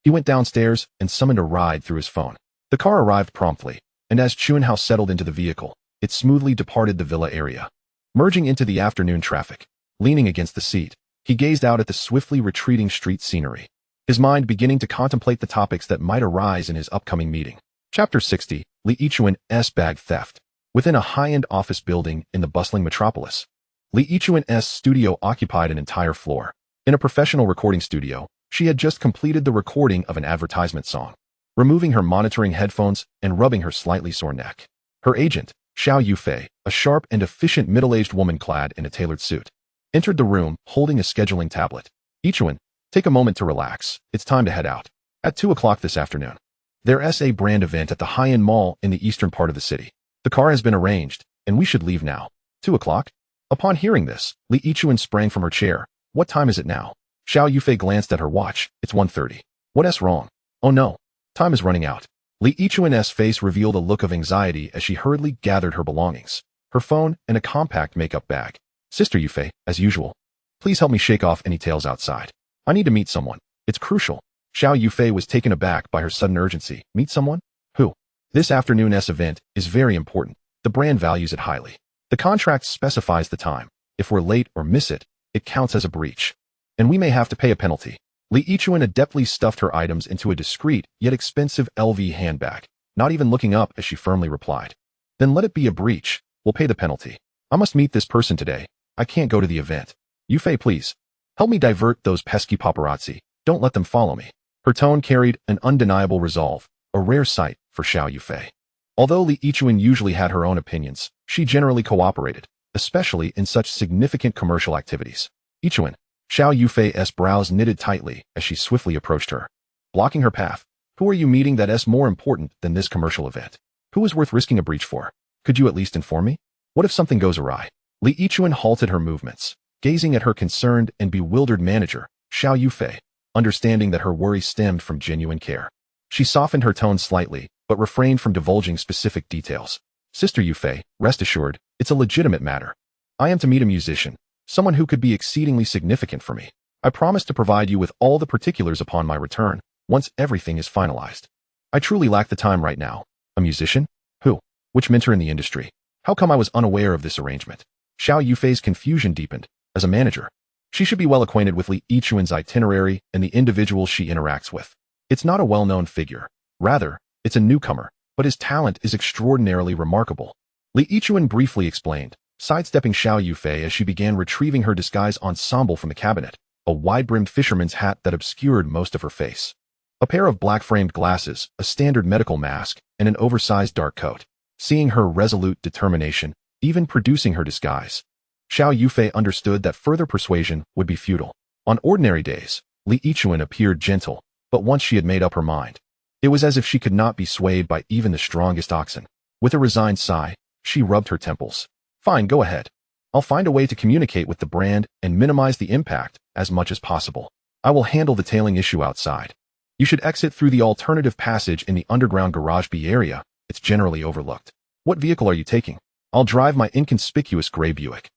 He went downstairs and summoned a ride through his phone. The car arrived promptly, and as Chen Hao settled into the vehicle, it smoothly departed the villa area. Merging into the afternoon traffic, leaning against the seat, he gazed out at the swiftly retreating street scenery, his mind beginning to contemplate the topics that might arise in his upcoming meeting. Chapter 60, Li Yichuan's Bag Theft. Within a high-end office building in the bustling metropolis, Li Yichuan's studio occupied an entire floor. In a professional recording studio, she had just completed the recording of an advertisement song. Removing her monitoring headphones and rubbing her slightly sore neck, her agent, Zhang Xueyao, a sharp and efficient middle-aged woman clad in a tailored suit, entered the room holding a scheduling tablet. Yichuan, take a moment to relax. It's time to head out. At 2 o'clock this afternoon, there's a brand event at the high-end mall in the eastern part of the city. The car has been arranged, and we should leave now. 2 o'clock? Upon hearing this, Li Yichuan sprang from her chair. What time is it now? Zhang Xueyao glanced at her watch. It's 1:30. What's wrong? Oh no. Time is running out. Li Yichuan's face revealed a look of anxiety as she hurriedly gathered her belongings, her phone, and a compact makeup bag. Sister Yufei, as usual, please help me shake off any tails outside. I need to meet someone. It's crucial. Zhang Xueyao was taken aback by her sudden urgency. Meet someone? Who? This afternoon's event is very important. The brand values it highly. The contract specifies the time. If we're late or miss it, it counts as a breach, and we may have to pay a penalty. Li Yichuan adeptly stuffed her items into a discreet yet expensive LV handbag, not even looking up as she firmly replied. Then let it be a breach. We'll pay the penalty. I must meet this person today. I can't go to the event. Yufei, please. Help me divert those pesky paparazzi. Don't let them follow me. Her tone carried an undeniable resolve, a rare sight for Zhang Xueyao. Although Li Yichuan usually had her own opinions, she generally cooperated, especially in such significant commercial activities. Yichuan. Zhang Yufei's brows knitted tightly as she swiftly approached her, blocking her path. Who are you meeting that's more important than this commercial event? Who is worth risking a breach for? Could you at least inform me? What if something goes awry? Li Yichuan halted her movements, gazing at her concerned and bewildered manager, Zhang Xueyao, understanding that her worry stemmed from genuine care. She softened her tone slightly, but refrained from divulging specific details. Sister Yufei, rest assured, it's a legitimate matter. I am to meet a musician, someone who could be exceedingly significant for me. I promise to provide you with all the particulars upon my return, once everything is finalized. I truly lack the time right now. A musician? Who? Which mentor in the industry? How come I was unaware of this arrangement? Zhang Yufei's confusion deepened. As a manager, she should be well acquainted with Li Yichuan's itinerary and the individuals she interacts with. It's not a well-known figure. Rather, it's a newcomer, but his talent is extraordinarily remarkable. Li Yichuan briefly explained, sidestepping Zhang Yufei as she began retrieving her disguise ensemble from the cabinet, a wide-brimmed fisherman's hat that obscured most of her face, a pair of black-framed glasses, a standard medical mask, and an oversized dark coat. Seeing her resolute determination, even producing her disguise, Zhang Yufei understood that further persuasion would be futile. On ordinary days, Li Yichuan appeared gentle, but once she had made up her mind, it was as if she could not be swayed by even the strongest oxen. With a resigned sigh, she rubbed her temples. Fine, go ahead. I'll find a way to communicate with the brand and minimize the impact as much as possible. I will handle the tailing issue outside. You should exit through the alternative passage in the underground garage B area. It's generally overlooked. What vehicle are you taking? I'll drive my inconspicuous gray Buick.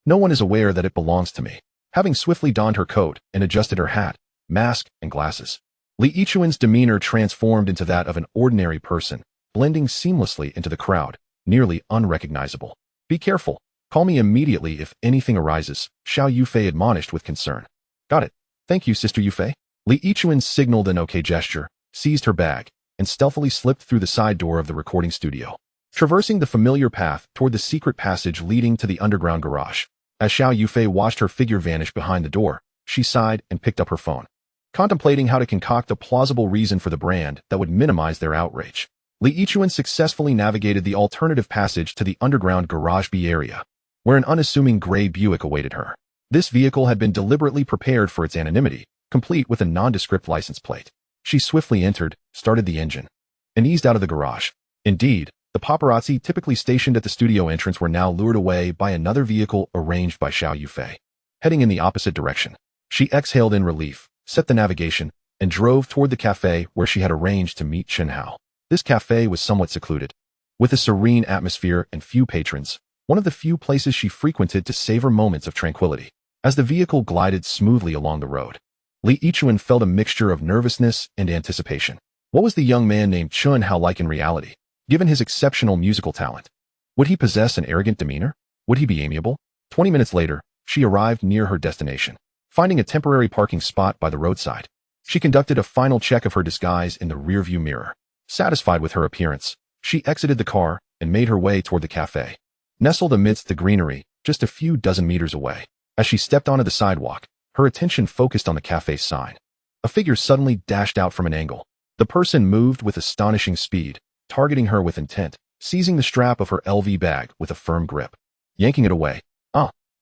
No one is aware that it belongs to me. Having swiftly donned her coat and adjusted her hat, mask, and glasses, Li Yichuan's demeanor transformed into that of an ordinary person, blending seamlessly into the crowd, nearly unrecognizable. Be careful. Call me immediately if anything arises, Zhang Yufei admonished with concern. Got it. Thank you, Sister Yufei. Li Yichuan signaled an okay gesture, seized her bag, and stealthily slipped through the side door of the recording studio, traversing the familiar path toward the secret passage leading to the underground garage. As Zhang Yufei watched her figure vanish behind the door, she sighed and picked up her phone, contemplating how to concoct a plausible reason for the brand that would minimize their outrage. Li Yichuan successfully navigated the alternative passage to the underground garage B area, where an unassuming gray Buick awaited her. This vehicle had been deliberately prepared for its anonymity, complete with a nondescript license plate. She swiftly entered, started the engine, and eased out of the garage. Indeed, the paparazzi typically stationed at the studio entrance were now lured away by another vehicle arranged by Zhang Yufei. Heading in the opposite direction, she exhaled in relief, set the navigation, and drove toward the cafe where she had arranged to meet Chen Hao. This cafe was somewhat secluded, with a serene atmosphere and few patrons, one of the few places she frequented to savor moments of tranquility. As the vehicle glided smoothly along the road, Li Yichuan felt a mixture of nervousness and anticipation. What was the young man named Chen Hao like in reality, given his exceptional musical talent? Would he possess an arrogant demeanor? Would he be amiable? 20 minutes later, she arrived near her destination. Finding a temporary parking spot by the roadside, she conducted a final check of her disguise in the rearview mirror. Satisfied with her appearance, she exited the car and made her way toward the cafe. Nestled amidst the greenery, just a few dozen meters away. As she stepped onto the sidewalk, her attention focused on the cafe's sign. A figure suddenly dashed out from an angle. The person moved with astonishing speed, targeting her with intent, seizing the strap of her LV bag with a firm grip. Yanking it away.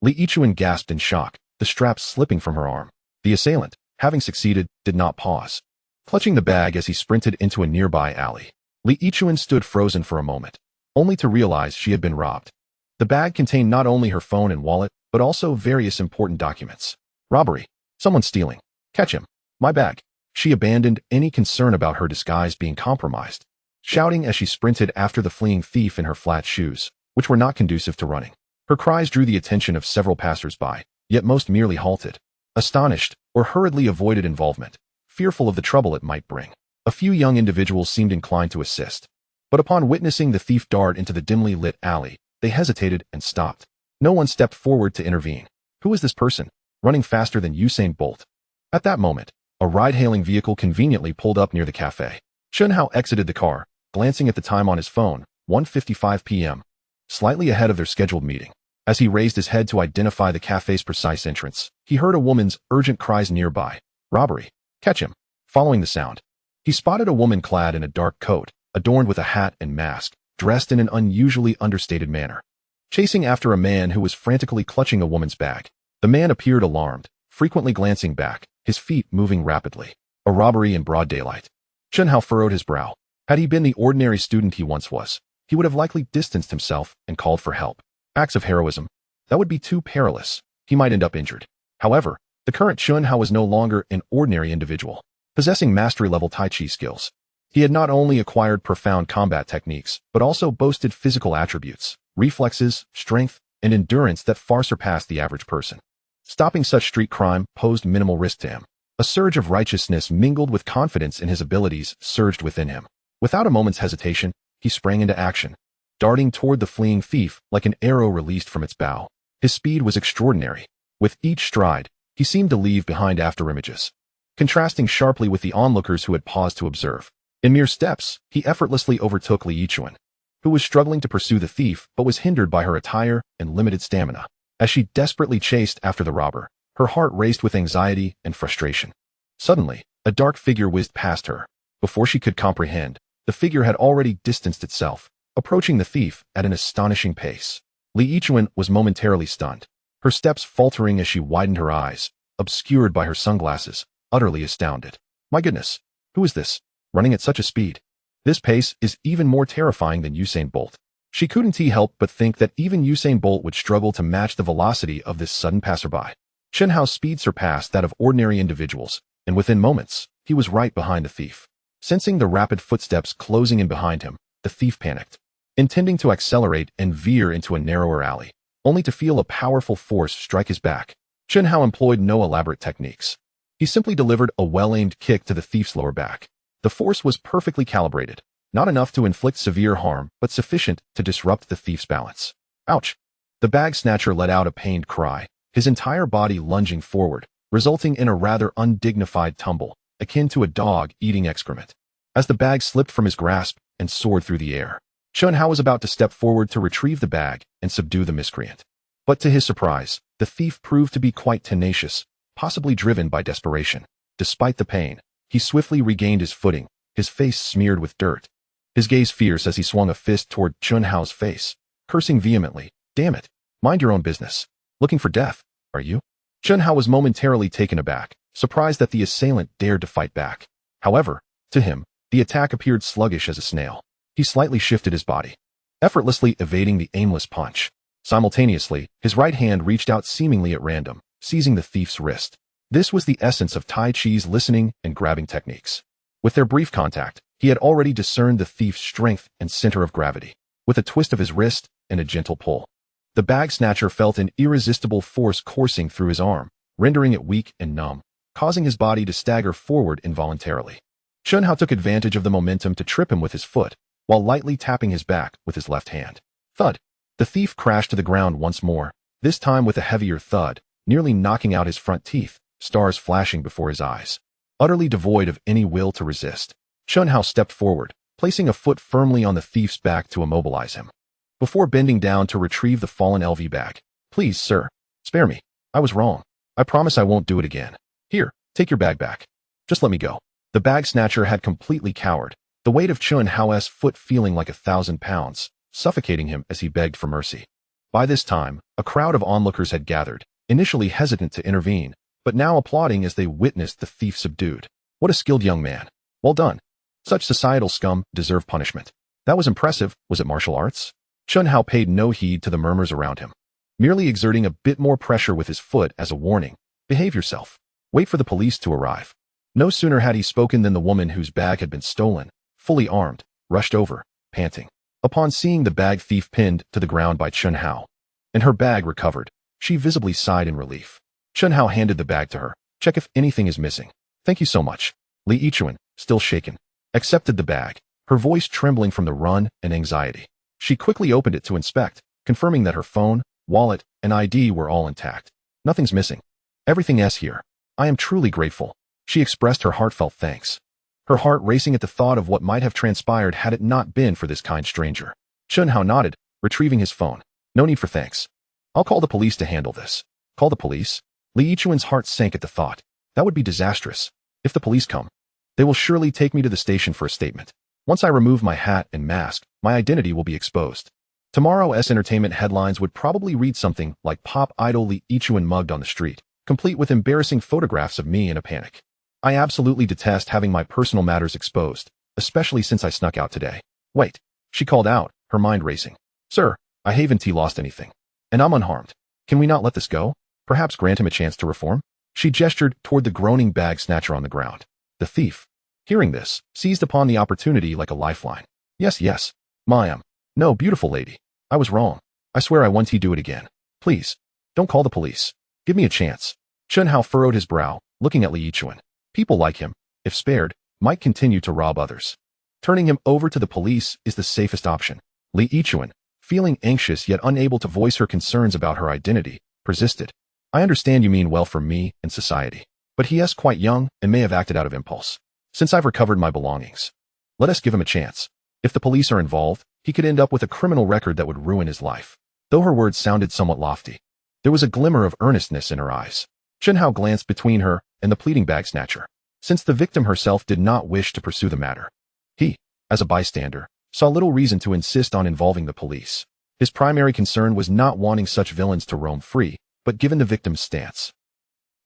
Li Yichuan gasped in shock, the strap slipping from her arm. The assailant, having succeeded, did not pause. Clutching the bag as he sprinted into a nearby alley, Li Yichuan stood frozen for a moment, only to realize she had been robbed. The bag contained not only her phone and wallet, but also various important documents. Robbery. Someone stealing. Catch him. My bag. She abandoned any concern about her disguise being compromised, shouting as she sprinted after the fleeing thief in her flat shoes, which were not conducive to running. Her cries drew the attention of several passers-by, yet most merely halted, astonished, or hurriedly avoided involvement, fearful of the trouble it might bring. A few young individuals seemed inclined to assist, but upon witnessing the thief dart into the dimly lit alley, they hesitated and stopped. No one stepped forward to intervene. Who was this person, running faster than Usain Bolt? At that moment, a ride-hailing vehicle conveniently pulled up near the cafe. Chen Hao exited the car, glancing at the time on his phone, 1:55 p.m., slightly ahead of their scheduled meeting. As he raised his head to identify the cafe's precise entrance, he heard a woman's urgent cries nearby. Robbery. Catch him. Following the sound, he spotted a woman clad in a dark coat, adorned with a hat and mask, dressed in an unusually understated manner, chasing after a man who was frantically clutching a woman's bag. The man appeared alarmed, frequently glancing back, his feet moving rapidly. A robbery in broad daylight. Chen Hao furrowed his brow. Had he been the ordinary student he once was, he would have likely distanced himself and called for help. Acts of heroism. That would be too perilous. He might end up injured. However, the current Chen Hao was no longer an ordinary individual, possessing mastery-level Tai Chi skills. He had not only acquired profound combat techniques, but also boasted physical attributes, reflexes, strength, and endurance that far surpassed the average person. Stopping such street crime posed minimal risk to him. A surge of righteousness mingled with confidence in his abilities surged within him. Without a moment's hesitation, he sprang into action, darting toward the fleeing thief like an arrow released from its bow. His speed was extraordinary. With each stride, he seemed to leave behind afterimages, contrasting sharply with the onlookers who had paused to observe. In mere steps, he effortlessly overtook Li Yichuan, who was struggling to pursue the thief but was hindered by her attire and limited stamina. As she desperately chased after the robber, her heart raced with anxiety and frustration. Suddenly, a dark figure whizzed past her. Before she could comprehend, the figure had already distanced itself, approaching the thief at an astonishing pace. Li Yichuan was momentarily stunned, her steps faltering as she widened her eyes, obscured by her sunglasses, utterly astounded. My goodness, who is this, running at such a speed? This pace is even more terrifying than Usain Bolt. She couldn't help but think that even Usain Bolt would struggle to match the velocity of this sudden passerby. Chen Hao's speed surpassed that of ordinary individuals, and within moments, he was right behind the thief. Sensing the rapid footsteps closing in behind him, the thief panicked, intending to accelerate and veer into a narrower alley, only to feel a powerful force strike his back. Chen Hao employed no elaborate techniques. He simply delivered a well-aimed kick to the thief's lower back. The force was perfectly calibrated, not enough to inflict severe harm, but sufficient to disrupt the thief's balance. Ouch! The bag snatcher let out a pained cry, his entire body lunging forward, resulting in a rather undignified tumble, akin to a dog eating excrement. As the bag slipped from his grasp and soared through the air, Chen Hao was about to step forward to retrieve the bag and subdue the miscreant. But to his surprise, the thief proved to be quite tenacious, possibly driven by desperation. Despite the pain, he swiftly regained his footing, his face smeared with dirt. His gaze fierce as he swung a fist toward Chen Hao's face, cursing vehemently. Damn it! Mind your own business. Looking for death, are you? Chen Hao was momentarily taken aback, surprised that the assailant dared to fight back. However, to him, the attack appeared sluggish as a snail. He slightly shifted his body, effortlessly evading the aimless punch. Simultaneously, his right hand reached out seemingly at random, seizing the thief's wrist. This was the essence of Tai Chi's listening and grabbing techniques. With their brief contact, he had already discerned the thief's strength and center of gravity. With a twist of his wrist and a gentle pull, the bag snatcher felt an irresistible force coursing through his arm, rendering it weak and numb. causing his body to stagger forward involuntarily. Chen Hao took advantage of the momentum to trip him with his foot, while lightly tapping his back with his left hand. Thud! The thief crashed to the ground once more, this time with a heavier thud, nearly knocking out his front teeth, stars flashing before his eyes. Utterly devoid of any will to resist, Chen Hao stepped forward, placing a foot firmly on the thief's back to immobilize him. Before bending down to retrieve the fallen LV bag, "Please, sir, spare me. I was wrong. I promise I won't do it again. Here, take your bag back. Just let me go." The bag snatcher had completely cowered, the weight of Chen Hao's foot feeling like 1,000 pounds, suffocating him as he begged for mercy. By this time, a crowd of onlookers had gathered, initially hesitant to intervene, but now applauding as they witnessed the thief subdued. What a skilled young man. Well done. Such societal scum deserve punishment. That was impressive. Was it martial arts? Chen Hao paid no heed to the murmurs around him, merely exerting a bit more pressure with his foot as a warning. Behave yourself. Wait for the police to arrive. No sooner had he spoken than the woman whose bag had been stolen, fully armed, rushed over, panting. Upon seeing the bag thief pinned to the ground by Chen Hao, and her bag recovered, she visibly sighed in relief. Chen Hao handed the bag to her. "Check if anything is missing." "Thank you so much." Li Yichuan, still shaken, accepted the bag, her voice trembling from the run and anxiety. She quickly opened it to inspect, confirming that her phone, wallet, and ID were all intact. "Nothing's missing. Everything's here. I am truly grateful." She expressed her heartfelt thanks, her heart racing at the thought of what might have transpired had it not been for this kind stranger. Chen Hao nodded, retrieving his phone. "No need for thanks. I'll call the police to handle this." "Call the police?" Li Yichuan's heart sank at the thought. That would be disastrous. If the police come, they will surely take me to the station for a statement. Once I remove my hat and mask, my identity will be exposed. Tomorrow's entertainment headlines would probably read something like "Pop idol Li Yichuan mugged on the street," complete with embarrassing photographs of me in a panic. I absolutely detest having my personal matters exposed, especially since I snuck out today. "Wait," she called out, her mind racing. "Sir, I haven't lost anything. And I'm unharmed. Can we not let this go? Perhaps grant him a chance to reform?" She gestured toward the groaning bag snatcher on the ground. The thief, hearing this, seized upon the opportunity like a lifeline. Yes, ma'am. No, beautiful lady. I was wrong. I swear I won't do it again. Please, don't call the police. Give me a chance." Chen Hao furrowed his brow, looking at Li Yichuan. People like him, if spared, might continue to rob others. Turning him over to the police is the safest option. Li Yichuan, feeling anxious yet unable to voice her concerns about her identity, persisted. "I understand you mean well for me and society, but he is quite young and may have acted out of impulse. Since I've recovered my belongings, let us give him a chance. If the police are involved, he could end up with a criminal record that would ruin his life." Though her words sounded somewhat lofty, there was a glimmer of earnestness in her eyes. Chen Hao glanced between her and the pleading bag snatcher. Since the victim herself did not wish to pursue the matter, he, as a bystander, saw little reason to insist on involving the police. His primary concern was not wanting such villains to roam free, but given the victim's stance.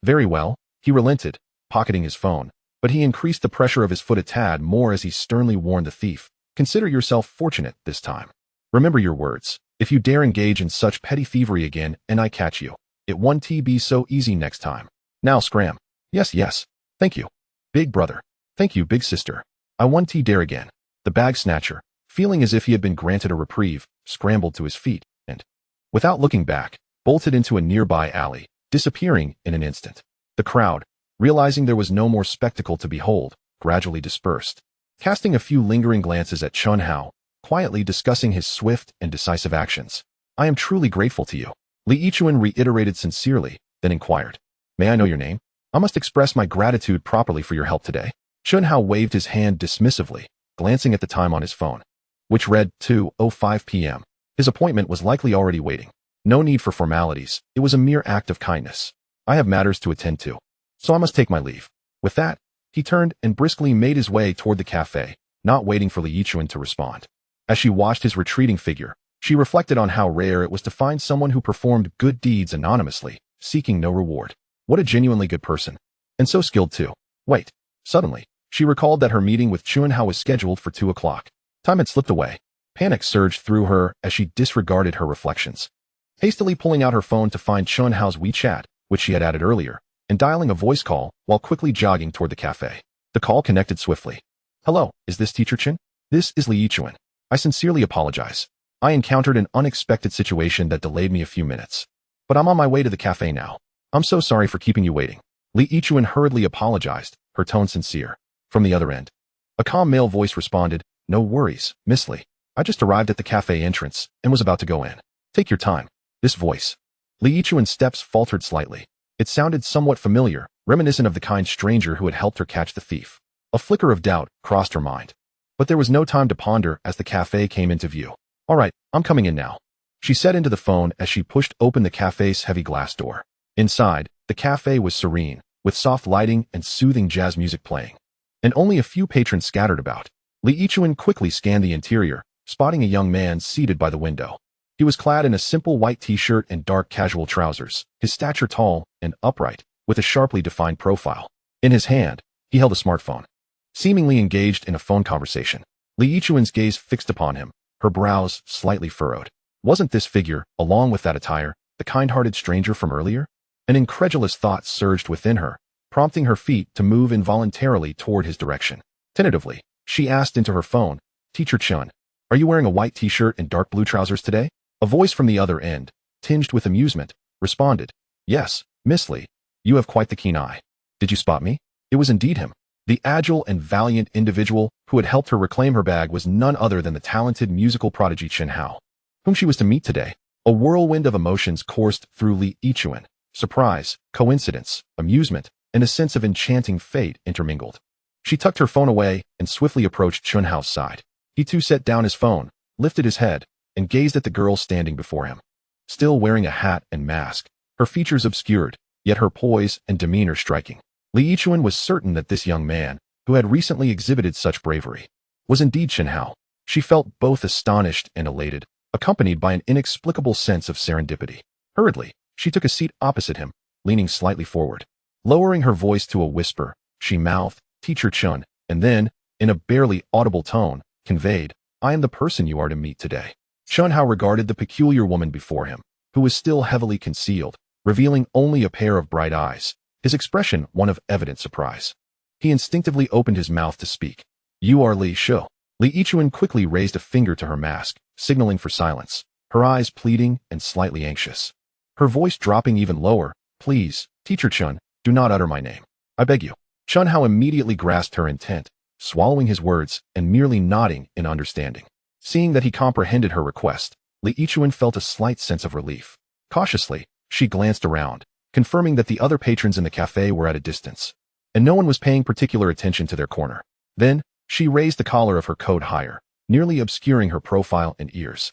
Very well, he relented, pocketing his phone, but he increased the pressure of his foot a tad more as he sternly warned the thief. "Consider yourself fortunate this time. Remember your words. If you dare engage in such petty thievery again and I catch you, it won't be so easy next time. Now scram." Yes. Thank you, big brother. Thank you, big sister. I won't dare again." The bag snatcher, feeling as if he had been granted a reprieve, scrambled to his feet and, without looking back, bolted into a nearby alley, disappearing in an instant. The crowd, realizing there was no more spectacle to behold, gradually dispersed, casting a few lingering glances at Chen Hao, quietly discussing his swift and decisive actions. "I am truly grateful to you," Li Yichuan reiterated sincerely, then inquired. "May I know your name? I must express my gratitude properly for your help today." Chen Hao waved his hand dismissively, glancing at the time on his phone, which read 2:05 p.m. His appointment was likely already waiting. No need for formalities, it was a mere act of kindness. "I have matters to attend to, so I must take my leave." With that, he turned and briskly made his way toward the cafe, not waiting for Li Yichuan to respond. As she watched his retreating figure, she reflected on how rare it was to find someone who performed good deeds anonymously, seeking no reward. What a genuinely good person. And so skilled too. Wait. Suddenly, she recalled that her meeting with Chen Hao was scheduled for 2 o'clock. Time had slipped away. Panic surged through her as she disregarded her reflections. Hastily pulling out her phone to find Chen Hao's WeChat, which she had added earlier, and dialing a voice call while quickly jogging toward the cafe. The call connected swiftly. "Hello, is this Teacher Chen? This is Li Yichuan. I sincerely apologize. I encountered an unexpected situation that delayed me a few minutes. But I'm on my way to the cafe now. I'm so sorry for keeping you waiting." Li Yichuan hurriedly apologized, her tone sincere. From the other end, a calm male voice responded, "No worries, Miss Li. I just arrived at the cafe entrance and was about to go in. Take your time." This voice. Li Yichuan's steps faltered slightly. It sounded somewhat familiar, reminiscent of the kind stranger who had helped her catch the thief. A flicker of doubt crossed her mind. But there was no time to ponder as the cafe came into view. "All right, I'm coming in now," she said into the phone as she pushed open the cafe's heavy glass door. Inside, the cafe was serene, with soft lighting and soothing jazz music playing. And only a few patrons scattered about. Li Yichuan quickly scanned the interior, spotting a young man seated by the window. He was clad in a simple white t-shirt and dark casual trousers, his stature tall and upright, with a sharply defined profile. In his hand, he held a smartphone. Seemingly engaged in a phone conversation, Li Yichuan's gaze fixed upon him, her brows slightly furrowed. Wasn't this figure, along with that attire, the kind-hearted stranger from earlier? An incredulous thought surged within her, prompting her feet to move involuntarily toward his direction. Tentatively, she asked into her phone, "Teacher Chen, are you wearing a white t-shirt and dark blue trousers today?" A voice from the other end, tinged with amusement, responded, "Yes, Miss Li, you have quite the keen eye. Did you spot me?" It was indeed him. The agile and valiant individual who had helped her reclaim her bag was none other than the talented musical prodigy Chen Hao, whom she was to meet today. A whirlwind of emotions coursed through Li Yichuan. Surprise, coincidence, amusement, and a sense of enchanting fate intermingled. She tucked her phone away and swiftly approached Chen Hao's side. He too set down his phone, lifted his head, and gazed at the girl standing before him. Still wearing a hat and mask, her features obscured, yet her poise and demeanor striking. Li Yichuan was certain that this young man, who had recently exhibited such bravery, was indeed Chen Hao. She felt both astonished and elated, accompanied by an inexplicable sense of serendipity. Hurriedly, she took a seat opposite him, leaning slightly forward. Lowering her voice to a whisper, she mouthed, "Teacher Chen," and then, in a barely audible tone, conveyed, "I am the person you are to meet today." Chen Hao regarded the peculiar woman before him, who was still heavily concealed, revealing only a pair of bright eyes, his expression one of evident surprise. He instinctively opened his mouth to speak. "You are Li Shu." Li Yichuan quickly raised a finger to her mask, signaling for silence, her eyes pleading and slightly anxious. Her voice dropping even lower, "Please, Teacher Chen, do not utter my name. I beg you." Chen Hao immediately grasped her intent, swallowing his words and merely nodding in understanding. Seeing that he comprehended her request, Li Yichuan felt a slight sense of relief. Cautiously, she glanced around, confirming that the other patrons in the cafe were at a distance, and no one was paying particular attention to their corner. Then, she raised the collar of her coat higher, nearly obscuring her profile and ears,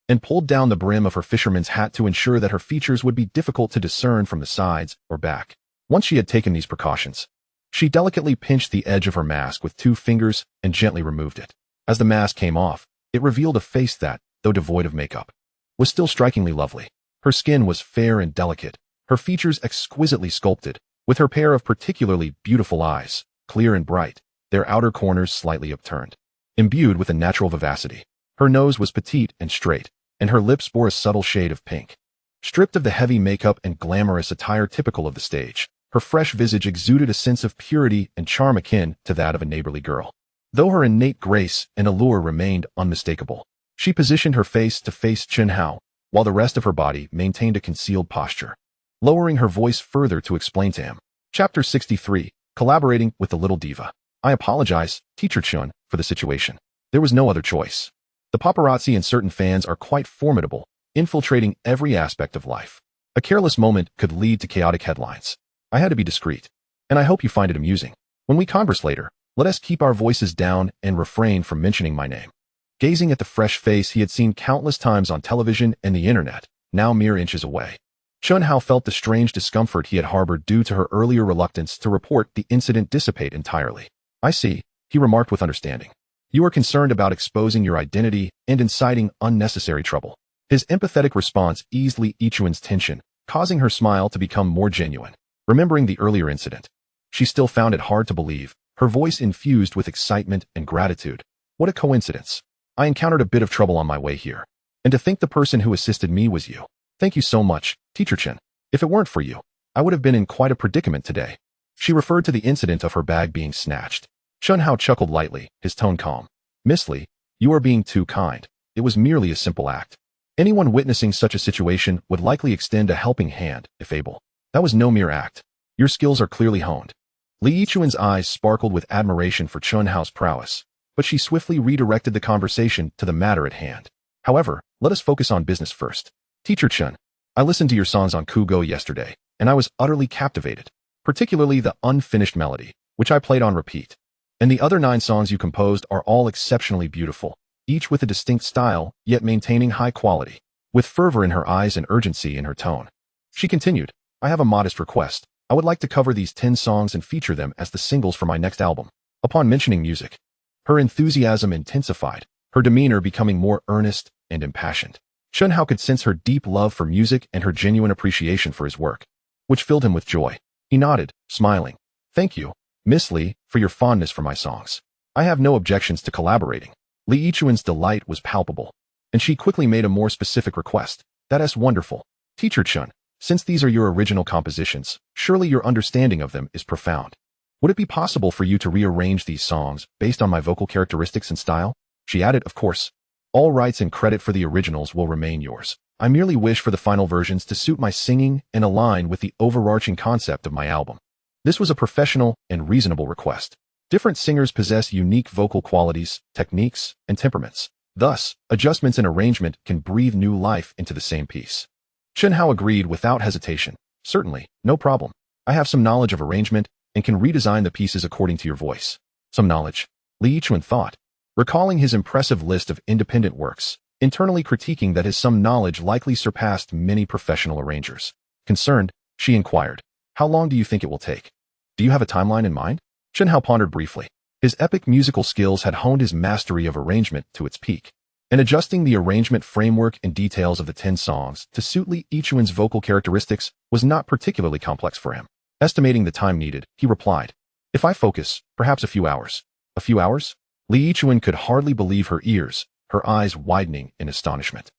and pulled down the brim of her fisherman's hat to ensure that her features would be difficult to discern from the sides or back. Once she had taken these precautions, she delicately pinched the edge of her mask with 2 fingers and gently removed it. As the mask came off, it revealed a face that, though devoid of makeup, was still strikingly lovely. Her skin was fair and delicate, her features exquisitely sculpted, with her pair of particularly beautiful eyes, clear and bright, their outer corners slightly upturned, imbued with a natural vivacity. Her nose was petite and straight, and her lips bore a subtle shade of pink. Stripped of the heavy makeup and glamorous attire typical of the stage, her fresh visage exuded a sense of purity and charm akin to that of a neighborly girl. Though her innate grace and allure remained unmistakable, she positioned her face to face Chen Hao, while the rest of her body maintained a concealed posture. Lowering her voice further to explain to him. Chapter 63, Collaborating with the Little Diva. "I apologize, Teacher Chen, for the situation. There was no other choice. The paparazzi and certain fans are quite formidable, infiltrating every aspect of life. A careless moment could lead to chaotic headlines. I had to be discreet, and I hope you find it amusing. When we converse later, let us keep our voices down and refrain from mentioning my name." Gazing at the fresh face he had seen countless times on television and the internet, now mere inches away, Chen Hao felt the strange discomfort he had harbored due to her earlier reluctance to report the incident dissipate entirely. "I see," he remarked with understanding. "You are concerned about exposing your identity and inciting unnecessary trouble." His empathetic response eased Li Yichuan's tension, causing her smile to become more genuine. Remembering the earlier incident, she still found it hard to believe, her voice infused with excitement and gratitude. "What a coincidence. I encountered a bit of trouble on my way here, and to think the person who assisted me was you. Thank you so much, Teacher Chen. If it weren't for you, I would have been in quite a predicament today." She referred to the incident of her bag being snatched. Chen Hao chuckled lightly, his tone calm. "Miss Li, you are being too kind. It was merely a simple act. Anyone witnessing such a situation would likely extend a helping hand, if able. That was no mere act. Your skills are clearly honed. Li Yichuan's eyes sparkled with admiration for Chen Hao's prowess, but she swiftly redirected the conversation to the matter at hand. However, let us focus on business first. Teacher Chen, I listened to your songs on Kugo yesterday, and I was utterly captivated, particularly the unfinished melody, which I played on repeat. And the other 9 songs you composed are all exceptionally beautiful, each with a distinct style, yet maintaining high quality. With fervor in her eyes and urgency in her tone, she continued, I have a modest request. I would like to cover these 10 songs and feature them as the singles for my next album. Upon mentioning music, her enthusiasm intensified, her demeanor becoming more earnest and impassioned. Chen Hao could sense her deep love for music and her genuine appreciation for his work, which filled him with joy. He nodded, smiling. Thank you, Miss Li, for your fondness for my songs. I have no objections to collaborating. Li Yichuan's delight was palpable, and she quickly made a more specific request. That's wonderful. Teacher Chen, since these are your original compositions, surely your understanding of them is profound. Would it be possible for you to rearrange these songs based on my vocal characteristics and style? She added, of course. All rights and credit for the originals will remain yours. I merely wish for the final versions to suit my singing and align with the overarching concept of my album. This was a professional and reasonable request. Different singers possess unique vocal qualities, techniques, and temperaments. Thus, adjustments in arrangement can breathe new life into the same piece. Chen Hao agreed without hesitation. Certainly, no problem. I have some knowledge of arrangement and can redesign the pieces according to your voice. Some knowledge, Li Yichuan thought, recalling his impressive list of independent works, internally critiquing that his some knowledge likely surpassed many professional arrangers. Concerned, she inquired, how long do you think it will take? Do you have a timeline in mind? Chen Hao pondered briefly. His epic musical skills had honed his mastery of arrangement to its peak, and adjusting the arrangement framework and details of the 10 songs to suit Li Yichuan's vocal characteristics was not particularly complex for him. Estimating the time needed, he replied, if I focus, perhaps a few hours. A few hours? Li Yichuan could hardly believe her ears, her eyes widening in astonishment.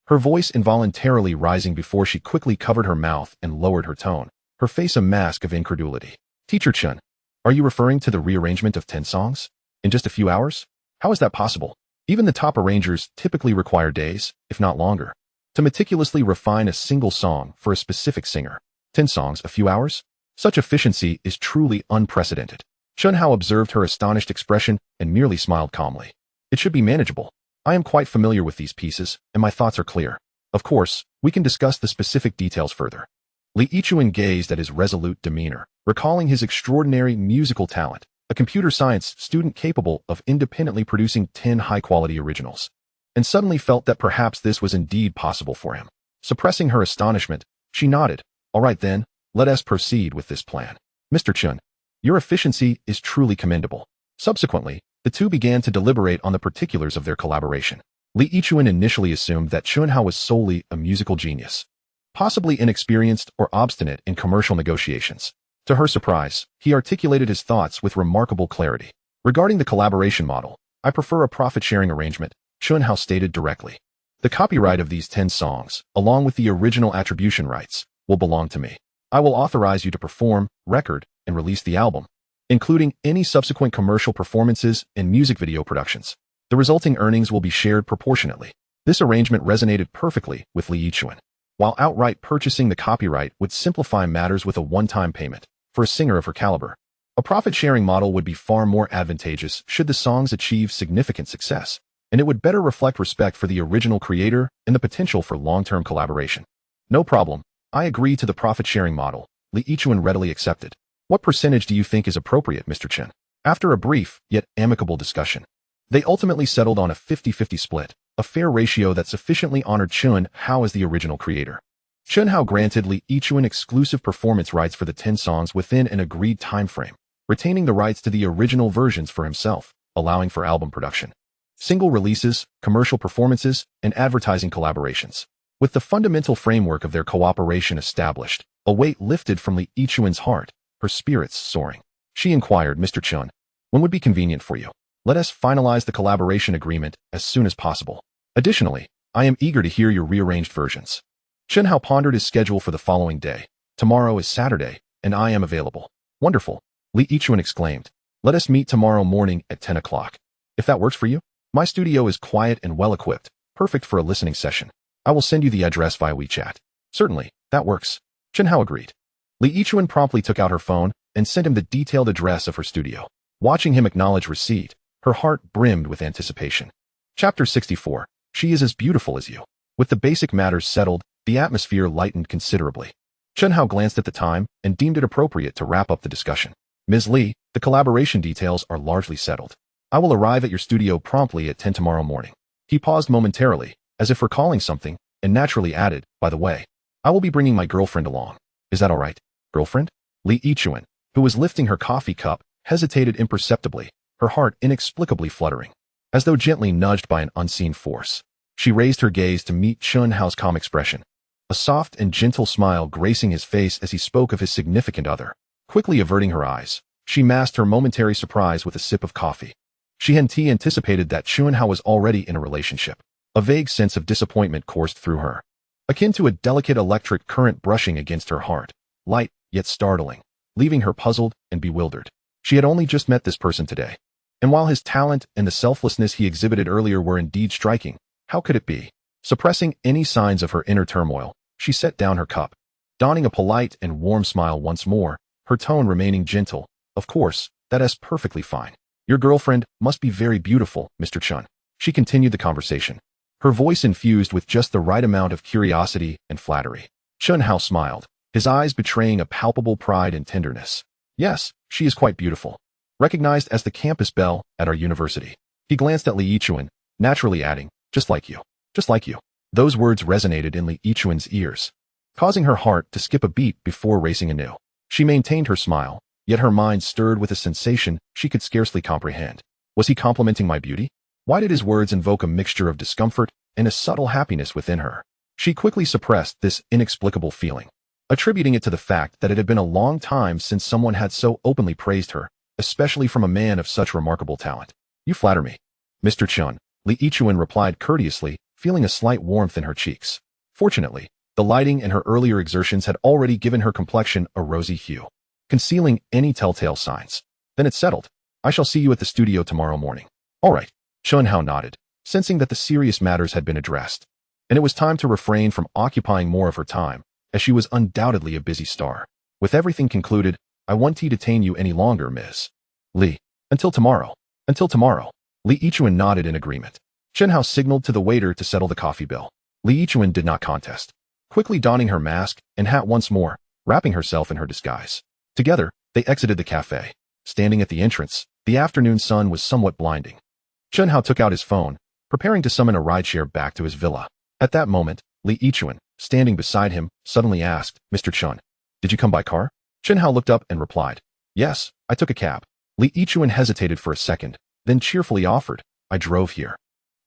Her voice involuntarily rising before she quickly covered her mouth and lowered her tone, her face a mask of incredulity. Teacher Chen, are you referring to the rearrangement of 10 songs? In just a few hours? How is that possible? Even the top arrangers typically require days, if not longer, to meticulously refine a single song for a specific singer. 10 songs, a few hours? Such efficiency is truly unprecedented. Chen Hao observed her astonished expression and merely smiled calmly. It should be manageable. I am quite familiar with these pieces, and my thoughts are clear. Of course, we can discuss the specific details further. Li Yichuan gazed at his resolute demeanor, recalling his extraordinary musical talent, a computer science student capable of independently producing 10 high-quality originals, and suddenly felt that perhaps this was indeed possible for him. Suppressing her astonishment, she nodded. All right then, let us proceed with this plan. Mr. Chen, your efficiency is truly commendable. Subsequently, the two began to deliberate on the particulars of their collaboration. Li Yichuan initially assumed that Chen Hao was solely a musical genius, possibly inexperienced or obstinate in commercial negotiations. To her surprise, he articulated his thoughts with remarkable clarity. Regarding the collaboration model, I prefer a profit-sharing arrangement, Chen Hao stated directly. The copyright of these 10 songs, along with the original attribution rights, will belong to me. I will authorize you to perform, record, and release the album, including any subsequent commercial performances and music video productions. The resulting earnings will be shared proportionately. This arrangement resonated perfectly with Li Yichuan. While outright purchasing the copyright would simplify matters with a one-time payment, for a singer of her caliber, a profit-sharing model would be far more advantageous should the songs achieve significant success, and it would better reflect respect for the original creator and the potential for long-term collaboration. No problem. I agree to the profit-sharing model, Li Yichuan readily accepted. What percentage do you think is appropriate, Mr. Chen? After a brief, yet amicable discussion, they ultimately settled on a 50-50 split, a fair ratio that sufficiently honored Chen Hao as the original creator. Chen Hao granted Li Yichuan exclusive performance rights for the 10 songs within an agreed time frame, retaining the rights to the original versions for himself, allowing for album production, single releases, commercial performances, and advertising collaborations. With the fundamental framework of their cooperation established, a weight lifted from Li Yichuan's heart, her spirits soaring. She inquired, Mr. Chen, when would be convenient for you? Let us finalize the collaboration agreement as soon as possible. Additionally, I am eager to hear your rearranged versions. Chen Hao pondered his schedule for the following day. Tomorrow is Saturday, and I am available. Wonderful, Li Yichuan exclaimed. Let us meet tomorrow morning at 10 o'clock. If that works for you, my studio is quiet and well-equipped, perfect for a listening session. I will send you the address via WeChat. Certainly, that works. Chen Hao agreed. Li Yichuan promptly took out her phone and sent him the detailed address of her studio. Watching him acknowledge receipt, her heart brimmed with anticipation. Chapter 64. She is as beautiful as you. With the basic matters settled, the atmosphere lightened considerably. Chen Hao glanced at the time and deemed it appropriate to wrap up the discussion. Ms. Li, the collaboration details are largely settled. I will arrive at your studio promptly at 10 tomorrow morning. He paused momentarily, as if recalling something, and naturally added, by the way, I will be bringing my girlfriend along. Is that all right? Girlfriend? Li Yichuan, who was lifting her coffee cup, hesitated imperceptibly, her heart inexplicably fluttering. As though gently nudged by an unseen force, she raised her gaze to meet Chen Hao's calm expression, a soft and gentle smile gracing his face as he spoke of his significant other. Quickly averting her eyes, she masked her momentary surprise with a sip of coffee. She had anticipated that Chen Hao was already in a relationship. A vague sense of disappointment coursed through her, akin to a delicate electric current brushing against her heart, light yet startling, leaving her puzzled and bewildered. She had only just met this person today, and while his talent and the selflessness he exhibited earlier were indeed striking, how could it be? Suppressing any signs of her inner turmoil, she set down her cup, donning a polite and warm smile once more, her tone remaining gentle. Of course, that is perfectly fine. Your girlfriend must be very beautiful, Mr. Chen. She continued the conversation, her voice infused with just the right amount of curiosity and flattery. Chen Hao smiled, his eyes betraying a palpable pride and tenderness. Yes, she is quite beautiful. Recognized as the campus belle at our university. He glanced at Li Yichuan, naturally adding, just like you. Just like you. Those words resonated in Li Yichuan's ears, causing her heart to skip a beat before racing anew. She maintained her smile, yet her mind stirred with a sensation she could scarcely comprehend. Was he complimenting my beauty? Why did his words invoke a mixture of discomfort and a subtle happiness within her? She quickly suppressed this inexplicable feeling, attributing it to the fact that it had been a long time since someone had so openly praised her, especially from a man of such remarkable talent. You flatter me. Mr. Chen, Li Yichuan replied courteously, feeling a slight warmth in her cheeks. Fortunately, the lighting and her earlier exertions had already given her complexion a rosy hue, concealing any telltale signs. Then it's settled. I shall see you at the studio tomorrow morning. All right. Chen Hao nodded, sensing that the serious matters had been addressed, and it was time to refrain from occupying more of her time, as she was undoubtedly a busy star. With everything concluded, I won't detain you any longer, Ms. Li. Until tomorrow. Until tomorrow. Li Yichuan nodded in agreement. Chen Hao signaled to the waiter to settle the coffee bill. Li Yichuan did not contest, quickly donning her mask and hat once more, wrapping herself in her disguise. Together, they exited the cafe. Standing at the entrance, the afternoon sun was somewhat blinding. Chen Hao took out his phone, preparing to summon a rideshare back to his villa. At that moment, Li Yichuan, standing beside him, suddenly asked, Mr. Chen, did you come by car? Chen Hao looked up and replied, yes, I took a cab. Li Yichuan hesitated for a second, then cheerfully offered, I drove here.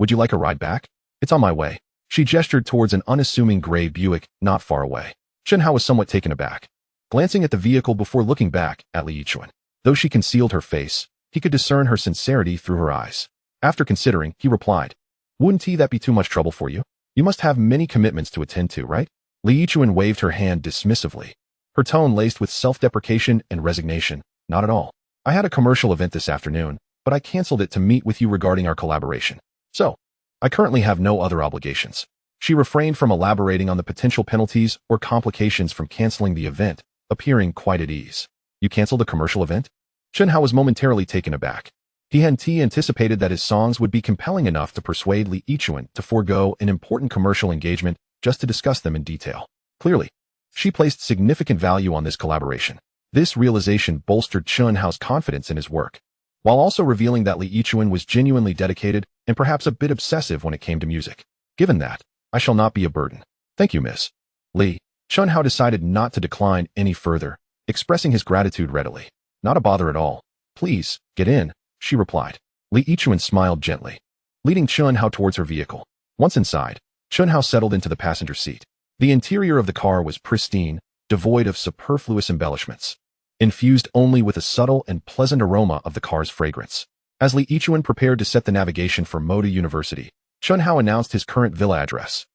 Would you like a ride back? It's on my way. She gestured towards an unassuming gray Buick not far away. Chen Hao was somewhat taken aback, glancing at the vehicle before looking back at Li Yichuan. Though she concealed her face, he could discern her sincerity through her eyes. After considering, he replied, wouldn't that be too much trouble for you? You must have many commitments to attend to, right? Li Yichuan waved her hand dismissively, her tone laced with self-deprecation and resignation. Not at all. I had a commercial event this afternoon, but I canceled it to meet with you regarding our collaboration. So, I currently have no other obligations. She refrained from elaborating on the potential penalties or complications from canceling the event, appearing quite at ease. You canceled a commercial event? Chen Hao was momentarily taken aback. He had anticipated that his songs would be compelling enough to persuade Li Yichuan to forego an important commercial engagement just to discuss them in detail. Clearly, she placed significant value on this collaboration. This realization bolstered Chen Hao's confidence in his work, while also revealing that Li Yichuan was genuinely dedicated and perhaps a bit obsessive when it came to music. Given that, I shall not be a burden. Thank you, Miss Li. Chen Hao decided not to decline any further, expressing his gratitude readily. Not a bother at all. Please, get in, she replied. Li Yichuan smiled gently, leading Chen Hao towards her vehicle. Once inside, Chen Hao settled into the passenger seat. The interior of the car was pristine, devoid of superfluous embellishments, infused only with a subtle and pleasant aroma of the car's fragrance. As Li Yichuan prepared to set the navigation for Moda University, Chen Hao announced his current villa address.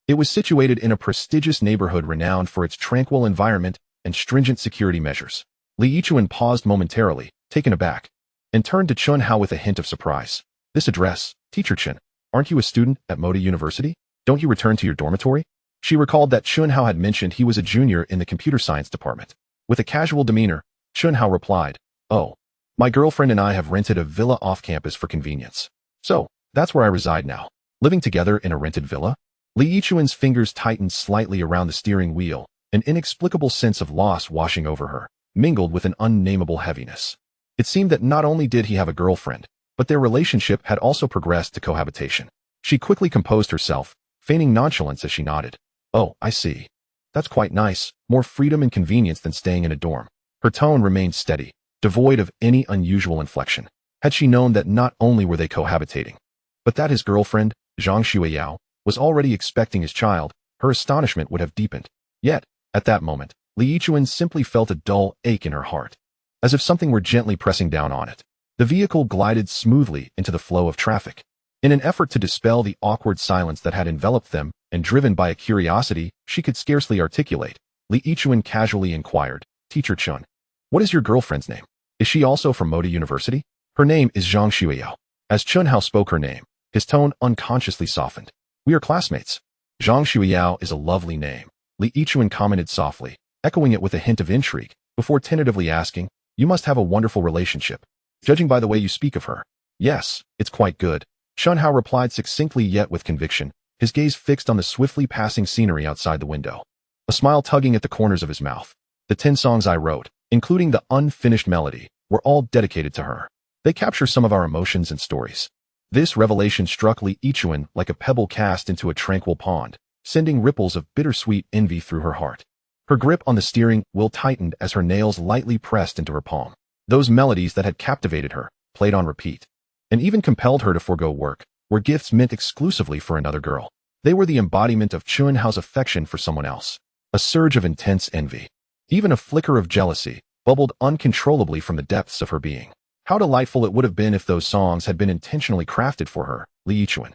It was situated in a prestigious neighborhood renowned for its tranquil environment and stringent security measures. Li Yichuan paused momentarily, taken aback, and turned to Chen Hao with a hint of surprise. This address, Teacher Chen, aren't you a student at Moda University? Don't you return to your dormitory? She recalled that Chen Hao had mentioned he was a junior in the computer science department. With a casual demeanor, Chen Hao replied, "Oh, my girlfriend and I have rented a villa off campus for convenience. So, that's where I reside now. Living together in a rented villa?" Li Yichuan's fingers tightened slightly around the steering wheel, an inexplicable sense of loss washing over her, mingled with an unnameable heaviness. It seemed that not only did he have a girlfriend, but their relationship had also progressed to cohabitation. She quickly composed herself, feigning nonchalance as she nodded. "Oh, I see. That's quite nice, more freedom and convenience than staying in a dorm." Her tone remained steady, devoid of any unusual inflection. Had she known that not only were they cohabitating, but that his girlfriend, Zhang Xueyao, was already expecting his child, her astonishment would have deepened. Yet, at that moment, Li Yichuan simply felt a dull ache in her heart, as if something were gently pressing down on it. The vehicle glided smoothly into the flow of traffic. In an effort to dispel the awkward silence that had enveloped them, and driven by a curiosity she could scarcely articulate, Li Yichuan casually inquired, "Teacher Chen, what is your girlfriend's name? Is she also from Moda University?" "Her name is Zhang Xueyao." As Chen Hao spoke her name, his tone unconsciously softened. "We are classmates." "Zhang Xueyao is a lovely name," Li Yichuan commented softly, echoing it with a hint of intrigue, before tentatively asking, "You must have a wonderful relationship, judging by the way you speak of her." "Yes, it's quite good," Chen Hao replied succinctly yet with conviction, his gaze fixed on the swiftly passing scenery outside the window, a smile tugging at the corners of his mouth. "The 10 songs I wrote, including the unfinished melody, were all dedicated to her. They capture some of our emotions and stories." This revelation struck Li Yichuan like a pebble cast into a tranquil pond, sending ripples of bittersweet envy through her heart. Her grip on the steering wheel tightened as her nails lightly pressed into her palm. Those melodies that had captivated her, played on repeat, and even compelled her to forego work, were gifts meant exclusively for another girl. They were the embodiment of Chen Hao's affection for someone else. A surge of intense envy, even a flicker of jealousy, bubbled uncontrollably from the depths of her being. How delightful it would have been if those songs had been intentionally crafted for her, Li Yichuan.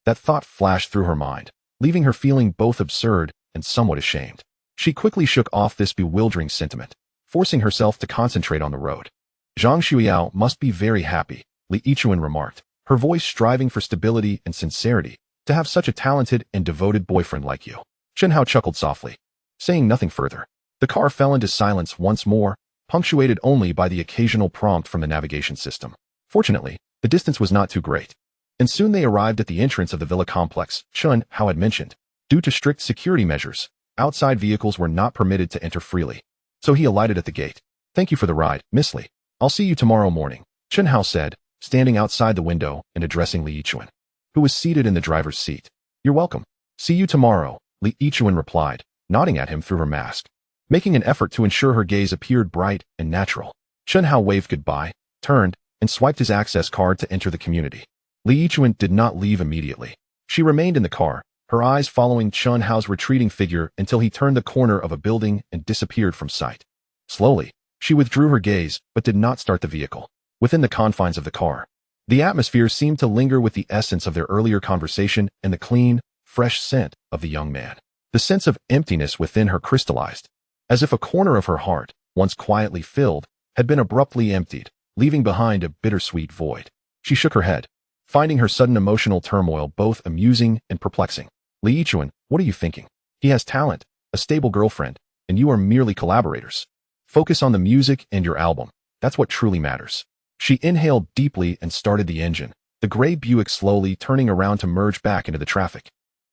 That thought flashed through her mind, leaving her feeling both absurd and somewhat ashamed. She quickly shook off this bewildering sentiment, forcing herself to concentrate on the road. "Zhang Xueyao must be very happy," Li Yichuan remarked, her voice striving for stability and sincerity, "to have such a talented and devoted boyfriend like you." Chen Hao chuckled softly, saying nothing further. The car fell into silence once more, punctuated only by the occasional prompt from the navigation system. Fortunately, the distance was not too great, and soon they arrived at the entrance of the villa complex Chen Hao had mentioned. Due to strict security measures, outside vehicles were not permitted to enter freely, so he alighted at the gate. "Thank you for the ride, Miss Li. I'll see you tomorrow morning," Chen Hao said, standing outside the window and addressing Li Yichuan, who was seated in the driver's seat. "You're welcome. See you tomorrow," Li Yichuan replied, nodding at him through her mask, making an effort to ensure her gaze appeared bright and natural. Chen Hao waved goodbye, turned, and swiped his access card to enter the community. Li Yichuan did not leave immediately. She remained in the car, her eyes following Chen Hao's retreating figure until he turned the corner of a building and disappeared from sight. Slowly, she withdrew her gaze but did not start the vehicle. Within the confines of the car, the atmosphere seemed to linger with the essence of their earlier conversation and the clean, fresh scent of the young man. The sense of emptiness within her crystallized, as if a corner of her heart, once quietly filled, had been abruptly emptied, leaving behind a bittersweet void. She shook her head, finding her sudden emotional turmoil both amusing and perplexing. "Li Yichuan, what are you thinking? He has talent, a stable girlfriend, and you are merely collaborators. Focus on the music and your album. That's what truly matters." She inhaled deeply and started the engine, the gray Buick slowly turning around to merge back into the traffic,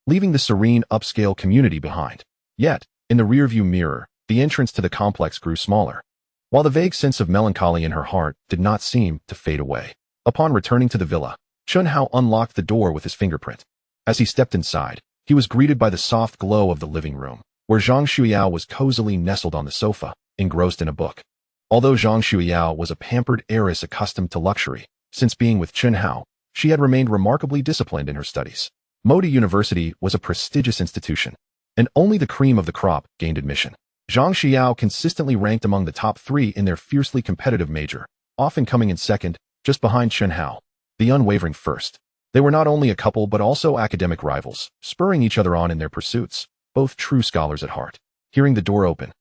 leaving the serene upscale community behind. Yet, in the rearview mirror, the entrance to the complex grew smaller, while the vague sense of melancholy in her heart did not seem to fade away. Upon returning to the villa, Chen Hao unlocked the door with his fingerprint. As he stepped inside, he was greeted by the soft glow of the living room, where Zhang Xueyao was cozily nestled on the sofa, engrossed in a book. Although Zhang Xueyao was a pampered heiress accustomed to luxury, since being with Chen Hao, she had remained remarkably disciplined in her studies. Moda University was a prestigious institution, and only the cream of the crop gained admission. Zhang Xueyao consistently ranked among the top 3 in their fiercely competitive major, often coming in second, just behind Chen Hao, the unwavering first. They were not only a couple but also academic rivals, spurring each other on in their pursuits, both true scholars at heart. Hearing the door open,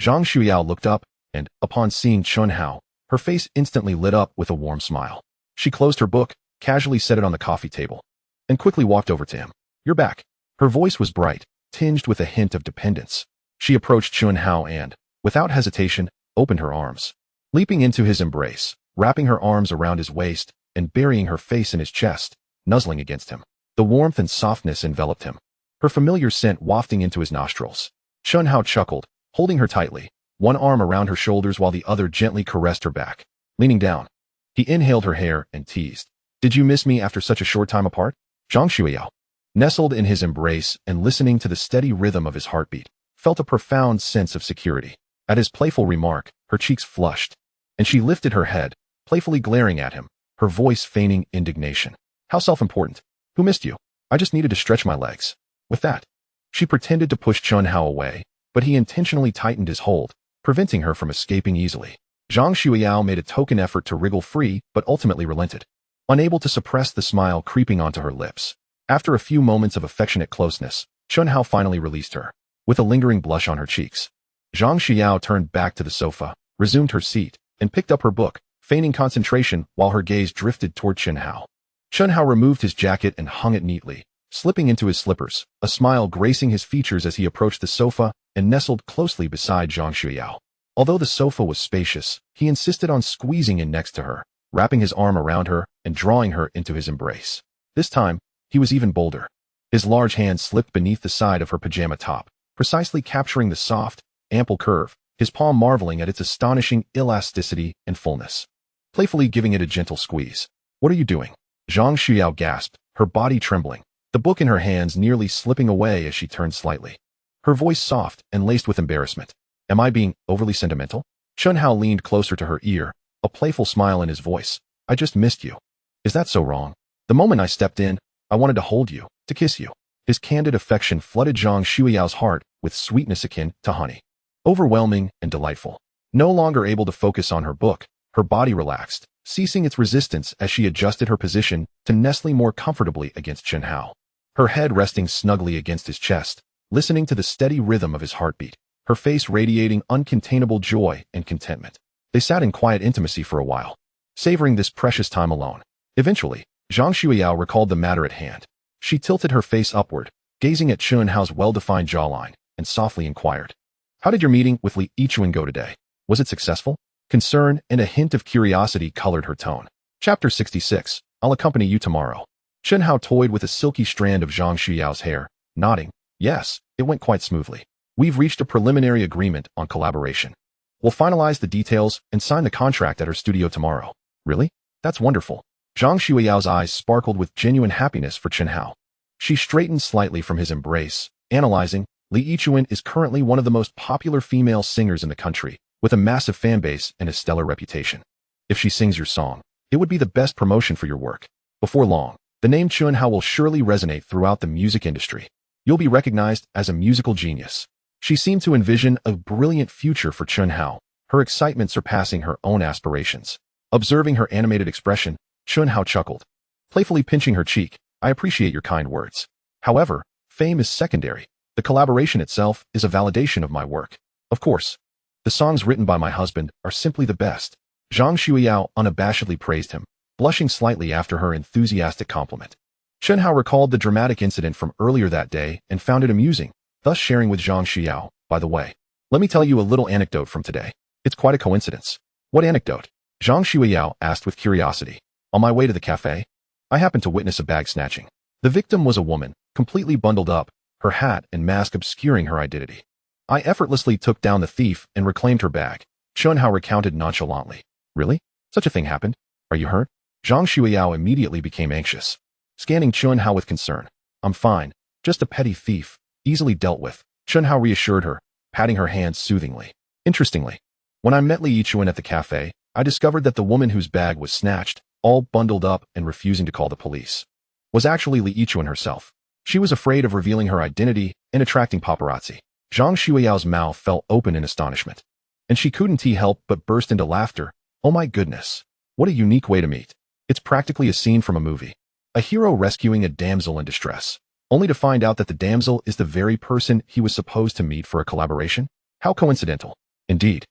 Zhang Xueyao looked up, and, upon seeing Chen Hao, her face instantly lit up with a warm smile. She closed her book, casually set it on the coffee table, and quickly walked over to him. "You're back." Her voice was bright, tinged with a hint of dependence. She approached Chen Hao and, without hesitation, opened her arms. Leaping into his embrace, wrapping her arms around his waist, and burying her face in his chest, nuzzling against him. The warmth and softness enveloped him, her familiar scent wafting into his nostrils. Chen Hao chuckled, holding her tightly, one arm around her shoulders while the other gently caressed her back. Leaning down, he inhaled her hair and teased. "Did you miss me after such a short time apart?" Zhang Xueyao, nestled in his embrace and listening to the steady rhythm of his heartbeat, felt a profound sense of security. At his playful remark, her cheeks flushed, and she lifted her head, playfully glaring at him, her voice feigning indignation. "How self-important. Who missed you? I just needed to stretch my legs." With that, she pretended to push Chen Hao away, but he intentionally tightened his hold, preventing her from escaping easily. Zhang Xueyao made a token effort to wriggle free, but ultimately relented, unable to suppress the smile creeping onto her lips. After a few moments of affectionate closeness, Chen Hao finally released her, with a lingering blush on her cheeks. Zhang Xueyao turned back to the sofa, resumed her seat, and picked up her book, feigning concentration while her gaze drifted toward Chen Hao. Chen Hao removed his jacket and hung it neatly, slipping into his slippers, a smile gracing his features as he approached the sofa and nestled closely beside Zhang Xueyao. Although the sofa was spacious, he insisted on squeezing in next to her, wrapping his arm around her and drawing her into his embrace. This time, he was even bolder. His large hand slipped beneath the side of her pajama top, precisely capturing the soft, ample curve, his palm marveling at its astonishing elasticity and fullness, playfully giving it a gentle squeeze. "What are you doing?" Zhang Xueyao gasped, her body trembling, the book in her hands nearly slipping away as she turned slightly, her voice soft and laced with embarrassment. "Am I being overly sentimental?" Chen Hao leaned closer to her ear, a playful smile in his voice. "I just missed you." "Is that so wrong? The moment I stepped in, I wanted to hold you, to kiss you." His candid affection flooded Zhang Xueyao's heart with sweetness akin to honey. Overwhelming and delightful. No longer able to focus on her book, her body relaxed, ceasing its resistance as she adjusted her position to nestling more comfortably against Chen Hao. Her head resting snugly against his chest, listening to the steady rhythm of his heartbeat, her face radiating uncontainable joy and contentment. They sat in quiet intimacy for a while, savoring this precious time alone. Eventually, Zhang Xueyao recalled the matter at hand. She tilted her face upward, gazing at Chen Hao's well-defined jawline, and softly inquired, "How did your meeting with Li Yichuan go today? Was it successful?" Concern and a hint of curiosity colored her tone. Chapter 66. I'll accompany you tomorrow. Chen Hao toyed with a silky strand of Zhang Xueyao's hair, nodding. "Yes, it went quite smoothly. We've reached a preliminary agreement on collaboration. We'll finalize the details and sign the contract at her studio tomorrow." "Really? That's wonderful." Zhang Xueyao's eyes sparkled with genuine happiness for Chen Hao. She straightened slightly from his embrace, analyzing. Li Yichuan is currently one of the most popular female singers in the country, with a massive fan base and a stellar reputation. If she sings your song, it would be the best promotion for your work. Before long, the name Chen Hao will surely resonate throughout the music industry. You'll be recognized as a musical genius. She seemed to envision a brilliant future for Chen Hao, her excitement surpassing her own aspirations. Observing her animated expression, Chen Hao chuckled, playfully pinching her cheek. "I appreciate your kind words. However, fame is secondary. The collaboration itself is a validation of my work. Of course, the songs written by my husband are simply the best." Zhang Xueyao unabashedly praised him, blushing slightly after her enthusiastic compliment. Chen Hao recalled the dramatic incident from earlier that day and found it amusing, thus sharing with Zhang Xueyao, "By the way, let me tell you a little anecdote from today. It's quite a coincidence." "What anecdote?" Zhang Xueyao asked with curiosity. "On my way to the cafe, I happened to witness a bag snatching. The victim was a woman, completely bundled up, her hat and mask obscuring her identity. I effortlessly took down the thief and reclaimed her bag." Chen Hao recounted nonchalantly. "Really? Such a thing happened? Are you hurt?" Zhang Xueyao immediately became anxious, scanning Chen Hao with concern. "I'm fine, just a petty thief, easily dealt with," Chen Hao reassured her, patting her hand soothingly. "Interestingly, when I met Li Yichuan at the cafe, I discovered that the woman whose bag was snatched, all bundled up and refusing to call the police, was actually Li Yichuan herself. She was afraid of revealing her identity and attracting paparazzi." Zhang Xueyao's mouth fell open in astonishment, and she couldn't help but burst into laughter. "Oh my goodness, what a unique way to meet. It's practically a scene from a movie. A hero rescuing a damsel in distress, only to find out that the damsel is the very person he was supposed to meet for a collaboration? How coincidental." "Indeed.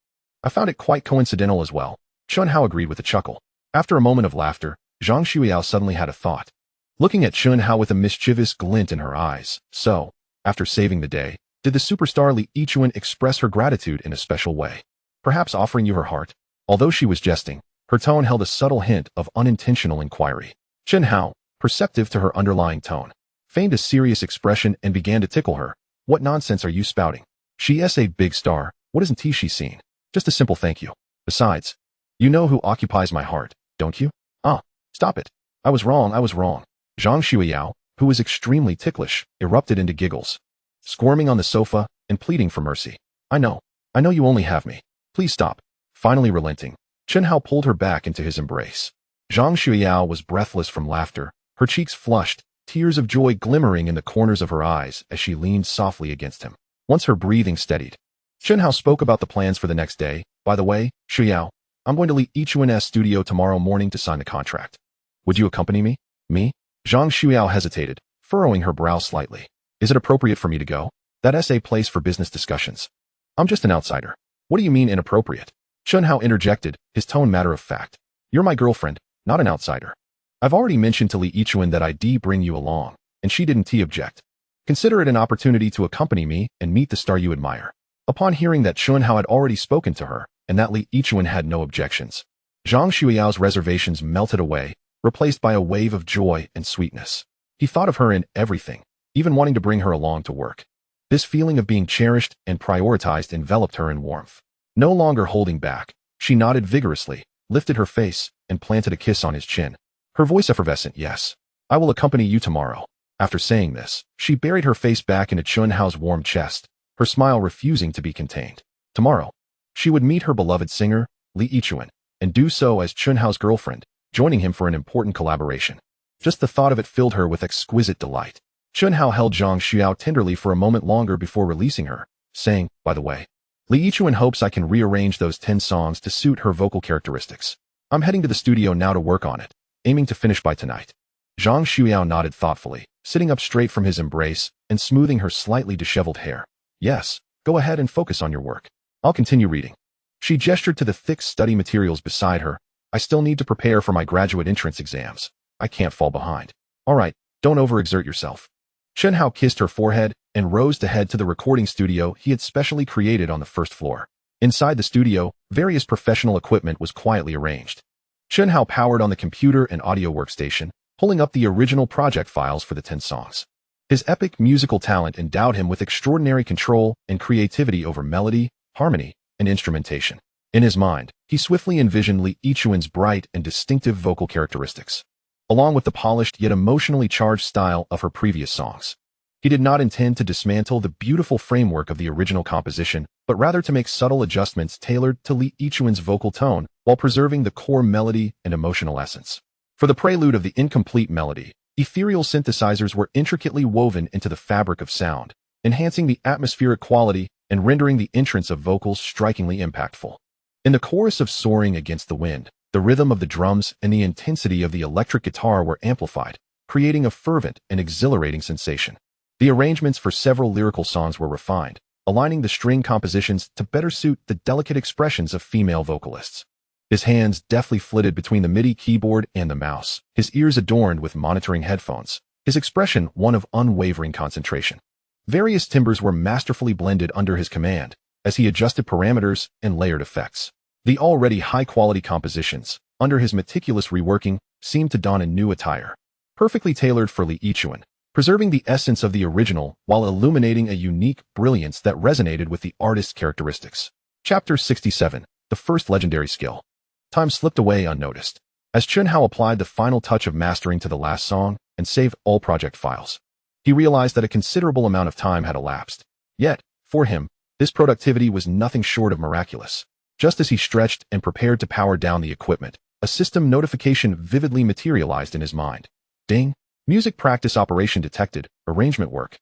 I found it quite coincidental as well," Chen Hao agreed with a chuckle. After a moment of laughter, Zhang Xueyao suddenly had a thought, looking at Chen Hao with a mischievous glint in her eyes. "So, after saving the day, Did the superstar Li Yichuan express her gratitude in a special way? Perhaps offering you her heart? Although she was jesting, her tone held a subtle hint of unintentional inquiry. Chen Hao, perceptive to her underlying tone, feigned a serious expression and began to tickle her. What nonsense are you spouting? She's a big star. What isn't she seen? Just a simple thank you. Besides, you know who occupies my heart, don't you? Ah, stop it. I was wrong. Zhang Xueyao, who was extremely ticklish, erupted into giggles, squirming on the sofa and pleading for mercy. I know you only have me. Please stop. Finally relenting, Chen Hao pulled her back into his embrace. Zhang Xueyao was breathless from laughter, her cheeks flushed, tears of joy glimmering in the corners of her eyes as she leaned softly against him. Once her breathing steadied, Chen Hao spoke about the plans for the next day. By the way, Xueyao, I'm going to Li Yichuan's studio tomorrow morning to sign the contract. Would you accompany me? Me? Zhang Xueyao hesitated, furrowing her brow slightly. Is it appropriate for me to go? That's a place for business discussions. I'm just an outsider. What do you mean inappropriate? Chen Hao interjected, his tone matter of fact. You're my girlfriend, not an outsider. I've already mentioned to Li Yichuan that I'd bring you along, and she didn't object. Consider it an opportunity to accompany me and meet the star you admire. Upon hearing that Chen Hao had already spoken to her, and that Li Yichuan had no objections, Zhang Xueyao's reservations melted away, replaced by a wave of joy and sweetness. He thought of her in everything, even wanting to bring her along to work. This feeling of being cherished and prioritized enveloped her in warmth. No longer holding back, she nodded vigorously, lifted her face, and planted a kiss on his chin. Her voice effervescent, yes. I will accompany you tomorrow. After saying this, she buried her face back into Chen Hao's warm chest, her smile refusing to be contained. Tomorrow, she would meet her beloved singer, Li Yichuan, and do so as Chen Hao's girlfriend, joining him for an important collaboration. Just the thought of it filled her with exquisite delight. Chen Hao held Zhang Xueyao tenderly for a moment longer before releasing her, saying, by the way, Li Yichuan hopes I can rearrange those 10 songs to suit her vocal characteristics. I'm heading to the studio now to work on it, aiming to finish by tonight. Zhang Xueyao nodded thoughtfully, sitting up straight from his embrace and smoothing her slightly disheveled hair. Yes, go ahead and focus on your work. I'll continue reading. She gestured to the thick study materials beside her. I still need to prepare for my graduate entrance exams. I can't fall behind. All right, don't overexert yourself. Chen Hao kissed her forehead and rose to head to the recording studio he had specially created on the first floor. Inside the studio, various professional equipment was quietly arranged. Chen Hao powered on the computer and audio workstation, pulling up the original project files for the 10 songs. His epic musical talent endowed him with extraordinary control and creativity over melody, harmony, and instrumentation. In his mind, he swiftly envisioned Li Yichuan's bright and distinctive vocal characteristics, along with the polished yet emotionally charged style of her previous songs. He did not intend to dismantle the beautiful framework of the original composition, but rather to make subtle adjustments tailored to Li Yichuan's vocal tone while preserving the core melody and emotional essence. For the prelude of the incomplete melody, ethereal synthesizers were intricately woven into the fabric of sound, enhancing the atmospheric quality and rendering the entrance of vocals strikingly impactful. In the chorus of Soaring Against the Wind, the rhythm of the drums and the intensity of the electric guitar were amplified, creating a fervent and exhilarating sensation. The arrangements for several lyrical songs were refined, aligning the string compositions to better suit the delicate expressions of female vocalists. His hands deftly flitted between the MIDI keyboard and the mouse, his ears adorned with monitoring headphones, his expression one of unwavering concentration. Various timbres were masterfully blended under his command, as he adjusted parameters and layered effects. The already high-quality compositions, under his meticulous reworking, seemed to don a new attire, perfectly tailored for Li Yichuan, preserving the essence of the original while illuminating a unique brilliance that resonated with the artist's characteristics. Chapter 67, The First Legendary Skill. Time slipped away unnoticed, as Chen Hao applied the final touch of mastering to the last song and saved all project files. He realized that a considerable amount of time had elapsed. Yet, for him, this productivity was nothing short of miraculous. Just as he stretched and prepared to power down the equipment, a system notification vividly materialized in his mind. Ding! Music practice operation detected. Arrangement work.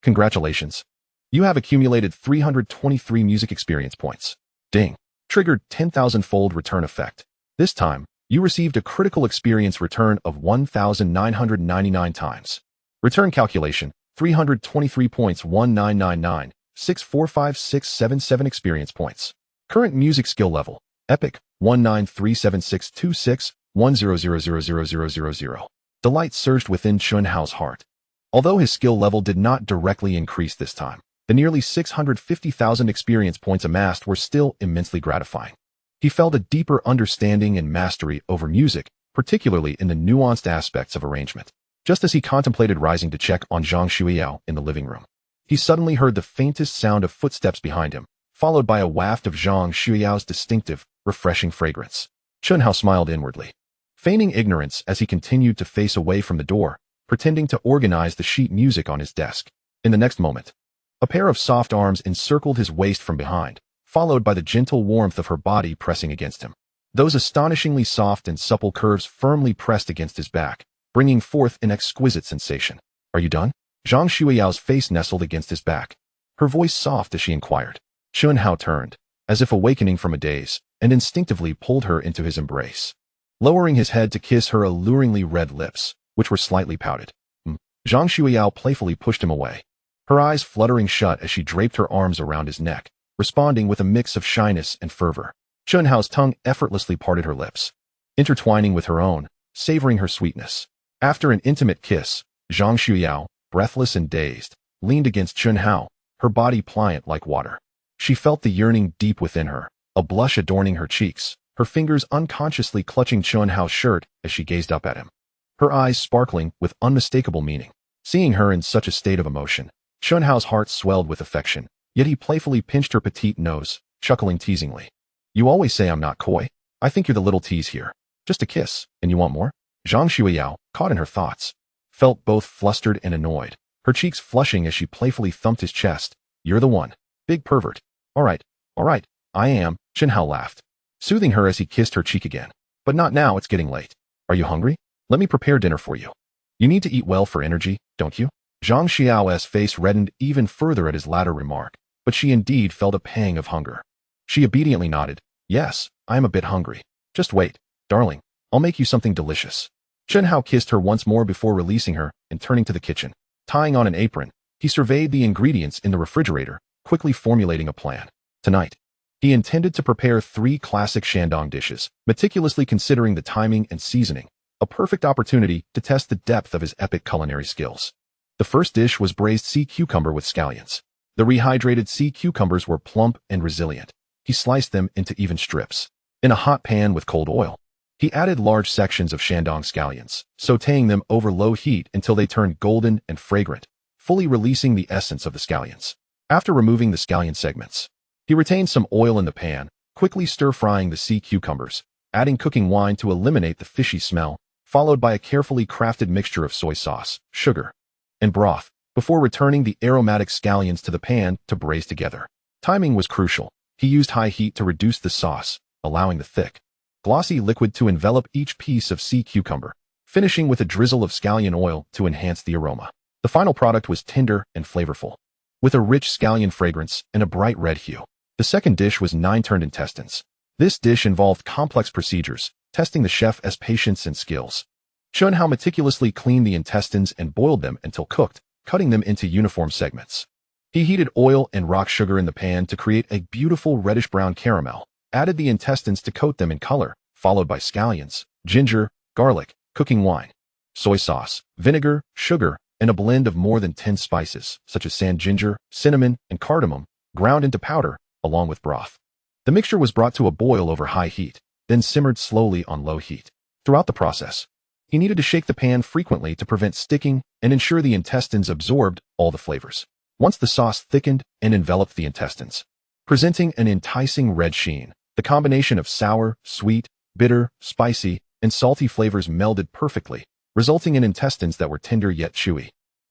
Congratulations. You have accumulated 323 music experience points. Ding! Triggered 10,000-fold return effect. This time, you received a critical experience return of 1,999 times. Return calculation, 323.1999. 645677 experience points. Current music skill level, Epic, 193762610000000. Delight surged within Chen Hao's heart. Although his skill level did not directly increase this time, The nearly 650,000 experience points amassed were still immensely gratifying. He felt a deeper understanding and mastery over music, particularly in the nuanced aspects of arrangement. Just as he contemplated rising to check on Zhang Xueyao in the living room, he suddenly heard the faintest sound of footsteps behind him, followed by a waft of Zhang Xueyao's distinctive, refreshing fragrance. Chen Hao smiled inwardly, feigning ignorance as he continued to face away from the door, pretending to organize the sheet music on his desk. In the next moment, a pair of soft arms encircled his waist from behind, followed by the gentle warmth of her body pressing against him. Those astonishingly soft and supple curves firmly pressed against his back, bringing forth an exquisite sensation. "Are you done?" Zhang Xueyao's face nestled against his back, her voice soft as she inquired. Chen Hao turned, as if awakening from a daze, and instinctively pulled her into his embrace, lowering his head to kiss her alluringly red lips, which were slightly pouted. Zhang Xueyao playfully pushed him away, her eyes fluttering shut as she draped her arms around his neck, responding with a mix of shyness and fervor. Chen Hao's tongue effortlessly parted her lips, intertwining with her own, savoring her sweetness. After an intimate kiss, Zhang Xueyao, breathless and dazed, leaned against Chen Hao, her body pliant like water. She felt the yearning deep within her, a blush adorning her cheeks, her fingers unconsciously clutching Chen Hao's shirt as she gazed up at him, her eyes sparkling with unmistakable meaning. Seeing her in such a state of emotion, Chen Hao's heart swelled with affection, yet he playfully pinched her petite nose, chuckling teasingly. "You always say I'm not coy. I think you're the little tease here. Just a kiss, and you want more?" Zhang Xueyao, caught in her thoughts, felt both flustered and annoyed, her cheeks flushing as she playfully thumped his chest. "You're the one. Big pervert." All right, I am," Chen Hao laughed, soothing her as he kissed her cheek again. "But not now, it's getting late. Are you hungry? Let me prepare dinner for you. You need to eat well for energy, don't you?" Zhang Xiao's face reddened even further at his latter remark, but she indeed felt a pang of hunger. She obediently nodded. "Yes, I am a bit hungry. Just wait, darling, I'll make you something delicious." Chen Hao kissed her once more before releasing her and turning to the kitchen. Tying on an apron, he surveyed the ingredients in the refrigerator, quickly formulating a plan. Tonight, he intended to prepare 3 classic Shandong dishes, meticulously considering the timing and seasoning, a perfect opportunity to test the depth of his epic culinary skills. The first dish was braised sea cucumber with scallions. The rehydrated sea cucumbers were plump and resilient. He sliced them into even strips. In a hot pan with cold oil, he added large sections of Shandong scallions, sautéing them over low heat until they turned golden and fragrant, fully releasing the essence of the scallions. After removing the scallion segments, he retained some oil in the pan, quickly stir-frying the sea cucumbers, adding cooking wine to eliminate the fishy smell, followed by a carefully crafted mixture of soy sauce, sugar, and broth, before returning the aromatic scallions to the pan to braise together. Timing was crucial. He used high heat to reduce the sauce, allowing the thick, glossy liquid to envelop each piece of sea cucumber, finishing with a drizzle of scallion oil to enhance the aroma. The final product was tender and flavorful, with a rich scallion fragrance and a bright red hue. The second dish was 9-turned intestines. This dish involved complex procedures, testing the chef's patience and skills. Chen Hao meticulously cleaned the intestines and boiled them until cooked, cutting them into uniform segments. He heated oil and rock sugar in the pan to create a beautiful reddish-brown caramel, added the intestines to coat them in color, followed by scallions, ginger, garlic, cooking wine, soy sauce, vinegar, sugar, and a blend of more than 10 spices, such as sand ginger, cinnamon, and cardamom, ground into powder, along with broth. The mixture was brought to a boil over high heat, then simmered slowly on low heat. Throughout the process, he needed to shake the pan frequently to prevent sticking and ensure the intestines absorbed all the flavors. Once the sauce thickened and enveloped the intestines, presenting an enticing red sheen, the combination of sour, sweet, bitter, spicy, and salty flavors melded perfectly, resulting in intestines that were tender yet chewy,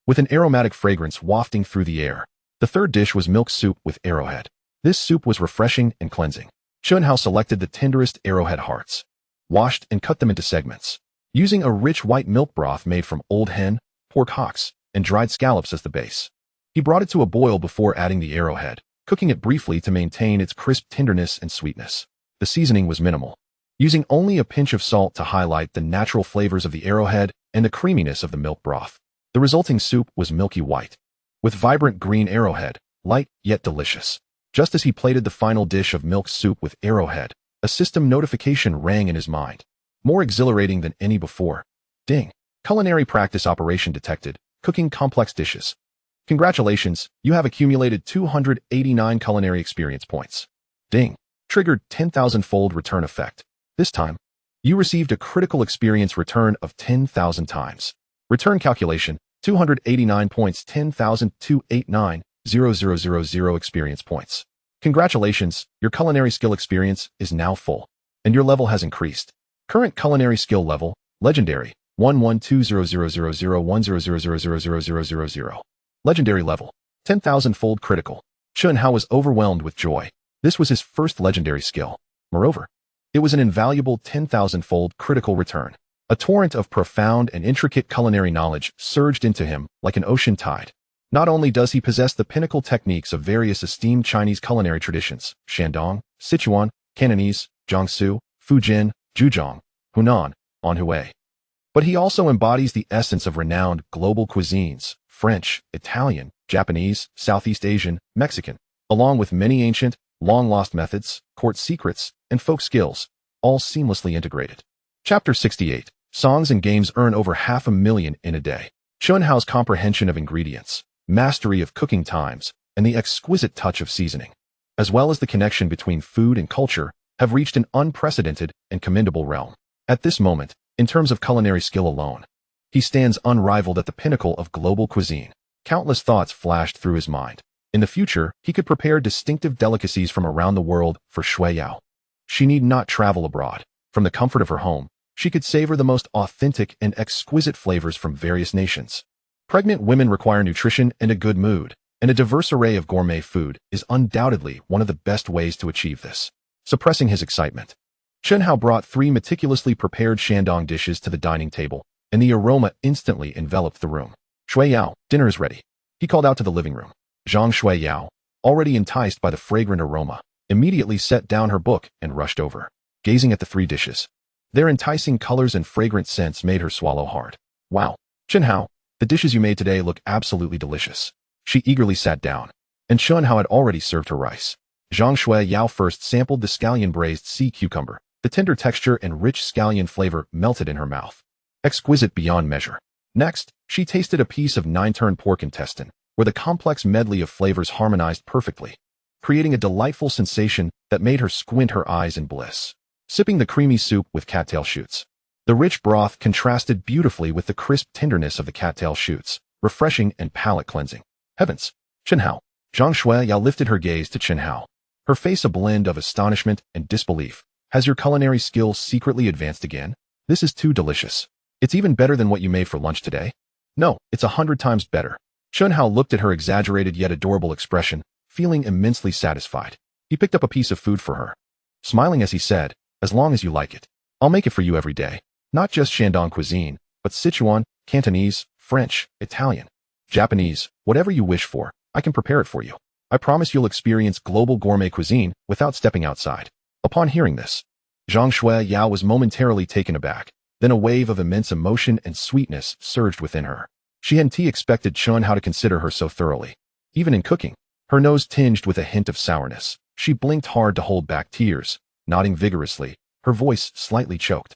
with an aromatic fragrance wafting through the air. The third dish was milk soup with arrowhead. This soup was refreshing and cleansing. Chen Hao selected the tenderest arrowhead hearts, washed and cut them into segments, using a rich white milk broth made from old hen, pork hocks, and dried scallops as the base. He brought it to a boil before adding the arrowhead, cooking it briefly to maintain its crisp tenderness and sweetness. The seasoning was minimal, using only a pinch of salt to highlight the natural flavors of the arrowhead and the creaminess of the milk broth. The resulting soup was milky white, with vibrant green arrowhead, light yet delicious. Just as he plated the final dish of milk soup with arrowhead, a system notification rang in his mind. More exhilarating than any before. Ding. Culinary practice operation detected. Cooking complex dishes. Congratulations, you have accumulated 289 culinary experience points. Ding. Triggered 10,000-fold return effect. This time, you received a critical experience return of 10,000 times. Return calculation, 289 points, 10,289,000 experience points. Congratulations, your culinary skill experience is now full, and your level has increased. Current culinary skill level, Legendary, 112000010000000. Legendary level, 10,000-fold critical. Chen Hao was overwhelmed with joy. This was his first legendary skill. Moreover, it was an invaluable 10,000-fold critical return. A torrent of profound and intricate culinary knowledge surged into him like an ocean tide. Not only does he possess the pinnacle techniques of various esteemed Chinese culinary traditions, Shandong, Sichuan, Cantonese, Jiangsu, Fujian, Zhejiang, Hunan, Anhui, but he also embodies the essence of renowned global cuisines, French, Italian, Japanese, Southeast Asian, Mexican, along with many ancient, long-lost methods, court secrets, and folk skills, all seamlessly integrated. Chapter 68. Songs and games earn over 500,000 in a day. Chen Hao's comprehension of ingredients, mastery of cooking times, and the exquisite touch of seasoning, as well as the connection between food and culture, have reached an unprecedented and commendable realm. At this moment, in terms of culinary skill alone, he stands unrivaled at the pinnacle of global cuisine. Countless thoughts flashed through his mind. In the future, he could prepare distinctive delicacies from around the world for Xueyao. She need not travel abroad. From the comfort of her home, she could savor the most authentic and exquisite flavors from various nations. Pregnant women require nutrition and a good mood, and a diverse array of gourmet food is undoubtedly one of the best ways to achieve this. Suppressing his excitement, Chen Hao brought 3 meticulously prepared Shandong dishes to the dining table, and the aroma instantly enveloped the room. Xueyao, dinner is ready. He called out to the living room. Zhang Xueyao, already enticed by the fragrant aroma, immediately set down her book and rushed over, gazing at the 3 dishes. Their enticing colors and fragrant scents made her swallow hard. Wow, Chen Hao, the dishes you made today look absolutely delicious. She eagerly sat down, and Chen Hao had already served her rice. Zhang Xueyao first sampled the scallion braised sea cucumber. The tender texture and rich scallion flavor melted in her mouth. Exquisite beyond measure. Next, she tasted a piece of 9-turn pork intestine, where the complex medley of flavors harmonized perfectly, creating a delightful sensation that made her squint her eyes in bliss. Sipping the creamy soup with cattail shoots. The rich broth contrasted beautifully with the crisp tenderness of the cattail shoots, refreshing and palate-cleansing. Heavens! Chen Hao. Zhang Xueyao lifted her gaze to Chen Hao, her face a blend of astonishment and disbelief. Has your culinary skills secretly advanced again? This is too delicious. It's even better than what you made for lunch today. No, it's 100 times better. Chen Hao looked at her exaggerated yet adorable expression, feeling immensely satisfied. He picked up a piece of food for her, smiling as he said, as long as you like it, I'll make it for you every day. Not just Shandong cuisine, but Sichuan, Cantonese, French, Italian, Japanese, whatever you wish for, I can prepare it for you. I promise you'll experience global gourmet cuisine without stepping outside. Upon hearing this, Zhang Xueyao was momentarily taken aback. Then a wave of immense emotion and sweetness surged within her. She hadn't expected Chen Hao to consider her so thoroughly. Even in cooking, her nose tinged with a hint of sourness. She blinked hard to hold back tears, nodding vigorously, her voice slightly choked.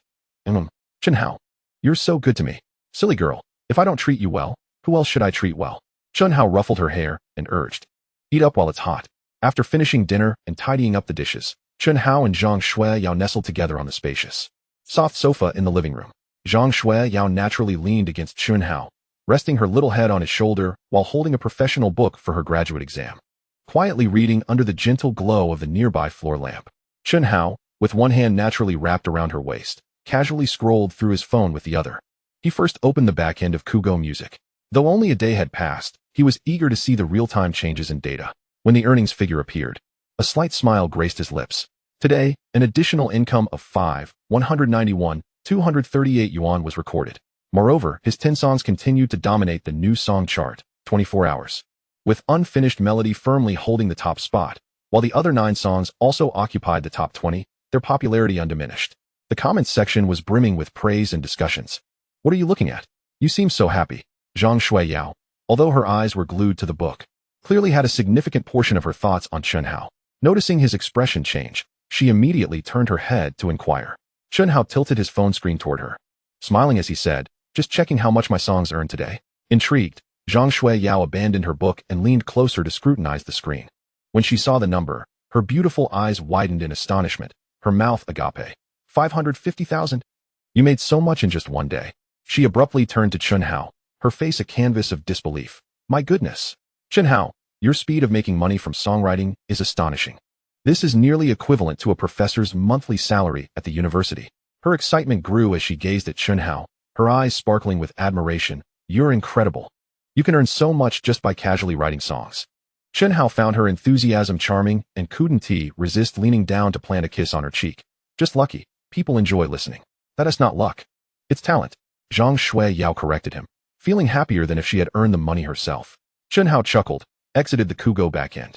Chen Hao, you're so good to me. Silly girl, if I don't treat you well, who else should I treat well? Chen Hao ruffled her hair and urged, eat up while it's hot. After finishing dinner and tidying up the dishes, Chen Hao and Zhang Xueyao nestled together on the spacious, soft sofa in the living room. Zhang Xueyao naturally leaned against Chen Hao, resting her little head on his shoulder while holding a professional book for her graduate exam, quietly reading under the gentle glow of the nearby floor lamp. Chen Hao, with one hand naturally wrapped around her waist, casually scrolled through his phone with the other. He first opened the back end of Kugo Music. Though only a day had passed, he was eager to see the real-time changes in data. When the earnings figure appeared, a slight smile graced his lips. Today, an additional income of 191,238 yuan was recorded. Moreover, his 10 songs continued to dominate the new song chart, 24 hours, with Unfinished Melody firmly holding the top spot, while the other 9 songs also occupied the top 20, their popularity undiminished. The comments section was brimming with praise and discussions. What are you looking at? You seem so happy. Zhang Xueyao, although her eyes were glued to the book, clearly had a significant portion of her thoughts on Chen Hao. Noticing his expression change, she immediately turned her head to inquire. Chen Hao tilted his phone screen toward her, smiling as he said, just checking how much my songs earned today. Intrigued, Zhang Xueyao abandoned her book and leaned closer to scrutinize the screen. When she saw the number, her beautiful eyes widened in astonishment, her mouth agape. 550,000? You made so much in just one day. She abruptly turned to Chen Hao, her face a canvas of disbelief. My goodness. Chen Hao, your speed of making money from songwriting is astonishing. This is nearly equivalent to a professor's monthly salary at the university. Her excitement grew as she gazed at Chen Hao, her eyes sparkling with admiration. You're incredible. You can earn so much just by casually writing songs. Chen Hao found her enthusiasm charming and couldn't resist leaning down to plant a kiss on her cheek. Just lucky. People enjoy listening. That is not luck. It's talent. Zhang Xueyao corrected him, feeling happier than if she had earned the money herself. Chen Hao chuckled, exited the Kugo backend,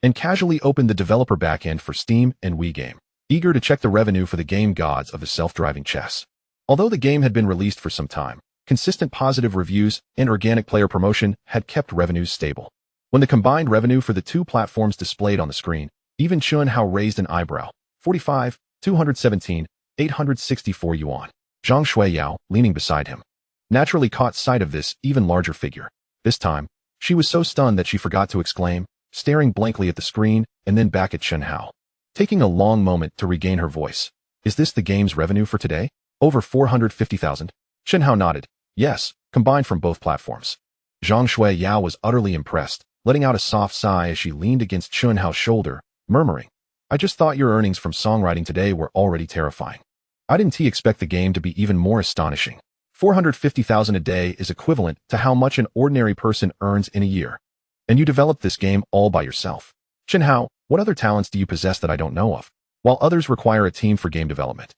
and casually opened the developer backend for Steam and Wii game, eager to check the revenue for the game gods of the self-driving chess. Although the game had been released for some time, consistent positive reviews and organic player promotion had kept revenues stable. When the combined revenue for the two platforms displayed on the screen, even Chen Hao raised an eyebrow. 45, 217, 864 yuan. Zhang Xueyao, leaning beside him, naturally caught sight of this even larger figure. This time, she was so stunned that she forgot to exclaim, staring blankly at the screen and then back at Chen Hao. Taking a long moment to regain her voice. Is this the game's revenue for today? Over 450,000? Chen Hao nodded. Yes, combined from both platforms. Zhang Xueyao was utterly impressed, letting out a soft sigh as she leaned against Chen Hao's shoulder, murmuring, I just thought your earnings from songwriting today were already terrifying. I didn't expect the game to be even more astonishing. 450,000 a day is equivalent to how much an ordinary person earns in a year. And you developed this game all by yourself. Chen Hao, what other talents do you possess that I don't know of? While others require a team for game development,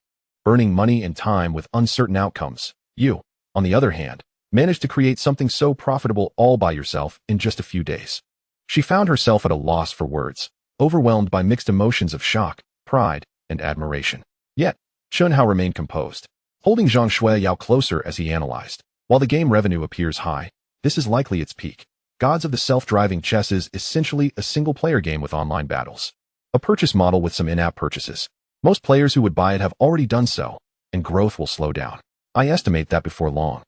earning money and time with uncertain outcomes, you, on the other hand, managed to create something so profitable all by yourself in just a few days. She found herself at a loss for words, overwhelmed by mixed emotions of shock, pride, and admiration. Yet, Chen Hao remained composed, holding Zhang Xueyao closer as he analyzed. While the game revenue appears high, this is likely its peak. Gods of the Self-Driving Chess is essentially a single-player game with online battles. A purchase model with some in-app purchases. Most players who would buy it have already done so, and growth will slow down. I estimate that before long,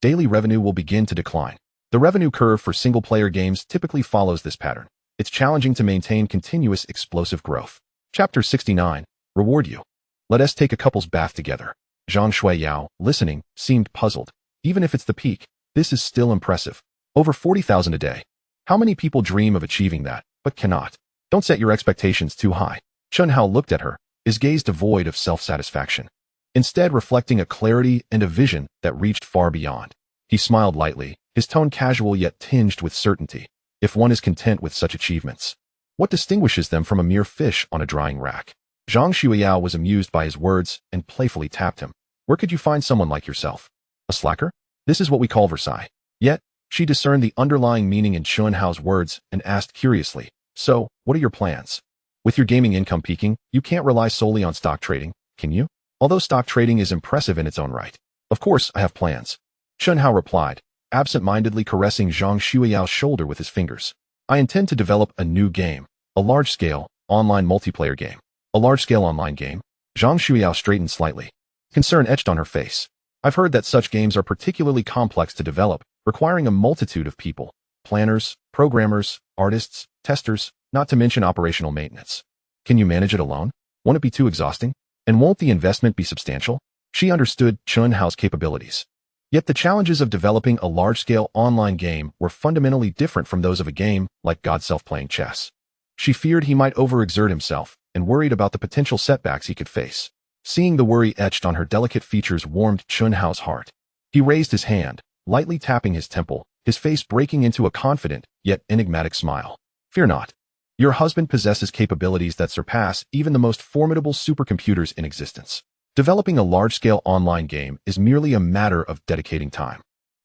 daily revenue will begin to decline. The revenue curve for single-player games typically follows this pattern. It's challenging to maintain continuous explosive growth. Chapter 69. Reward you. Let us take a couple's bath together. Zhang Xueyao, listening, seemed puzzled. Even if it's the peak, this is still impressive. Over 40,000 a day. How many people dream of achieving that, but cannot? Don't set your expectations too high. Chen Hao looked at her, his gaze devoid of self-satisfaction, instead reflecting a clarity and a vision that reached far beyond. He smiled lightly, his tone casual yet tinged with certainty. If one is content with such achievements, what distinguishes them from a mere fish on a drying rack? Zhang Xueyao was amused by his words and playfully tapped him. Where could you find someone like yourself? A slacker? This is what we call Versailles. Yet, she discerned the underlying meaning in Chen Hao's words and asked curiously, so, what are your plans? With your gaming income peaking, you can't rely solely on stock trading, can you? Although stock trading is impressive in its own right. Of course, I have plans. Chen Hao replied, absent-mindedly caressing Zhang Xueyao's shoulder with his fingers. I intend to develop a new game, a large-scale, online multiplayer game. A large-scale online game? Zhang Xueyao straightened slightly. Concern etched on her face. I've heard that such games are particularly complex to develop, requiring a multitude of people. Planners, programmers, artists, testers, not to mention operational maintenance. Can you manage it alone? Won't it be too exhausting? And won't the investment be substantial? She understood Chen Hao's capabilities. Yet the challenges of developing a large-scale online game were fundamentally different from those of a game like God self-playing chess. She feared he might overexert himself and worried about the potential setbacks he could face. Seeing the worry etched on her delicate features warmed Chen Hao's heart. He raised his hand, lightly tapping his temple, his face breaking into a confident yet enigmatic smile. Fear not. Your husband possesses capabilities that surpass even the most formidable supercomputers in existence. Developing a large-scale online game is merely a matter of dedicating time.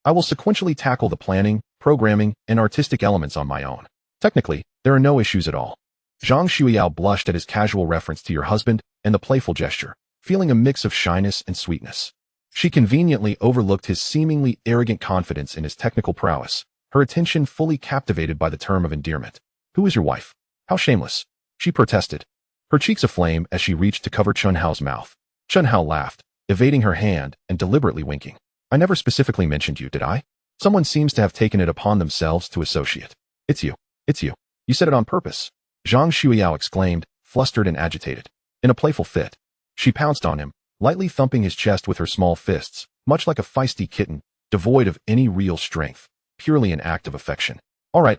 I will sequentially tackle the planning, programming, and artistic elements on my own. Technically, there are no issues at all. Zhang Xueyao blushed at his casual reference to your husband and the playful gesture, feeling a mix of shyness and sweetness. She conveniently overlooked his seemingly arrogant confidence in his technical prowess, her attention fully captivated by the term of endearment. Who is your wife? How shameless, she protested, her cheeks aflame as she reached to cover Chen Hao's mouth. Chen Hao laughed, evading her hand and deliberately winking. I never specifically mentioned you, did I? Someone seems to have taken it upon themselves to associate. It's you. It's you. You said it on purpose. Zhang Xueyao exclaimed, flustered and agitated. In a playful fit, she pounced on him, lightly thumping his chest with her small fists, much like a feisty kitten, devoid of any real strength, purely an act of affection. All right.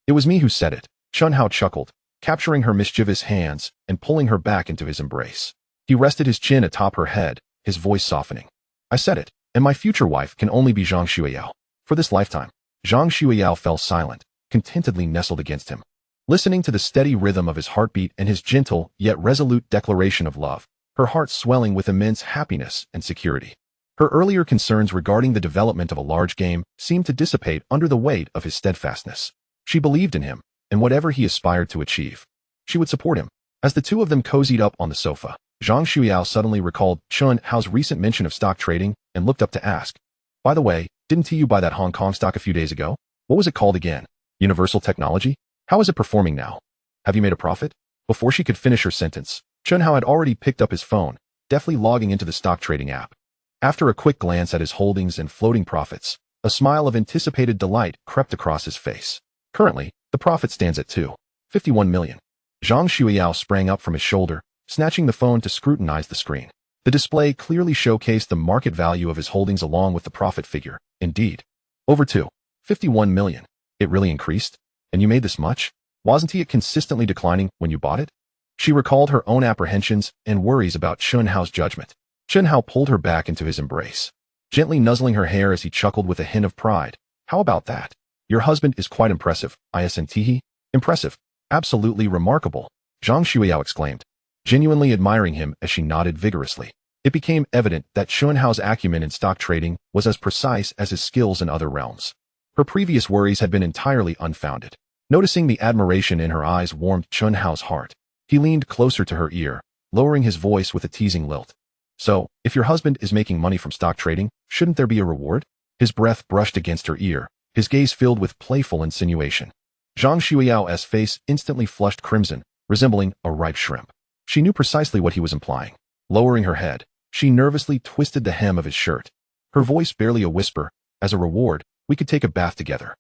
It was me who said it. Chen Hao chuckled, capturing her mischievous hands and pulling her back into his embrace. He rested his chin atop her head, his voice softening. I said it, and my future wife can only be Zhang Xueyao. For this lifetime. Zhang Xueyao fell silent, contentedly nestled against him. Listening to the steady rhythm of his heartbeat and his gentle yet resolute declaration of love, her heart swelling with immense happiness and security. Her earlier concerns regarding the development of a large game seemed to dissipate under the weight of his steadfastness. She believed in him, and whatever he aspired to achieve, she would support him. As the two of them cozied up on the sofa, Zhang Xueyao suddenly recalled Chen Hao's recent mention of stock trading and looked up to ask, by the way, didn't you buy that Hong Kong stock a few days ago? What was it called again? Universal Technology? How is it performing now? Have you made a profit? Before she could finish her sentence, Chen Hao had already picked up his phone, deftly logging into the stock trading app. After a quick glance at his holdings and floating profits, a smile of anticipated delight crept across his face. Currently, the profit stands at 2.51 million. Zhang Xueyao sprang up from his shoulder, snatching the phone to scrutinize the screen. The display clearly showcased the market value of his holdings along with the profit figure. Indeed, over 2.51 million. It really increased? And you made this much? Wasn't he consistently declining when you bought it? She recalled her own apprehensions and worries about Chen Hao's judgment. Chen Hao pulled her back into his embrace, gently nuzzling her hair as he chuckled with a hint of pride. How about that? Your husband is quite impressive, isn't? Impressive. Absolutely remarkable, Zhang Xueyao exclaimed, genuinely admiring him as she nodded vigorously. It became evident that Chen Hao's acumen in stock trading was as precise as his skills in other realms. Her previous worries had been entirely unfounded. Noticing the admiration in her eyes warmed Chen Hao's heart. He leaned closer to her ear, lowering his voice with a teasing lilt. So, if your husband is making money from stock trading, shouldn't there be a reward? His breath brushed against her ear, his gaze filled with playful insinuation. Zhang Xueyao's face instantly flushed crimson, resembling a ripe shrimp. She knew precisely what he was implying. Lowering her head, she nervously twisted the hem of his shirt. Her voice barely a whisper. As a reward, we could take a bath together.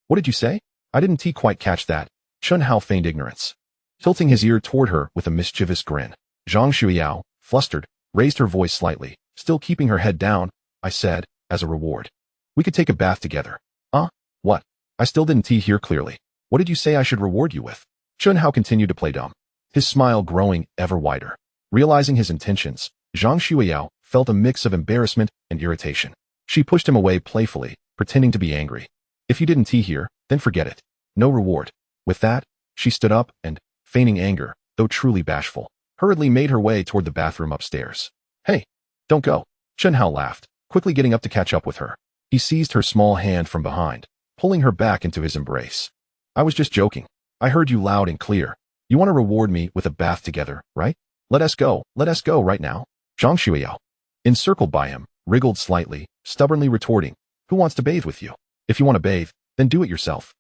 What did you say? I didn't quite catch that. Chen Hao feigned ignorance, tilting his ear toward her with a mischievous grin. Zhang Xueyao, flustered, raised her voice slightly, still keeping her head down. I said, as a reward. We could take a bath together. What? I still didn't hear clearly. What did you say I should reward you with? Chen Hao continued to play dumb, his smile growing ever wider. Realizing his intentions, Zhang Xueyao felt a mix of embarrassment and irritation. She pushed him away playfully, pretending to be angry. If you didn't hear, then forget it. No reward. With that, she stood up and, feigning anger, though truly bashful, hurriedly made her way toward the bathroom upstairs. Hey, don't go. Chen Hao laughed, quickly getting up to catch up with her. He seized her small hand from behind, pulling her back into his embrace. I was just joking. I heard you loud and clear. You want to reward me with a bath together, right? Let us go right now. Zhang Xueyao, encircled by him, wriggled slightly, stubbornly retorting, who wants to bathe with you? If you want to bathe, then do it yourself.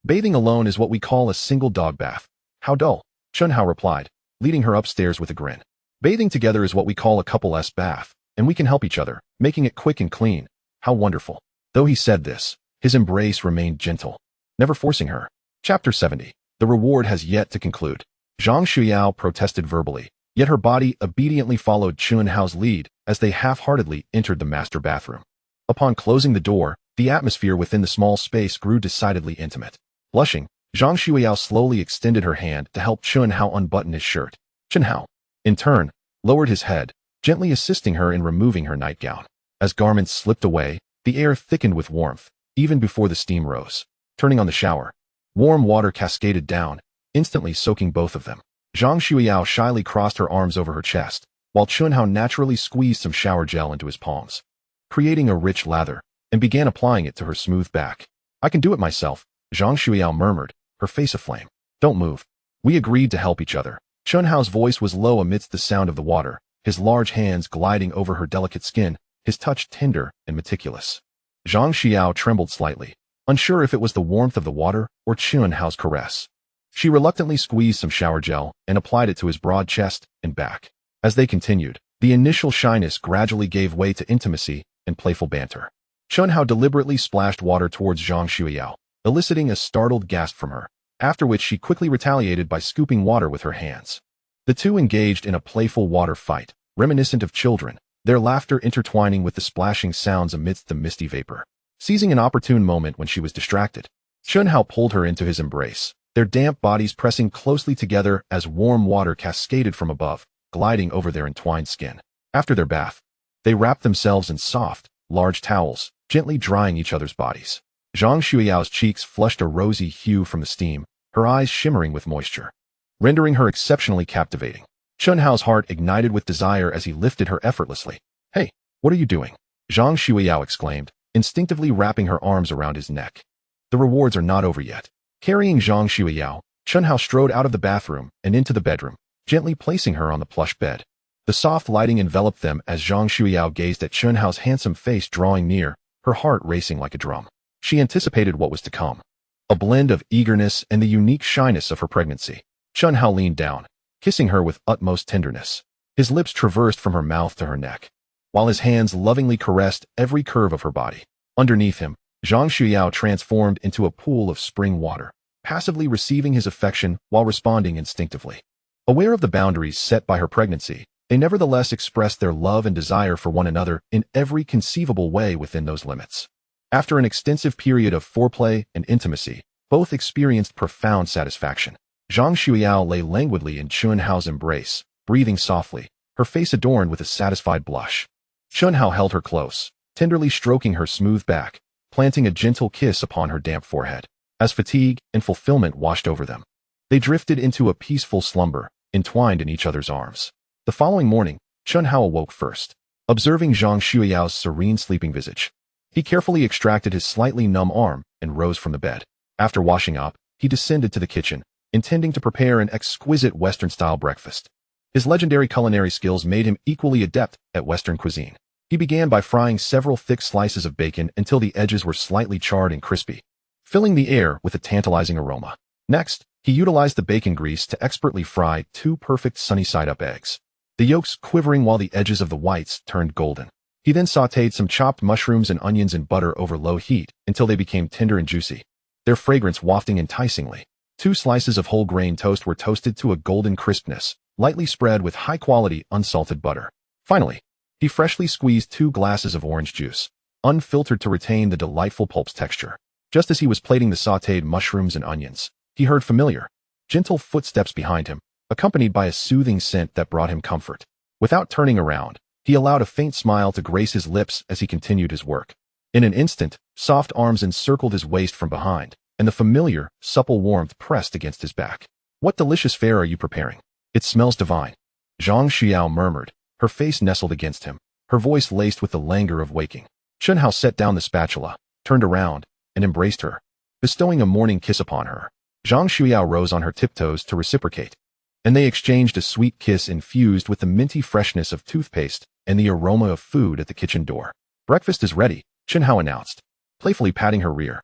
Bathing alone is what we call a single dog bath. How dull, Chen Hao replied, leading her upstairs with a grin. Bathing together is what we call a couple-s bath, and we can help each other, making it quick and clean. How wonderful. Though he said this, his embrace remained gentle, never forcing her. Chapter 70. The reward has yet to conclude. Zhang Xueyao protested verbally, yet her body obediently followed Chen Hao's lead as they half-heartedly entered the master bathroom. Upon closing the door, the atmosphere within the small space grew decidedly intimate. Blushing, Zhang Xueyao slowly extended her hand to help Chen Hao unbutton his shirt. Chen Hao, in turn, lowered his head, gently assisting her in removing her nightgown. As garments slipped away, the air thickened with warmth, even before the steam rose. Turning on the shower, warm water cascaded down, instantly soaking both of them. Zhang Xueyao shyly crossed her arms over her chest, while Chen Hao naturally squeezed some shower gel into his palms, creating a rich lather, and began applying it to her smooth back. I can do it myself, Zhang Xueyao murmured, her face aflame. Don't move. We agreed to help each other. Chen Hao's voice was low amidst the sound of the water, his large hands gliding over her delicate skin, his touch tender and meticulous. Zhang Xueyao trembled slightly, unsure if it was the warmth of the water or Chen Hao's caress. She reluctantly squeezed some shower gel and applied it to his broad chest and back. As they continued, the initial shyness gradually gave way to intimacy and playful banter. Chen Hao deliberately splashed water towards Zhang Xueyao, eliciting a startled gasp from her, after which she quickly retaliated by scooping water with her hands. The two engaged in a playful water fight, reminiscent of children, their laughter intertwining with the splashing sounds amidst the misty vapor. Seizing an opportune moment when she was distracted, Chen Hao pulled her into his embrace, their damp bodies pressing closely together as warm water cascaded from above, gliding over their entwined skin. After their bath, they wrapped themselves in soft, large towels, gently drying each other's bodies. Zhang Xueyao's cheeks flushed a rosy hue from the steam, her eyes shimmering with moisture, rendering her exceptionally captivating. Chen Hao's heart ignited with desire as he lifted her effortlessly. "Hey, what are you doing?" Zhang Xueyao exclaimed, instinctively wrapping her arms around his neck. "The rewards are not over yet." Carrying Zhang Xueyao, Chen Hao strode out of the bathroom and into the bedroom, gently placing her on the plush bed. The soft lighting enveloped them as Zhang Xueyao gazed at Chen Hao's handsome face drawing near, her heart racing like a drum. She anticipated what was to come, a blend of eagerness and the unique shyness of her pregnancy. Chen Hao leaned down, kissing her with utmost tenderness. His lips traversed from her mouth to her neck, while his hands lovingly caressed every curve of her body. Underneath him, Zhang Xueyao transformed into a pool of spring water, passively receiving his affection while responding instinctively. Aware of the boundaries set by her pregnancy, they nevertheless expressed their love and desire for one another in every conceivable way within those limits. After an extensive period of foreplay and intimacy, both experienced profound satisfaction. Zhang Xueyao lay languidly in Chen Hao's embrace, breathing softly, her face adorned with a satisfied blush. Chen Hao held her close, tenderly stroking her smooth back, planting a gentle kiss upon her damp forehead. As fatigue and fulfillment washed over them, they drifted into a peaceful slumber, entwined in each other's arms. The following morning, Chen Hao awoke first, observing Zhang Xueyao's serene sleeping visage. He carefully extracted his slightly numb arm and rose from the bed. After washing up, he descended to the kitchen, intending to prepare an exquisite Western-style breakfast. His legendary culinary skills made him equally adept at Western cuisine. He began by frying several thick slices of bacon until the edges were slightly charred and crispy, filling the air with a tantalizing aroma. Next, he utilized the bacon grease to expertly fry 2 perfect sunny-side-up eggs, the yolks quivering while the edges of the whites turned golden. He then sautéed some chopped mushrooms and onions in butter over low heat until they became tender and juicy, their fragrance wafting enticingly. 2 slices of whole grain toast were toasted to a golden crispness, lightly spread with high-quality unsalted butter. Finally, he freshly squeezed 2 glasses of orange juice, unfiltered to retain the delightful pulp's texture. Just as he was plating the sautéed mushrooms and onions, he heard familiar, gentle footsteps behind him, accompanied by a soothing scent that brought him comfort. Without turning around, he allowed a faint smile to grace his lips as he continued his work. In an instant, soft arms encircled his waist from behind, and the familiar, supple warmth pressed against his back. "What delicious fare are you preparing? It smells divine," Zhang Xueyao murmured, her face nestled against him, her voice laced with the languor of waking. Chen Hao set down the spatula, turned around, and embraced her, bestowing a morning kiss upon her. Zhang Xueyao rose on her tiptoes to reciprocate, and they exchanged a sweet kiss infused with the minty freshness of toothpaste and the aroma of food at the kitchen door. "Breakfast is ready," Chen Hao announced, playfully patting her rear.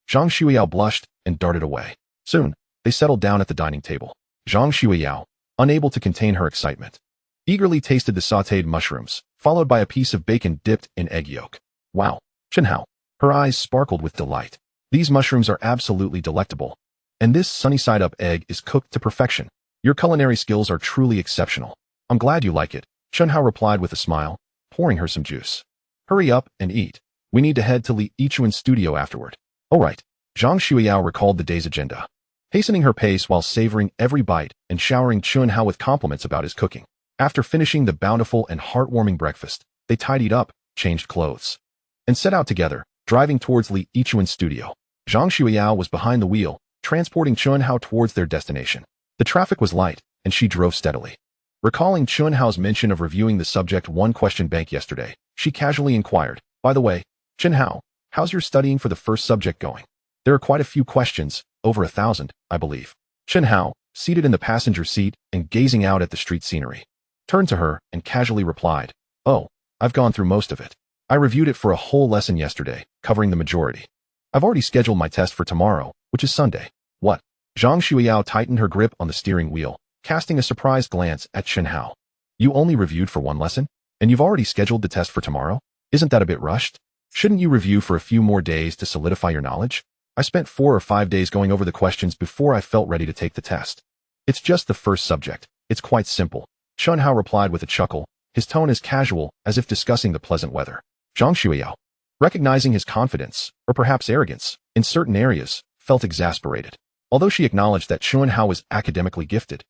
Zhang Xueyao blushed and darted away. Soon, they settled down at the dining table. Zhang Xueyao, unable to contain her excitement, eagerly tasted the sautéed mushrooms, followed by a piece of bacon dipped in egg yolk. "Wow, Chen Hao." Her eyes sparkled with delight. "These mushrooms are absolutely delectable, and this sunny-side-up egg is cooked to perfection. Your culinary skills are truly exceptional. I'm glad you like it," Chen Hao replied with a smile, pouring her some juice. "Hurry up and eat. We need to head to Li Yichuan's studio afterward." "All right." Zhang Xueyao recalled the day's agenda, hastening her pace while savoring every bite and showering Chen Hao with compliments about his cooking. After finishing the bountiful and heartwarming breakfast, they tidied up, changed clothes, and set out together, driving towards Li Yichuan's studio. Zhang Xueyao was behind the wheel, transporting Chen Hao towards their destination. The traffic was light, and she drove steadily. Recalling Chen Hao's mention of reviewing the subject one-question bank yesterday, she casually inquired, "By the way, Chen Hao, how's your studying for the first subject going? There are quite a few questions, over 1,000, I believe." Chen Hao, seated in the passenger seat and gazing out at the street scenery, turned to her and casually replied, "Oh, I've gone through most of it. I reviewed it for a whole lesson yesterday, covering the majority. I've already scheduled my test for tomorrow, which is Sunday." "What?" Zhang Xueyao tightened her grip on the steering wheel, casting a surprised glance at Chen Hao. "You only reviewed for one lesson? And you've already scheduled the test for tomorrow? Isn't that a bit rushed?" Shouldn't you review for a few more days to solidify your knowledge? I spent 4 or 5 days going over the questions before I felt ready to take the test. It's just the first subject. It's quite simple. Chen Hao replied with a chuckle, his tone as casual as if discussing the pleasant weather. Zhang Xueyao, recognizing his confidence, or perhaps arrogance, in certain areas, felt exasperated. Although she acknowledged that Chen Hao was academically gifted,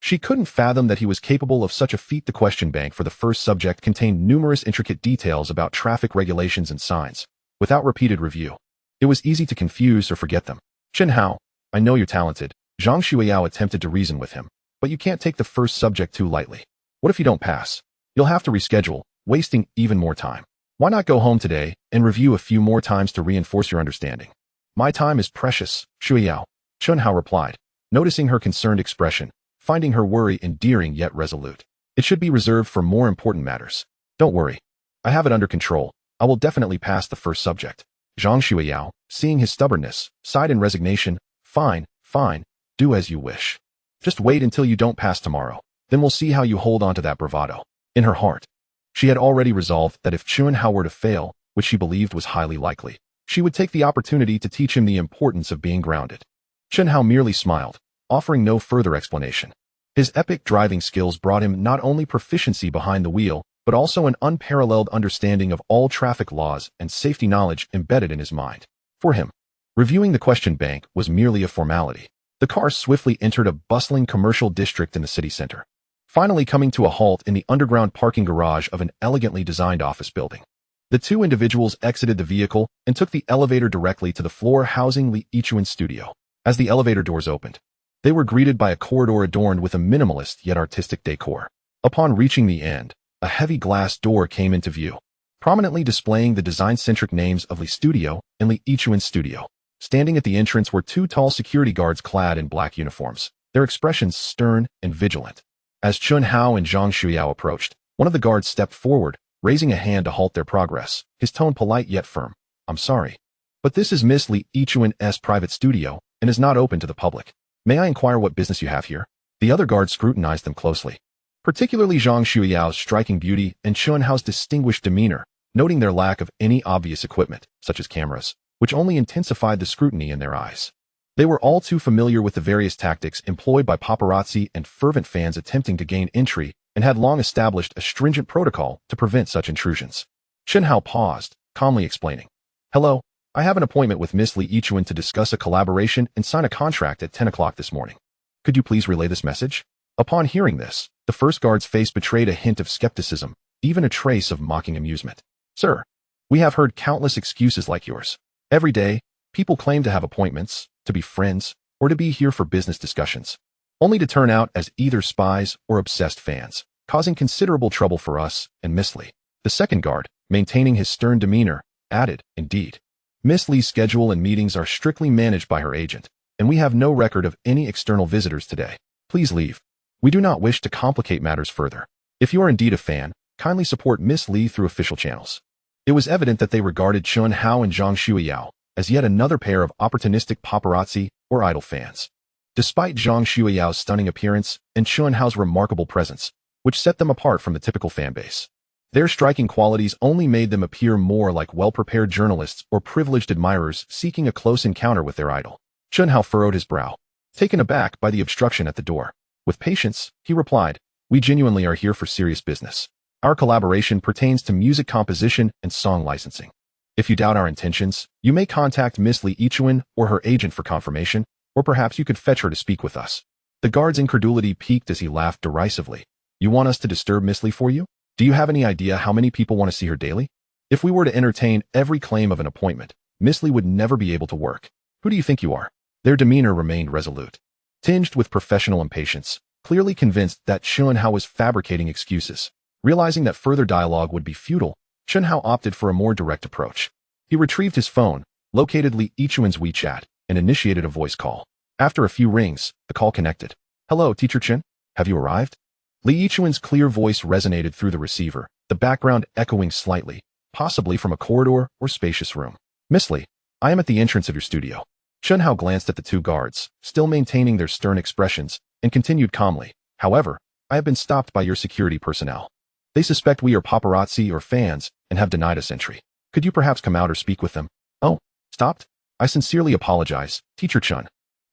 she couldn't fathom that he was capable of such a feat. The question bank for the first subject contained numerous intricate details about traffic regulations and signs. Without repeated review, it was easy to confuse or forget them. Chen Hao, I know you're talented. Zhang Xueyao attempted to reason with him, but you can't take the first subject too lightly. What if you don't pass? You'll have to reschedule, wasting even more time. Why not go home today and review a few more times to reinforce your understanding? My time is precious, Xueyao, Chen Hao replied, noticing her concerned expression, finding her worry endearing yet resolute. It should be reserved for more important matters. Don't worry. I have it under control. I will definitely pass the first subject. Zhang Xueyao, seeing his stubbornness, sighed in resignation. Fine, fine, do as you wish. Just wait until you don't pass tomorrow. Then we'll see how you hold on to that bravado. In her heart, she had already resolved that if Chen Hao were to fail, which she believed was highly likely, she would take the opportunity to teach him the importance of being grounded. Chen Hao merely smiled, offering no further explanation. His epic driving skills brought him not only proficiency behind the wheel, but also an unparalleled understanding of all traffic laws and safety knowledge embedded in his mind. For him, reviewing the question bank was merely a formality. The car swiftly entered a bustling commercial district in the city center, finally coming to a halt in the underground parking garage of an elegantly designed office building. The two individuals exited the vehicle and took the elevator directly to the floor housing Li Yichuan's studio. As the elevator doors opened, they were greeted by a corridor adorned with a minimalist yet artistic decor. Upon reaching the end, a heavy glass door came into view, prominently displaying the design-centric names of Li's studio and Li Yichuan's studio. Standing at the entrance were two tall security guards clad in black uniforms, their expressions stern and vigilant. As Chen Hao and Zhang Xueyao approached, one of the guards stepped forward, raising a hand to halt their progress, his tone polite yet firm. I'm sorry, but this is Miss Li Yichuan's private studio and is not open to the public. May I inquire what business you have here? The other guards scrutinized them closely, particularly Zhang Xueyao's striking beauty and Chen Hao's distinguished demeanor, noting their lack of any obvious equipment, such as cameras, which only intensified the scrutiny in their eyes. They were all too familiar with the various tactics employed by paparazzi and fervent fans attempting to gain entry and had long established a stringent protocol to prevent such intrusions. Chen Hao paused, calmly explaining. Hello, I have an appointment with Miss Li Yichuan to discuss a collaboration and sign a contract at 10 o'clock this morning. Could you please relay this message? Upon hearing this, the first guard's face betrayed a hint of skepticism, even a trace of mocking amusement. Sir, we have heard countless excuses like yours. Every day, people claim to have appointments, to be friends, or to be here for business discussions, only to turn out as either spies or obsessed fans, causing considerable trouble for us and Miss Li. The second guard, maintaining his stern demeanor, added, Indeed, Miss Li's schedule and meetings are strictly managed by her agent, and we have no record of any external visitors today. Please leave. We do not wish to complicate matters further. If you are indeed a fan, kindly support Miss Li through official channels. It was evident that they regarded Chen Hao and Zhang Xueyao as yet another pair of opportunistic paparazzi or idol fans. Despite Zhang Xueyao's stunning appearance and Chen Hao's remarkable presence, which set them apart from the typical fanbase, their striking qualities only made them appear more like well-prepared journalists or privileged admirers seeking a close encounter with their idol. Chen Hao furrowed his brow, taken aback by the obstruction at the door. With patience, he replied, We genuinely are here for serious business. Our collaboration pertains to music composition and song licensing. If you doubt our intentions, you may contact Miss Li Yichuan or her agent for confirmation, or perhaps you could fetch her to speak with us. The guard's incredulity peaked as he laughed derisively. You want us to disturb Miss Li for you? Do you have any idea how many people want to see her daily? If we were to entertain every claim of an appointment, Miss Li would never be able to work. Who do you think you are? Their demeanor remained resolute, tinged with professional impatience, clearly convinced that Chen Hao was fabricating excuses. Realizing that further dialogue would be futile, Chen Hao opted for a more direct approach. He retrieved his phone, located Li Yichuan's WeChat, and initiated a voice call. After a few rings, the call connected. Hello, Teacher Chen. Have you arrived? Li Yichuan's clear voice resonated through the receiver, the background echoing slightly, possibly from a corridor or spacious room. Miss Li, I am at the entrance of your studio. Chen Hao glanced at the two guards, still maintaining their stern expressions, and continued calmly. However, I have been stopped by your security personnel. They suspect we are paparazzi or fans and have denied us entry. Could you perhaps come out or speak with them? Oh, stopped? I sincerely apologize, Teacher Chen.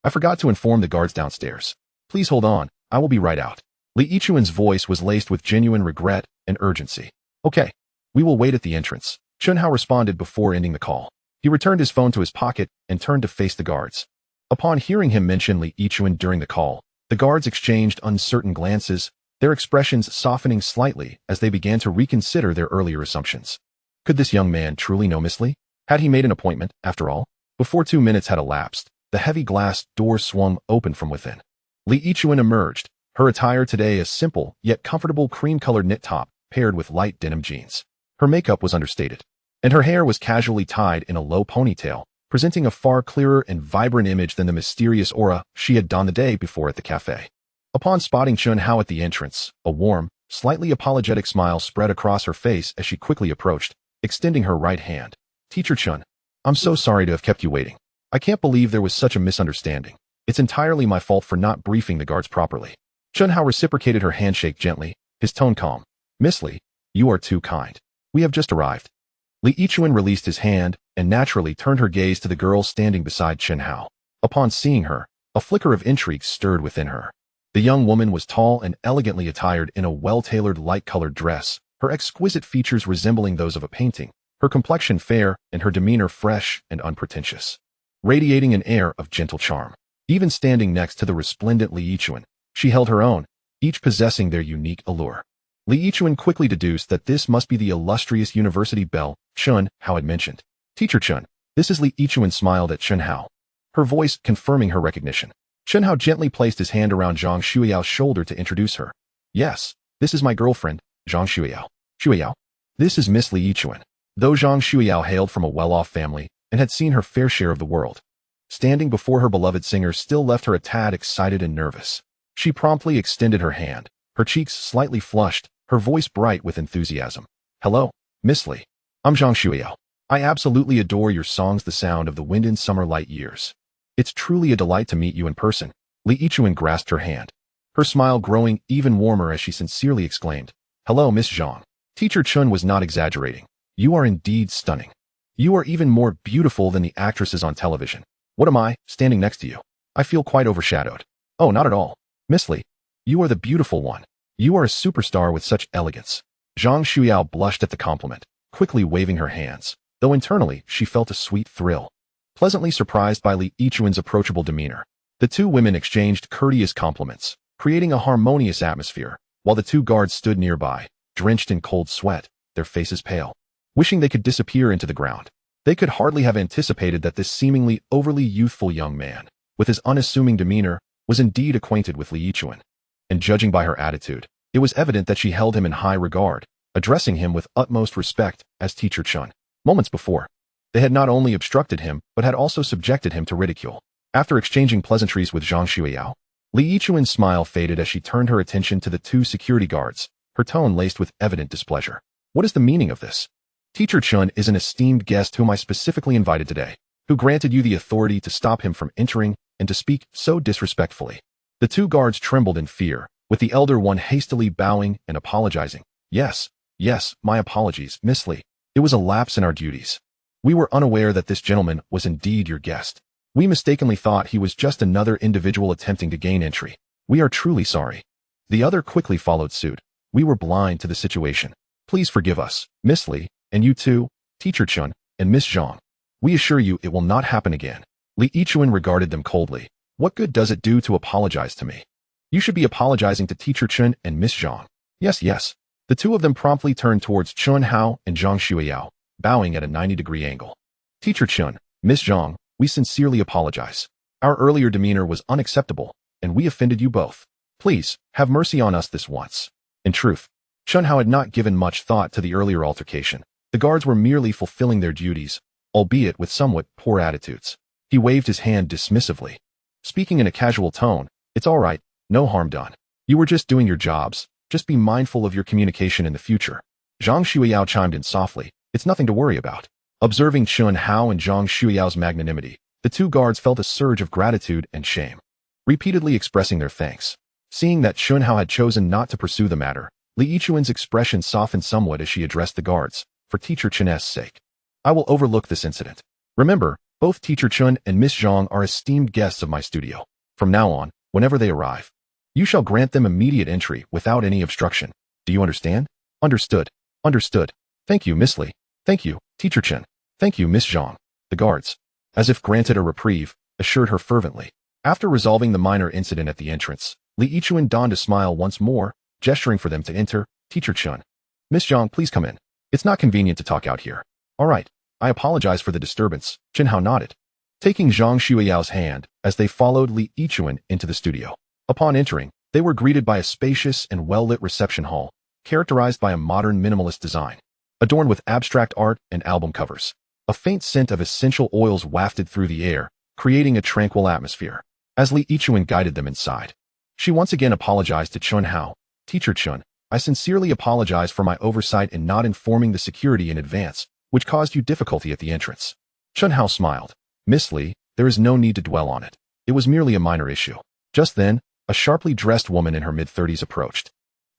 I forgot to inform the guards downstairs. Please hold on, I will be right out. Li Yichuan's voice was laced with genuine regret and urgency. Okay, we will wait at the entrance. Chen Hao responded before ending the call. He returned his phone to his pocket and turned to face the guards. Upon hearing him mention Li Yichuan during the call, the guards exchanged uncertain glances, their expressions softening slightly as they began to reconsider their earlier assumptions. Could this young man truly know Miss Li? Had he made an appointment, after all? Before 2 minutes had elapsed, the heavy glass door swung open from within. Li Yichuan emerged, her attire today a simple yet comfortable cream-colored knit top paired with light denim jeans. Her makeup was understated, and her hair was casually tied in a low ponytail, presenting a far clearer and vibrant image than the mysterious aura she had donned the day before at the cafe. Upon spotting Chen Hao at the entrance, a warm, slightly apologetic smile spread across her face as she quickly approached, extending her right hand. Teacher Chen, I'm so sorry to have kept you waiting. I can't believe there was such a misunderstanding. It's entirely my fault for not briefing the guards properly. Chen Hao reciprocated her handshake gently, his tone calm. Miss Li, you are too kind. We have just arrived. Li Yichuan released his hand and naturally turned her gaze to the girl standing beside Chen Hao. Upon seeing her, a flicker of intrigue stirred within her. The young woman was tall and elegantly attired in a well-tailored light-colored dress, her exquisite features resembling those of a painting, her complexion fair and her demeanor fresh and unpretentious, radiating an air of gentle charm. Even standing next to the resplendent Li Yichuan, she held her own, each possessing their unique allure. Li Yichuan quickly deduced that this must be the illustrious university Belle, Chen Hao had mentioned. Teacher Chen, this is Li Yichuan smiled at Chen Hao, her voice confirming her recognition. Chen Hao gently placed his hand around Zhang Xueyao's shoulder to introduce her. Yes, this is my girlfriend, Zhang Xueyao. Xueyao? This is Miss Li Yichuan. Though Zhang Xueyao hailed from a well-off family and had seen her fair share of the world, standing before her beloved singer still left her a tad excited and nervous. She promptly extended her hand, her cheeks slightly flushed, her voice bright with enthusiasm. Hello, Miss Li. I'm Zhang Xueyao. I absolutely adore your songs, the sound of the wind in summer light years. It's truly a delight to meet you in person. Li Yichuan grasped her hand, her smile growing even warmer as she sincerely exclaimed, Hello, Miss Zhang. Teacher Chen was not exaggerating. You are indeed stunning. You are even more beautiful than the actresses on television. What am I, standing next to you? I feel quite overshadowed. Oh, not at all. Miss Li, you are the beautiful one. You are a superstar with such elegance. Zhang Xueyao blushed at the compliment, quickly waving her hands, though internally she felt a sweet thrill. Pleasantly surprised by Li Yichuan's approachable demeanor, the two women exchanged courteous compliments, creating a harmonious atmosphere, while the two guards stood nearby, drenched in cold sweat, their faces pale, wishing they could disappear into the ground. They could hardly have anticipated that this seemingly overly youthful young man, with his unassuming demeanor, was indeed acquainted with Li Yichuan. And judging by her attitude, it was evident that she held him in high regard, addressing him with utmost respect as Teacher Chen. Moments before, they had not only obstructed him, but had also subjected him to ridicule. After exchanging pleasantries with Zhang Xueyao, Li Yichuan's smile faded as she turned her attention to the two security guards, her tone laced with evident displeasure. What is the meaning of this? Teacher Chen is an esteemed guest whom I specifically invited today, who granted you the authority to stop him from entering and to speak so disrespectfully. The two guards trembled in fear, with the elder one hastily bowing and apologizing. Yes, my apologies, Miss Li. It was a lapse in our duties. We were unaware that this gentleman was indeed your guest. We mistakenly thought he was just another individual attempting to gain entry. We are truly sorry. The other quickly followed suit. We were blind to the situation. Please forgive us, Miss Li, and you too, Teacher Chen and Miss Zhang. We assure you it will not happen again. Li Yichuan regarded them coldly. What good does it do to apologize to me? You should be apologizing to Teacher Chen and Miss Zhang. Yes. The two of them promptly turned towards Chen Hao and Zhang Xueyao, bowing at a 90-degree angle. Teacher Chen, Miss Zhang, we sincerely apologize. Our earlier demeanor was unacceptable, and we offended you both. Please, have mercy on us this once. In truth, Chen Hao had not given much thought to the earlier altercation. The guards were merely fulfilling their duties, albeit with somewhat poor attitudes. He waved his hand dismissively, speaking in a casual tone. It's all right, no harm done. You were just doing your jobs. Just be mindful of your communication in the future. Zhang Xueyao chimed in softly. It's nothing to worry about. Observing Chen Hao and Zhang Xueyao's magnanimity, the two guards felt a surge of gratitude and shame, repeatedly expressing their thanks. Seeing that Chen Hao had chosen not to pursue the matter, Li Yichuan's expression softened somewhat as she addressed the guards, for Teacher Chen's sake. I will overlook this incident. Remember, both Teacher Chen and Miss Zhang are esteemed guests of my studio. From now on, whenever they arrive, you shall grant them immediate entry without any obstruction. Do you understand? Understood. Understood. Thank you, Miss Li. Thank you, Teacher Chen. Thank you, Miss Zhang. The guards, as if granted a reprieve, assured her fervently. After resolving the minor incident at the entrance, Li Yichuan donned a smile once more, gesturing for them to enter. Teacher Chen. Miss Zhang, please come in. It's not convenient to talk out here. All right. I apologize for the disturbance. Chen Hao nodded, taking Zhang Xueyao's hand as they followed Li Yichuan into the studio. Upon entering, they were greeted by a spacious and well-lit reception hall, characterized by a modern minimalist design, adorned with abstract art and album covers. A faint scent of essential oils wafted through the air, creating a tranquil atmosphere. As Li Yichuan guided them inside, she once again apologized to Chen Hao. Teacher Chen, I sincerely apologize for my oversight in not informing the security in advance, which caused you difficulty at the entrance. Chen Hao smiled. Miss Li, there is no need to dwell on it. It was merely a minor issue. Just then, a sharply dressed woman in her mid-30s approached,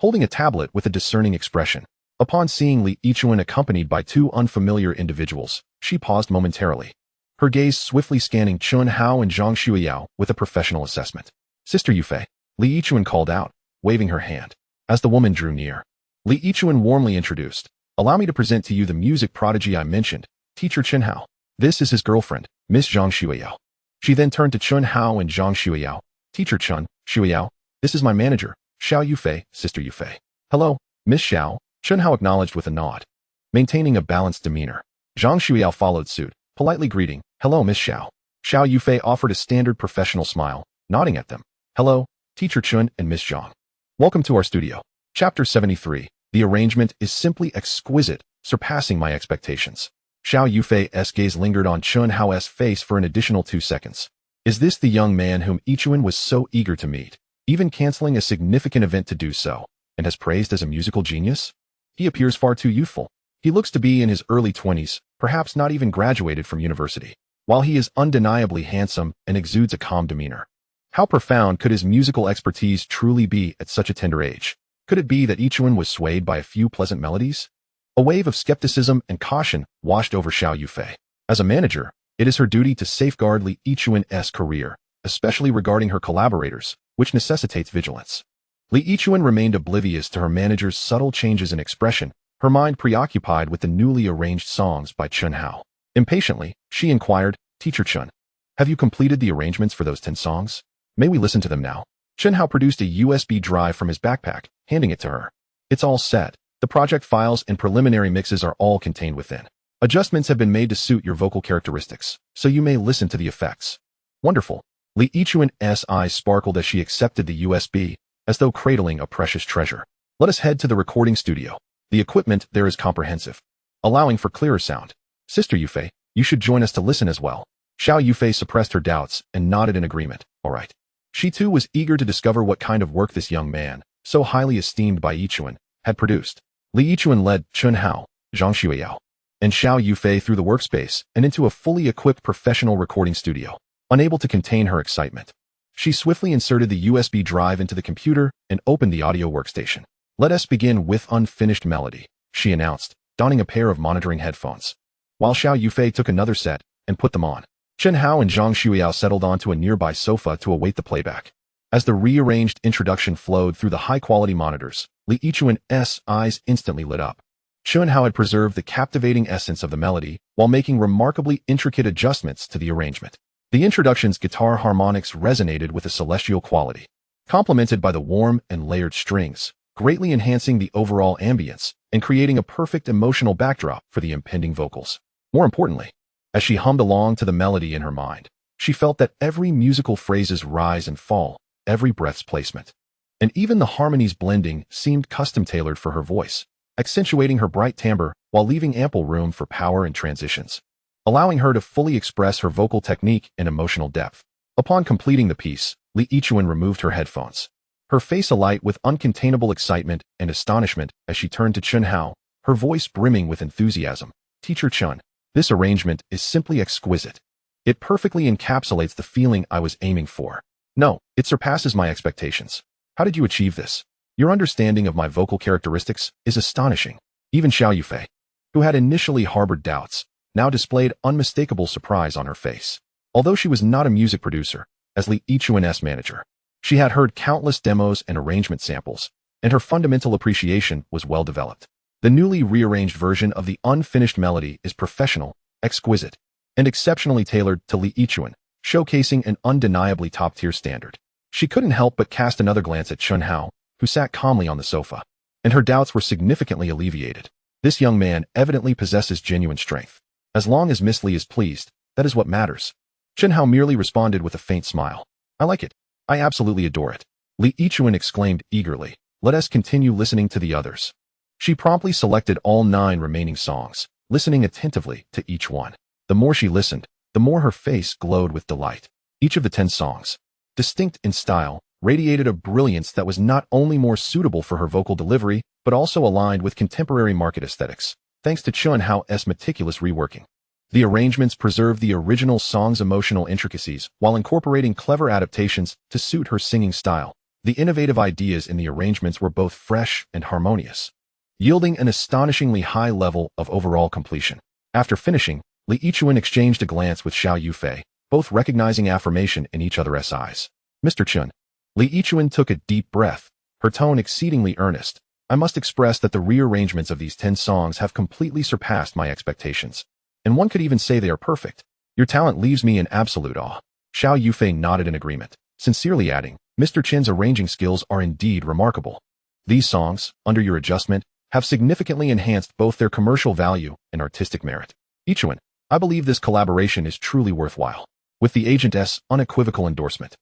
holding a tablet with a discerning expression. Upon seeing Li Yichuan accompanied by two unfamiliar individuals, she paused momentarily, her gaze swiftly scanning Chen Hao and Zhang Xueyao with a professional assessment. Sister Yufei, Li Yichuan called out, waving her hand. As the woman drew near, Li Yichuan warmly introduced, allow me to present to you the music prodigy I mentioned, Teacher Chen Hao. This is his girlfriend, Miss Zhang Xueyao. She then turned to Chen Hao and Zhang Xueyao. Teacher Chen, Xueyao, this is my manager, Xiao Yufei, Sister Yufei. Hello, Miss Xiao, Chen Hao acknowledged with a nod, maintaining a balanced demeanor. Zhang Xueyao followed suit, politely greeting, hello, Miss Xiao. Xiao Yufei offered a standard professional smile, nodding at them. Hello, Teacher Chen and Miss Zhang. Welcome to our studio. Chapter 73. The arrangement is simply exquisite, surpassing my expectations. Xiao Yufei's gaze lingered on Chen Hao's face for an additional 2 seconds. Is this the young man whom Yichuan was so eager to meet, even canceling a significant event to do so, and has praised as a musical genius? He appears far too youthful. He looks to be in his early 20s, perhaps not even graduated from university, while he is undeniably handsome and exudes a calm demeanor. How profound could his musical expertise truly be at such a tender age? Could it be that Yichuan was swayed by a few pleasant melodies? A wave of skepticism and caution washed over Xiao Yufei. As a manager, it is her duty to safeguard Li Yichuan's career, especially regarding her collaborators, which necessitates vigilance. Li Yichuan remained oblivious to her manager's subtle changes in expression, her mind preoccupied with the newly arranged songs by Chen Hao. Impatiently, she inquired, Teacher Chen, have you completed the arrangements for those 10 songs? May we listen to them now? Chen Hao produced a USB drive from his backpack, handing it to her. It's all set. The project files and preliminary mixes are all contained within. Adjustments have been made to suit your vocal characteristics, so you may listen to the effects. Wonderful. Li Yichuan's eyes sparkled as she accepted the USB, as though cradling a precious treasure. Let us head to the recording studio. The equipment there is comprehensive, allowing for clearer sound. Sister Yufei, you should join us to listen as well. Xiao Yufei suppressed her doubts and nodded in agreement. All right. She too was eager to discover what kind of work this young man, so highly esteemed by Yichuan, had produced. Li Yichuan led Chen Hao, Zhang Xueyao, and Xiao Yufei through the workspace and into a fully equipped professional recording studio. Unable to contain her excitement, she swiftly inserted the USB drive into the computer and opened the audio workstation. Let us begin with Unfinished Melody, she announced, donning a pair of monitoring headphones. While Xiao Yufei took another set and put them on, Chen Hao and Zhang Xueyao settled onto a nearby sofa to await the playback. As the rearranged introduction flowed through the high-quality monitors, Li Yichuan's eyes instantly lit up. Chen Hao had preserved the captivating essence of the melody while making remarkably intricate adjustments to the arrangement. The introduction's guitar harmonics resonated with a celestial quality, complemented by the warm and layered strings, greatly enhancing the overall ambience and creating a perfect emotional backdrop for the impending vocals. More importantly, as she hummed along to the melody in her mind, she felt that every musical phrase's rise and fall, every breath's placement, and even the harmonies blending seemed custom-tailored for her voice, accentuating her bright timbre while leaving ample room for power and transitions, allowing her to fully express her vocal technique and emotional depth. Upon completing the piece, Li Yichuan removed her headphones, her face alight with uncontainable excitement and astonishment as she turned to Chen Hao, her voice brimming with enthusiasm. Teacher Chen, this arrangement is simply exquisite. It perfectly encapsulates the feeling I was aiming for. No, it surpasses my expectations. How did you achieve this? Your understanding of my vocal characteristics is astonishing. Even Xiao Yufei, who had initially harbored doubts, now displayed unmistakable surprise on her face. Although she was not a music producer, as Li Yichuan's manager, she had heard countless demos and arrangement samples, and her fundamental appreciation was well developed. The newly rearranged version of the unfinished melody is professional, exquisite, and exceptionally tailored to Li Yichuan, showcasing an undeniably top-tier standard. She couldn't help but cast another glance at Chen Hao, who sat calmly on the sofa, and her doubts were significantly alleviated. This young man evidently possesses genuine strength. As long as Miss Li is pleased, that is what matters. Chen Hao merely responded with a faint smile. I like it. I absolutely adore it. Li Yichuan exclaimed eagerly. Let us continue listening to the others. She promptly selected all 9 remaining songs, listening attentively to each one. The more she listened, the more her face glowed with delight. Each of the 10 songs, distinct in style, radiated a brilliance that was not only more suitable for her vocal delivery, but also aligned with contemporary market aesthetics, thanks to Chen Hao's meticulous reworking. The arrangements preserved the original song's emotional intricacies while incorporating clever adaptations to suit her singing style. The innovative ideas in the arrangements were both fresh and harmonious, yielding an astonishingly high level of overall completion. After finishing, Li Yichuan exchanged a glance with Xiao Yufei, both recognizing affirmation in each other's eyes. Mr. Chen. Li Yichuan took a deep breath, her tone exceedingly earnest. I must express that the rearrangements of these 10 songs have completely surpassed my expectations. And one could even say they are perfect. Your talent leaves me in absolute awe. Xiao Yufei nodded in agreement, sincerely adding, Mr. Chen's arranging skills are indeed remarkable. These songs, under your adjustment, have significantly enhanced both their commercial value and artistic merit. Yichuan, I believe this collaboration is truly worthwhile. With the agent's unequivocal endorsement,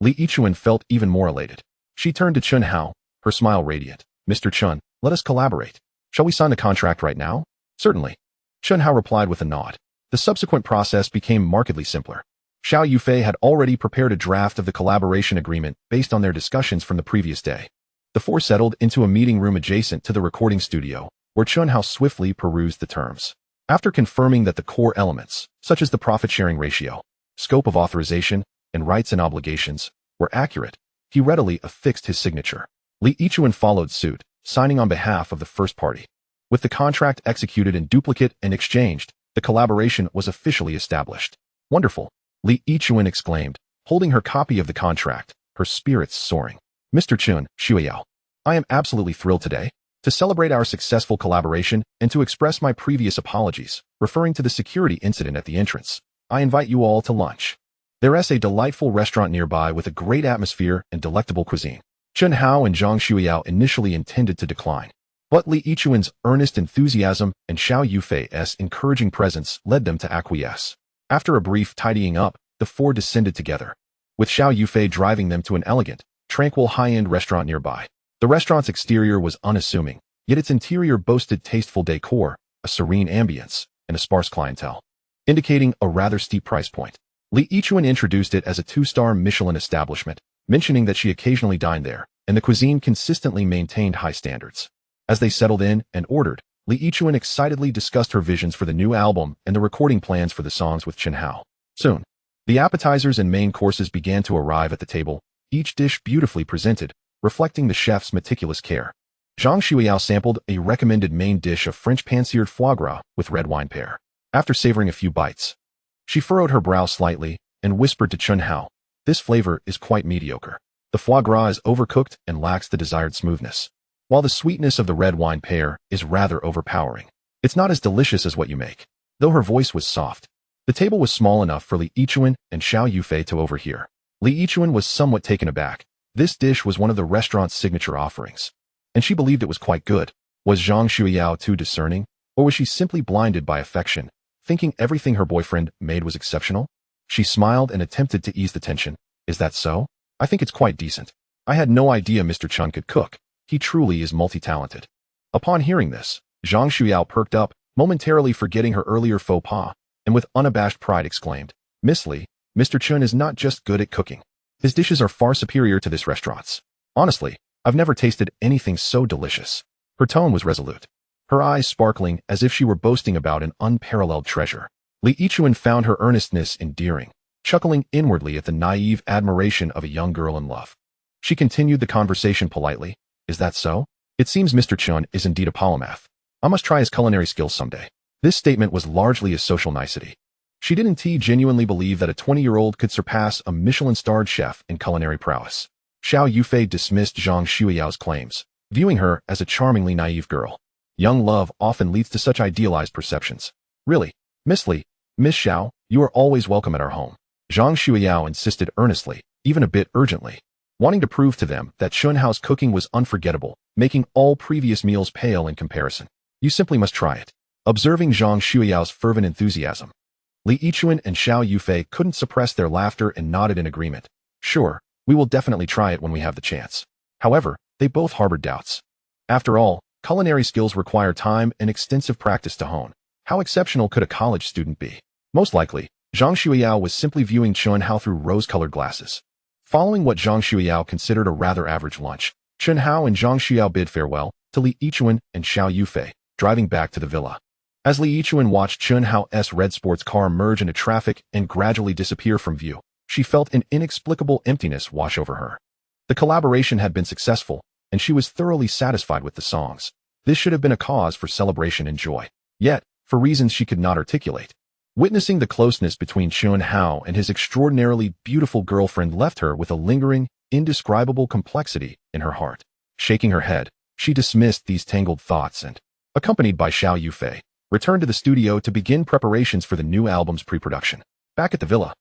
Li Yichuan felt even more elated. She turned to Chen Hao, her smile radiant. Mr. Chen, let us collaborate. Shall we sign the contract right now? Certainly. Chen Hao replied with a nod. The subsequent process became markedly simpler. Xiao Yufei had already prepared a draft of the collaboration agreement based on their discussions from the previous day. The four settled into a meeting room adjacent to the recording studio, where Chen Hao swiftly perused the terms. After confirming that the core elements, such as the profit-sharing ratio, scope of authorization, and rights and obligations, were accurate, he readily affixed his signature. Li Yichuan followed suit, signing on behalf of the first party. With the contract executed in duplicate and exchanged, the collaboration was officially established. Wonderful, Li Yichuan exclaimed, holding her copy of the contract, her spirits soaring. Mr. Chen Xueyao, I am absolutely thrilled today to celebrate our successful collaboration and to express my previous apologies, referring to the security incident at the entrance. I invite you all to lunch. There is a delightful restaurant nearby with a great atmosphere and delectable cuisine. Chen Hao and Zhang Xueyao initially intended to decline, but Li Yichuan's earnest enthusiasm and Xiao Yufei's encouraging presence led them to acquiesce. After a brief tidying up, the four descended together, with Xiao Yufei driving them to an elegant, tranquil high-end restaurant nearby. The restaurant's exterior was unassuming, yet its interior boasted tasteful decor, a serene ambience, and a sparse clientele, indicating a rather steep price point. Li Yichuan introduced it as a 2-star Michelin establishment, mentioning that she occasionally dined there, and the cuisine consistently maintained high standards. As they settled in and ordered, Li Yichuan excitedly discussed her visions for the new album and the recording plans for the songs with Chen Hao. Soon, the appetizers and main courses began to arrive at the table, each dish beautifully presented, reflecting the chef's meticulous care. Zhang Xueyao sampled a recommended main dish of French pan-seared foie gras with red wine pear. After savoring a few bites, she furrowed her brow slightly and whispered to Chen Hao, this flavor is quite mediocre. The foie gras is overcooked and lacks the desired smoothness, while the sweetness of the red wine pear is rather overpowering. It's not as delicious as what you make. Though her voice was soft, the table was small enough for Li Yichuan and Xiao Yufei to overhear. Li Yichuan was somewhat taken aback. This dish was one of the restaurant's signature offerings, and she believed it was quite good. Was Zhang Xueyao too discerning, or was she simply blinded by affection, thinking everything her boyfriend made was exceptional? She smiled and attempted to ease the tension. Is that so? I think it's quite decent. I had no idea Mr. Chen could cook. He truly is multi-talented. Upon hearing this, Zhang Xueyao perked up, momentarily forgetting her earlier faux pas, and with unabashed pride exclaimed, Miss Li, Mr. Chen is not just good at cooking. His dishes are far superior to this restaurant's. Honestly, I've never tasted anything so delicious. Her tone was resolute, her eyes sparkling as if she were boasting about an unparalleled treasure. Li Yichuan found her earnestness endearing, chuckling inwardly at the naive admiration of a young girl in love. She continued the conversation politely. Is that so? It seems Mr. Chen is indeed a polymath. I must try his culinary skills someday. This statement was largely a social nicety. She didn't genuinely believe that a 20-year-old could surpass a Michelin-starred chef in culinary prowess. Xiao Yufei dismissed Zhang Xueyao's claims, viewing her as a charmingly naive girl. Young love often leads to such idealized perceptions. Really, Miss Xiao, you are always welcome at our home. Zhang Xueyao insisted earnestly, even a bit urgently, wanting to prove to them that Chen Hao's cooking was unforgettable, making all previous meals pale in comparison. You simply must try it. Observing Zhang Xueyao's fervent enthusiasm, Li Yichuan and Xiao Yufei couldn't suppress their laughter and nodded in agreement. Sure, we will definitely try it when we have the chance. However, they both harbored doubts. After all, culinary skills require time and extensive practice to hone. How exceptional could a college student be? Most likely, Zhang Xueyao was simply viewing Chen Hao through rose-colored glasses. Following what Zhang Xueyao considered a rather average lunch, Chen Hao and Zhang Xueyao bid farewell to Li Yichuan and Xiao Yufei, driving back to the villa. As Li Yichuan watched Chen Hao's red sports car merge into traffic and gradually disappear from view, she felt an inexplicable emptiness wash over her. The collaboration had been successful, and she was thoroughly satisfied with the songs. This should have been a cause for celebration and joy. Yet, for reasons she could not articulate, witnessing the closeness between Chen Hao and his extraordinarily beautiful girlfriend left her with a lingering, indescribable complexity in her heart. Shaking her head, she dismissed these tangled thoughts and, accompanied by Xiao Yufei, returned to the studio to begin preparations for the new album's pre-production. Back at the villa,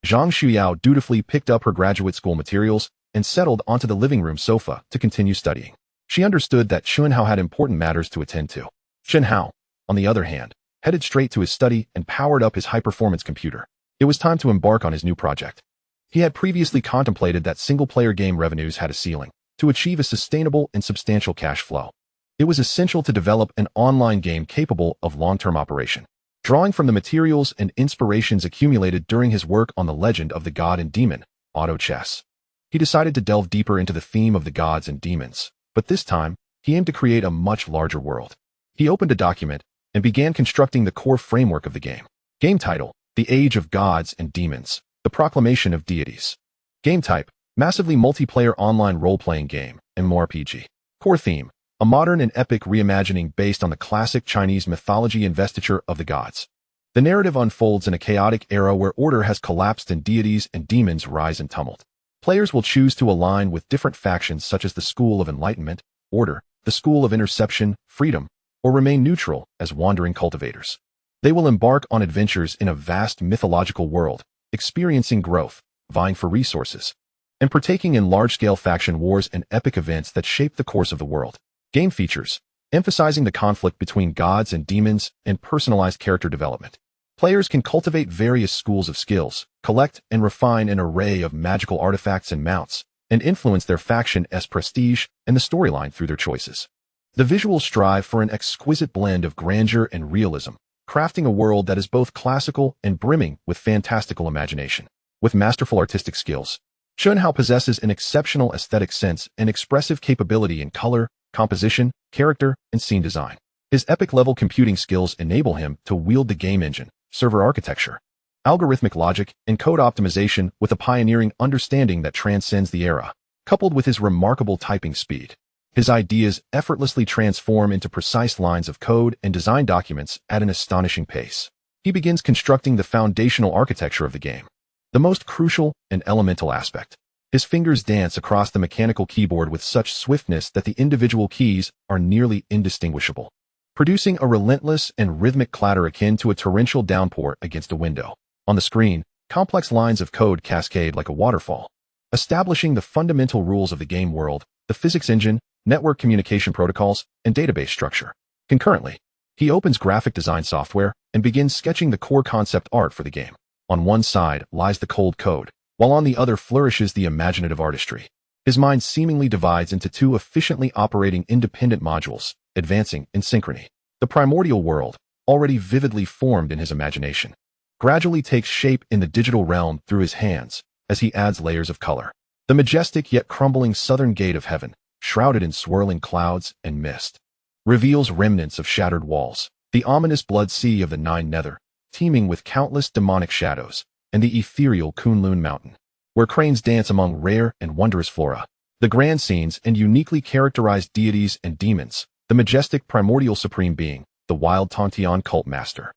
Zhang Xueyao dutifully picked up her graduate school materials and settled onto the living room sofa to continue studying. She understood that Chen Hao had important matters to attend to. Chen Hao, on the other hand, headed straight to his study and powered up his high-performance computer. It was time to embark on his new project. He had previously contemplated that single-player game revenues had a ceiling to achieve a sustainable and substantial cash flow. It was essential to develop an online game capable of long-term operation. Drawing from the materials and inspirations accumulated during his work on the legend of the god and demon, auto chess, he decided to delve deeper into the theme of the gods and demons, but this time, he aimed to create a much larger world. He opened a document and began constructing the core framework of the game. Game title: The Age of Gods and Demons, The Proclamation of Deities. Game type: massively multiplayer online role-playing game, MMORPG. Core theme: a modern and epic reimagining based on the classic Chinese mythology investiture of the gods. The narrative unfolds in a chaotic era where order has collapsed and deities and demons rise in tumult. Players will choose to align with different factions such as the School of Enlightenment, Order, the School of Interception, Freedom, or remain neutral as wandering cultivators. They will embark on adventures in a vast mythological world, experiencing growth, vying for resources, and partaking in large-scale faction wars and epic events that shape the course of the world. Game features: emphasizing the conflict between gods and demons and personalized character development. Players can cultivate various schools of skills, collect and refine an array of magical artifacts and mounts, and influence their faction's prestige and the storyline through their choices. The visuals strive for an exquisite blend of grandeur and realism, crafting a world that is both classical and brimming with fantastical imagination. With masterful artistic skills, Chen Hao possesses an exceptional aesthetic sense and expressive capability in color, composition, character, and scene design. His epic-level computing skills enable him to wield the game engine, server architecture, algorithmic logic, and code optimization with a pioneering understanding that transcends the era. Coupled with his remarkable typing speed, his ideas effortlessly transform into precise lines of code and design documents at an astonishing pace. He begins constructing the foundational architecture of the game, the most crucial and elemental aspect. His fingers dance across the mechanical keyboard with such swiftness that the individual keys are nearly indistinguishable, producing a relentless and rhythmic clatter akin to a torrential downpour against a window. On the screen, complex lines of code cascade like a waterfall, establishing the fundamental rules of the game world, the physics engine, network communication protocols, and database structure. Concurrently, he opens graphic design software and begins sketching the core concept art for the game. On one side lies the cold code, while on the other flourishes the imaginative artistry. His mind seemingly divides into two efficiently operating independent modules, advancing in synchrony. The primordial world, already vividly formed in his imagination, gradually takes shape in the digital realm through his hands as he adds layers of color. The majestic yet crumbling southern gate of heaven, shrouded in swirling clouds and mist, reveals remnants of shattered walls. The ominous blood sea of the Nine Nether, teeming with countless demonic shadows, and the ethereal Kunlun Mountain, where cranes dance among rare and wondrous flora. The grand scenes and uniquely characterized deities and demons, the majestic primordial supreme being, the wild Tontian cult master.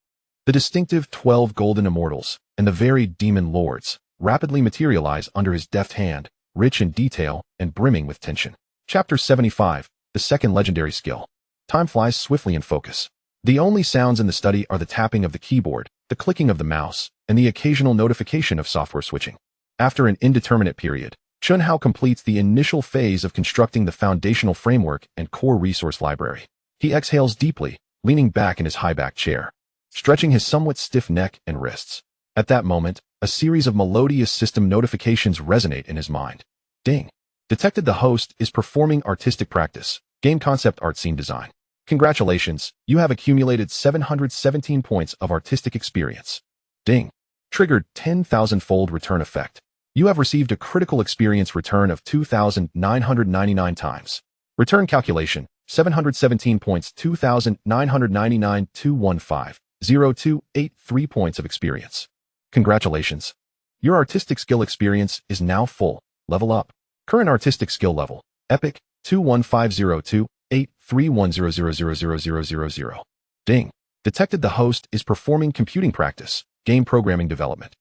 The distinctive 12 golden immortals and the varied demon lords rapidly materialize under his deft hand, rich in detail and brimming with tension. Chapter 75, the second legendary skill. Time flies swiftly in focus. The only sounds in the study are the tapping of the keyboard, the clicking of the mouse, and the occasional notification of software switching. After an indeterminate period, Chen Hao completes the initial phase of constructing the foundational framework and core resource library. He exhales deeply, leaning back in his high-backed chair, stretching his somewhat stiff neck and wrists. At that moment, a series of melodious system notifications resonate in his mind. Ding. Detected. The host is performing artistic practice, game concept art scene design. Congratulations, you have accumulated 717 points of artistic experience. Ding. Triggered. 10,000-fold return effect. You have received a critical experience return of 2,999 times. Return calculation, 717 points, 2,999, 215, 0283 points of experience. Congratulations. Your artistic skill experience is now full. Level up. Current artistic skill level, Epic, 21502, 83100000000. Ding. Detected. The host is performing computing practice, game programming development.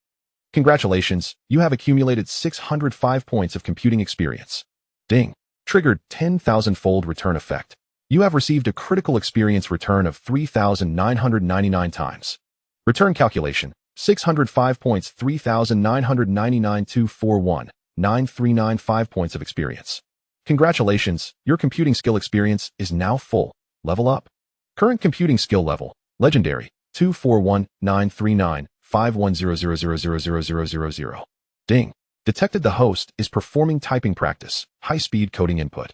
Congratulations, you have accumulated 605 points of computing experience. Ding. Triggered. 10,000-fold return effect. You have received a critical experience return of 3,999 times. Return calculation, 605 points, 3,999, 241, 9395 points of experience. Congratulations, your computing skill experience is now full. Level up. Current computing skill level, Legendary, 241-939-510000000. Ding. Detected. The host is performing typing practice, high-speed coding input.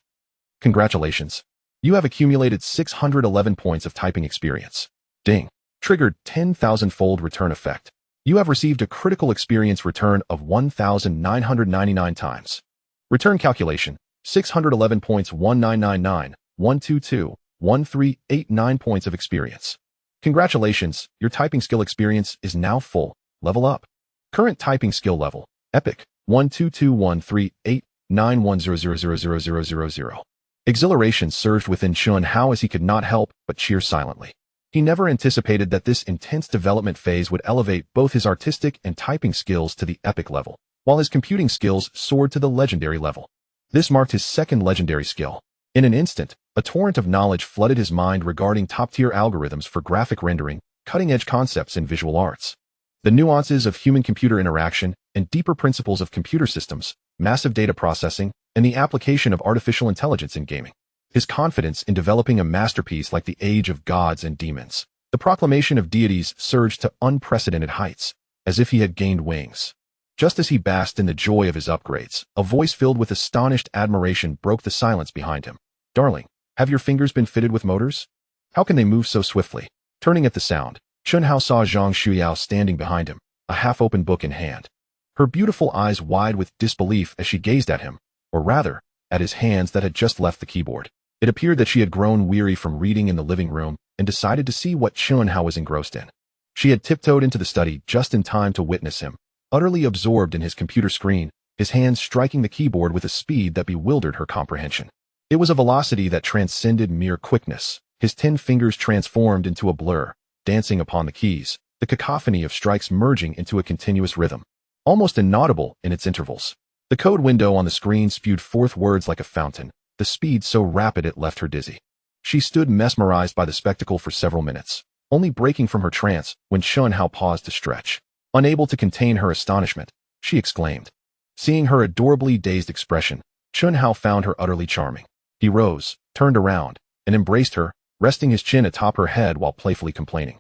Congratulations. You have accumulated 611 points of typing experience. Ding. Triggered. 10,000-fold return effect. You have received a critical experience return of 1,999 times. Return calculation, 611 points, 1999, 122, 1389 points of experience. Congratulations, your typing skill experience is now full. Level up. Current typing skill level, Epic, 122138910000000. Exhilaration surged within Chen Hao as he could not help but cheer silently. He never anticipated that this intense development phase would elevate both his artistic and typing skills to the epic level, while his computing skills soared to the legendary level. This marked his second legendary skill. In an instant, a torrent of knowledge flooded his mind regarding top-tier algorithms for graphic rendering, cutting-edge concepts in visual arts, the nuances of human-computer interaction, and deeper principles of computer systems, massive data processing, and the application of artificial intelligence in gaming. His confidence in developing a masterpiece like the Age of Gods and Demons, the proclamation of deities, surged to unprecedented heights, as if he had gained wings. Just as he basked in the joy of his upgrades, a voice filled with astonished admiration broke the silence behind him. Darling, have your fingers been fitted with motors? How can they move so swiftly? Turning at the sound, Chen Hao saw Zhang Xueyao standing behind him, a half-open book in hand. Her beautiful eyes wide with disbelief as she gazed at him, or rather, at his hands that had just left the keyboard. It appeared that she had grown weary from reading in the living room and decided to see what Chen Hao was engrossed in. She had tiptoed into the study just in time to witness him, utterly absorbed in his computer screen, his hands striking the keyboard with a speed that bewildered her comprehension. It was a velocity that transcended mere quickness. His 10 fingers transformed into a blur, dancing upon the keys, the cacophony of strikes merging into a continuous rhythm, almost inaudible in its intervals. The code window on the screen spewed forth words like a fountain, the speed so rapid it left her dizzy. She stood mesmerized by the spectacle for several minutes, only breaking from her trance when Chen Hao paused to stretch. Unable to contain her astonishment, she exclaimed. Seeing her adorably dazed expression, Chen Hao found her utterly charming. He rose, turned around, and embraced her, resting his chin atop her head while playfully complaining.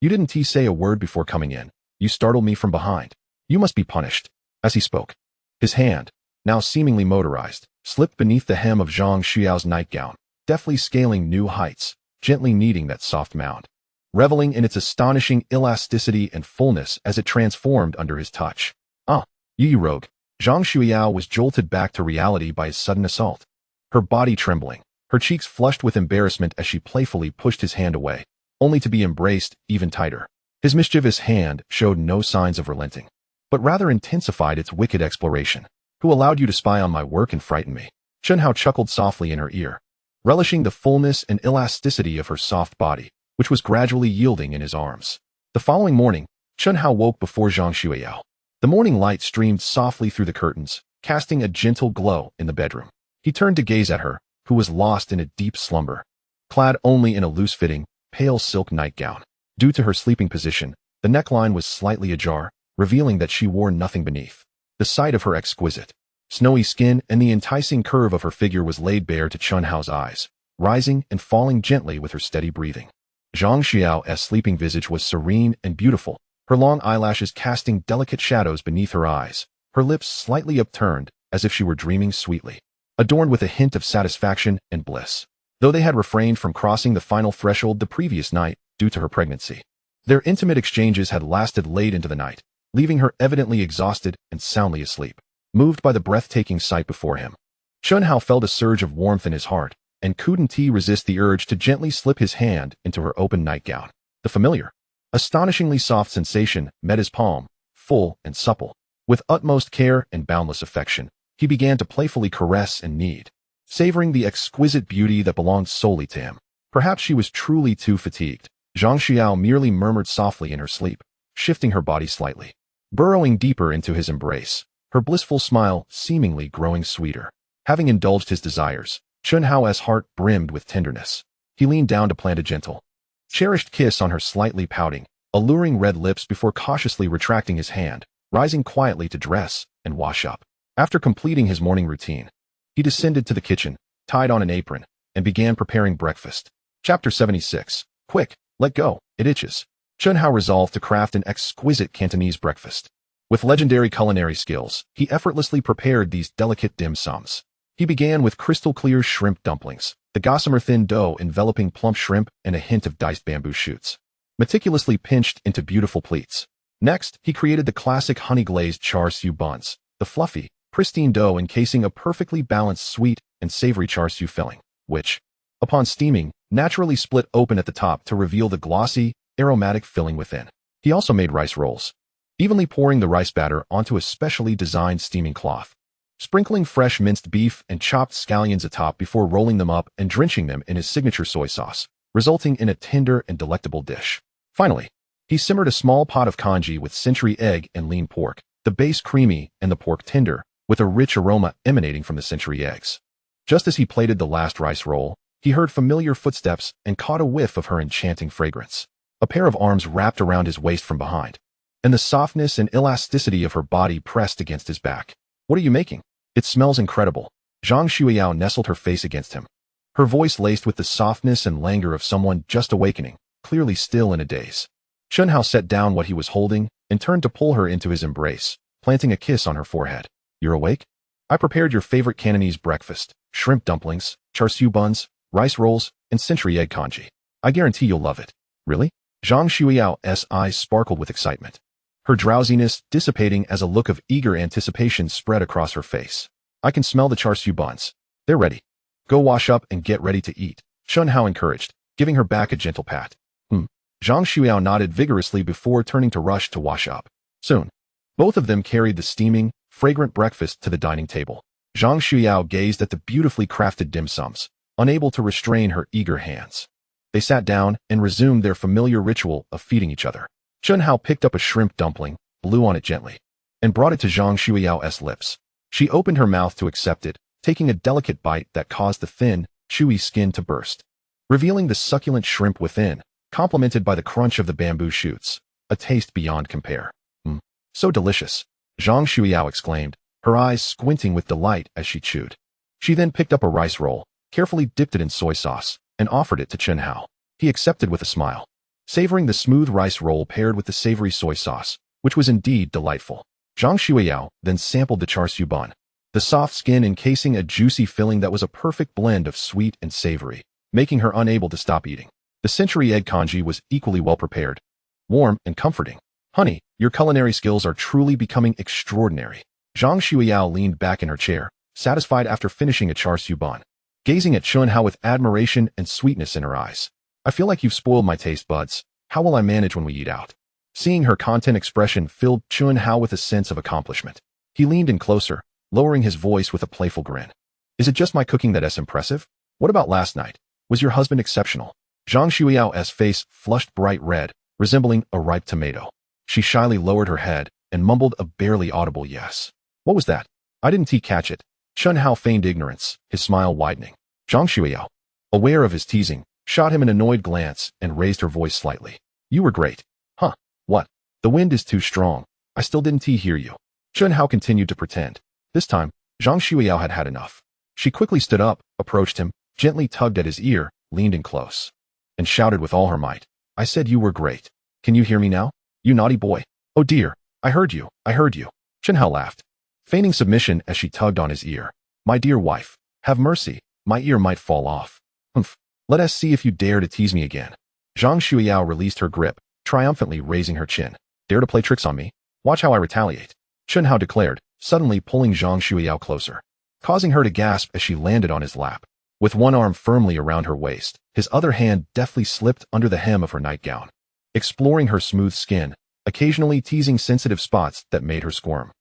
You didn't say a word before coming in. You startled me from behind. You must be punished. As he spoke, his hand, now seemingly motorized, slipped beneath the hem of Zhang Xueyao's nightgown, deftly scaling new heights, gently kneading that soft mound, reveling in its astonishing elasticity and fullness as it transformed under his touch. You rogue. Zhang Xueyao was jolted back to reality by his sudden assault. Her body trembling, her cheeks flushed with embarrassment as she playfully pushed his hand away, only to be embraced even tighter. His mischievous hand showed no signs of relenting, but rather intensified its wicked exploration. Who allowed you to spy on my work and frighten me? Chen Hao chuckled softly in her ear, relishing the fullness and elasticity of her soft body, which was gradually yielding in his arms. The following morning, Chen Hao woke before Zhang Xueyao. The morning light streamed softly through the curtains, casting a gentle glow in the bedroom. He turned to gaze at her, who was lost in a deep slumber, clad only in a loose-fitting, pale silk nightgown. Due to her sleeping position, the neckline was slightly ajar, revealing that she wore nothing beneath. The sight of her exquisite, snowy skin and the enticing curve of her figure was laid bare to Chen Hao's eyes, rising and falling gently with her steady breathing. Zhang Xueyao's sleeping visage was serene and beautiful, her long eyelashes casting delicate shadows beneath her eyes, her lips slightly upturned, as if she were dreaming sweetly, adorned with a hint of satisfaction and bliss. Though they had refrained from crossing the final threshold the previous night due to her pregnancy, their intimate exchanges had lasted late into the night, leaving her evidently exhausted and soundly asleep. Moved by the breathtaking sight before him, Chen Hao felt a surge of warmth in his heart, and couldn't resist the urge to gently slip his hand into her open nightgown. The familiar, astonishingly soft sensation met his palm, full and supple. With utmost care and boundless affection, he began to playfully caress and knead, savoring the exquisite beauty that belonged solely to him. Perhaps she was truly too fatigued. Zhang Xueyao merely murmured softly in her sleep, shifting her body slightly, burrowing deeper into his embrace, her blissful smile seemingly growing sweeter. Having indulged his desires, Chen Hao's heart brimmed with tenderness. He leaned down to plant a gentle, cherished kiss on her slightly pouting, alluring red lips before cautiously retracting his hand, rising quietly to dress and wash up. After completing his morning routine, he descended to the kitchen, tied on an apron, and began preparing breakfast. Chapter 76. Quick, let go, it itches. Chen Hao resolved to craft an exquisite Cantonese breakfast. With legendary culinary skills, he effortlessly prepared these delicate dim sums. He began with crystal-clear shrimp dumplings, the gossamer thin dough enveloping plump shrimp and a hint of diced bamboo shoots, meticulously pinched into beautiful pleats. Next, he created the classic honey-glazed char siu buns, the fluffy, pristine dough encasing a perfectly balanced sweet and savory char siu filling, which, upon steaming, naturally split open at the top to reveal the glossy, aromatic filling within. He also made rice rolls, evenly pouring the rice batter onto a specially designed steaming cloth, sprinkling fresh minced beef and chopped scallions atop before rolling them up and drenching them in his signature soy sauce, resulting in a tender and delectable dish. Finally, he simmered a small pot of congee with century egg and lean pork, the base creamy and the pork tender, with a rich aroma emanating from the century eggs. Just as he plated the last rice roll, he heard familiar footsteps and caught a whiff of her enchanting fragrance. A pair of arms wrapped around his waist from behind, and the softness and elasticity of her body pressed against his back. "What are you making? It smells incredible." Zhang Xueyao nestled her face against him, her voice laced with the softness and languor of someone just awakening, clearly still in a daze. Chen Hao set down what he was holding and turned to pull her into his embrace, planting a kiss on her forehead. "You're awake? I prepared your favorite Cantonese breakfast, shrimp dumplings, char siu buns, rice rolls, and century egg congee. I guarantee you'll love it." "Really?" Zhang Xueyao's eyes sparkled with excitement, her drowsiness dissipating as a look of eager anticipation spread across her face. "I can smell the char siu buns. They're ready. Go wash up and get ready to eat," Chen Hao encouraged, giving her back a gentle pat. Zhang Xueyao nodded vigorously before turning to rush to wash up. Soon, both of them carried the steaming, fragrant breakfast to the dining table. Zhang Xueyao gazed at the beautifully crafted dim sums, unable to restrain her eager hands. They sat down and resumed their familiar ritual of feeding each other. Chen Hao picked up a shrimp dumpling, blew on it gently, and brought it to Zhang Xueyao's lips. She opened her mouth to accept it, taking a delicate bite that caused the thin, chewy skin to burst, revealing the succulent shrimp within, complemented by the crunch of the bamboo shoots, a taste beyond compare. So delicious," Zhang Xueyao exclaimed, her eyes squinting with delight as she chewed. She then picked up a rice roll, carefully dipped it in soy sauce, and offered it to Chen Hao. He accepted with a smile, savoring the smooth rice roll paired with the savory soy sauce, which was indeed delightful. Zhang Xueyao then sampled the char siu bun, the soft skin encasing a juicy filling that was a perfect blend of sweet and savory, making her unable to stop eating. The century egg congee was equally well prepared, warm and comforting. "Honey, your culinary skills are truly becoming extraordinary." Zhang Xueyao leaned back in her chair, satisfied after finishing a char siu bun, gazing at Chen Hao with admiration and sweetness in her eyes. "I feel like you've spoiled my taste buds. How will I manage when we eat out?" Seeing her content expression filled Chen Hao with a sense of accomplishment. He leaned in closer, lowering his voice with a playful grin. "Is it just my cooking that's impressive? What about last night? Was your husband exceptional?" Zhang Xueyao's face flushed bright red, resembling a ripe tomato. She shyly lowered her head and mumbled a barely audible yes. What was that? I didn't catch it. Chen Hao feigned ignorance, his smile widening. Zhang Xueyao, aware of his teasing, shot him an annoyed glance and raised her voice slightly. You were great. Huh? What? The wind is too strong. I still didn't hear you. Chen Hao continued to pretend. This time, Zhang Xueyao had had enough. She quickly stood up, approached him, gently tugged at his ear, leaned in close, and shouted with all her might. I said you were great. Can you hear me now? You naughty boy. Oh dear. I heard you. I heard you. Chen Hao laughed, feigning submission as she tugged on his ear. My dear wife, have mercy. My ear might fall off. Humph. Let us see if you dare to tease me again. Zhang Xueyao released her grip, triumphantly raising her chin. Dare to play tricks on me? Watch how I retaliate. Chen Hao declared, suddenly pulling Zhang Xueyao closer, causing her to gasp as she landed on his lap. With one arm firmly around her waist, his other hand deftly slipped under the hem of her nightgown, exploring her smooth skin, occasionally teasing sensitive spots that made her squirm.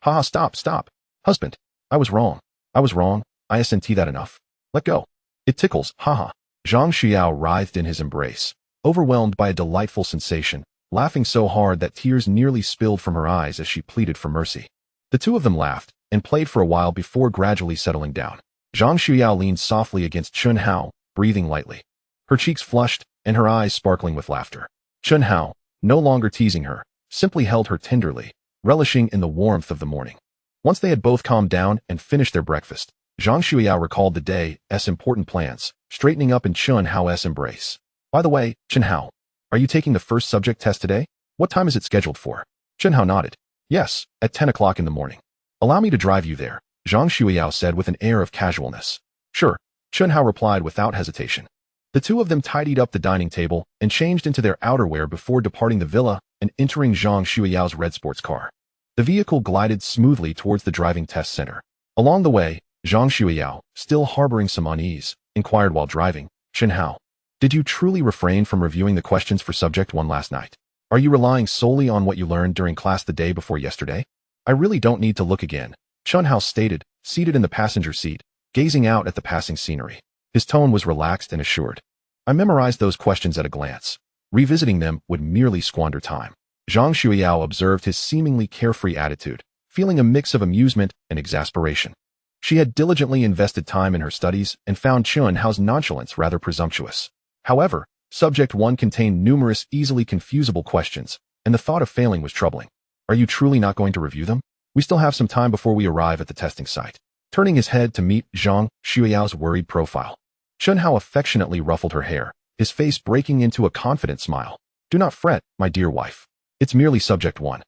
Haha, stop. Husband, I was wrong. I isn't that enough. Let go. It tickles, haha. Zhang Xueyao writhed in his embrace, overwhelmed by a delightful sensation, laughing so hard that tears nearly spilled from her eyes as she pleaded for mercy. The two of them laughed and played for a while before gradually settling down. Zhang Xueyao leaned softly against Chen Hao, breathing lightly, her cheeks flushed and her eyes sparkling with laughter. Chen Hao, no longer teasing her, simply held her tenderly, relishing in the warmth of the morning. Once they had both calmed down and finished their breakfast, Zhang Xueyao recalled the day's important plans, straightening up in Chen Hao's embrace. By the way, Chen Hao, are you taking the first subject test today? What time is it scheduled for? Chen Hao nodded. Yes, at 10 o'clock in the morning. Allow me to drive you there, Zhang Xueyao said with an air of casualness. Sure, Chen Hao replied without hesitation. The two of them tidied up the dining table and changed into their outerwear before departing the villa and entering Zhang Xueyao's red sports car. The vehicle glided smoothly towards the driving test center. Along the way, Zhang Xueyao, still harboring some unease, inquired while driving, Chen Hao, did you truly refrain from reviewing the questions for subject 1 last night? Are you relying solely on what you learned during class the day before yesterday? I really don't need to look again, Chen Hao stated, seated in the passenger seat, gazing out at the passing scenery. His tone was relaxed and assured. I memorized those questions at a glance. Revisiting them would merely squander time. Zhang Xueyao observed his seemingly carefree attitude, feeling a mix of amusement and exasperation. She had diligently invested time in her studies and found Chen Hao's nonchalance rather presumptuous. However, Subject 1 contained numerous easily confusable questions, and the thought of failing was troubling. Are you truly not going to review them? We still have some time before we arrive at the testing site. Turning his head to meet Zhang Xueyao's worried profile, Chen Hao affectionately ruffled her hair, his face breaking into a confident smile. Do not fret, my dear wife. It's merely Subject 1.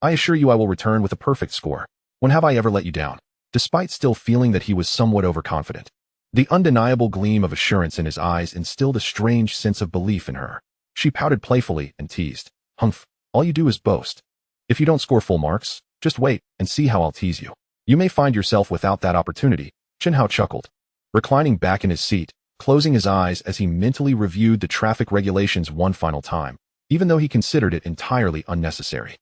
I assure you I will return with a perfect score. When have I ever let you down? Despite still feeling that he was somewhat overconfident, the undeniable gleam of assurance in his eyes instilled a strange sense of belief in her. She pouted playfully and teased. Humph, all you do is boast. If you don't score full marks, just wait and see how I'll tease you. You may find yourself without that opportunity, Chen Hao chuckled, reclining back in his seat, closing his eyes as he mentally reviewed the traffic regulations one final time, even though he considered it entirely unnecessary.